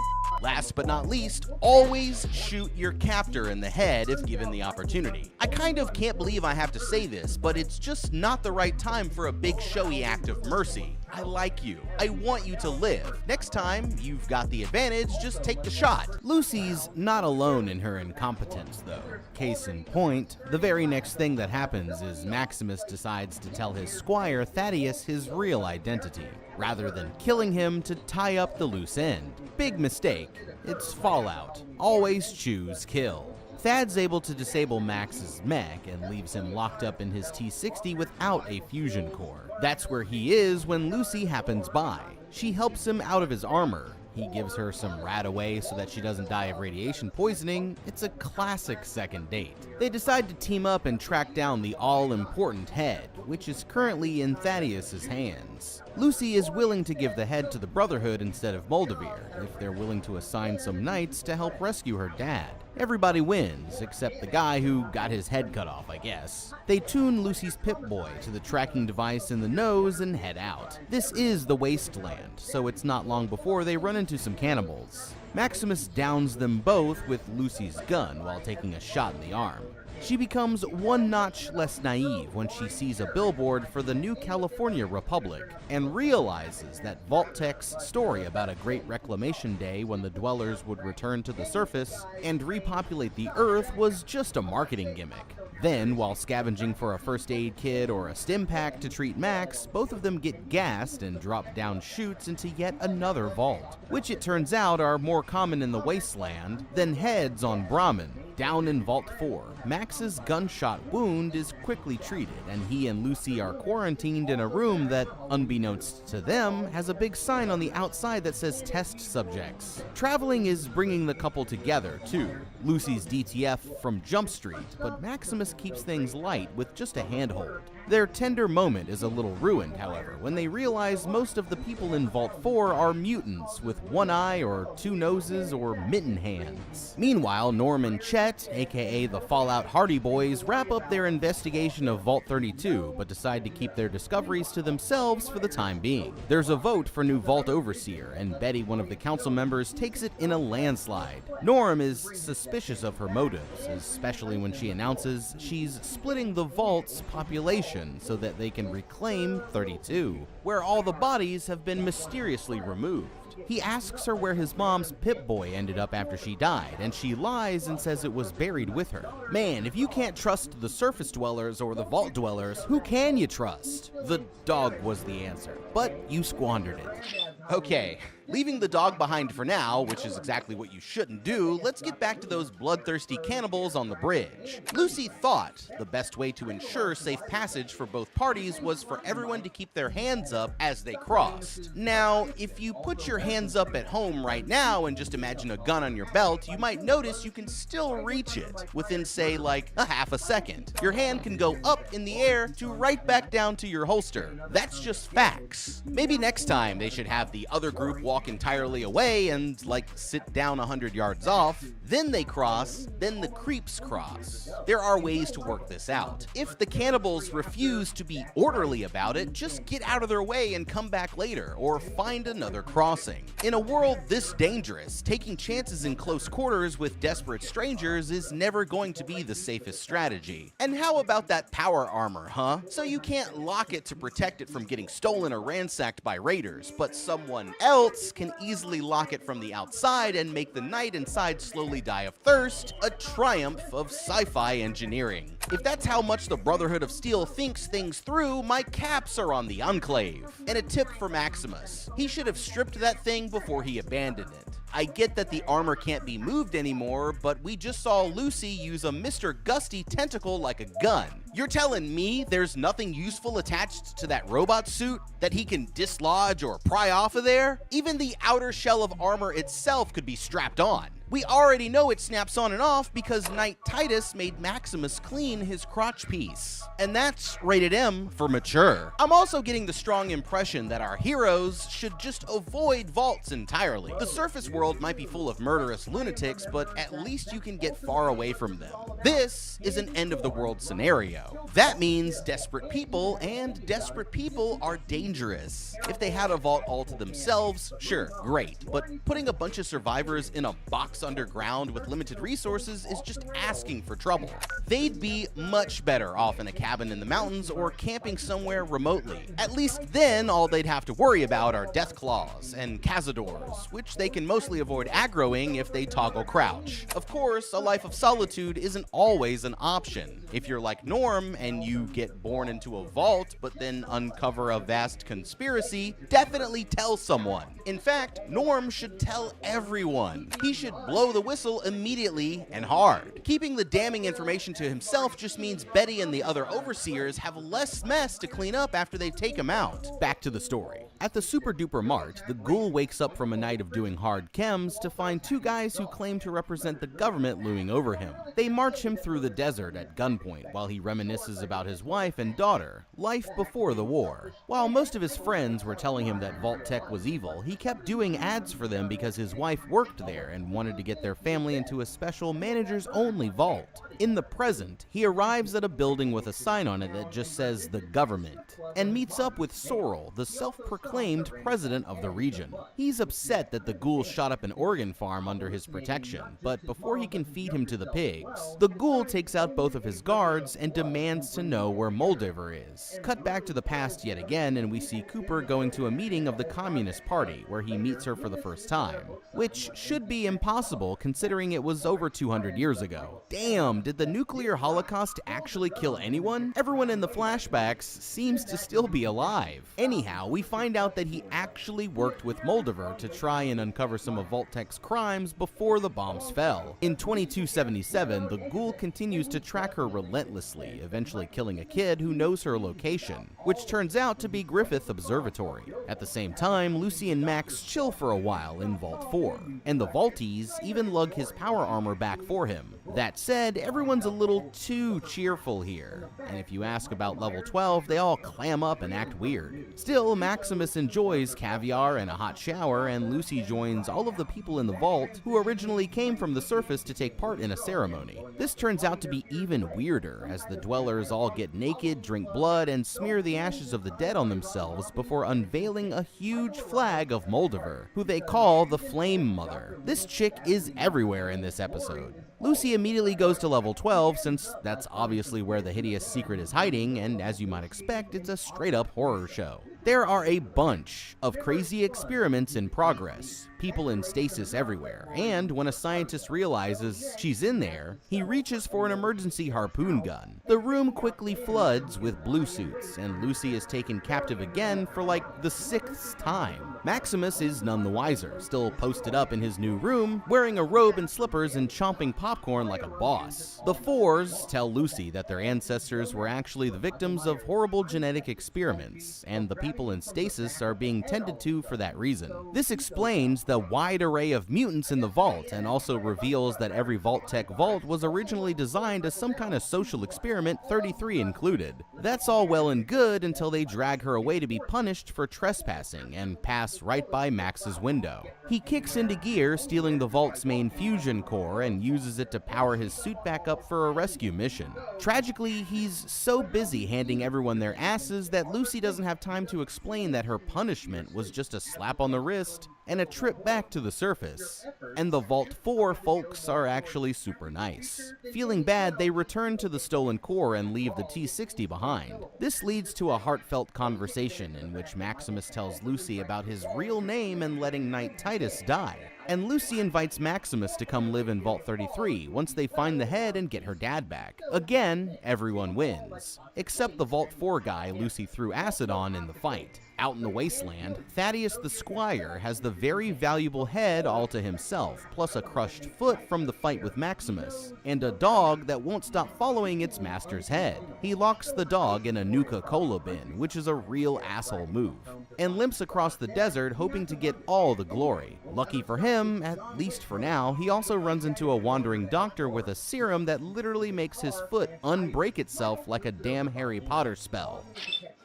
Last but not least, always shoot your captor in the head if given the opportunity. I kind of can't believe I have to say this, but it's just not the right time for a big showy act of mercy. I like you. I want you to live. Next time you've got the advantage, just take the shot. Lucy's not alone in her incompetence, though. Case in point, the very next thing that happens is Maximus decides to tell his squire Thaddeus his real identity, rather than killing him to tie up the loose end. Big mistake. It's Fallout. Always choose kill. Thad's able to disable Max's mech and leaves him locked up in his T-60 without a fusion core. That's where he is when Lucy happens by. She helps him out of his armor. He gives her some rat away so that she doesn't die of radiation poisoning. It's a classic second date. They decide to team up and track down the all-important head, which is currently in Thaddeus's hands. Lucy is willing to give the head to the Brotherhood instead of Moldavir, if they're willing to assign some knights to help rescue her dad. Everybody wins, except the guy who got his head cut off, I guess. They tune Lucy's Pip-Boy to the tracking device in the nose and head out. This is the Wasteland, so it's not long before they run into some cannibals. Maximus downs them both with Lucy's gun while taking a shot in the arm. She becomes one notch less naive when she sees a billboard for the new California Republic and realizes that Vault-Tech's story about a great reclamation day when the dwellers would return to the surface and repopulate the Earth was just a marketing gimmick. Then, while scavenging for a first aid kit or a stim pack to treat Max, both of them get gassed and drop down chutes into yet another vault, which it turns out are more common in the wasteland than heads on Brahmin. Down in Vault 4, Max's gunshot wound is quickly treated, and he and Lucy are quarantined in a room that, unbeknownst to them, has a big sign on the outside that says test subjects. Traveling is bringing the couple together, too. Lucy's DTF from Jump Street, but Maximus keeps things light with just a handhold. Their tender moment is a little ruined, however, when they realize most of the people in Vault 4 are mutants with one eye or two noses or mitten hands. Meanwhile, Norm and Chet, aka the Fallout Hardy Boys, wrap up their investigation of Vault 32, but decide to keep their discoveries to themselves for the time being. There's a vote for new Vault Overseer, and Betty, one of the council members, takes it in a landslide. Norm is suspicious of her motives, especially when she announces she's splitting the Vault's population so that they can reclaim 32, where all the bodies have been mysteriously removed. He asks her where his mom's Pip-Boy ended up after she died, and she lies and says it was buried with her. Man, if you can't trust the surface dwellers or the vault dwellers, who can you trust? The dog was the answer, but you squandered it. Okay, leaving the dog behind for now, which is exactly what you shouldn't do, let's get back to those bloodthirsty cannibals on the bridge. Lucy thought the best way to ensure safe passage for both parties was for everyone to keep their hands up as they crossed. Now, if you put your hands up at home right now and just imagine a gun on your belt, you might notice you can still reach it within, say, like a half a second. Your hand can go up in the air to right back down to your holster. That's just facts. Maybe next time they should have the other group walk entirely away and, like, sit down 100 yards off. Then they cross, then the creeps cross. There are ways to work this out. If the cannibals refuse to be orderly about it, just get out of their way and come back later, or find another crossing. In a world this dangerous, taking chances in close quarters with desperate strangers is never going to be the safest strategy. And how about that power armor, huh? So you can't lock it to protect it from getting stolen or ransacked by raiders, but someone else can easily lock it from the outside and make the knight inside slowly die of thirst, a triumph of sci-fi engineering. If that's how much the Brotherhood of Steel thinks things through, my caps are on the Enclave. And a tip for Maximus: he should have stripped that thing before he abandoned it. I get that the armor can't be moved anymore, but we just saw Lucy use a Mr. Gusty tentacle like a gun. You're telling me there's nothing useful attached to that robot suit that he can dislodge or pry off of there? Even the outer shell of armor itself could be strapped on. We already know it snaps on and off because Knight Titus made Maximus clean his crotch piece. And that's rated M for mature. I'm also getting the strong impression that our heroes should just avoid vaults entirely. The surface world might be full of murderous lunatics, but at least you can get far away from them. This is an end-of-the-world scenario. That means desperate people, and desperate people are dangerous. If they had a vault all to themselves, sure, great, but putting a bunch of survivors in a box underground with limited resources is just asking for trouble. They'd be much better off in a cabin in the mountains or camping somewhere remotely. At least then, all they'd have to worry about are Deathclaws and Cazadors, which they can mostly avoid aggroing if they toggle crouch. Of course, a life of solitude isn't always an option. If you're like Norm and you get born into a vault but then uncover a vast conspiracy, definitely tell someone. In fact, Norm should tell everyone. He should blow the whistle immediately and hard. Keeping the damning information to himself just means Betty and the other overseers have less mess to clean up after they take him out. Back to the story. At the Super Duper Mart, the ghoul wakes up from a night of doing hard chems to find two guys who claim to represent the government looming over him. They march him through the desert at gunpoint while he reminisces about his wife and daughter, life before the war. While most of his friends were telling him that Vault Tech was evil, he kept doing ads for them because his wife worked there and wanted to get their family into a special managers-only vault. In the present, he arrives at a building with a sign on it that just says the government, and meets up with Sorrel, the self-proclaimed proclaimed president of the region. He's upset that the ghoul shot up an organ farm under his protection, but before he can feed him to the pigs, the ghoul takes out both of his guards and demands to know where Moldover is. Cut back to the past yet again, and we see Cooper going to a meeting of the Communist Party, where he meets her for the first time, which should be impossible considering it was over 200 years ago. Damn, did the nuclear holocaust actually kill anyone? Everyone in the flashbacks seems to still be alive. Anyhow, we find out that he actually worked with Moldover to try and uncover some of Vault-Tec's crimes before the bombs fell. In 2277, the ghoul continues to track her relentlessly, eventually killing a kid who knows her location, which turns out to be Griffith Observatory. At the same time, Lucy and Max chill for a while in Vault 4, and the Vaulties even lug his power armor back for him. That said, everyone's a little too cheerful here, and if you ask about level 12, they all clam up and act weird. Still, Maximus enjoys caviar and a hot shower, and Lucy joins all of the people in the vault who originally came from the surface to take part in a ceremony. This turns out to be even weirder, as the dwellers all get naked, drink blood, and smear the ashes of the dead on themselves before unveiling a huge flag of Moldover, who they call the Flame Mother. This chick is everywhere in this episode. Lucy immediately goes to level 12, since that's obviously where the hideous secret is hiding, and as you might expect, it's a straight-up horror show. There are a bunch of crazy experiments in progress, people in stasis everywhere, and when a scientist realizes she's in there, he reaches for an emergency harpoon gun. The room quickly floods with blue suits, and Lucy is taken captive again for like the 6th time. Maximus is none the wiser, still posted up in his new room, wearing a robe and slippers and chomping popcorn like a boss. The Fours tell Lucy that their ancestors were actually the victims of horrible genetic experiments, and the people in stasis are being tended to for that reason. This explains the wide array of mutants in the vault, and also reveals that every Vault-Tec vault was originally designed as some kind of social experiment, 33 included. That's all well and good until they drag her away to be punished for trespassing and pass right by Max's window. He kicks into gear, stealing the vault's main fusion core, and uses it to power his suit back up for a rescue mission. Tragically, he's so busy handing everyone their asses that Lucy doesn't have time to explain that her punishment was just a slap on the wrist and a trip back to the surface. And the Vault 4 folks are actually super nice. Feeling bad, they return to the stolen core and leave the T-60 behind. This leads to a heartfelt conversation in which Maximus tells Lucy about his real name and letting Knight Titus die. And Lucy invites Maximus to come live in Vault 33 once they find the head and get her dad back. Again, everyone wins, except the Vault 4 guy Lucy threw acid on in the fight. Out in the wasteland, Thaddeus the Squire has the very valuable head all to himself, plus a crushed foot from the fight with Maximus, and a dog that won't stop following its master's head. He locks the dog in a Nuka-Cola bin, which is a real asshole move, and limps across the desert hoping to get all the glory. Lucky for him, at least for now, he also runs into a wandering doctor with a serum that literally makes his foot unbreak itself like a damn Harry Potter spell.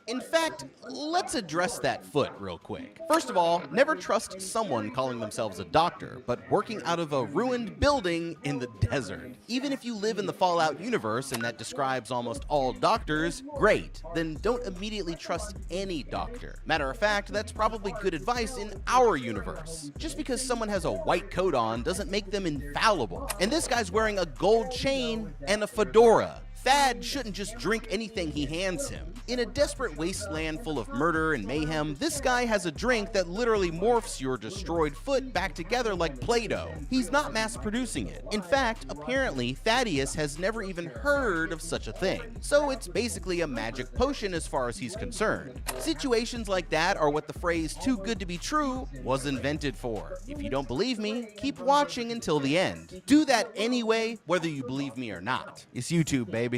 In fact, let's address that foot real quick. First of all, never trust someone calling themselves a doctor, but working out of a ruined building in the desert. Even if you live in the Fallout universe and that describes almost all doctors, great, then don't immediately trust any doctor. Matter of fact, that's probably good advice in our universe. Just because someone has a white coat on doesn't make them infallible. And this guy's wearing a gold chain and a fedora. Thad shouldn't just drink anything he hands him. In a desperate wasteland full of murder and mayhem, this guy has a drink that literally morphs your destroyed foot back together like Play-Doh. He's not mass-producing it. In fact, apparently, Thaddeus has never even heard of such a thing. So it's basically a magic potion as far as he's concerned. Situations like that are what the phrase "too good to be true" was invented for. If you don't believe me, keep watching until the end. Do that anyway, whether you believe me or not. It's YouTube, baby.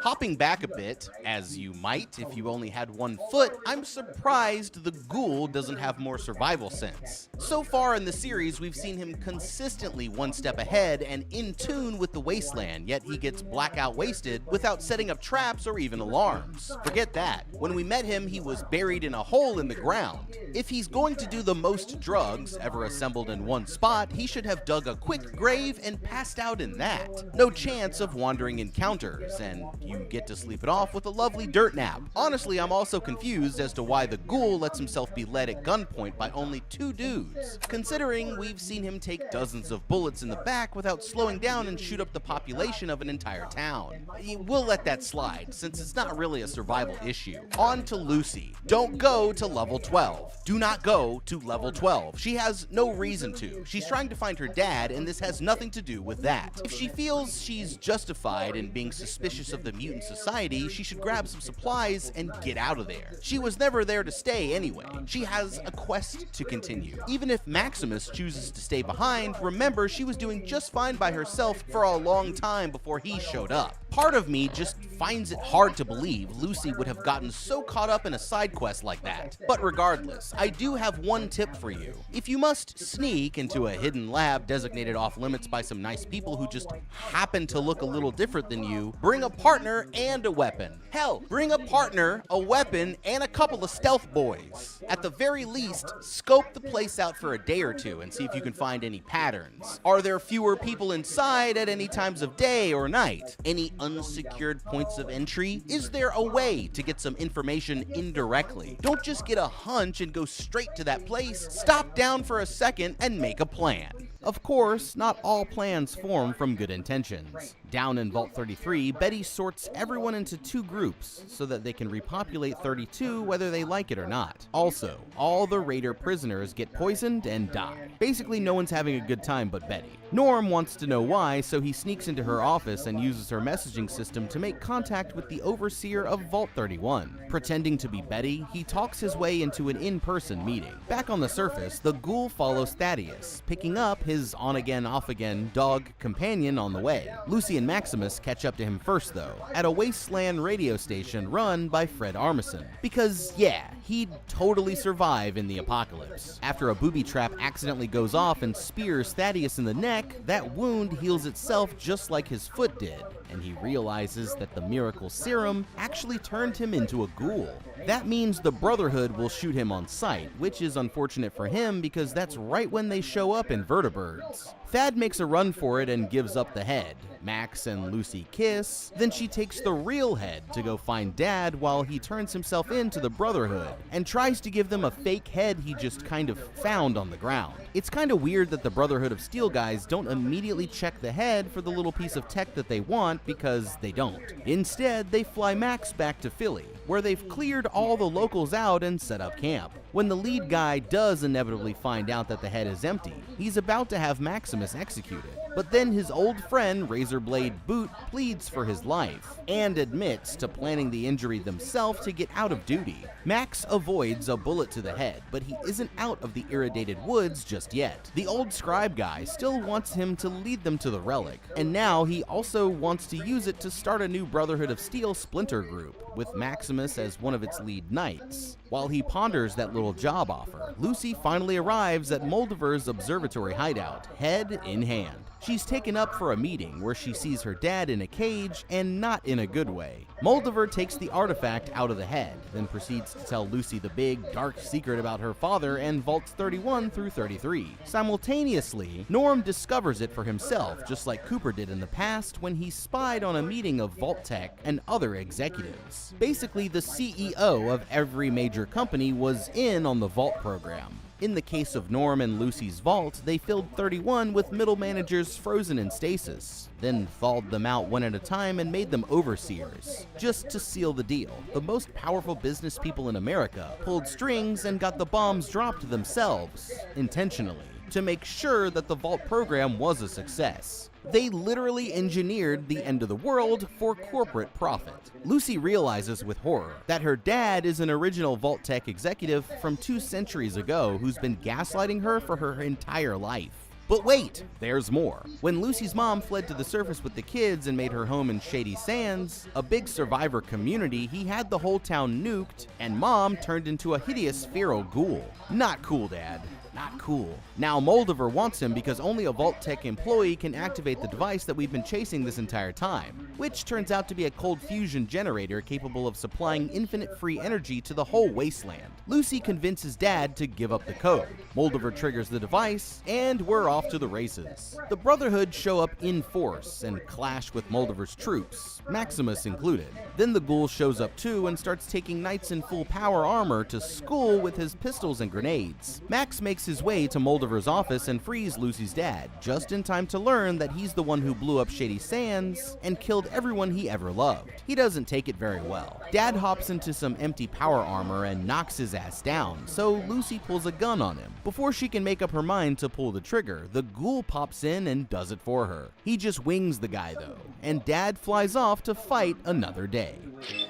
Hopping back a bit, as you might if you only had one foot, I'm surprised the ghoul doesn't have more survival sense. So far in the series, we've seen him consistently one step ahead and in tune with the wasteland, yet he gets blackout wasted without setting up traps or even alarms. Forget that. When we met him, he was buried in a hole in the ground. If he's going to do the most drugs ever assembled in one spot, he should have dug a quick grave and passed out in that. No chance of wandering encounters, and You get to sleep it off with a lovely dirt nap. Honestly, I'm also confused as to why the ghoul lets himself be led at gunpoint by only 2 dudes, considering we've seen him take dozens of bullets in the back without slowing down and shoot up the population of an entire town. We'll let that slide, since it's not really a survival issue. On to Lucy. Don't go to level 12. Do not go to level 12. She has no reason to. She's trying to find her dad, and this has nothing to do with that. If she feels she's justified in being suspicious of the mutant society, she should grab some supplies and get out of there. She was never there to stay anyway. She has a quest to continue. Even if Maximus chooses to stay behind, remember she was doing just fine by herself for a long time before he showed up. Part of me just finds it hard to believe Lucy would have gotten so caught up in a side quest like that. But regardless, I do have one tip for you. If you must sneak into a hidden lab designated off limits by some nice people who just happen to look a little different than you, bring a partner and a weapon. Hell, bring a partner, a weapon, and a couple of stealth boys. At the very least, scope the place out for a day or two and see if you can find any patterns. Are there fewer people inside at any times of day or night? Any unsecured points of entry? Is there a way to get some information indirectly? Don't just get a hunch and go straight to that place. Stop down for a second and make a plan. Of course, not all plans form from good intentions. Down in Vault 33, Betty sorts everyone into 2 groups so that they can repopulate 32 whether they like it or not. Also, all the Raider prisoners get poisoned and die. Basically, no one's having a good time but Betty. Norm wants to know why, so he sneaks into her office and uses her messaging system to make contact with the overseer of Vault 31. Pretending to be Betty, he talks his way into an in-person meeting. Back on the surface, the ghoul follows Thaddeus, picking up his on-again, off-again dog companion on the way. Lucy and Maximus catch up to him first, though, at a wasteland radio station run by Fred Armisen. Because, yeah, he'd totally survive in the apocalypse. After a booby trap accidentally goes off and spears Thaddeus in the neck, that wound heals itself just like his foot did, and he realizes that the miracle serum actually turned him into a ghoul. That means the Brotherhood will shoot him on sight, which is unfortunate for him because that's right when they show up in Vertibirds. Thad makes a run for it and gives up the head. Max and Lucy kiss, then she takes the real head to go find Dad while he turns himself into the Brotherhood and tries to give them a fake head he just kind of found on the ground. It's kind of weird that the Brotherhood of Steel guys don't immediately check the head for the little piece of tech that they want because they don't. Instead, they fly Max back to Philly, where they've cleared all the locals out and set up camp. When the lead guy does inevitably find out that the head is empty, he's about to have Maximus executed. But then his old friend Razorblade Boot pleads for his life and admits to planning the injury themselves to get out of duty. Max avoids a bullet to the head, but he isn't out of the irradiated woods just yet. The old scribe guy still wants him to lead them to the relic, and now he also wants to use it to start a new Brotherhood of Steel splinter group, with Maximus as one of its lead knights. While he ponders that little job offer, Lucy finally arrives at Moldiver's observatory hideout, head in hand. She's taken up for a meeting where she sees her dad in a cage, and not in a good way. Moldiver takes the artifact out of the head, then proceeds to tell Lucy the big, dark secret about her father and Vaults 31 through 33. Simultaneously, Norm discovers it for himself, just like Cooper did in the past when he spied on a meeting of Vault Tech and other executives. Basically, the CEO of every major company was in on the Vault program. In the case of Norm and Lucy's vault, they filled 31 with middle managers frozen in stasis, then thawed them out one at a time and made them overseers. Just to seal the deal, the most powerful business people in America pulled strings and got the bombs dropped themselves, intentionally, to make sure that the vault program was a success. They literally engineered the end of the world for corporate profit. Lucy realizes with horror that her dad is an original Vault Tech executive from 2 centuries ago who's been gaslighting her for her entire life. But wait, there's more. When Lucy's mom fled to the surface with the kids and made her home in Shady Sands, a big survivor community, he had the whole town nuked, and Mom turned into a hideous feral ghoul. Not cool, Dad. Not cool. Now Moldover wants him because only a Vault-Tec employee can activate the device that we've been chasing this entire time, which turns out to be a cold fusion generator capable of supplying infinite free energy to the whole wasteland. Lucy convinces Dad to give up the code. Moldover triggers the device, and we're off to the races. The Brotherhood show up in force and clash with Moldover's troops, Maximus included. Then the Ghoul shows up too and starts taking knights in full power armor to school with his pistols and grenades. Max makes his way to Moldover's office and frees Lucy's dad, just in time to learn that he's the one who blew up Shady Sands and killed everyone he ever loved. He doesn't take it very well. Dad hops into some empty power armor and knocks his ass down, so Lucy pulls a gun on him. Before she can make up her mind to pull the trigger, the Ghoul pops in and does it for her. He just wings the guy though, and Dad flies off to fight another day.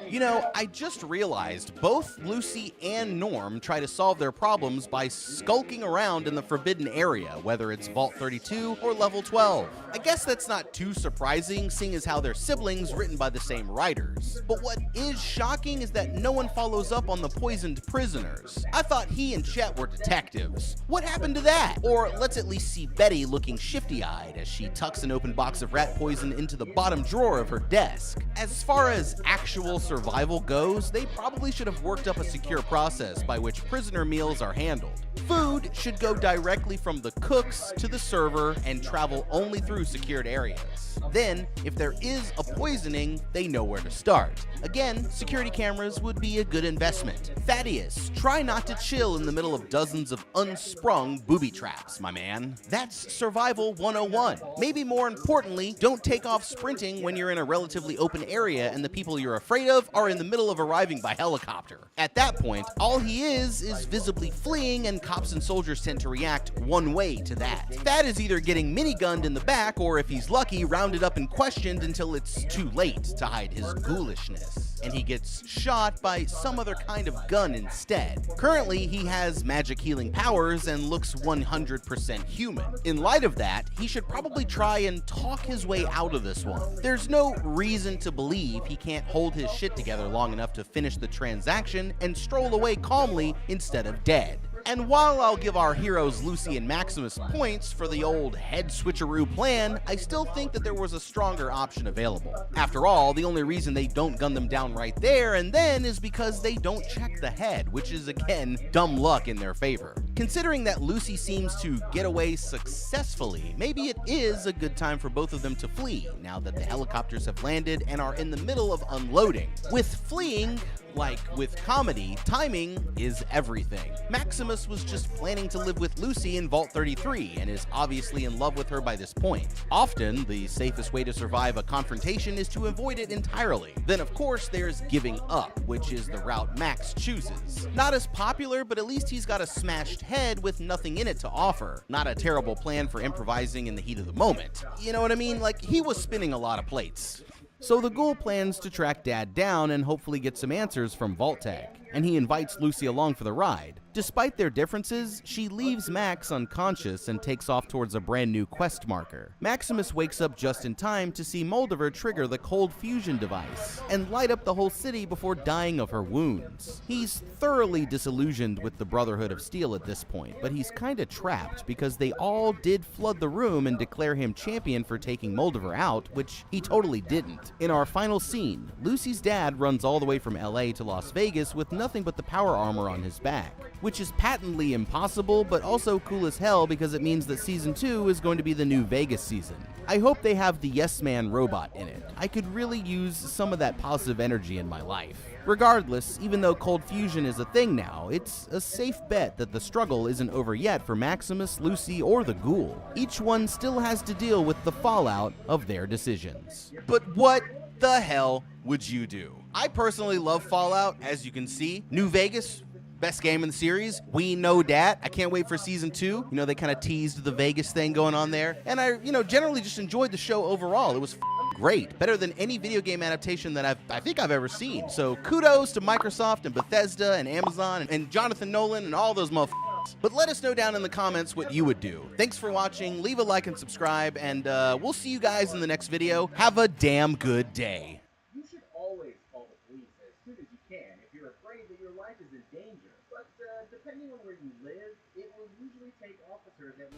You know, I just realized both Lucy and Norm try to solve their problems by skulking around in the forbidden area, whether it's Vault 32 or Level 12. I guess that's not too surprising, seeing as how they're siblings written by the same writers. But what is shocking is that no one follows up on the poisoned prisoners. I thought he and Chet were detectives. What happened to that? Or let's at least see Betty looking shifty-eyed as she tucks an open box of rat poison into the bottom drawer of her desk. As far as actual survival goes, they probably should have worked up a secure process by which prisoner meals are handled. Food should go directly from the cooks to the server and travel only through secured areas. Then, if there is a poisoning, they know where to start. Again, security cameras would be a good investment. Thaddeus, try not to chill in the middle of dozens of unsprung booby traps, my man. That's survival 101. Maybe more importantly, don't take off sprinting when you're in a relatively open area and the people you're afraid of are in the middle of arriving by helicopter. At that point, all he is visibly fleeing, and cops and soldiers tend to react one way to that. Thad is either getting minigunned in the back, or if he's lucky, rounded up and questioned until it's too late to hide his ghoulishness, and he gets shot by some other kind of gun instead. Currently, he has magic healing powers and looks 100% human. In light of that, he should probably try and talk his way out of this one. There's no reason to believe he can't hold his shit together long enough to finish the transaction and stroll away calmly instead of dead. And while I'll give our heroes Lucy and Maximus points for the old head switcheroo plan, I still think that there was a stronger option available. After all, the only reason they don't gun them down right there and then is because they don't check the head, which is again, dumb luck in their favor. Considering that Lucy seems to get away successfully, maybe it is a good time for both of them to flee, now that the helicopters have landed and are in the middle of unloading. With fleeing, like with comedy, timing is everything. Maximus was just planning to live with Lucy in Vault 33 and is obviously in love with her by this point. Often, the safest way to survive a confrontation is to avoid it entirely. Then of course there's giving up, which is the route Max chooses. Not as popular, but at least he's got a smashed head with nothing in it to offer. Not a terrible plan for improvising in the heat of the moment. You know what I mean? Like, he was spinning a lot of plates. So the Ghoul plans to track Dad down and hopefully get some answers from Vault-Tec, and he invites Lucy along for the ride. Despite their differences, she leaves Max unconscious and takes off towards a brand new quest marker. Maximus wakes up just in time to see Moldover trigger the cold fusion device and light up the whole city before dying of her wounds. He's thoroughly disillusioned with the Brotherhood of Steel at this point, but he's kinda trapped because they all did flood the room and declare him champion for taking Moldover out, which he totally didn't. In our final scene, Lucy's dad runs all the way from LA to Las Vegas with nothing but the power armor on his back, which is patently impossible, but also cool as hell because it means that Season 2 is going to be the new Vegas season. I hope they have the Yes Man robot in it. I could really use some of that positive energy in my life. Regardless, even though cold fusion is a thing now, it's a safe bet that the struggle isn't over yet for Maximus, Lucy, or the Ghoul. Each one still has to deal with the fallout of their decisions. But what the hell would you do? I personally love Fallout, as you can see. New Vegas, best game in the series. We know that. I can't wait for Season 2. You know, they kind of teased the Vegas thing going on there. And I, generally just enjoyed the show overall. It was great. Better than any video game adaptation that I think I've ever seen. So kudos to Microsoft and Bethesda and Amazon and Jonathan Nolan and all those motherfuckers. But let us know down in the comments what you would do. Thanks for watching. Leave a like and subscribe, and we'll see you guys in the next video. Have a damn good day. You should always call the police as soon as you can if you're afraid that your life is in danger. But depending on where you live, it will usually take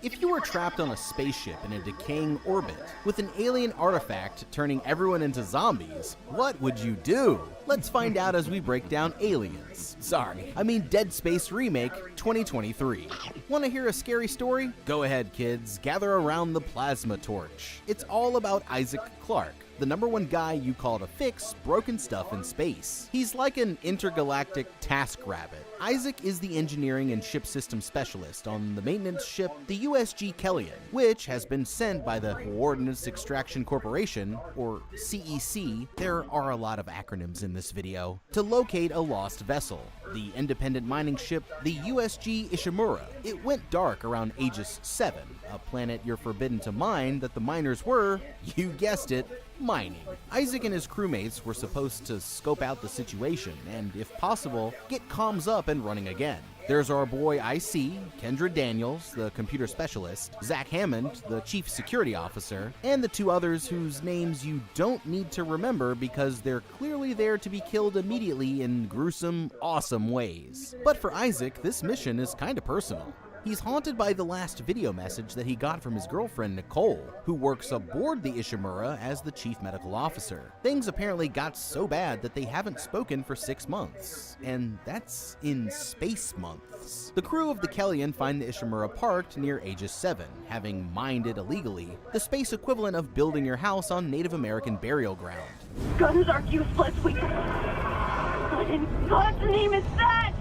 If you were trapped on a spaceship in a decaying orbit with an alien artifact turning everyone into zombies, what would you do? Let's find out as we break down Aliens. Sorry, I mean Dead Space Remake 2023. Want to hear a scary story? Go ahead, kids. Gather around the plasma torch. It's all about Isaac Clarke, the #1 guy you call to fix broken stuff in space. He's like an intergalactic TaskRabbit. Isaac is the engineering and ship system specialist on the maintenance ship, the USG Kellyan, which has been sent by the Coordinates Extraction Corporation, or CEC, there are a lot of acronyms in this video, to locate a lost vessel, the independent mining ship, the USG Ishimura. It went dark around Aegis 7, a planet you're forbidden to mine that the miners were, you guessed it, mining. Isaac and his crewmates were supposed to scope out the situation and, if possible, get comms up and running again. There's our boy IC, Kendra Daniels, the computer specialist, Zach Hammond, the chief security officer, and the 2 others whose names you don't need to remember because they're clearly there to be killed immediately in gruesome, awesome ways. But for Isaac, this mission is kinda personal. He's haunted by the last video message that he got from his girlfriend Nicole, who works aboard the Ishimura as the chief medical officer. Things apparently got so bad that they haven't spoken for 6 months. And that's in space months. The crew of the Kellyan find the Ishimura parked near Aegis 7, having mined it illegally, the space equivalent of building your house on Native American burial ground. Guns are useless. What in God's name is that?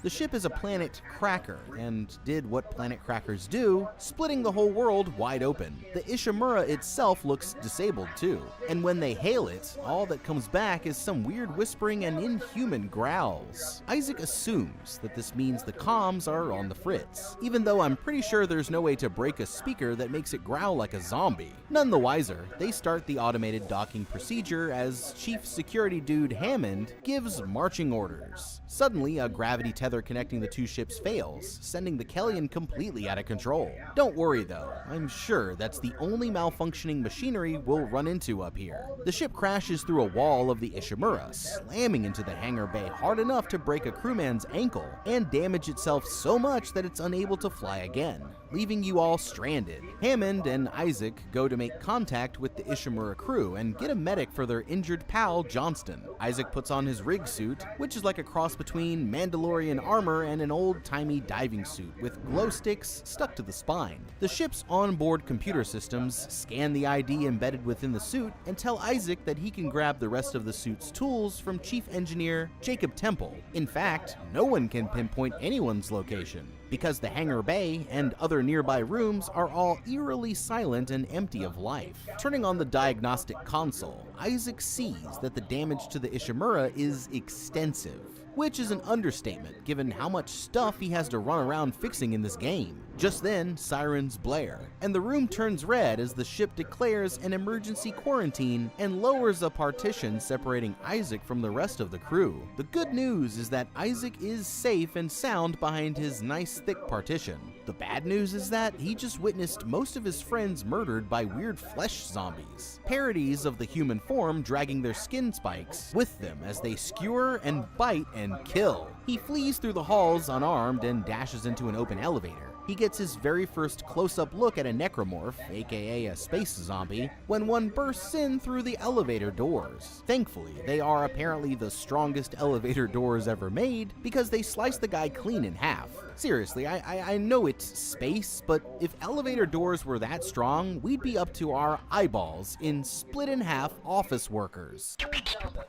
The ship is a planet cracker, and did what planet crackers do, splitting the whole world wide open. The Ishimura itself looks disabled too, and when they hail it, all that comes back is some weird whispering and inhuman growls. Isaac assumes that this means the comms are on the fritz, even though I'm pretty sure there's no way to break a speaker that makes it growl like a zombie. None the wiser, they start the automated docking procedure as Chief Security Dude Hammond gives marching orders. Suddenly, a gravity tether connecting the 2 ships fails, sending the Kellyan completely out of control. Don't worry though, I'm sure that's the only malfunctioning machinery we'll run into up here. The ship crashes through a wall of the Ishimura, slamming into the hangar bay hard enough to break a crewman's ankle, and damage itself so much that it's unable to fly again, leaving you all stranded. Hammond and Isaac go to make contact with the Ishimura crew and get a medic for their injured pal, Johnston. Isaac puts on his rig suit, which is like a cross between Mandalorian armor and an old-timey diving suit with glow sticks stuck to the spine. The ship's onboard computer systems scan the ID embedded within the suit and tell Isaac that he can grab the rest of the suit's tools from Chief Engineer Jacob Temple. In fact, no one can pinpoint anyone's location, because the hangar bay and other nearby rooms are all eerily silent and empty of life. Turning on the diagnostic console, Isaac sees that the damage to the Ishimura is extensive, which is an understatement given how much stuff he has to run around fixing in this game. Just then, sirens blare, and the room turns red as the ship declares an emergency quarantine and lowers a partition separating Isaac from the rest of the crew. The good news is that Isaac is safe and sound behind his nice thick partition. The bad news is that he just witnessed most of his friends murdered by weird flesh zombies, parodies of the human form dragging their skin spikes with them as they skewer and bite and kill. He flees through the halls unarmed and dashes into an open elevator. He gets his very first close-up look at a necromorph, aka a space zombie, when one bursts in through the elevator doors. Thankfully, they are apparently the strongest elevator doors ever made because they slice the guy clean in half. Seriously, I know it's space, but if elevator doors were that strong, we'd be up to our eyeballs in split-in-half office workers.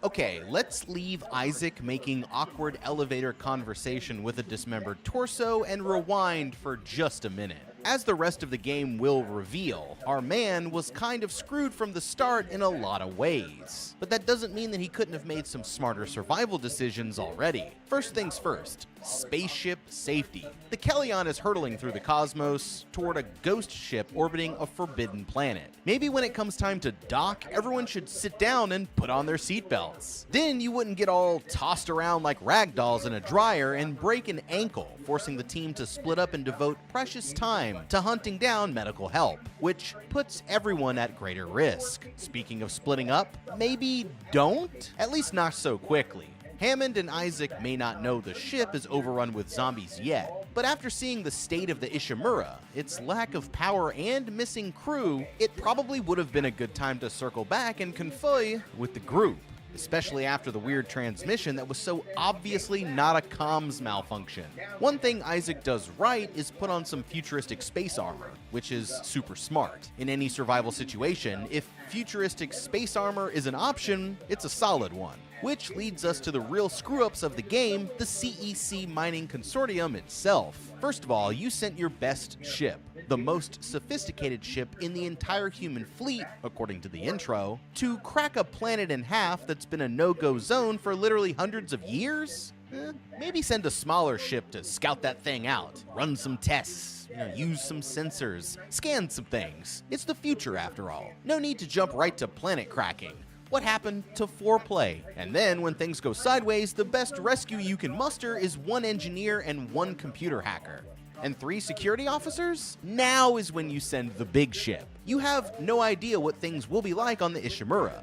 Okay, let's leave Isaac making awkward elevator conversation with a dismembered torso and rewind for just a minute. As the rest of the game will reveal, our man was kind of screwed from the start in a lot of ways. But that doesn't mean that he couldn't have made some smarter survival decisions already. First things first, spaceship safety. The Kellyan is hurtling through the cosmos toward a ghost ship orbiting a forbidden planet. Maybe when it comes time to dock, everyone should sit down and put on their seatbelts. Then you wouldn't get all tossed around like rag dolls in a dryer and break an ankle, forcing the team to split up and devote precious time to hunting down medical help, which puts everyone at greater risk. Speaking of splitting up, maybe don't? At least not so quickly. Hammond and Isaac may not know the ship is overrun with zombies yet, but after seeing the state of the Ishimura, its lack of power and missing crew, it probably would have been a good time to circle back and convoy with the group, especially after the weird transmission that was so obviously not a comms malfunction. One thing Isaac does right is put on some futuristic space armor, which is super smart. In any survival situation, if futuristic space armor is an option, it's a solid one. Which leads us to the real screw-ups of the game, the CEC Mining Consortium itself. First of all, you sent your best ship, the most sophisticated ship in the entire human fleet, according to the intro, to crack a planet in half that's been a no-go zone for literally hundreds of years? Maybe send a smaller ship to scout that thing out, run some tests, use some sensors, scan some things. It's the future after all. No need to jump right to planet cracking. What happened to foreplay? And then when things go sideways, the best rescue you can muster is one engineer and one computer hacker. And 3 security officers? Now is when you send the big ship. You have no idea what things will be like on the Ishimura.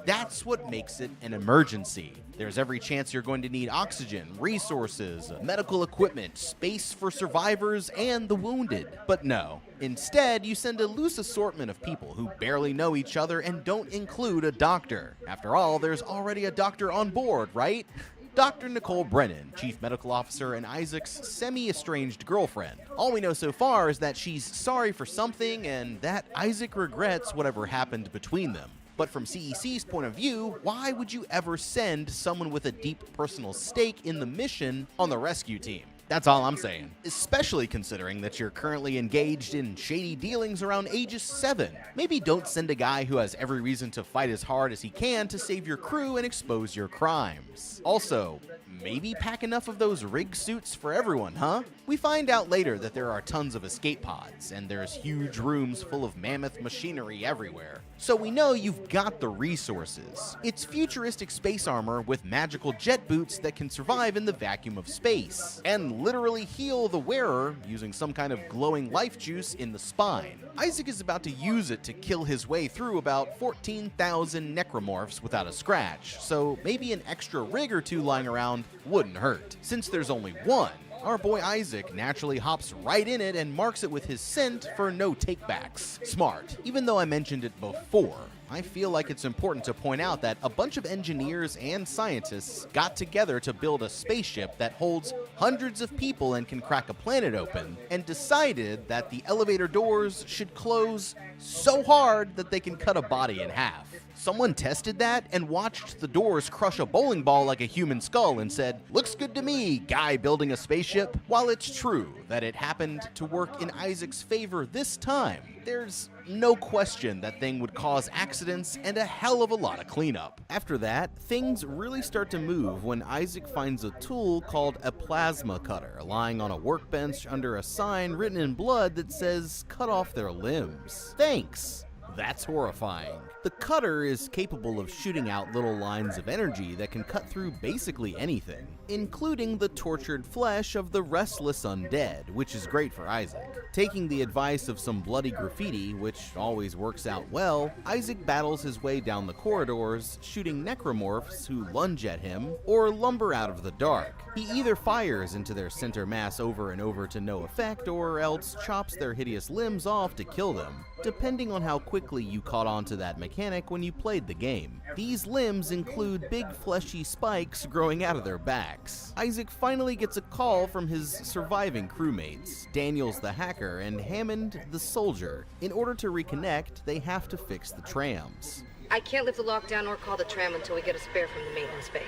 That's what makes it an emergency. There's every chance you're going to need oxygen, resources, medical equipment, space for survivors, and the wounded. But no. Instead, you send a loose assortment of people who barely know each other and don't include a doctor. After all, there's already a doctor on board, right? Dr. Nicole Brennan, Chief Medical Officer and Isaac's semi-estranged girlfriend. All we know so far is that she's sorry for something and that Isaac regrets whatever happened between them. But from CEC's point of view, why would you ever send someone with a deep personal stake in the mission on the rescue team? That's all I'm saying. Especially considering that you're currently engaged in shady dealings around Aegis 7. Maybe don't send a guy who has every reason to fight as hard as he can to save your crew and expose your crimes. Also, maybe pack enough of those rig suits for everyone, huh? We find out later that there are tons of escape pods, and there's huge rooms full of mammoth machinery everywhere. So we know you've got the resources. It's futuristic space armor with magical jet boots that can survive in the vacuum of space, and literally heal the wearer using some kind of glowing life juice in the spine. Isaac is about to use it to kill his way through about 14,000 necromorphs without a scratch, so maybe an extra rig or 2 lying around wouldn't hurt. Since there's only one, our boy Isaac naturally hops right in it and marks it with his scent for no takebacks. Smart. Even though I mentioned it before, I feel like it's important to point out that a bunch of engineers and scientists got together to build a spaceship that holds hundreds of people and can crack a planet open, and decided that the elevator doors should close so hard that they can cut a body in half. Someone tested that and watched the doors crush a bowling ball like a human skull and said, "Looks good to me, guy building a spaceship." While it's true that it happened to work in Isaac's favor this time, there's no question that thing would cause accidents and a hell of a lot of cleanup. After that, things really start to move when Isaac finds a tool called a plasma cutter lying on a workbench under a sign written in blood that says, "Cut off their limbs." Thanks. That's horrifying. The cutter is capable of shooting out little lines of energy that can cut through basically anything, including the tortured flesh of the restless undead, which is great for Isaac. Taking the advice of some bloody graffiti, which always works out well, Isaac battles his way down the corridors, shooting necromorphs who lunge at him or lumber out of the dark. He either fires into their center mass over and over to no effect, or else chops their hideous limbs off to kill them, depending on how quickly you caught on to that mechanic when you played the game. These limbs include big fleshy spikes growing out of their backs. Isaac finally gets a call from his surviving crewmates, Daniels the hacker and Hammond the soldier. In order to reconnect, they have to fix the trams. I can't lift the lockdown or call the tram until we get a spare from the maintenance bay.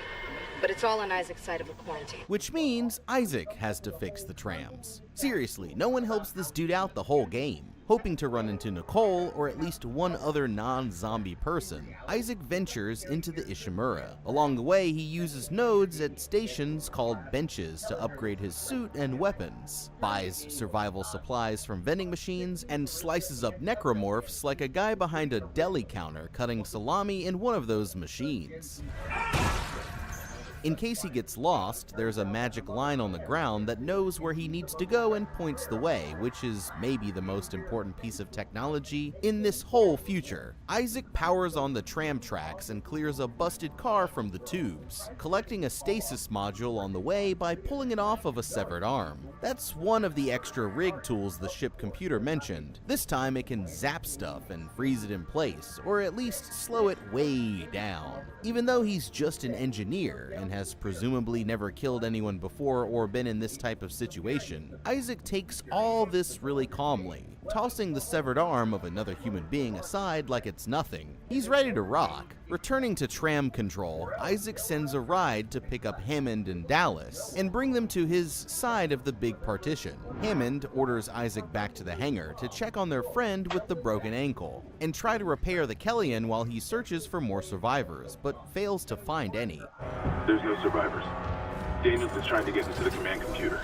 But it's all on Isaac's side of the quarantine. Which means Isaac has to fix the trams. Seriously, no one helps this dude out the whole game. Hoping to run into Nicole or at least one other non-zombie person, Isaac ventures into the Ishimura. Along the way, he uses nodes at stations called benches to upgrade his suit and weapons, buys survival supplies from vending machines, and slices up necromorphs like a guy behind a deli counter cutting salami in one of those machines. In case he gets lost, there's a magic line on the ground that knows where he needs to go and points the way, which is maybe the most important piece of technology in this whole future. Isaac powers on the tram tracks and clears a busted car from the tubes, collecting a stasis module on the way by pulling it off of a severed arm. That's one of the extra rig tools the ship computer mentioned. This time it can zap stuff and freeze it in place, or at least slow it way down. Even though he's just an engineer and has presumably never killed anyone before or been in this type of situation, Isaac takes all this really calmly, tossing the severed arm of another human being aside like it's nothing. He's ready to rock. Returning to tram control, Isaac sends a ride to pick up Hammond and Dallas and bring them to his side of the big partition. Hammond orders Isaac back to the hangar to check on their friend with the broken ankle and try to repair the Kellyan while he searches for more survivors, but fails to find any. There's no survivors. Daniels is trying to get into the command computer.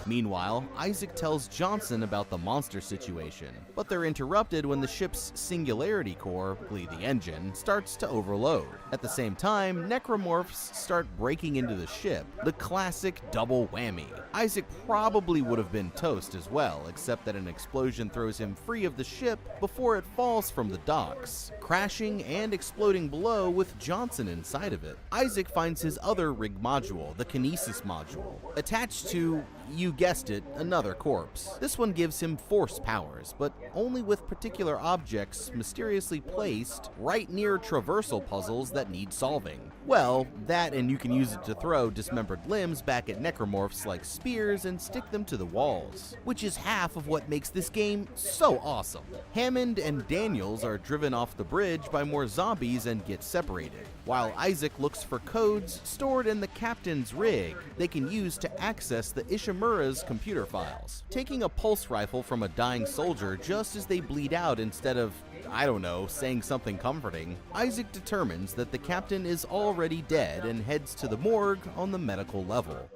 Meanwhile, Isaac tells Johnson about the monster situation, but they're interrupted when the ship's singularity core, the engine, starts to overload. At the same time, necromorphs start breaking into the ship, the classic double whammy. Isaac probably would have been toast as well, except that an explosion throws him free of the ship before it falls from the docks, crashing and exploding below with Johnson inside of it. Isaac finds his other rig module, the kinesis module, attached to, you guessed it, another corpse. This one gives him force powers, but only with particular objects mysteriously placed right near traversal puzzles that need solving. Well, that and you can use it to throw dismembered limbs back at necromorphs like spears and stick them to the walls, which is half of what makes this game so awesome. Hammond and Daniels are driven off the bridge by more zombies and get separated, while Isaac looks for codes stored in the captain's rig they can use to access the Ishimura's computer files. Taking a pulse rifle from a dying soldier just as they bleed out instead of, I don't know, saying something comforting, Isaac determines that the captain is already dead and heads to the morgue on the medical level.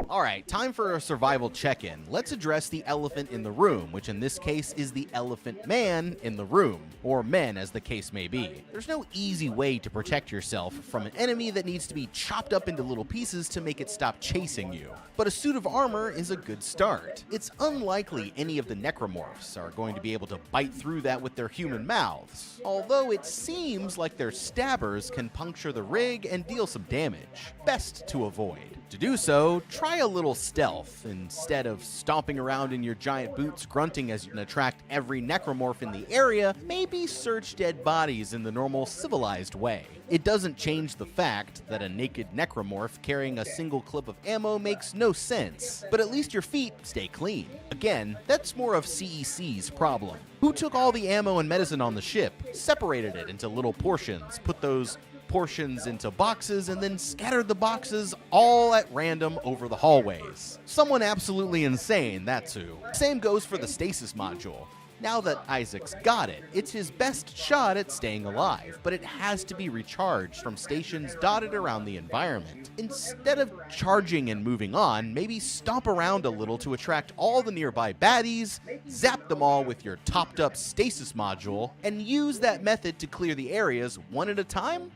Alright, time for a survival check-in. Let's address the elephant in the room, which in this case is the elephant man in the room, or men as the case may be. There's no easy way to protect yourself from an enemy that needs to be chopped up into little pieces to make it stop chasing you. But a suit of armor is a good start. It's unlikely any of the necromorphs are going to be able to bite through that with their human mouths, although it seems like their stabbers can puncture the rig and deal some damage. Best to avoid. To do so, try a little stealth. Instead of stomping around in your giant boots grunting as you can attract every necromorph in the area, maybe search dead bodies in the normal civilized way. It doesn't change the fact that a naked necromorph carrying a single clip of ammo makes no sense, but at least your feet stay clean. Again, that's more of CEC's problem. Who took all the ammo and medicine on the ship, separated it into little portions, put those portions into boxes, and then scattered the boxes all at random over the hallways? Someone absolutely insane, that's who. Same goes for the stasis module. Now that Isaac's got it, it's his best shot at staying alive, but it has to be recharged from stations dotted around the environment. Instead of charging and moving on, maybe stomp around a little to attract all the nearby baddies, zap them all with your topped up stasis module, and use that method to clear the areas one at a time?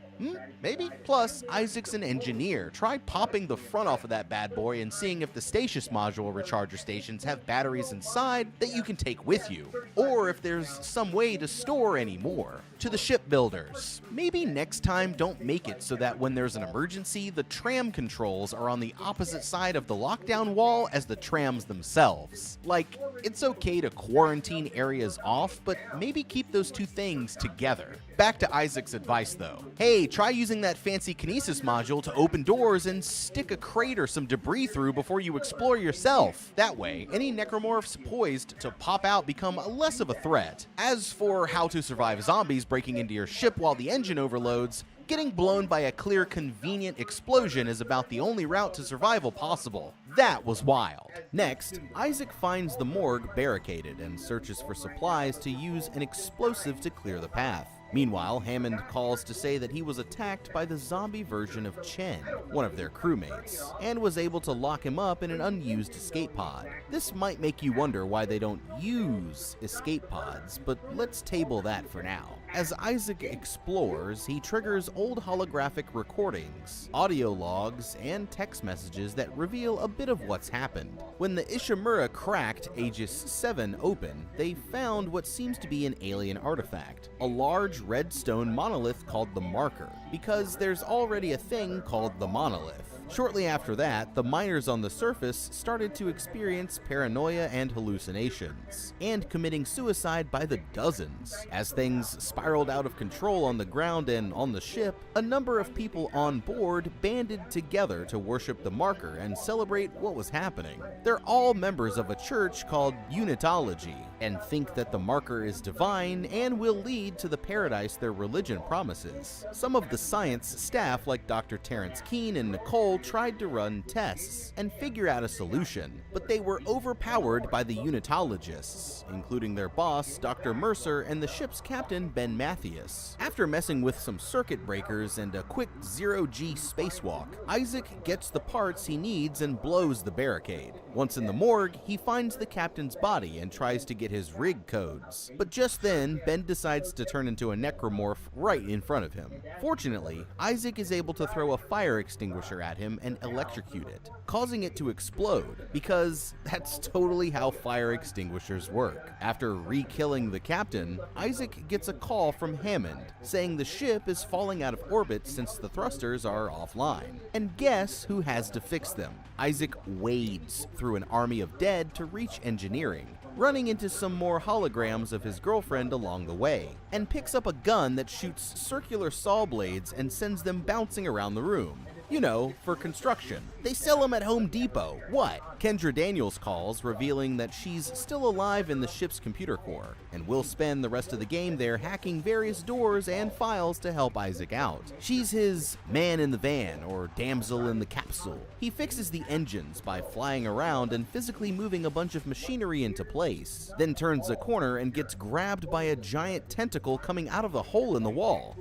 Maybe. Plus, Isaac's an engineer. Try popping the front off of that bad boy and seeing if the stasis module recharger stations have batteries inside that you can take with you, or if there's some way to store any more. To the shipbuilders, maybe next time don't make it so that when there's an emergency, the tram controls are on the opposite side of the lockdown wall as the trams themselves. Like, it's okay to quarantine areas off, but maybe keep those two things together. Back to Isaac's advice though. Hey, try using that fancy kinesis module to open doors and stick a crate or some debris through before you explore yourself. That way, any necromorphs poised to pop out become less of a threat. As for how to survive zombies breaking into your ship while the engine overloads, getting blown by a clear, convenient explosion is about the only route to survival possible. That was wild. Next, Isaac finds the morgue barricaded and searches for supplies to use an explosive to clear the path. Meanwhile, Hammond calls to say that he was attacked by the zombie version of Chen, one of their crewmates, and was able to lock him up in an unused escape pod. This might make you wonder why they don't use escape pods, but let's table that for now. As Isaac explores, he triggers old holographic recordings, audio logs, and text messages that reveal a bit of what's happened. When the Ishimura cracked Aegis 7 open, they found what seems to be an alien artifact, a large red stone monolith called the Marker, because there's already a thing called the Monolith. Shortly after that, the miners on the surface started to experience paranoia and hallucinations, and committing suicide by the dozens. As things spiraled out of control on the ground and on the ship, a number of people on board banded together to worship the Marker and celebrate what was happening. They're all members of a church called Unitology, and think that the Marker is divine and will lead to the paradise their religion promises. Some of the science staff, like Dr. Terrence Keane and Nicole, tried to run tests and figure out a solution, but they were overpowered by the Unitologists, including their boss, Dr. Mercer, and the ship's captain, Ben Mathias. After messing with some circuit breakers and a quick zero-G spacewalk, Isaac gets the parts he needs and blows the barricade. Once in the morgue, he finds the captain's body and tries to get his rig codes. But just then, Ben decides to turn into a necromorph right in front of him. Fortunately, Isaac is able to throw a fire extinguisher at him and electrocute it, causing it to explode, because that's totally how fire extinguishers work. After re-killing the captain, Isaac gets a call from Hammond, saying the ship is falling out of orbit since the thrusters are offline. And guess who has to fix them? Isaac wades through an army of dead to reach engineering, running into some more holograms of his girlfriend along the way, and picks up a gun that shoots circular saw blades and sends them bouncing around the room. You know, for construction. They sell them at Home Depot. What? Kendra Daniels calls, revealing that she's still alive in the ship's computer core, and will spend the rest of the game there hacking various doors and files to help Isaac out. She's his man in the van, or damsel in the capsule. He fixes the engines by flying around and physically moving a bunch of machinery into place, then turns a corner and gets grabbed by a giant tentacle coming out of the hole in the wall.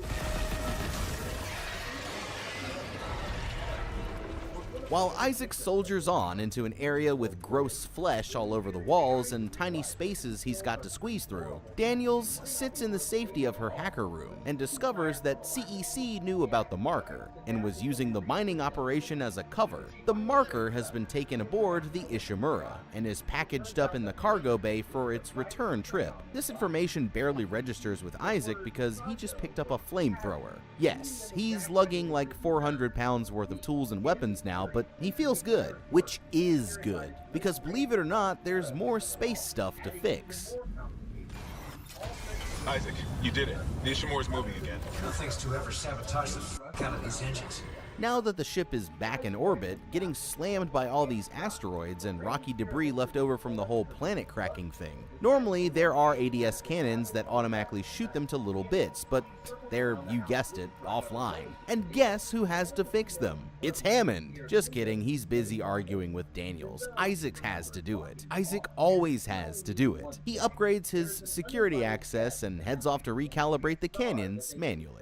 While Isaac soldiers on into an area with gross flesh all over the walls and tiny spaces he's got to squeeze through, Daniels sits in the safety of her hacker room and discovers that CEC knew about the Marker and was using the mining operation as a cover. The Marker has been taken aboard the Ishimura and is packaged up in the cargo bay for its return trip. This information barely registers with Isaac because he just picked up a flamethrower. Yes, he's lugging like 400 pounds worth of tools and weapons now, but he feels good, which is good, because believe it or not, there's more space stuff to fix. Isaac, you did it. The Ishimura's moving again. Nothing's to ever sabotage the fuck out of these engines. Now that the ship is back in orbit, getting slammed by all these asteroids and rocky debris left over from the whole planet cracking thing. Normally, there are ADS cannons that automatically shoot them to little bits, but they're, you guessed it, offline. And guess who has to fix them? It's Hammond. Just kidding, he's busy arguing with Daniels. Isaac has to do it. Isaac always has to do it. He upgrades his security access and heads off to recalibrate the cannons manually.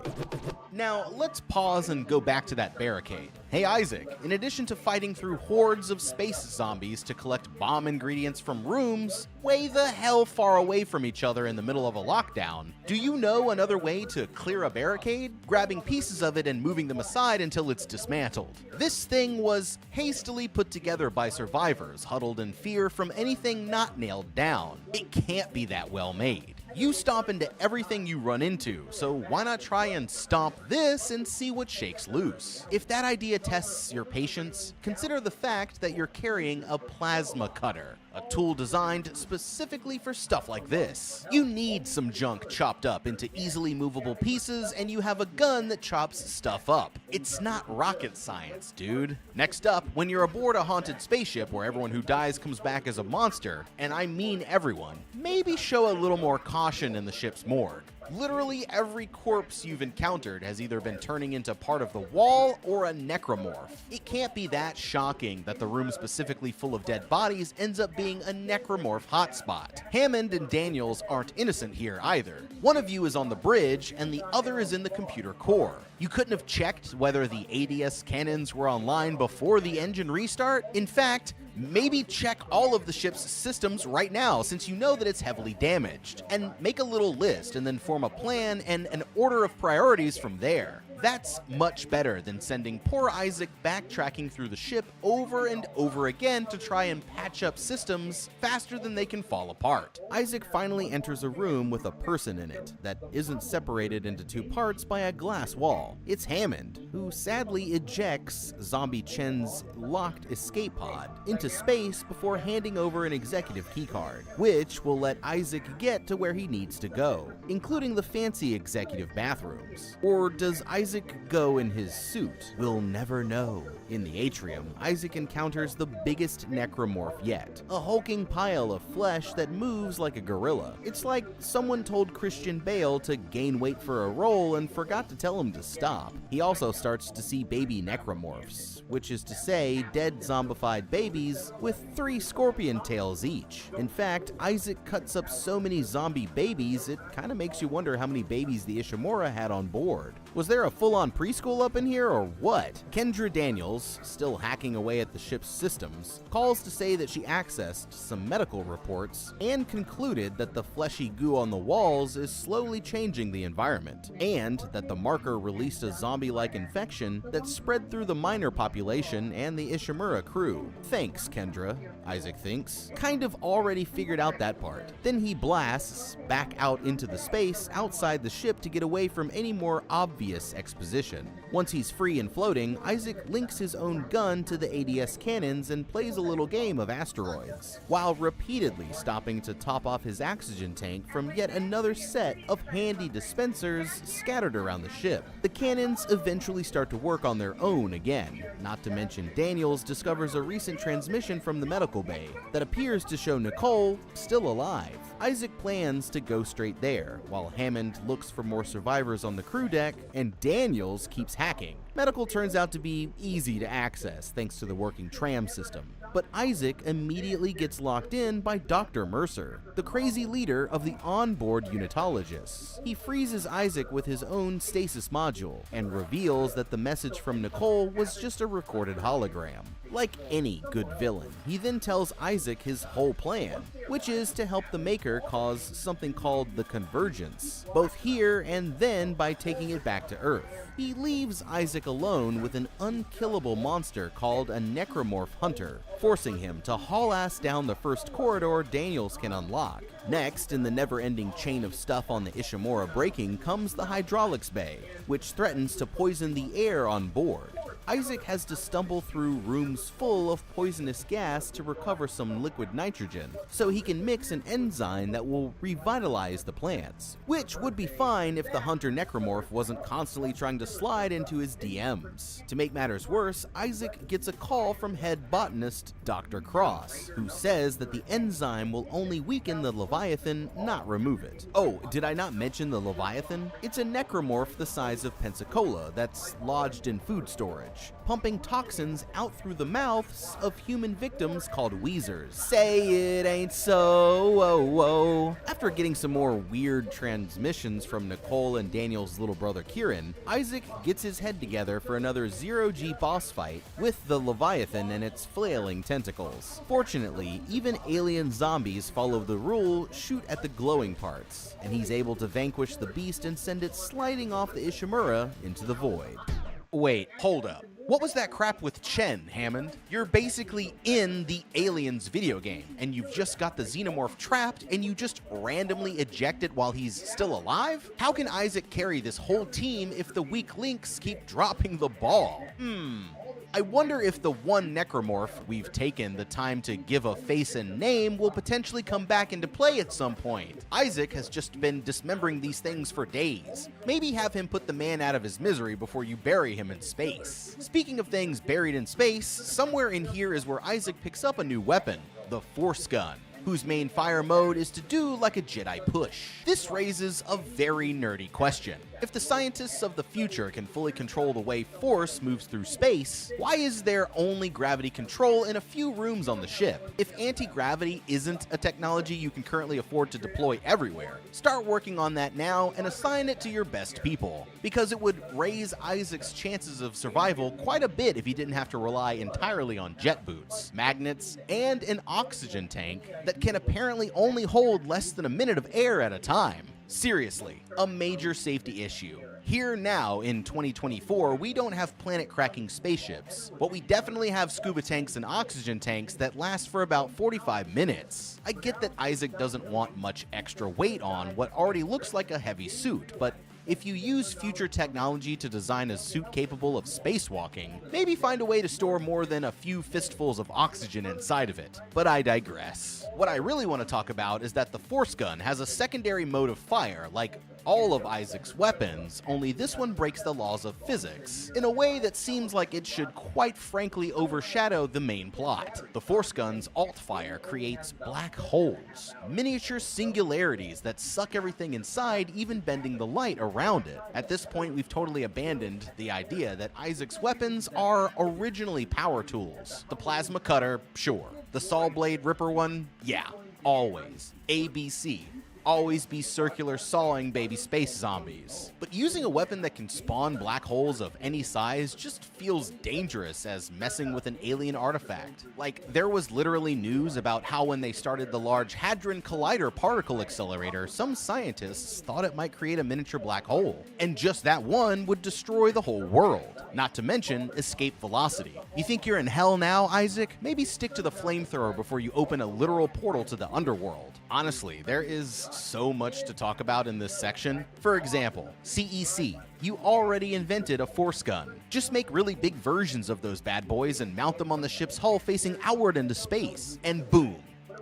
Now, let's pause and go back to that barricade. Hey Isaac, in addition to fighting through hordes of space zombies to collect bomb ingredients from rooms way the hell far away from each other in the middle of a lockdown, do you know another way to clear a barricade? Grabbing pieces of it and moving them aside until it's dismantled. This thing was hastily put together by survivors huddled in fear from anything not nailed down. It can't be that well made. You stomp into everything you run into, so why not try and stomp this and see what shakes loose? If that idea tests your patience, consider the fact that you're carrying a plasma cutter, a tool designed specifically for stuff like this. You need some junk chopped up into easily movable pieces, and you have a gun that chops stuff up. It's not rocket science, dude. Next up, when you're aboard a haunted spaceship where everyone who dies comes back as a monster, and I mean everyone, maybe show a little more caution in the ship's morgue. Literally every corpse you've encountered has either been turning into part of the wall or a necromorph. It can't be that shocking that the room specifically full of dead bodies ends up being a necromorph hotspot. Hammond and Daniels aren't innocent here either. One of you is on the bridge and the other is in the computer core. You couldn't have checked whether the ADS cannons were online before the engine restart? In fact, maybe check all of the ship's systems right now since you know that it's heavily damaged, and make a little list and then form form a plan and an order of priorities from there. That's much better than sending poor Isaac backtracking through the ship over and over again to try and patch up systems faster than they can fall apart. Isaac finally enters a room with a person in it that isn't separated into two parts by a glass wall. It's Hammond, who sadly ejects Zombie Chen's locked escape pod into space before handing over an executive keycard, which will let Isaac get to where he needs to go, including the fancy executive bathrooms. Or does Isaac go in his suit? We'll never know. In the atrium, Isaac encounters the biggest necromorph yet, a hulking pile of flesh that moves like a gorilla. It's like someone told Christian Bale to gain weight for a role and forgot to tell him to stop. He also starts to see baby necromorphs, which is to say dead zombified babies with 3 scorpion tails each. In fact, Isaac cuts up so many zombie babies, it kind of makes you wonder how many babies the Ishimura had on board. Was there a full-on preschool up in here or what? Kendra Daniels, still hacking away at the ship's systems, calls to say that she accessed some medical reports and concluded that the fleshy goo on the walls is slowly changing the environment, and that the marker released a zombie-like infection that spread through the miner population and the Ishimura crew. Thanks, Kendra, Isaac thinks. Kind of already figured out that part. Then he blasts back out into the space outside the ship to get away from any more obvious exposition. Once he's free and floating, Isaac links his own gun to the ADS cannons and plays a little game of asteroids, while repeatedly stopping to top off his oxygen tank from yet another set of handy dispensers scattered around the ship. The cannons eventually start to work on their own again, not to mention Daniels discovers a recent transmission from the medical bay that appears to show Nicole still alive. Isaac plans to go straight there, while Hammond looks for more survivors on the crew deck, and Daniels keeps hacking. Medical turns out to be easy to access thanks to the working tram system, but Isaac immediately gets locked in by Dr. Mercer, the crazy leader of the onboard unitologists. He freezes Isaac with his own stasis module and reveals that the message from Nicole was just a recorded hologram. Like any good villain, he then tells Isaac his whole plan, which is to help the Maker cause something called the Convergence, both here and then by taking it back to Earth. He leaves Isaac alone with an unkillable monster called a Necromorph Hunter, forcing him to haul ass down the first corridor Daniels can unlock. Next, in the never-ending chain of stuff on the Ishimura breaking comes the hydraulics bay, which threatens to poison the air on board. Isaac has to stumble through rooms full of poisonous gas to recover some liquid nitrogen, so he can mix an enzyme that will revitalize the plants, which would be fine if the Hunter Necromorph wasn't constantly trying to slide into his DMs. To make matters worse, Isaac gets a call from head botanist Dr. Cross, who says that the enzyme will only weaken the Leviathan, not remove it. Oh, did I not mention the Leviathan? It's a necromorph the size of Pensacola that's lodged in food storage, pumping toxins out through the mouths of human victims called Weezers. Say it ain't so, whoa, whoa. After getting some more weird transmissions from Nicole and Daniel's little brother Kieran, Isaac gets his head together for another zero-G boss fight with the Leviathan and its flailing tentacles. Fortunately, even alien zombies follow the rule, shoot at the glowing parts, and he's able to vanquish the beast and send it sliding off the Ishimura into the void. Wait, hold up. What was that crap with Chen, Hammond? You're basically in the Aliens video game, and you've just got the xenomorph trapped, and you just randomly eject it while he's still alive? How can Isaac carry this whole team if the weak links keep dropping the ball? I wonder if the one necromorph we've taken the time to give a face and name will potentially come back into play at some point. Isaac has just been dismembering these things for days. Maybe have him put the man out of his misery before you bury him in space. Speaking of things buried in space, somewhere in here is where Isaac picks up a new weapon, the Force Gun, whose main fire mode is to do like a Jedi push. This raises a very nerdy question. If the scientists of the future can fully control the way Force moves through space, why is there only gravity control in a few rooms on the ship? If anti-gravity isn't a technology you can currently afford to deploy everywhere, start working on that now and assign it to your best people, because it would raise Isaac's chances of survival quite a bit if he didn't have to rely entirely on jet boots, magnets, and an oxygen tank that can apparently only hold less than a minute of air at a time. Seriously, a major safety issue. Here now in 2024, we don't have planet-cracking spaceships, but we definitely have scuba tanks and oxygen tanks that last for about 45 minutes. I get that Isaac doesn't want much extra weight on what already looks like a heavy suit, but if you use future technology to design a suit capable of spacewalking, maybe find a way to store more than a few fistfuls of oxygen inside of it. But I digress. What I really want to talk about is that the Force Gun has a secondary mode of fire, like all of Isaac's weapons, only this one breaks the laws of physics in a way that seems like it should quite frankly overshadow the main plot. The Force Gun's alt fire creates black holes, miniature singularities that suck everything inside, even bending the light around it. At this point, we've totally abandoned the idea that Isaac's weapons are originally power tools. The plasma cutter, sure. The saw blade ripper one, yeah, always. ABC. Always be circular sawing baby space zombies. But using a weapon that can spawn black holes of any size just feels dangerous as messing with an alien artifact. Like, there was literally news about how when they started the Large Hadron Collider particle accelerator, some scientists thought it might create a miniature black hole. And just that one would destroy the whole world. Not to mention escape velocity. You think you're in hell now, Isaac? Maybe stick to the flamethrower before you open a literal portal to the underworld. Honestly, there is so much to talk about in this section. For example, CEC. You already invented a force gun. Just make really big versions of those bad boys and mount them on the ship's hull facing outward into space. And boom.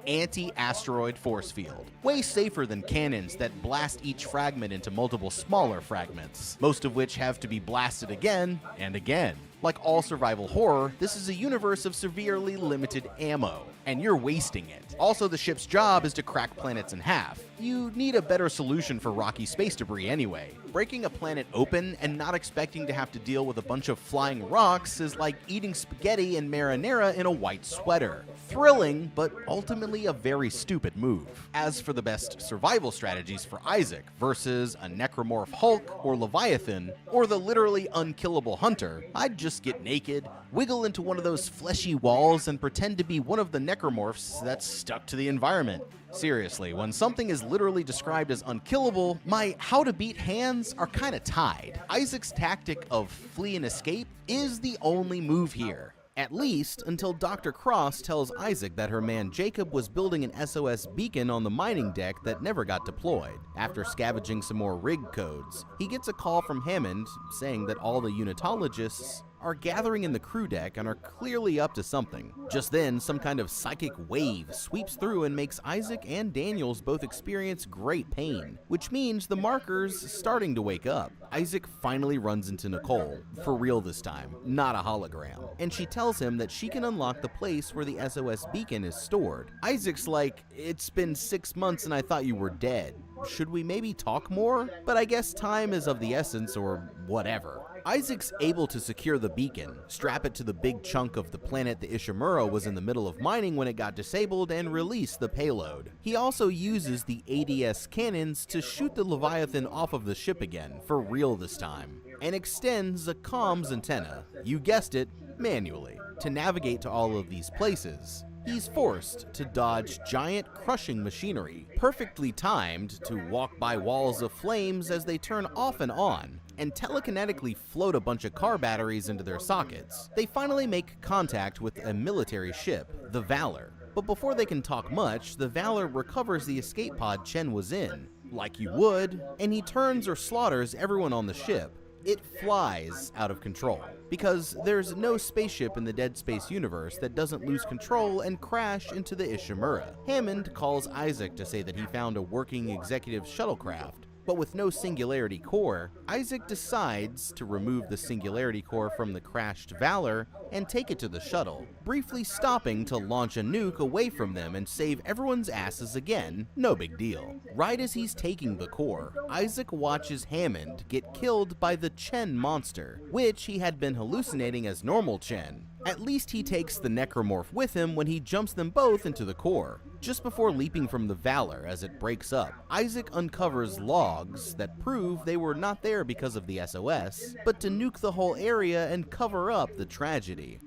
Anti-asteroid force field. Way safer than cannons that blast each fragment into multiple smaller fragments, most of which have to be blasted again and again. Like all survival horror, this is a universe of severely limited ammo, and you're wasting it. Also, the ship's job is to crack planets in half. You need a better solution for rocky space debris anyway. Breaking a planet open and not expecting to have to deal with a bunch of flying rocks is like eating spaghetti and marinara in a white sweater. Thrilling, but ultimately a very stupid move. As for the best survival strategies for Isaac versus a necromorph Hulk or Leviathan, or the literally unkillable Hunter, I'd just get naked, wiggle into one of those fleshy walls, and pretend to be one of the necromorphs that's stuck to the environment. Seriously, when something is literally described as unkillable, my how to beat hands are kinda tied. Isaac's tactic of flee and escape is the only move here. At least until Dr. Cross tells Isaac that her man Jacob was building an SOS beacon on the mining deck that never got deployed. After scavenging some more rig codes, he gets a call from Hammond saying that all the unitologists are gathering in the crew deck and are clearly up to something. Just then, some kind of psychic wave sweeps through and makes Isaac and Daniels both experience great pain, which means the marker's starting to wake up. Isaac finally runs into Nicole, for real this time, not a hologram, and she tells him that she can unlock the place where the SOS beacon is stored. Isaac's like, "It's been 6 months and I thought you were dead. Should we maybe talk more?" But I guess time is of the essence or whatever. Isaac's able to secure the beacon, strap it to the big chunk of the planet the Ishimura was in the middle of mining when it got disabled, and release the payload. He also uses the ADS cannons to shoot the Leviathan off of the ship again, for real this time, and extends a comms antenna, you guessed it, manually, to navigate to all of these places. He's forced to dodge giant crushing machinery, perfectly timed to walk by walls of flames as they turn off and on, and telekinetically float a bunch of car batteries into their sockets. They finally make contact with a military ship, the Valor. But before they can talk much, the Valor recovers the escape pod Chen was in, like you would, and he turns or slaughters everyone on the ship. It flies out of control, because there's no spaceship in the Dead Space universe that doesn't lose control and crash into the Ishimura. Hammond calls Isaac to say that he found a working executive shuttlecraft, but with no singularity core, Isaac decides to remove the singularity core from the crashed Valor and take it to the shuttle, briefly stopping to launch a nuke away from them and save everyone's asses again, no big deal. Right as he's taking the core, Isaac watches Hammond get killed by the Chen monster, which he had been hallucinating as normal Chen. At least he takes the necromorph with him when he jumps them both into the core. Just before leaping from the Valor as it breaks up, Isaac uncovers logs that prove they were not there because of the SOS, but to nuke the whole area and cover up the tragedy.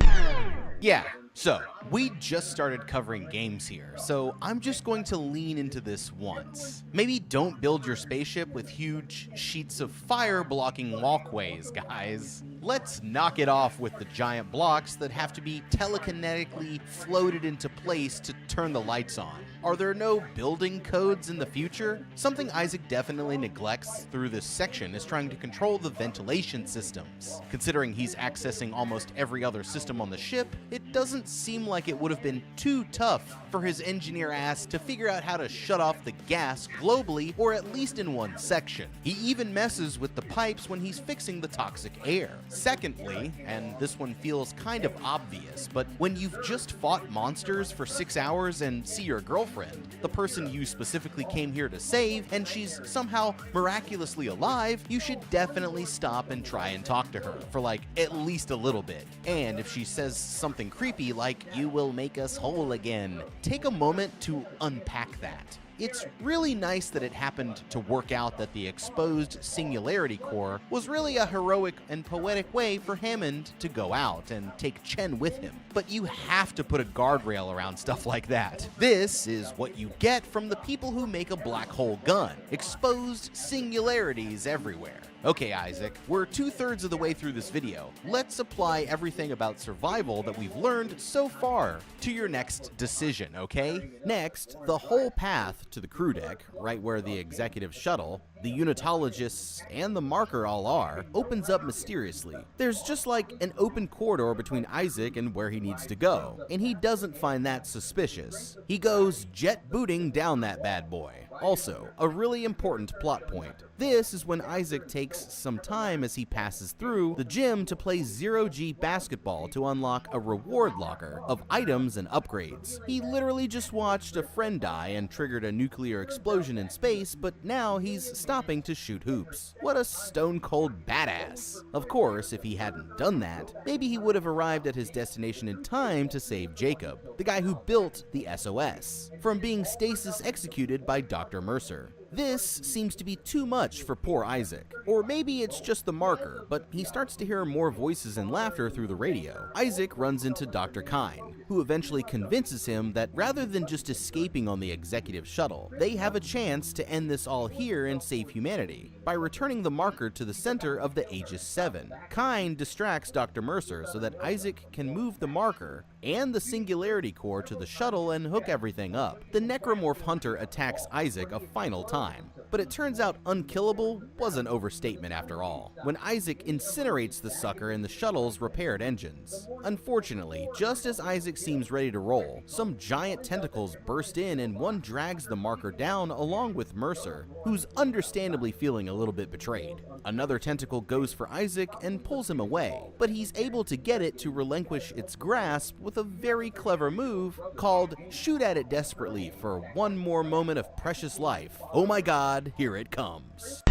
Yeah, so we just started covering games here, so I'm just going to lean into this once. Maybe don't build your spaceship with huge sheets of fire blocking walkways, guys. Let's knock it off with the giant blocks that have to be telekinetically floated into place to turn the lights on. Are there no building codes in the future? Something Isaac definitely neglects through this section is trying to control the ventilation systems. Considering he's accessing almost every other system on the ship, it doesn't seem like it would have been too tough for his engineer ass to figure out how to shut off the gas globally, or at least in one section. He even messes with the pipes when he's fixing the toxic air. Secondly, and this one feels kind of obvious, but when you've just fought monsters for 6 hours and see your girlfriend, the person you specifically came here to save, and she's somehow miraculously alive, you should definitely stop and try and talk to her for like at least a little bit. And if she says something creepy like, "You will make us whole again," take a moment to unpack that. It's really nice that it happened to work out that the exposed singularity core was really a heroic and poetic way for Hammond to go out and take Chen with him. But you have to put a guardrail around stuff like that. This is what you get from the people who make a black hole gun. Exposed singularities everywhere. Okay, Isaac, we're 2/3 of the way through this video. Let's apply everything about survival that we've learned so far to your next decision, okay? Next, the whole path to the crew deck, right where the executive shuttle, the unitologists, and the marker all are, opens up mysteriously. There's just like an open corridor between Isaac and where he needs to go, and he doesn't find that suspicious. He goes jet booting down that bad boy. Also, a really important plot point. This is when Isaac takes some time as he passes through the gym to play 0G basketball to unlock a reward locker of items and upgrades. He literally just watched a friend die and triggered a nuclear explosion in space, but now he's stopping to shoot hoops. What a stone cold badass. Of course, if he hadn't done that, maybe he would have arrived at his destination in time to save Jacob, the guy who built the SOS, from being stasis executed by Dr. Mercer. This seems to be too much for poor Isaac. Or maybe it's just the marker, but he starts to hear more voices and laughter through the radio. Isaac runs into Dr. Kine, who eventually convinces him that rather than just escaping on the executive shuttle, they have a chance to end this all here and save humanity by returning the marker to the center of the Aegis 7. Kine distracts Dr. Mercer so that Isaac can move the marker and the singularity core to the shuttle and hook everything up. The necromorph hunter attacks Isaac a final time, but it turns out unkillable was an overstatement after all, when Isaac incinerates the sucker in the shuttle's repaired engines. Unfortunately, just as Isaac seems ready to roll, some giant tentacles burst in and one drags the marker down along with Mercer, who's understandably feeling a little bit betrayed. Another tentacle goes for Isaac and pulls him away, but he's able to get it to relinquish its grasp with a very clever move called shoot at it desperately for one more moment of precious life. Oh my god, here it comes.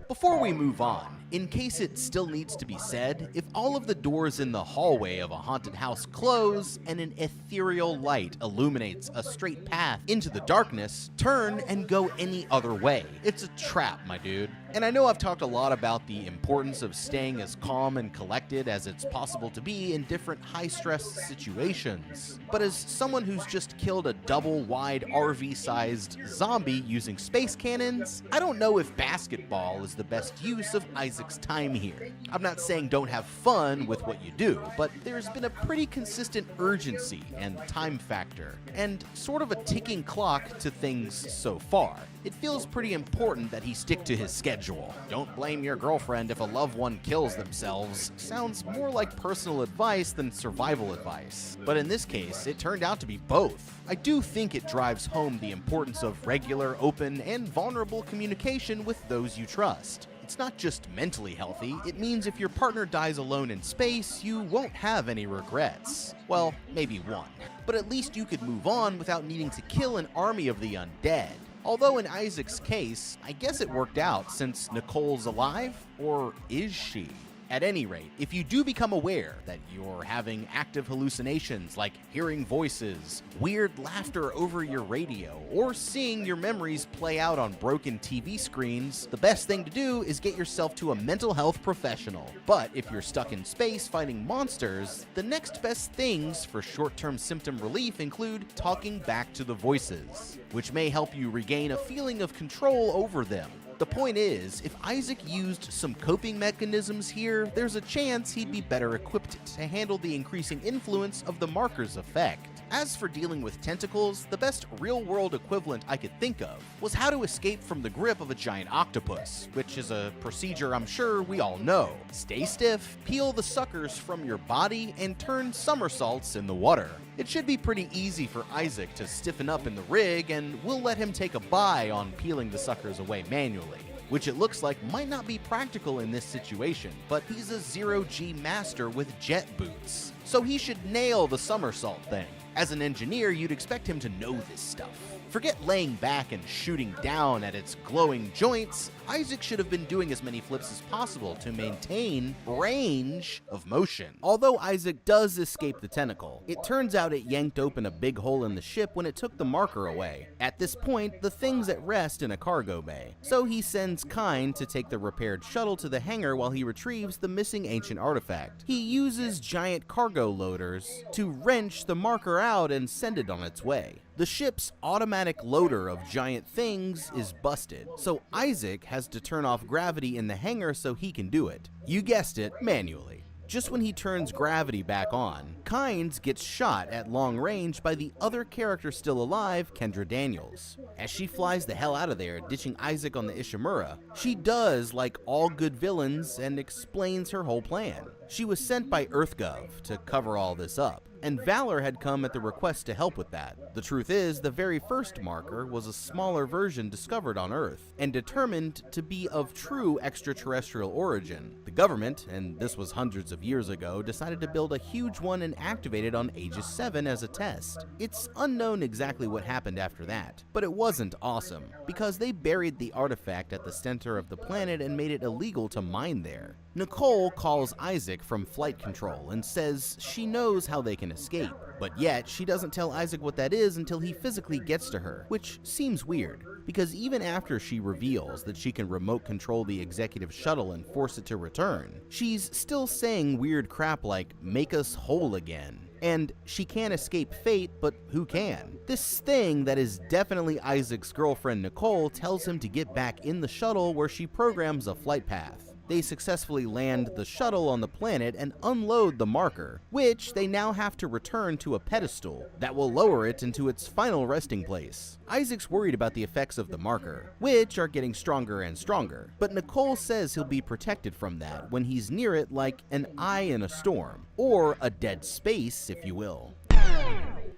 Before we move on, in case it still needs to be said, if all of the doors in the hallway of a haunted house close and an ethereal light illuminates a straight path into the darkness, turn and go any other way. It's a trap, my dude. And I know I've talked a lot about the importance of staying as calm and collected as it's possible to be in different high-stress situations. But as someone who's just killed a double-wide RV-sized zombie using space cannons, I don't know if basketball is the best use of Isaac's time here. I'm not saying don't have fun with what you do, but there's been a pretty consistent urgency and time factor, and sort of a ticking clock to things so far. It feels pretty important that he stick to his schedule. Don't blame your girlfriend if a loved one kills themselves sounds more like personal advice than survival advice. But in this case, it turned out to be both. I do think it drives home the importance of regular, open, and vulnerable communication with those you trust. It's not just mentally healthy, it means if your partner dies alone in space, you won't have any regrets. Well, maybe one. But at least you could move on without needing to kill an army of the undead. Although in Isaac's case, I guess it worked out since Nicole's alive, or is she? At any rate, if you do become aware that you're having active hallucinations like hearing voices, weird laughter over your radio, or seeing your memories play out on broken TV screens, the best thing to do is get yourself to a mental health professional. But if you're stuck in space fighting monsters, the next best things for short-term symptom relief include talking back to the voices, which may help you regain a feeling of control over them. The point is, if Isaac used some coping mechanisms here, there's a chance he'd be better equipped to handle the increasing influence of the marker's effect. As for dealing with tentacles, the best real-world equivalent I could think of was how to escape from the grip of a giant octopus, which is a procedure I'm sure we all know. Stay stiff, peel the suckers from your body, and turn somersaults in the water. It should be pretty easy for Isaac to stiffen up in the rig, and we'll let him take a bye on peeling the suckers away manually, which it looks like might not be practical in this situation, but he's a zero-G master with jet boots, so he should nail the somersault thing. As an engineer, you'd expect him to know this stuff. Forget laying back and shooting down at its glowing joints. Isaac should have been doing as many flips as possible to maintain range of motion. Although Isaac does escape the tentacle, it turns out it yanked open a big hole in the ship when it took the marker away. At this point, the thing's at rest in a cargo bay, so he sends Kine to take the repaired shuttle to the hangar while he retrieves the missing ancient artifact. He uses giant cargo loaders to wrench the marker out and send it on its way. The ship's automatic loader of giant things is busted, so Isaac has to turn off gravity in the hangar so he can do it. You guessed it, manually. Just when he turns gravity back on, Kynes gets shot at long range by the other character still alive, Kendra Daniels. As she flies the hell out of there, ditching Isaac on the Ishimura, she does like all good villains and explains her whole plan. She was sent by EarthGov to cover all this up, and Valor had come at the request to help with that. The truth is, the very first marker was a smaller version discovered on Earth, and determined to be of true extraterrestrial origin. The government, and this was hundreds of years ago, decided to build a huge one and activate it on Aegis 7 as a test. It's unknown exactly what happened after that, but it wasn't awesome, because they buried the artifact at the center of the planet and made it illegal to mine there. Nicole calls Isaac from flight control and says she knows how they can escape, but yet she doesn't tell Isaac what that is until he physically gets to her, which seems weird, because even after she reveals that she can remote control the executive shuttle and force it to return, she's still saying weird crap like, "make us whole again." And she can't escape fate, but who can? This thing that is definitely Isaac's girlfriend Nicole tells him to get back in the shuttle where she programs a flight path. They successfully land the shuttle on the planet and unload the marker, which they now have to return to a pedestal that will lower it into its final resting place. Isaac's worried about the effects of the marker, which are getting stronger and stronger, but Nicole says he'll be protected from that when he's near it like an eye in a storm, or a dead space, if you will.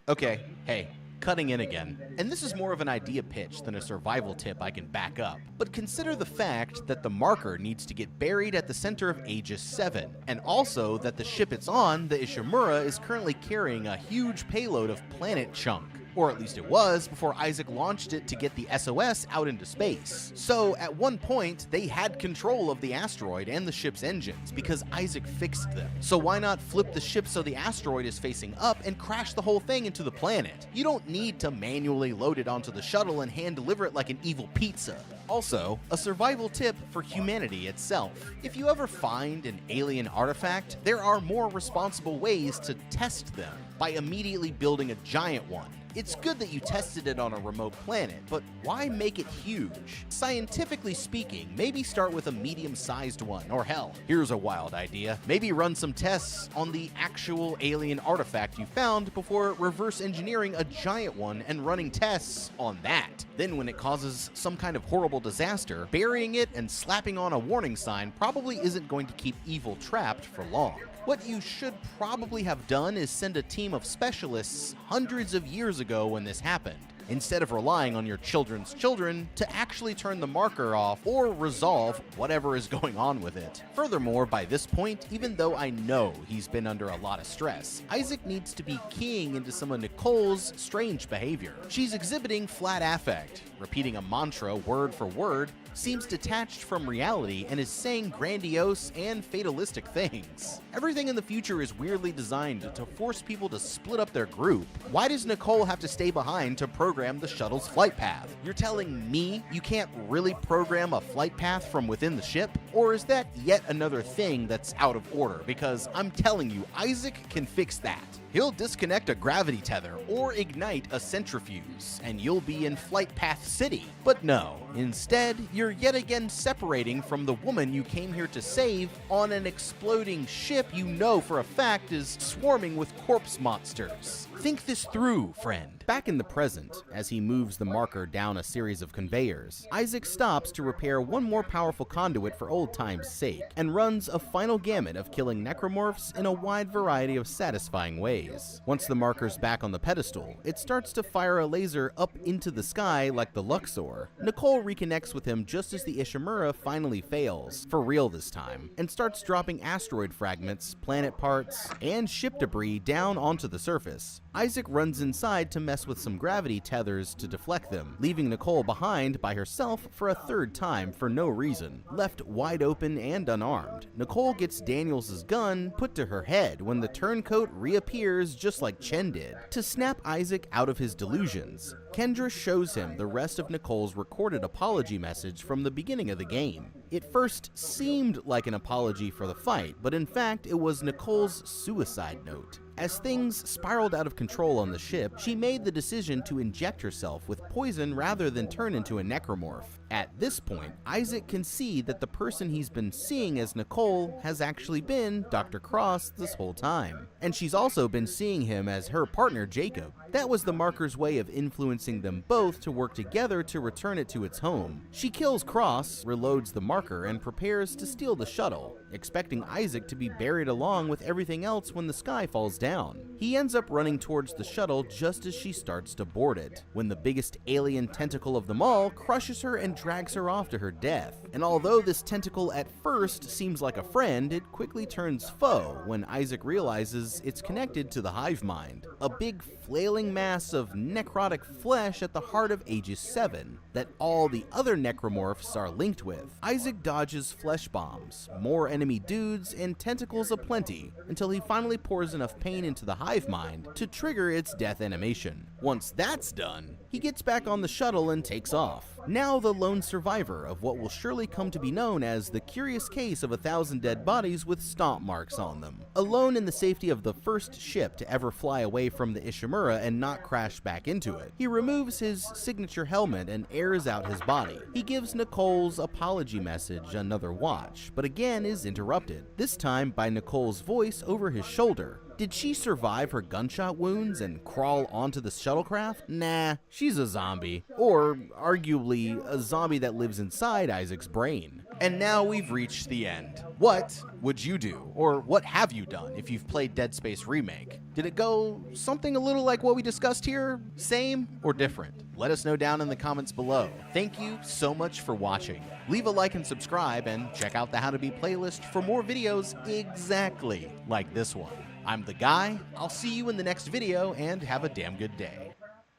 Okay, hey. Cutting in again. And this is more of an idea pitch than a survival tip I can back up. But consider the fact that the marker needs to get buried at the center of Aegis 7, and also that the ship it's on, the Ishimura, is currently carrying a huge payload of planet chunk. Or at least it was before Isaac launched it to get the SOS out into space. So at one point, they had control of the asteroid and the ship's engines because Isaac fixed them. So why not flip the ship so the asteroid is facing up and crash the whole thing into the planet? You don't need to manually load it onto the shuttle and hand deliver it like an evil pizza. Also, a survival tip for humanity itself. If you ever find an alien artifact, there are more responsible ways to test them by immediately building a giant one. It's good that you tested it on a remote planet, but why make it huge? Scientifically speaking, maybe start with a medium-sized one, or hell, here's a wild idea. Maybe run some tests on the actual alien artifact you found before reverse engineering a giant one and running tests on that. Then when it causes some kind of horrible disaster, burying it and slapping on a warning sign probably isn't going to keep evil trapped for long. What you should probably have done is send a team of specialists hundreds of years ago when this happened, instead of relying on your children's children to actually turn the marker off or resolve whatever is going on with it. Furthermore, by this point, even though I know he's been under a lot of stress, Isaac needs to be keying into some of Nicole's strange behavior. She's exhibiting flat affect, repeating a mantra word for word, seems detached from reality and is saying grandiose and fatalistic things. Everything in the future is weirdly designed to force people to split up their group. Why does Nicole have to stay behind to program the shuttle's flight path? You're telling me you can't really program a flight path from within the ship? Or is that yet another thing that's out of order? Because I'm telling you, Isaac can fix that. He'll disconnect a gravity tether or ignite a centrifuge, and you'll be in Flight Path City. But no, instead, you're yet again separating from the woman you came here to save on an exploding ship you know for a fact is swarming with corpse monsters. Think this through, friend. Back in the present, as he moves the marker down a series of conveyors, Isaac stops to repair one more powerful conduit for old time's sake, and runs a final gamut of killing necromorphs in a wide variety of satisfying ways. Once the marker's back on the pedestal, it starts to fire a laser up into the sky like the Luxor. Nicole reconnects with him just as the Ishimura finally fails, for real this time, and starts dropping asteroid fragments, planet parts, and ship debris down onto the surface. Isaac runs inside to mess with some gravity tethers to deflect them, leaving Nicole behind by herself for a third time for no reason. Left wide open and unarmed, Nicole gets Daniels' gun put to her head when the turncoat reappears just like Chen did, to snap Isaac out of his delusions. Kendra shows him the rest of Nicole's recorded apology message from the beginning of the game. It first seemed like an apology for the fight, but in fact it was Nicole's suicide note. As things spiraled out of control on the ship, she made the decision to inject herself with poison rather than turn into a necromorph. At this point, Isaac can see that the person he's been seeing as Nicole has actually been Dr. Cross this whole time. And she's also been seeing him as her partner Jacob. That was the marker's way of influencing them both to work together to return it to its home. She kills Cross, reloads the marker, and prepares to steal the shuttle, expecting Isaac to be buried along with everything else when the sky falls down. He ends up running towards the shuttle just as she starts to board it, when the biggest alien tentacle of them all crushes her and drags her off to her death. And although this tentacle at first seems like a friend, it quickly turns foe when Isaac realizes it's connected to the hive mind, a big flailing mass of necrotic flesh at the heart of Aegis 7 that all the other necromorphs are linked with. Isaac dodges flesh bombs, more enemy dudes, and tentacles aplenty until he finally pours enough pain into the hive mind to trigger its death animation. Once that's done, he gets back on the shuttle and takes off. Now the lone survivor of what will surely come to be known as the curious case of 1,000 dead bodies with stomp marks on them. Alone in the safety of the first ship to ever fly away from the Ishimura and not crash back into it, he removes his signature helmet and airs out his body. He gives Nicole's apology message another watch, but again is interrupted, this time by Nicole's voice over his shoulder. Did she survive her gunshot wounds and crawl onto the shuttlecraft? Nah, she's a zombie. Or, arguably, a zombie that lives inside Isaac's brain. And now we've reached the end. What would you do? Or what have you done if you've played Dead Space Remake? Did it go something a little like what we discussed here? Same or different? Let us know down in the comments below. Thank you so much for watching. Leave a like and subscribe, and check out the How to Beat playlist for more videos exactly like this one. I'm the Guy. I'll see you in the next video, and have a damn good day.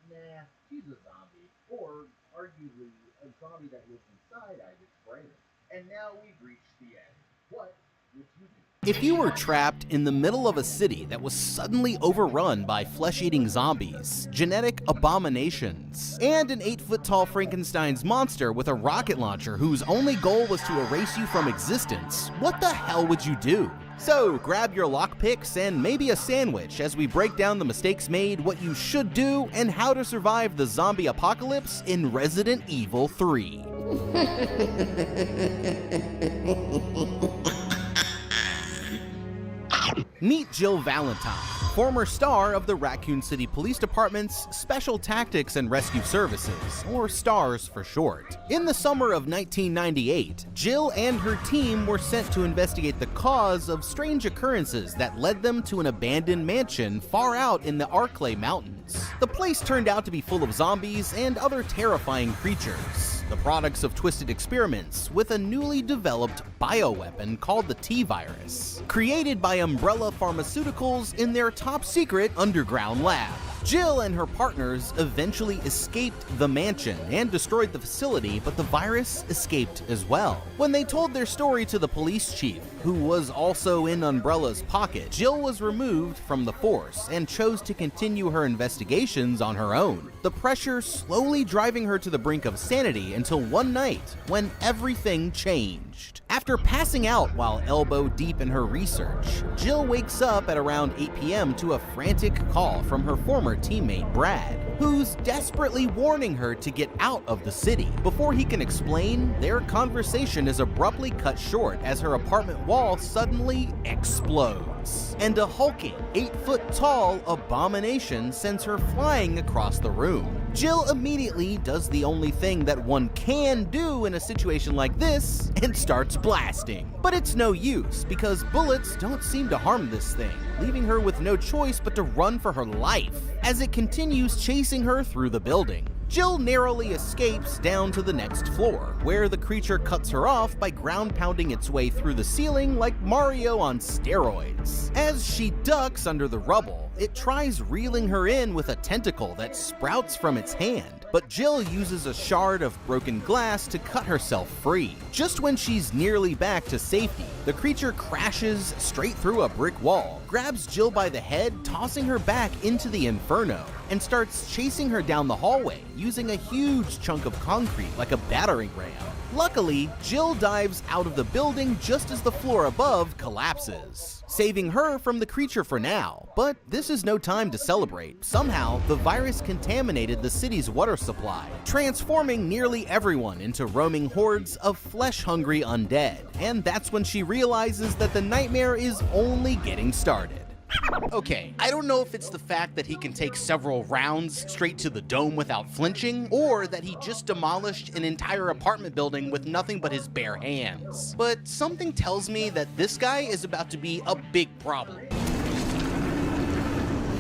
Nah, she's a zombie. Or, arguably, a zombie that lives inside Isaac's brain. And now we've reached the end. What would you do? If you were trapped in the middle of a city that was suddenly overrun by flesh-eating zombies, genetic abominations, and an 8-foot-tall Frankenstein's monster with a rocket launcher whose only goal was to erase you from existence, what the hell would you do? So grab your lockpicks and maybe a sandwich as we break down the mistakes made, what you should do, and how to survive the zombie apocalypse in Resident Evil 3. Meet Jill Valentine, former star of the Raccoon City Police Department's Special Tactics and Rescue Services, or STARS for short. In the summer of 1998, Jill and her team were sent to investigate the cause of strange occurrences that led them to an abandoned mansion far out in the Arklay Mountains. The place turned out to be full of zombies and other terrifying creatures, the products of twisted experiments with a newly developed bioweapon called the T-Virus, created by Umbrella Pharmaceuticals in their top-secret underground lab. Jill and her partners eventually escaped the mansion and destroyed the facility, but the virus escaped as well. When they told their story to the police chief, who was also in Umbrella's pocket, Jill was removed from the force and chose to continue her investigations on her own. The pressure slowly driving her to the brink of sanity until one night when everything changed. After passing out while elbow deep in her research, Jill wakes up at around 8 p.m. to a frantic call from her former teammate Brad, who's desperately warning her to get out of the city. Before he can explain, their conversation is abruptly cut short as her apartment wall suddenly explodes, and a hulking, 8-foot-tall abomination sends her flying across the room. Jill immediately does the only thing that one can do in a situation like this and starts blasting. But it's no use because bullets don't seem to harm this thing, leaving her with no choice but to run for her life as it continues chasing her through the building. Jill narrowly escapes down to the next floor, where the creature cuts her off by ground-pounding its way through the ceiling like Mario on steroids. As she ducks under the rubble, it tries reeling her in with a tentacle that sprouts from its hand, but Jill uses a shard of broken glass to cut herself free. Just when she's nearly back to safety, the creature crashes straight through a brick wall, grabs Jill by the head, tossing her back into the inferno, and starts chasing her down the hallway, using a huge chunk of concrete like a battering ram. Luckily, Jill dives out of the building just as the floor above collapses, saving her from the creature for now. But this is no time to celebrate. Somehow, the virus contaminated the city's water supply, transforming nearly everyone into roaming hordes of flesh-hungry undead. And that's when she realizes that the nightmare is only getting started. Okay, I don't know if it's the fact that he can take several rounds straight to the dome without flinching, or that he just demolished an entire apartment building with nothing but his bare hands. But something tells me that this guy is about to be a big problem.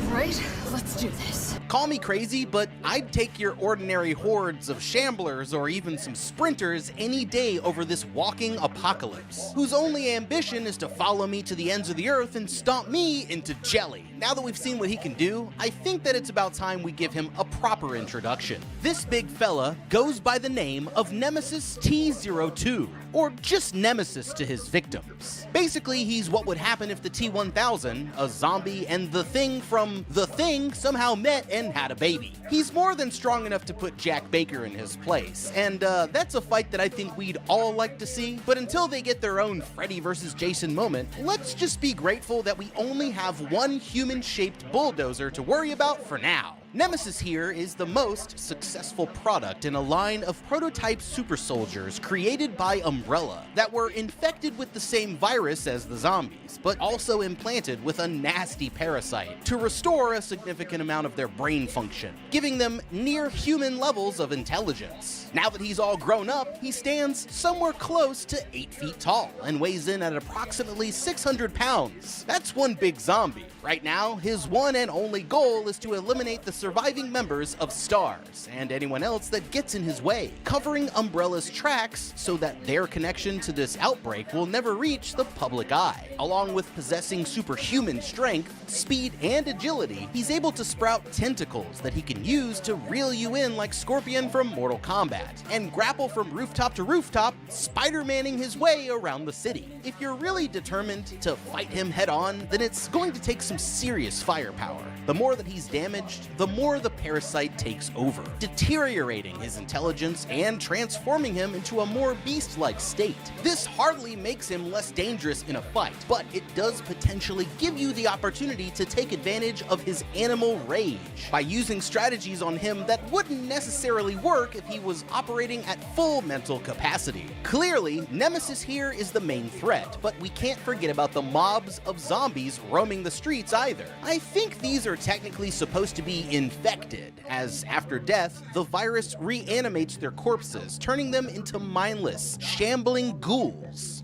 Right, let's do this. Call me crazy, but I'd take your ordinary hordes of shamblers or even some sprinters any day over this walking apocalypse, whose only ambition is to follow me to the ends of the earth and stomp me into jelly. Now that we've seen what he can do, I think that it's about time we give him a proper introduction. This big fella goes by the name of Nemesis T-02, or just Nemesis to his victims. Basically, he's what would happen if the T-1000, a zombie, and the Thing from The Thing somehow met and had a baby. He's more than strong enough to put Jack Baker in his place, and that's a fight that I think we'd all like to see. But until they get their own Freddy versus Jason moment, let's just be grateful that we only have one human-shaped bulldozer to worry about for now. Nemesis here is the most successful product in a line of prototype super soldiers created by Umbrella that were infected with the same virus as the zombies, but also implanted with a nasty parasite to restore a significant amount of their brain function, giving them near human levels of intelligence. Now that he's all grown up, he stands somewhere close to 8 feet tall and weighs in at approximately 600 pounds. That's one big zombie. Right now, his one and only goal is to eliminate the surviving members of STARS and anyone else that gets in his way, covering Umbrella's tracks so that their connection to this outbreak will never reach the public eye. Along with possessing superhuman strength, speed, and agility, he's able to sprout tentacles that he can use to reel you in like Scorpion from Mortal Kombat, and grapple from rooftop to rooftop, Spider-Manning his way around the city. If you're really determined to fight him head-on, then it's going to take some serious firepower. The more that he's damaged, the more the parasite takes over, deteriorating his intelligence and transforming him into a more beast-like state. This hardly makes him less dangerous in a fight, but it does potentially give you the opportunity to take advantage of his animal rage by using strategies on him that wouldn't necessarily work if he was operating at full mental capacity. Clearly, Nemesis here is the main threat, but we can't forget about the mobs of zombies roaming the streets either. I think these are technically supposed to be infected, as after death, the virus reanimates their corpses, turning them into mindless, shambling ghouls.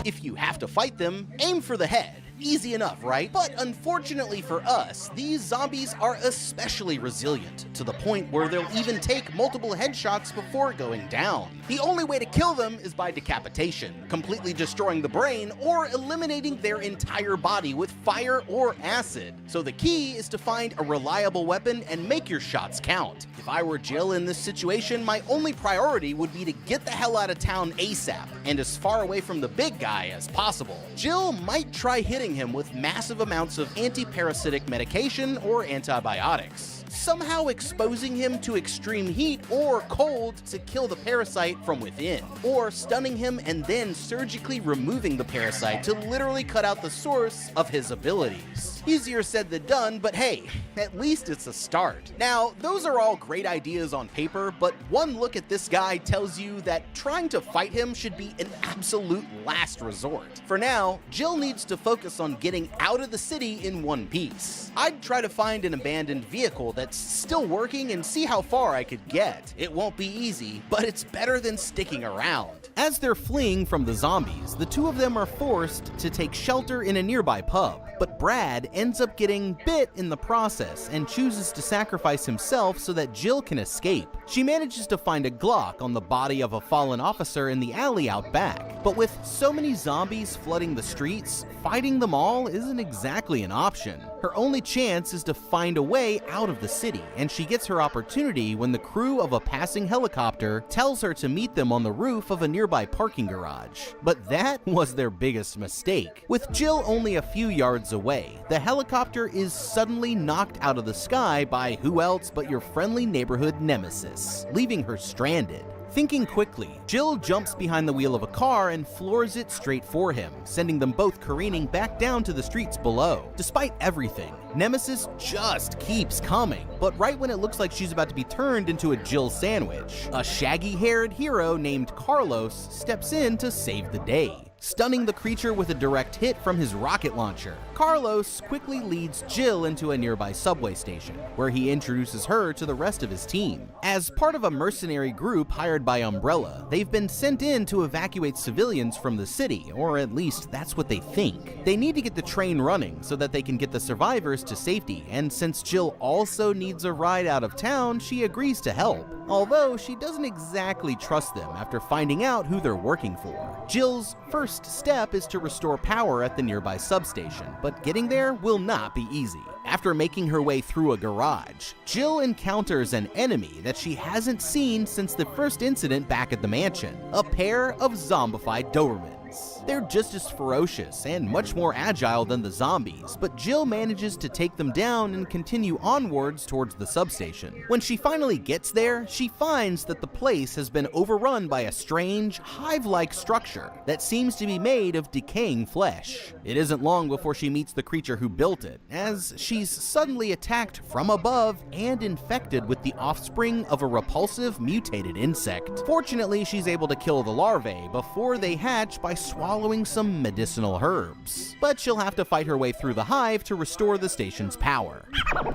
If you have to fight them, aim for the head. Easy enough, right? But unfortunately for us, these zombies are especially resilient, to the point where they'll even take multiple headshots before going down. The only way to kill them is by decapitation, completely destroying the brain or eliminating their entire body with fire or acid. So the key is to find a reliable weapon and make your shots count. If I were Jill in this situation, my only priority would be to get the hell out of town ASAP and as far away from the big guy as possible. Jill might try hitting him with massive amounts of anti-parasitic medication or antibiotics, somehow exposing him to extreme heat or cold to kill the parasite from within, or stunning him and then surgically removing the parasite to literally cut out the source of his abilities. Easier said than done, but hey, at least it's a start. Now, those are all great ideas on paper, but one look at this guy tells you that trying to fight him should be an absolute last resort. For now, Jill needs to focus on getting out of the city in one piece. I'd try to find an abandoned vehicle that's still working and see how far I could get. It won't be easy, but it's better than sticking around. As they're fleeing from the zombies, the two of them are forced to take shelter in a nearby pub, but Brad ends up getting bit in the process and chooses to sacrifice himself so that Jill can escape. She manages to find a Glock on the body of a fallen officer in the alley out back, but with so many zombies flooding the streets, fighting them all isn't exactly an option. Her only chance is to find a way out of the city, and she gets her opportunity when the crew of a passing helicopter tells her to meet them on the roof of a nearby parking garage. But that was their biggest mistake. With Jill only a few yards away, the helicopter is suddenly knocked out of the sky by who else but your friendly neighborhood nemesis, leaving her stranded. Thinking quickly, Jill jumps behind the wheel of a car and floors it straight for him, sending them both careening back down to the streets below. Despite everything, Nemesis just keeps coming, but right when it looks like she's about to be turned into a Jill sandwich, a shaggy-haired hero named Carlos steps in to save the day, stunning the creature with a direct hit from his rocket launcher. Carlos quickly leads Jill into a nearby subway station, where he introduces her to the rest of his team. As part of a mercenary group hired by Umbrella, they've been sent in to evacuate civilians from the city, or at least that's what they think. They need to get the train running so that they can get the survivors to safety, and since Jill also needs a ride out of town, she agrees to help, although she doesn't exactly trust them after finding out who they're working for. Jill's first step is to restore power at the nearby substation, but getting there will not be easy. After making her way through a garage, Jill encounters an enemy that she hasn't seen since the first incident back at the mansion, a pair of zombified Dobermans. They're just as ferocious and much more agile than the zombies, but Jill manages to take them down and continue onwards towards the substation. When she finally gets there, she finds that the place has been overrun by a strange, hive-like structure that seems to be made of decaying flesh. It isn't long before she meets the creature who built it, as she's suddenly attacked from above and infected with the offspring of a repulsive, mutated insect. Fortunately, she's able to kill the larvae before they hatch by swallowing some medicinal herbs, but she'll have to fight her way through the hive to restore the station's power.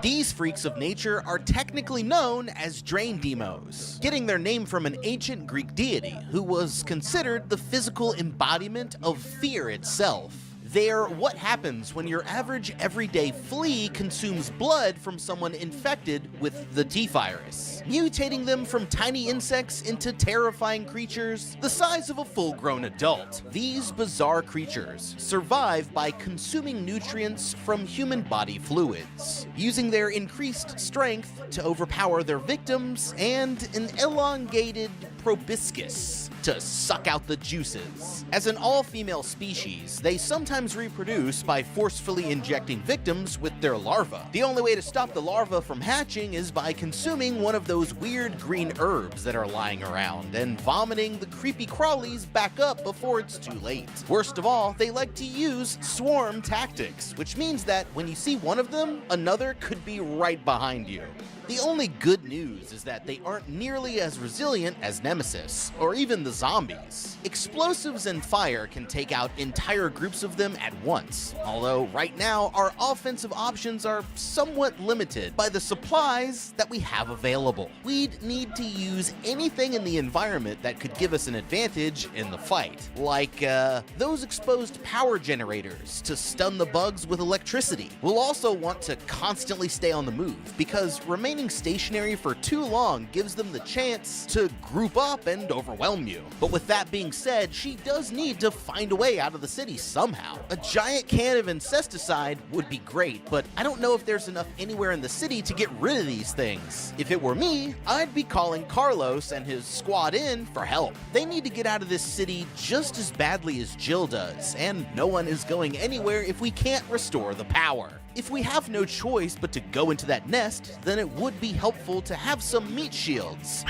These freaks of nature are technically known as drain demos, getting their name from an ancient Greek deity who was considered the physical embodiment of fear itself. They're what happens when your average everyday flea consumes blood from someone infected with the T-virus, mutating them from tiny insects into terrifying creatures the size of a full-grown adult. These bizarre creatures survive by consuming nutrients from human body fluids, using their increased strength to overpower their victims and an elongated proboscis to suck out the juices. As an all-female species, they sometimes reproduce by forcefully injecting victims with their larvae. The only way to stop the larvae from hatching is by consuming one of those weird green herbs that are lying around and vomiting the creepy crawlies back up before it's too late. Worst of all, they like to use swarm tactics, which means that when you see one of them, another could be right behind you. The only good news is that they aren't nearly as resilient as Nemesis, or even the zombies. Explosives and fire can take out entire groups of them at once, although right now our offensive options are somewhat limited by the supplies that we have available. We'd need to use anything in the environment that could give us an advantage in the fight, like those exposed power generators to stun the bugs with electricity. We'll also want to constantly stay on the move, because remaining stationary for too long gives them the chance to group up and overwhelm you. But with that being said, she does need to find a way out of the city somehow. A giant can of insecticide would be great, but I don't know if there's enough anywhere in the city to get rid of these things. If it were me, I'd be calling Carlos and his squad in for help. They need to get out of this city just as badly as Jill does, and no one is going anywhere if we can't restore the power. If we have no choice but to go into that nest, then it would be helpful to have some meat shields.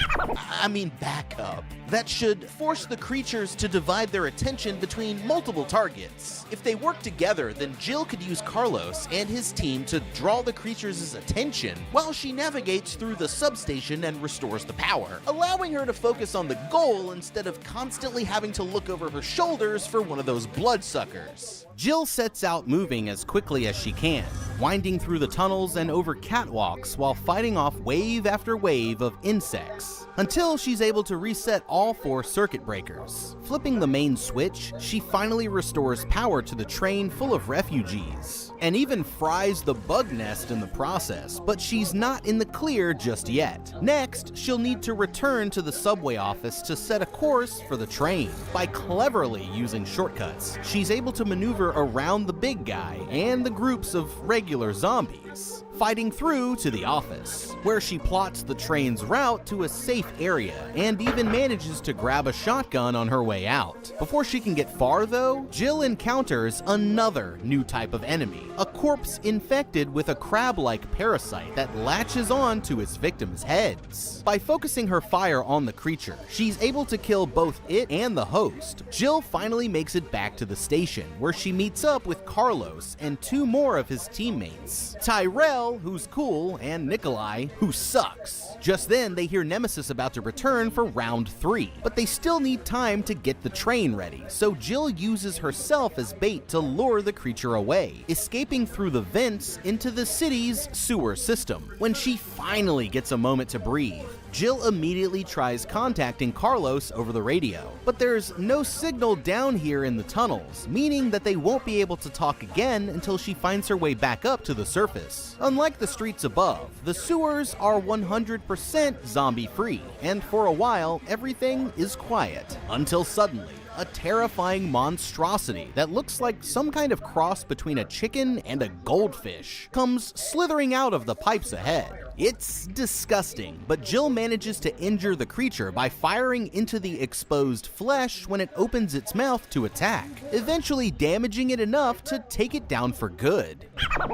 I mean backup. That should force the creatures to divide their attention between multiple targets. If they work together, then Jill could use Carlos and his team to draw the creatures' attention while she navigates through the substation and restores the power, allowing her to focus on the goal instead of constantly having to look over her shoulders for one of those bloodsuckers. Jill sets out moving as quickly as she can, winding through the tunnels and over catwalks while fighting off wave after wave of insects, until she's able to reset all 4 circuit breakers. Flipping the main switch, she finally restores power to the train full of refugees, and even fries the bug nest in the process, but she's not in the clear just yet. Next, she'll need to return to the subway office to set a course for the train. By cleverly using shortcuts, she's able to maneuver around the big guy and the groups of regular zombies, fighting through to the office, where she plots the train's route to a safe area and even manages to grab a shotgun on her way out. Before she can get far though, Jill encounters another new type of enemy, a corpse infected with a crab-like parasite that latches on to its victims' heads. By focusing her fire on the creature, she's able to kill both it and the host. Jill finally makes it back to the station, where she meets up with Carlos and 2 more of his teammates, Tyrell, who's cool, and Nikolai, who sucks. Just then, they hear Nemesis about to return for round 3, but they still need time to get the train ready, so Jill uses herself as bait to lure the creature away, escaping through the vents into the city's sewer system. When she finally gets a moment to breathe, Jill immediately tries contacting Carlos over the radio, but there's no signal down here in the tunnels, meaning that they won't be able to talk again until she finds her way back up to the surface. Unlike the streets above, the sewers are 100% zombie-free, and for a while, everything is quiet, until suddenly, a terrifying monstrosity that looks like some kind of cross between a chicken and a goldfish comes slithering out of the pipes ahead. It's disgusting, but Jill manages to injure the creature by firing into the exposed flesh when it opens its mouth to attack, eventually damaging it enough to take it down for good.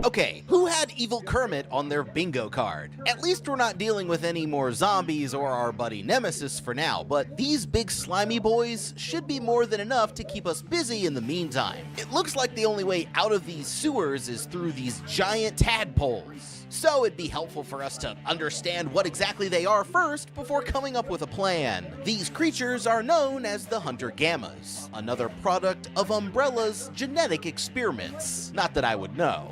Okay, who had Evil Kermit on their bingo card? At least we're not dealing with any more zombies or our buddy Nemesis for now, but these big slimy boys should be more than enough to keep us busy in the meantime. It looks like the only way out of these sewers is through these giant tadpoles. So it'd be helpful for us to understand what exactly they are first before coming up with a plan. These creatures are known as the Hunter Gammas, another product of Umbrella's genetic experiments. Not that I would know.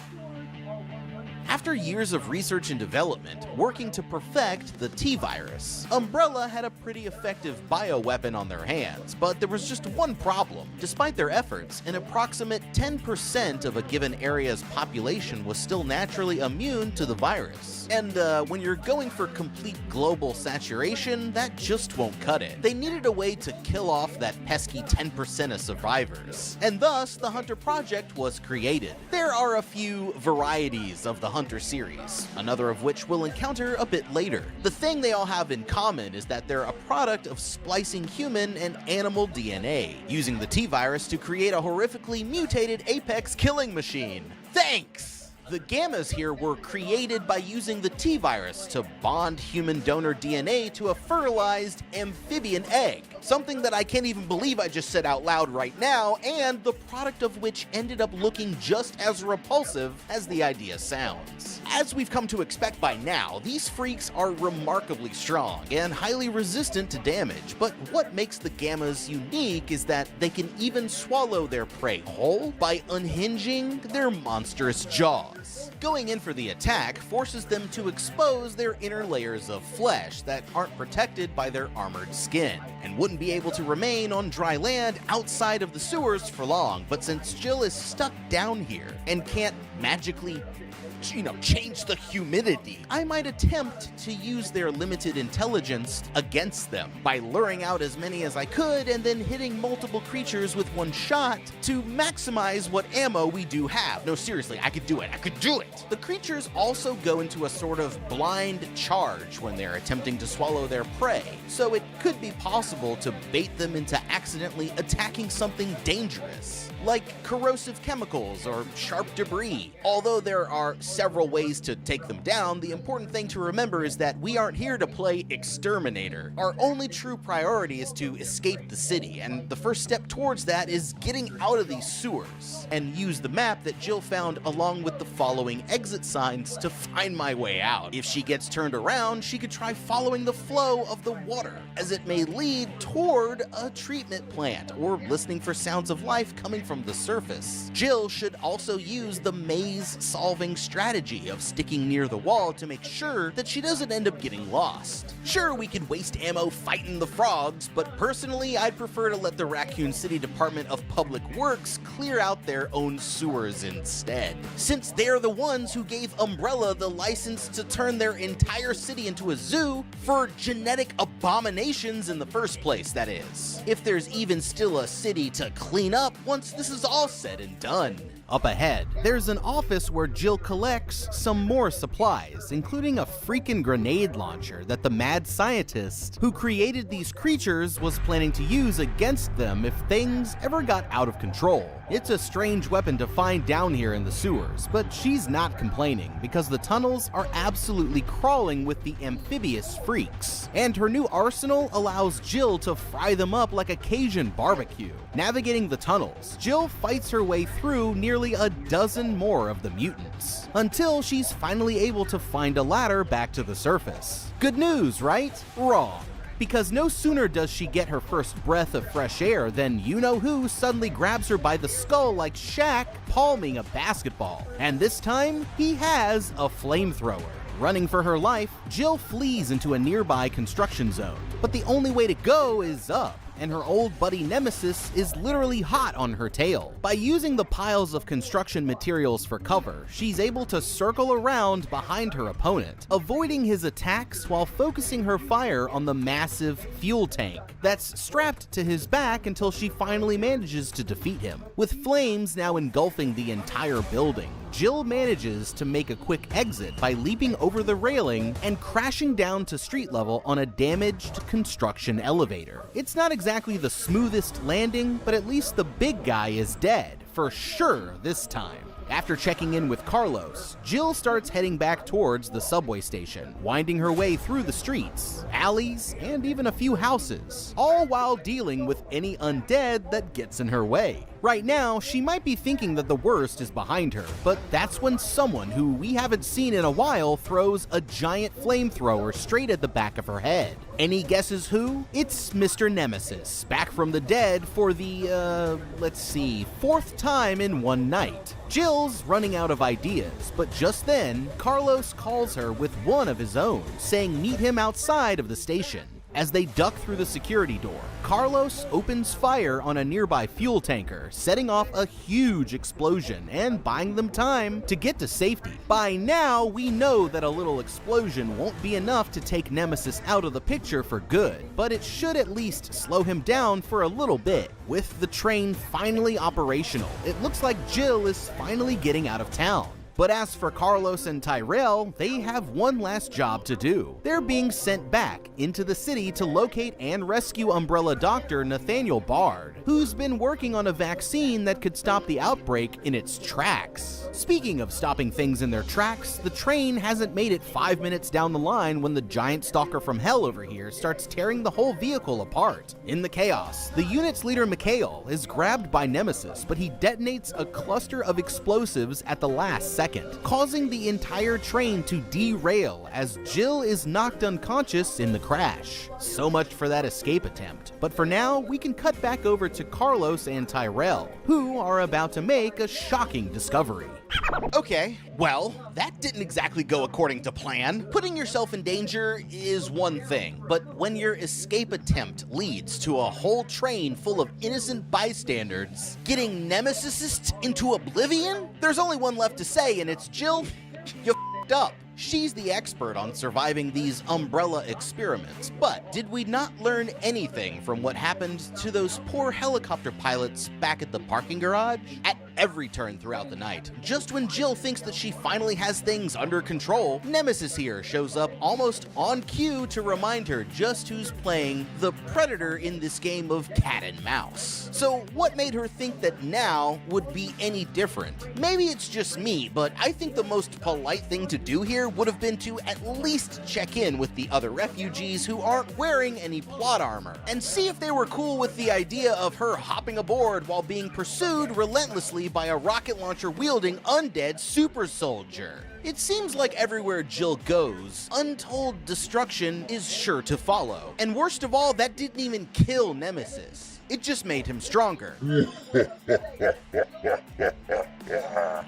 After years of research and development, working to perfect the T-virus, Umbrella had a pretty effective bioweapon on their hands, but there was just one problem. Despite their efforts, an approximate 10% of a given area's population was still naturally immune to the virus. And when you're going for complete global saturation, that just won't cut it. They needed a way to kill off that pesky 10% of survivors, and thus the Hunter Project was created. There are a few varieties of the Hunter series, another of which we'll encounter a bit later. The thing they all have in common is that they're a product of splicing human and animal DNA, using the T-virus to create a horrifically mutated apex killing machine. Thanks! The gammas here were created by using the T-virus to bond human donor DNA to a fertilized amphibian egg, something that I can't even believe I just said out loud right now, and the product of which ended up looking just as repulsive as the idea sounds. As we've come to expect by now, these freaks are remarkably strong and highly resistant to damage, but what makes the gammas unique is that they can even swallow their prey whole by unhinging their monstrous jaws. Going in for the attack forces them to expose their inner layers of flesh that aren't protected by their armored skin, and wouldn't be able to remain on dry land outside of the sewers for long. But since Jill is stuck down here and can't magically change the humidity, I might attempt to use their limited intelligence against them by luring out as many as I could and then hitting multiple creatures with one shot to maximize what ammo we do have. No, seriously, I could do it. The creatures also go into a sort of blind charge when they're attempting to swallow their prey, so it could be possible to bait them into accidentally attacking something dangerous, like corrosive chemicals or sharp debris. Although there are several ways to take them down, the important thing to remember is that we aren't here to play exterminator. Our only true priority is to escape the city, and the first step towards that is getting out of these sewers, and use the map that Jill found along with the following exit signs to find my way out. If she gets turned around, she could try following the flow of the water, as it may lead toward a treatment plant, or listening for sounds of life coming from the surface. Jill should also use the maze-solving strategy of sticking near the wall to make sure that she doesn't end up getting lost. Sure, we could waste ammo fighting the frogs, but personally, I'd prefer to let the Raccoon City Department of Public Works clear out their own sewers instead, since they're the ones who gave Umbrella the license to turn their entire city into a zoo for genetic abominations in the first place, that is. If there's even still a city to clean up once this is all said and done. Up ahead, there's an office where Jill collects some more supplies, including a freaking grenade launcher that the mad scientist who created these creatures was planning to use against them if things ever got out of control. It's a strange weapon to find down here in the sewers, but she's not complaining because the tunnels are absolutely crawling with the amphibious freaks, and her new arsenal allows Jill to fry them up like a Cajun barbecue. Navigating the tunnels, Jill fights her way through nearly a dozen more of the mutants, until she's finally able to find a ladder back to the surface. Good news, right? Wrong. Because no sooner does she get her first breath of fresh air than you-know-who suddenly grabs her by the skull like Shaq palming a basketball. And this time, he has a flamethrower. Running for her life, Jill flees into a nearby construction zone. But the only way to go is up, and her old buddy Nemesis is literally hot on her tail. By using the piles of construction materials for cover, she's able to circle around behind her opponent, avoiding his attacks while focusing her fire on the massive fuel tank that's strapped to his back until she finally manages to defeat him. With flames now engulfing the entire building, Jill manages to make a quick exit by leaping over the railing and crashing down to street level on a damaged construction elevator. It's not exactly the smoothest landing, but at least the big guy is dead, for sure this time. After checking in with Carlos, Jill starts heading back towards the subway station, winding her way through the streets, alleys, and even a few houses, all while dealing with any undead that gets in her way. Right now, she might be thinking that the worst is behind her, but that's when someone who we haven't seen in a while throws a giant flamethrower straight at the back of her head. Any guesses who? It's Mr. Nemesis, back from the dead for the, fourth time in one night. Jill's running out of ideas, but just then, Carlos calls her with one of his own, saying meet him outside of the station. As they duck through the security door, Carlos opens fire on a nearby fuel tanker, setting off a huge explosion and buying them time to get to safety. By now, we know that a little explosion won't be enough to take Nemesis out of the picture for good, but it should at least slow him down for a little bit. With the train finally operational, it looks like Jill is finally getting out of town. But as for Carlos and Tyrell, they have one last job to do. They're being sent back into the city to locate and rescue Umbrella Doctor Nathaniel Bard, who's been working on a vaccine that could stop the outbreak in its tracks. Speaking of stopping things in their tracks, the train hasn't made it 5 minutes down the line when the giant stalker from hell over here starts tearing the whole vehicle apart. In the chaos, the unit's leader Mikhail is grabbed by Nemesis, but he detonates a cluster of explosives at the last second, causing the entire train to derail as Jill is knocked unconscious in the crash. So much for that escape attempt. But for now, we can cut back over to Carlos and Tyrell, who are about to make a shocking discovery. Okay, well, that didn't exactly go according to plan. Putting yourself in danger is one thing, but when your escape attempt leads to a whole train full of innocent bystanders getting Nemesis into oblivion, there's only one left to say, and it's Jill, you f***ed up. She's the expert on surviving these Umbrella experiments, but did we not learn anything from what happened to those poor helicopter pilots back at the parking garage? At every turn throughout the night, just when Jill thinks that she finally has things under control, Nemesis here shows up almost on cue to remind her just who's playing the predator in this game of cat and mouse. So what made her think that now would be any different? Maybe it's just me, but I think the most polite thing to do here would have been to at least check in with the other refugees who aren't wearing any plot armor, and see if they were cool with the idea of her hopping aboard while being pursued relentlessly by a rocket launcher wielding undead super soldier. It seems like everywhere Jill goes, untold destruction is sure to follow. And worst of all, that didn't even kill Nemesis. It just made him stronger.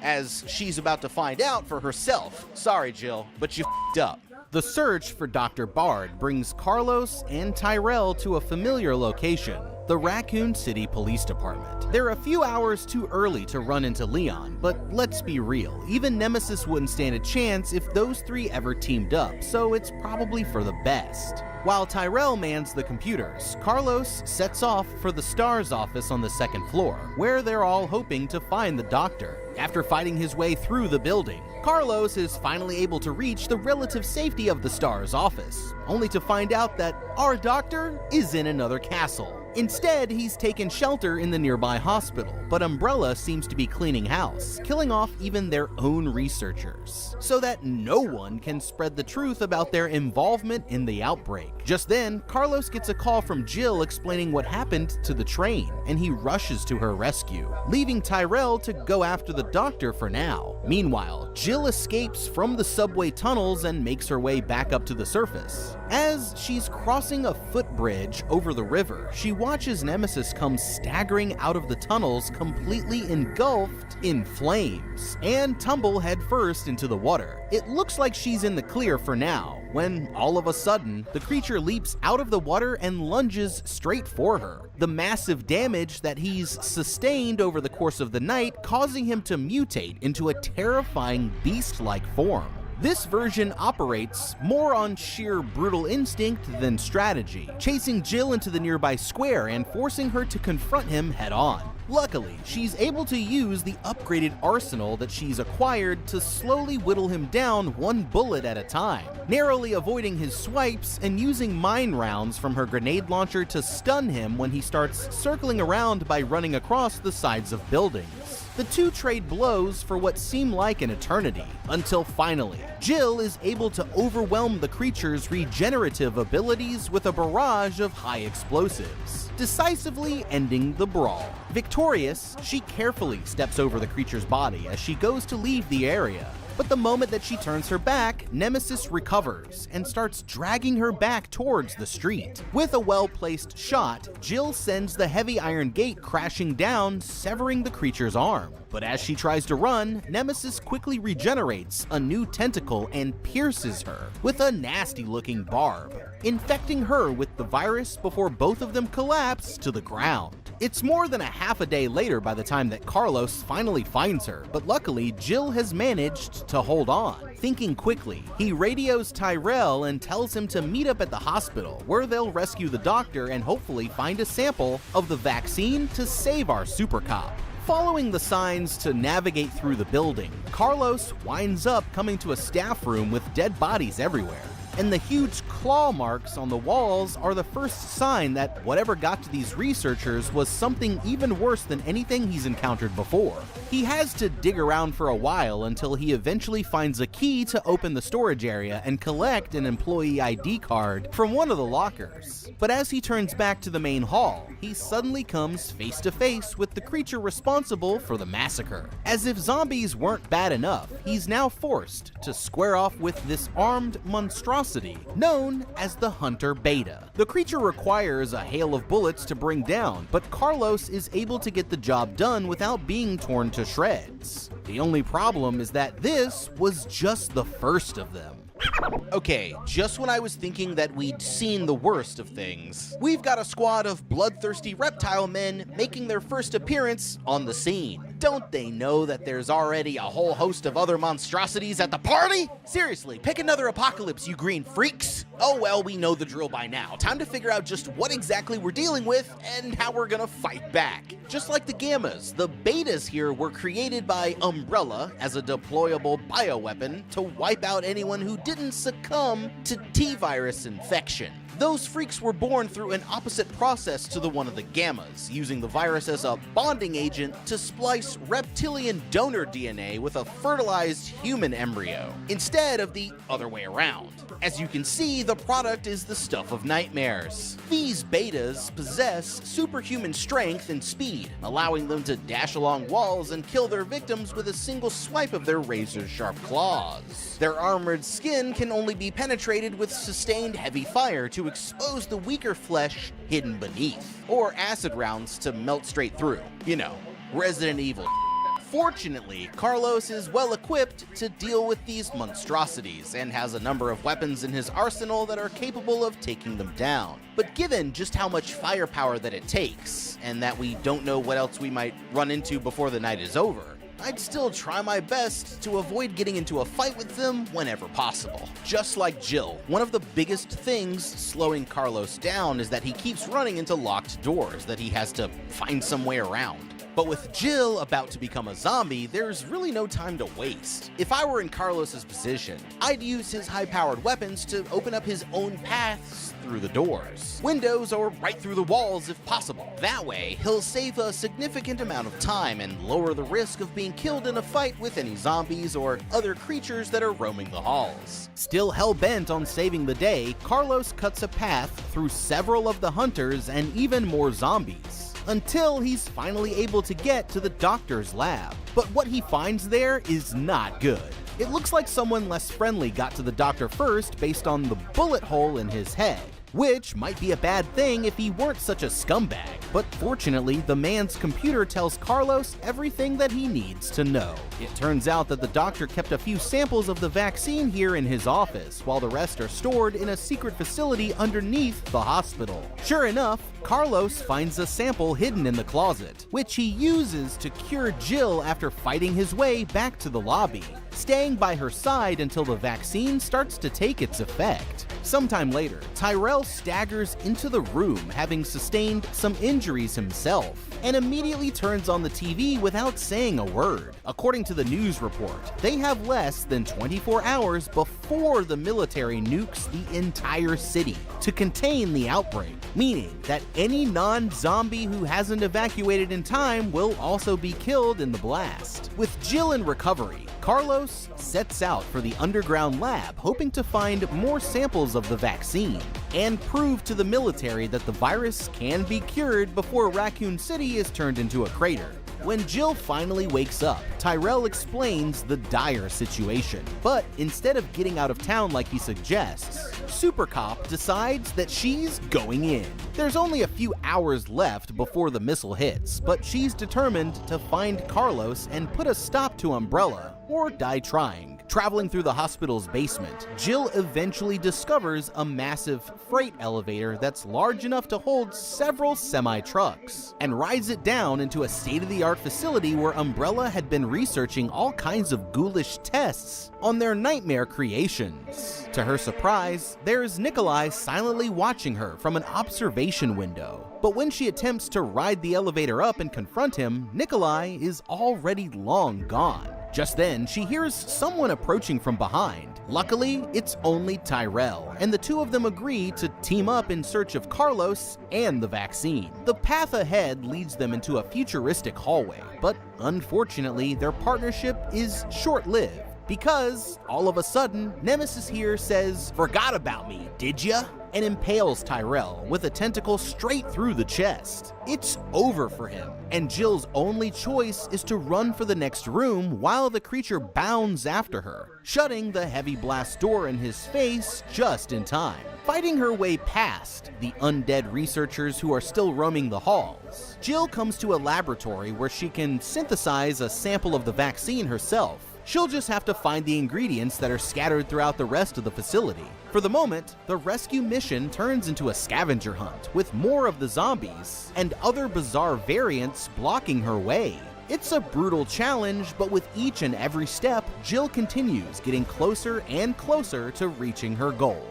As she's about to find out for herself. Sorry, Jill, but you f***ed up. The search for Dr. Bard brings Carlos and Tyrell to a familiar location, the Raccoon City Police Department. They're a few hours too early to run into Leon, but let's be real, even Nemesis wouldn't stand a chance if those three ever teamed up, so it's probably for the best. While Tyrell mans the computers, Carlos sets off for the STARS office on the second floor, where they're all hoping to find the doctor. After fighting his way through the building, Carlos is finally able to reach the relative safety of the STARS office, only to find out that our doctor is in another castle. Instead, he's taken shelter in the nearby hospital, but Umbrella seems to be cleaning house, killing off even their own researchers, so that no one can spread the truth about their involvement in the outbreak. Just then, Carlos gets a call from Jill explaining what happened to the train, and he rushes to her rescue, leaving Tyrell to go after the doctor for now. Meanwhile, Jill escapes from the subway tunnels and makes her way back up to the surface. As she's crossing a footbridge over the river, she watches Nemesis come staggering out of the tunnels completely engulfed in flames and tumble headfirst into the water. It looks like she's in the clear for now, when all of a sudden, the creature leaps out of the water and lunges straight for her. The massive damage that he's sustained over the course of the night causing him to mutate into a terrifying beast-like form. This version operates more on sheer brutal instinct than strategy, chasing Jill into the nearby square and forcing her to confront him head-on. Luckily, she's able to use the upgraded arsenal that she's acquired to slowly whittle him down one bullet at a time, narrowly avoiding his swipes and using mine rounds from her grenade launcher to stun him when he starts circling around by running across the sides of buildings. The two trade blows for what seem like an eternity, until finally, Jill is able to overwhelm the creature's regenerative abilities with a barrage of high explosives, decisively ending the brawl. Victorious, she carefully steps over the creature's body as she goes to leave the area. But the moment that she turns her back, Nemesis recovers and starts dragging her back towards the street. With a well-placed shot, Jill sends the heavy iron gate crashing down, severing the creature's arm. But as she tries to run, Nemesis quickly regenerates a new tentacle and pierces her with a nasty-looking barb, infecting her with the virus before both of them collapse to the ground. It's more than a half a day later by the time that Carlos finally finds her, but luckily Jill has managed to hold on. Thinking quickly, he radios Tyrell and tells him to meet up at the hospital, where they'll rescue the doctor and hopefully find a sample of the vaccine to save our super cop. Following the signs to navigate through the building, Carlos winds up coming to a staff room with dead bodies everywhere. And the huge claw marks on the walls are the first sign that whatever got to these researchers was something even worse than anything he's encountered before. He has to dig around for a while until he eventually finds a key to open the storage area and collect an employee ID card from one of the lockers. But as he turns back to the main hall, he suddenly comes face to face with the creature responsible for the massacre. As if zombies weren't bad enough, he's now forced to square off with this armed monstrosity known as the Hunter Beta. The creature requires a hail of bullets to bring down, but Carlos is able to get the job done without being torn to shreds. The only problem is that this was just the first of them. Okay, just when I was thinking that we'd seen the worst of things, we've got a squad of bloodthirsty reptile men making their first appearance on the scene. Don't they know that there's already a whole host of other monstrosities at the party? Seriously, pick another apocalypse, you green freaks. Oh well, we know the drill by now. Time to figure out just what exactly we're dealing with and how we're gonna fight back. Just like the Gammas, the Betas here were created by Umbrella as a deployable bioweapon to wipe out anyone who didn't succumb to T-virus infection. Those freaks were born through an opposite process to the one of the Gammas, using the virus as a bonding agent to splice reptilian donor DNA with a fertilized human embryo, instead of the other way around. As you can see, the product is the stuff of nightmares. These betas possess superhuman strength and speed, allowing them to dash along walls and kill their victims with a single swipe of their razor-sharp claws. Their armored skin can only be penetrated with sustained heavy fire to expose the weaker flesh hidden beneath, or acid rounds to melt straight through. You know, Resident Evil. Fortunately, Carlos is well equipped to deal with these monstrosities and has a number of weapons in his arsenal that are capable of taking them down. But given just how much firepower that it takes, and that we don't know what else we might run into before the night is over, I'd still try my best to avoid getting into a fight with them whenever possible. Just like Jill, one of the biggest things slowing Carlos down is that he keeps running into locked doors that he has to find some way around. But with Jill about to become a zombie, there's really no time to waste. If I were in Carlos's position, I'd use his high-powered weapons to open up his own paths through the doors, windows, or right through the walls if possible. That way, he'll save a significant amount of time and lower the risk of being killed in a fight with any zombies or other creatures that are roaming the halls. Still hell-bent on saving the day, Carlos cuts a path through several of the hunters and even more zombies, until he's finally able to get to the doctor's lab. But what he finds there is not good. It looks like someone less friendly got to the doctor first based on the bullet hole in his head, which might be a bad thing if he weren't such a scumbag. But fortunately, the man's computer tells Carlos everything that he needs to know. It turns out that the doctor kept a few samples of the vaccine here in his office, while the rest are stored in a secret facility underneath the hospital. Sure enough, Carlos finds a sample hidden in the closet, which he uses to cure Jill after fighting his way back to the lobby, staying by her side until the vaccine starts to take its effect. Sometime later, Tyrell staggers into the room, having sustained some injuries himself, and immediately turns on the TV without saying a word. According to the news report, they have less than 24 hours before the military nukes the entire city to contain the outbreak, meaning that any non-zombie who hasn't evacuated in time will also be killed in the blast. With Jill in recovery, Carlos sets out for the underground lab, hoping to find more samples of the vaccine and prove to the military that the virus can be cured before Raccoon City is turned into a crater. When Jill finally wakes up, Tyrell explains the dire situation. But instead of getting out of town like he suggests, Super Cop decides that she's going in. There's only a few hours left before the missile hits, but she's determined to find Carlos and put a stop to Umbrella, or die trying. Traveling through the hospital's basement, Jill eventually discovers a massive freight elevator that's large enough to hold several semi-trucks, and rides it down into a state-of-the-art facility where Umbrella had been researching all kinds of ghoulish tests on their nightmare creations. To her surprise, there's Nikolai silently watching her from an observation window. But when she attempts to ride the elevator up and confront him, Nikolai is already long gone. Just then, she hears someone approaching from behind. Luckily, it's only Tyrell, and the two of them agree to team up in search of Carlos and the vaccine. The path ahead leads them into a futuristic hallway, but unfortunately, their partnership is short-lived. Because, all of a sudden, Nemesis here says, "Forgot about me, did ya?" and impales Tyrell with a tentacle straight through the chest. It's over for him, and Jill's only choice is to run for the next room while the creature bounds after her, shutting the heavy blast door in his face just in time. Fighting her way past the undead researchers who are still roaming the halls, Jill comes to a laboratory where she can synthesize a sample of the vaccine herself. She'll just have to find the ingredients that are scattered throughout the rest of the facility. For the moment, the rescue mission turns into a scavenger hunt, with more of the zombies and other bizarre variants blocking her way. It's a brutal challenge, but with each and every step, Jill continues getting closer and closer to reaching her goal.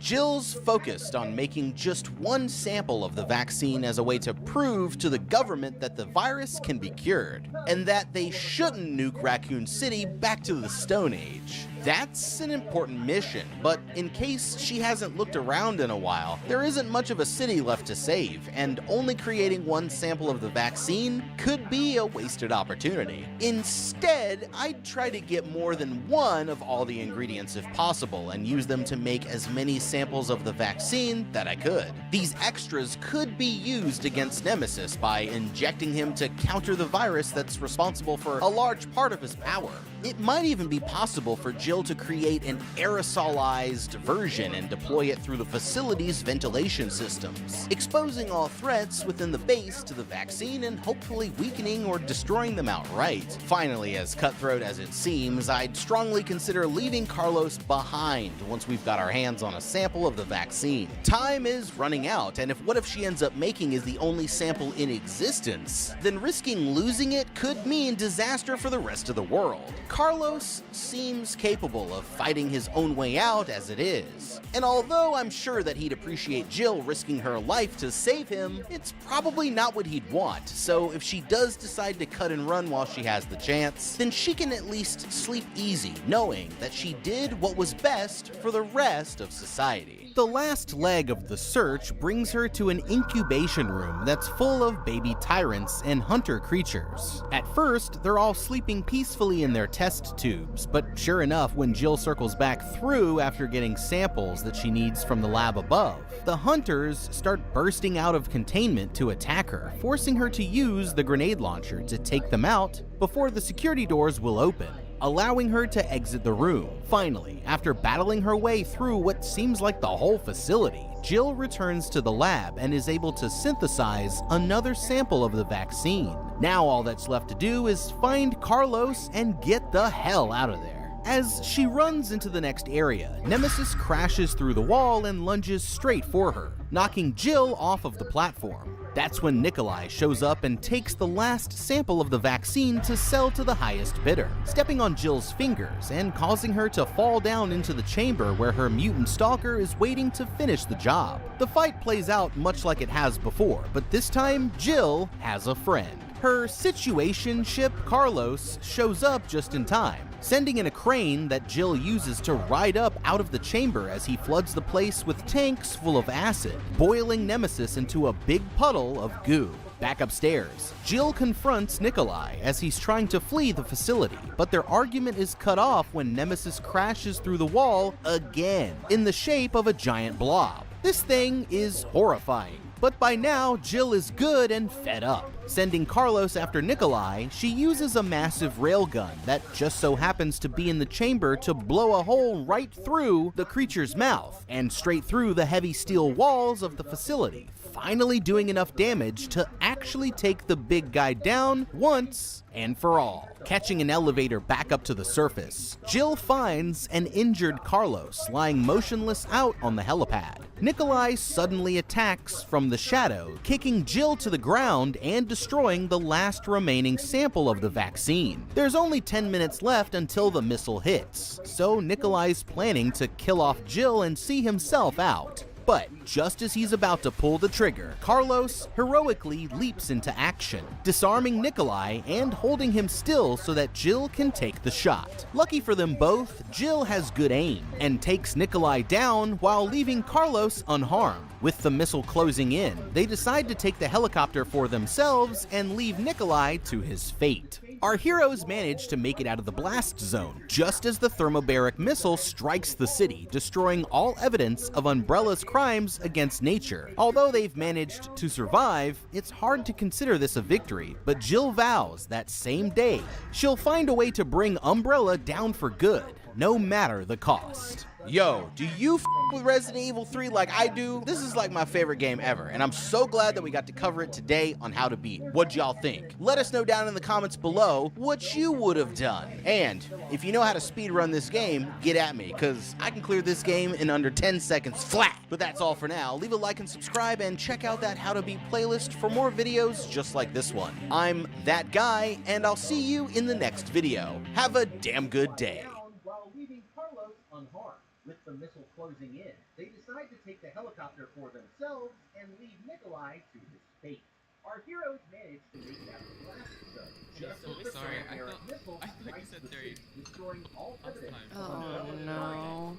Jill's focused on making just one sample of the vaccine as a way to prove to the government that the virus can be cured, and that they shouldn't nuke Raccoon City back to the Stone Age. That's an important mission, but in case she hasn't looked around in a while, there isn't much of a city left to save, and only creating one sample of the vaccine could be a wasted opportunity. Instead, I'd try to get more than one of all the ingredients if possible, and use them to make as many samples of the vaccine that I could. These extras could be used against Nemesis by injecting him to counter the virus that's responsible for a large part of his power. It might even be possible for Jill to create an aerosolized version and deploy it through the facility's ventilation systems, exposing all threats within the base to the vaccine and hopefully weakening or destroying them outright. Finally, as cutthroat as it seems, I'd strongly consider leaving Carlos behind once we've got our hands on a sample of the vaccine. Time is running out, and what if she ends up making is the only sample in existence? Then risking losing it could mean disaster for the rest of the world. Carlos seems capable of fighting his own way out as it is, and although I'm sure that he'd appreciate Jill risking her life to save him, it's probably not what he'd want. So if she does decide to cut and run while she has the chance, then she can at least sleep easy knowing that she did what was best for the rest of society. The last leg of the search brings her to an incubation room that's full of baby tyrants and hunter creatures. At first, they're all sleeping peacefully in their test tubes, but sure enough, when Jill circles back through after getting samples that she needs from the lab above, the hunters start bursting out of containment to attack her, forcing her to use the grenade launcher to take them out before the security doors will open, allowing her to exit the room. Finally, after battling her way through what seems like the whole facility, Jill returns to the lab and is able to synthesize another sample of the vaccine. Now all that's left to do is find Carlos and get the hell out of there. As she runs into the next area, Nemesis crashes through the wall and lunges straight for her, knocking Jill off of the platform. That's when Nikolai shows up and takes the last sample of the vaccine to sell to the highest bidder, stepping on Jill's fingers and causing her to fall down into the chamber where her mutant stalker is waiting to finish the job. The fight plays out much like it has before, but this time Jill has a friend. Her situationship Carlos shows up just in time, sending in a crane that Jill uses to ride up out of the chamber as he floods the place with tanks full of acid, boiling Nemesis into a big puddle of goo. Back upstairs, Jill confronts Nikolai as he's trying to flee the facility, but their argument is cut off when Nemesis crashes through the wall again, in the shape of a giant blob. This thing is horrifying, but by now Jill is good and fed up. Sending Carlos after Nikolai, she uses a massive railgun that just so happens to be in the chamber to blow a hole right through the creature's mouth and straight through the heavy steel walls of the facility, finally doing enough damage to actually take the big guy down once and for all. Catching an elevator back up to the surface, Jill finds an injured Carlos lying motionless out on the helipad. Nikolai suddenly attacks from the shadow, kicking Jill to the ground and destroying the last remaining sample of the vaccine. There's only 10 minutes left until the missile hits, so Nikolai's planning to kill off Jill and see himself out. But just as he's about to pull the trigger, Carlos heroically leaps into action, disarming Nikolai and holding him still so that Jill can take the shot. Lucky for them both, Jill has good aim and takes Nikolai down while leaving Carlos unharmed. With the missile closing in, they decide to take the helicopter for themselves and leave Nikolai to his fate. Our heroes manage to make it out of the blast zone, just as the thermobaric missile strikes the city, destroying all evidence of Umbrella's crimes against nature. Although they've managed to survive, it's hard to consider this a victory, but Jill vows that same day she'll find a way to bring Umbrella down for good, no matter the cost. Yo, do you with Resident Evil 3 like I do? This is like my favorite game ever, and I'm so glad that we got to cover it today on How to Beat. What'd y'all think? Let us know down in the comments below what you would have done. And if you know how to speedrun this game, get at me, because I can clear this game in under 10 seconds flat. But that's all for now. Leave a like and subscribe, and check out that How to Beat playlist for more videos just like this one. I'm That Guy, and I'll see you in the next video. Have a damn good day. While leaving Carlos unharmed. With the missile closing in, they decide to take the helicopter for themselves and leave Nikolai to his fate. Our heroes manage to make it out of the blast zone, just as the thermobaric missile strikes the city, destroying all evidence. Oh no.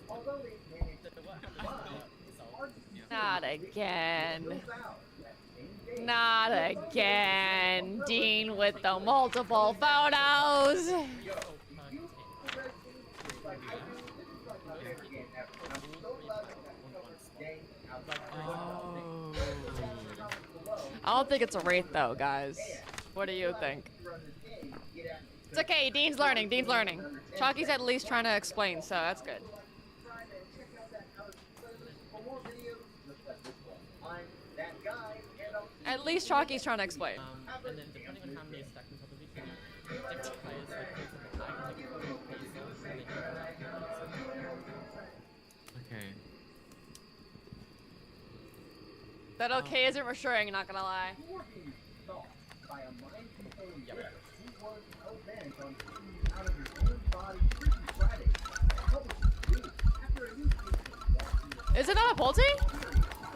Although they managed to survive, Not again. Not again. Dean with the multiple photos. I don't think it's a wraith though, guys. What do you think? It's okay, Dean's learning, Dean's learning. Chalky's at least trying to explain, so that's good. At least Chalky's trying to explain. And then depending on how many stacks on top of each other, different players like okay. That okay isn't reassuring, not gonna lie. Is it not a Pulte?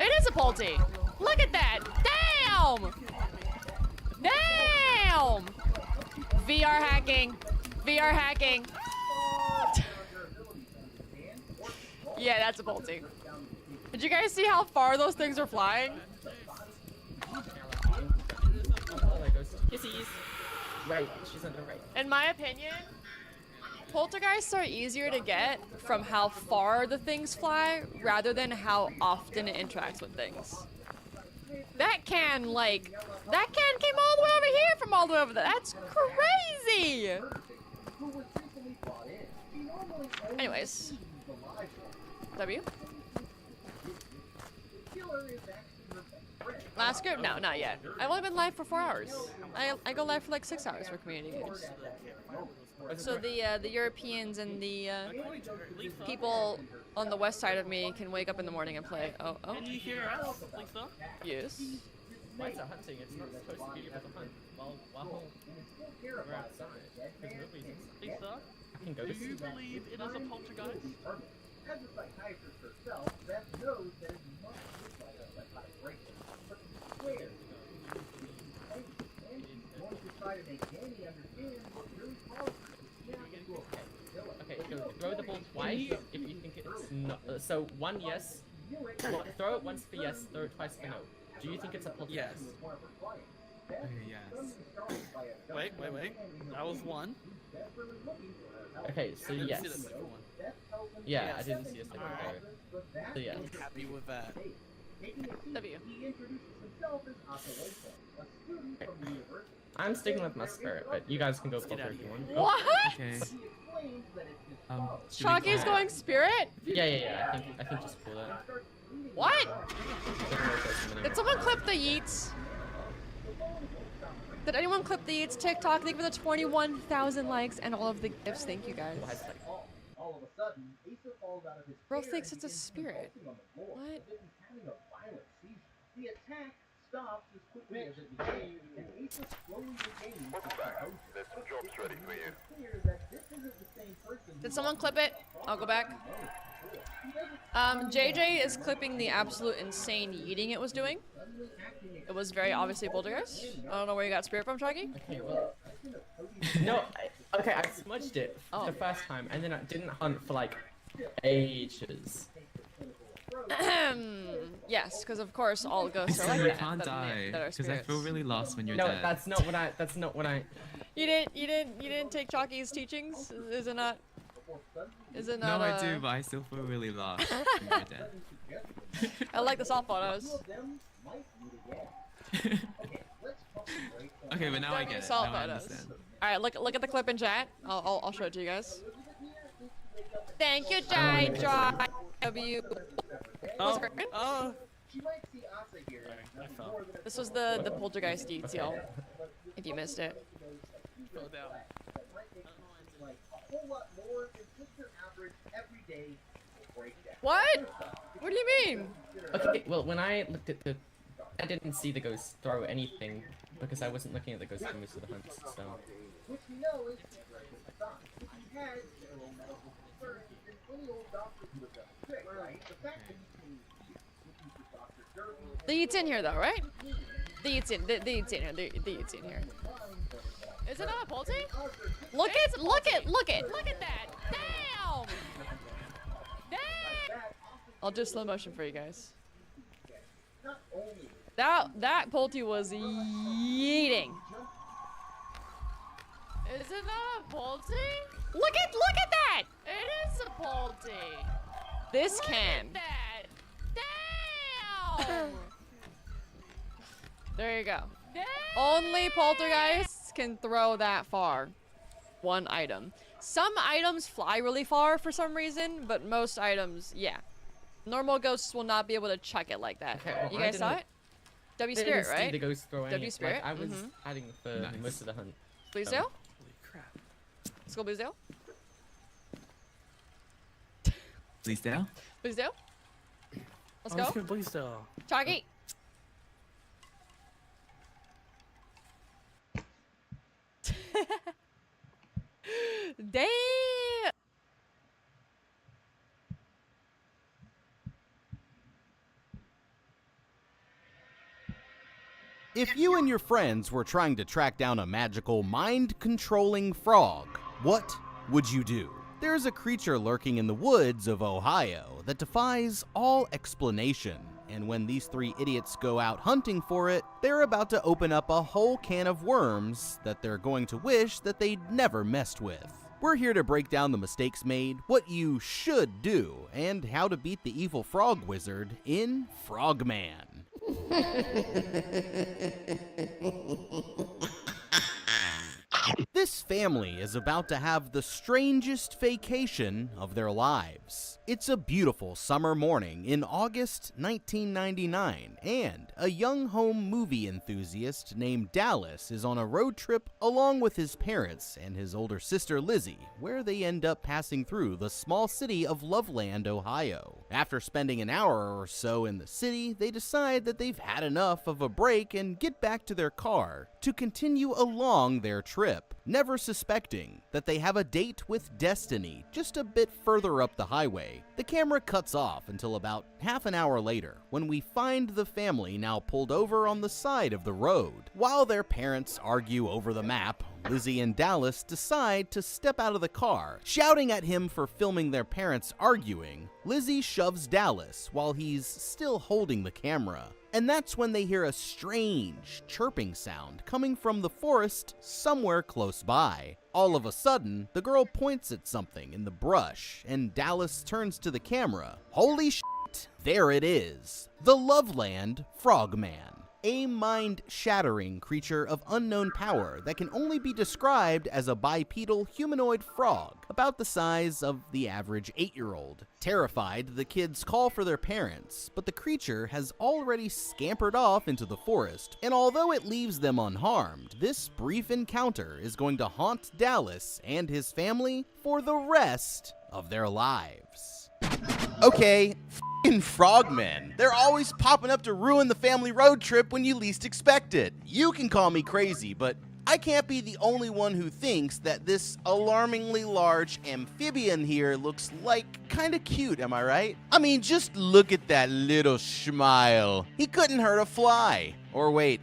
It is a Pulte. Look at that. Damn! Damn! VR hacking. VR hacking. Yeah, that's a Pulte. Did you guys see how far those things are flying? Right, she's on the right. In my opinion, poltergeists are easier to get from how far the things fly rather than how often it interacts with things. That can came all the way over here from all the way over there. That's crazy! Anyways. W? Last group? No, not yet. I've only been live for 4 hours. I go live for like 6 hours for community games. So the Europeans and the people on the west side of me can wake up in the morning and play. Oh. Can you hear us, Lisa? Yes. Why is it hunting? It's not supposed to be able to hunt while we're outside. Because nobody's inside. Lisa, I can go to sleep. Do you believe it is a poltergeist? As a psychiatrist herself, Beth knows that it must look like a psychotic breakdown, but swears and she's going to try to make Danny understand what really caused her. Okay, throw the ball twice if you think it's not. So one yes, throw it once for yes, throw it twice for no. Do you think it's a poltergeist? Yes. Okay, yes. Wait. That was one. Okay, so yes. One. Yeah, I didn't see a second there. So yes. I'm happy with that. W. I'm sticking with my spirit, but you guys can go filter if you want. What? Okay. Chalky's going spirit? Yeah. I think just pull that. What? Did someone clip the yeets? Did anyone clip the yeets TikTok? Thank you for the 21,000 likes and all of the gifts. Thank you guys. Bro thinks it's a spirit. What? The attack stops as quickly as it became, and Asa slowly regains his composure. There's some jobs ready for you. It's clear that this isn't the same person. Did someone clip it? I'll go back. JJ is clipping the absolute insane yeeting it was doing. It was very obviously poltergeist. I don't know where you got spirit from, Chalky. Okay, well. No, I smudged it the first time, and then I didn't hunt for like ages. Yes, because of course all ghosts are So like you that. can't die, because I feel really lost when you're dead. No, that's not what I. You didn't take Chalky's teachings? Is it not? No, I do, but I still feel really lost when you're dead. I like the soft photos. Okay, but now I get it. Soft Now I photos. understand. All right, look at the clip in chat. I'll show it to you guys. Thank you, Jai. W. Oh. This was the poltergeist deeds, y'all. If you missed it. What? What do you mean? Okay, well, when I looked at I didn't see the ghost throw anything because I wasn't looking at the ghost for most of the hunts, so. Which we know is if he had general medical concern, then any old doctor would have done a trick, right? The fact that The yeet's in here though, right? The yeet's in. The yeet's in here. The yeet's in here. Is it not a polty? Look at that! Damn! Damn! I'll do slow motion for you guys. That polty was yeeting. Is it not a polty? Look at that! It is a polty. This can. Look at that! Damn! There you go. Damn! Only poltergeists can throw that far. One item. Some items fly really far for some reason, but most items, yeah. Normal ghosts will not be able to chuck it like that. Okay, well, you guys saw it? W I Spirit, didn't see right? the ghost throwing W it. Spirit? Like, I was adding for most of the hunt. Bluesdale? So. Holy crap. Let's go Bluesdale. Bluesdale? Bluesdale? Let's Let's go. go Bluesdale. Chalky. Damn! If you and your friends were trying to track down a magical, mind-controlling frog, what would you do? There's a creature lurking in the woods of Ohio that defies all explanation, and when these three idiots go out hunting for it, they're about to open up a whole can of worms that they're going to wish that they'd never messed with. We're here to break down the mistakes made, what you should do, and how to beat the evil frog wizard in Frogman. This family is about to have the strangest vacation of their lives. It's a beautiful summer morning in August 1999, and a young home movie enthusiast named Dallas is on a road trip along with his parents and his older sister Lizzie, where they end up passing through the small city of Loveland, Ohio. After spending an hour or so in the city, they decide that they've had enough of a break and get back to their car to continue along their trip, never suspecting that they have a date with destiny just a bit further up the highway. The camera cuts off until about half an hour later, when we find the family now pulled over on the side of the road. While their parents argue over the map, Lizzie and Dallas decide to step out of the car. Shouting at him for filming their parents arguing, Lizzie shoves Dallas while he's still holding the camera. And that's when they hear a strange chirping sound coming from the forest somewhere close by. All of a sudden, the girl points at something in the brush, and Dallas turns to the camera. Holy shit, right, there it is. The Loveland Frogman. A mind-shattering creature of unknown power that can only be described as a bipedal humanoid frog, about the size of the average 8-year-old. Terrified, the kids call for their parents, but the creature has already scampered off into the forest, and although it leaves them unharmed, this brief encounter is going to haunt Dallas and his family for the rest of their lives. Okay, f***ing frogmen. They're always popping up to ruin the family road trip when you least expect it. You can call me crazy, but I can't be the only one who thinks that this alarmingly large amphibian here looks like kinda cute, am I right? I mean, just look at that little smile. He couldn't hurt a fly. Or wait,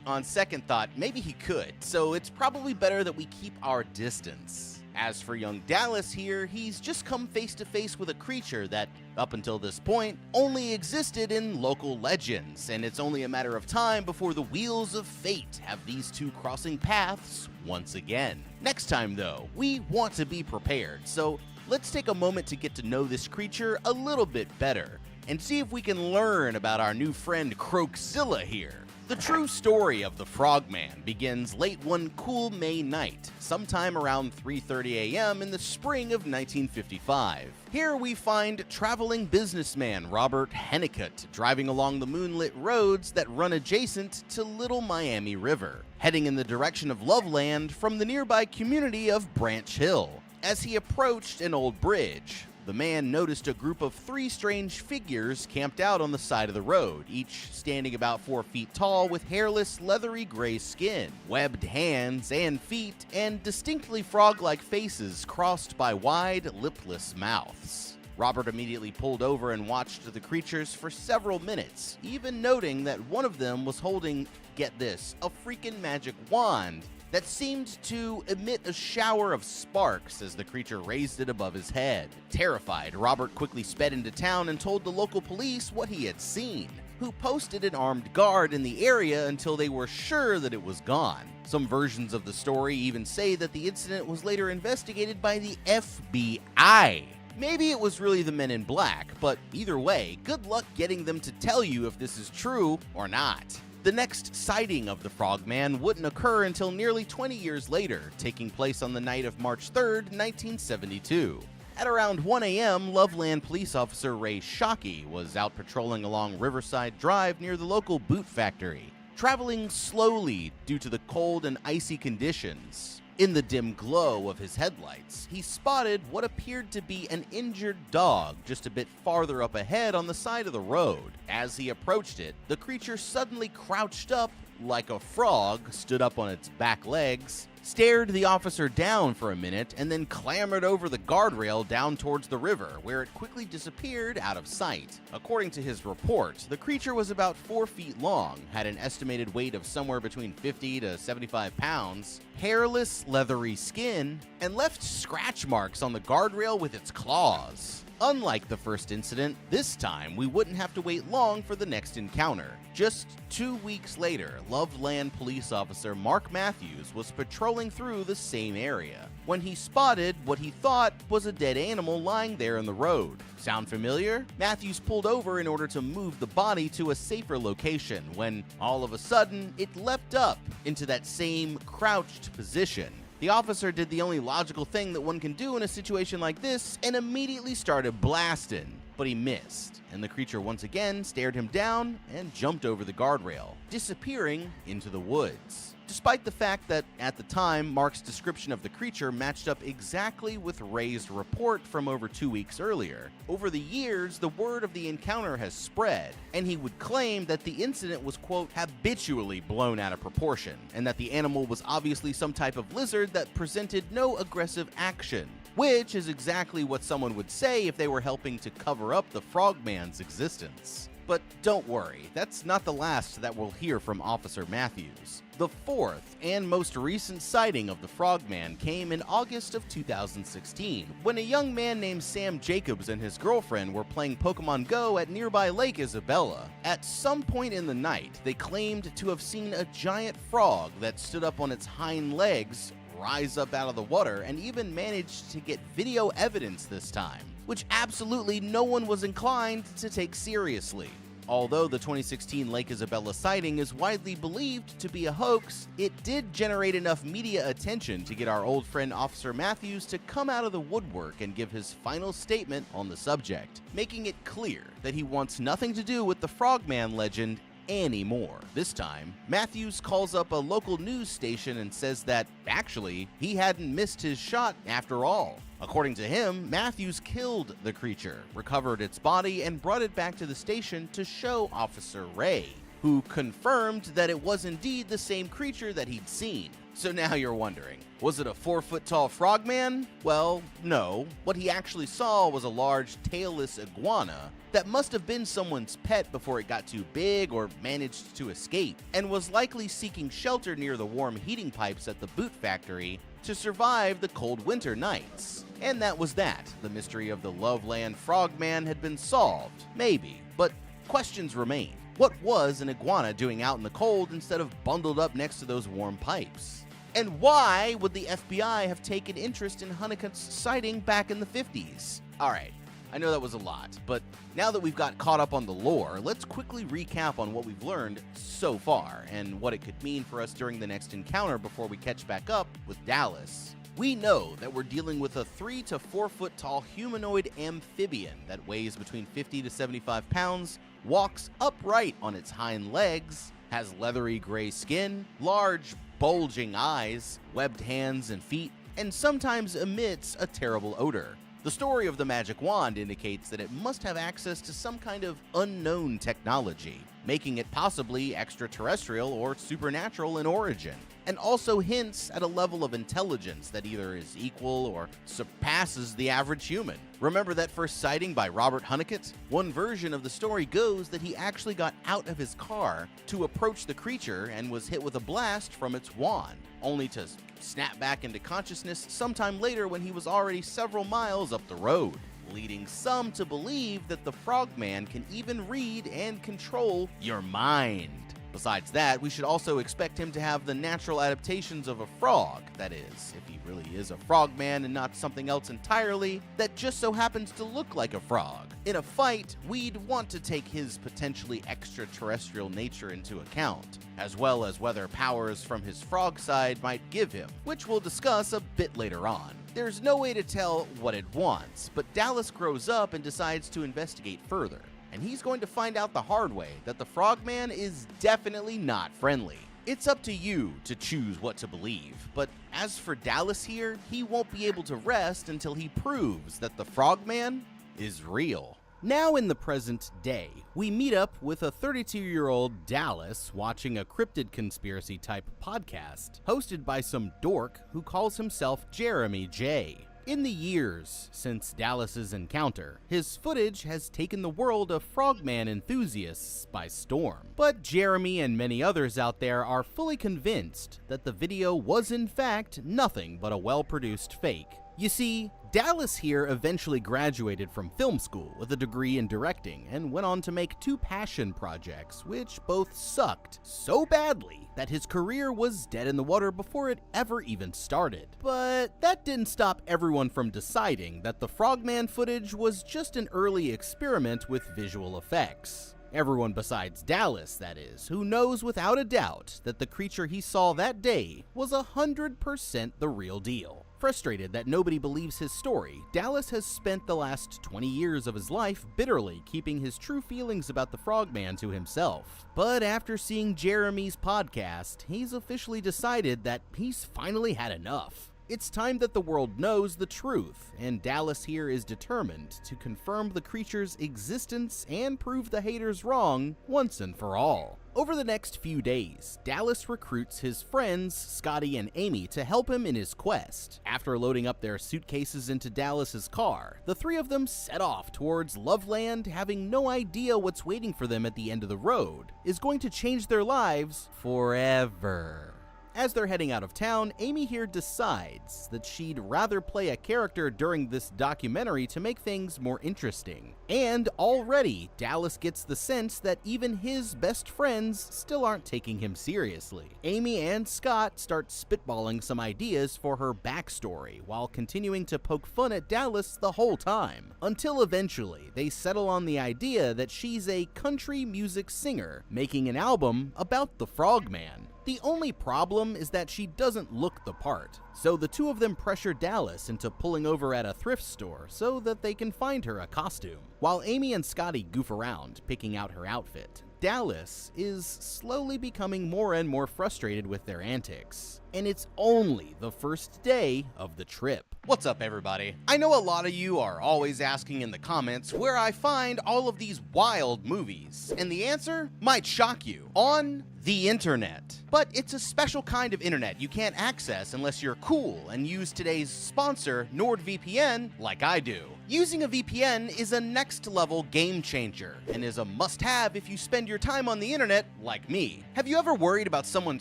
on second thought, maybe he could, so it's probably better that we keep our distance. As for young Dallas here, he's just come face to face with a creature that, up until this point, only existed in local legends, and it's only a matter of time before the wheels of fate have these two crossing paths once again. Next time, though, we want to be prepared, so let's take a moment to get to know this creature a little bit better, and see if we can learn about our new friend Croakzilla here. The true story of the Frogman begins late one cool May night, sometime around 3:30 a.m. in the spring of 1955. Here we find traveling businessman Robert Hennicutt driving along the moonlit roads that run adjacent to Little Miami River, heading in the direction of Loveland from the nearby community of Branch Hill. As he approached an old bridge, the man noticed a group of 3 strange figures camped out on the side of the road, each standing about 4 feet tall with hairless, leathery gray skin, webbed hands and feet, and distinctly frog-like faces crossed by wide, lipless mouths. Robert immediately pulled over and watched the creatures for several minutes, even noting that one of them was holding, get this, a freaking magic wand that seemed to emit a shower of sparks as the creature raised it above his head. Terrified, Robert quickly sped into town and told the local police what he had seen, who posted an armed guard in the area until they were sure that it was gone. Some versions of the story even say that the incident was later investigated by the FBI. Maybe it was really the Men in Black, but either way, good luck getting them to tell you if this is true or not. The next sighting of the Frogman wouldn't occur until nearly 20 years later, taking place on the night of March 3rd, 1972. At around 1 a.m., Loveland police officer Ray Shockey was out patrolling along Riverside Drive near the local boot factory, traveling slowly due to the cold and icy conditions. In the dim glow of his headlights, he spotted what appeared to be an injured dog just a bit farther up ahead on the side of the road. As he approached it, the creature suddenly crouched up like a frog, stood up on its back legs, stared the officer down for a minute, and then clambered over the guardrail down towards the river, where it quickly disappeared out of sight. According to his report, the creature was about 4 feet long, had an estimated weight of somewhere between 50 to 75 pounds, hairless, leathery skin, and left scratch marks on the guardrail with its claws. Unlike the first incident, this time we wouldn't have to wait long for the next encounter. Just 2 weeks later, Loveland police officer Mark Matthews was patrolling through the same area when he spotted what he thought was a dead animal lying there in the road. Sound familiar? Matthews pulled over in order to move the body to a safer location when, all of a sudden, it leapt up into that same crouched position. The officer did the only logical thing that one can do in a situation like this and immediately started blasting, but he missed, and the creature once again stared him down and jumped over the guardrail, disappearing into the woods. Despite the fact that, at the time, Mark's description of the creature matched up exactly with Ray's report from over 2 weeks earlier, over the years, the word of the encounter has spread, and he would claim that the incident was, quote, habitually blown out of proportion, and that the animal was obviously some type of lizard that presented no aggressive action, which is exactly what someone would say if they were helping to cover up the Frogman's existence. But don't worry, that's not the last that we'll hear from Officer Matthews. The fourth and most recent sighting of the Frogman came in August of 2016, when a young man named Sam Jacobs and his girlfriend were playing Pokemon Go at nearby Lake Isabella. At some point in the night, they claimed to have seen a giant frog that stood up on its hind legs rise up out of the water and even managed to get video evidence this time. which absolutely no one was inclined to take seriously. Although the 2016 Lake Isabella sighting is widely believed to be a hoax, it did generate enough media attention to get our old friend Officer Matthews to come out of the woodwork and give his final statement on the subject, making it clear that he wants nothing to do with the Frogman legend anymore. This time, Matthews calls up a local news station and says that, actually, he hadn't missed his shot after all. According to him, Matthews killed the creature, recovered its body, and brought it back to the station to show Officer Ray, who confirmed that it was indeed the same creature that he'd seen. So now you're wondering, was it a 4-foot-tall frogman? Well, no. What he actually saw was a large tailless iguana that must have been someone's pet before it got too big or managed to escape, and was likely seeking shelter near the warm heating pipes at the boot factory to survive the cold winter nights. And that was that. The mystery of the Loveland Frogman had been solved. Maybe. But questions remain. What was an iguana doing out in the cold instead of bundled up next to those warm pipes? And why would the FBI have taken interest in Honeycutt's sighting back in the 50s? Alright, I know that was a lot, but now that we've got caught up on the lore, let's quickly recap on what we've learned so far and what it could mean for us during the next encounter before we catch back up with Dallas. We know that we're dealing with a 3 to 4 foot tall humanoid amphibian that weighs between 50 to 75 pounds, walks upright on its hind legs, has leathery gray skin, large bulging eyes, webbed hands and feet, and sometimes emits a terrible odor. The story of the magic wand indicates that it must have access to some kind of unknown technology, making it possibly extraterrestrial or supernatural in origin, and also hints at a level of intelligence that either is equal or surpasses the average human. Remember that first sighting by Robert Honeycutt? One version of the story goes that he actually got out of his car to approach the creature and was hit with a blast from its wand, only to snap back into consciousness sometime later when he was already several miles up the road, leading some to believe that the Frogman can even read and control your mind. Besides that, we should also expect him to have the natural adaptations of a frog, that is, if he really is a frogman and not something else entirely that just so happens to look like a frog. In a fight, we'd want to take his potentially extraterrestrial nature into account, as well as whether powers from his frog side might give him, which we'll discuss a bit later on. There's no way to tell what it wants, but Dallas grows up and decides to investigate further. And he's going to find out the hard way that the Frogman is definitely not friendly. It's up to you to choose what to believe, but as for Dallas here, he won't be able to rest until he proves that the Frogman is real. Now in the present day, we meet up with a 32-year-old Dallas watching a cryptid conspiracy type podcast hosted by some dork who calls himself Jeremy J. In the years since Dallas's encounter, his footage has taken the world of frogman enthusiasts by storm. But Jeremy and many others out there are fully convinced that the video was in fact nothing but a well-produced fake. You see, Dallas here eventually graduated from film school with a degree in directing and went on to make 2 passion projects, which both sucked so badly that his career was dead in the water before it ever even started. But that didn't stop everyone from deciding that the Frogman footage was just an early experiment with visual effects. Everyone besides Dallas, that is, who knows without a doubt that the creature he saw that day was 100% the real deal. Frustrated that nobody believes his story, Dallas has spent the last 20 years of his life bitterly keeping his true feelings about the Frogman to himself. But after seeing Jeremy's podcast, he's officially decided that he's finally had enough. It's time that the world knows the truth, and Dallas here is determined to confirm the creature's existence and prove the haters wrong once and for all. Over the next few days, Dallas recruits his friends, Scotty and Amy, to help him in his quest. After loading up their suitcases into Dallas's car, the 3 of them set off towards Loveland, having no idea what's waiting for them at the end of the road is going to change their lives forever. As they're heading out of town, Amy here decides that she'd rather play a character during this documentary to make things more interesting. And already, Dallas gets the sense that even his best friends still aren't taking him seriously. Amy and Scott start spitballing some ideas for her backstory while continuing to poke fun at Dallas the whole time, until eventually they settle on the idea that she's a country music singer making an album about the Frogman. The only problem is that she doesn't look the part, so the two of them pressure Dallas into pulling over at a thrift store so that they can find her a costume. While Amy and Scotty goof around, picking out her outfit, Dallas is slowly becoming more and more frustrated with their antics. And it's only the first day of the trip. What's up, everybody? I know a lot of you are always asking in the comments where I find all of these wild movies, and the answer might shock you. On the internet. But it's a special kind of internet you can't access unless you're cool and use today's sponsor, NordVPN, like I do. Using a VPN is a next-level game changer and is a must-have if you spend your time on the internet like me. Have you ever worried about someone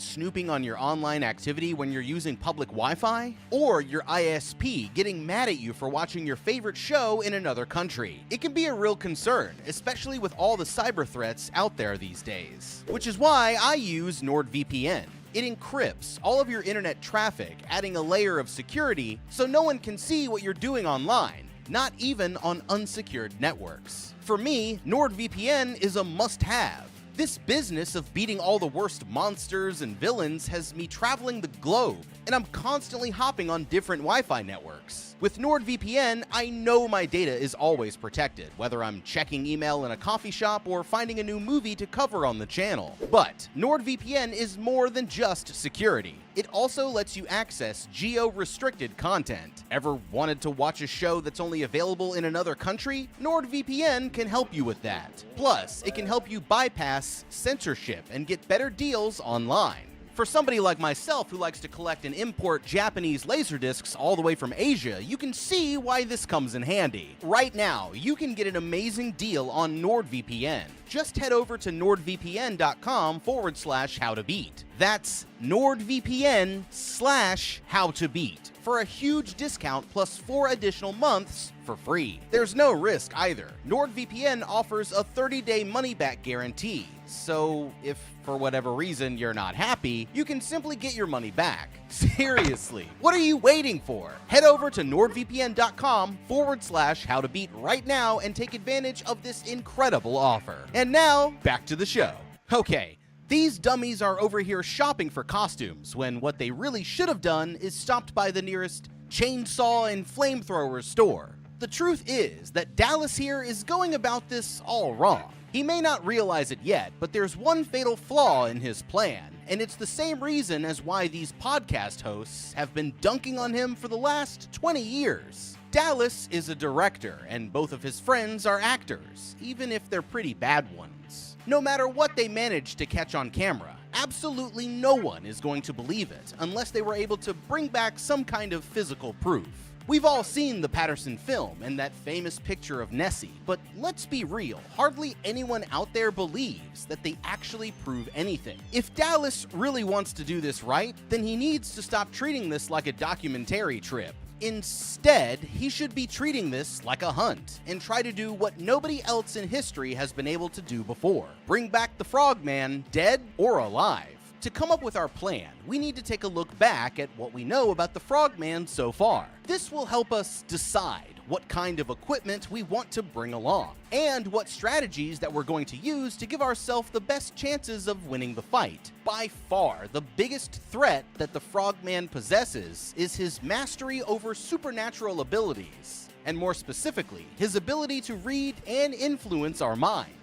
snooping on your online activity when you're using public Wi-Fi? Or your ISP getting mad at you for watching your favorite show in another country? It can be a real concern, especially with all the cyber threats out there these days. Which is why I use NordVPN. It encrypts all of your internet traffic, adding a layer of security so no one can see what you're doing online, not even on unsecured networks. For me, NordVPN is a must-have. This business of beating all the worst monsters and villains has me traveling the globe, and I'm constantly hopping on different Wi-Fi networks. With NordVPN, I know my data is always protected, whether I'm checking email in a coffee shop or finding a new movie to cover on the channel. But NordVPN is more than just security. It also lets you access geo-restricted content. Ever wanted to watch a show that's only available in another country? NordVPN can help you with that. Plus, it can help you bypass censorship and get better deals online. For somebody like myself who likes to collect and import Japanese laserdiscs all the way from Asia, you can see why this comes in handy. Right now, you can get an amazing deal on NordVPN. Just head over to nordvpn.com/howtobeat. That's nordvpn/howtobeat for a huge discount plus 4 additional months for free. There's no risk either. NordVPN offers a 30-day money-back guarantee. So if for whatever reason you're not happy, you can simply get your money back. Seriously, what are you waiting for? Head over to nordvpn.com/howtobeat right now and take advantage of this incredible offer. And now, back to the show. Okay, these dummies are over here shopping for costumes when what they really should have done is stopped by the nearest chainsaw and flamethrower store. The truth is that Dallas here is going about this all wrong. He may not realize it yet, but there's one fatal flaw in his plan, and it's the same reason as why these podcast hosts have been dunking on him for the last 20 years. Dallas is a director, and both of his friends are actors, even if they're pretty bad ones. No matter what they manage to catch on camera, absolutely no one is going to believe it unless they were able to bring back some kind of physical proof. We've all seen the Patterson film and that famous picture of Nessie, but let's be real, hardly anyone out there believes that they actually prove anything. If Dallas really wants to do this right, then he needs to stop treating this like a documentary trip. Instead, he should be treating this like a hunt and try to do what nobody else in history has been able to do before. Bring back the Frogman, dead or alive. To come up with our plan, we need to take a look back at what we know about the Frogman so far. This will help us decide what kind of equipment we want to bring along, and what strategies that we're going to use to give ourselves the best chances of winning the fight. By far, the biggest threat that the Frogman possesses is his mastery over supernatural abilities, and more specifically, his ability to read and influence our minds,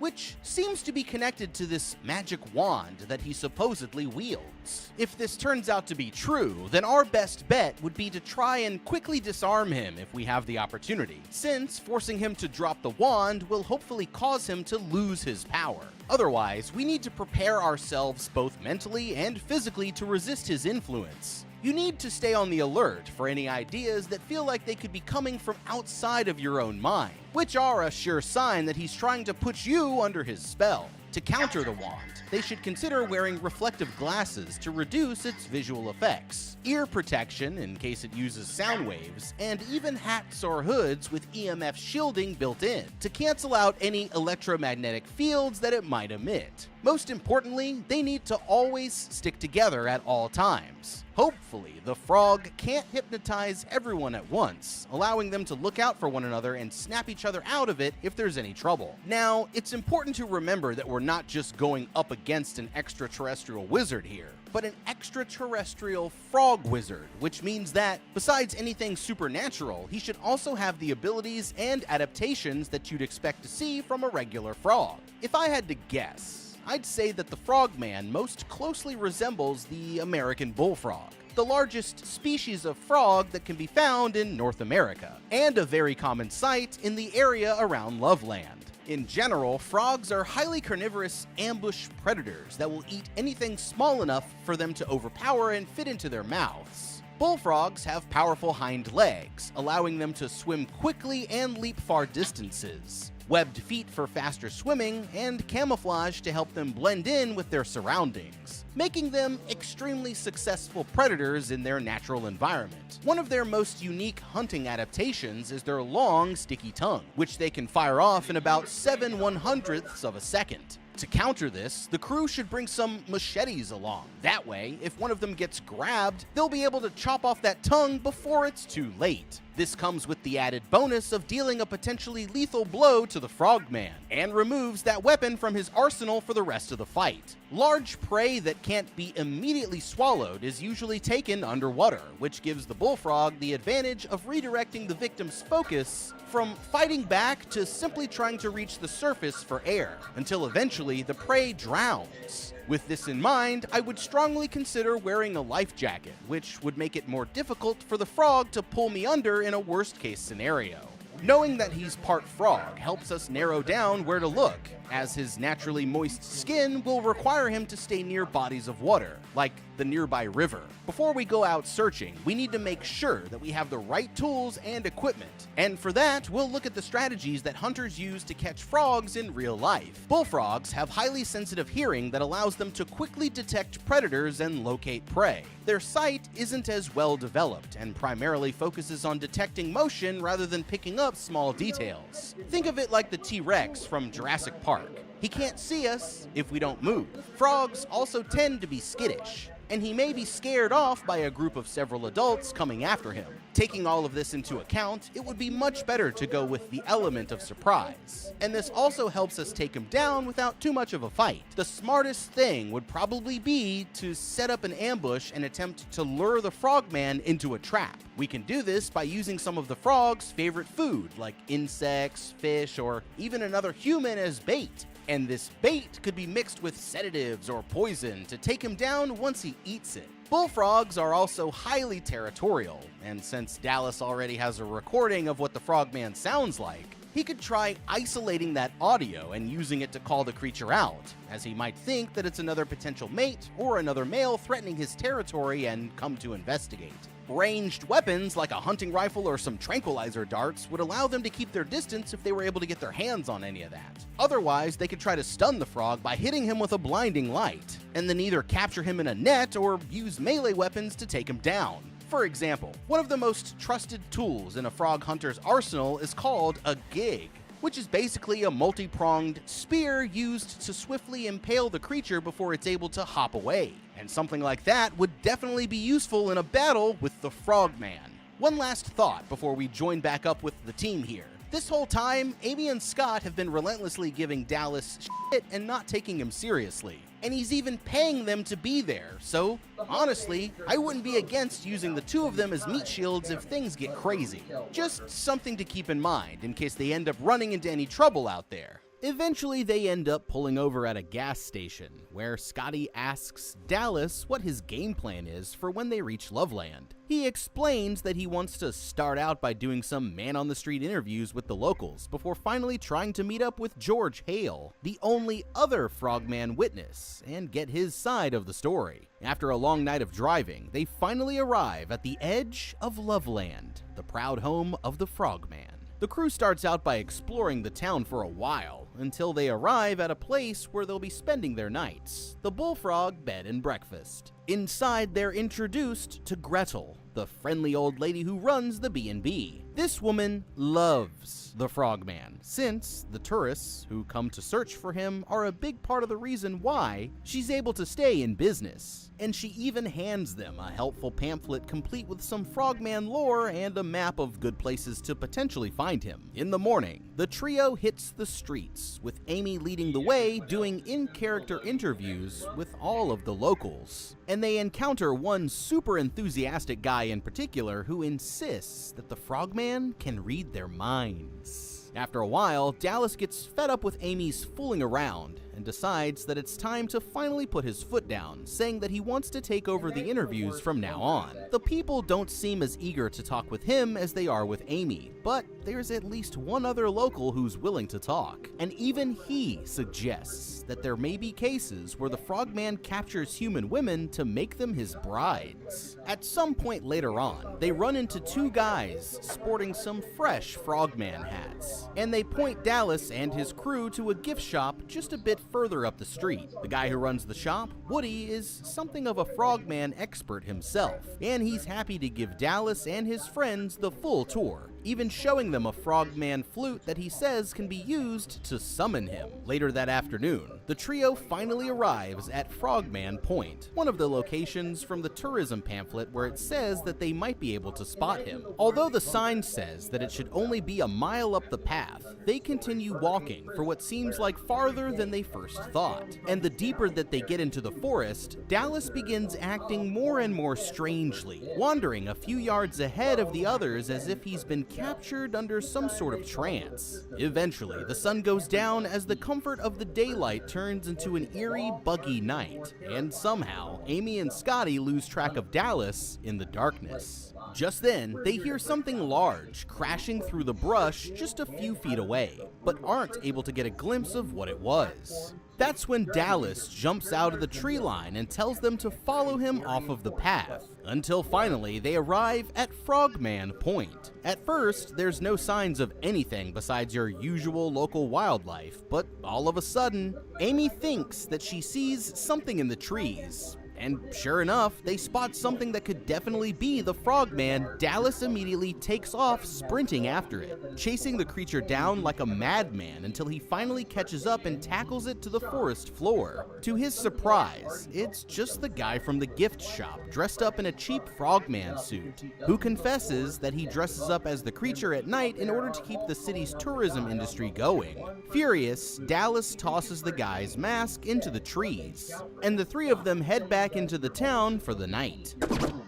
which seems to be connected to this magic wand that he supposedly wields. If this turns out to be true, then our best bet would be to try and quickly disarm him if we have the opportunity, since forcing him to drop the wand will hopefully cause him to lose his power. Otherwise, we need to prepare ourselves both mentally and physically to resist his influence. You need to stay on the alert for any ideas that feel like they could be coming from outside of your own mind. which are a sure sign that he's trying to put you under his spell. To counter the wand, they should consider wearing reflective glasses to reduce its visual effects, ear protection in case it uses sound waves, and even hats or hoods with EMF shielding built in to cancel out any electromagnetic fields that it might emit. Most importantly, they need to always stick together at all times. Hopefully, the frog can't hypnotize everyone at once, allowing them to look out for one another and snap each other out of it if there's any trouble. Now, it's important to remember that we're not just going up against an extraterrestrial wizard here, but an extraterrestrial frog wizard, which means that, besides anything supernatural, he should also have the abilities and adaptations that you'd expect to see from a regular frog. If I had to guess, I'd say that the frogman most closely resembles the American bullfrog, the largest species of frog that can be found in North America, and a very common sight in the area around Loveland. In general, frogs are highly carnivorous ambush predators that will eat anything small enough for them to overpower and fit into their mouths. Bullfrogs have powerful hind legs, allowing them to swim quickly and leap far distances, webbed feet for faster swimming, and camouflage to help them blend in with their surroundings, making them extremely successful predators in their natural environment. One of their most unique hunting adaptations is their long, sticky tongue, which they can fire off in about 7/100ths of a second. To counter this, the crew should bring some machetes along. That way, if one of them gets grabbed, they'll be able to chop off that tongue before it's too late. This comes with the added bonus of dealing a potentially lethal blow to the frogman, and removes that weapon from his arsenal for the rest of the fight. Large prey that can't be immediately swallowed is usually taken underwater, which gives the bullfrog the advantage of redirecting the victim's focus from fighting back to simply trying to reach the surface for air, until eventually the prey drowns. With this in mind, I would strongly consider wearing a life jacket, which would make it more difficult for the frog to pull me under in a worst-case scenario. Knowing that he's part frog helps us narrow down where to look, as his naturally moist skin will require him to stay near bodies of water, like the nearby river. Before we go out searching, we need to make sure that we have the right tools and equipment, and for that, we'll look at the strategies that hunters use to catch frogs in real life. Bullfrogs have highly sensitive hearing that allows them to quickly detect predators and locate prey. Their sight isn't as well developed and primarily focuses on detecting motion rather than picking up small details. Think of it like the T-Rex from Jurassic Park. He can't see us if we don't move. Frogs also tend to be skittish, and he may be scared off by a group of several adults coming after him. Taking all of this into account, it would be much better to go with the element of surprise. And this also helps us take him down without too much of a fight. The smartest thing would probably be to set up an ambush and attempt to lure the frogman into a trap. We can do this by using some of the frog's favorite food, like insects, fish, or even another human as bait. And this bait could be mixed with sedatives or poison to take him down once he eats it. Bullfrogs are also highly territorial, and since Dallas already has a recording of what the frogman sounds like, he could try isolating that audio and using it to call the creature out, as he might think that it's another potential mate or another male threatening his territory and come to investigate. Ranged weapons like a hunting rifle or some tranquilizer darts would allow them to keep their distance if they were able to get their hands on any of that. Otherwise, they could try to stun the frog by hitting him with a blinding light, and then either capture him in a net or use melee weapons to take him down. For example, one of the most trusted tools in a frog hunter's arsenal is called a gig, which is basically a multi-pronged spear used to swiftly impale the creature before it's able to hop away. And something like that would definitely be useful in a battle with the frogman. One last thought before we join back up with the team here. This whole time, Amy and Scott have been relentlessly giving Dallas shit and not taking him seriously. And he's even paying them to be there, so honestly, I wouldn't be against using the two of them as meat shields if things get crazy. Just something to keep in mind in case they end up running into any trouble out there. Eventually, they end up pulling over at a gas station, where Scotty asks Dallas what his game plan is for when they reach Loveland. He explains that he wants to start out by doing some man-on-the-street interviews with the locals before finally trying to meet up with George Hale, the only other frogman witness, and get his side of the story. After a long night of driving, they finally arrive at the edge of Loveland, the proud home of the frogman. The crew starts out by exploring the town for a while, until they arrive at a place where they'll be spending their nights, the Bullfrog Bed and Breakfast. Inside, they're introduced to Gretel, the friendly old lady who runs the B&B. This woman loves the Frogman, since the tourists who come to search for him are a big part of the reason why she's able to stay in business. And she even hands them a helpful pamphlet complete with some Frogman lore and a map of good places to potentially find him. In the morning, the trio hits the streets, with Amy leading the way doing in-character interviews with all of the locals. And they encounter one super enthusiastic guy in particular who insists that the Frogman can read their minds. After a while, Dallas gets fed up with Amy's fooling around and decides that it's time to finally put his foot down, saying that he wants to take over the interviews from now on. The people don't seem as eager to talk with him as they are with Amy, but there's at least one other local who's willing to talk, and even he suggests that there may be cases where the Frogman captures human women to make them his brides. At some point later on, they run into two guys sporting some fresh Frogman hats, and they point Dallas and his crew to a gift shop just a bit further up the street. The guy who runs the shop, Woody, is something of a Frogman expert himself, and he's happy to give Dallas and his friends the full tour, even showing them a Frogman flute that he says can be used to summon him. Later that afternoon, the trio finally arrives at Frogman Point, one of the locations from the tourism pamphlet where it says that they might be able to spot him. Although the sign says that it should only be a mile up the path, they continue walking for what seems like farther than they first thought. And the deeper that they get into the forest, Dallas begins acting more and more strangely, wandering a few yards ahead of the others as if he's been captured under some sort of trance. Eventually, the sun goes down as the comfort of the daylight turns into an eerie, buggy night, and somehow, Amy and Scotty lose track of Dallas in the darkness. Just then, they hear something large crashing through the brush just a few feet away, but aren't able to get a glimpse of what it was. That's when Dallas jumps out of the tree line and tells them to follow him off of the path, until finally they arrive at Frogman Point. At first, there's no signs of anything besides your usual local wildlife, but all of a sudden, Amy thinks that she sees something in the trees. And sure enough, they spot something that could definitely be the Frogman. Dallas immediately takes off sprinting after it, chasing the creature down like a madman until he finally catches up and tackles it to the forest floor. To his surprise, it's just the guy from the gift shop, dressed up in a cheap Frogman suit, who confesses that he dresses up as the creature at night in order to keep the city's tourism industry going. Furious, Dallas tosses the guy's mask into the trees, and the three of them head back into the town for the night.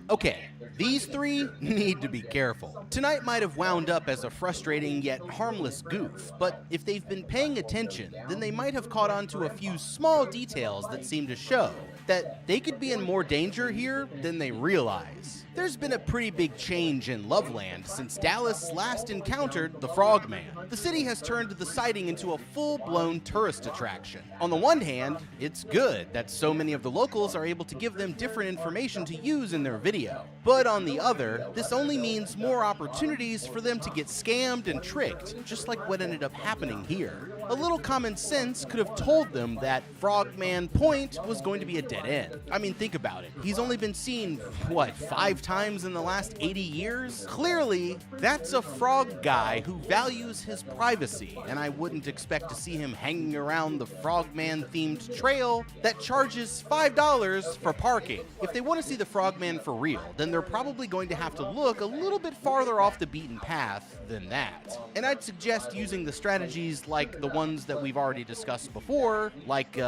Okay, these three need to be careful. Tonight might have wound up as a frustrating yet harmless goof, but if they've been paying attention, then they might have caught on to a few small details that seem to show that they could be in more danger here than they realize. There's been a pretty big change in Loveland since Dallas last encountered the Frogman. The city has turned the sighting into a full-blown tourist attraction. On the one hand, it's good that so many of the locals are able to give them different information to use in their video. But on the other, this only means more opportunities for them to get scammed and tricked, just like what ended up happening here. A little common sense could have told them that Frogman Point was going to be a dead end. I mean, think about it. He's only been seen, 5 times in the last 80 years? Clearly, that's a frog guy who values his privacy, and I wouldn't expect to see him hanging around the Frogman-themed trail that charges $5 for parking. If they want to see the Frogman for real, then they're probably going to have to look a little bit farther off the beaten path than that. And I'd suggest using the strategies like the ones that we've already discussed before, like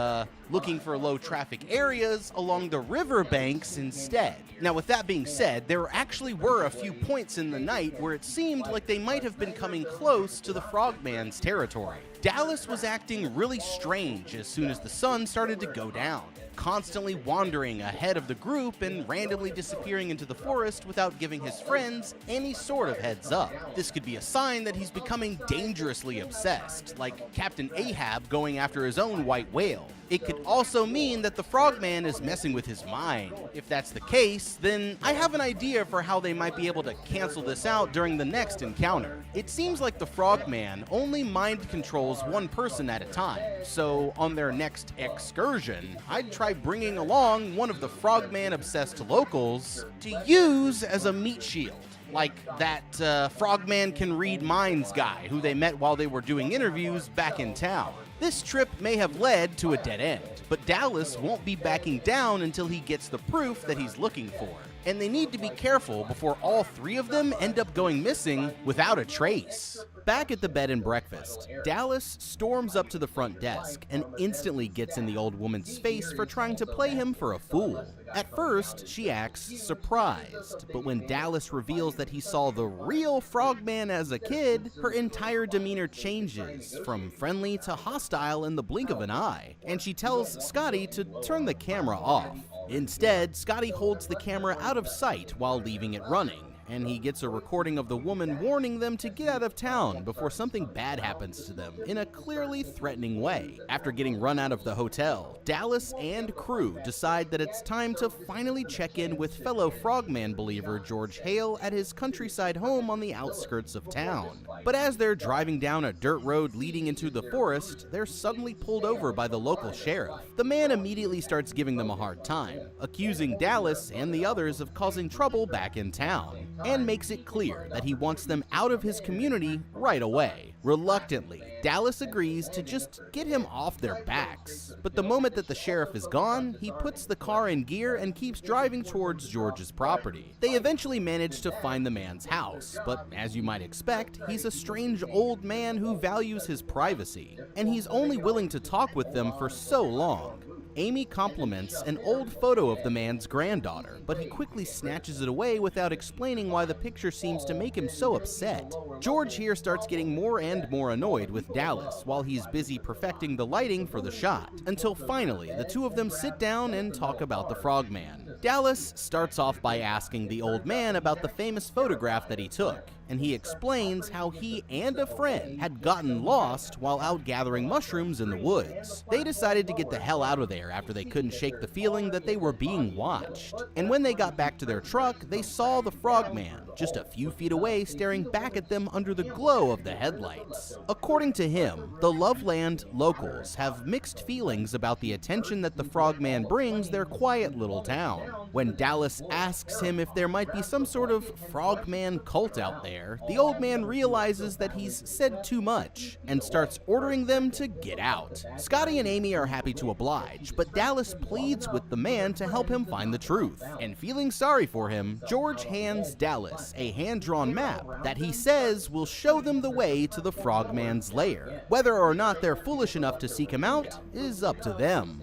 looking for low traffic areas along the riverbanks instead. Now, with that being said, there actually were a few points in the night where it seemed like they might have been coming close to the Frogman's territory. Dallas was acting really strange as soon as the sun started to go down, constantly wandering ahead of the group and randomly disappearing into the forest without giving his friends any sort of heads up. This could be a sign that he's becoming dangerously obsessed, like Captain Ahab going after his own white whale. It could also mean that the Frogman is messing with his mind. If that's the case, then I have an idea for how they might be able to cancel this out during the next encounter. It seems like the Frogman only mind controls one person at a time, so on their next excursion, I'd try bringing along one of the Frogman-obsessed locals to use as a meat shield. Like that Frogman can read minds guy who they met while they were doing interviews back in town. This trip may have led to a dead end, but Dallas won't be backing down until he gets the proof that he's looking for. And they need to be careful before all three of them end up going missing without a trace. Back at the bed and breakfast, Dallas storms up to the front desk and instantly gets in the old woman's face for trying to play him for a fool. At first, she acts surprised, but when Dallas reveals that he saw the real Frogman as a kid, her entire demeanor changes from friendly to hostile in the blink of an eye, and she tells Scotty to turn the camera off. Instead, Scotty holds the camera out of sight while leaving it running, and he gets a recording of the woman warning them to get out of town before something bad happens to them in a clearly threatening way. After getting run out of the hotel, Dallas and crew decide that it's time to finally check in with fellow Frogman believer George Hale at his countryside home on the outskirts of town. But as they're driving down a dirt road leading into the forest, they're suddenly pulled over by the local sheriff. The man immediately starts giving them a hard time, accusing Dallas and the others of causing trouble back in town, and makes it clear that he wants them out of his community right away. Reluctantly, Dallas agrees to just get him off their backs. But the moment that the sheriff is gone, he puts the car in gear and keeps driving towards George's property. They eventually manage to find the man's house, but as you might expect, he's a strange old man who values his privacy, and he's only willing to talk with them for so long. Amy compliments an old photo of the man's granddaughter, but he quickly snatches it away without explaining why the picture seems to make him so upset. George here starts getting more and more annoyed with Dallas while he's busy perfecting the lighting for the shot, until finally the two of them sit down and talk about the Frogman. Dallas starts off by asking the old man about the famous photograph that he took, and he explains how he and a friend had gotten lost while out gathering mushrooms in the woods. They decided to get the hell out of there after they couldn't shake the feeling that they were being watched. And when they got back to their truck, they saw the Frogman just a few feet away staring back at them under the glow of the headlights. According to him, the Loveland locals have mixed feelings about the attention that the Frogman brings their quiet little town. When Dallas asks him if there might be some sort of Frogman cult out there, the old man realizes that he's said too much and starts ordering them to get out. Scotty and Amy are happy to oblige, but Dallas pleads with the man to help him find the truth. And feeling sorry for him, George hands Dallas a hand-drawn map that he says will show them the way to the Frogman's lair. Whether or not they're foolish enough to seek him out is up to them.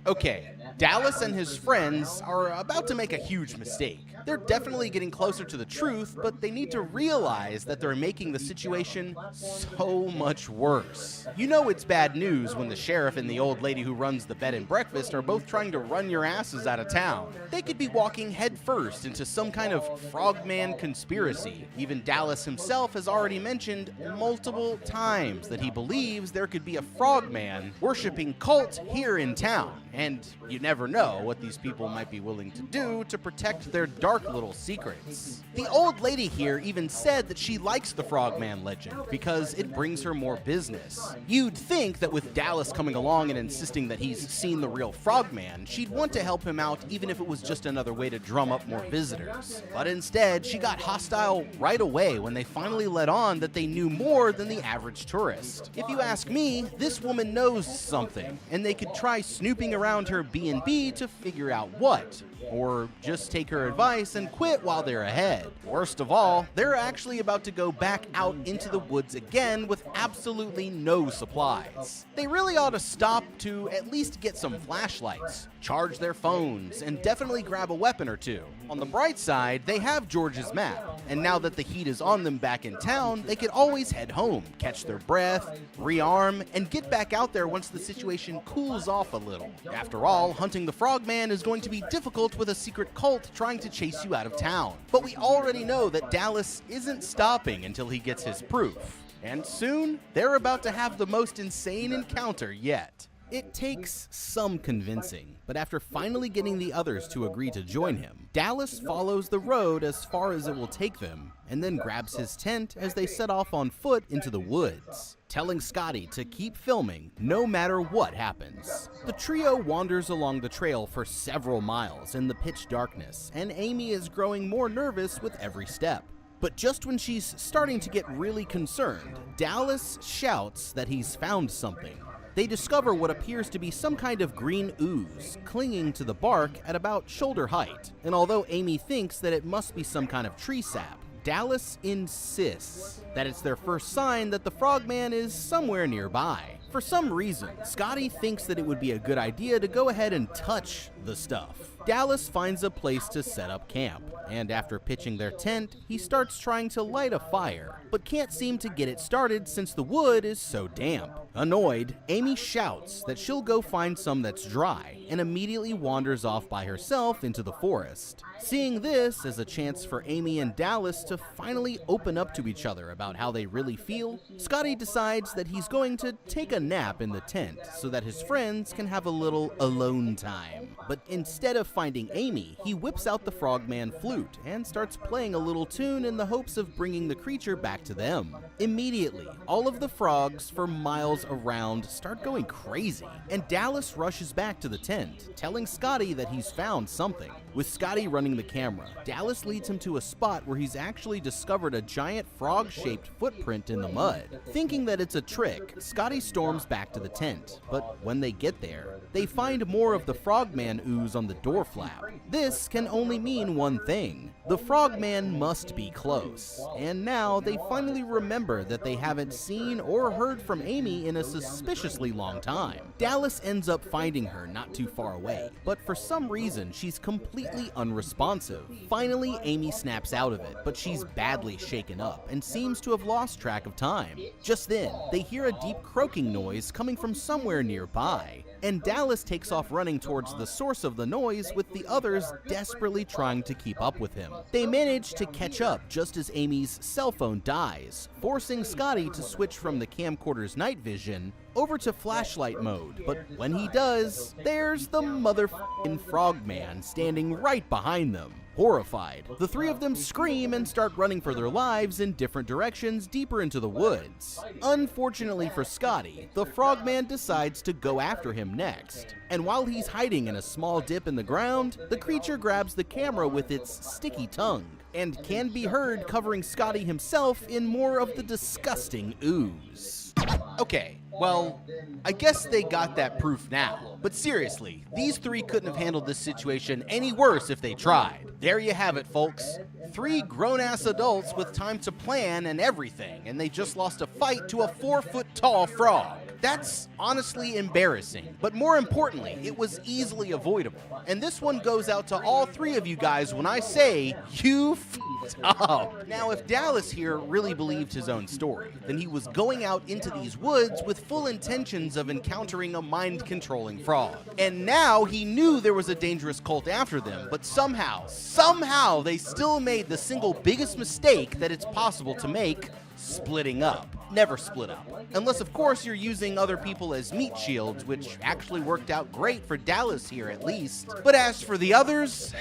Okay, Dallas and his friends are about to make a huge mistake. They're definitely getting closer to the truth, but they need to realize that they're making the situation so much worse. You know it's bad news when the sheriff and the old lady who runs the bed and breakfast are both trying to run your asses out of town. They could be walking headfirst into some kind of Frogman conspiracy. Even Dallas himself has already mentioned multiple times that he believes there could be a Frogman worshipping cult here in town. And you never know what these people might be willing to do to protect their dark little secrets. The old lady here even said that she likes the Frogman legend because it brings her more business. You'd think that with Dallas coming along and insisting that he's seen the real Frogman, she'd want to help him out even if it was just another way to drum up more visitors. But instead, she got hostile right away when they finally let on that they knew more than the average tourist. If you ask me, this woman knows something, and they could try snooping around her B&B to figure out what, or just take her advice and quit while they're ahead. Worst of all, they're actually about to go back out into the woods again with absolutely no supplies. They really ought to stop to at least get some flashlights, charge their phones, and definitely grab a weapon or two. On the bright side, they have George's map, and now that the heat is on them back in town, they could always head home, catch their breath, rearm, and get back out there once the situation cools off a little. After all, hunting the Frogman is going to be difficult with a secret cult trying to chase you out of town. But we already know that Dallas isn't stopping until he gets his proof. And soon, they're about to have the most insane encounter yet. It takes some convincing, but after finally getting the others to agree to join him, Dallas follows the road as far as it will take them, and then grabs his tent as they set off on foot into the woods, telling Scotty to keep filming no matter what happens. The trio wanders along the trail for several miles in the pitch darkness, and Amy is growing more nervous with every step. But just when she's starting to get really concerned, Dallas shouts that he's found something. They discover what appears to be some kind of green ooze clinging to the bark at about shoulder height. And although Amy thinks that it must be some kind of tree sap, Dallas insists that it's their first sign that the frogman is somewhere nearby. For some reason, Scotty thinks that it would be a good idea to go ahead and touch the stuff. Dallas finds a place to set up camp, and after pitching their tent, he starts trying to light a fire, but can't seem to get it started since the wood is so damp. Annoyed, Amy shouts that she'll go find some that's dry, and immediately wanders off by herself into the forest. Seeing this as a chance for Amy and Dallas to finally open up to each other about how they really feel, Scotty decides that he's going to take a nap in the tent so that his friends can have a little alone time. But instead of finding Amy, he whips out the frogman flute and starts playing a little tune in the hopes of bringing the creature back to them. Immediately, all of the frogs for miles around start going crazy, and Dallas rushes back to the tent, telling Scotty that he's found something. With Scotty running the camera, Dallas leads him to a spot where he's actually discovered a giant frog-shaped footprint in the mud. Thinking that it's a trick, Scotty storms back to the tent, but when they get there, they find more of the frogman ooze on the door flap. This can only mean one thing: the frogman must be close, and now they finally remember that they haven't seen or heard from Amy in a suspiciously long time. Dallas ends up finding her not too far away, but for some reason she's completely unresponsive. Finally, Amy snaps out of it, but she's badly shaken up and seems to have lost track of time. Just then, they hear a deep croaking noise coming from somewhere nearby, and Dallas takes off running towards the source of the noise with the others desperately trying to keep up with him. They manage to catch up just as Amy's cell phone dies, forcing Scotty to switch from the camcorder's night vision over to flashlight mode, but when he does, there's the motherfucking frogman standing right behind them. Horrified, the three of them scream and start running for their lives in different directions deeper into the woods. Unfortunately for Scotty, the frogman decides to go after him next, and while he's hiding in a small dip in the ground, the creature grabs the camera with its sticky tongue and can be heard covering Scotty himself in more of the disgusting ooze. Okay, well, I guess they got that proof now. But seriously, these three couldn't have handled this situation any worse if they tried. There you have it, folks. 3 grown-ass adults with time to plan and everything, and they just lost a fight to a 4-foot-tall frog. That's honestly embarrassing, but more importantly, it was easily avoidable. And this one goes out to all 3 of you guys when I say, you f***ed up. Now, if Dallas here really believed his own story, then he was going out into these woods with full intentions of encountering a mind-controlling frog. And now he knew there was a dangerous cult after them, but somehow they still made the single biggest mistake that it's possible to make: splitting up. Never split up. Unless, of course, you're using other people as meat shields, which actually worked out great for Dallas here at least. But as for the others,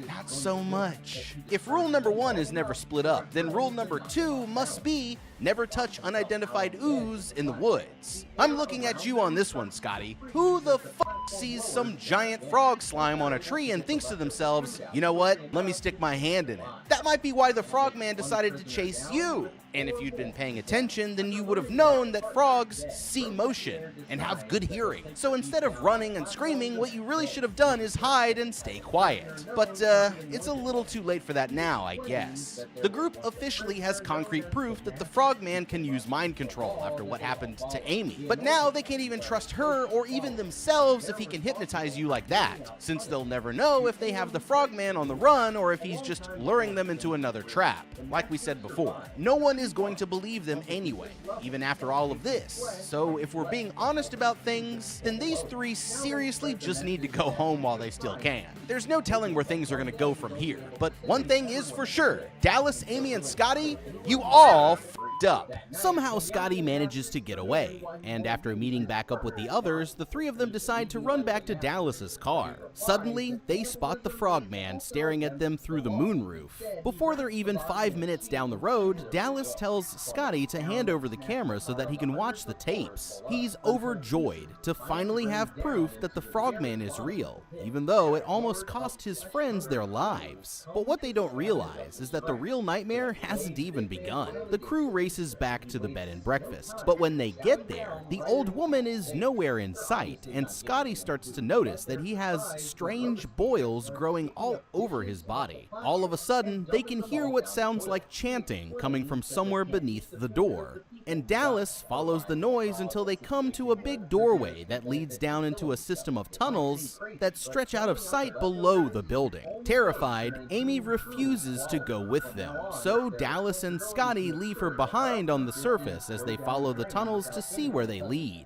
not so much. If rule number 1 is never split up, then rule number 2 must be never touch unidentified ooze in the woods. I'm looking at you on this one, Scotty. Who the fuck sees some giant frog slime on a tree and thinks to themselves, you know what, let me stick my hand in it? That might be why the frogman decided to chase you. And if you'd been paying attention, then you would have known that frogs see motion and have good hearing. So instead of running and screaming, what you really should have done is hide and stay quiet. But it's a little too late for that now, I guess. The group officially has concrete proof that the frogman can use mind control after what happened to Amy. But now they can't even trust her or even themselves if he can hypnotize you like that, since they'll never know if they have the frogman on the run or if he's just luring them into another trap. Like we said before, no one is going to believe them anyway, even after all of this. So if we're being honest about things, then these 3 seriously just need to go home while they still can. There's no telling where things are going to go from here, but one thing is for sure: Dallas, Amy, and Scotty, you all worked up. Somehow Scotty manages to get away, and after meeting back up with the others, the three of them decide to run back to Dallas's car. Suddenly, they spot the Frogman staring at them through the moonroof. Before they're even 5 minutes down the road, Dallas tells Scotty to hand over the camera so that he can watch the tapes. He's overjoyed to finally have proof that the Frogman is real, even though it almost cost his friends their lives. But what they don't realize is that the real nightmare hasn't even begun. The crew races back to the bed and breakfast, but when they get there, the old woman is nowhere in sight, and Scotty starts to notice that he has strange boils growing all over his body. All of a sudden, they can hear what sounds like chanting coming from somewhere beneath the door. And Dallas follows the noise until they come to a big doorway that leads down into a system of tunnels that stretch out of sight below the building. Terrified, Amy refuses to go with them, so Dallas and Scotty leave her behind on the surface as they follow the tunnels to see where they lead.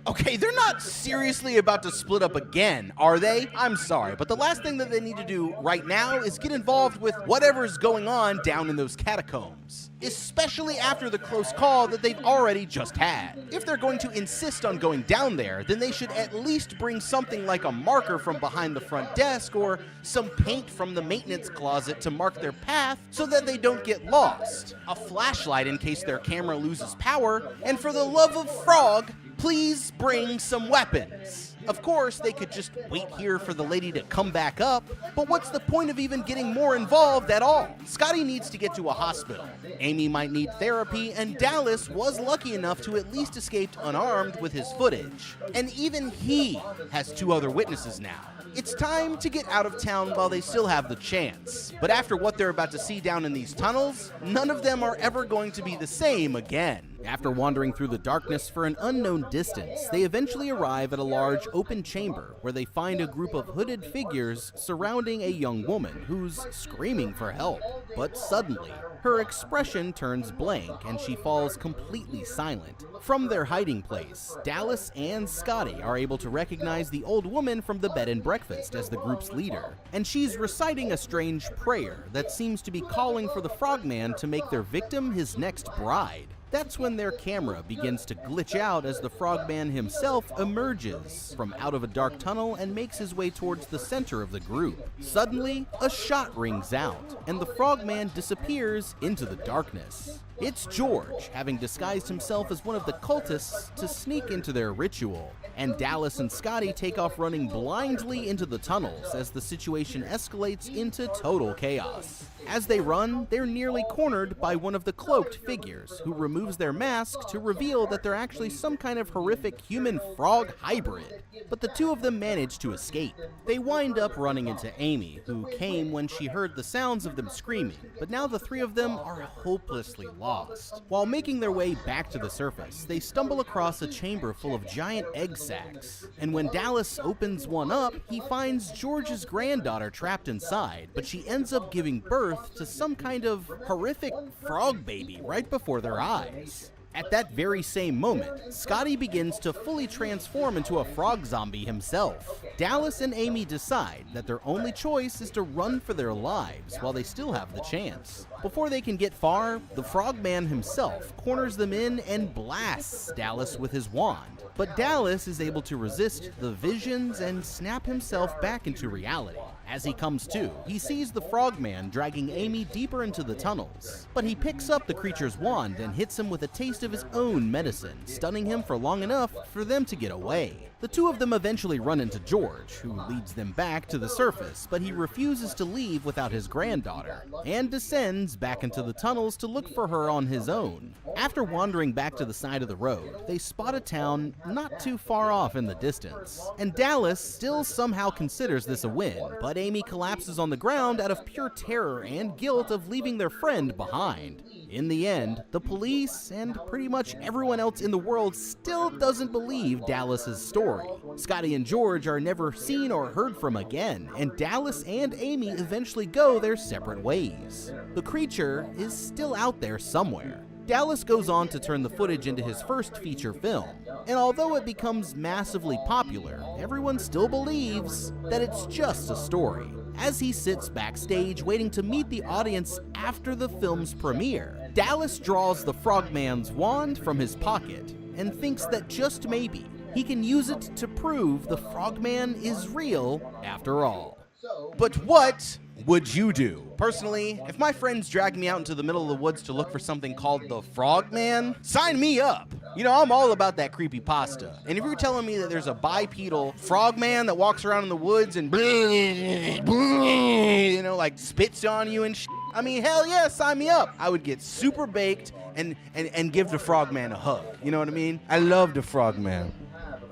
Okay, they're not seriously about to split up again, are they? I'm sorry, but the last thing that they need to do right now is get involved with whatever's going on down in those catacombs, especially after the close call that they've already just had. If they're going to insist on going down there, then they should at least bring something like a marker from behind the front desk or some paint from the maintenance closet to mark their path so that they don't get lost, a flashlight in case their camera loses power, and for the love of Frog, please bring some weapons. Of course, they could just wait here for the lady to come back up, but what's the point of even getting more involved at all? Scotty needs to get to a hospital. Amy might need therapy, and Dallas was lucky enough to at least escape unarmed with his footage. And even he has 2 other witnesses now. It's time to get out of town while they still have the chance. But after what they're about to see down in these tunnels, none of them are ever going to be the same again. After wandering through the darkness for an unknown distance, they eventually arrive at a large open chamber where they find a group of hooded figures surrounding a young woman who's screaming for help. But suddenly, her expression turns blank and she falls completely silent. From their hiding place, Dallas and Scotty are able to recognize the old woman from the bed and breakfast as the group's leader, and she's reciting a strange prayer that seems to be calling for the Frogman to make their victim his next bride. That's when their camera begins to glitch out as the Frogman himself emerges from out of a dark tunnel and makes his way towards the center of the group. Suddenly, a shot rings out, and the Frogman disappears into the darkness. It's George, having disguised himself as one of the cultists to sneak into their ritual, and Dallas and Scotty take off running blindly into the tunnels as the situation escalates into total chaos. As they run, they're nearly cornered by one of the cloaked figures, who removes their mask to reveal that they're actually some kind of horrific human-frog hybrid. But the 2 of them manage to escape. They wind up running into Amy, who came when she heard the sounds of them screaming, but now the 3 of them are hopelessly lost. While making their way back to the surface, they stumble across a chamber full of giant egg sacs, and when Dallas opens one up, he finds George's granddaughter trapped inside, but she ends up giving birth to some kind of horrific frog baby right before their eyes. At that very same moment, Scotty begins to fully transform into a frog zombie himself. Dallas and Amy decide that their only choice is to run for their lives while they still have the chance. Before they can get far, the Frogman himself corners them in and blasts Dallas with his wand. But Dallas is able to resist the visions and snap himself back into reality. As he comes to, he sees the Frogman dragging Amy deeper into the tunnels. But he picks up the creature's wand and hits him with a taste of his own medicine, stunning him for long enough for them to get away. The 2 of them eventually run into George, who leads them back to the surface, but he refuses to leave without his granddaughter, and descends back into the tunnels to look for her on his own. After wandering back to the side of the road, they spot a town not too far off in the distance, and Dallas still somehow considers this a win, but Amy collapses on the ground out of pure terror and guilt of leaving their friend behind. In the end, the police and pretty much everyone else in the world still doesn't believe Dallas's story. Scotty and George are never seen or heard from again, and Dallas and Amy eventually go their separate ways. The creature is still out there somewhere. Dallas goes on to turn the footage into his first feature film, and although it becomes massively popular, everyone still believes that it's just a story. As he sits backstage waiting to meet the audience after the film's premiere, Dallas draws the Frogman's wand from his pocket and thinks that just maybe he can use it to prove the Frogman is real after all. But what would you do? Personally, if my friends dragged me out into the middle of the woods to look for something called the Frogman, sign me up. You know, I'm all about that creepy pasta. And if you're telling me that there's a bipedal frogman that walks around in the woods and you know, like spits on you and shit, I mean, hell yeah, sign me up. I would get super baked and give the Frogman a hug. You know what I mean? I love the Frogman.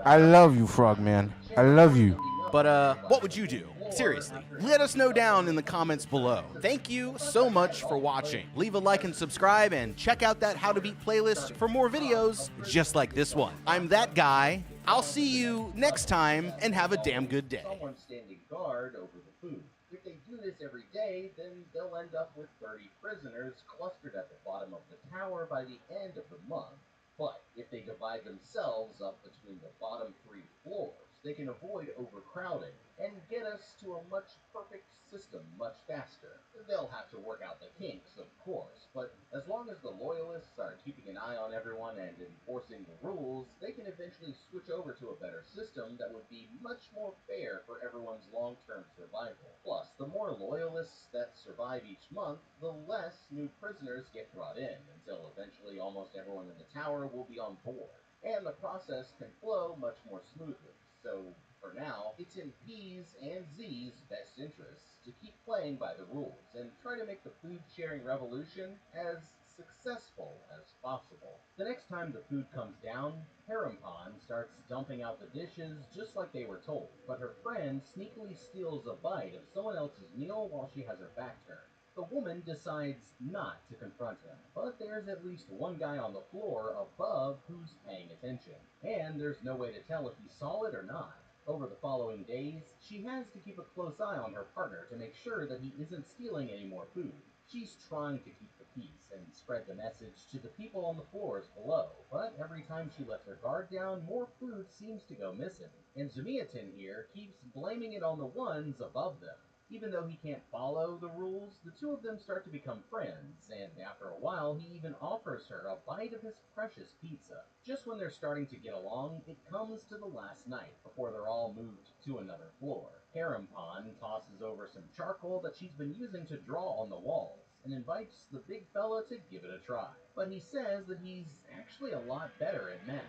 I love you, Frogman. I love you. But what would you do? Seriously, let us know down in the comments below. Thank you so much for watching. Leave a like and subscribe, and check out that How to Beat playlist for more videos just like this one. I'm that guy. I'll see you next time, and have a damn good day. Someone standing guard over the food. If they do this every day, then they'll end up with 30 prisoners clustered at the bottom of the tower by the end of the month. But if they divide themselves up between the bottom 3 floors, they can avoid overcrowding and get us to a much perfect system much faster. They'll have to work out the kinks, of course, but as long as the loyalists are keeping an eye on everyone and enforcing the rules, they can eventually switch over to a better system that would be much more fair for everyone's long-term survival. Plus, the more loyalists that survive each month, the less new prisoners get brought in, until eventually almost everyone in the tower will be on board, and the process can flow much more smoothly. So, for now, it's in P's and Z's best interests to keep playing by the rules and try to make the food-sharing revolution as successful as possible. The next time the food comes down, Harempon starts dumping out the dishes just like they were told, but her friend sneakily steals a bite of someone else's meal while she has her back turned. The woman decides not to confront him, but there's at least one guy on the floor above who's paying attention, and there's no way to tell if he saw it or not. Over the following days, she has to keep a close eye on her partner to make sure that he isn't stealing any more food. She's trying to keep the peace and spread the message to the people on the floors below, but every time she lets her guard down, more food seems to go missing, and Zumiatin here keeps blaming it on the ones above them. Even though he can't follow the rules, the two of them start to become friends, and after a while he even offers her a bite of his precious pizza. Just when they're starting to get along, it comes to the last night, before they're all moved to another floor. Harempon tosses over some charcoal that she's been using to draw on the walls, and invites the big fella to give it a try. But he says that he's actually a lot better at math.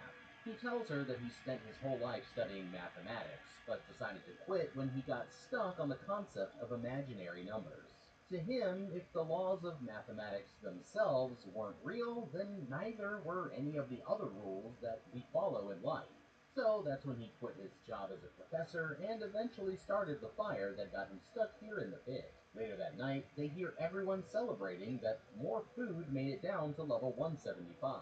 He tells her that he spent his whole life studying mathematics, but decided to quit when he got stuck on the concept of imaginary numbers. To him, if the laws of mathematics themselves weren't real, then neither were any of the other rules that we follow in life. So that's when he quit his job as a professor and eventually started the fire that got him stuck here in the pit. Later that night, they hear everyone celebrating that more food made it down to level 175.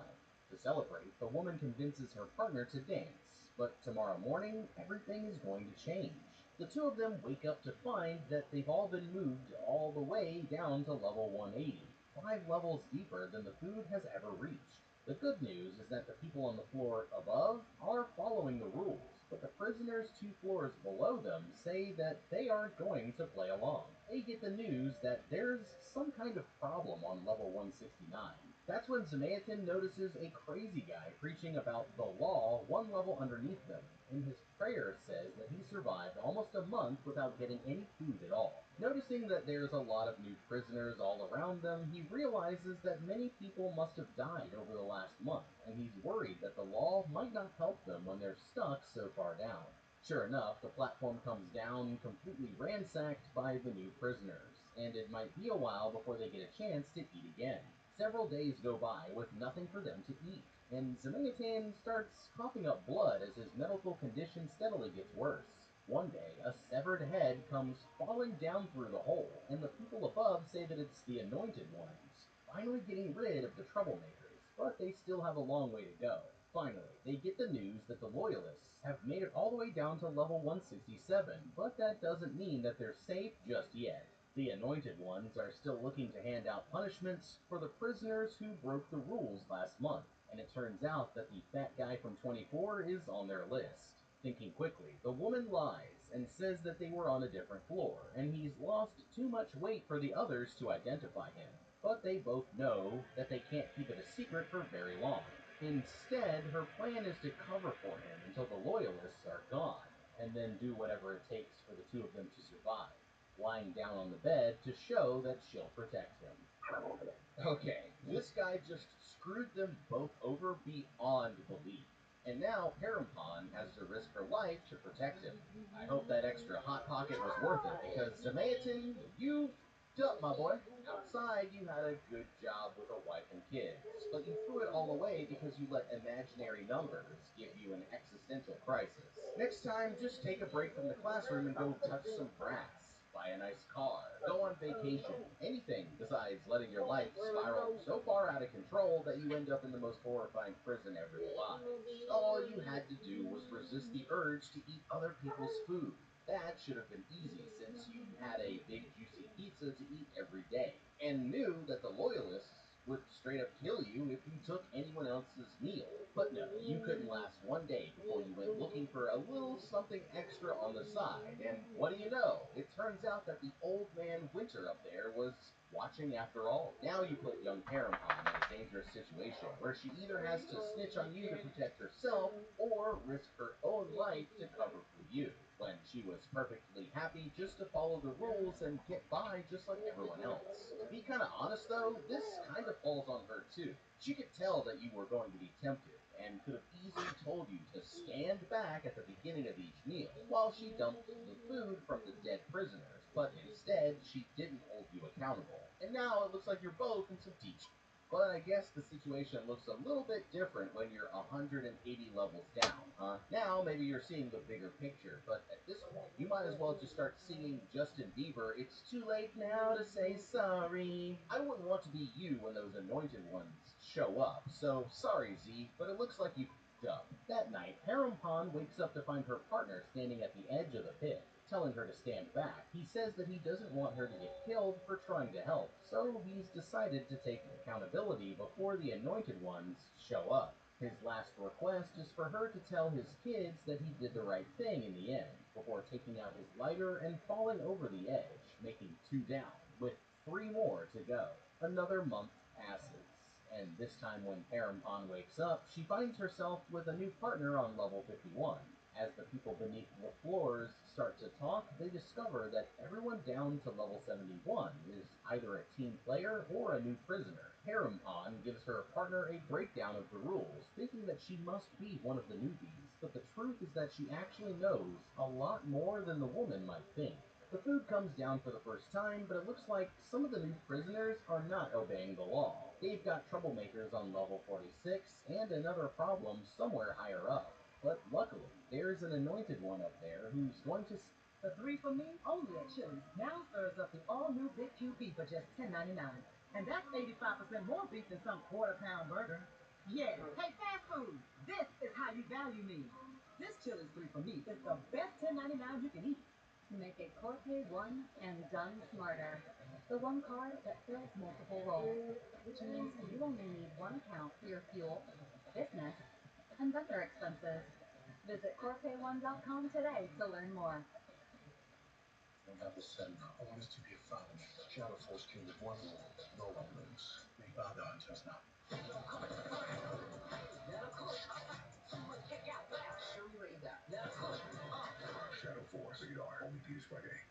To celebrate, the woman convinces her partner to dance, but tomorrow morning, everything is going to change. The two of them wake up to find that they've all been moved all the way down to level 180, 5 levels deeper than the food has ever reached. The good news is that the people on the floor above are following the rules, but the prisoners 2 floors below them say that they aren't going to play along. They get the news that there's some kind of problem on level 169. That's when Zumiatin notices a crazy guy preaching about the law 1 level underneath them, and his prayer says that he survived almost a month without getting any food at all. Noticing that there's a lot of new prisoners all around them, he realizes that many people must have died over the last month, and he's worried that the law might not help them when they're stuck so far down. Sure enough, the platform comes down completely ransacked by the new prisoners, and it might be a while before they get a chance to eat again. Several days go by with nothing for them to eat, and Zumiatin starts coughing up blood as his medical condition steadily gets worse. One day, a severed head comes falling down through the hole, and the people above say that it's the Anointed Ones, finally getting rid of the troublemakers, but they still have a long way to go. Finally, they get the news that the Loyalists have made it all the way down to level 167, but that doesn't mean that they're safe just yet. The Anointed Ones are still looking to hand out punishments for the prisoners who broke the rules last month, and it turns out that the fat guy from 24 is on their list. Thinking quickly, the woman lies and says that they were on a different floor, and he's lost too much weight for the others to identify him. but they both know that they can't keep it a secret for very long. Instead, her plan is to cover for him until the loyalists are gone, and then do whatever it takes for the two of them to survive, lying down on the bed to show that she'll protect him. Okay, this guy just screwed them both over beyond belief. And now Parampon has to risk her life to protect him. I hope that extra hot pocket was worth it, because Zamayatin, you up, my boy. Outside, you had a good job with a wife and kids, but you threw it all away because you let imaginary numbers give you an existential crisis. Next time, just take a break from the classroom and go touch some grass. Buy a nice car, go on vacation, anything besides letting your life spiral so far out of control that you end up in the most horrifying prison ever devised. All you had to do was resist the urge to eat other people's food. That should have been easy since you had a big juicy pizza to eat every day, and knew that the loyalists would straight up kill you if you took anyone else's meal. But no, you couldn't last one day before you went looking for a little something extra on the side, and what do you know? It turns out that the old man Winter up there was watching after all. Now you put young Parampon in a dangerous situation where she either has to snitch on you to protect herself or risk her own life to cover for you, when she was perfectly happy just to follow the rules and get by just like everyone else. To be kind of honest though, this kind of falls on her too. She could tell that you were going to be tempted, and could have easily told you to stand back at the beginning of each meal while she dumped the food from the dead prisoners, but instead she didn't hold you accountable. And now it looks like you're both in some deep. But I guess the situation looks a little bit different when you're 180 levels down, huh? Now maybe you're seeing the bigger picture, but at this point, you might as well just start singing Justin Bieber, "It's too late now to say sorry." I wouldn't want to be you when those anointed ones show up, so sorry Z, but it looks like you up. That night, Parampon wakes up to find her partner standing at the edge of the pit, telling her to stand back. He says that he doesn't want her to get killed for trying to help, so he's decided to take accountability before the anointed ones show up. His last request is for her to tell his kids that he did the right thing in the end, before taking out his lighter and falling over the edge, making 2 down, with 3 more to go. Another month passes, and this time when Parampon wakes up, she finds herself with a new partner on level 51. As the people beneath the floors start to talk, they discover that everyone down to level 71 is either a team player or a new prisoner. Parampon gives her partner a breakdown of the rules, thinking that she must be one of the newbies, but the truth is that she actually knows a lot more than the woman might think. The food comes down for the first time, but it looks like some of the new prisoners are not obeying the law. They've got troublemakers on level 46 and another problem somewhere higher up. But luckily, there's an anointed one up there who's going to... The 3 for me, only at Chili's, now serves up the all-new Big QP for just $10.99. And that's 85% more beef than some quarter-pound burger. Yeah, hey, fast food, this is how you value me. This Chili's 3 for me is the best $10.99 you can eat. Make it Corpay One and done smarter. The one card that fills multiple roles, which means you only need one account for your fuel, business, and vendor expenses. Visit CorpayOne.com today to learn more. I don't have to send. I want us to be a family. Shadow Force came with one rule: no one moves. We bow down just now. Show me what you got. Shadow Force, AR, only Peace Friday.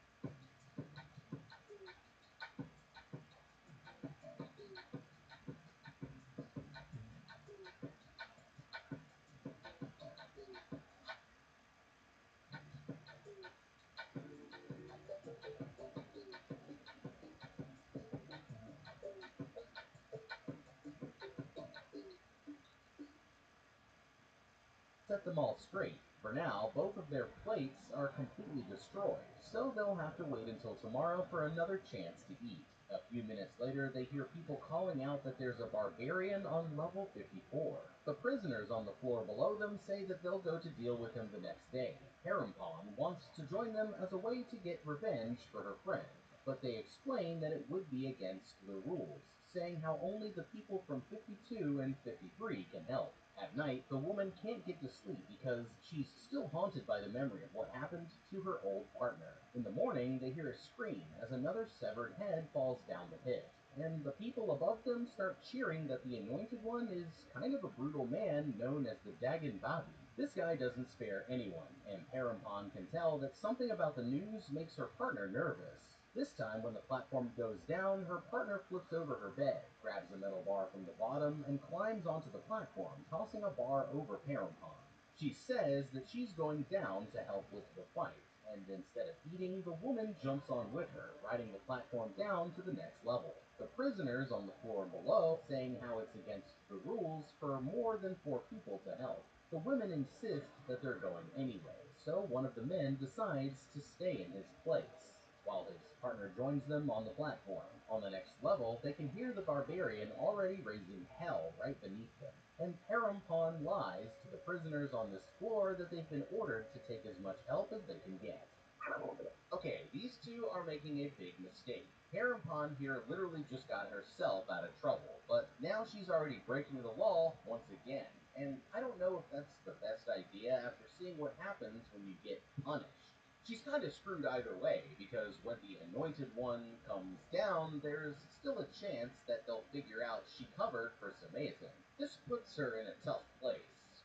Set them all straight. For now, both of their plates are completely destroyed, so they'll have to wait until tomorrow for another chance to eat. A few minutes later, they hear people calling out that there's a barbarian on level 54. The prisoners on the floor below them say that they'll go to deal with him the next day. Parampon wants to join them as a way to get revenge for her friend, but they explain that it would be against the rules, saying how only the people from 52 and 53 can help. At night, the woman can't get to sleep because she's still haunted by the memory of what happened to her old partner. In the morning, they hear a scream as another severed head falls down the pit. and the people above them start cheering that the Anointed One is kind of a brutal man known as the Dagon Babi. This guy doesn't spare anyone, and Parampan can tell that something about the news makes her partner nervous. This time, when the platform goes down, her partner flips over her bed, grabs a metal bar from the bottom, and climbs onto the platform, tossing a bar over Parampan. She says that she's going down to help with the fight, and instead of eating, the woman jumps on with her, riding the platform down to the next level. The prisoners on the floor below saying how it's against the rules for more than 4 people to help. The women insist that they're going anyway, so one of the men decides to stay in his place, while his partner joins them on the platform. On the next level, they can hear the barbarian already raising hell right beneath them, and Parampan lies to the prisoners on this floor that they've been ordered to take as much help as they can get. Okay, these two are making a big mistake. Parampan here literally just got herself out of trouble, but now she's already breaking the law once again. And I don't know if that's the best idea after seeing what happens when you get punished. She's kind of screwed either way, because when the Anointed One comes down, there's still a chance that they'll figure out she covered for Samaritan. This puts her in a tough place,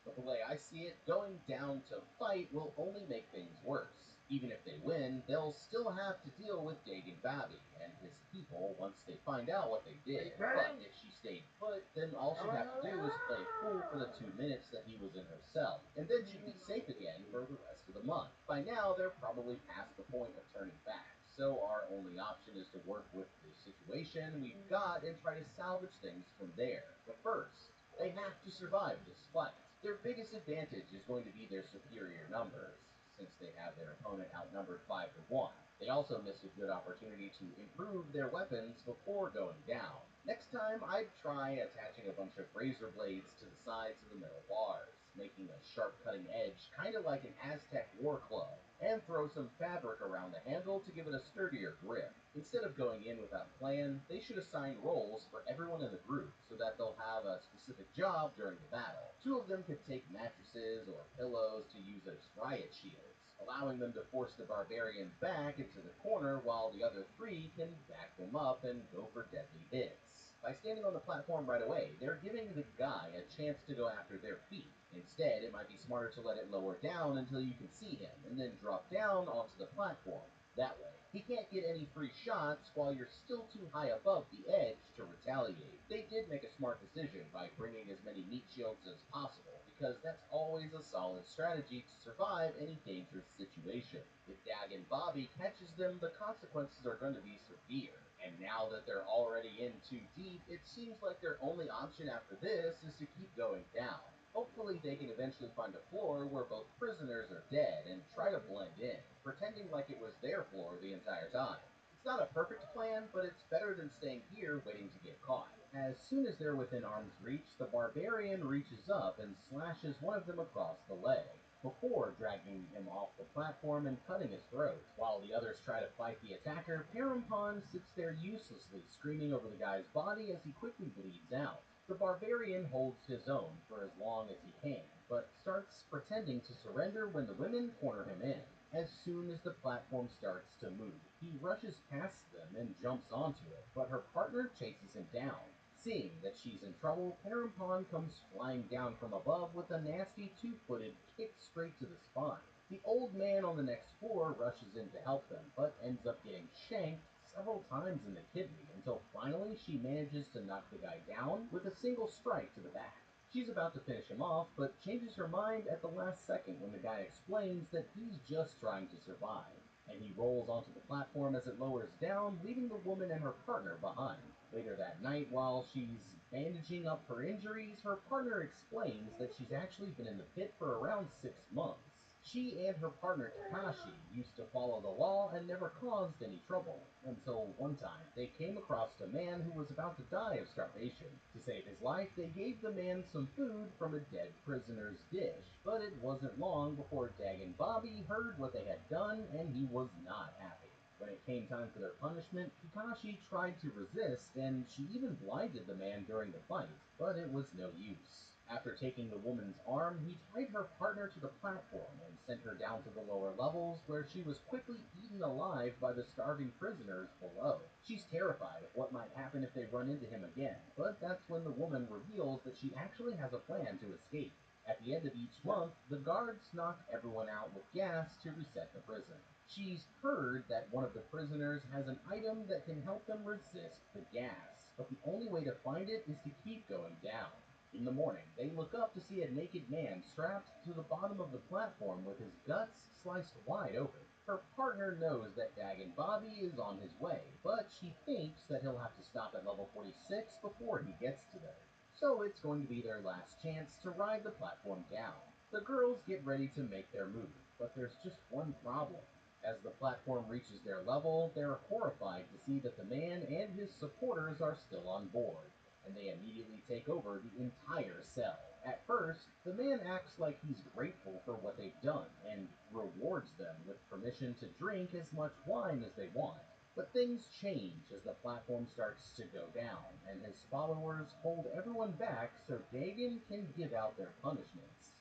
but the way I see it, going down to fight will only make things worse. Even if they win, they'll still have to deal with Dagon Babi and his people once they find out what they did. But if she stayed put, then all she'd have to do is play cool for the 2 minutes that he was in her cell, and then she'd be safe again for the rest of the month. By now, they're probably past the point of turning back, so our only option is to work with the situation we've got and try to salvage things from there. But first, they have to survive this fight. Their biggest advantage is going to be their superior numbers, since they have their opponent outnumbered 5-1. They also missed a good opportunity to improve their weapons before going down. Next time, I'd try attaching a bunch of razor blades to the sides of the metal bars, making a sharp cutting edge, kind of like an Aztec war club, and throw some fabric around the handle to give it a sturdier grip. Instead of going in without a plan, they should assign roles for everyone in the group so that they'll have a specific job during the battle. 2 of them could take mattresses or pillows to use as riot shields, allowing them to force the barbarian back into the corner while the other 3 can back them up and go for deadly hits. By standing on the platform right away, they're giving the guy a chance to go after their feet. Instead, it might be smarter to let it lower down until you can see him, and then drop down onto the platform. That way, he can't get any free shots while you're still too high above the edge to retaliate. They did make a smart decision by bringing as many meat shields as possible, because that's always a solid strategy to survive any dangerous situation. If Dagon Babi catches them, the consequences are going to be severe. And now that they're already in too deep, it seems like their only option after this is to keep going down. Hopefully they can eventually find a floor where both prisoners are dead and try to blend in, pretending like it was their floor the entire time. It's not a perfect plan, but it's better than staying here waiting to get caught. As soon as they're within arm's reach, the barbarian reaches up and slashes one of them across the leg, before dragging him off the platform and cutting his throat. While the others try to fight the attacker, Parampan sits there uselessly, screaming over the guy's body as he quickly bleeds out. The barbarian holds his own for as long as he can, but starts pretending to surrender when the women corner him in. As soon as the platform starts to move, he rushes past them and jumps onto it, but her partner chases him down. Seeing that she's in trouble, Parampan comes flying down from above with a nasty 2-footed kick straight to the spine. The old man on the next floor rushes in to help them, but ends up getting shanked several times in the kidney until finally she manages to knock the guy down with a single strike to the back. She's about to finish him off, but changes her mind at the last second when the guy explains that he's just trying to survive, and he rolls onto the platform as it lowers down, leaving the woman and her partner behind. Later that night, while she's bandaging up her injuries, her partner explains that she's actually been in the pit for around 6 months. She and her partner Takashi used to follow the law and never caused any trouble, until one time they came across a man who was about to die of starvation. To save his life, they gave the man some food from a dead prisoner's dish, but it wasn't long before Dagon Babi heard what they had done, and he was not happy. When it came time for their punishment, Kakashi tried to resist, and she even blinded the man during the fight, but it was no use. After taking the woman's arm, he tied her partner to the platform and sent her down to the lower levels, where she was quickly eaten alive by the starving prisoners below. She's terrified of what might happen if they run into him again, but that's when the woman reveals that she actually has a plan to escape. At the end of each month, the guards knock everyone out with gas to reset the prison. She's heard that one of the prisoners has an item that can help them resist the gas, but the only way to find it is to keep going down. In the morning, they look up to see a naked man strapped to the bottom of the platform with his guts sliced wide open. Her partner knows that Dagon Bobby is on his way, but she thinks that he'll have to stop at level 46 before he gets to them. So it's going to be their last chance to ride the platform down. The girls get ready to make their move, but there's just one problem. As the platform reaches their level, they're horrified to see that the man and his supporters are still on board, and they immediately take over the entire cell. At first, the man acts like he's grateful for what they've done and rewards them with permission to drink as much wine as they want. But things change as the platform starts to go down, and his followers hold everyone back so Dagon can give out their punishments.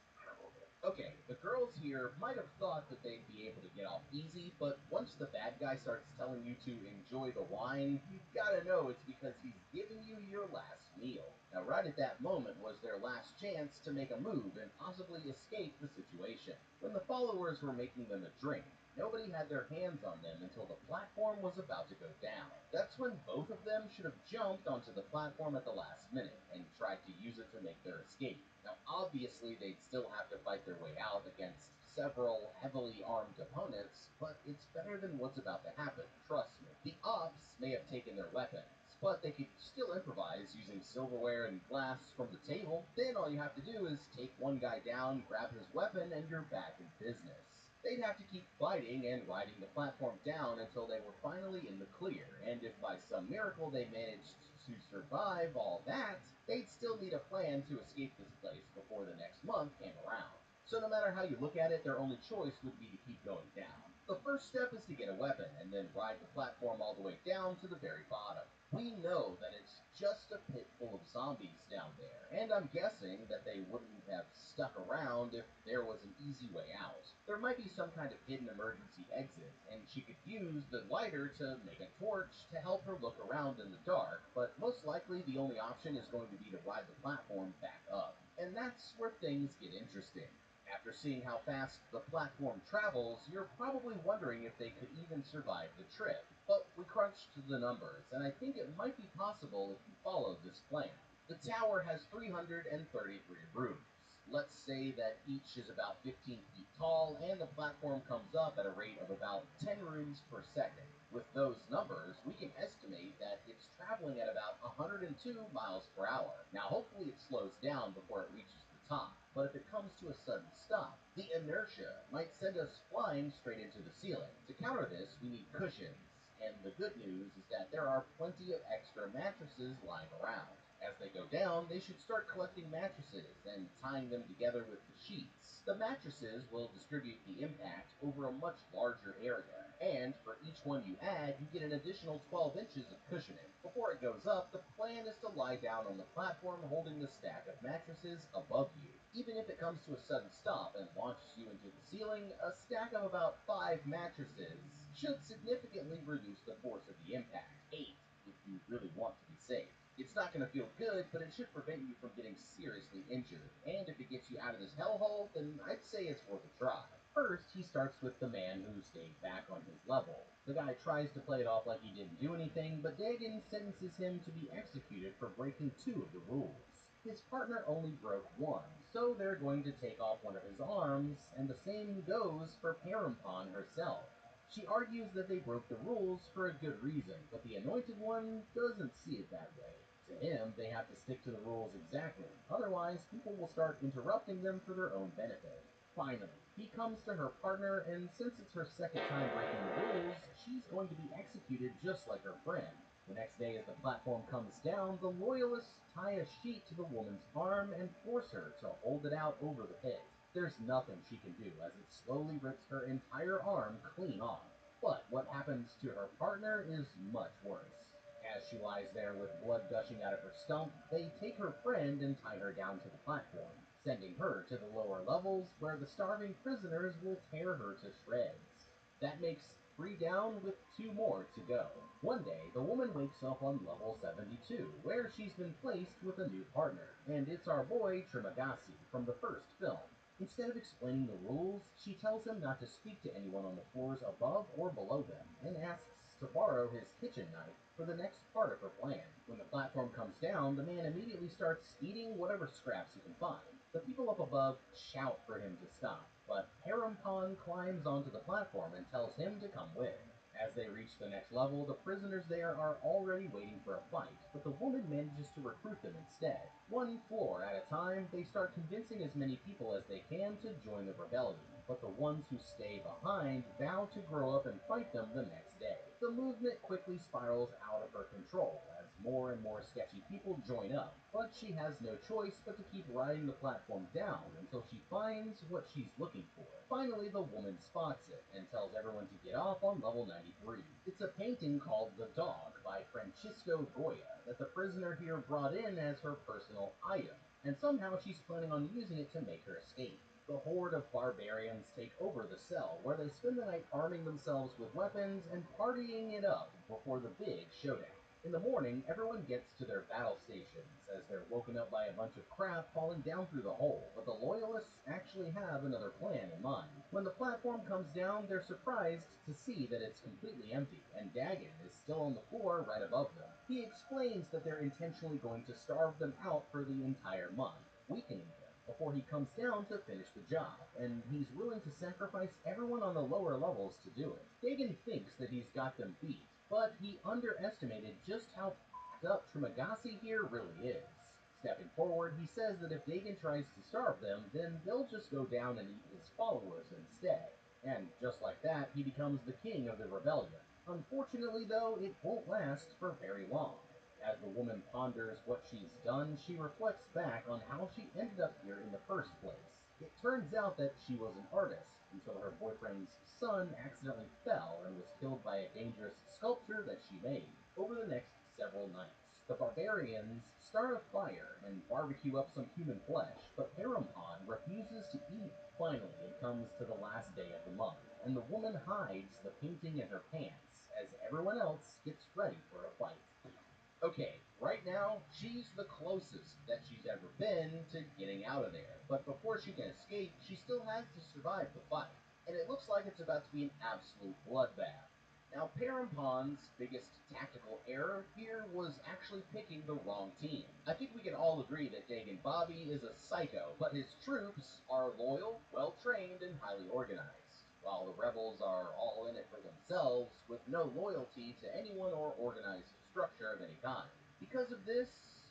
Okay, the girls here might have thought that they'd be able to get off easy, but once the bad guy starts telling you to enjoy the wine, you gotta know it's because he's giving you your last meal. Now, right at that moment was their last chance to make a move and possibly escape the situation. When the followers were making them a drink, nobody had their hands on them until the platform was about to go down. That's when both of them should have jumped onto the platform at the last minute and tried to use it to make their escape. Now, obviously, they'd still have to fight their way out against several heavily armed opponents, but it's better than what's about to happen, trust me. The ops may have taken their weapons, but they could still improvise using silverware and glass from the table. Then all you have to do is take one guy down, grab his weapon, and you're back in business. They'd have to keep fighting and riding the platform down until they were finally in the clear, and if by some miracle they managed to survive all that, they'd still need a plan to escape this place before the next month came around. So no matter how you look at it, their only choice would be to keep going down. The first step is to get a weapon, and then ride the platform all the way down to the very bottom. We know that it's just a pit full of zombies down there, and I'm guessing that they wouldn't have stuck around if there was an easy way out. There might be some kind of hidden emergency exit, and she could use the lighter to make a torch to help her look around in the dark, but most likely the only option is going to be to ride the platform back up. And that's where things get interesting. After seeing how fast the platform travels, you're probably wondering if they could even survive the trip. But we crunched the numbers, and I think it might be possible if you follow this plan. The tower has 333 rooms. Let's say that each is about 15 feet tall, and the platform comes up at a rate of about 10 rooms per second. With those numbers, we can estimate that it's traveling at about 102 miles per hour. Now, hopefully it slows down before it reaches the top, but if it comes to a sudden stop, the inertia might send us flying straight into the ceiling. To counter this, we need cushions, and the good news is that there are plenty of extra mattresses lying around. As they go down, they should start collecting mattresses and tying them together with the sheets. The mattresses will distribute the impact over a much larger area, and for each one you add, you get an additional 12 inches of cushioning. Before it goes up, the plan is to lie down on the platform holding the stack of mattresses above you. Even if it comes to a sudden stop and launches you into the ceiling, a stack of about 5 mattresses should significantly reduce the force of the impact. 8, if you really want to be safe. It's not going to feel good, but it should prevent you from getting seriously injured. And if it gets you out of this hellhole, then I'd say it's worth a try. First, he starts with the man who stayed back on his level. The guy tries to play it off like he didn't do anything, but Dagon sentences him to be executed for breaking 2 of the rules. His partner only broke 1, so they're going to take off one of his arms, and the same goes for Parampon herself. She argues that they broke the rules for a good reason, but the Anointed One doesn't see it that way. To him, they have to stick to the rules exactly, otherwise people will start interrupting them for their own benefit. Finally, he comes to her partner, and since it's her second time breaking the rules, she's going to be executed just like her friend. The next day as the platform comes down, the Loyalists tie a sheet to the woman's arm and force her to hold it out over the pit. There's nothing she can do as it slowly rips her entire arm clean off. But what happens to her partner is much worse. As she lies there with blood gushing out of her stump, they take her friend and tie her down to the platform, sending her to the lower levels where the starving prisoners will tear her to shreds. That makes 3 down with 2 more to go. One day, the woman wakes up on level 72, where she's been placed with a new partner, and it's our boy Trimagasi from the first film. Instead of explaining the rules, she tells him not to speak to anyone on the floors above or below them, and asks to borrow his kitchen knife for the next part of her plan. When the platform comes down, the man immediately starts eating whatever scraps he can find. The people up above shout for him to stop, but Parampan climbs onto the platform and tells him to come with. As they reach the next level, the prisoners there are already waiting for a fight, but the woman manages to recruit them instead. One floor at a time, they start convincing as many people as they can to join the rebellion, but the ones who stay behind vow to grow up and fight them the next day. The movement quickly spirals out of her control as more and more sketchy people join up, but she has no choice but to keep riding the platform down until she finds what she's looking for. Finally, the woman spots it and tells everyone to get off on level 93. It's a painting called The Dog by Francisco Goya that the prisoner here brought in as her personal item, and somehow she's planning on using it to make her escape. The horde of barbarians take over the cell, where they spend the night arming themselves with weapons and partying it up before the big showdown. In the morning, everyone gets to their battle stations, as they're woken up by a bunch of crap falling down through the hole, but the Loyalists actually have another plan in mind. When the platform comes down, they're surprised to see that it's completely empty, and Dagon is still on the floor right above them. He explains that they're intentionally going to starve them out for the entire month, weakening them, before he comes down to finish the job, and he's willing to sacrifice everyone on the lower levels to do it. Dagon thinks that he's got them beat, but he underestimated just how f***ed up Trimagasi here really is. Stepping forward, he says that if Dagon tries to starve them, then they'll just go down and eat his followers instead. And just like that, he becomes the king of the rebellion. Unfortunately, though, it won't last for very long. As the woman ponders what she's done, she reflects back on how she ended up here in the first place. It turns out that she was an artist until her boyfriend's son accidentally fell and was killed by a dangerous sculpture that she made. Over the next several nights, the barbarians start a fire and barbecue up some human flesh, but Parampan refuses to eat. Finally, it comes to the last day of the month, and the woman hides the painting in her pants as everyone else gets ready for a fight. Okay, right now, she's the closest that she's ever been to getting out of there. But before she can escape, she still has to survive the fight. And it looks like it's about to be an absolute bloodbath. Now, Parampan's biggest tactical error here was actually picking the wrong team. I think we can all agree that Dagon Bobby is a psycho, but his troops are loyal, well-trained, and highly organized, while the rebels are all in it for themselves, with no loyalty to anyone or organized structure of any kind. Because of this,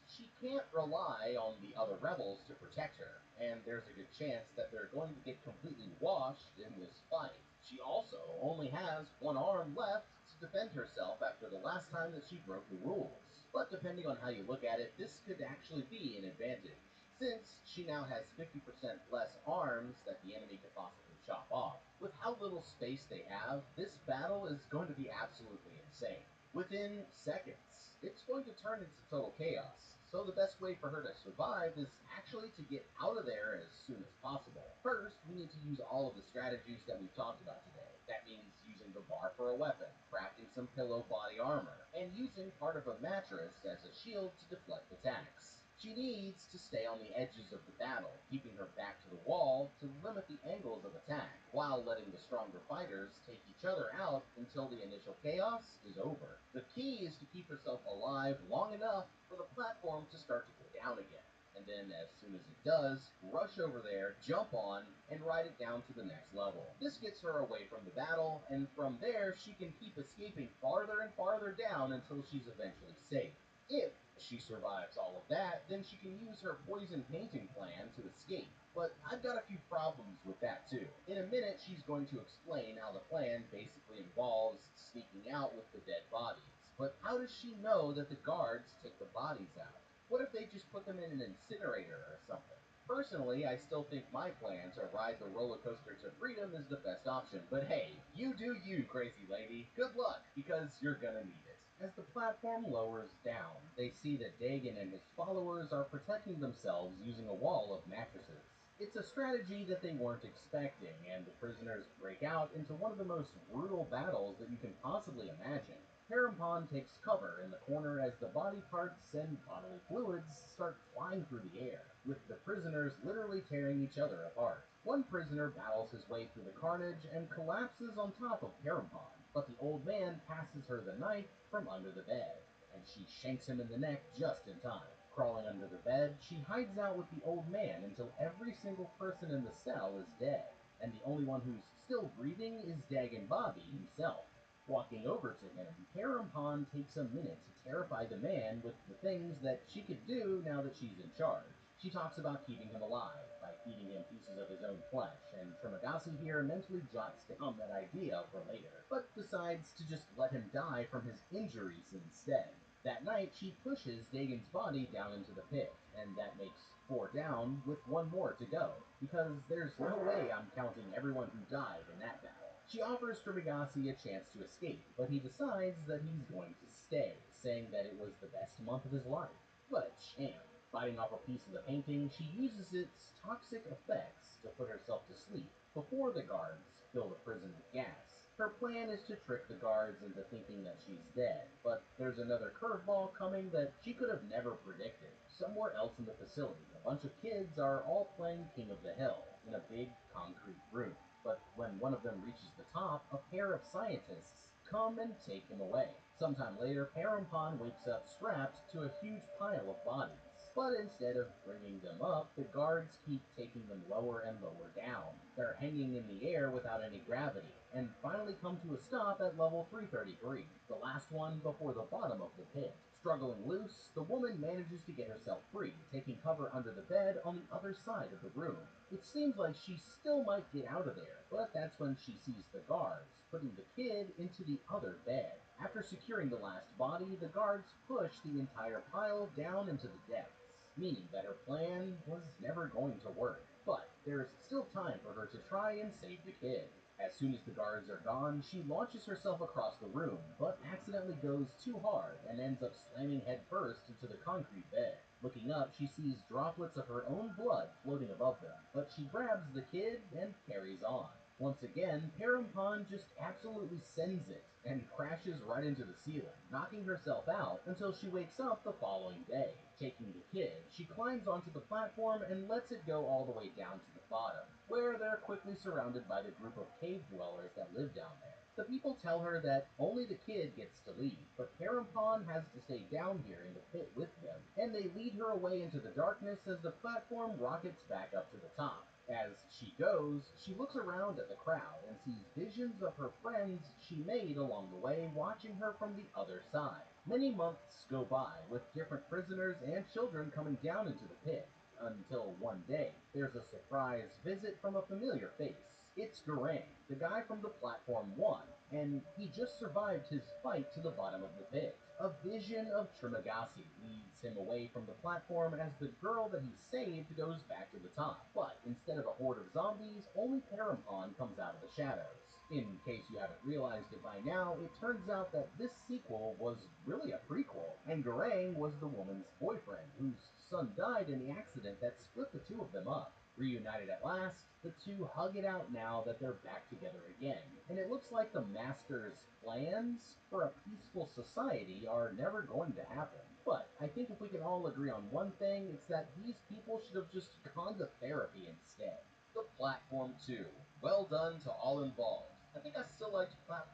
she can't rely on the other rebels to protect her, and there's a good chance that they're going to get completely washed in this fight. She also only has one arm left to defend herself after the last time that she broke the rules. But depending on how you look at it, this could actually be an advantage, since she now has 50% less arms that the enemy could possibly chop off. With how little space they have, this battle is going to be absolutely insane. Within seconds, it's going to turn into total chaos, so the best way for her to survive is actually to get out of there as soon as possible. First, we need to use all of the strategies that we've talked about today. That means using the bar for a weapon, crafting some pillow body armor, and using part of a mattress as a shield to deflect attacks. She needs to stay on the edges of the battle, keeping her back to the wall to limit the angles of attack, while letting the stronger fighters take each other out until the initial chaos is over. The key is to keep herself alive long enough for the platform to start to go down again, and then as soon as it does, rush over there, jump on, and ride it down to the next level. This gets her away from the battle, and from there she can keep escaping farther and farther down until she's eventually safe. If she survives all of that, then she can use her poison painting plan to escape. But I've got a few problems with that too. In a minute, she's going to explain how the plan basically involves sneaking out with the dead bodies. But how does she know that the guards take the bodies out? What if they just put them in an incinerator or something? Personally, I still think my plan to ride the roller coaster to freedom is the best option. But hey, you do you, crazy lady. Good luck, because you're gonna need it. As the platform lowers down, they see that Dagon and his followers are protecting themselves using a wall of mattresses. It's a strategy that they weren't expecting, and the prisoners break out into one of the most brutal battles that you can possibly imagine. Parampon takes cover in the corner as the body parts and bodily fluids start flying through the air, with the prisoners literally tearing each other apart. One prisoner battles his way through the carnage and collapses on top of Parampon, but the old man passes her the knife from under the bed, and she shanks him in the neck just in time. Crawling under the bed, she hides out with the old man until every single person in the cell is dead, and the only one who's still breathing is Dagon Bobby himself. Walking over to him, Parampon takes a minute to terrify the man with the things that she could do now that she's in charge. She talks about keeping him alive by feeding him pieces of his own flesh, and Trimagasi here mentally jots down that idea for later, but decides to just let him die from his injuries instead. That night, she pushes Dagon's body down into the pit, and that makes 4 down with 1 more to go, because there's no way I'm counting everyone who died in that battle. She offers Trimagasi a chance to escape, but he decides that he's going to stay, saying that it was the best month of his life. What a shame. Biting off a piece of the painting, she uses its toxic effects to put herself to sleep before the guards fill the prison with gas. Her plan is to trick the guards into thinking that she's dead, but there's another curveball coming that she could have never predicted. Somewhere else in the facility, a bunch of kids are all playing King of the Hill in a big concrete room. But when one of them reaches the top, a pair of scientists come and take him away. Sometime later, Parampon wakes up strapped to a huge pile of bodies. But instead of bringing them up, the guards keep taking them lower and lower down. They're hanging in the air without any gravity, and finally come to a stop at level 333, the last one before the bottom of the pit. Struggling loose, the woman manages to get herself free, taking cover under the bed on the other side of the room. It seems like she still might get out of there, but that's when she sees the guards, putting the kid into the other bed. After securing the last body, the guards push the entire pile down into the depths, meaning that her plan was never going to work. But there's still time for her to try and save the kid. As soon as the guards are gone, she launches herself across the room, but accidentally goes too hard and ends up slamming headfirst into the concrete bed. Looking up, she sees droplets of her own blood floating above them, but she grabs the kid and carries on. Once again, Parampon just absolutely sends it and crashes right into the ceiling, knocking herself out until she wakes up the following day. Taking the kid, she climbs onto the platform and lets it go all the way down to the bottom, where they're quickly surrounded by the group of cave dwellers that live down there. The people tell her that only the kid gets to leave, but Parampon has to stay down here in the pit with them, and they lead her away into the darkness as the platform rockets back up to the top. As she goes, she looks around at the crowd and sees visions of her friends she made along the way watching her from the other side. Many months go by with different prisoners and children coming down into the pit, until one day, there's a surprise visit from a familiar face. It's Garang, the guy from the Platform 1, and he just survived his fight to the bottom of the pit. A vision of Trimagasi leads him away from the platform as the girl that he saved goes back to the top. But instead of a horde of zombies, only Parampon comes out of the shadows. In case you haven't realized it by now, it turns out that this sequel was really a prequel, and Garang was the woman's boyfriend, whose son died in the accident that split the two of them up. Reunited at last, the two hug it out now that they're back together again, and it looks like the Master's plans for a peaceful society are never going to happen. But I think if we can all agree on one thing, it's that these people should have just gone to therapy instead. The Platform 2. Well done to all involved. I think I still liked Platform.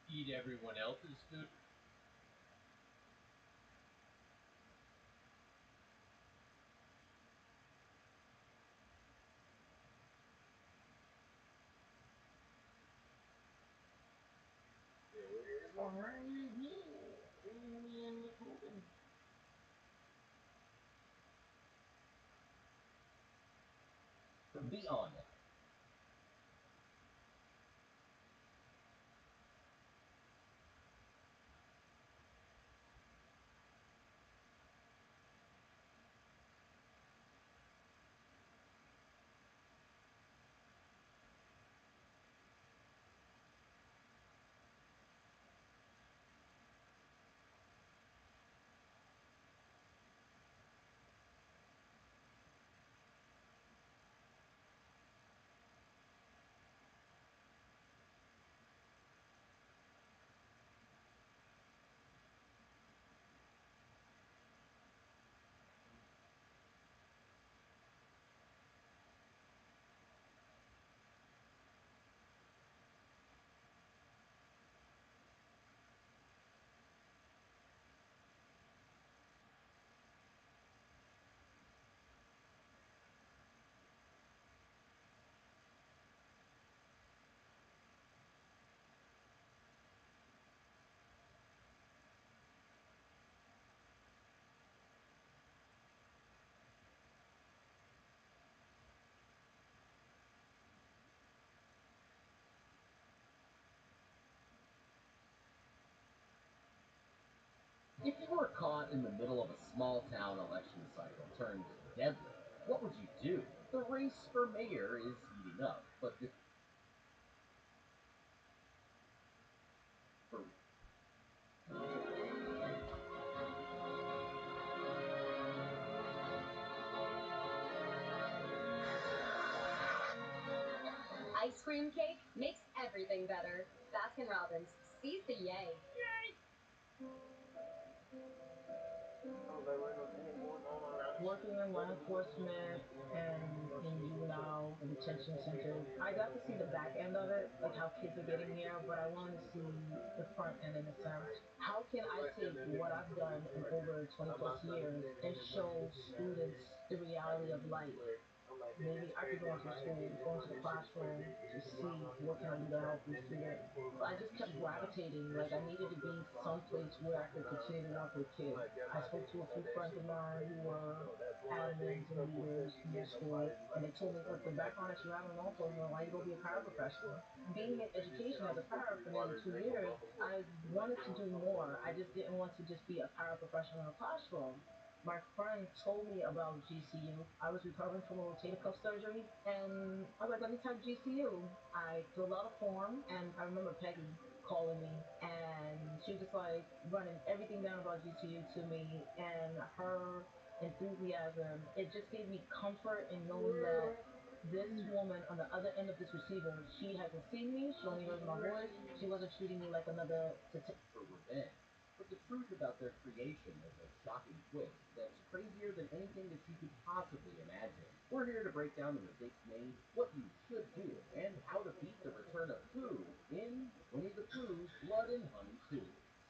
Eat everyone else's food. Be on it. in the middle of a small town election cycle turned deadly, what would you do? The race for mayor is heating up, but the Ice cream cake makes everything better. Baskin Robbins, seize the yay. Working in law enforcement and in juvenile detention centers, I got to see the back end of it, like how kids are getting here, but I wanted to see the front end in a sense. How can I take what I've done in over 20 plus years and show students the reality of life? Maybe I could go into school, go into the classroom to see what can I do to help these students. I just kept gravitating, like I needed to be someplace where I could continue to work with kids. I spoke to a few friends of mine who were admins and leaders in their school, and they told me, look, the background that you have in law enforcement, why you go be a paraprofessional? Being in education as a para for nearly 2 years, I wanted to do more. I just didn't want to just be a paraprofessional in a classroom. My friend told me about GCU. I was recovering from a rotator cuff surgery, and I was like, let me type GCU. I filled out a form, and I remember Peggy calling me, and she was just like running everything down about GCU to me, and her enthusiasm, it just gave me comfort in knowing that this woman on the other end of this receiver, she hasn't seen me, she only heard my voice, she wasn't treating me like another for revenge. But the truth about their creation is a shocking twist that's crazier than anything that you could possibly imagine. We're here to break down the mistakes made, what you should do, and how to beat the return of Pooh in Winnie the Pooh's Blood and Honey 2.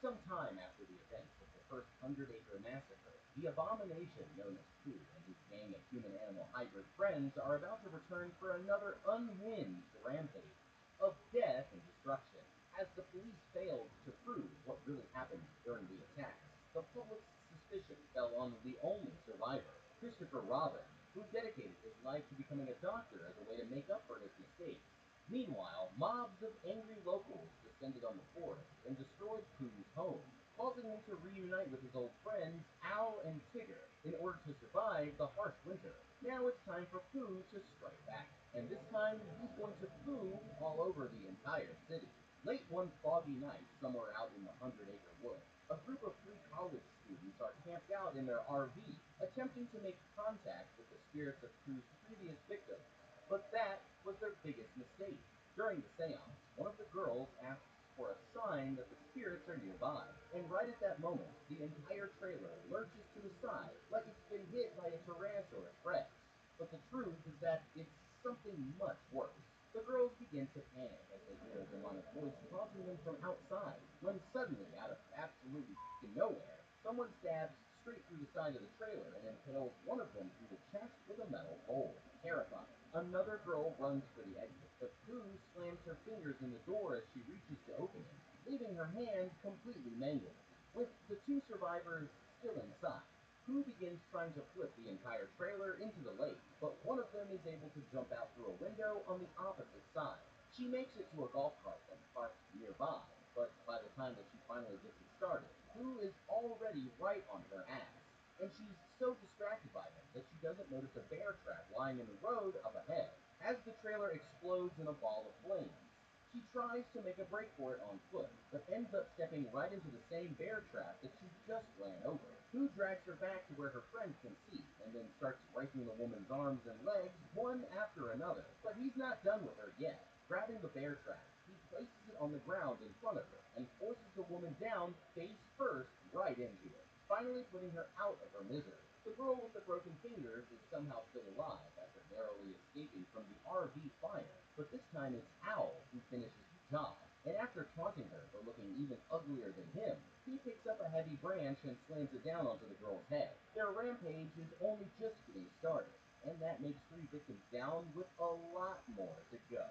Sometime after the events of the first 100-acre massacre, the abomination known as Pooh and his gang of human-animal hybrid friends are about to return for another unhinged rampage of death and destruction. As the police failed to prove what really happened during the attacks, the public's suspicion fell on the only survivor, Christopher Robin, who dedicated his life to becoming a doctor as a way to make up for his mistakes. Meanwhile, mobs of angry locals descended on the forest and destroyed Pooh's home, causing him to reunite with his old friends Al and Tigger in order to survive the harsh winter. Now it's time for Pooh to strike back, and this time he's going to poo all over the entire city. Late one foggy night, somewhere out in the 100-acre woods, a group of 3 college students are camped out in their RV, attempting to make contact with the spirits of Pooh's previous victims. But that was their biggest mistake. During the seance, one of the girls asks for a sign that the spirits are nearby, and right at that moment, the entire trailer lurches to the side like it's been hit by a Tyrannosaurus Rex. But the truth is that it's something much worse. The girls begin to panic as they hear a demonic voice taunting them from outside, when suddenly, out of absolutely nowhere, someone stabs straight through the side of the trailer and impales one of them through the chest with a metal pole. Terrified, another girl runs for the exit, but Pooh slams her fingers in the door as she reaches to open it, leaving her hand completely mangled. With the 2 survivors still inside, Pooh begins trying to flip the entire trailer into the lake, but one of them is able to jump out through a window on the opposite side. She makes it to a golf cart that's parked nearby, but by the time that she finally gets it started, Pooh is already right on her ass. And she's so distracted by him that she doesn't notice a bear trap lying in the road up ahead, as the trailer explodes in a ball of flames. She tries to make a break for it on foot, but ends up stepping right into the same bear trap that she just ran over. Pooh drags her back to where her friend can see, and then starts breaking the woman's arms and legs one after another. But he's not done with her yet. Grabbing the bear trap, he places it on the ground in front of her, and forces the woman down face first right into it, finally putting her out of her misery. The girl with the broken fingers is somehow still alive after narrowly escaping from the RV fire, but this time it's Owl who finishes the job. And after taunting her for looking even uglier than him, he picks up a heavy branch and slams it down onto the girl's head. Their rampage is only just getting started, and that makes 3 victims down with a lot more to go.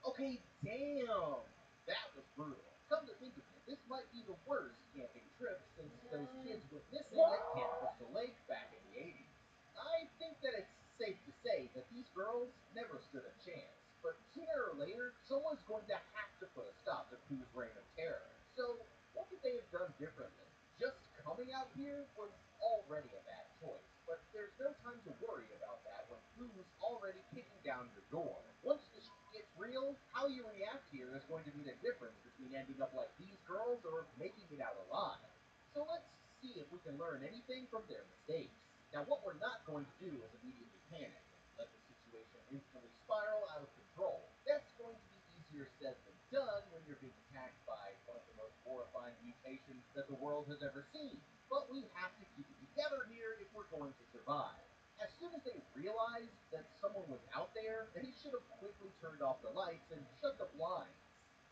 Okay, damn! That was brutal. Come to think of it, this might be the worst camping trip since those kids went missing at Camp Crystal Lake back in the 80s. I think that it's safe to say that these girls never stood a chance, but sooner or later, someone's going to have to put a stop to Pooh's reign of terror. So, what could they have done differently? Just come Coming out here was already a bad choice, but there's no time to worry about that when Pooh's already kicking down your door. Once the gets real, how you react here is going to be the difference between ending up like these girls or making it out alive. So let's see if we can learn anything from their mistakes. Now, what we're not going to do is immediately panic and let the situation instantly spiral out of control. That's going to be easier said than done when you're being attacked by one of the most horrifying mutations that the world has ever seen. But we have to keep it together here if we're going to survive. As soon as they realized that someone was out there, they should have quickly turned off the lights and shut the blinds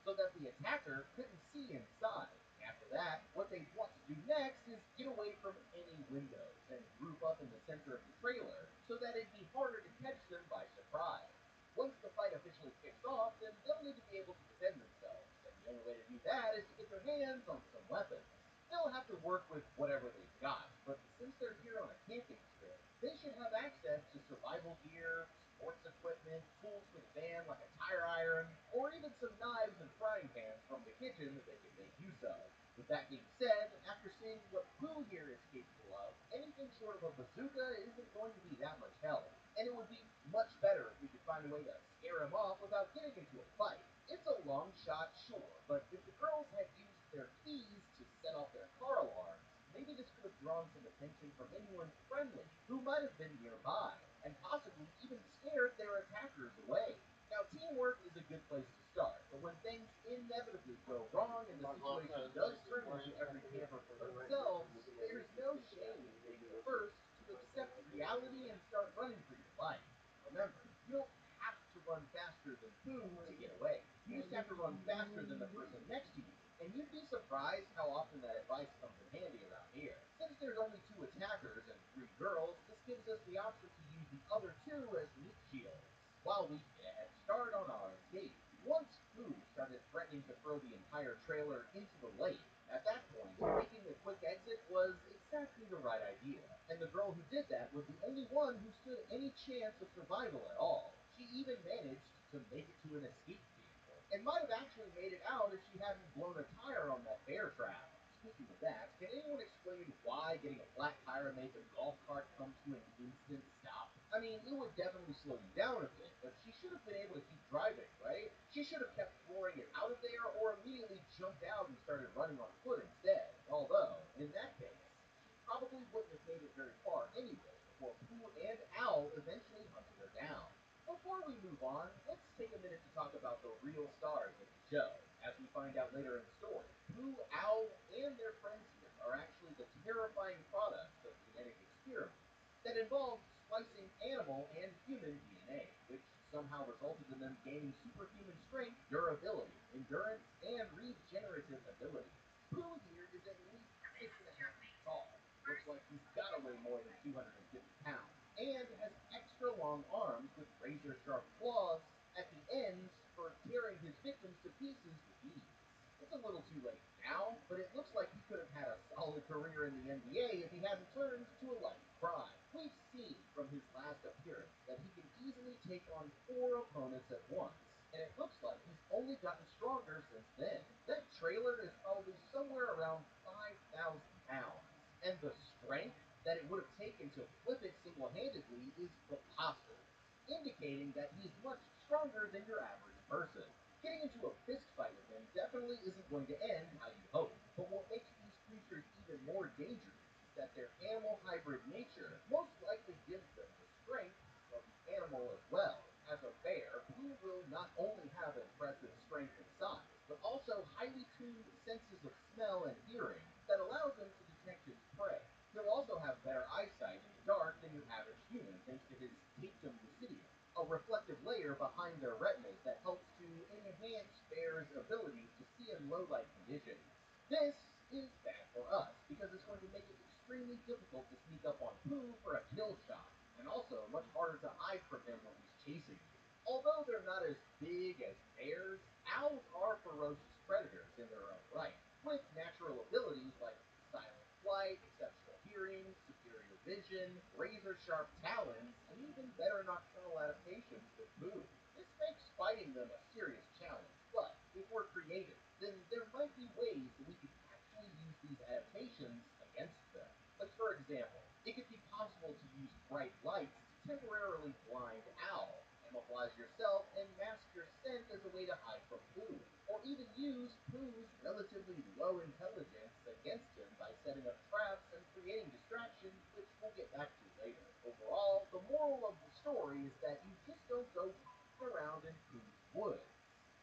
so that the attacker couldn't see inside. After that, what they'd want to do next is get away from any windows and group up in the center of the trailer so that it'd be harder to catch them by surprise. Once the fight officially kicks off, then they'll need to be able to defend themselves, and the only way to do that is to get their hands on some weapons. They'll have to work with whatever they've got, but since they're here on a camping trip, they should have access to survival gear, sports equipment, tools for the van like a tire iron, or even some knives and frying pans from the kitchen that they can make use of. With that being said, after seeing what Pooh here is capable of, anything short of a bazooka isn't going to be that much help. And it would be much better if we could find a way to scare him off without getting into a fight. It's a long shot, sure, but if the girls had used their keys to set off their car alarms, maybe this could have drawn some attention from anyone friendly who might have been nearby, and possibly even scared their attackers away. Now, teamwork is a good place to start, but when things inevitably go wrong and the situation does turn into every camper for themselves, there's no shame in being the first to accept reality and start running for your life. Remember, you don't have to run faster than Pooh to get away. You just have to run faster than the person next to you. And you'd be surprised how often that advice comes in handy around here. Since there's only 2 attackers and 3 girls, this gives us the option to use the other 2 as meat shields, while we get a head start on our escape. Once Pooh started threatening to throw the entire trailer into the lake, at that point, making a quick exit was exactly the right idea. And the girl who did that was the only one who stood any chance of survival at all. She even managed to make it to an escape vehicle, and might have actually made it out if she hadn't blown a tire on that bear trap. Speaking of that, can anyone explain why getting a flat tire made the golf cart come to an instant stop? I mean, it would definitely slow you down a bit, but she should have been able to keep driving, right? She should have kept roaring it out of there or immediately jumped out and started running on foot instead. Although, in that case, she probably wouldn't have made it very far anyway before Pooh and Owl eventually hunted her down. Before we move on, let's take a minute to talk about the real stars of the show. As we find out later in the story, Pooh, Owl, and their friends here are actually the terrifying products of genetic experiments that involved splicing animal and human DNA, which somehow resulted in them gaining superhuman strength, durability, endurance, and regenerative abilities. Pooh here is at least 6.5 feet tall. Looks like he's gotta weigh more than 250 pounds, and has extra long arms with razor-sharp claws at the ends for tearing his victims to pieces with ease. It's a little too late now, but it looks like he could have had a solid career in the NBA if he hadn't turned to a life of crime. We've seen from his last appearance that he can easily take on 4 opponents at once, and it looks like he's only gotten stronger since then. That trailer is probably somewhere around 5,000 pounds, and the strength that it would have taken to flip it single-handedly is preposterous, indicating that he's much stronger than your average person. Getting into a fist fight with him definitely isn't going to end how you hope, but what makes these creatures even more dangerous is that their animal hybrid nature most likely gives them the strength of the animal as well. As a bear, Pooh will not only have impressive strength and size, but also highly tuned senses of smell and hearing that allows him to detect his prey. He'll also have better eyesight in the dark than your average human thanks to his tapetum lucidium, a reflective layer behind their retinas that helps to enhance bears' ability to see in low light conditions. This is bad for us because it's going to make it extremely difficult to sneak up on Pooh for a kill shot, and also much harder to hide from him when he's chasing you. Although they're not as big as bears, owls are ferocious predators in their own right, with natural abilities like silent flight, exceptional hearing, superior vision, razor-sharp talons, and even better nocturnal adaptations than Pooh. This makes fighting them a serious challenge, but if we're creative, then there might be ways that we could actually use these adaptations against them. camouflage yourself and mask your scent as a way to hide from Pooh, or even use Pooh's relatively low intelligence against him by setting up traps and creating distractions, which we'll get back to later. Overall, the moral of the story is that you just don't go around in Pooh's woods.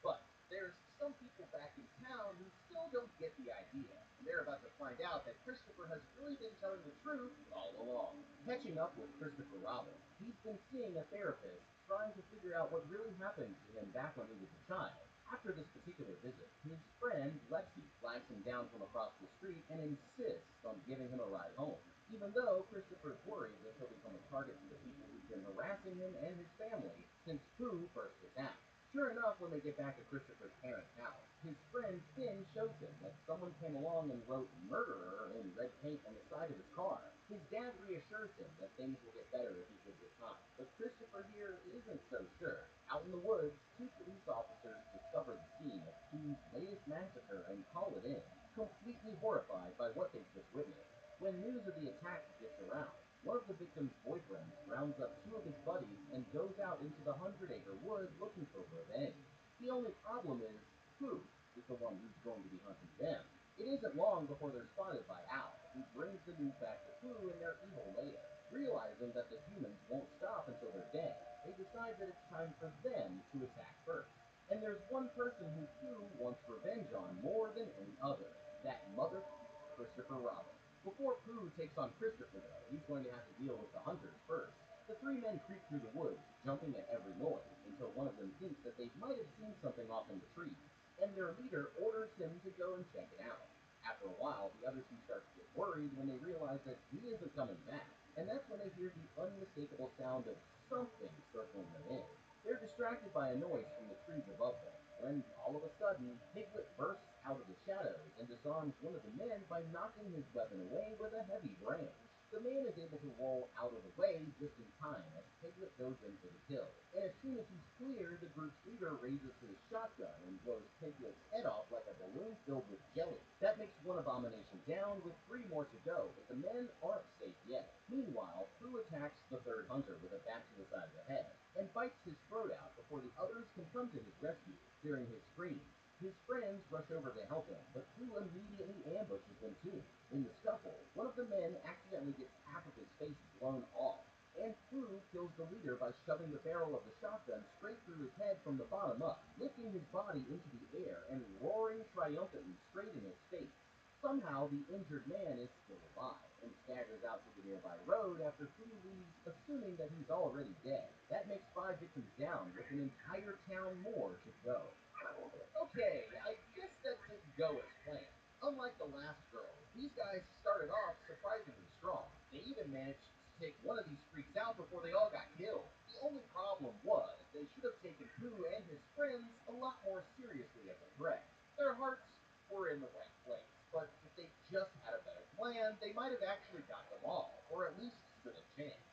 But there's some people back in town who still don't get the idea, and they're about to find out that Christopher has really been telling the truth all along. Catching up with Christopher Robin, he's been seeing a therapist trying to figure out what really happened to him back when he was a child. After this particular visit, his friend Lexi flags him down from across the street and insists on giving him a ride home, even though Christopher's worried that he'll become a target for the people who've been harassing him and his family since Pooh first attacked. Sure enough, when they get back to Christopher's parents' house, his friend Finn shows him that someone came along and wrote "murderer" in red paint on the side of his car. His dad reassures him that things will get better if he gives it time, but Christopher here isn't so sure. Out in the woods, two police officers discover the scene of Pooh's latest massacre and call it in, completely horrified by what they've just witnessed. When news of the attack gets around, one of the victim's boyfriends rounds up two of his buddies and goes out into the 100-acre woods looking for revenge. The only problem is, Pooh is the one who's going to be hunting them. It isn't long before they're spotted by Al, who brings the news back to Pooh in their evil lair. Realizing that the humans won't stop until they're dead, they decide that it's time for them to attack first. And there's one person who Pooh wants revenge on more than any other, that mother Christopher Robin. Before Pooh takes on Christopher, though, he's going to have to deal with the hunters first. The three men creep through the woods, jumping at every noise, until one of them thinks that they might have seen something off in the trees, and their leader orders him to go and check it out. After a while, the other two start to get worried when they realize that he isn't coming back, and that's when they hear the unmistakable sound of something circling them in. They're distracted by a noise from the trees above them, when all of a sudden, Piglet bursts out of the shadows and disarms one of the men by knocking his weapon away with a heavy branch. The man is able to roll out of the way just in time as Piglet goes in for the kill. And as soon as he's clear, the group's leader raises his shotgun and blows Piglet's head off like a balloon filled with jelly. That makes one abomination down, with three more to go, but the men aren't safe yet. Meanwhile, Pooh attacks the third hunter with a bat to the side of the head, and bites his throat out before the others can come to his rescue. Hearing his screams, his friends rush over to help him, but Pooh immediately ambushes them too. In the scuffle, one of the men accidentally gets half of his face blown off, and Pooh kills the leader by shoving the barrel of the shotgun straight through his head from the bottom up, lifting his body into the air and roaring triumphantly straight in his face. Somehow, the injured man is still alive and staggers out to the nearby road after Pooh leaves, assuming that he's already dead. That makes 5 victims down, with an entire town more to go. Okay, I guess that didn't go as planned. Unlike the last girl, these guys started off surprisingly strong. They even managed to take one of these freaks out before they all got killed. The only problem was they should have taken Pooh and his friends a lot more seriously as a threat. Their hearts were in the right place, but if they just had a better plan, they might have actually got them all, or at least stood a chance.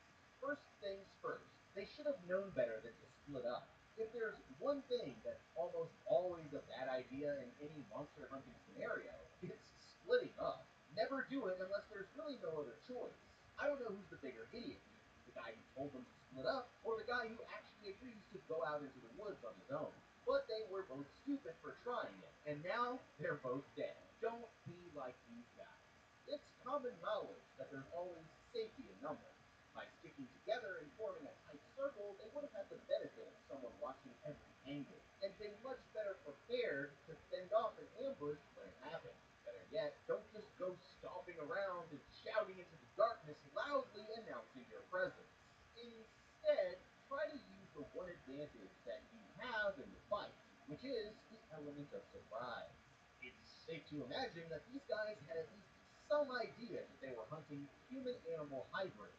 First things first, they should have known better than to split up. If there's one thing that's almost always a bad idea in any monster hunting scenario, it's splitting up. Never do it unless there's really no other choice. I don't know who's the bigger idiot here, the guy who told them to split up, or the guy who actually agrees to go out into the woods on his own. But they were both stupid for trying it, and now they're both dead. Don't be like these guys. It's common knowledge that there's always safety in numbers. By sticking together and forming a tight circle, they would have had the benefit of someone watching every angle, and been much better prepared to fend off an ambush when it happens. Better yet, don't just go stomping around and shouting into the darkness, loudly announcing your presence. Instead, try to use the one advantage that you have in the fight, which is the element of surprise. It's safe to imagine that these guys had at least some idea that they were hunting human-animal hybrids,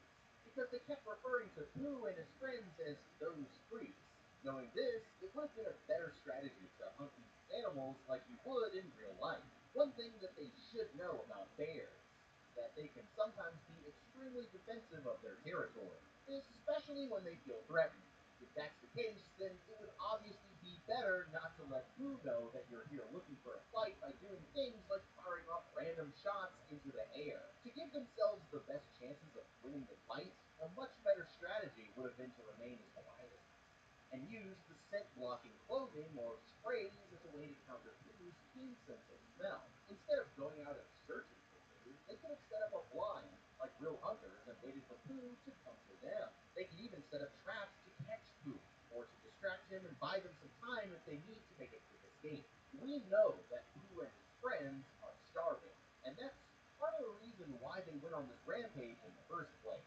because they kept referring to Pooh and his friends as those freaks. Knowing this, it would have been a better strategy to hunt these animals like you would in real life. One thing that they should know about bears is that they can sometimes be extremely defensive of their territory, especially when they feel threatened. If that's the case, then it would obviously be better not to let Pooh know that you're here looking for a fight by doing things like firing off random shots into the air. To give themselves the best chances of winning the fight, a much better strategy would have been to remain as quiet as possible and use the scent-blocking clothing or sprays as a way to counter Pooh's keen sense of smell. Instead of going out and searching for Pooh, they could have set up a blind, like real hunters, and waited for Pooh to come to them. They could even set up traps to catch Pooh, or to distract him and buy them some time if they need to make a quick escape. We know that Pooh and his friends are starving, and that's part of the reason why they went on this rampage in the first place.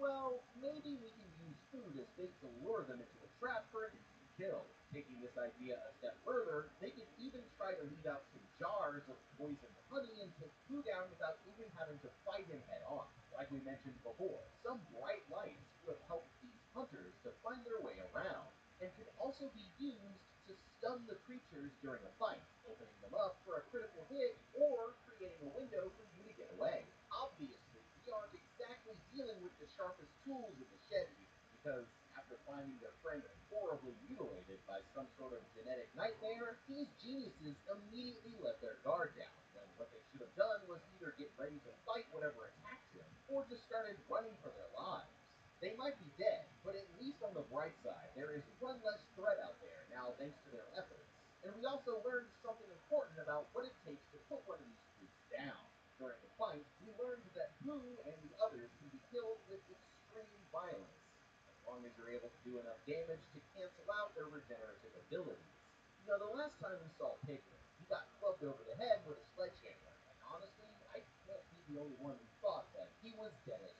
Well, maybe we can use food as bait to lure them into a trap for an easy kill. Taking this idea a step further, they could even try to leave out some jars of poisoned honey and take Pooh down without even having to fight him head on. Like we mentioned before, some bright lights would help these hunters to find their way around, and could also be used to stun the creatures during a fight, opening them up for a critical hit or creating a window for you to get away. Obviously, we aren't exactly dealing with the sharpest tools in the shed here, because after finding their friend horribly mutilated by some sort of genetic nightmare, these geniuses immediately let their guard down, when what they should have done was either get ready to fight whatever attacked them, or just started running for their lives. They might be dead, but at least on the bright side, there is one less threat out there now thanks to their efforts. And we also learned something important about what it takes to put one of these groups down. During the fight, we learned that Pooh and the others can be killed with extreme violence, as long as you're able to do enough damage to cancel out their regenerative abilities. You know, the last time we saw Piglet, he got clubbed over the head with a sledgehammer, and honestly, I can't be the only one who thought that he was dead as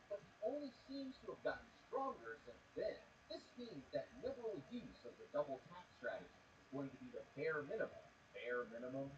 but he only seems to have gotten stronger since then. This means that liberal use of the double tap strategy is going to be the bare minimum. Bare minimum?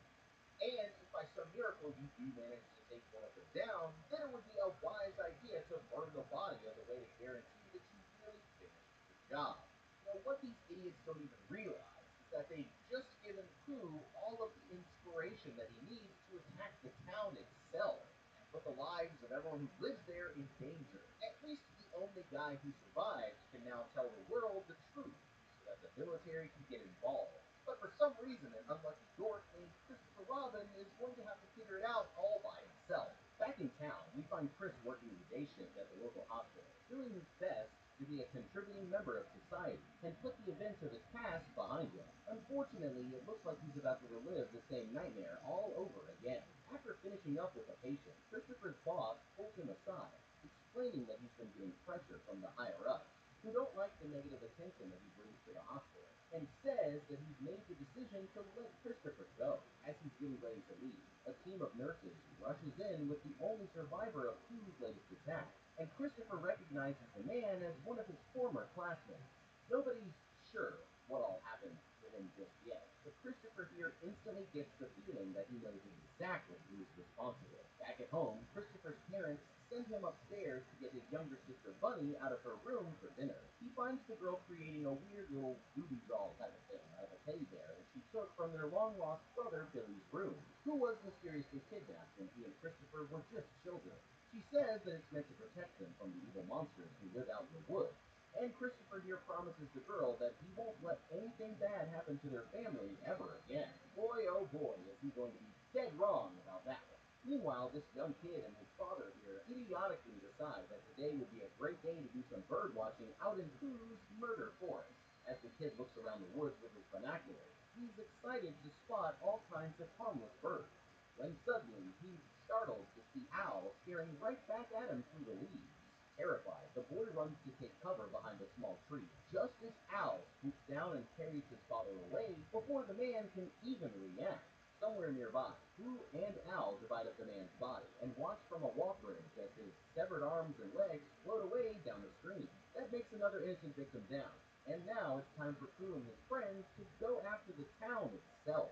And if by some miracle you do manage to take one of them down, then it would be a wise idea to burn the body as a way to guarantee that you really finished the job. Now, what these idiots don't even realize is that they've just given Pooh all of the inspiration that he needs to attack the town itself, and put the lives of everyone who lives there in danger. At least the only guy who survived can now tell the world the truth, so that the military can get involved. But for some reason, an unlucky dork named Christopher Robin is going to have to figure it out all by himself. Back in town, we find Chris working the day shift at the local hospital, doing his best to be a contributing member of society and put the events of his past behind him. Unfortunately, it looks like he's about to relive the same nightmare all over again. After finishing up with a patient, Christopher's boss pulls him aside, explaining that he's been getting pressure from the higher-ups, who don't like the negative attention that he brings to the hospital, and says that he's made the decision to let Christopher go. As he's getting ready to leave, a team of nurses rushes in with the only survivor of Pooh's latest attack, and Christopher recognizes the man as one of his former classmates. Nobody's sure what all happened to him just yet, but Christopher here instantly gets the feeling that he knows exactly who is responsible. Back at home, Christopher's parents send him upstairs to get his younger sister Bunny out of her room for dinner. He finds the girl creating a weird little voodoo doll type of thing out of a teddy bear that she took from their long-lost brother Billy's room, who was mysteriously kidnapped when he and Christopher were just children. She says that it's meant to protect them from the evil monsters who live out in the woods. And Christopher here promises the girl that he won't let anything bad happen to their family ever again. Boy, oh boy, is he going to be dead wrong about that one. Meanwhile, this young kid and his father here idiotically decide that today would be a great day to do some bird watching out in Pooh's murder forest. As the kid looks around the woods with his binoculars, he's excited to spot all kinds of harmless birds, when suddenly he's startled to see Owl staring right back at him through the leaves. Terrified, the boy runs to take cover behind a small tree, just as Owl swoops down and carries his father away before the man can even react. Somewhere nearby, Pooh and Owl divide up the man's body and watch from a walk bridge as his severed arms and legs float away down the stream. That makes another innocent victim down, and now it's time for Pooh and his friends to go after the town itself.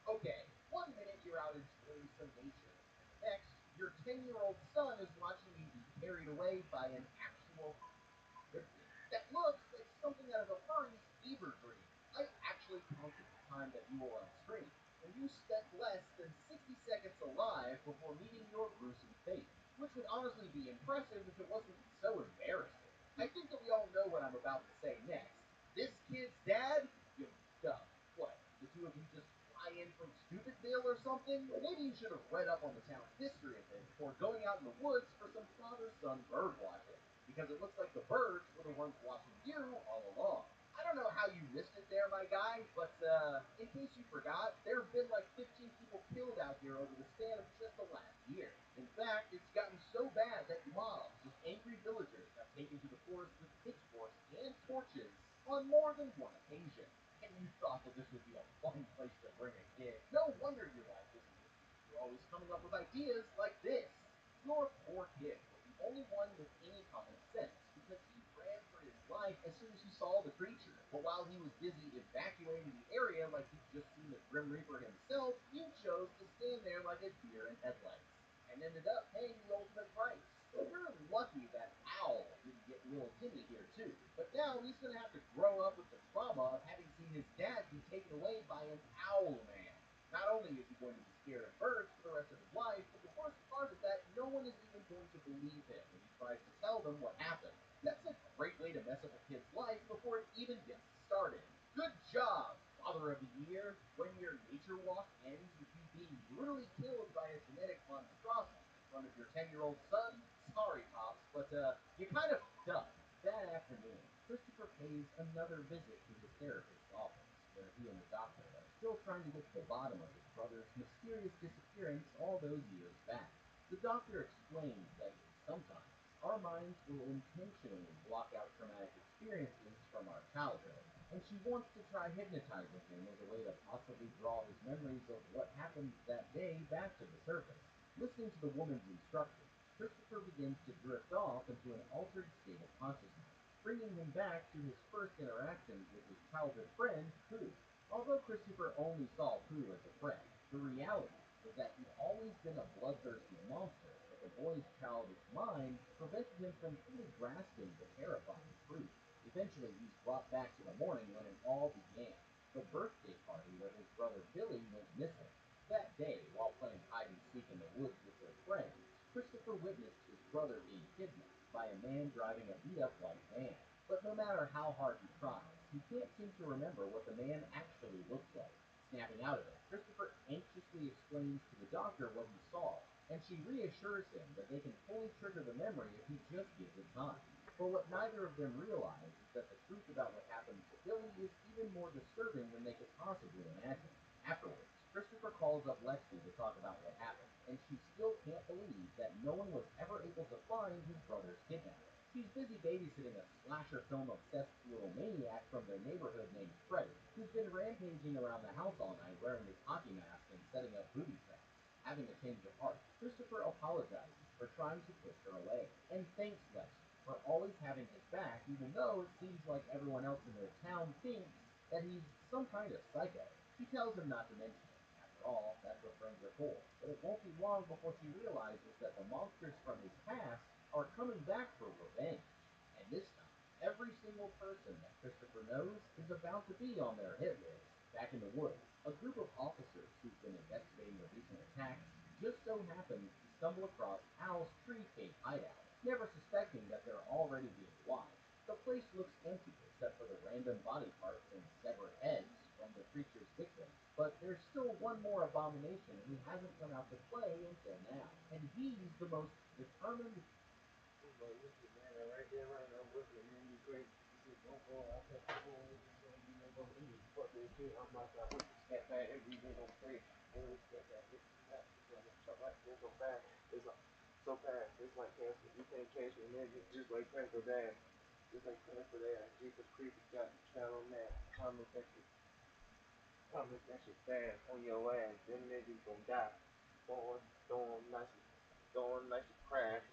Okay, 1 minute you're out enjoying some nature. Next, your 10-year-old son is watching you be carried away by an actual that looks like something out of a furry's fever dream. I actually counted the time that you were on screen, and you spent less than 60 seconds alive before meeting your gruesome fate, which would honestly be impressive if it wasn't so embarrassing. I think that we all know what I'm about to say next. This kid's dad? You duh. What? The two of you just fly in from Stupidville or something? Maybe you should have read up on the town's history a bit before going out in the woods for some father-son bird watching, because it looks like the birds were the ones watching you all along. missed it there, my guy, but in case you forgot, there have been like 15 people killed out here over the span of just the last year. In fact, it's gotten so bad that mobs of angry villagers have taken to the forest with pitchforks and torches on more than one occasion. And you thought that this would be a fun place to bring a kid. No wonder your life isn't good. You're always coming up with ideas like this. Your poor kid was the only one with any common sense because he ran for his life as soon as he saw the creature. But while he was busy evacuating the area like he'd just seen the Grim Reaper himself, you chose to stand there like a deer in headlights and ended up paying the ultimate price. So you're lucky that Owl didn't get little Timmy here too. But now he's gonna have to grow up with the trauma of having seen his dad be taken away by an owl man. Not only is he going to be scared of birds for the rest of his life, but the worst part is that no one is even going to believe him when he tries to tell them what happened. That's a great way to mess up a kid's life before it even gets started. Good job, Father of the Year. When your nature walk ends with you being brutally killed by a genetic monstrosity in front of your 10-year-old son, sorry, Pops, but you kind of f***ed up. That afternoon, Christopher pays another visit to his therapist's office, where he and the doctor are still trying to get to the bottom of his brother's mysterious disappearance all those years back. The doctor explains that sometimes our minds will intentionally block out traumatic experiences from our childhood, and she wants to try hypnotizing him as a way to possibly draw his memories of what happened that day back to the surface. Listening to the woman's instructions, Christopher begins to drift off into an altered state of consciousness, bringing him back to his first interactions with his childhood friend, Pooh. Although Christopher only saw Pooh as a friend, the reality was that he'd always been a bloodthirsty monster, but the boy's childish mind prevented him from fully grasping the terrifying truth. Eventually, he's brought back to the morning when it all began, the birthday party where his brother Billy went missing. That day, while playing hide-and-seek in the woods with their friends, Christopher witnessed his brother being kidnapped by a man driving a beat-up white van. But no matter how hard he tries, he can't seem to remember what the man actually looks like. Snapping out of it, Christopher anxiously explains to the doctor what he saw, and she reassures him that they can fully trigger the memory if he just gives it time. But what neither of them realize is that the truth about what happened to Billy is even more disturbing than they could possibly imagine. Afterwards, Christopher calls up Lexi to talk about what happened, and she still can't believe that no one was ever able to find his brother's kidnapper. She's busy babysitting a slasher film-obsessed little maniac from their neighborhood named Freddy, who's been rampaging around the house all night wearing his hockey mask and setting up booby traps. Having a change of heart, Christopher apologizes for trying to push her away, and thanks Lexi for always having his back, even though it seems like everyone else in their town thinks that he's some kind of psycho. She tells him not to mention it. After all, that's what friends are for. But it won't be long before she realizes that the monsters from his past are coming back for revenge. And this time, every single person that Christopher knows is about to be on their hit list. Back in the woods, a group of officers who've been investigating the recent attacks just so happen to stumble across Al's tree cave hideout, never suspecting that they're already being watched. The place looks empty except for the random body parts and severed heads from the creature's victims, but there's still one more abomination who hasn't come out to play until now, and he's the most determined. Like, look at man, right there, right now, with me, man, you great. You said, don't go out there, you know, go in this fucking shit. I'm like, I hope you step back every day, don't pray. And we step back, it's not, so right, there's so fast, it's so fast, it's like cancer. You can't catch me, man, just like Prince of Dad. Just like Prince of Dad. Jesus Christ got the child on that. Comment that shit fast on your ass. Them niggas gonna die. Throwing nice crash.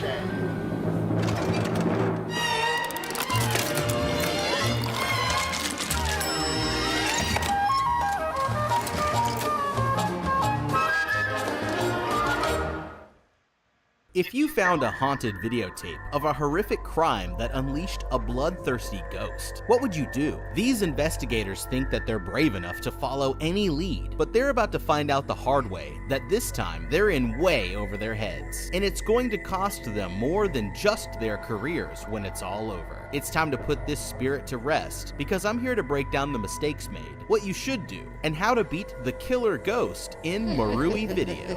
chat. If you found a haunted videotape of a horrific crime that unleashed a bloodthirsty ghost, what would you do? These investigators think that they're brave enough to follow any lead, but they're about to find out the hard way that this time they're in way over their heads, and it's going to cost them more than just their careers when it's all over. It's time to put this spirit to rest, because I'm here to break down the mistakes made, what you should do, and how to beat the killer ghost in Marui Video.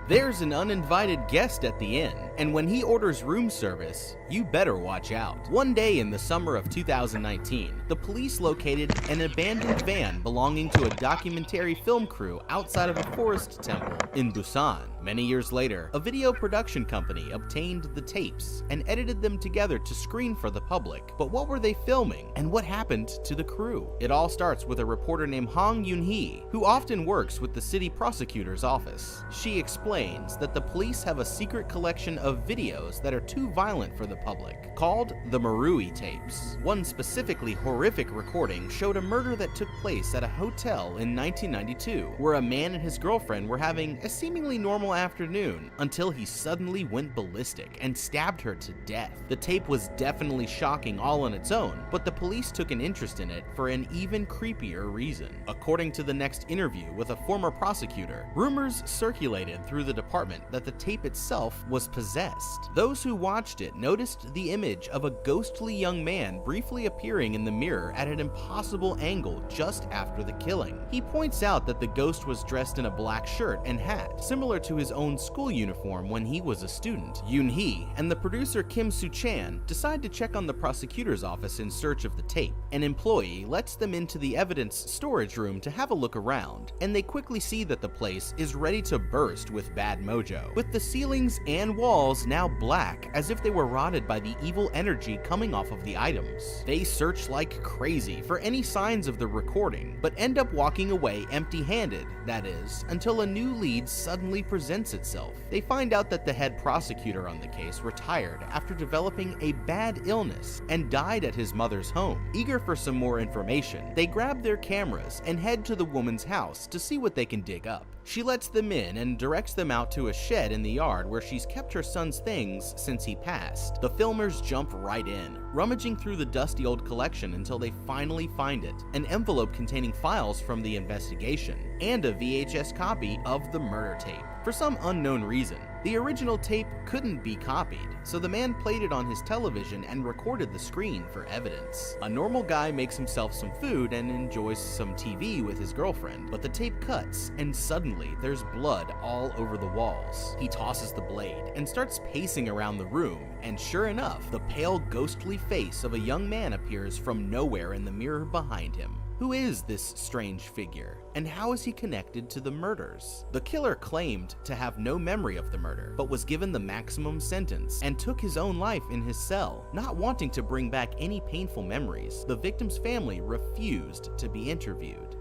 There's an uninvited guest at the inn, and when he orders room service, you better watch out. One day in the summer of 2019, the police located an abandoned van belonging to a documentary film crew outside of a forest temple in Busan. Many years later, a video production company obtained the tapes and edited them together to screen for the public. But what were they filming, and what happened to the crew? It all starts with a reporter named Hong Yoon-hee, who often works with the city prosecutor's office. She explains that the police have a secret collection of videos that are too violent for the public, called the Marui tapes. One specifically horrific recording showed a murder that took place at a hotel in 1992, where a man and his girlfriend were having a seemingly normal afternoon until he suddenly went ballistic and stabbed her to death. The tape was definitely shocking all on its own, but the police took an interest in it for an even creepier reason. According to the next interview with a former prosecutor, rumors circulated through the department that the tape itself was possessed. Those who watched it noticed the image of a ghostly young man briefly appearing in the mirror at an impossible angle just after the killing. He points out that the ghost was dressed in a black shirt and hat, similar to his own school uniform when he was a student. Yoon-hee and the producer Kim Soo-chan decide to check on the prosecutor's office in search of the tape. An employee lets them into the evidence storage room to have a look around, and they quickly see that the place is ready to burst with bad mojo, with the ceilings and walls now black as if they were rotted by the evil energy coming off of the items. They search like crazy for any signs of the recording, but end up walking away empty-handed, that is, until a new lead suddenly presents itself. They find out that the head prosecutor on the case retired after developing a bad illness and died at his mother's home. Eager for some more information, they grab their cameras and head to the woman's house to see what they can dig up. She lets them in and directs them out to a shed in the yard where she's kept her son's things since he passed. The filmers jump right in, rummaging through the dusty old collection until they finally find it, an envelope containing files from the investigation, and a VHS copy of the murder tape. For some unknown reason, the original tape couldn't be copied, so the man played it on his television and recorded the screen for evidence. A normal guy makes himself some food and enjoys some TV with his girlfriend, but the tape cuts, and suddenly there's blood all over the walls. He tosses the blade and starts pacing around the room, and sure enough, the pale, ghostly face of a young man appears from nowhere in the mirror behind him. Who is this strange figure, and how is he connected to the murders? The killer claimed to have no memory of the murder, but was given the maximum sentence and took his own life in his cell. Not wanting to bring back any painful memories, the victim's family refused to be interviewed.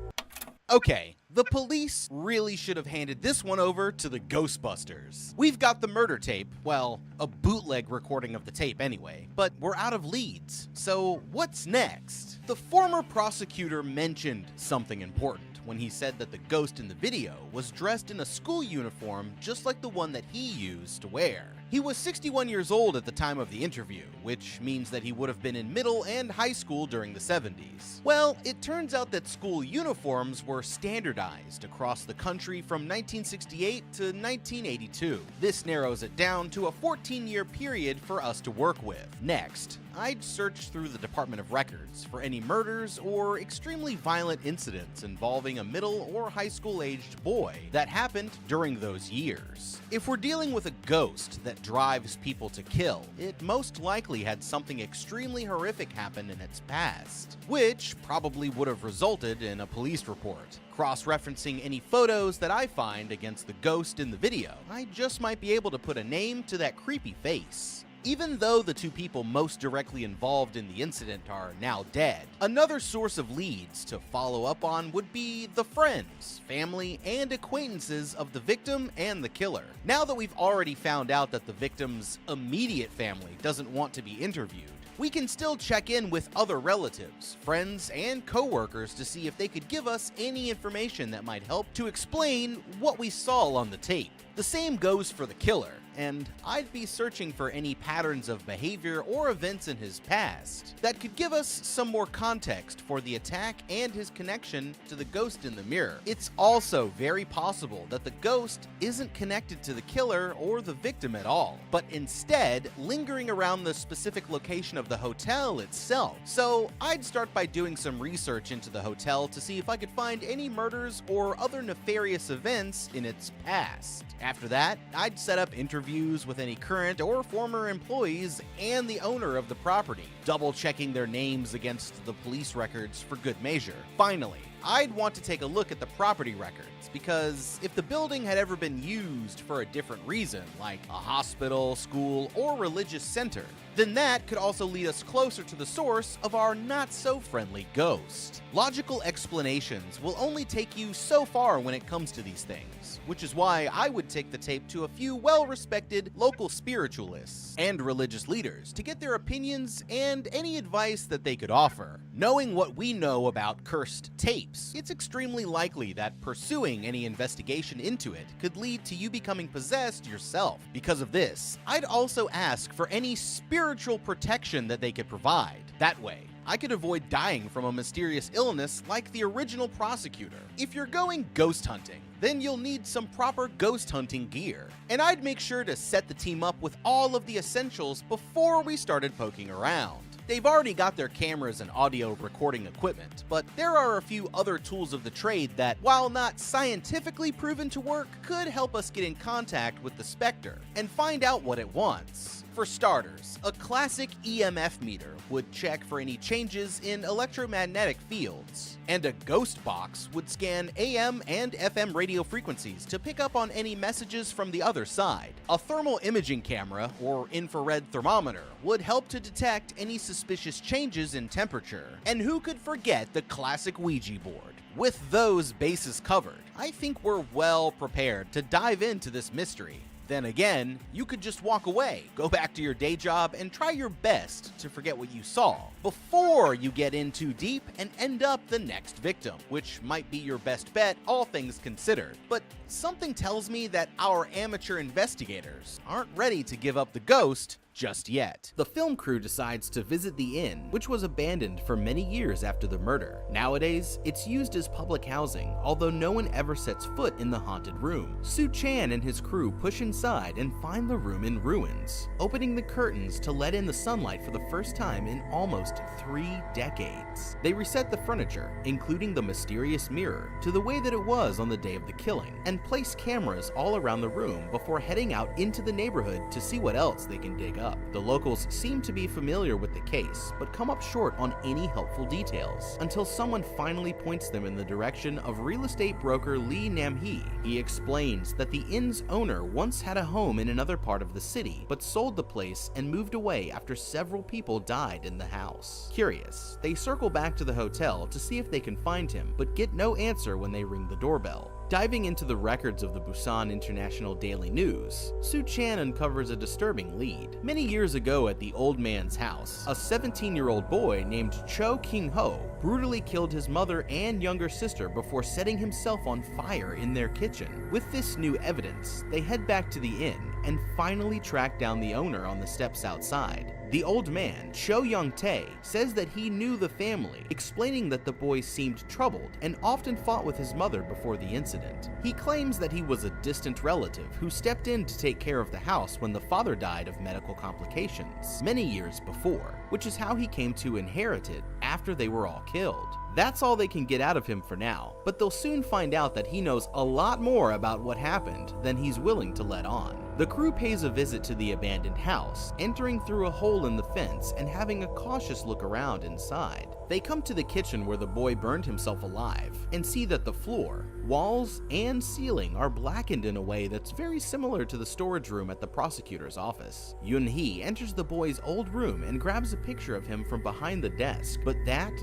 Okay, the police really should have handed this one over to the Ghostbusters. We've got the murder tape, well, a bootleg recording of the tape anyway, but we're out of leads. So what's next? The former prosecutor mentioned something important when he said that the ghost in the video was dressed in a school uniform just like the one that he used to wear. He was 61 years old at the time of the interview, which means that he would have been in middle and high school during the 70s. Well, it turns out that school uniforms were standardized across the country from 1968 to 1982. This narrows it down to a 14-year period for us to work with. Next, I'd search through the Department of Records for any murders or extremely violent incidents involving a middle or high school-aged boy that happened during those years. If we're dealing with a ghost that drives people to kill, it most likely had something extremely horrific happen in its past, which probably would have resulted in a police report. Cross-referencing any photos that I find against the ghost in the video, I just might be able to put a name to that creepy face. even though the two people most directly involved in the incident are now dead. Another source of leads to follow up on would be the friends, family, and acquaintances of the victim and the killer. Now that we've already found out that the victim's immediate family doesn't want to be interviewed, we can still check in with other relatives, friends, and coworkers to see if they could give us any information that might help to explain what we saw on the tape. The same goes for the killer, and I'd be searching for any patterns of behavior or events in his past that could give us some more context for the attack and his connection to the ghost in the mirror. It's also very possible that the ghost isn't connected to the killer or the victim at all, but instead lingering around the specific location of the hotel itself. So I'd start by doing some research into the hotel to see if I could find any murders or other nefarious events in its past. After that, I'd set up interviews with any current or former employees and the owner of the property, double-checking their names against the police records for good measure. Finally, I'd want to take a look at the property records, because if the building had ever been used for a different reason, like a hospital, school, or religious center, then that could also lead us closer to the source of our not-so-friendly ghost. Logical explanations will only take you so far when it comes to these things, which is why I would take the tape to a few well-respected local spiritualists and religious leaders to get their opinions and any advice that they could offer. Knowing what we know about cursed tapes, it's extremely likely that pursuing any investigation into it could lead to you becoming possessed yourself. Because of this, I'd also ask for any spiritual protection that they could provide. That way, I could avoid dying from a mysterious illness like the original prosecutor. If you're going ghost hunting, then you'll need some proper ghost hunting gear. And I'd make sure to set the team up with all of the essentials before we started poking around. They've already got their cameras and audio recording equipment, but there are a few other tools of the trade that, while not scientifically proven to work, could help us get in contact with the Spectre and find out what it wants. For starters, a classic EMF meter would check for any changes in electromagnetic fields, and a ghost box would scan AM and FM radio frequencies to pick up on any messages from the other side. A thermal imaging camera, or infrared thermometer, would help to detect any suspicious changes in temperature. And who could forget the classic Ouija board? With those bases covered, I think we're well prepared to dive into this mystery. Then again, you could just walk away, go back to your day job, and try your best to forget what you saw before you get in too deep and end up the next victim, which might be your best bet, all things considered. But something tells me that our amateur investigators aren't ready to give up the ghost just yet. The film crew decides to visit the inn, which was abandoned for many years after the murder. Nowadays, it's used as public housing, although no one ever sets foot in the haunted room. Soo Chan and his crew push inside and find the room in ruins, opening the curtains to let in the sunlight for the first time in almost 3 decades. They reset the furniture, including the mysterious mirror, to the way that it was on the day of the killing, and place cameras all around the room before heading out into the neighborhood to see what else they can dig up. The locals seem to be familiar with the case, but come up short on any helpful details, until someone finally points them in the direction of real estate broker Lee Nam-hee. He explains that the inn's owner once had a home in another part of the city, but sold the place and moved away after several people died in the house. Curious, they circle back to the hotel to see if they can find him, but get no answer when they ring the doorbell. Diving into the records of the Busan International Daily News, Soo Chan uncovers a disturbing lead. Many years ago at the old man's house, a 17-year-old boy named Cho King-ho brutally killed his mother and younger sister before setting himself on fire in their kitchen. With this new evidence, they head back to the inn and finally track down the owner on the steps outside. The old man, Cho Young-tae, says that he knew the family, explaining that the boy seemed troubled and often fought with his mother before the incident. He claims that he was a distant relative who stepped in to take care of the house when the father died of medical complications many years before, which is how he came to inherit it after they were all killed. That's all they can get out of him for now, but they'll soon find out that he knows a lot more about what happened than he's willing to let on. The crew pays a visit to the abandoned house, entering through a hole in the fence and having a cautious look around inside. They come to the kitchen where the boy burned himself alive and see that the floor, walls, and ceiling are blackened in a way that's very similar to the storage room at the prosecutor's office. Yun-hee enters the boy's old room and grabs a picture of him from behind the desk, but that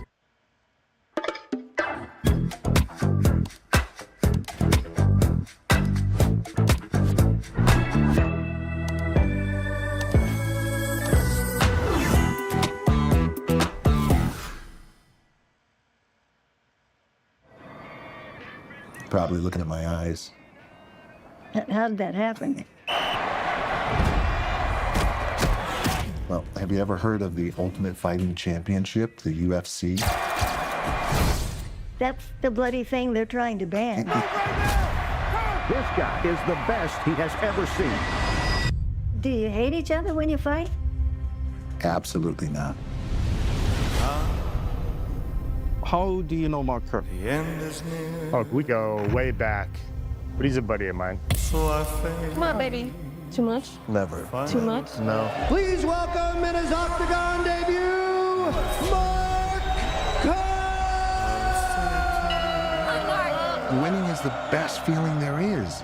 Probably looking at my eyes. How did that happen? Well, have you ever heard of the Ultimate Fighting Championship, the UFC? That's the bloody thing they're trying to ban. This guy is the best he has ever seen. Do you hate each other when you fight? Absolutely not. How do you know Mark Kirk? Oh, we go way back. But he's a buddy of mine. Come on, baby. Too much? Never. Too much? No. Please welcome in his Octagon debut, Mark Kirk! Winning is the best feeling there is.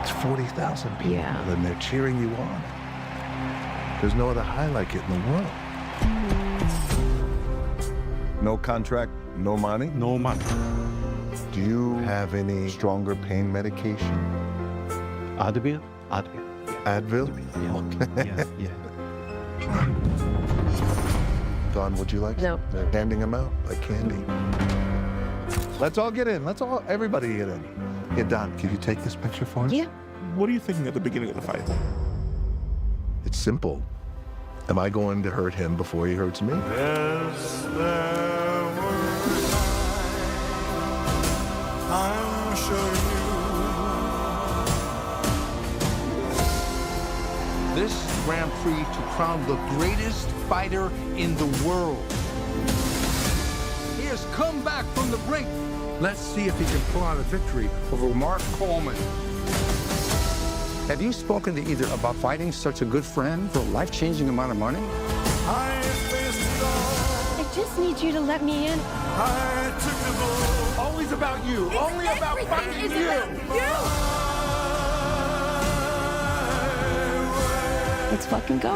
It's 40,000 people, and they're cheering you on. There's no other high like it in the world. No contract, no money? No money. Do you have any stronger pain medication? Advil? Advil? Yeah. Dawn, would you like? No. They're handing them out like candy. Let's all get in. Everybody get in. Yeah, Don, can you take this picture for us? Yeah. What are you thinking at the beginning of the fight? It's simple. Am I going to hurt him before he hurts me? Yes, I'm sure This Grand Prix to crown the greatest fighter in the world. He has come back from the brink. Let's see if he can pull out a victory over Mark Coleman. Have you spoken to either about fighting such a good friend for a life-changing amount of money? I just need you to let me in. Always about you. Only about fighting you. Let's fucking go.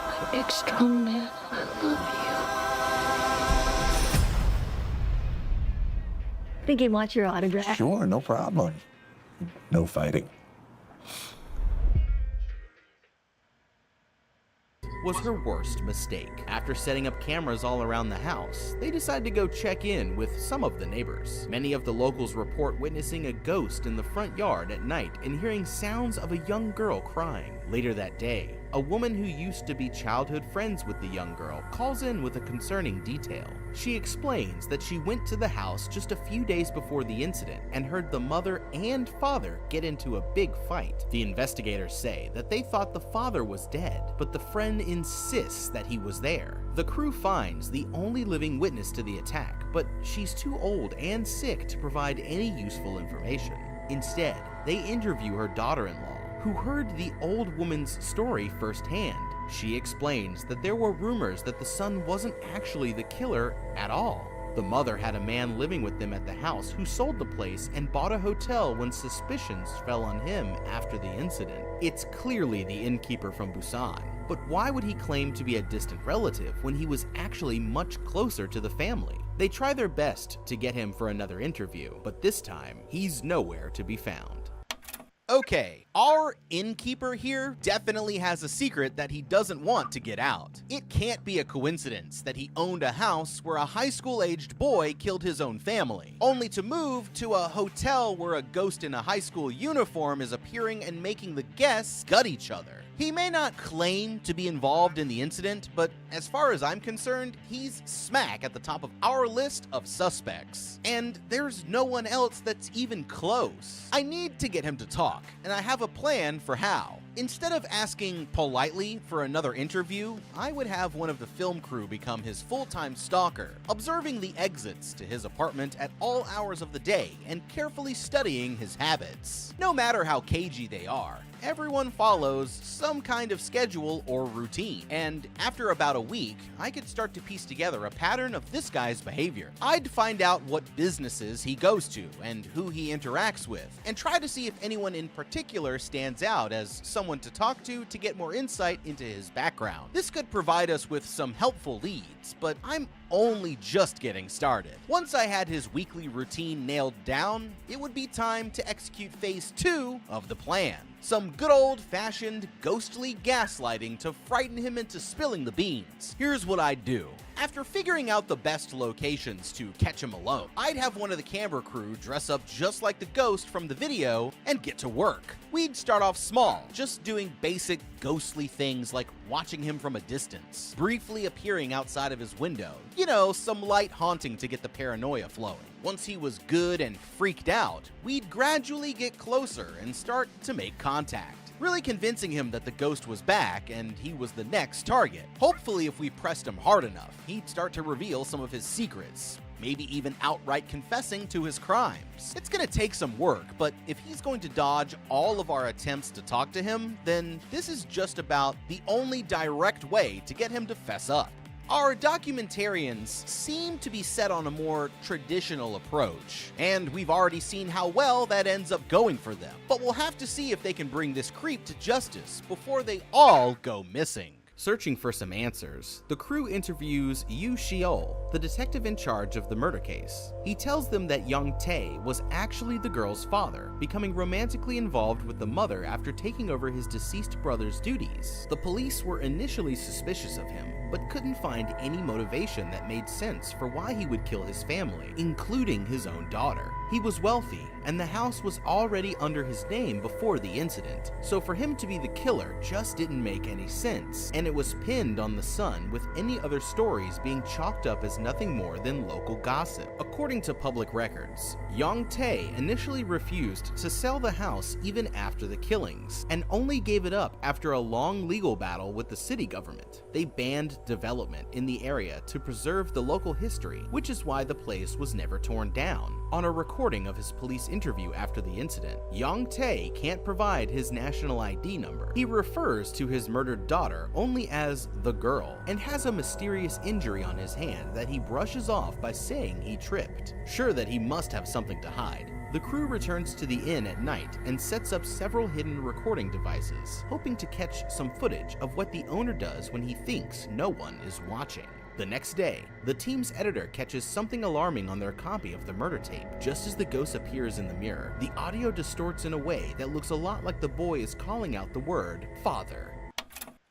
My big strong man, I love you. Think he wants your autograph? Sure, no problem. No fighting. was her worst mistake. After setting up cameras all around the house, they decide to go check in with some of the neighbors. Many of the locals report witnessing a ghost in the front yard at night and hearing sounds of a young girl crying. Later that day, a woman who used to be childhood friends with the young girl calls in with a concerning detail. She explains that she went to the house just a few days before the incident and heard the mother and father get into a big fight. The investigators say that they thought the father was dead, but the friend insists that he was there. The crew finds the only living witness to the attack, but she's too old and sick to provide any useful information. Instead, they interview her daughter-in-law, who heard the old woman's story firsthand. She explains that there were rumors that the son wasn't actually the killer at all. The mother had a man living with them at the house who sold the place and bought a hotel when suspicions fell on him after the incident. It's clearly the innkeeper from Busan, but why would he claim to be a distant relative when he was actually much closer to the family? They try their best to get him for another interview, but this time, he's nowhere to be found. Okay, our innkeeper here definitely has a secret that he doesn't want to get out. It can't be a coincidence that he owned a house where a high school-aged boy killed his own family, only to move to a hotel where a ghost in a high school uniform is appearing and making the guests gut each other. He may not claim to be involved in the incident, but as far as I'm concerned, he's smack at the top of our list of suspects. And there's no one else that's even close. I need to get him to talk, and I have a plan for how. Instead of asking politely for another interview, I would have one of the film crew become his full-time stalker, observing the exits to his apartment at all hours of the day and carefully studying his habits. No matter how cagey they are, everyone follows some kind of schedule or routine, and after about a week, I could start to piece together a pattern of this guy's behavior. I'd find out what businesses he goes to and who he interacts with, and try to see if anyone in particular stands out as someone to talk to get more insight into his background. This could provide us with some helpful leads, but I'm only just getting started. Once I had his weekly routine nailed down, it would be time to execute phase 2 of the plan. Some good old-fashioned ghostly gaslighting to frighten him into spilling the beans. Here's what I'd do. After figuring out the best locations to catch him alone, I'd have one of the camera crew dress up just like the ghost from the video and get to work. We'd start off small, just doing basic ghostly things like watching him from a distance, briefly appearing outside of his window. You know, some light haunting to get the paranoia flowing. Once he was good and freaked out, we'd gradually get closer and start to make contact, really convincing him that the ghost was back and he was the next target. Hopefully, if we pressed him hard enough, he'd start to reveal some of his secrets, maybe even outright confessing to his crimes. It's gonna take some work, but if he's going to dodge all of our attempts to talk to him, then this is just about the only direct way to get him to fess up. Our documentarians seem to be set on a more traditional approach, and we've already seen how well that ends up going for them. But we'll have to see if they can bring this creep to justice before they all go missing. Searching for some answers, the crew interviews Yu Shiol, the detective in charge of the murder case. He tells them that young Tae was actually the girl's father, becoming romantically involved with the mother after taking over his deceased brother's duties. The police were initially suspicious of him, but couldn't find any motivation that made sense for why he would kill his family, including his own daughter. He was wealthy, and the house was already under his name before the incident, so for him to be the killer just didn't make any sense, and it was pinned on the son, with any other stories being chalked up as nothing more than local gossip. According to public records, Young Tae initially refused to sell the house even after the killings, and only gave it up after a long legal battle with the city government. They banned development in the area to preserve the local history, which is why the place was never torn down. On a recording of his police interview after the incident, Young Tae can't provide his national ID number. He refers to his murdered daughter only as the girl, and has a mysterious injury on his hand that he brushes off by saying he tripped. Sure that he must have something to hide, the crew returns to the inn at night and sets up several hidden recording devices, hoping to catch some footage of what the owner does when he thinks no one is watching. The next day, the team's editor catches something alarming on their copy of the murder tape. Just as the ghost appears in the mirror, the audio distorts in a way that looks a lot like the boy is calling out the word father.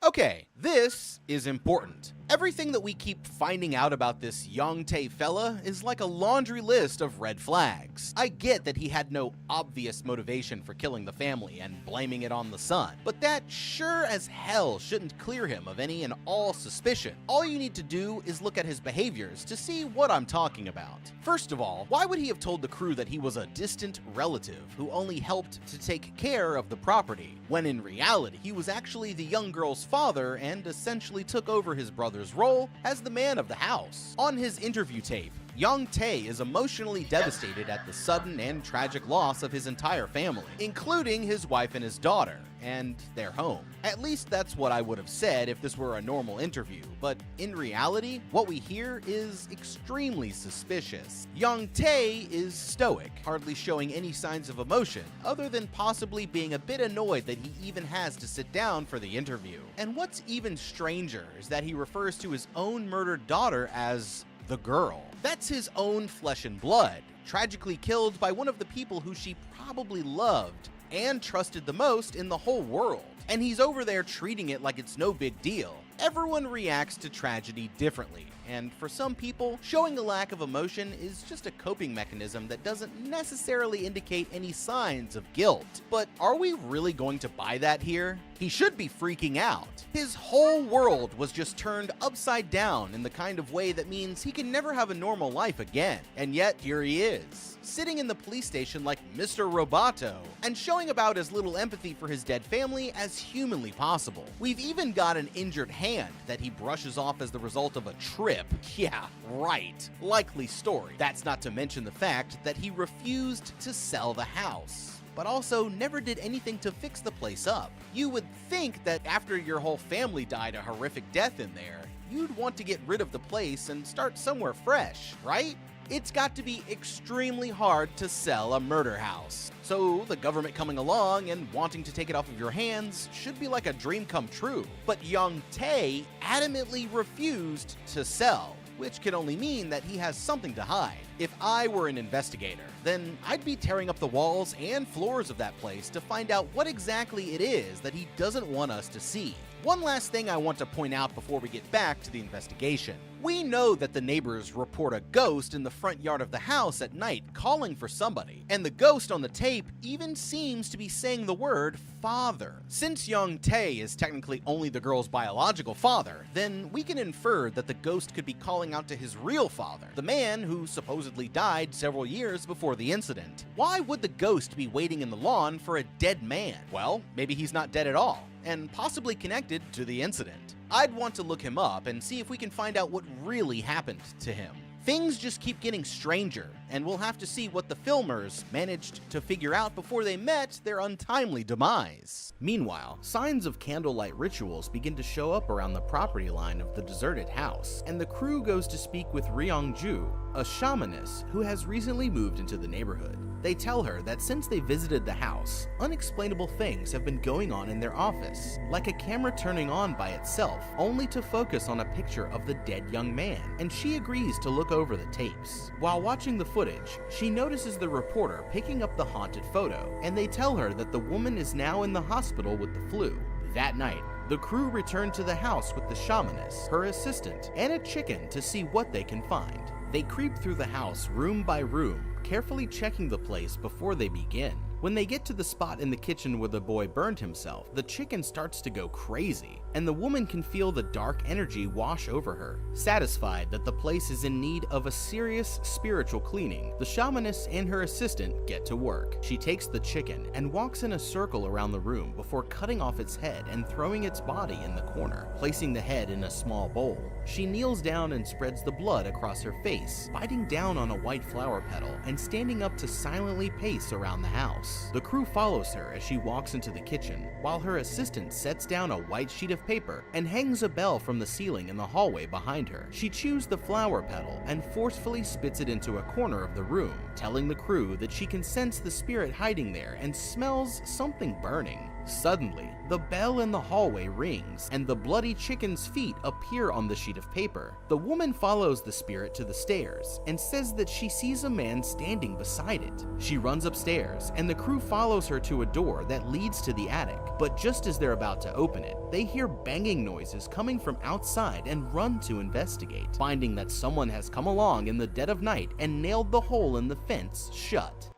Okay, this is important. Everything that we keep finding out about this Young Tae fella is like a laundry list of red flags. I get that he had no obvious motivation for killing the family and blaming it on the son, but that sure as hell shouldn't clear him of any and all suspicion. All you need to do is look at his behaviors to see what I'm talking about. First of all, why would he have told the crew that he was a distant relative who only helped to take care of the property, when in reality he was actually the young girl's father and essentially took over his brother's role as the man of the house? On his interview tape, Young Tae is emotionally devastated at the sudden and tragic loss of his entire family, including his wife and his daughter, and their home. At least that's what I would have said if this were a normal interview, but in reality, what we hear is extremely suspicious. Young Tae is stoic, hardly showing any signs of emotion, other than possibly being a bit annoyed that he even has to sit down for the interview. And what's even stranger is that he refers to his own murdered daughter as the girl. That's his own flesh and blood, tragically killed by one of the people who she probably loved and trusted the most in the whole world. And he's over there treating it like it's no big deal. Everyone reacts to tragedy differently, and for some people, showing a lack of emotion is just a coping mechanism that doesn't necessarily indicate any signs of guilt. But are we really going to buy that here? He should be freaking out. His whole world was just turned upside down in the kind of way that means he can never have a normal life again. And yet, here he is, sitting in the police station like Mr. Roboto, and showing about as little empathy for his dead family as humanly possible. We've even got an injured hand that he brushes off as the result of a trip. Yeah, right. Likely story. That's not to mention the fact that he refused to sell the house, but also never did anything to fix the place up. You would think that after your whole family died a horrific death in there, you'd want to get rid of the place and start somewhere fresh, right? It's got to be extremely hard to sell a murder house. So the government coming along and wanting to take it off of your hands should be like a dream come true. But Young Tae adamantly refused to sell, which can only mean that he has something to hide. If I were an investigator, then I'd be tearing up the walls and floors of that place to find out what exactly it is that he doesn't want us to see. One last thing I want to point out before we get back to the investigation. We know that the neighbors report a ghost in the front yard of the house at night calling for somebody, and the ghost on the tape even seems to be saying the word father. Since Young Tae is technically only the girl's biological father, then we can infer that the ghost could be calling out to his real father, the man who supposedly died several years before the incident. Why would the ghost be waiting in the lawn for a dead man? Well, maybe he's not dead at all, and possibly connected to the incident. I'd want to look him up and see if we can find out what really happened to him. Things just keep getting stranger, and we'll have to see what the filmers managed to figure out before they met their untimely demise. Meanwhile, signs of candlelight rituals begin to show up around the property line of the deserted house, and the crew goes to speak with Ryong-ju, a shamaness who has recently moved into the neighborhood. They tell her that since they visited the house, unexplainable things have been going on in their office, like a camera turning on by itself, only to focus on a picture of the dead young man, and she agrees to look over the tapes. While watching the footage, she notices the reporter picking up the haunted photo, and they tell her that the woman is now in the hospital with the flu. That night, the crew return to the house with the shamaness, her assistant, and a chicken to see what they can find. They creep through the house room by room, carefully checking the place before they begin. When they get to the spot in the kitchen where the boy burned himself, the chicken starts to go crazy, and the woman can feel the dark energy wash over her. Satisfied that the place is in need of a serious spiritual cleaning, the shamaness and her assistant get to work. She takes the chicken and walks in a circle around the room before cutting off its head and throwing its body in the corner, placing the head in a small bowl. She kneels down and spreads the blood across her face, biting down on a white flower petal and standing up to silently pace around the house. The crew follows her as she walks into the kitchen, while her assistant sets down a white sheet of paper and hangs a bell from the ceiling in the hallway behind her. She chews the flower petal and forcefully spits it into a corner of the room, telling the crew that she can sense the spirit hiding there and smells something burning. Suddenly, the bell in the hallway rings, and the bloody chicken's feet appear on the sheet of paper. The woman follows the spirit to the stairs and says that she sees a man standing beside it. She runs upstairs, and the crew follows her to a door that leads to the attic. But just as they're about to open it, they hear banging noises coming from outside and run to investigate, finding that someone has come along in the dead of night and nailed the hole in the fence shut.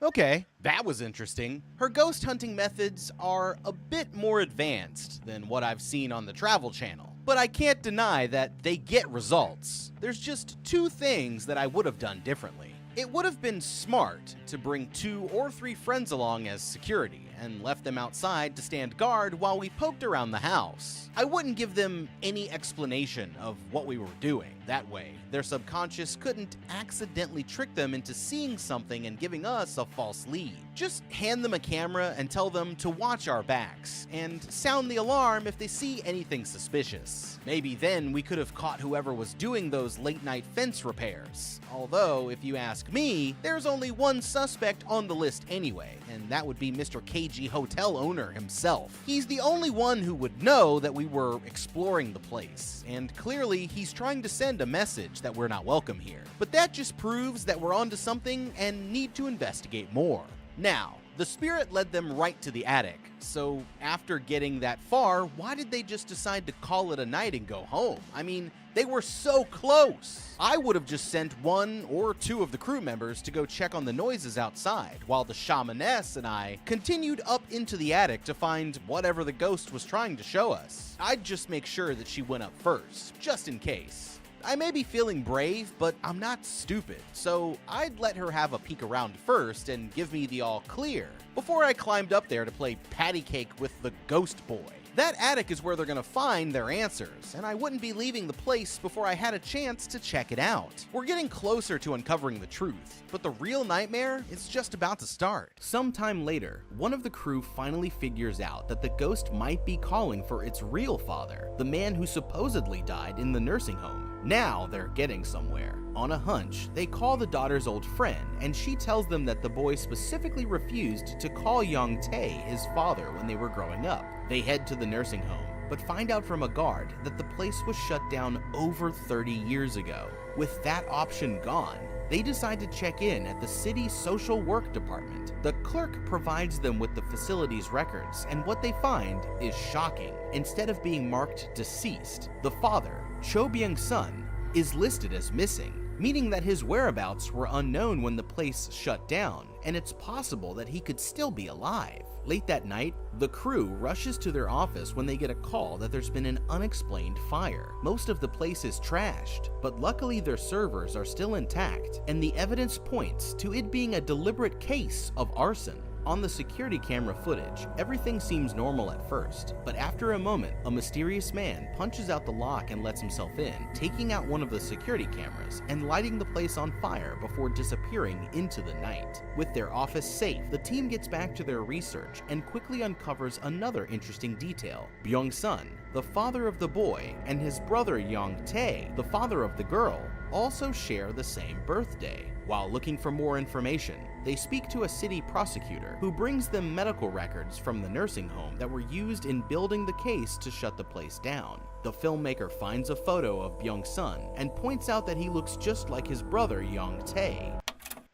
Okay, that was interesting. Her ghost hunting methods are a bit more advanced than what I've seen on the Travel Channel, but I can't deny that they get results. There's just two things that I would have done differently. It would have been smart to bring 2 or 3 friends along as security and left them outside to stand guard while we poked around the house. I wouldn't give them any explanation of what we were doing. That way, their subconscious couldn't accidentally trick them into seeing something and giving us a false lead. Just hand them a camera and tell them to watch our backs and sound the alarm if they see anything suspicious. Maybe then we could have caught whoever was doing those late-night fence repairs. Although, if you ask me, there's only one suspect on the list anyway, and that would be Mr. KG Hotel owner himself. He's the only one who would know that we were exploring the place, and clearly he's trying to send a message that we're not welcome here. But that just proves that we're onto something and need to investigate more. Now, The spirit led them right to the attic, so after getting that far, why did they just decide to call it a night and go home? I mean, they were so close. I would have just sent 1 or 2 of the crew members to go check on the noises outside, while the shamaness and I continued up into the attic to find whatever the ghost was trying to show us. I'd just make sure that she went up first, just in case. I may be feeling brave, but I'm not stupid, so I'd let her have a peek around first and give me the all clear before I climbed up there to play patty cake with the ghost boy. That attic is where they're gonna find their answers, and I wouldn't be leaving the place before I had a chance to check it out. We're getting closer to uncovering the truth, but the real nightmare is just about to start. Sometime later, one of the crew finally figures out that the ghost might be calling for its real father, the man who supposedly died in the nursing home. Now they're getting somewhere. On a hunch, they call the daughter's old friend, and she tells them that the boy specifically refused to call young Tae his father when they were growing up. They head to the nursing home, but find out from a guard that the place was shut down over 30 years ago. With that option gone, they decide to check in at the city social work department. The clerk provides them with the facility's records, and what they find is shocking. Instead of being marked deceased, the father, Cho Byung-sun, is listed as missing, meaning that his whereabouts were unknown when the place shut down, and it's possible that he could still be alive. Late that night, the crew rushes to their office when they get a call that there's been an unexplained fire. Most of the place is trashed, but luckily their servers are still intact, and the evidence points to it being a deliberate case of arson. On the security camera footage, everything seems normal at first, but after a moment, a mysterious man punches out the lock and lets himself in, taking out one of the security cameras and lighting the place on fire before disappearing into the night. With their office safe, the team gets back to their research and quickly uncovers another interesting detail. Byung-sun, the father of the boy, and his brother Young Tae, the father of the girl, also share the same birthday. While looking for more information, they speak to a city prosecutor who brings them medical records from the nursing home that were used in building the case to shut the place down. The filmmaker finds a photo of Byung-sun and points out that he looks just like his brother Young Tae.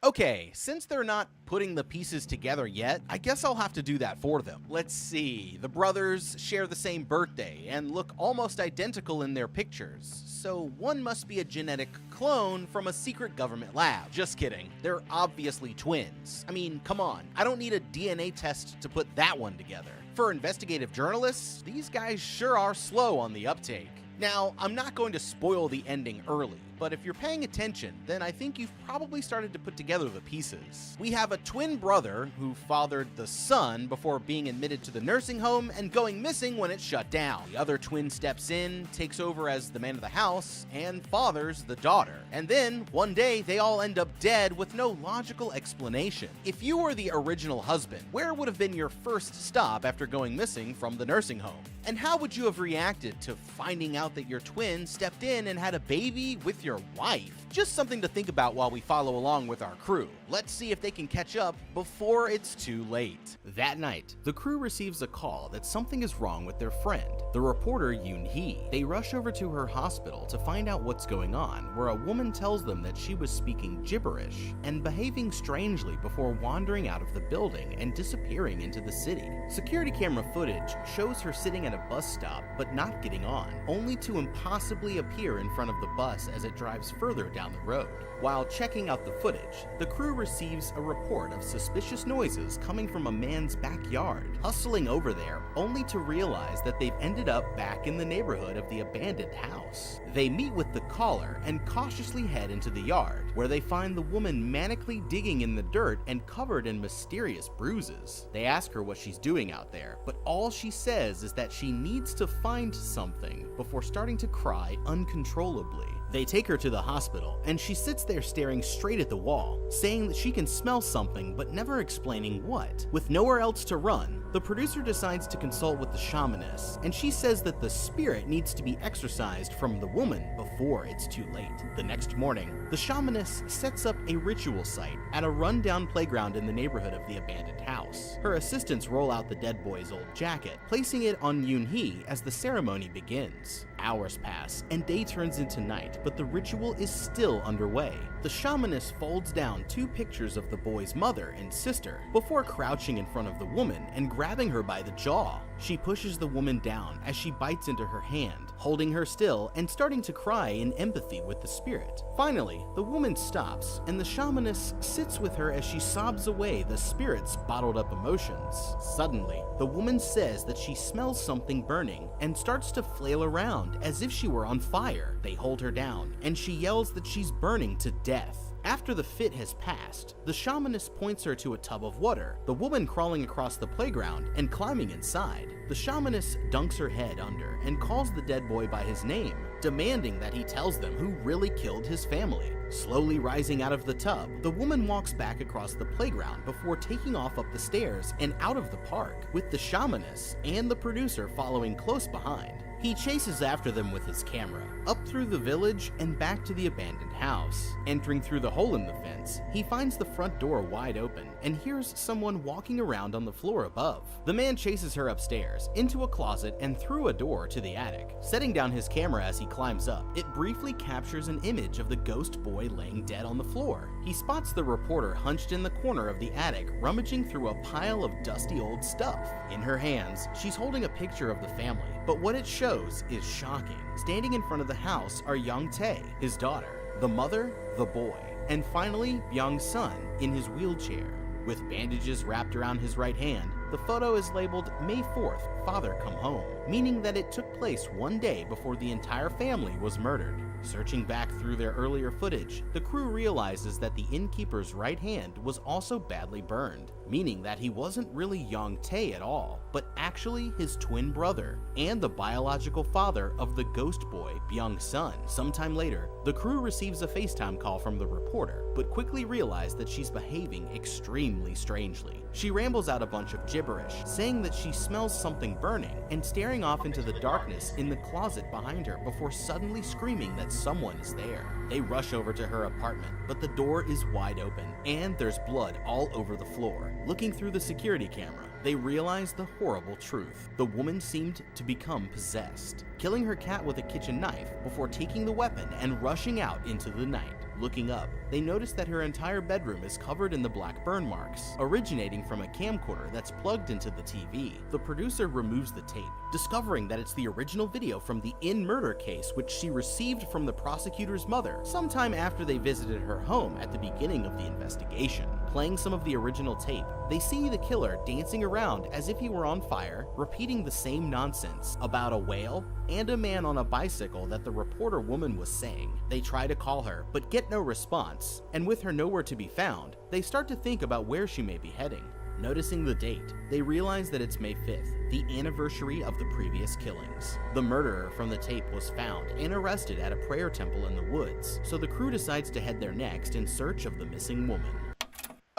Okay, since they're not putting the pieces together yet, I guess I'll have to do that for them. Let's see, the brothers share the same birthday and look almost identical in their pictures, so one must be a genetic clone from a secret government lab. Just kidding, they're obviously twins. I mean, come on, I don't need a DNA test to put that one together. For investigative journalists, these guys sure are slow on the uptake. Now, I'm not going to spoil the ending early, but if you're paying attention, then I think you've probably started to put together the pieces. We have a twin brother who fathered the son before being admitted to the nursing home and going missing when it shut down. The other twin steps in, takes over as the man of the house, and fathers the daughter. And then, one day, they all end up dead with no logical explanation. If you were the original husband, where would have been your first stop after going missing from the nursing home? And how would you have reacted to finding out that your twin stepped in and had a baby with your wife? Just something to think about while we follow along with our crew. Let's see if they can catch up before it's too late. That night, the crew receives a call that something is wrong with their friend, the reporter Yoon-hee. They rush over to her hospital to find out what's going on, where a woman tells them that she was speaking gibberish and behaving strangely before wandering out of the building and disappearing into the city. Security camera footage shows her sitting at a bus stop but not getting on, only to impossibly appear in front of the bus as it drives further down the road. While checking out the footage, the crew receives a report of suspicious noises coming from a man's backyard. Hustling over there, only to realize that they've ended up back in the neighborhood of the abandoned house. They meet with the caller and cautiously head into the yard, where they find the woman manically digging in the dirt and covered in mysterious bruises. They ask her what she's doing out there, but all she says is that she needs to find something before starting to cry uncontrollably. They take her to the hospital, and she sits there staring straight at the wall, saying that she can smell something but never explaining what. With nowhere else to run, the producer decides to consult with the shamaness, and she says that the spirit needs to be exorcised from the woman before it's too late. The next morning, the shamaness sets up a ritual site at a rundown playground in the neighborhood of the abandoned house. Her assistants roll out the dead boy's old jacket, placing it on Yoon-hee as the ceremony begins. Hours pass, and day turns into night, but the ritual is still underway. The shamaness folds down 2 pictures of the boy's mother and sister before crouching in front of the woman and grabbing her by the jaw. She pushes the woman down as she bites into her hand, holding her still and starting to cry in empathy with the spirit. Finally, the woman stops, and the shamaness sits with her as she sobs away the spirit's bottled up emotions. Suddenly, the woman says that she smells something burning and starts to flail around as if she were on fire. They hold her down, and she yells that she's burning to death. After the fit has passed, the shamaness points her to a tub of water, the woman crawling across the playground and climbing inside. The shamaness dunks her head under and calls the dead boy by his name, demanding that he tells them who really killed his family. Slowly rising out of the tub, the woman walks back across the playground before taking off up the stairs and out of the park, with the shamaness and the producer following close behind. He chases after them with his camera, up through the village and back to the abandoned house. Entering through the hole in the fence, he finds the front door wide open and hears someone walking around on the floor above. The man chases her upstairs, into a closet and through a door to the attic. Setting down his camera as he climbs up, it briefly captures an image of the ghost boy laying dead on the floor. He spots the reporter hunched in the corner of the attic, rummaging through a pile of dusty old stuff. In her hands, she's holding a picture of the family, but what it shows is shocking. Standing in front of the house are young Tae, his daughter, the mother, the boy, and finally Byung's son in his wheelchair. With bandages wrapped around his right hand, the photo is labeled May 4th, Father Come Home, meaning that it took place one day before the entire family was murdered. Searching back through their earlier footage, the crew realizes that the innkeeper's right hand was also badly burned, meaning that he wasn't really young Tae at all, but actually his twin brother and the biological father of the ghost boy Byung's son. Sometime later, the crew receives a FaceTime call from the reporter, but quickly realize that she's behaving extremely strangely. She rambles out a bunch of gibberish, saying that she smells something burning and staring off into the darkness in the closet behind her before suddenly screaming that someone is there. They rush over to her apartment, but the door is wide open and there's blood all over the floor. Looking through the security camera, they realize the horrible truth. The woman seemed to become possessed, killing her cat with a kitchen knife before taking the weapon and rushing out into the night. Looking up, they notice that her entire bedroom is covered in the black burn marks, originating from a camcorder that's plugged into the TV. The producer removes the tape, discovering that it's the original video from the murder case which she received from the prosecutor's mother sometime after they visited her home at the beginning of the investigation. Playing some of the original tape, they see the killer dancing around as if he were on fire, repeating the same nonsense about a whale and a man on a bicycle that the reporter woman was saying. They try to call her, but get no response, and with her nowhere to be found, they start to think about where she may be heading. Noticing the date, they realize that it's May 5th, the anniversary of the previous killings. The murderer from the tape was found and arrested at a prayer temple in the woods, so the crew decides to head there next in search of the missing woman.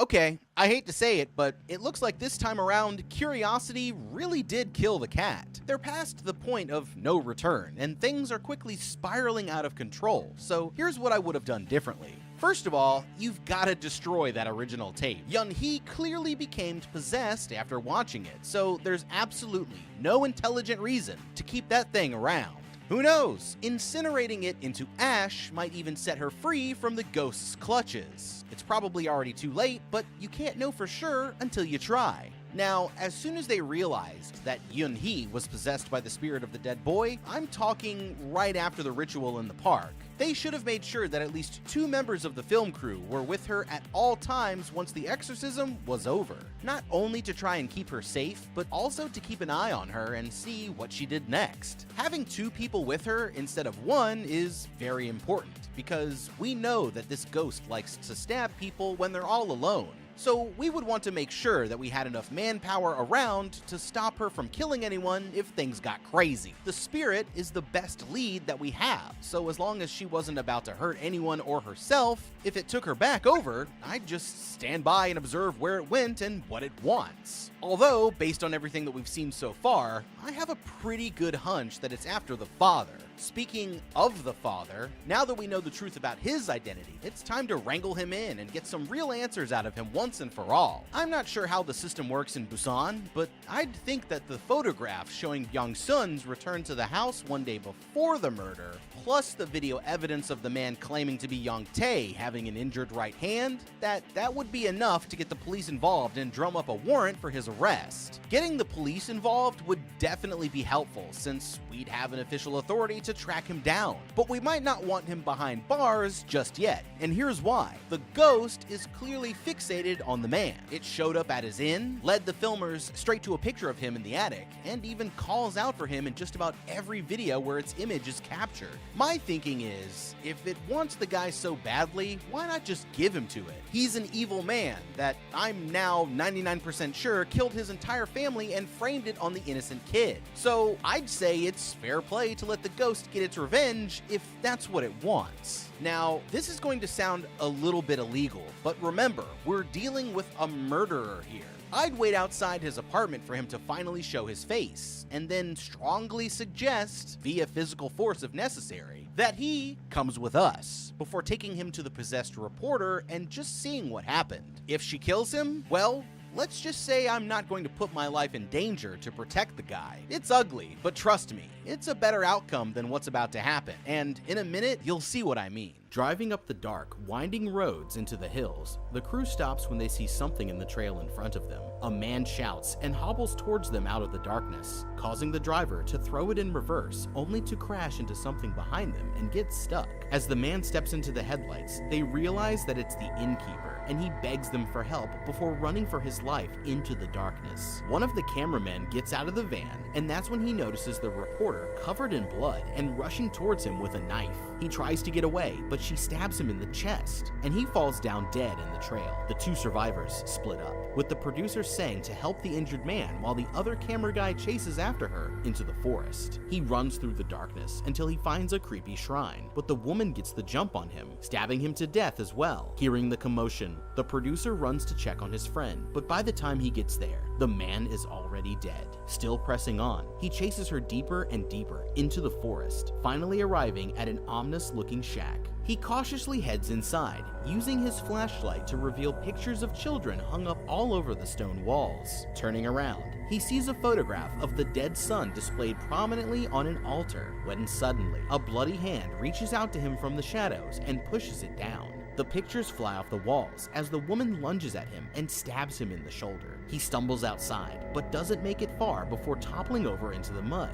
Okay, I hate to say it, but it looks like this time around, curiosity really did kill the cat. They're past the point of no return, and things are quickly spiraling out of control, so here's what I would have done differently. First of all, you've gotta destroy that original tape. Yun-hee clearly became possessed after watching it, so there's absolutely no intelligent reason to keep that thing around. Who knows? Incinerating it into ash might even set her free from the ghost's clutches. It's probably already too late, but you can't know for sure until you try. Now, as soon as they realized that Yun-hee was possessed by the spirit of the dead boy, I'm talking right after the ritual in the park, they should have made sure that at least 2 members of the film crew were with her at all times once the exorcism was over. Not only to try and keep her safe, but also to keep an eye on her and see what she did next. Having 2 people with her instead of 1 is very important, because we know that this ghost likes to stab people when they're all alone. So we would want to make sure that we had enough manpower around to stop her from killing anyone if things got crazy. The spirit is the best lead that we have, so as long as she wasn't about to hurt anyone or herself, if it took her back over, I'd just stand by and observe where it went and what it wants. Although, based on everything that we've seen so far, I have a pretty good hunch that it's after the father. Speaking of the father, now that we know the truth about his identity, it's time to wrangle him in and get some real answers out of him once once and for all. I'm not sure how the system works in Busan, but I'd think that the photograph showing Byung-sun's return to the house one day before the murder, plus the video evidence of the man claiming to be Young-tae having an injured right hand, that would be enough to get the police involved and drum up a warrant for his arrest. Getting the police involved would definitely be helpful, since we'd have an official authority to track him down. But we might not want him behind bars just yet, and here's why. The ghost is clearly fixated on the man. It showed up at his inn, led the filmers straight to a picture of him in the attic, and even calls out for him in just about every video where its image is captured. My thinking is, if it wants the guy so badly, why not just give him to it? He's an evil man that I'm now 99% sure killed his entire family and framed it on the innocent kid. So I'd say it's fair play to let the ghost get its revenge if that's what it wants. Now, this is going to sound a little bit illegal, but remember, we're dealing with a murderer here. I'd wait outside his apartment for him to finally show his face, and then strongly suggest, via physical force if necessary, that he comes with us, before taking him to the possessed reporter and just seeing what happened. If she kills him, well, let's just say I'm not going to put my life in danger to protect the guy. It's ugly, but trust me, it's a better outcome than what's about to happen, and in a minute, you'll see what I mean. Driving up the dark, winding roads into the hills, the crew stops when they see something in the trail in front of them. A man shouts and hobbles towards them out of the darkness, causing the driver to throw it in reverse, only to crash into something behind them and get stuck. As the man steps into the headlights, they realize that it's the innkeeper, and he begs them for help before running for his life into the darkness. One of the cameramen gets out of the van, and that's when he notices the reporter covered in blood and rushing towards him with a knife. He tries to get away, but she stabs him in the chest, and he falls down dead in the trail. The two survivors split up, with the producer saying to help the injured man while the other camera guy chases after her into the forest. He runs through the darkness until he finds a creepy shrine, but the woman gets the jump on him, stabbing him to death as well. Hearing the commotion, the producer runs to check on his friend, but by the time he gets there, the man is already dead. Still pressing on, he chases her deeper and deeper into the forest, finally arriving at an ominous-looking shack. He cautiously heads inside, using his flashlight to reveal pictures of children hung up all over the stone walls. Turning around, he sees a photograph of the dead son displayed prominently on an altar, when suddenly, a bloody hand reaches out to him from the shadows and pushes it down. The pictures fly off the walls as the woman lunges at him and stabs him in the shoulder. He stumbles outside, but doesn't make it far before toppling over into the mud.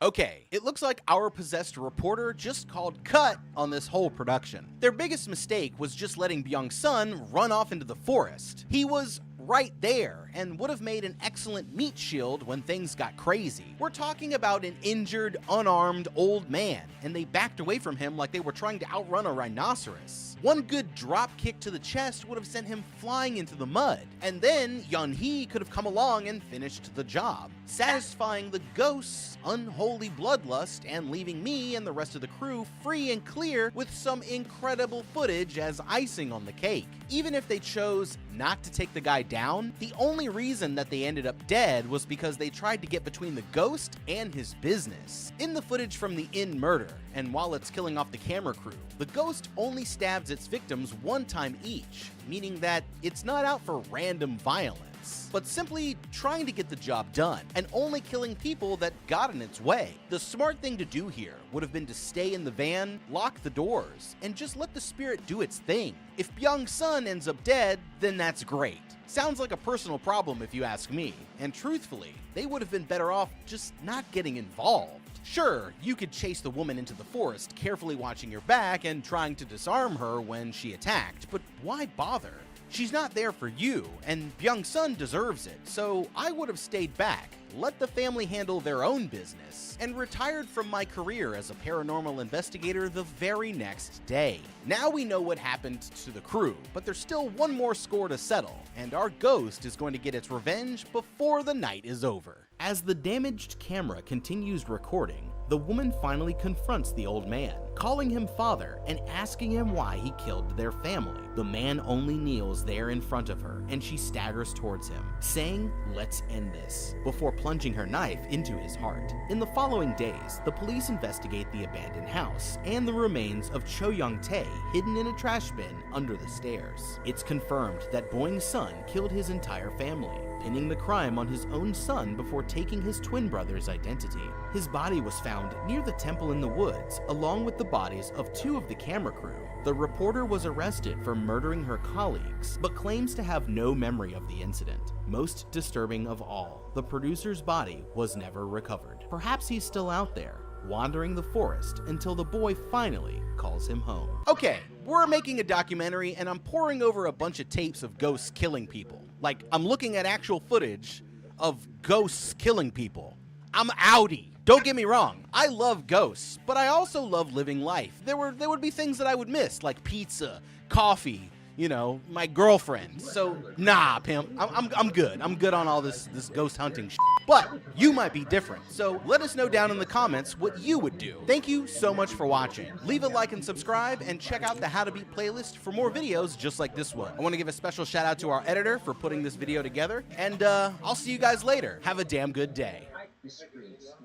Okay, it looks like our possessed reporter just called cut on this whole production. Their biggest mistake was just letting Byung-sun run off into the forest. He was right there and would have made an excellent meat shield when things got crazy. We're talking about an injured, unarmed old man, and they backed away from him like they were trying to outrun a rhinoceros. One good drop kick to the chest would have sent him flying into the mud, and then Yeon-hee could have come along and finished the job, satisfying the ghost's unholy bloodlust and leaving me and the rest of the crew free and clear with some incredible footage as icing on the cake. Even if they chose not to take the guy down, the only reason that they ended up dead was because they tried to get between the ghost and his business. In the footage from the inn murder, and while it's killing off the camera crew, the ghost only stabs its victims one time each, meaning that it's not out for random violence, but simply trying to get the job done, and only killing people that got in its way. The smart thing to do here would have been to stay in the van, lock the doors, and just let the spirit do its thing. If Byung-sun ends up dead, then that's great. Sounds like a personal problem if you ask me, and truthfully, they would have been better off just not getting involved. Sure, you could chase the woman into the forest, carefully watching your back and trying to disarm her when she attacked, but why bother? She's not there for you, and Byung-sun deserves it, so I would have stayed back, let the family handle their own business, and retired from my career as a paranormal investigator the very next day. Now we know what happened to the crew, but there's still one more score to settle, and our ghost is going to get its revenge before the night is over. As the damaged camera continues recording, The woman finally confronts the old man, calling him father and asking him why he killed their family. The man only kneels there in front of her, and she staggers towards him, saying, "Let's end this," before plunging her knife into his heart. In the following days, the police investigate the abandoned house and the remains of Cho Young-tae hidden in a trash bin under the stairs. It's confirmed that Boing's son killed his entire family, pinning the crime on his own son before taking his twin brother's identity. His body was found near the temple in the woods, along with the bodies of 2 of the camera crew. The reporter was arrested for murdering her colleagues, but claims to have no memory of the incident. Most disturbing of all, the producer's body was never recovered. Perhaps he's still out there, wandering the forest until the boy finally calls him home. Okay, we're making a documentary and I'm poring over a bunch of tapes of ghosts killing people. Like, I'm looking at actual footage of ghosts killing people. I'm outie. Don't get me wrong, I love ghosts, but I also love living life. There would be things that I would miss, like pizza, coffee, you know, my girlfriend. So, nah, pimp, I'm good. I'm good on all this ghost hunting shit. But you might be different, so let us know down in the comments what you would do. Thank you so much for watching. Leave a like and subscribe, and check out the How to Beat playlist for more videos just like this one. I want to give a special shout out to our editor for putting this video together, and I'll see you guys later. Have a damn good day.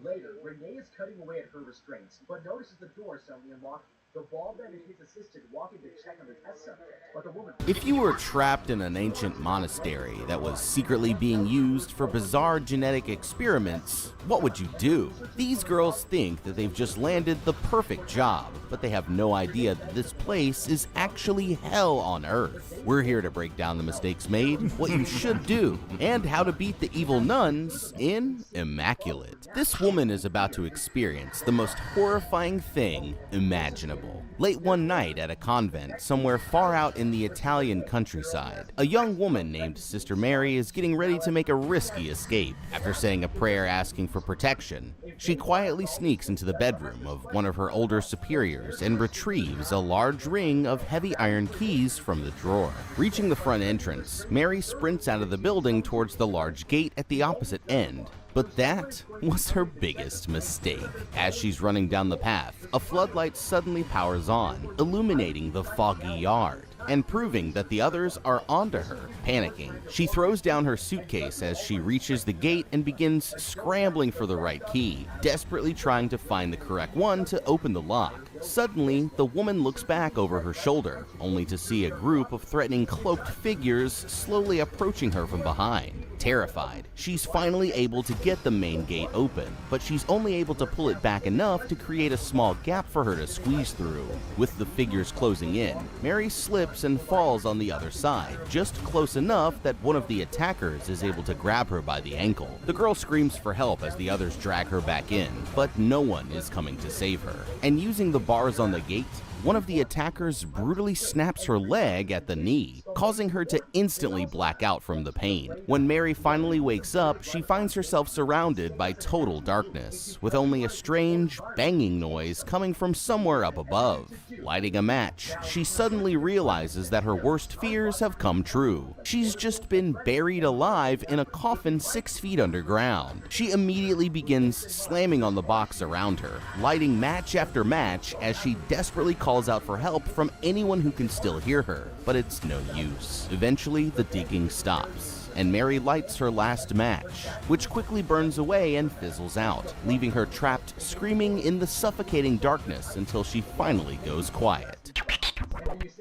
Later, Renee is cutting away at her restraints, but notices the door suddenly unlocked. The ball man and his assistant walk in to check on the test subject, but the woman... If you were trapped in an ancient monastery that was secretly being used for bizarre genetic experiments, what would you do? These girls think that they've just landed the perfect job, but they have no idea that this place is actually hell on earth. We're here to break down the mistakes made, what you should do, and how to beat the evil nuns in Immaculate. This woman is about to experience the most horrifying thing imaginable. Late one night at a convent somewhere far out in the Italian countryside, a young woman named Sister Mary is getting ready to make a risky escape. After saying a prayer asking for protection, she quietly sneaks into the bedroom of one of her older superiors and retrieves a large ring of heavy iron keys from the drawer. Reaching the front entrance, Mary sprints out of the building towards the large gate at the opposite end. But that was her biggest mistake. As she's running down the path, a floodlight suddenly powers on, illuminating the foggy yard and proving that the others are onto her. Panicking, she throws down her suitcase as she reaches the gate and begins scrambling for the right key, desperately trying to find the correct one to open the lock. Suddenly, the woman looks back over her shoulder, only to see a group of threatening cloaked figures slowly approaching her from behind. Terrified, she's finally able to get the main gate open, but she's only able to pull it back enough to create a small gap for her to squeeze through. With the figures closing in, Mary slips and falls on the other side, just close enough that one of the attackers is able to grab her by the ankle. The girl screams for help as the others drag her back in, but no one is coming to save her. And using the bars on the gate, one of the attackers brutally snaps her leg at the knee, causing her to instantly black out from the pain. When Mary finally wakes up, she finds herself surrounded by total darkness, with only a strange banging noise coming from somewhere up above. Lighting a match, she suddenly realizes that her worst fears have come true. She's just been buried alive in a coffin 6 feet underground. She immediately begins slamming on the box around her, lighting match after match as she desperately calls out for help from anyone who can still hear her, but it's no use. Eventually, the digging stops, and Mary lights her last match, which quickly burns away and fizzles out, leaving her trapped screaming in the suffocating darkness until she finally goes quiet.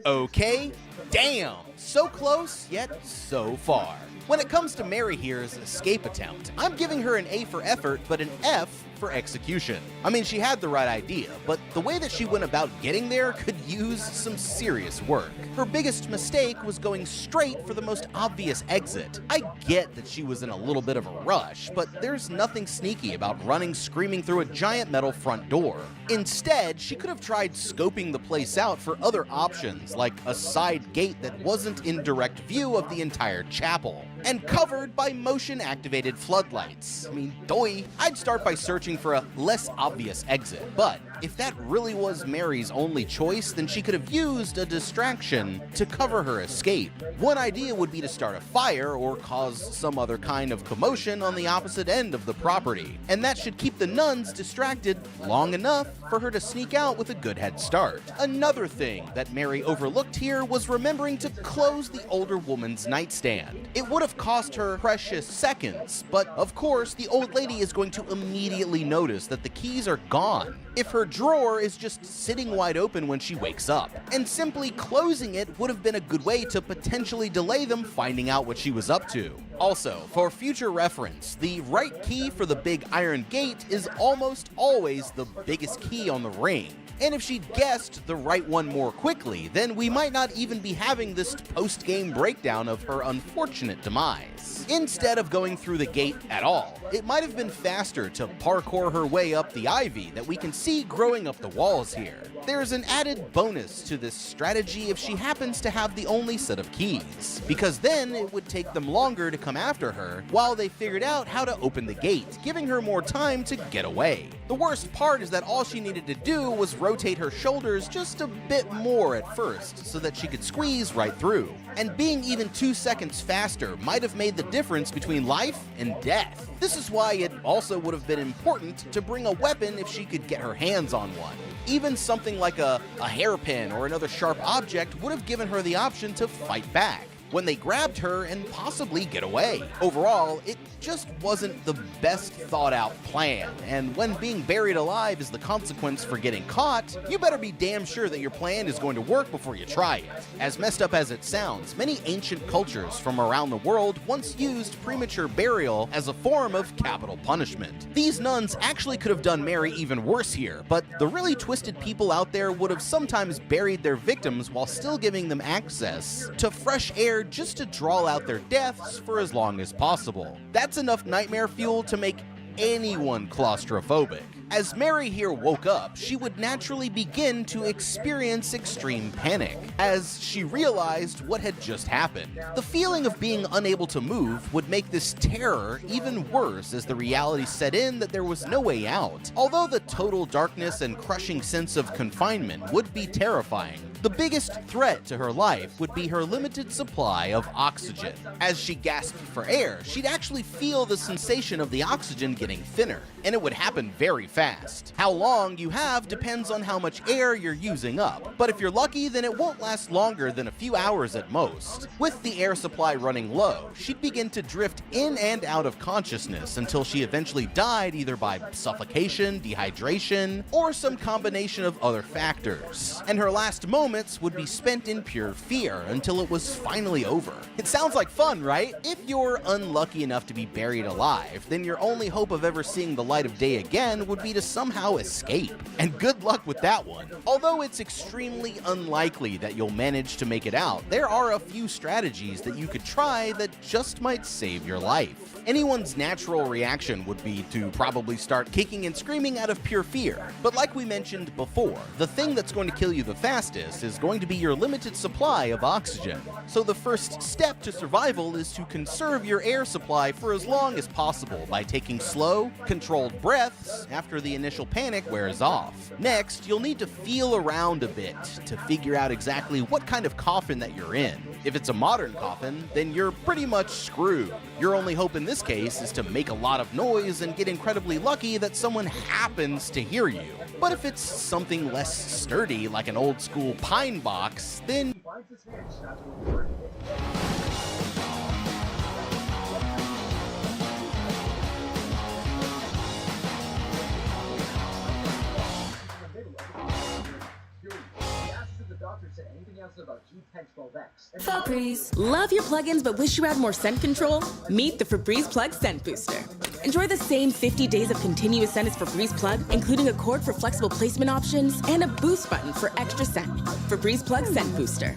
Okay, damn, so close yet so far. When it comes to Mary here's escape attempt, I'm giving her an A for effort, but an F for execution. I mean, she had the right idea, but the way that she went about getting there could use some serious work. Her biggest mistake was going straight for the most obvious exit. I get that she was in a little bit of a rush, but there's nothing sneaky about running screaming through a giant metal front door. Instead, she could have tried scoping the place out for other options, like a side gate that wasn't in direct view of the entire chapel, and covered by motion-activated floodlights. I mean, I'd start by searching for a less obvious exit, but if that really was Mary's only choice, then she could have used a distraction to cover her escape. One idea would be to start a fire or cause some other kind of commotion on the opposite end of the property, and that should keep the nuns distracted long enough for her to sneak out with a good head start. Another thing that Mary overlooked here was remembering to close the older woman's nightstand. It would have cost her precious seconds, but of course the old lady is going to immediately notice that the keys are gone if her drawer is just sitting wide open when she wakes up, and simply closing it would have been a good way to potentially delay them finding out what she was up to. Also, for future reference, the right key for the big iron gate is almost always the biggest key on the ring. And if she'd guessed the right one more quickly, then we might not even be having this post-game breakdown of her unfortunate demise. Instead of going through the gate at all, it might have been faster to parkour her way up the ivy that we can see growing up the walls here. There's an added bonus to this strategy if she happens to have the only set of keys, because then it would take them longer to come after her while they figured out how to open the gate, giving her more time to get away. The worst part is that all she needed to do was rotate her shoulders just a bit more at first so that she could squeeze right through. And being even 2 seconds faster might have made the difference between life and death. This is why it also would have been important to bring a weapon if she could get her hands on one. Even something like a hairpin or another sharp object would have given her the option to fight back when they grabbed her and possibly get away. Overall, it just wasn't the best thought out plan, and when being buried alive is the consequence for getting caught, you better be damn sure that your plan is going to work before you try it. As messed up as it sounds, many ancient cultures from around the world once used premature burial as a form of capital punishment. These nuns actually could have done Mary even worse here, but the really twisted people out there would have sometimes buried their victims while still giving them access to fresh air just to draw out their deaths for as long as possible. That's enough nightmare fuel to make anyone claustrophobic. As Mary here woke up, she would naturally begin to experience extreme panic as she realized what had just happened. The feeling of being unable to move would make this terror even worse as the reality set in that there was no way out. Although the total darkness and crushing sense of confinement would be terrifying, the biggest threat to her life would be her limited supply of oxygen. As she gasped for air, she'd actually feel the sensation of the oxygen getting thinner, and it would happen very fast. How long you have depends on how much air you're using up, but if you're lucky, then it won't last longer than a few hours at most. With the air supply running low, she'd begin to drift in and out of consciousness until she eventually died either by suffocation, dehydration, or some combination of other factors. And her last moments would be spent in pure fear until it was finally over. It sounds like fun, right? If you're unlucky enough to be buried alive, then your only hope of ever seeing the light of day again would be to somehow escape. And good luck with that one. Although it's extremely unlikely that you'll manage to make it out, there are a few strategies that you could try that just might save your life. Anyone's natural reaction would be to probably start kicking and screaming out of pure fear. But like we mentioned before, the thing that's going to kill you the fastest is going to be your limited supply of oxygen. So the first step to survival is to conserve your air supply for as long as possible by taking slow, controlled breaths after the initial panic wears off. Next, you'll need to feel around a bit to figure out exactly what kind of coffin that you're in. If it's a modern coffin, then you're pretty much screwed. Your only hope in this case is to make a lot of noise and get incredibly lucky that someone happens to hear you. But if it's something less sturdy, like an old school pine box, then Febreze. Love your plugins but wish you had more scent control? Meet the Febreze Plug Scent Booster. Enjoy the same 50 days of continuous scent as Febreze Plug, including a cord for flexible placement options and a boost button for extra scent. Febreze Plug Scent Booster.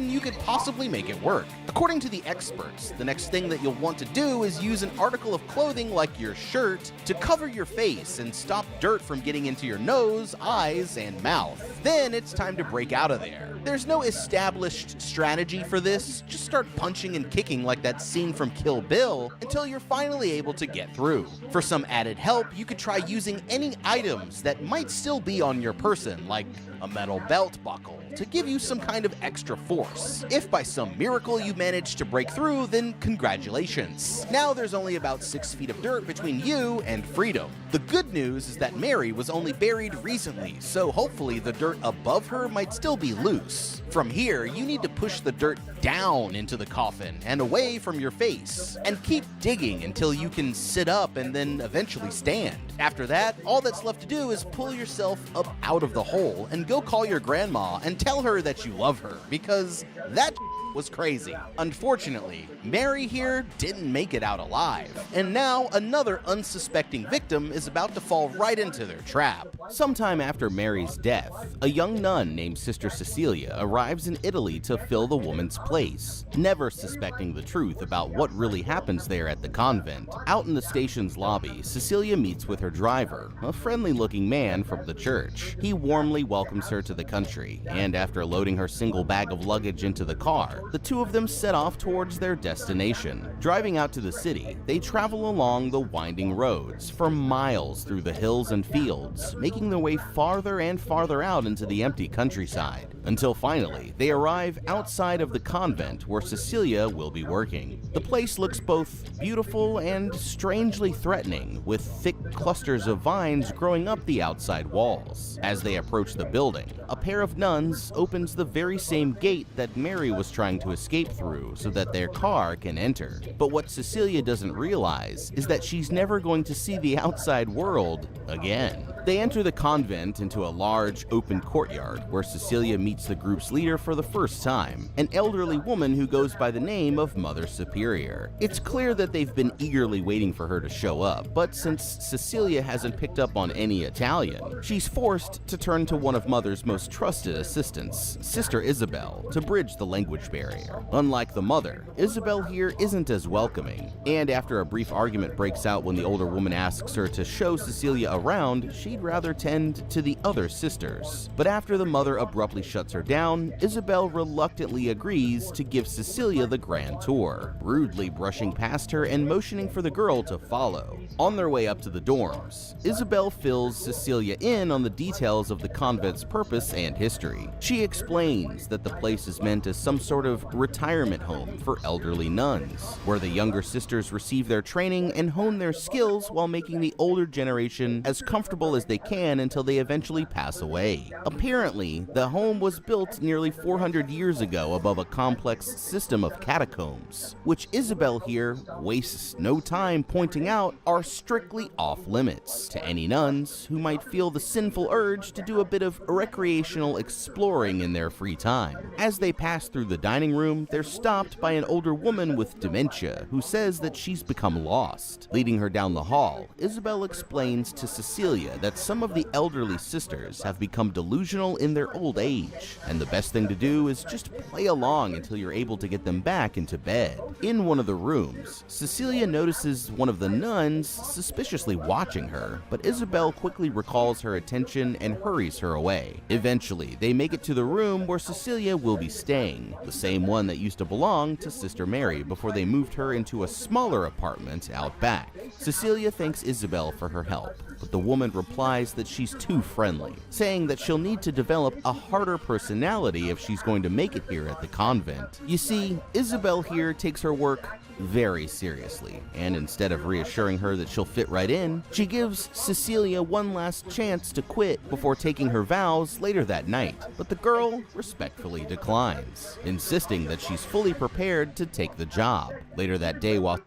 you could possibly make it work. According to the experts, the next thing that you'll want to do is use an article of clothing like your shirt to cover your face and stop dirt from getting into your nose, eyes, and mouth. Then it's time to break out of there. There's no established strategy for this, just start punching and kicking like that scene from Kill Bill until you're finally able to get through. For some added help, you could try using any items that might still be on your person, like a metal belt buckle, to give you some kind of extra force. If by some miracle you manage to break through, then congratulations. Now there's only about 6 feet of dirt between you and freedom. The good news is that Mary was only buried recently, so hopefully the dirt above her might still be loose. From here, you need to push the dirt down into the coffin and away from your face, and keep digging until you can sit up and then eventually stand. After that, all that's left to do is pull yourself up out of the hole and go call your grandma and tell her that you love her, because that was crazy. Unfortunately, Mary here didn't make it out alive, and now another unsuspecting victim is about to fall right into their trap. Sometime after Mary's death, a young nun named Sister Cecilia arrives in Italy to fill the woman's place, never suspecting the truth about what really happens there at the convent. Out in the station's lobby, Cecilia meets with her driver, a friendly-looking man from the church. He warmly welcomes her to the country, and after loading her single bag of luggage into the car, the two of them set off towards their destination. Driving out to the city, they travel along the winding roads for miles through the hills and fields, making their way farther and farther out into the empty countryside, until finally they arrive outside of the convent where Cecilia will be working. The place looks both beautiful and strangely threatening, with thick clusters of vines growing up the outside walls. As they approach the building, a pair of nuns opens the very same gate that Mary was trying to escape through so that their car can enter. But what Cecilia doesn't realize is that she's never going to see the outside world again. They enter the convent into a large open courtyard where Cecilia meets the group's leader for the first time, an elderly woman who goes by the name of Mother Superior. It's clear that they've been eagerly waiting for her to show up, but since Cecilia hasn't picked up on any Italian, she's forced to turn to one of Mother's most trusted assistants, Sister Isabel, to bridge the language barrier. Unlike the mother, Isabel here isn't as welcoming, and after a brief argument breaks out when the older woman asks her to show Cecilia around, she'd rather tend to the other sisters. But after the mother abruptly shuts her down, Isabel reluctantly agrees to give Cecilia the grand tour, rudely brushing past her and motioning for the girl to follow. On their way up to the dorms, Isabel fills Cecilia in on the details of the convent's purpose and history. She explains that the place is meant as some sort of retirement home for elderly nuns, where the younger sisters receive their training and hone their skills while making the older generation as comfortable as they can until they eventually pass away. Apparently, the home was built nearly 400 years ago above a complex system of catacombs, which Isabel here wastes no time pointing out are strictly off limits to any nuns who might feel the sinful urge to do a bit of recreational exploring in their free time. As they pass through the dining room, they're stopped by an older woman with dementia who says that she's become lost. Leading her down the hall, Isabel explains to Cecilia that some of the elderly sisters have become delusional in their old age, and the best thing to do is just play along until you're able to get them back into bed. In one of the rooms, Cecilia notices one of the nuns suspiciously watching her, but Isabel quickly recalls her attention and hurries her away. Eventually, they make it to the room where Cecilia will be staying, the same one that used to belong to Sister Mary before they moved her into a smaller apartment out back. Cecilia thanks Isabel for her help, but the woman replies that she's too friendly, saying that she'll need to develop a harder personality if she's going to make it here at the convent. You see, Isabel here takes her work very seriously, and instead of reassuring her that she'll fit right in, she gives Cecilia one last chance to quit before taking her vows later that night. But the girl respectfully declines, insisting that she's fully prepared to take the job. Later that day, while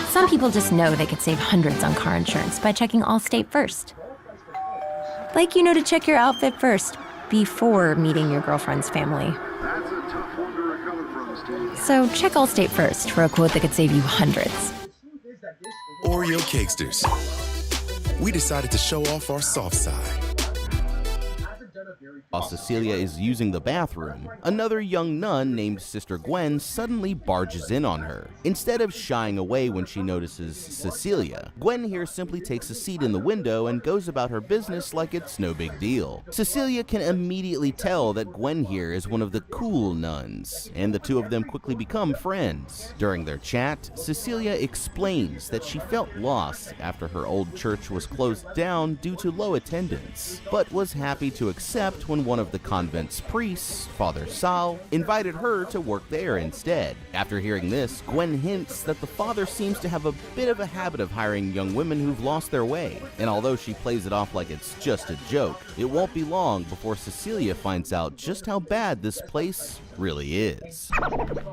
some people just know they could save hundreds on car insurance by checking Allstate first. Like you know to check your outfit first before meeting your girlfriend's family. So check Allstate first for a quote that could save you hundreds. Oreo Cakesters. We decided to show off our soft side. While Cecilia is using the bathroom, another young nun named Sister Gwen suddenly barges in on her. Instead of shying away when she notices Cecilia, Gwen here simply takes a seat in the window and goes about her business like it's no big deal. Cecilia can immediately tell that Gwen here is one of the cool nuns, and the two of them quickly become friends. During their chat, Cecilia explains that she felt lost after her old church was closed down due to low attendance, but was happy to accept when one of the convent's priests, Father Sal, invited her to work there instead. After hearing this, Gwen hints that the father seems to have a bit of a habit of hiring young women who've lost their way, and although she plays it off like it's just a joke, it won't be long before Cecilia finds out just how bad this place really is.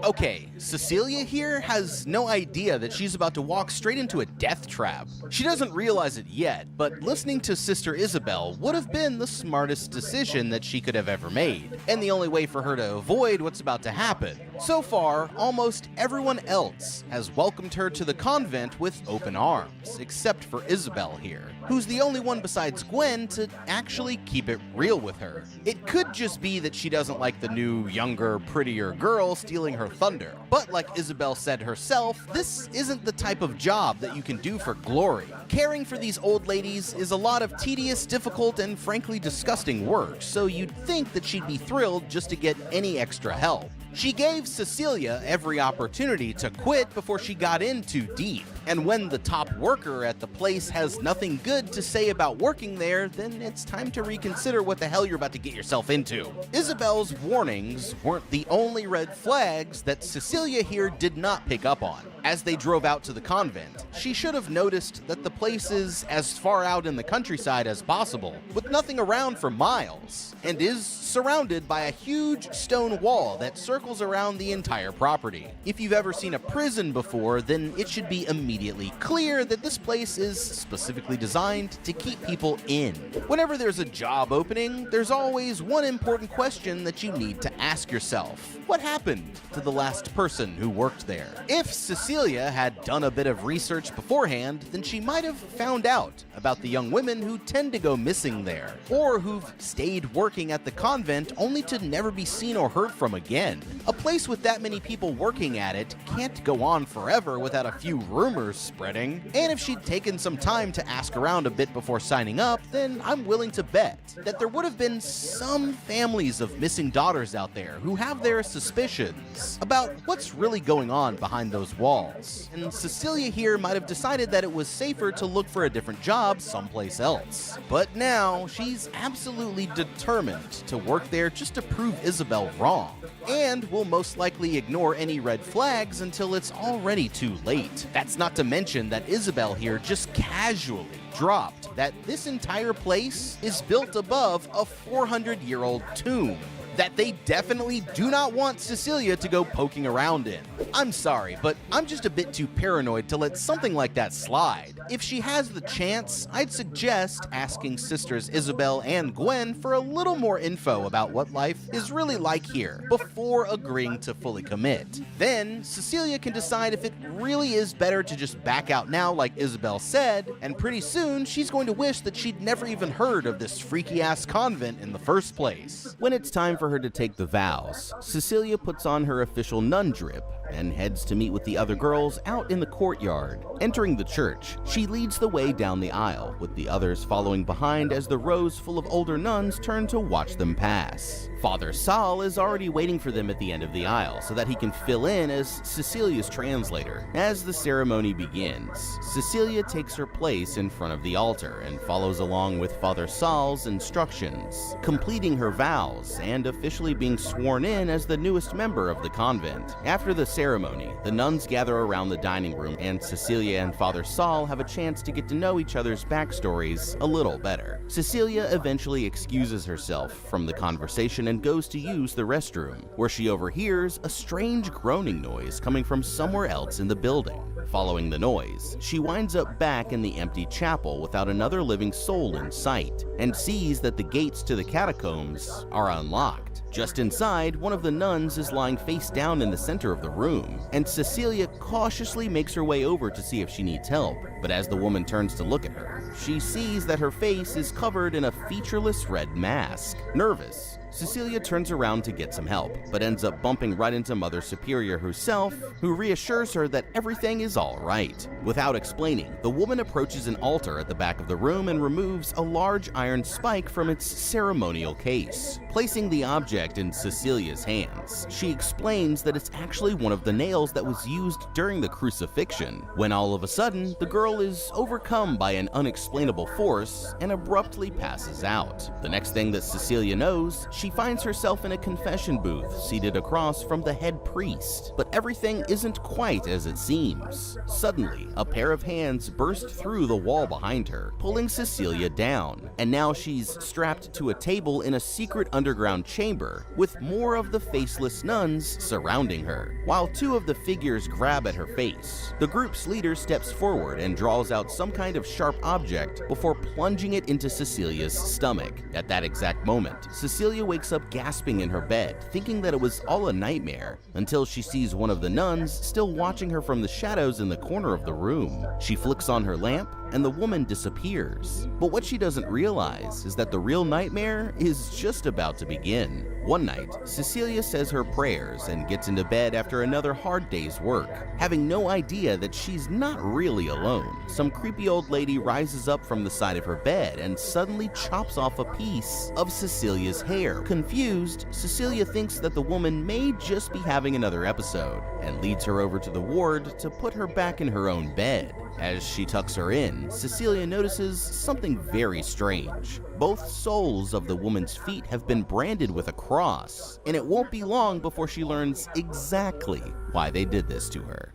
Okay, Cecilia here has no idea that she's about to walk straight into a death trap. She doesn't realize it yet, but listening to Sister Isabel would have been the smartest decision that she could have ever made, and the only way for her to avoid what's about to happen. So far, almost everyone else has welcomed her to the convent with open arms, except for Isabel here, who's the only one besides Gwen to actually keep it real with her. It could just be that she doesn't like the new, younger, prettier girl stealing her thunder. But like Isabel said herself, this isn't the type of job that you can do for glory. Caring for these old ladies is a lot of tedious, difficult, and frankly disgusting work, so you'd think that she'd be thrilled just to get any extra help. She gave Cecilia every opportunity to quit before she got in too deep. And when the top worker at the place has nothing good to say about working there, then it's time to reconsider what the hell you're about to get yourself into. Isabel's warnings weren't the only red flags that Cecilia here did not pick up on. As they drove out to the convent, she should have noticed that the place is as far out in the countryside as possible, with nothing around for miles, and is surrounded by a huge stone wall that circles around the entire property. If you've ever seen a prison before, then it should be immediately clear that this place is specifically designed to keep people in. Whenever there's a job opening, there's always one important question that you need to ask yourself. What happened to the last person who worked there? If Cecilia had done a bit of research beforehand, then she might have found out about the young women who tend to go missing there, or who've stayed working at the convent only to never be seen or heard from again. A place with that many people working at it can't go on forever without a few rumors spreading, and if she'd taken some time to ask around a bit before signing up, then I'm willing to bet that there would have been some families of missing daughters out there who have their suspicions about what's really going on behind those walls. And Cecilia here might have decided that it was safer to look for a different job someplace else. But now she's absolutely determined to work there just to prove Isabel wrong, and will most likely ignore any red flags until it's already too late. That's not to mention that Isabel here just casually dropped that this entire place is built above a 400-year-old tomb that they definitely do not want Cecilia to go poking around in. I'm sorry, but I'm just a bit too paranoid to let something like that slide. If she has the chance, I'd suggest asking sisters Isabel and Gwen for a little more info about what life is really like here before agreeing to fully commit. Then, Cecilia can decide if it really is better to just back out now like Isabel said, and pretty soon she's going to wish that she'd never even heard of this freaky-ass convent in the first place. When it's time for her to take the vows, Cecilia puts on her official nun drip and heads to meet with the other girls out in the courtyard. Entering the church, she leads the way down the aisle, with the others following behind as the rows full of older nuns turn to watch them pass. Father Sal is already waiting for them at the end of the aisle so that he can fill in as Cecilia's translator. As the ceremony begins, Cecilia takes her place in front of the altar and follows along with Father Sal's instructions, completing her vows and officially being sworn in as the newest member of the convent. After the ceremony, the nuns gather around the dining room and Cecilia and Father Sal have a chance to get to know each other's backstories a little better. Cecilia eventually excuses herself from the conversation and goes to use the restroom, where she overhears a strange groaning noise coming from somewhere else in the building. Following the noise, she winds up back in the empty chapel without another living soul in sight, and sees that the gates to the catacombs are unlocked. Just inside, one of the nuns is lying face down in the center of the room, and Cecilia cautiously makes her way over to see if she needs help. But as the woman turns to look at her, she sees that her face is covered in a featureless red mask. Nervous, Cecilia turns around to get some help, but ends up bumping right into Mother Superior herself, who reassures her that everything is all right. Without explaining, the woman approaches an altar at the back of the room and removes a large iron spike from its ceremonial case. Placing the object in Cecilia's hands, she explains that it's actually one of the nails that was used during the crucifixion, when all of a sudden, the girl is overcome by an unexplainable force and abruptly passes out. The next thing that Cecilia knows, she finds herself in a confession booth seated across from the head priest. But everything isn't quite as it seems. Suddenly, a pair of hands burst through the wall behind her, pulling Cecilia down, and now she's strapped to a table in a secret underground chamber with more of the faceless nuns surrounding her. While two of the figures grab at her face, the group's leader steps forward and draws out some kind of sharp object before plunging it into Cecilia's stomach. At that exact moment, Cecilia wakes up gasping in her bed, thinking that it was all a nightmare, until she sees one of the nuns still watching her from the shadows in the corner of the room. She flicks on her lamp, and the woman disappears. But what she doesn't realize is that the real nightmare is just about to begin. One night, Cecilia says her prayers and gets into bed after another hard day's work, having no idea that she's not really alone. Some creepy old lady rises up from the side of her bed and suddenly chops off a piece of Cecilia's hair. Confused, Cecilia thinks that the woman may just be having another episode and leads her over to the ward to put her back in her own bed. As she tucks her in, Cecilia notices something very strange. Both soles of the woman's feet have been branded with a cross, and it won't be long before she learns exactly why they did this to her.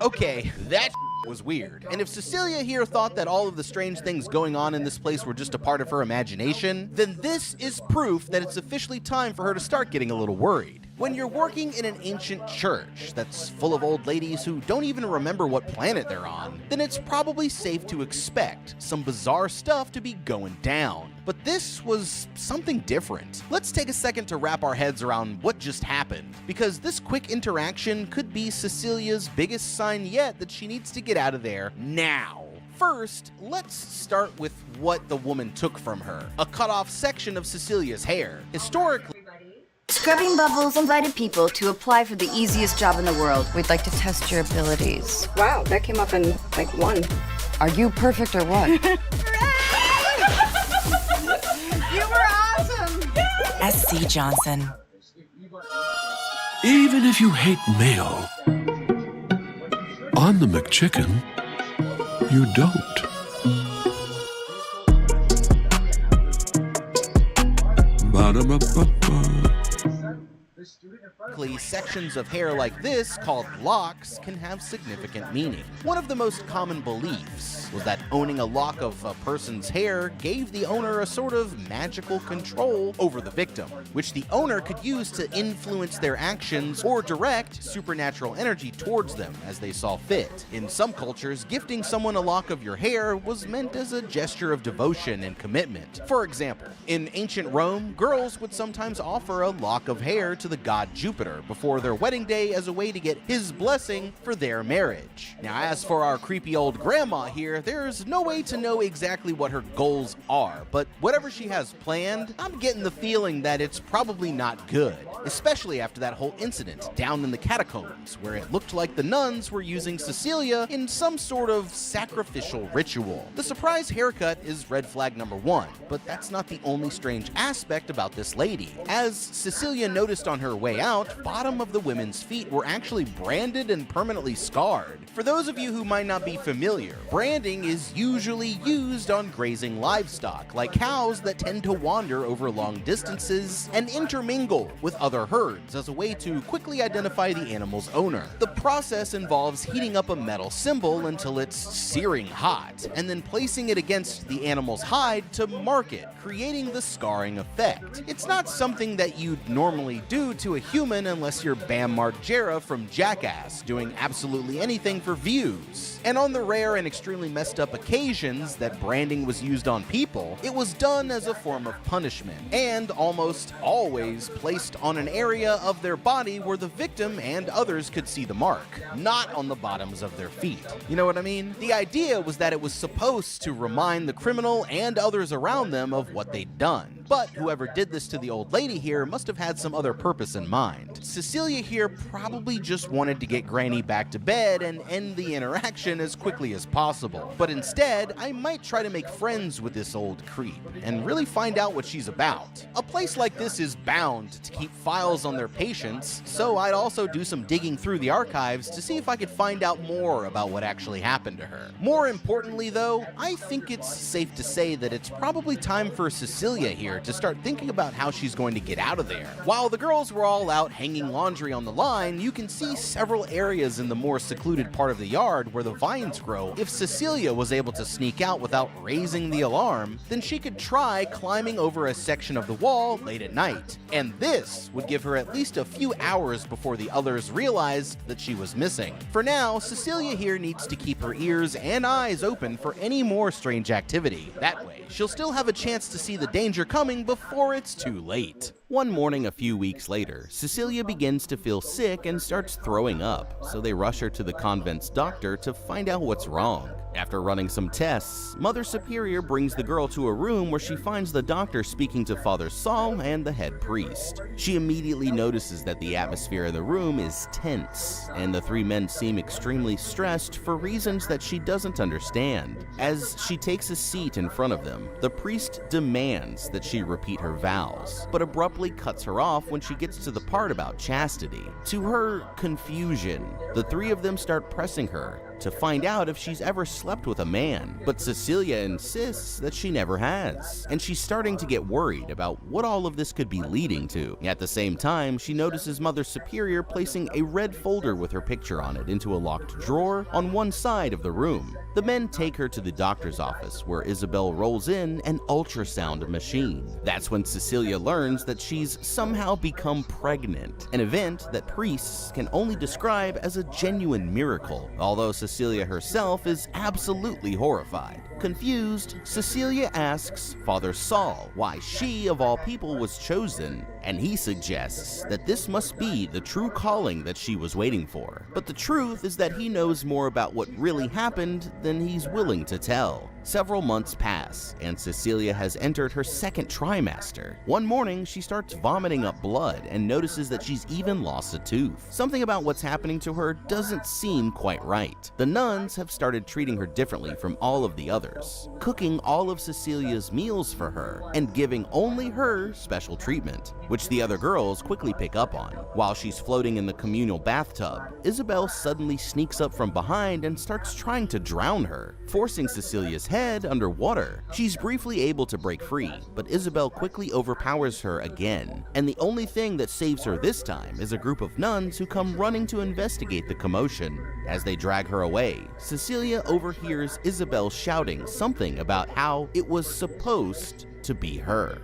Okay, that was weird. And if Cecilia here thought that all of the strange things going on in this place were just a part of her imagination, then this is proof that it's officially time for her to start getting a little worried. When you're working in an ancient church that's full of old ladies who don't even remember what planet they're on, then it's probably safe to expect some bizarre stuff to be going down. But this was something different. Let's take a second to wrap our heads around what just happened, because this quick interaction could be Cecilia's biggest sign yet that she needs to get out of there now. First, let's start with what the woman took from her. A cut-off section of Cecilia's hair. Historically, Scrubbing Bubbles invited people to apply for the easiest job in the world. We'd like to test your abilities. Wow, that came up in like one. Are you perfect or what? You were awesome! SC Johnson. Even if you hate mayo, on the McChicken, you don't. Ba-da-ba-ba-ba. sections of hair like this, called locks, can have significant meaning. One of the most common beliefs was that owning a lock of a person's hair gave the owner a sort of magical control over the victim, which the owner could use to influence their actions or direct supernatural energy towards them as they saw fit. In some cultures, gifting someone a lock of your hair was meant as a gesture of devotion and commitment. For example, in ancient Rome, girls would sometimes offer a lock of hair to the god Jupiter before their wedding day as a way to get his blessing for their marriage. Now, as for our creepy old grandma here, there's no way to know exactly what her goals are, but whatever she has planned, I'm getting the feeling that it's probably not good, especially after that whole incident down in the catacombs, where it looked like the nuns were using Cecilia in some sort of sacrificial ritual. The surprise haircut is red flag number one, but that's not the only strange aspect about this lady. As Cecilia noticed on her way out, bottom of the women's feet were actually branded and permanently scarred. For those of you who might not be familiar, branding is usually used on grazing livestock, like cows that tend to wander over long distances and intermingle with other other herds as a way to quickly identify the animal's owner. The process involves heating up a metal symbol until it's searing hot, and then placing it against the animal's hide to mark it, creating the scarring effect. It's not something that you'd normally do to a human unless you're Bam Margera from Jackass, doing absolutely anything for views. And on the rare and extremely messed up occasions that branding was used on people, it was done as a form of punishment, and almost always placed on an area of their body where the victim and others could see the mark, not on the bottoms of their feet. You know what I mean? The idea was that it was supposed to remind the criminal and others around them of what they'd done. But whoever did this to the old lady here must have had some other purpose in mind. Cecilia here probably just wanted to get Granny back to bed and end the interaction as quickly as possible. But instead, I might try to make friends with this old creep and really find out what she's about. A place like this is bound to keep files on their patients, so I'd also do some digging through the archives to see if I could find out more about what actually happened to her. More importantly though, I think it's safe to say that it's probably time for Cecilia here to start thinking about how she's going to get out of there. While the girls were all out hanging laundry on the line, you can see several areas in the more secluded part of the yard where the vines grow. If Cecilia was able to sneak out without raising the alarm, then she could try climbing over a section of the wall late at night. And this would give her at least a few hours before the others realized that she was missing. For now, Cecilia here needs to keep her ears and eyes open for any more strange activity. That way, she'll still have a chance to see the danger coming before it's too late. One morning a few weeks later, Cecilia begins to feel sick and starts throwing up, so they rush her to the convent's doctor to find out what's wrong. After running some tests, Mother Superior brings the girl to a room where she finds the doctor speaking to Father Saul and the head priest. She immediately notices that the atmosphere in the room is tense, and the three men seem extremely stressed for reasons that she doesn't understand. As she takes a seat in front of them, the priest demands that she repeat her vows, but abruptly cuts her off when she gets to the part about chastity. To her confusion, the three of them start pressing her to find out if she's ever slept with a man, but Cecilia insists that she never has, and she's starting to get worried about what all of this could be leading to. At the same time, she notices Mother Superior placing a red folder with her picture on it into a locked drawer on one side of the room. The men take her to the doctor's office, where Isabel rolls in an ultrasound machine. That's when Cecilia learns that she's somehow become pregnant, an event that priests can only describe as a genuine miracle, although Cecilia herself is absolutely horrified. Confused, Cecilia asks Father Saul why she, of all people, was chosen, and he suggests that this must be the true calling that she was waiting for. But the truth is that he knows more about what really happened than he's willing to tell. Several months pass, and Cecilia has entered her second trimester. One morning, she starts vomiting up blood and notices that she's even lost a tooth. Something about what's happening to her doesn't seem quite right. The nuns have started treating her differently from all of the others, cooking all of Cecilia's meals for her and giving only her special treatment, which the other girls quickly pick up on. While she's floating in the communal bathtub, Isabel suddenly sneaks up from behind and starts trying to drown her, forcing Cecilia's head underwater. She's briefly able to break free, but Isabel quickly overpowers her again, and the only thing that saves her this time is a group of nuns who come running to investigate the commotion. As they drag her away, Cecilia overhears Isabel shouting something about how it was supposed to be her.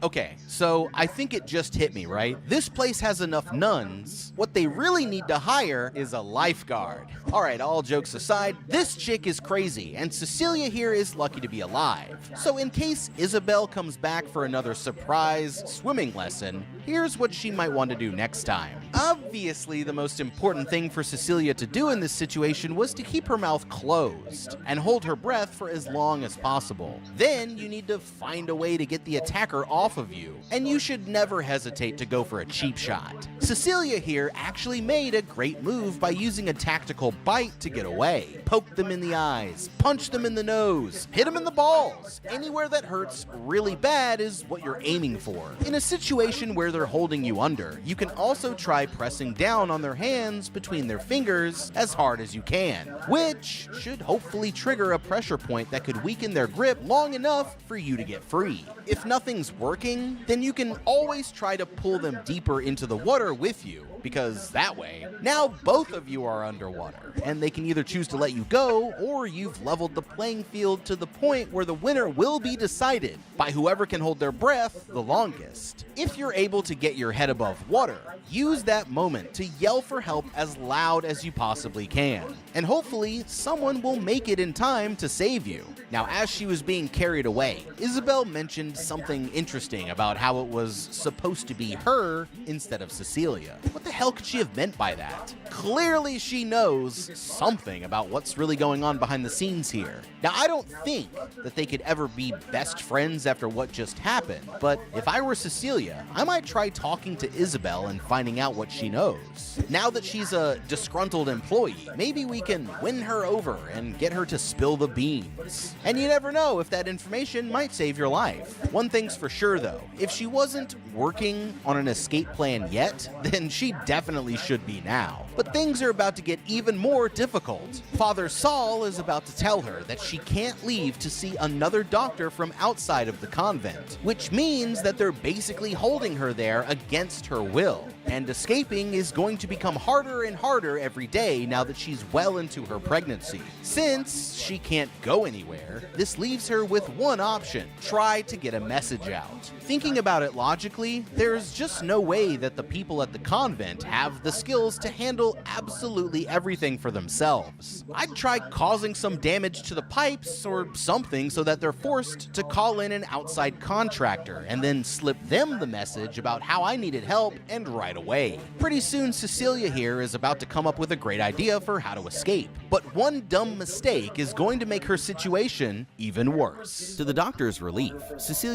Okay, so I think it just hit me, right? This place has enough nuns. What they really need to hire is a lifeguard. All right, all jokes aside, this chick is crazy, and Cecilia here is lucky to be alive. So in case Isabel comes back for another surprise swimming lesson, here's what she might want to do next time. Obviously, the most important thing for Cecilia to do in this situation was to keep her mouth closed and hold her breath for as long as possible. Then you need to find a way to get the attacker off of you, and you should never hesitate to go for a cheap shot. Cecilia here actually made a great move by using a tactical bite to get away. Poke them in the eyes, punch them in the nose, hit them in the balls. Anywhere that hurts really bad is what you're aiming for. In a situation where they're holding you under, you can also try by pressing down on their hands between their fingers as hard as you can, which should hopefully trigger a pressure point that could weaken their grip long enough for you to get free. If nothing's working, then you can always try to pull them deeper into the water with you, because that way, now both of you are underwater, and they can either choose to let you go, or you've leveled the playing field to the point where the winner will be decided by whoever can hold their breath the longest. If you're able to get your head above water, use that moment to yell for help as loud as you possibly can, and hopefully someone will make it in time to save you. Now, as she was being carried away, Isabel mentioned something interesting about how it was supposed to be her instead of Cecilia. What the hell could she have meant by that? Clearly she knows something about what's really going on behind the scenes here. Now, I don't think that they could ever be best friends after what just happened, but if I were Cecilia, I might try talking to Isabel and finding out what she knows. Now that she's a disgruntled employee, maybe we can win her over and get her to spill the beans. And you never know if that information might save your life. One thing's for sure though, if she wasn't working on an escape plan yet, then she definitely should be now. But things are about to get even more difficult. Father Saul is about to tell her that she can't leave to see another doctor from outside of the convent, which means that they're basically holding her there against her will. And escaping is going to become harder and harder every day now that she's well into her pregnancy. Since she can't go anywhere, this leaves her with one option: try to get a message out. Thinking about it logically, there's just no way that the people at the convent have the skills to handle absolutely everything for themselves. I'd try causing some damage to the pipes or something so that they're forced to call in an outside contractor and then slip them the message about how I needed help and right away. Pretty soon Cecilia here is about to come up with a great idea for how to escape, but one dumb mistake is going to make her situation even worse. To the doctor's relief, Cecilia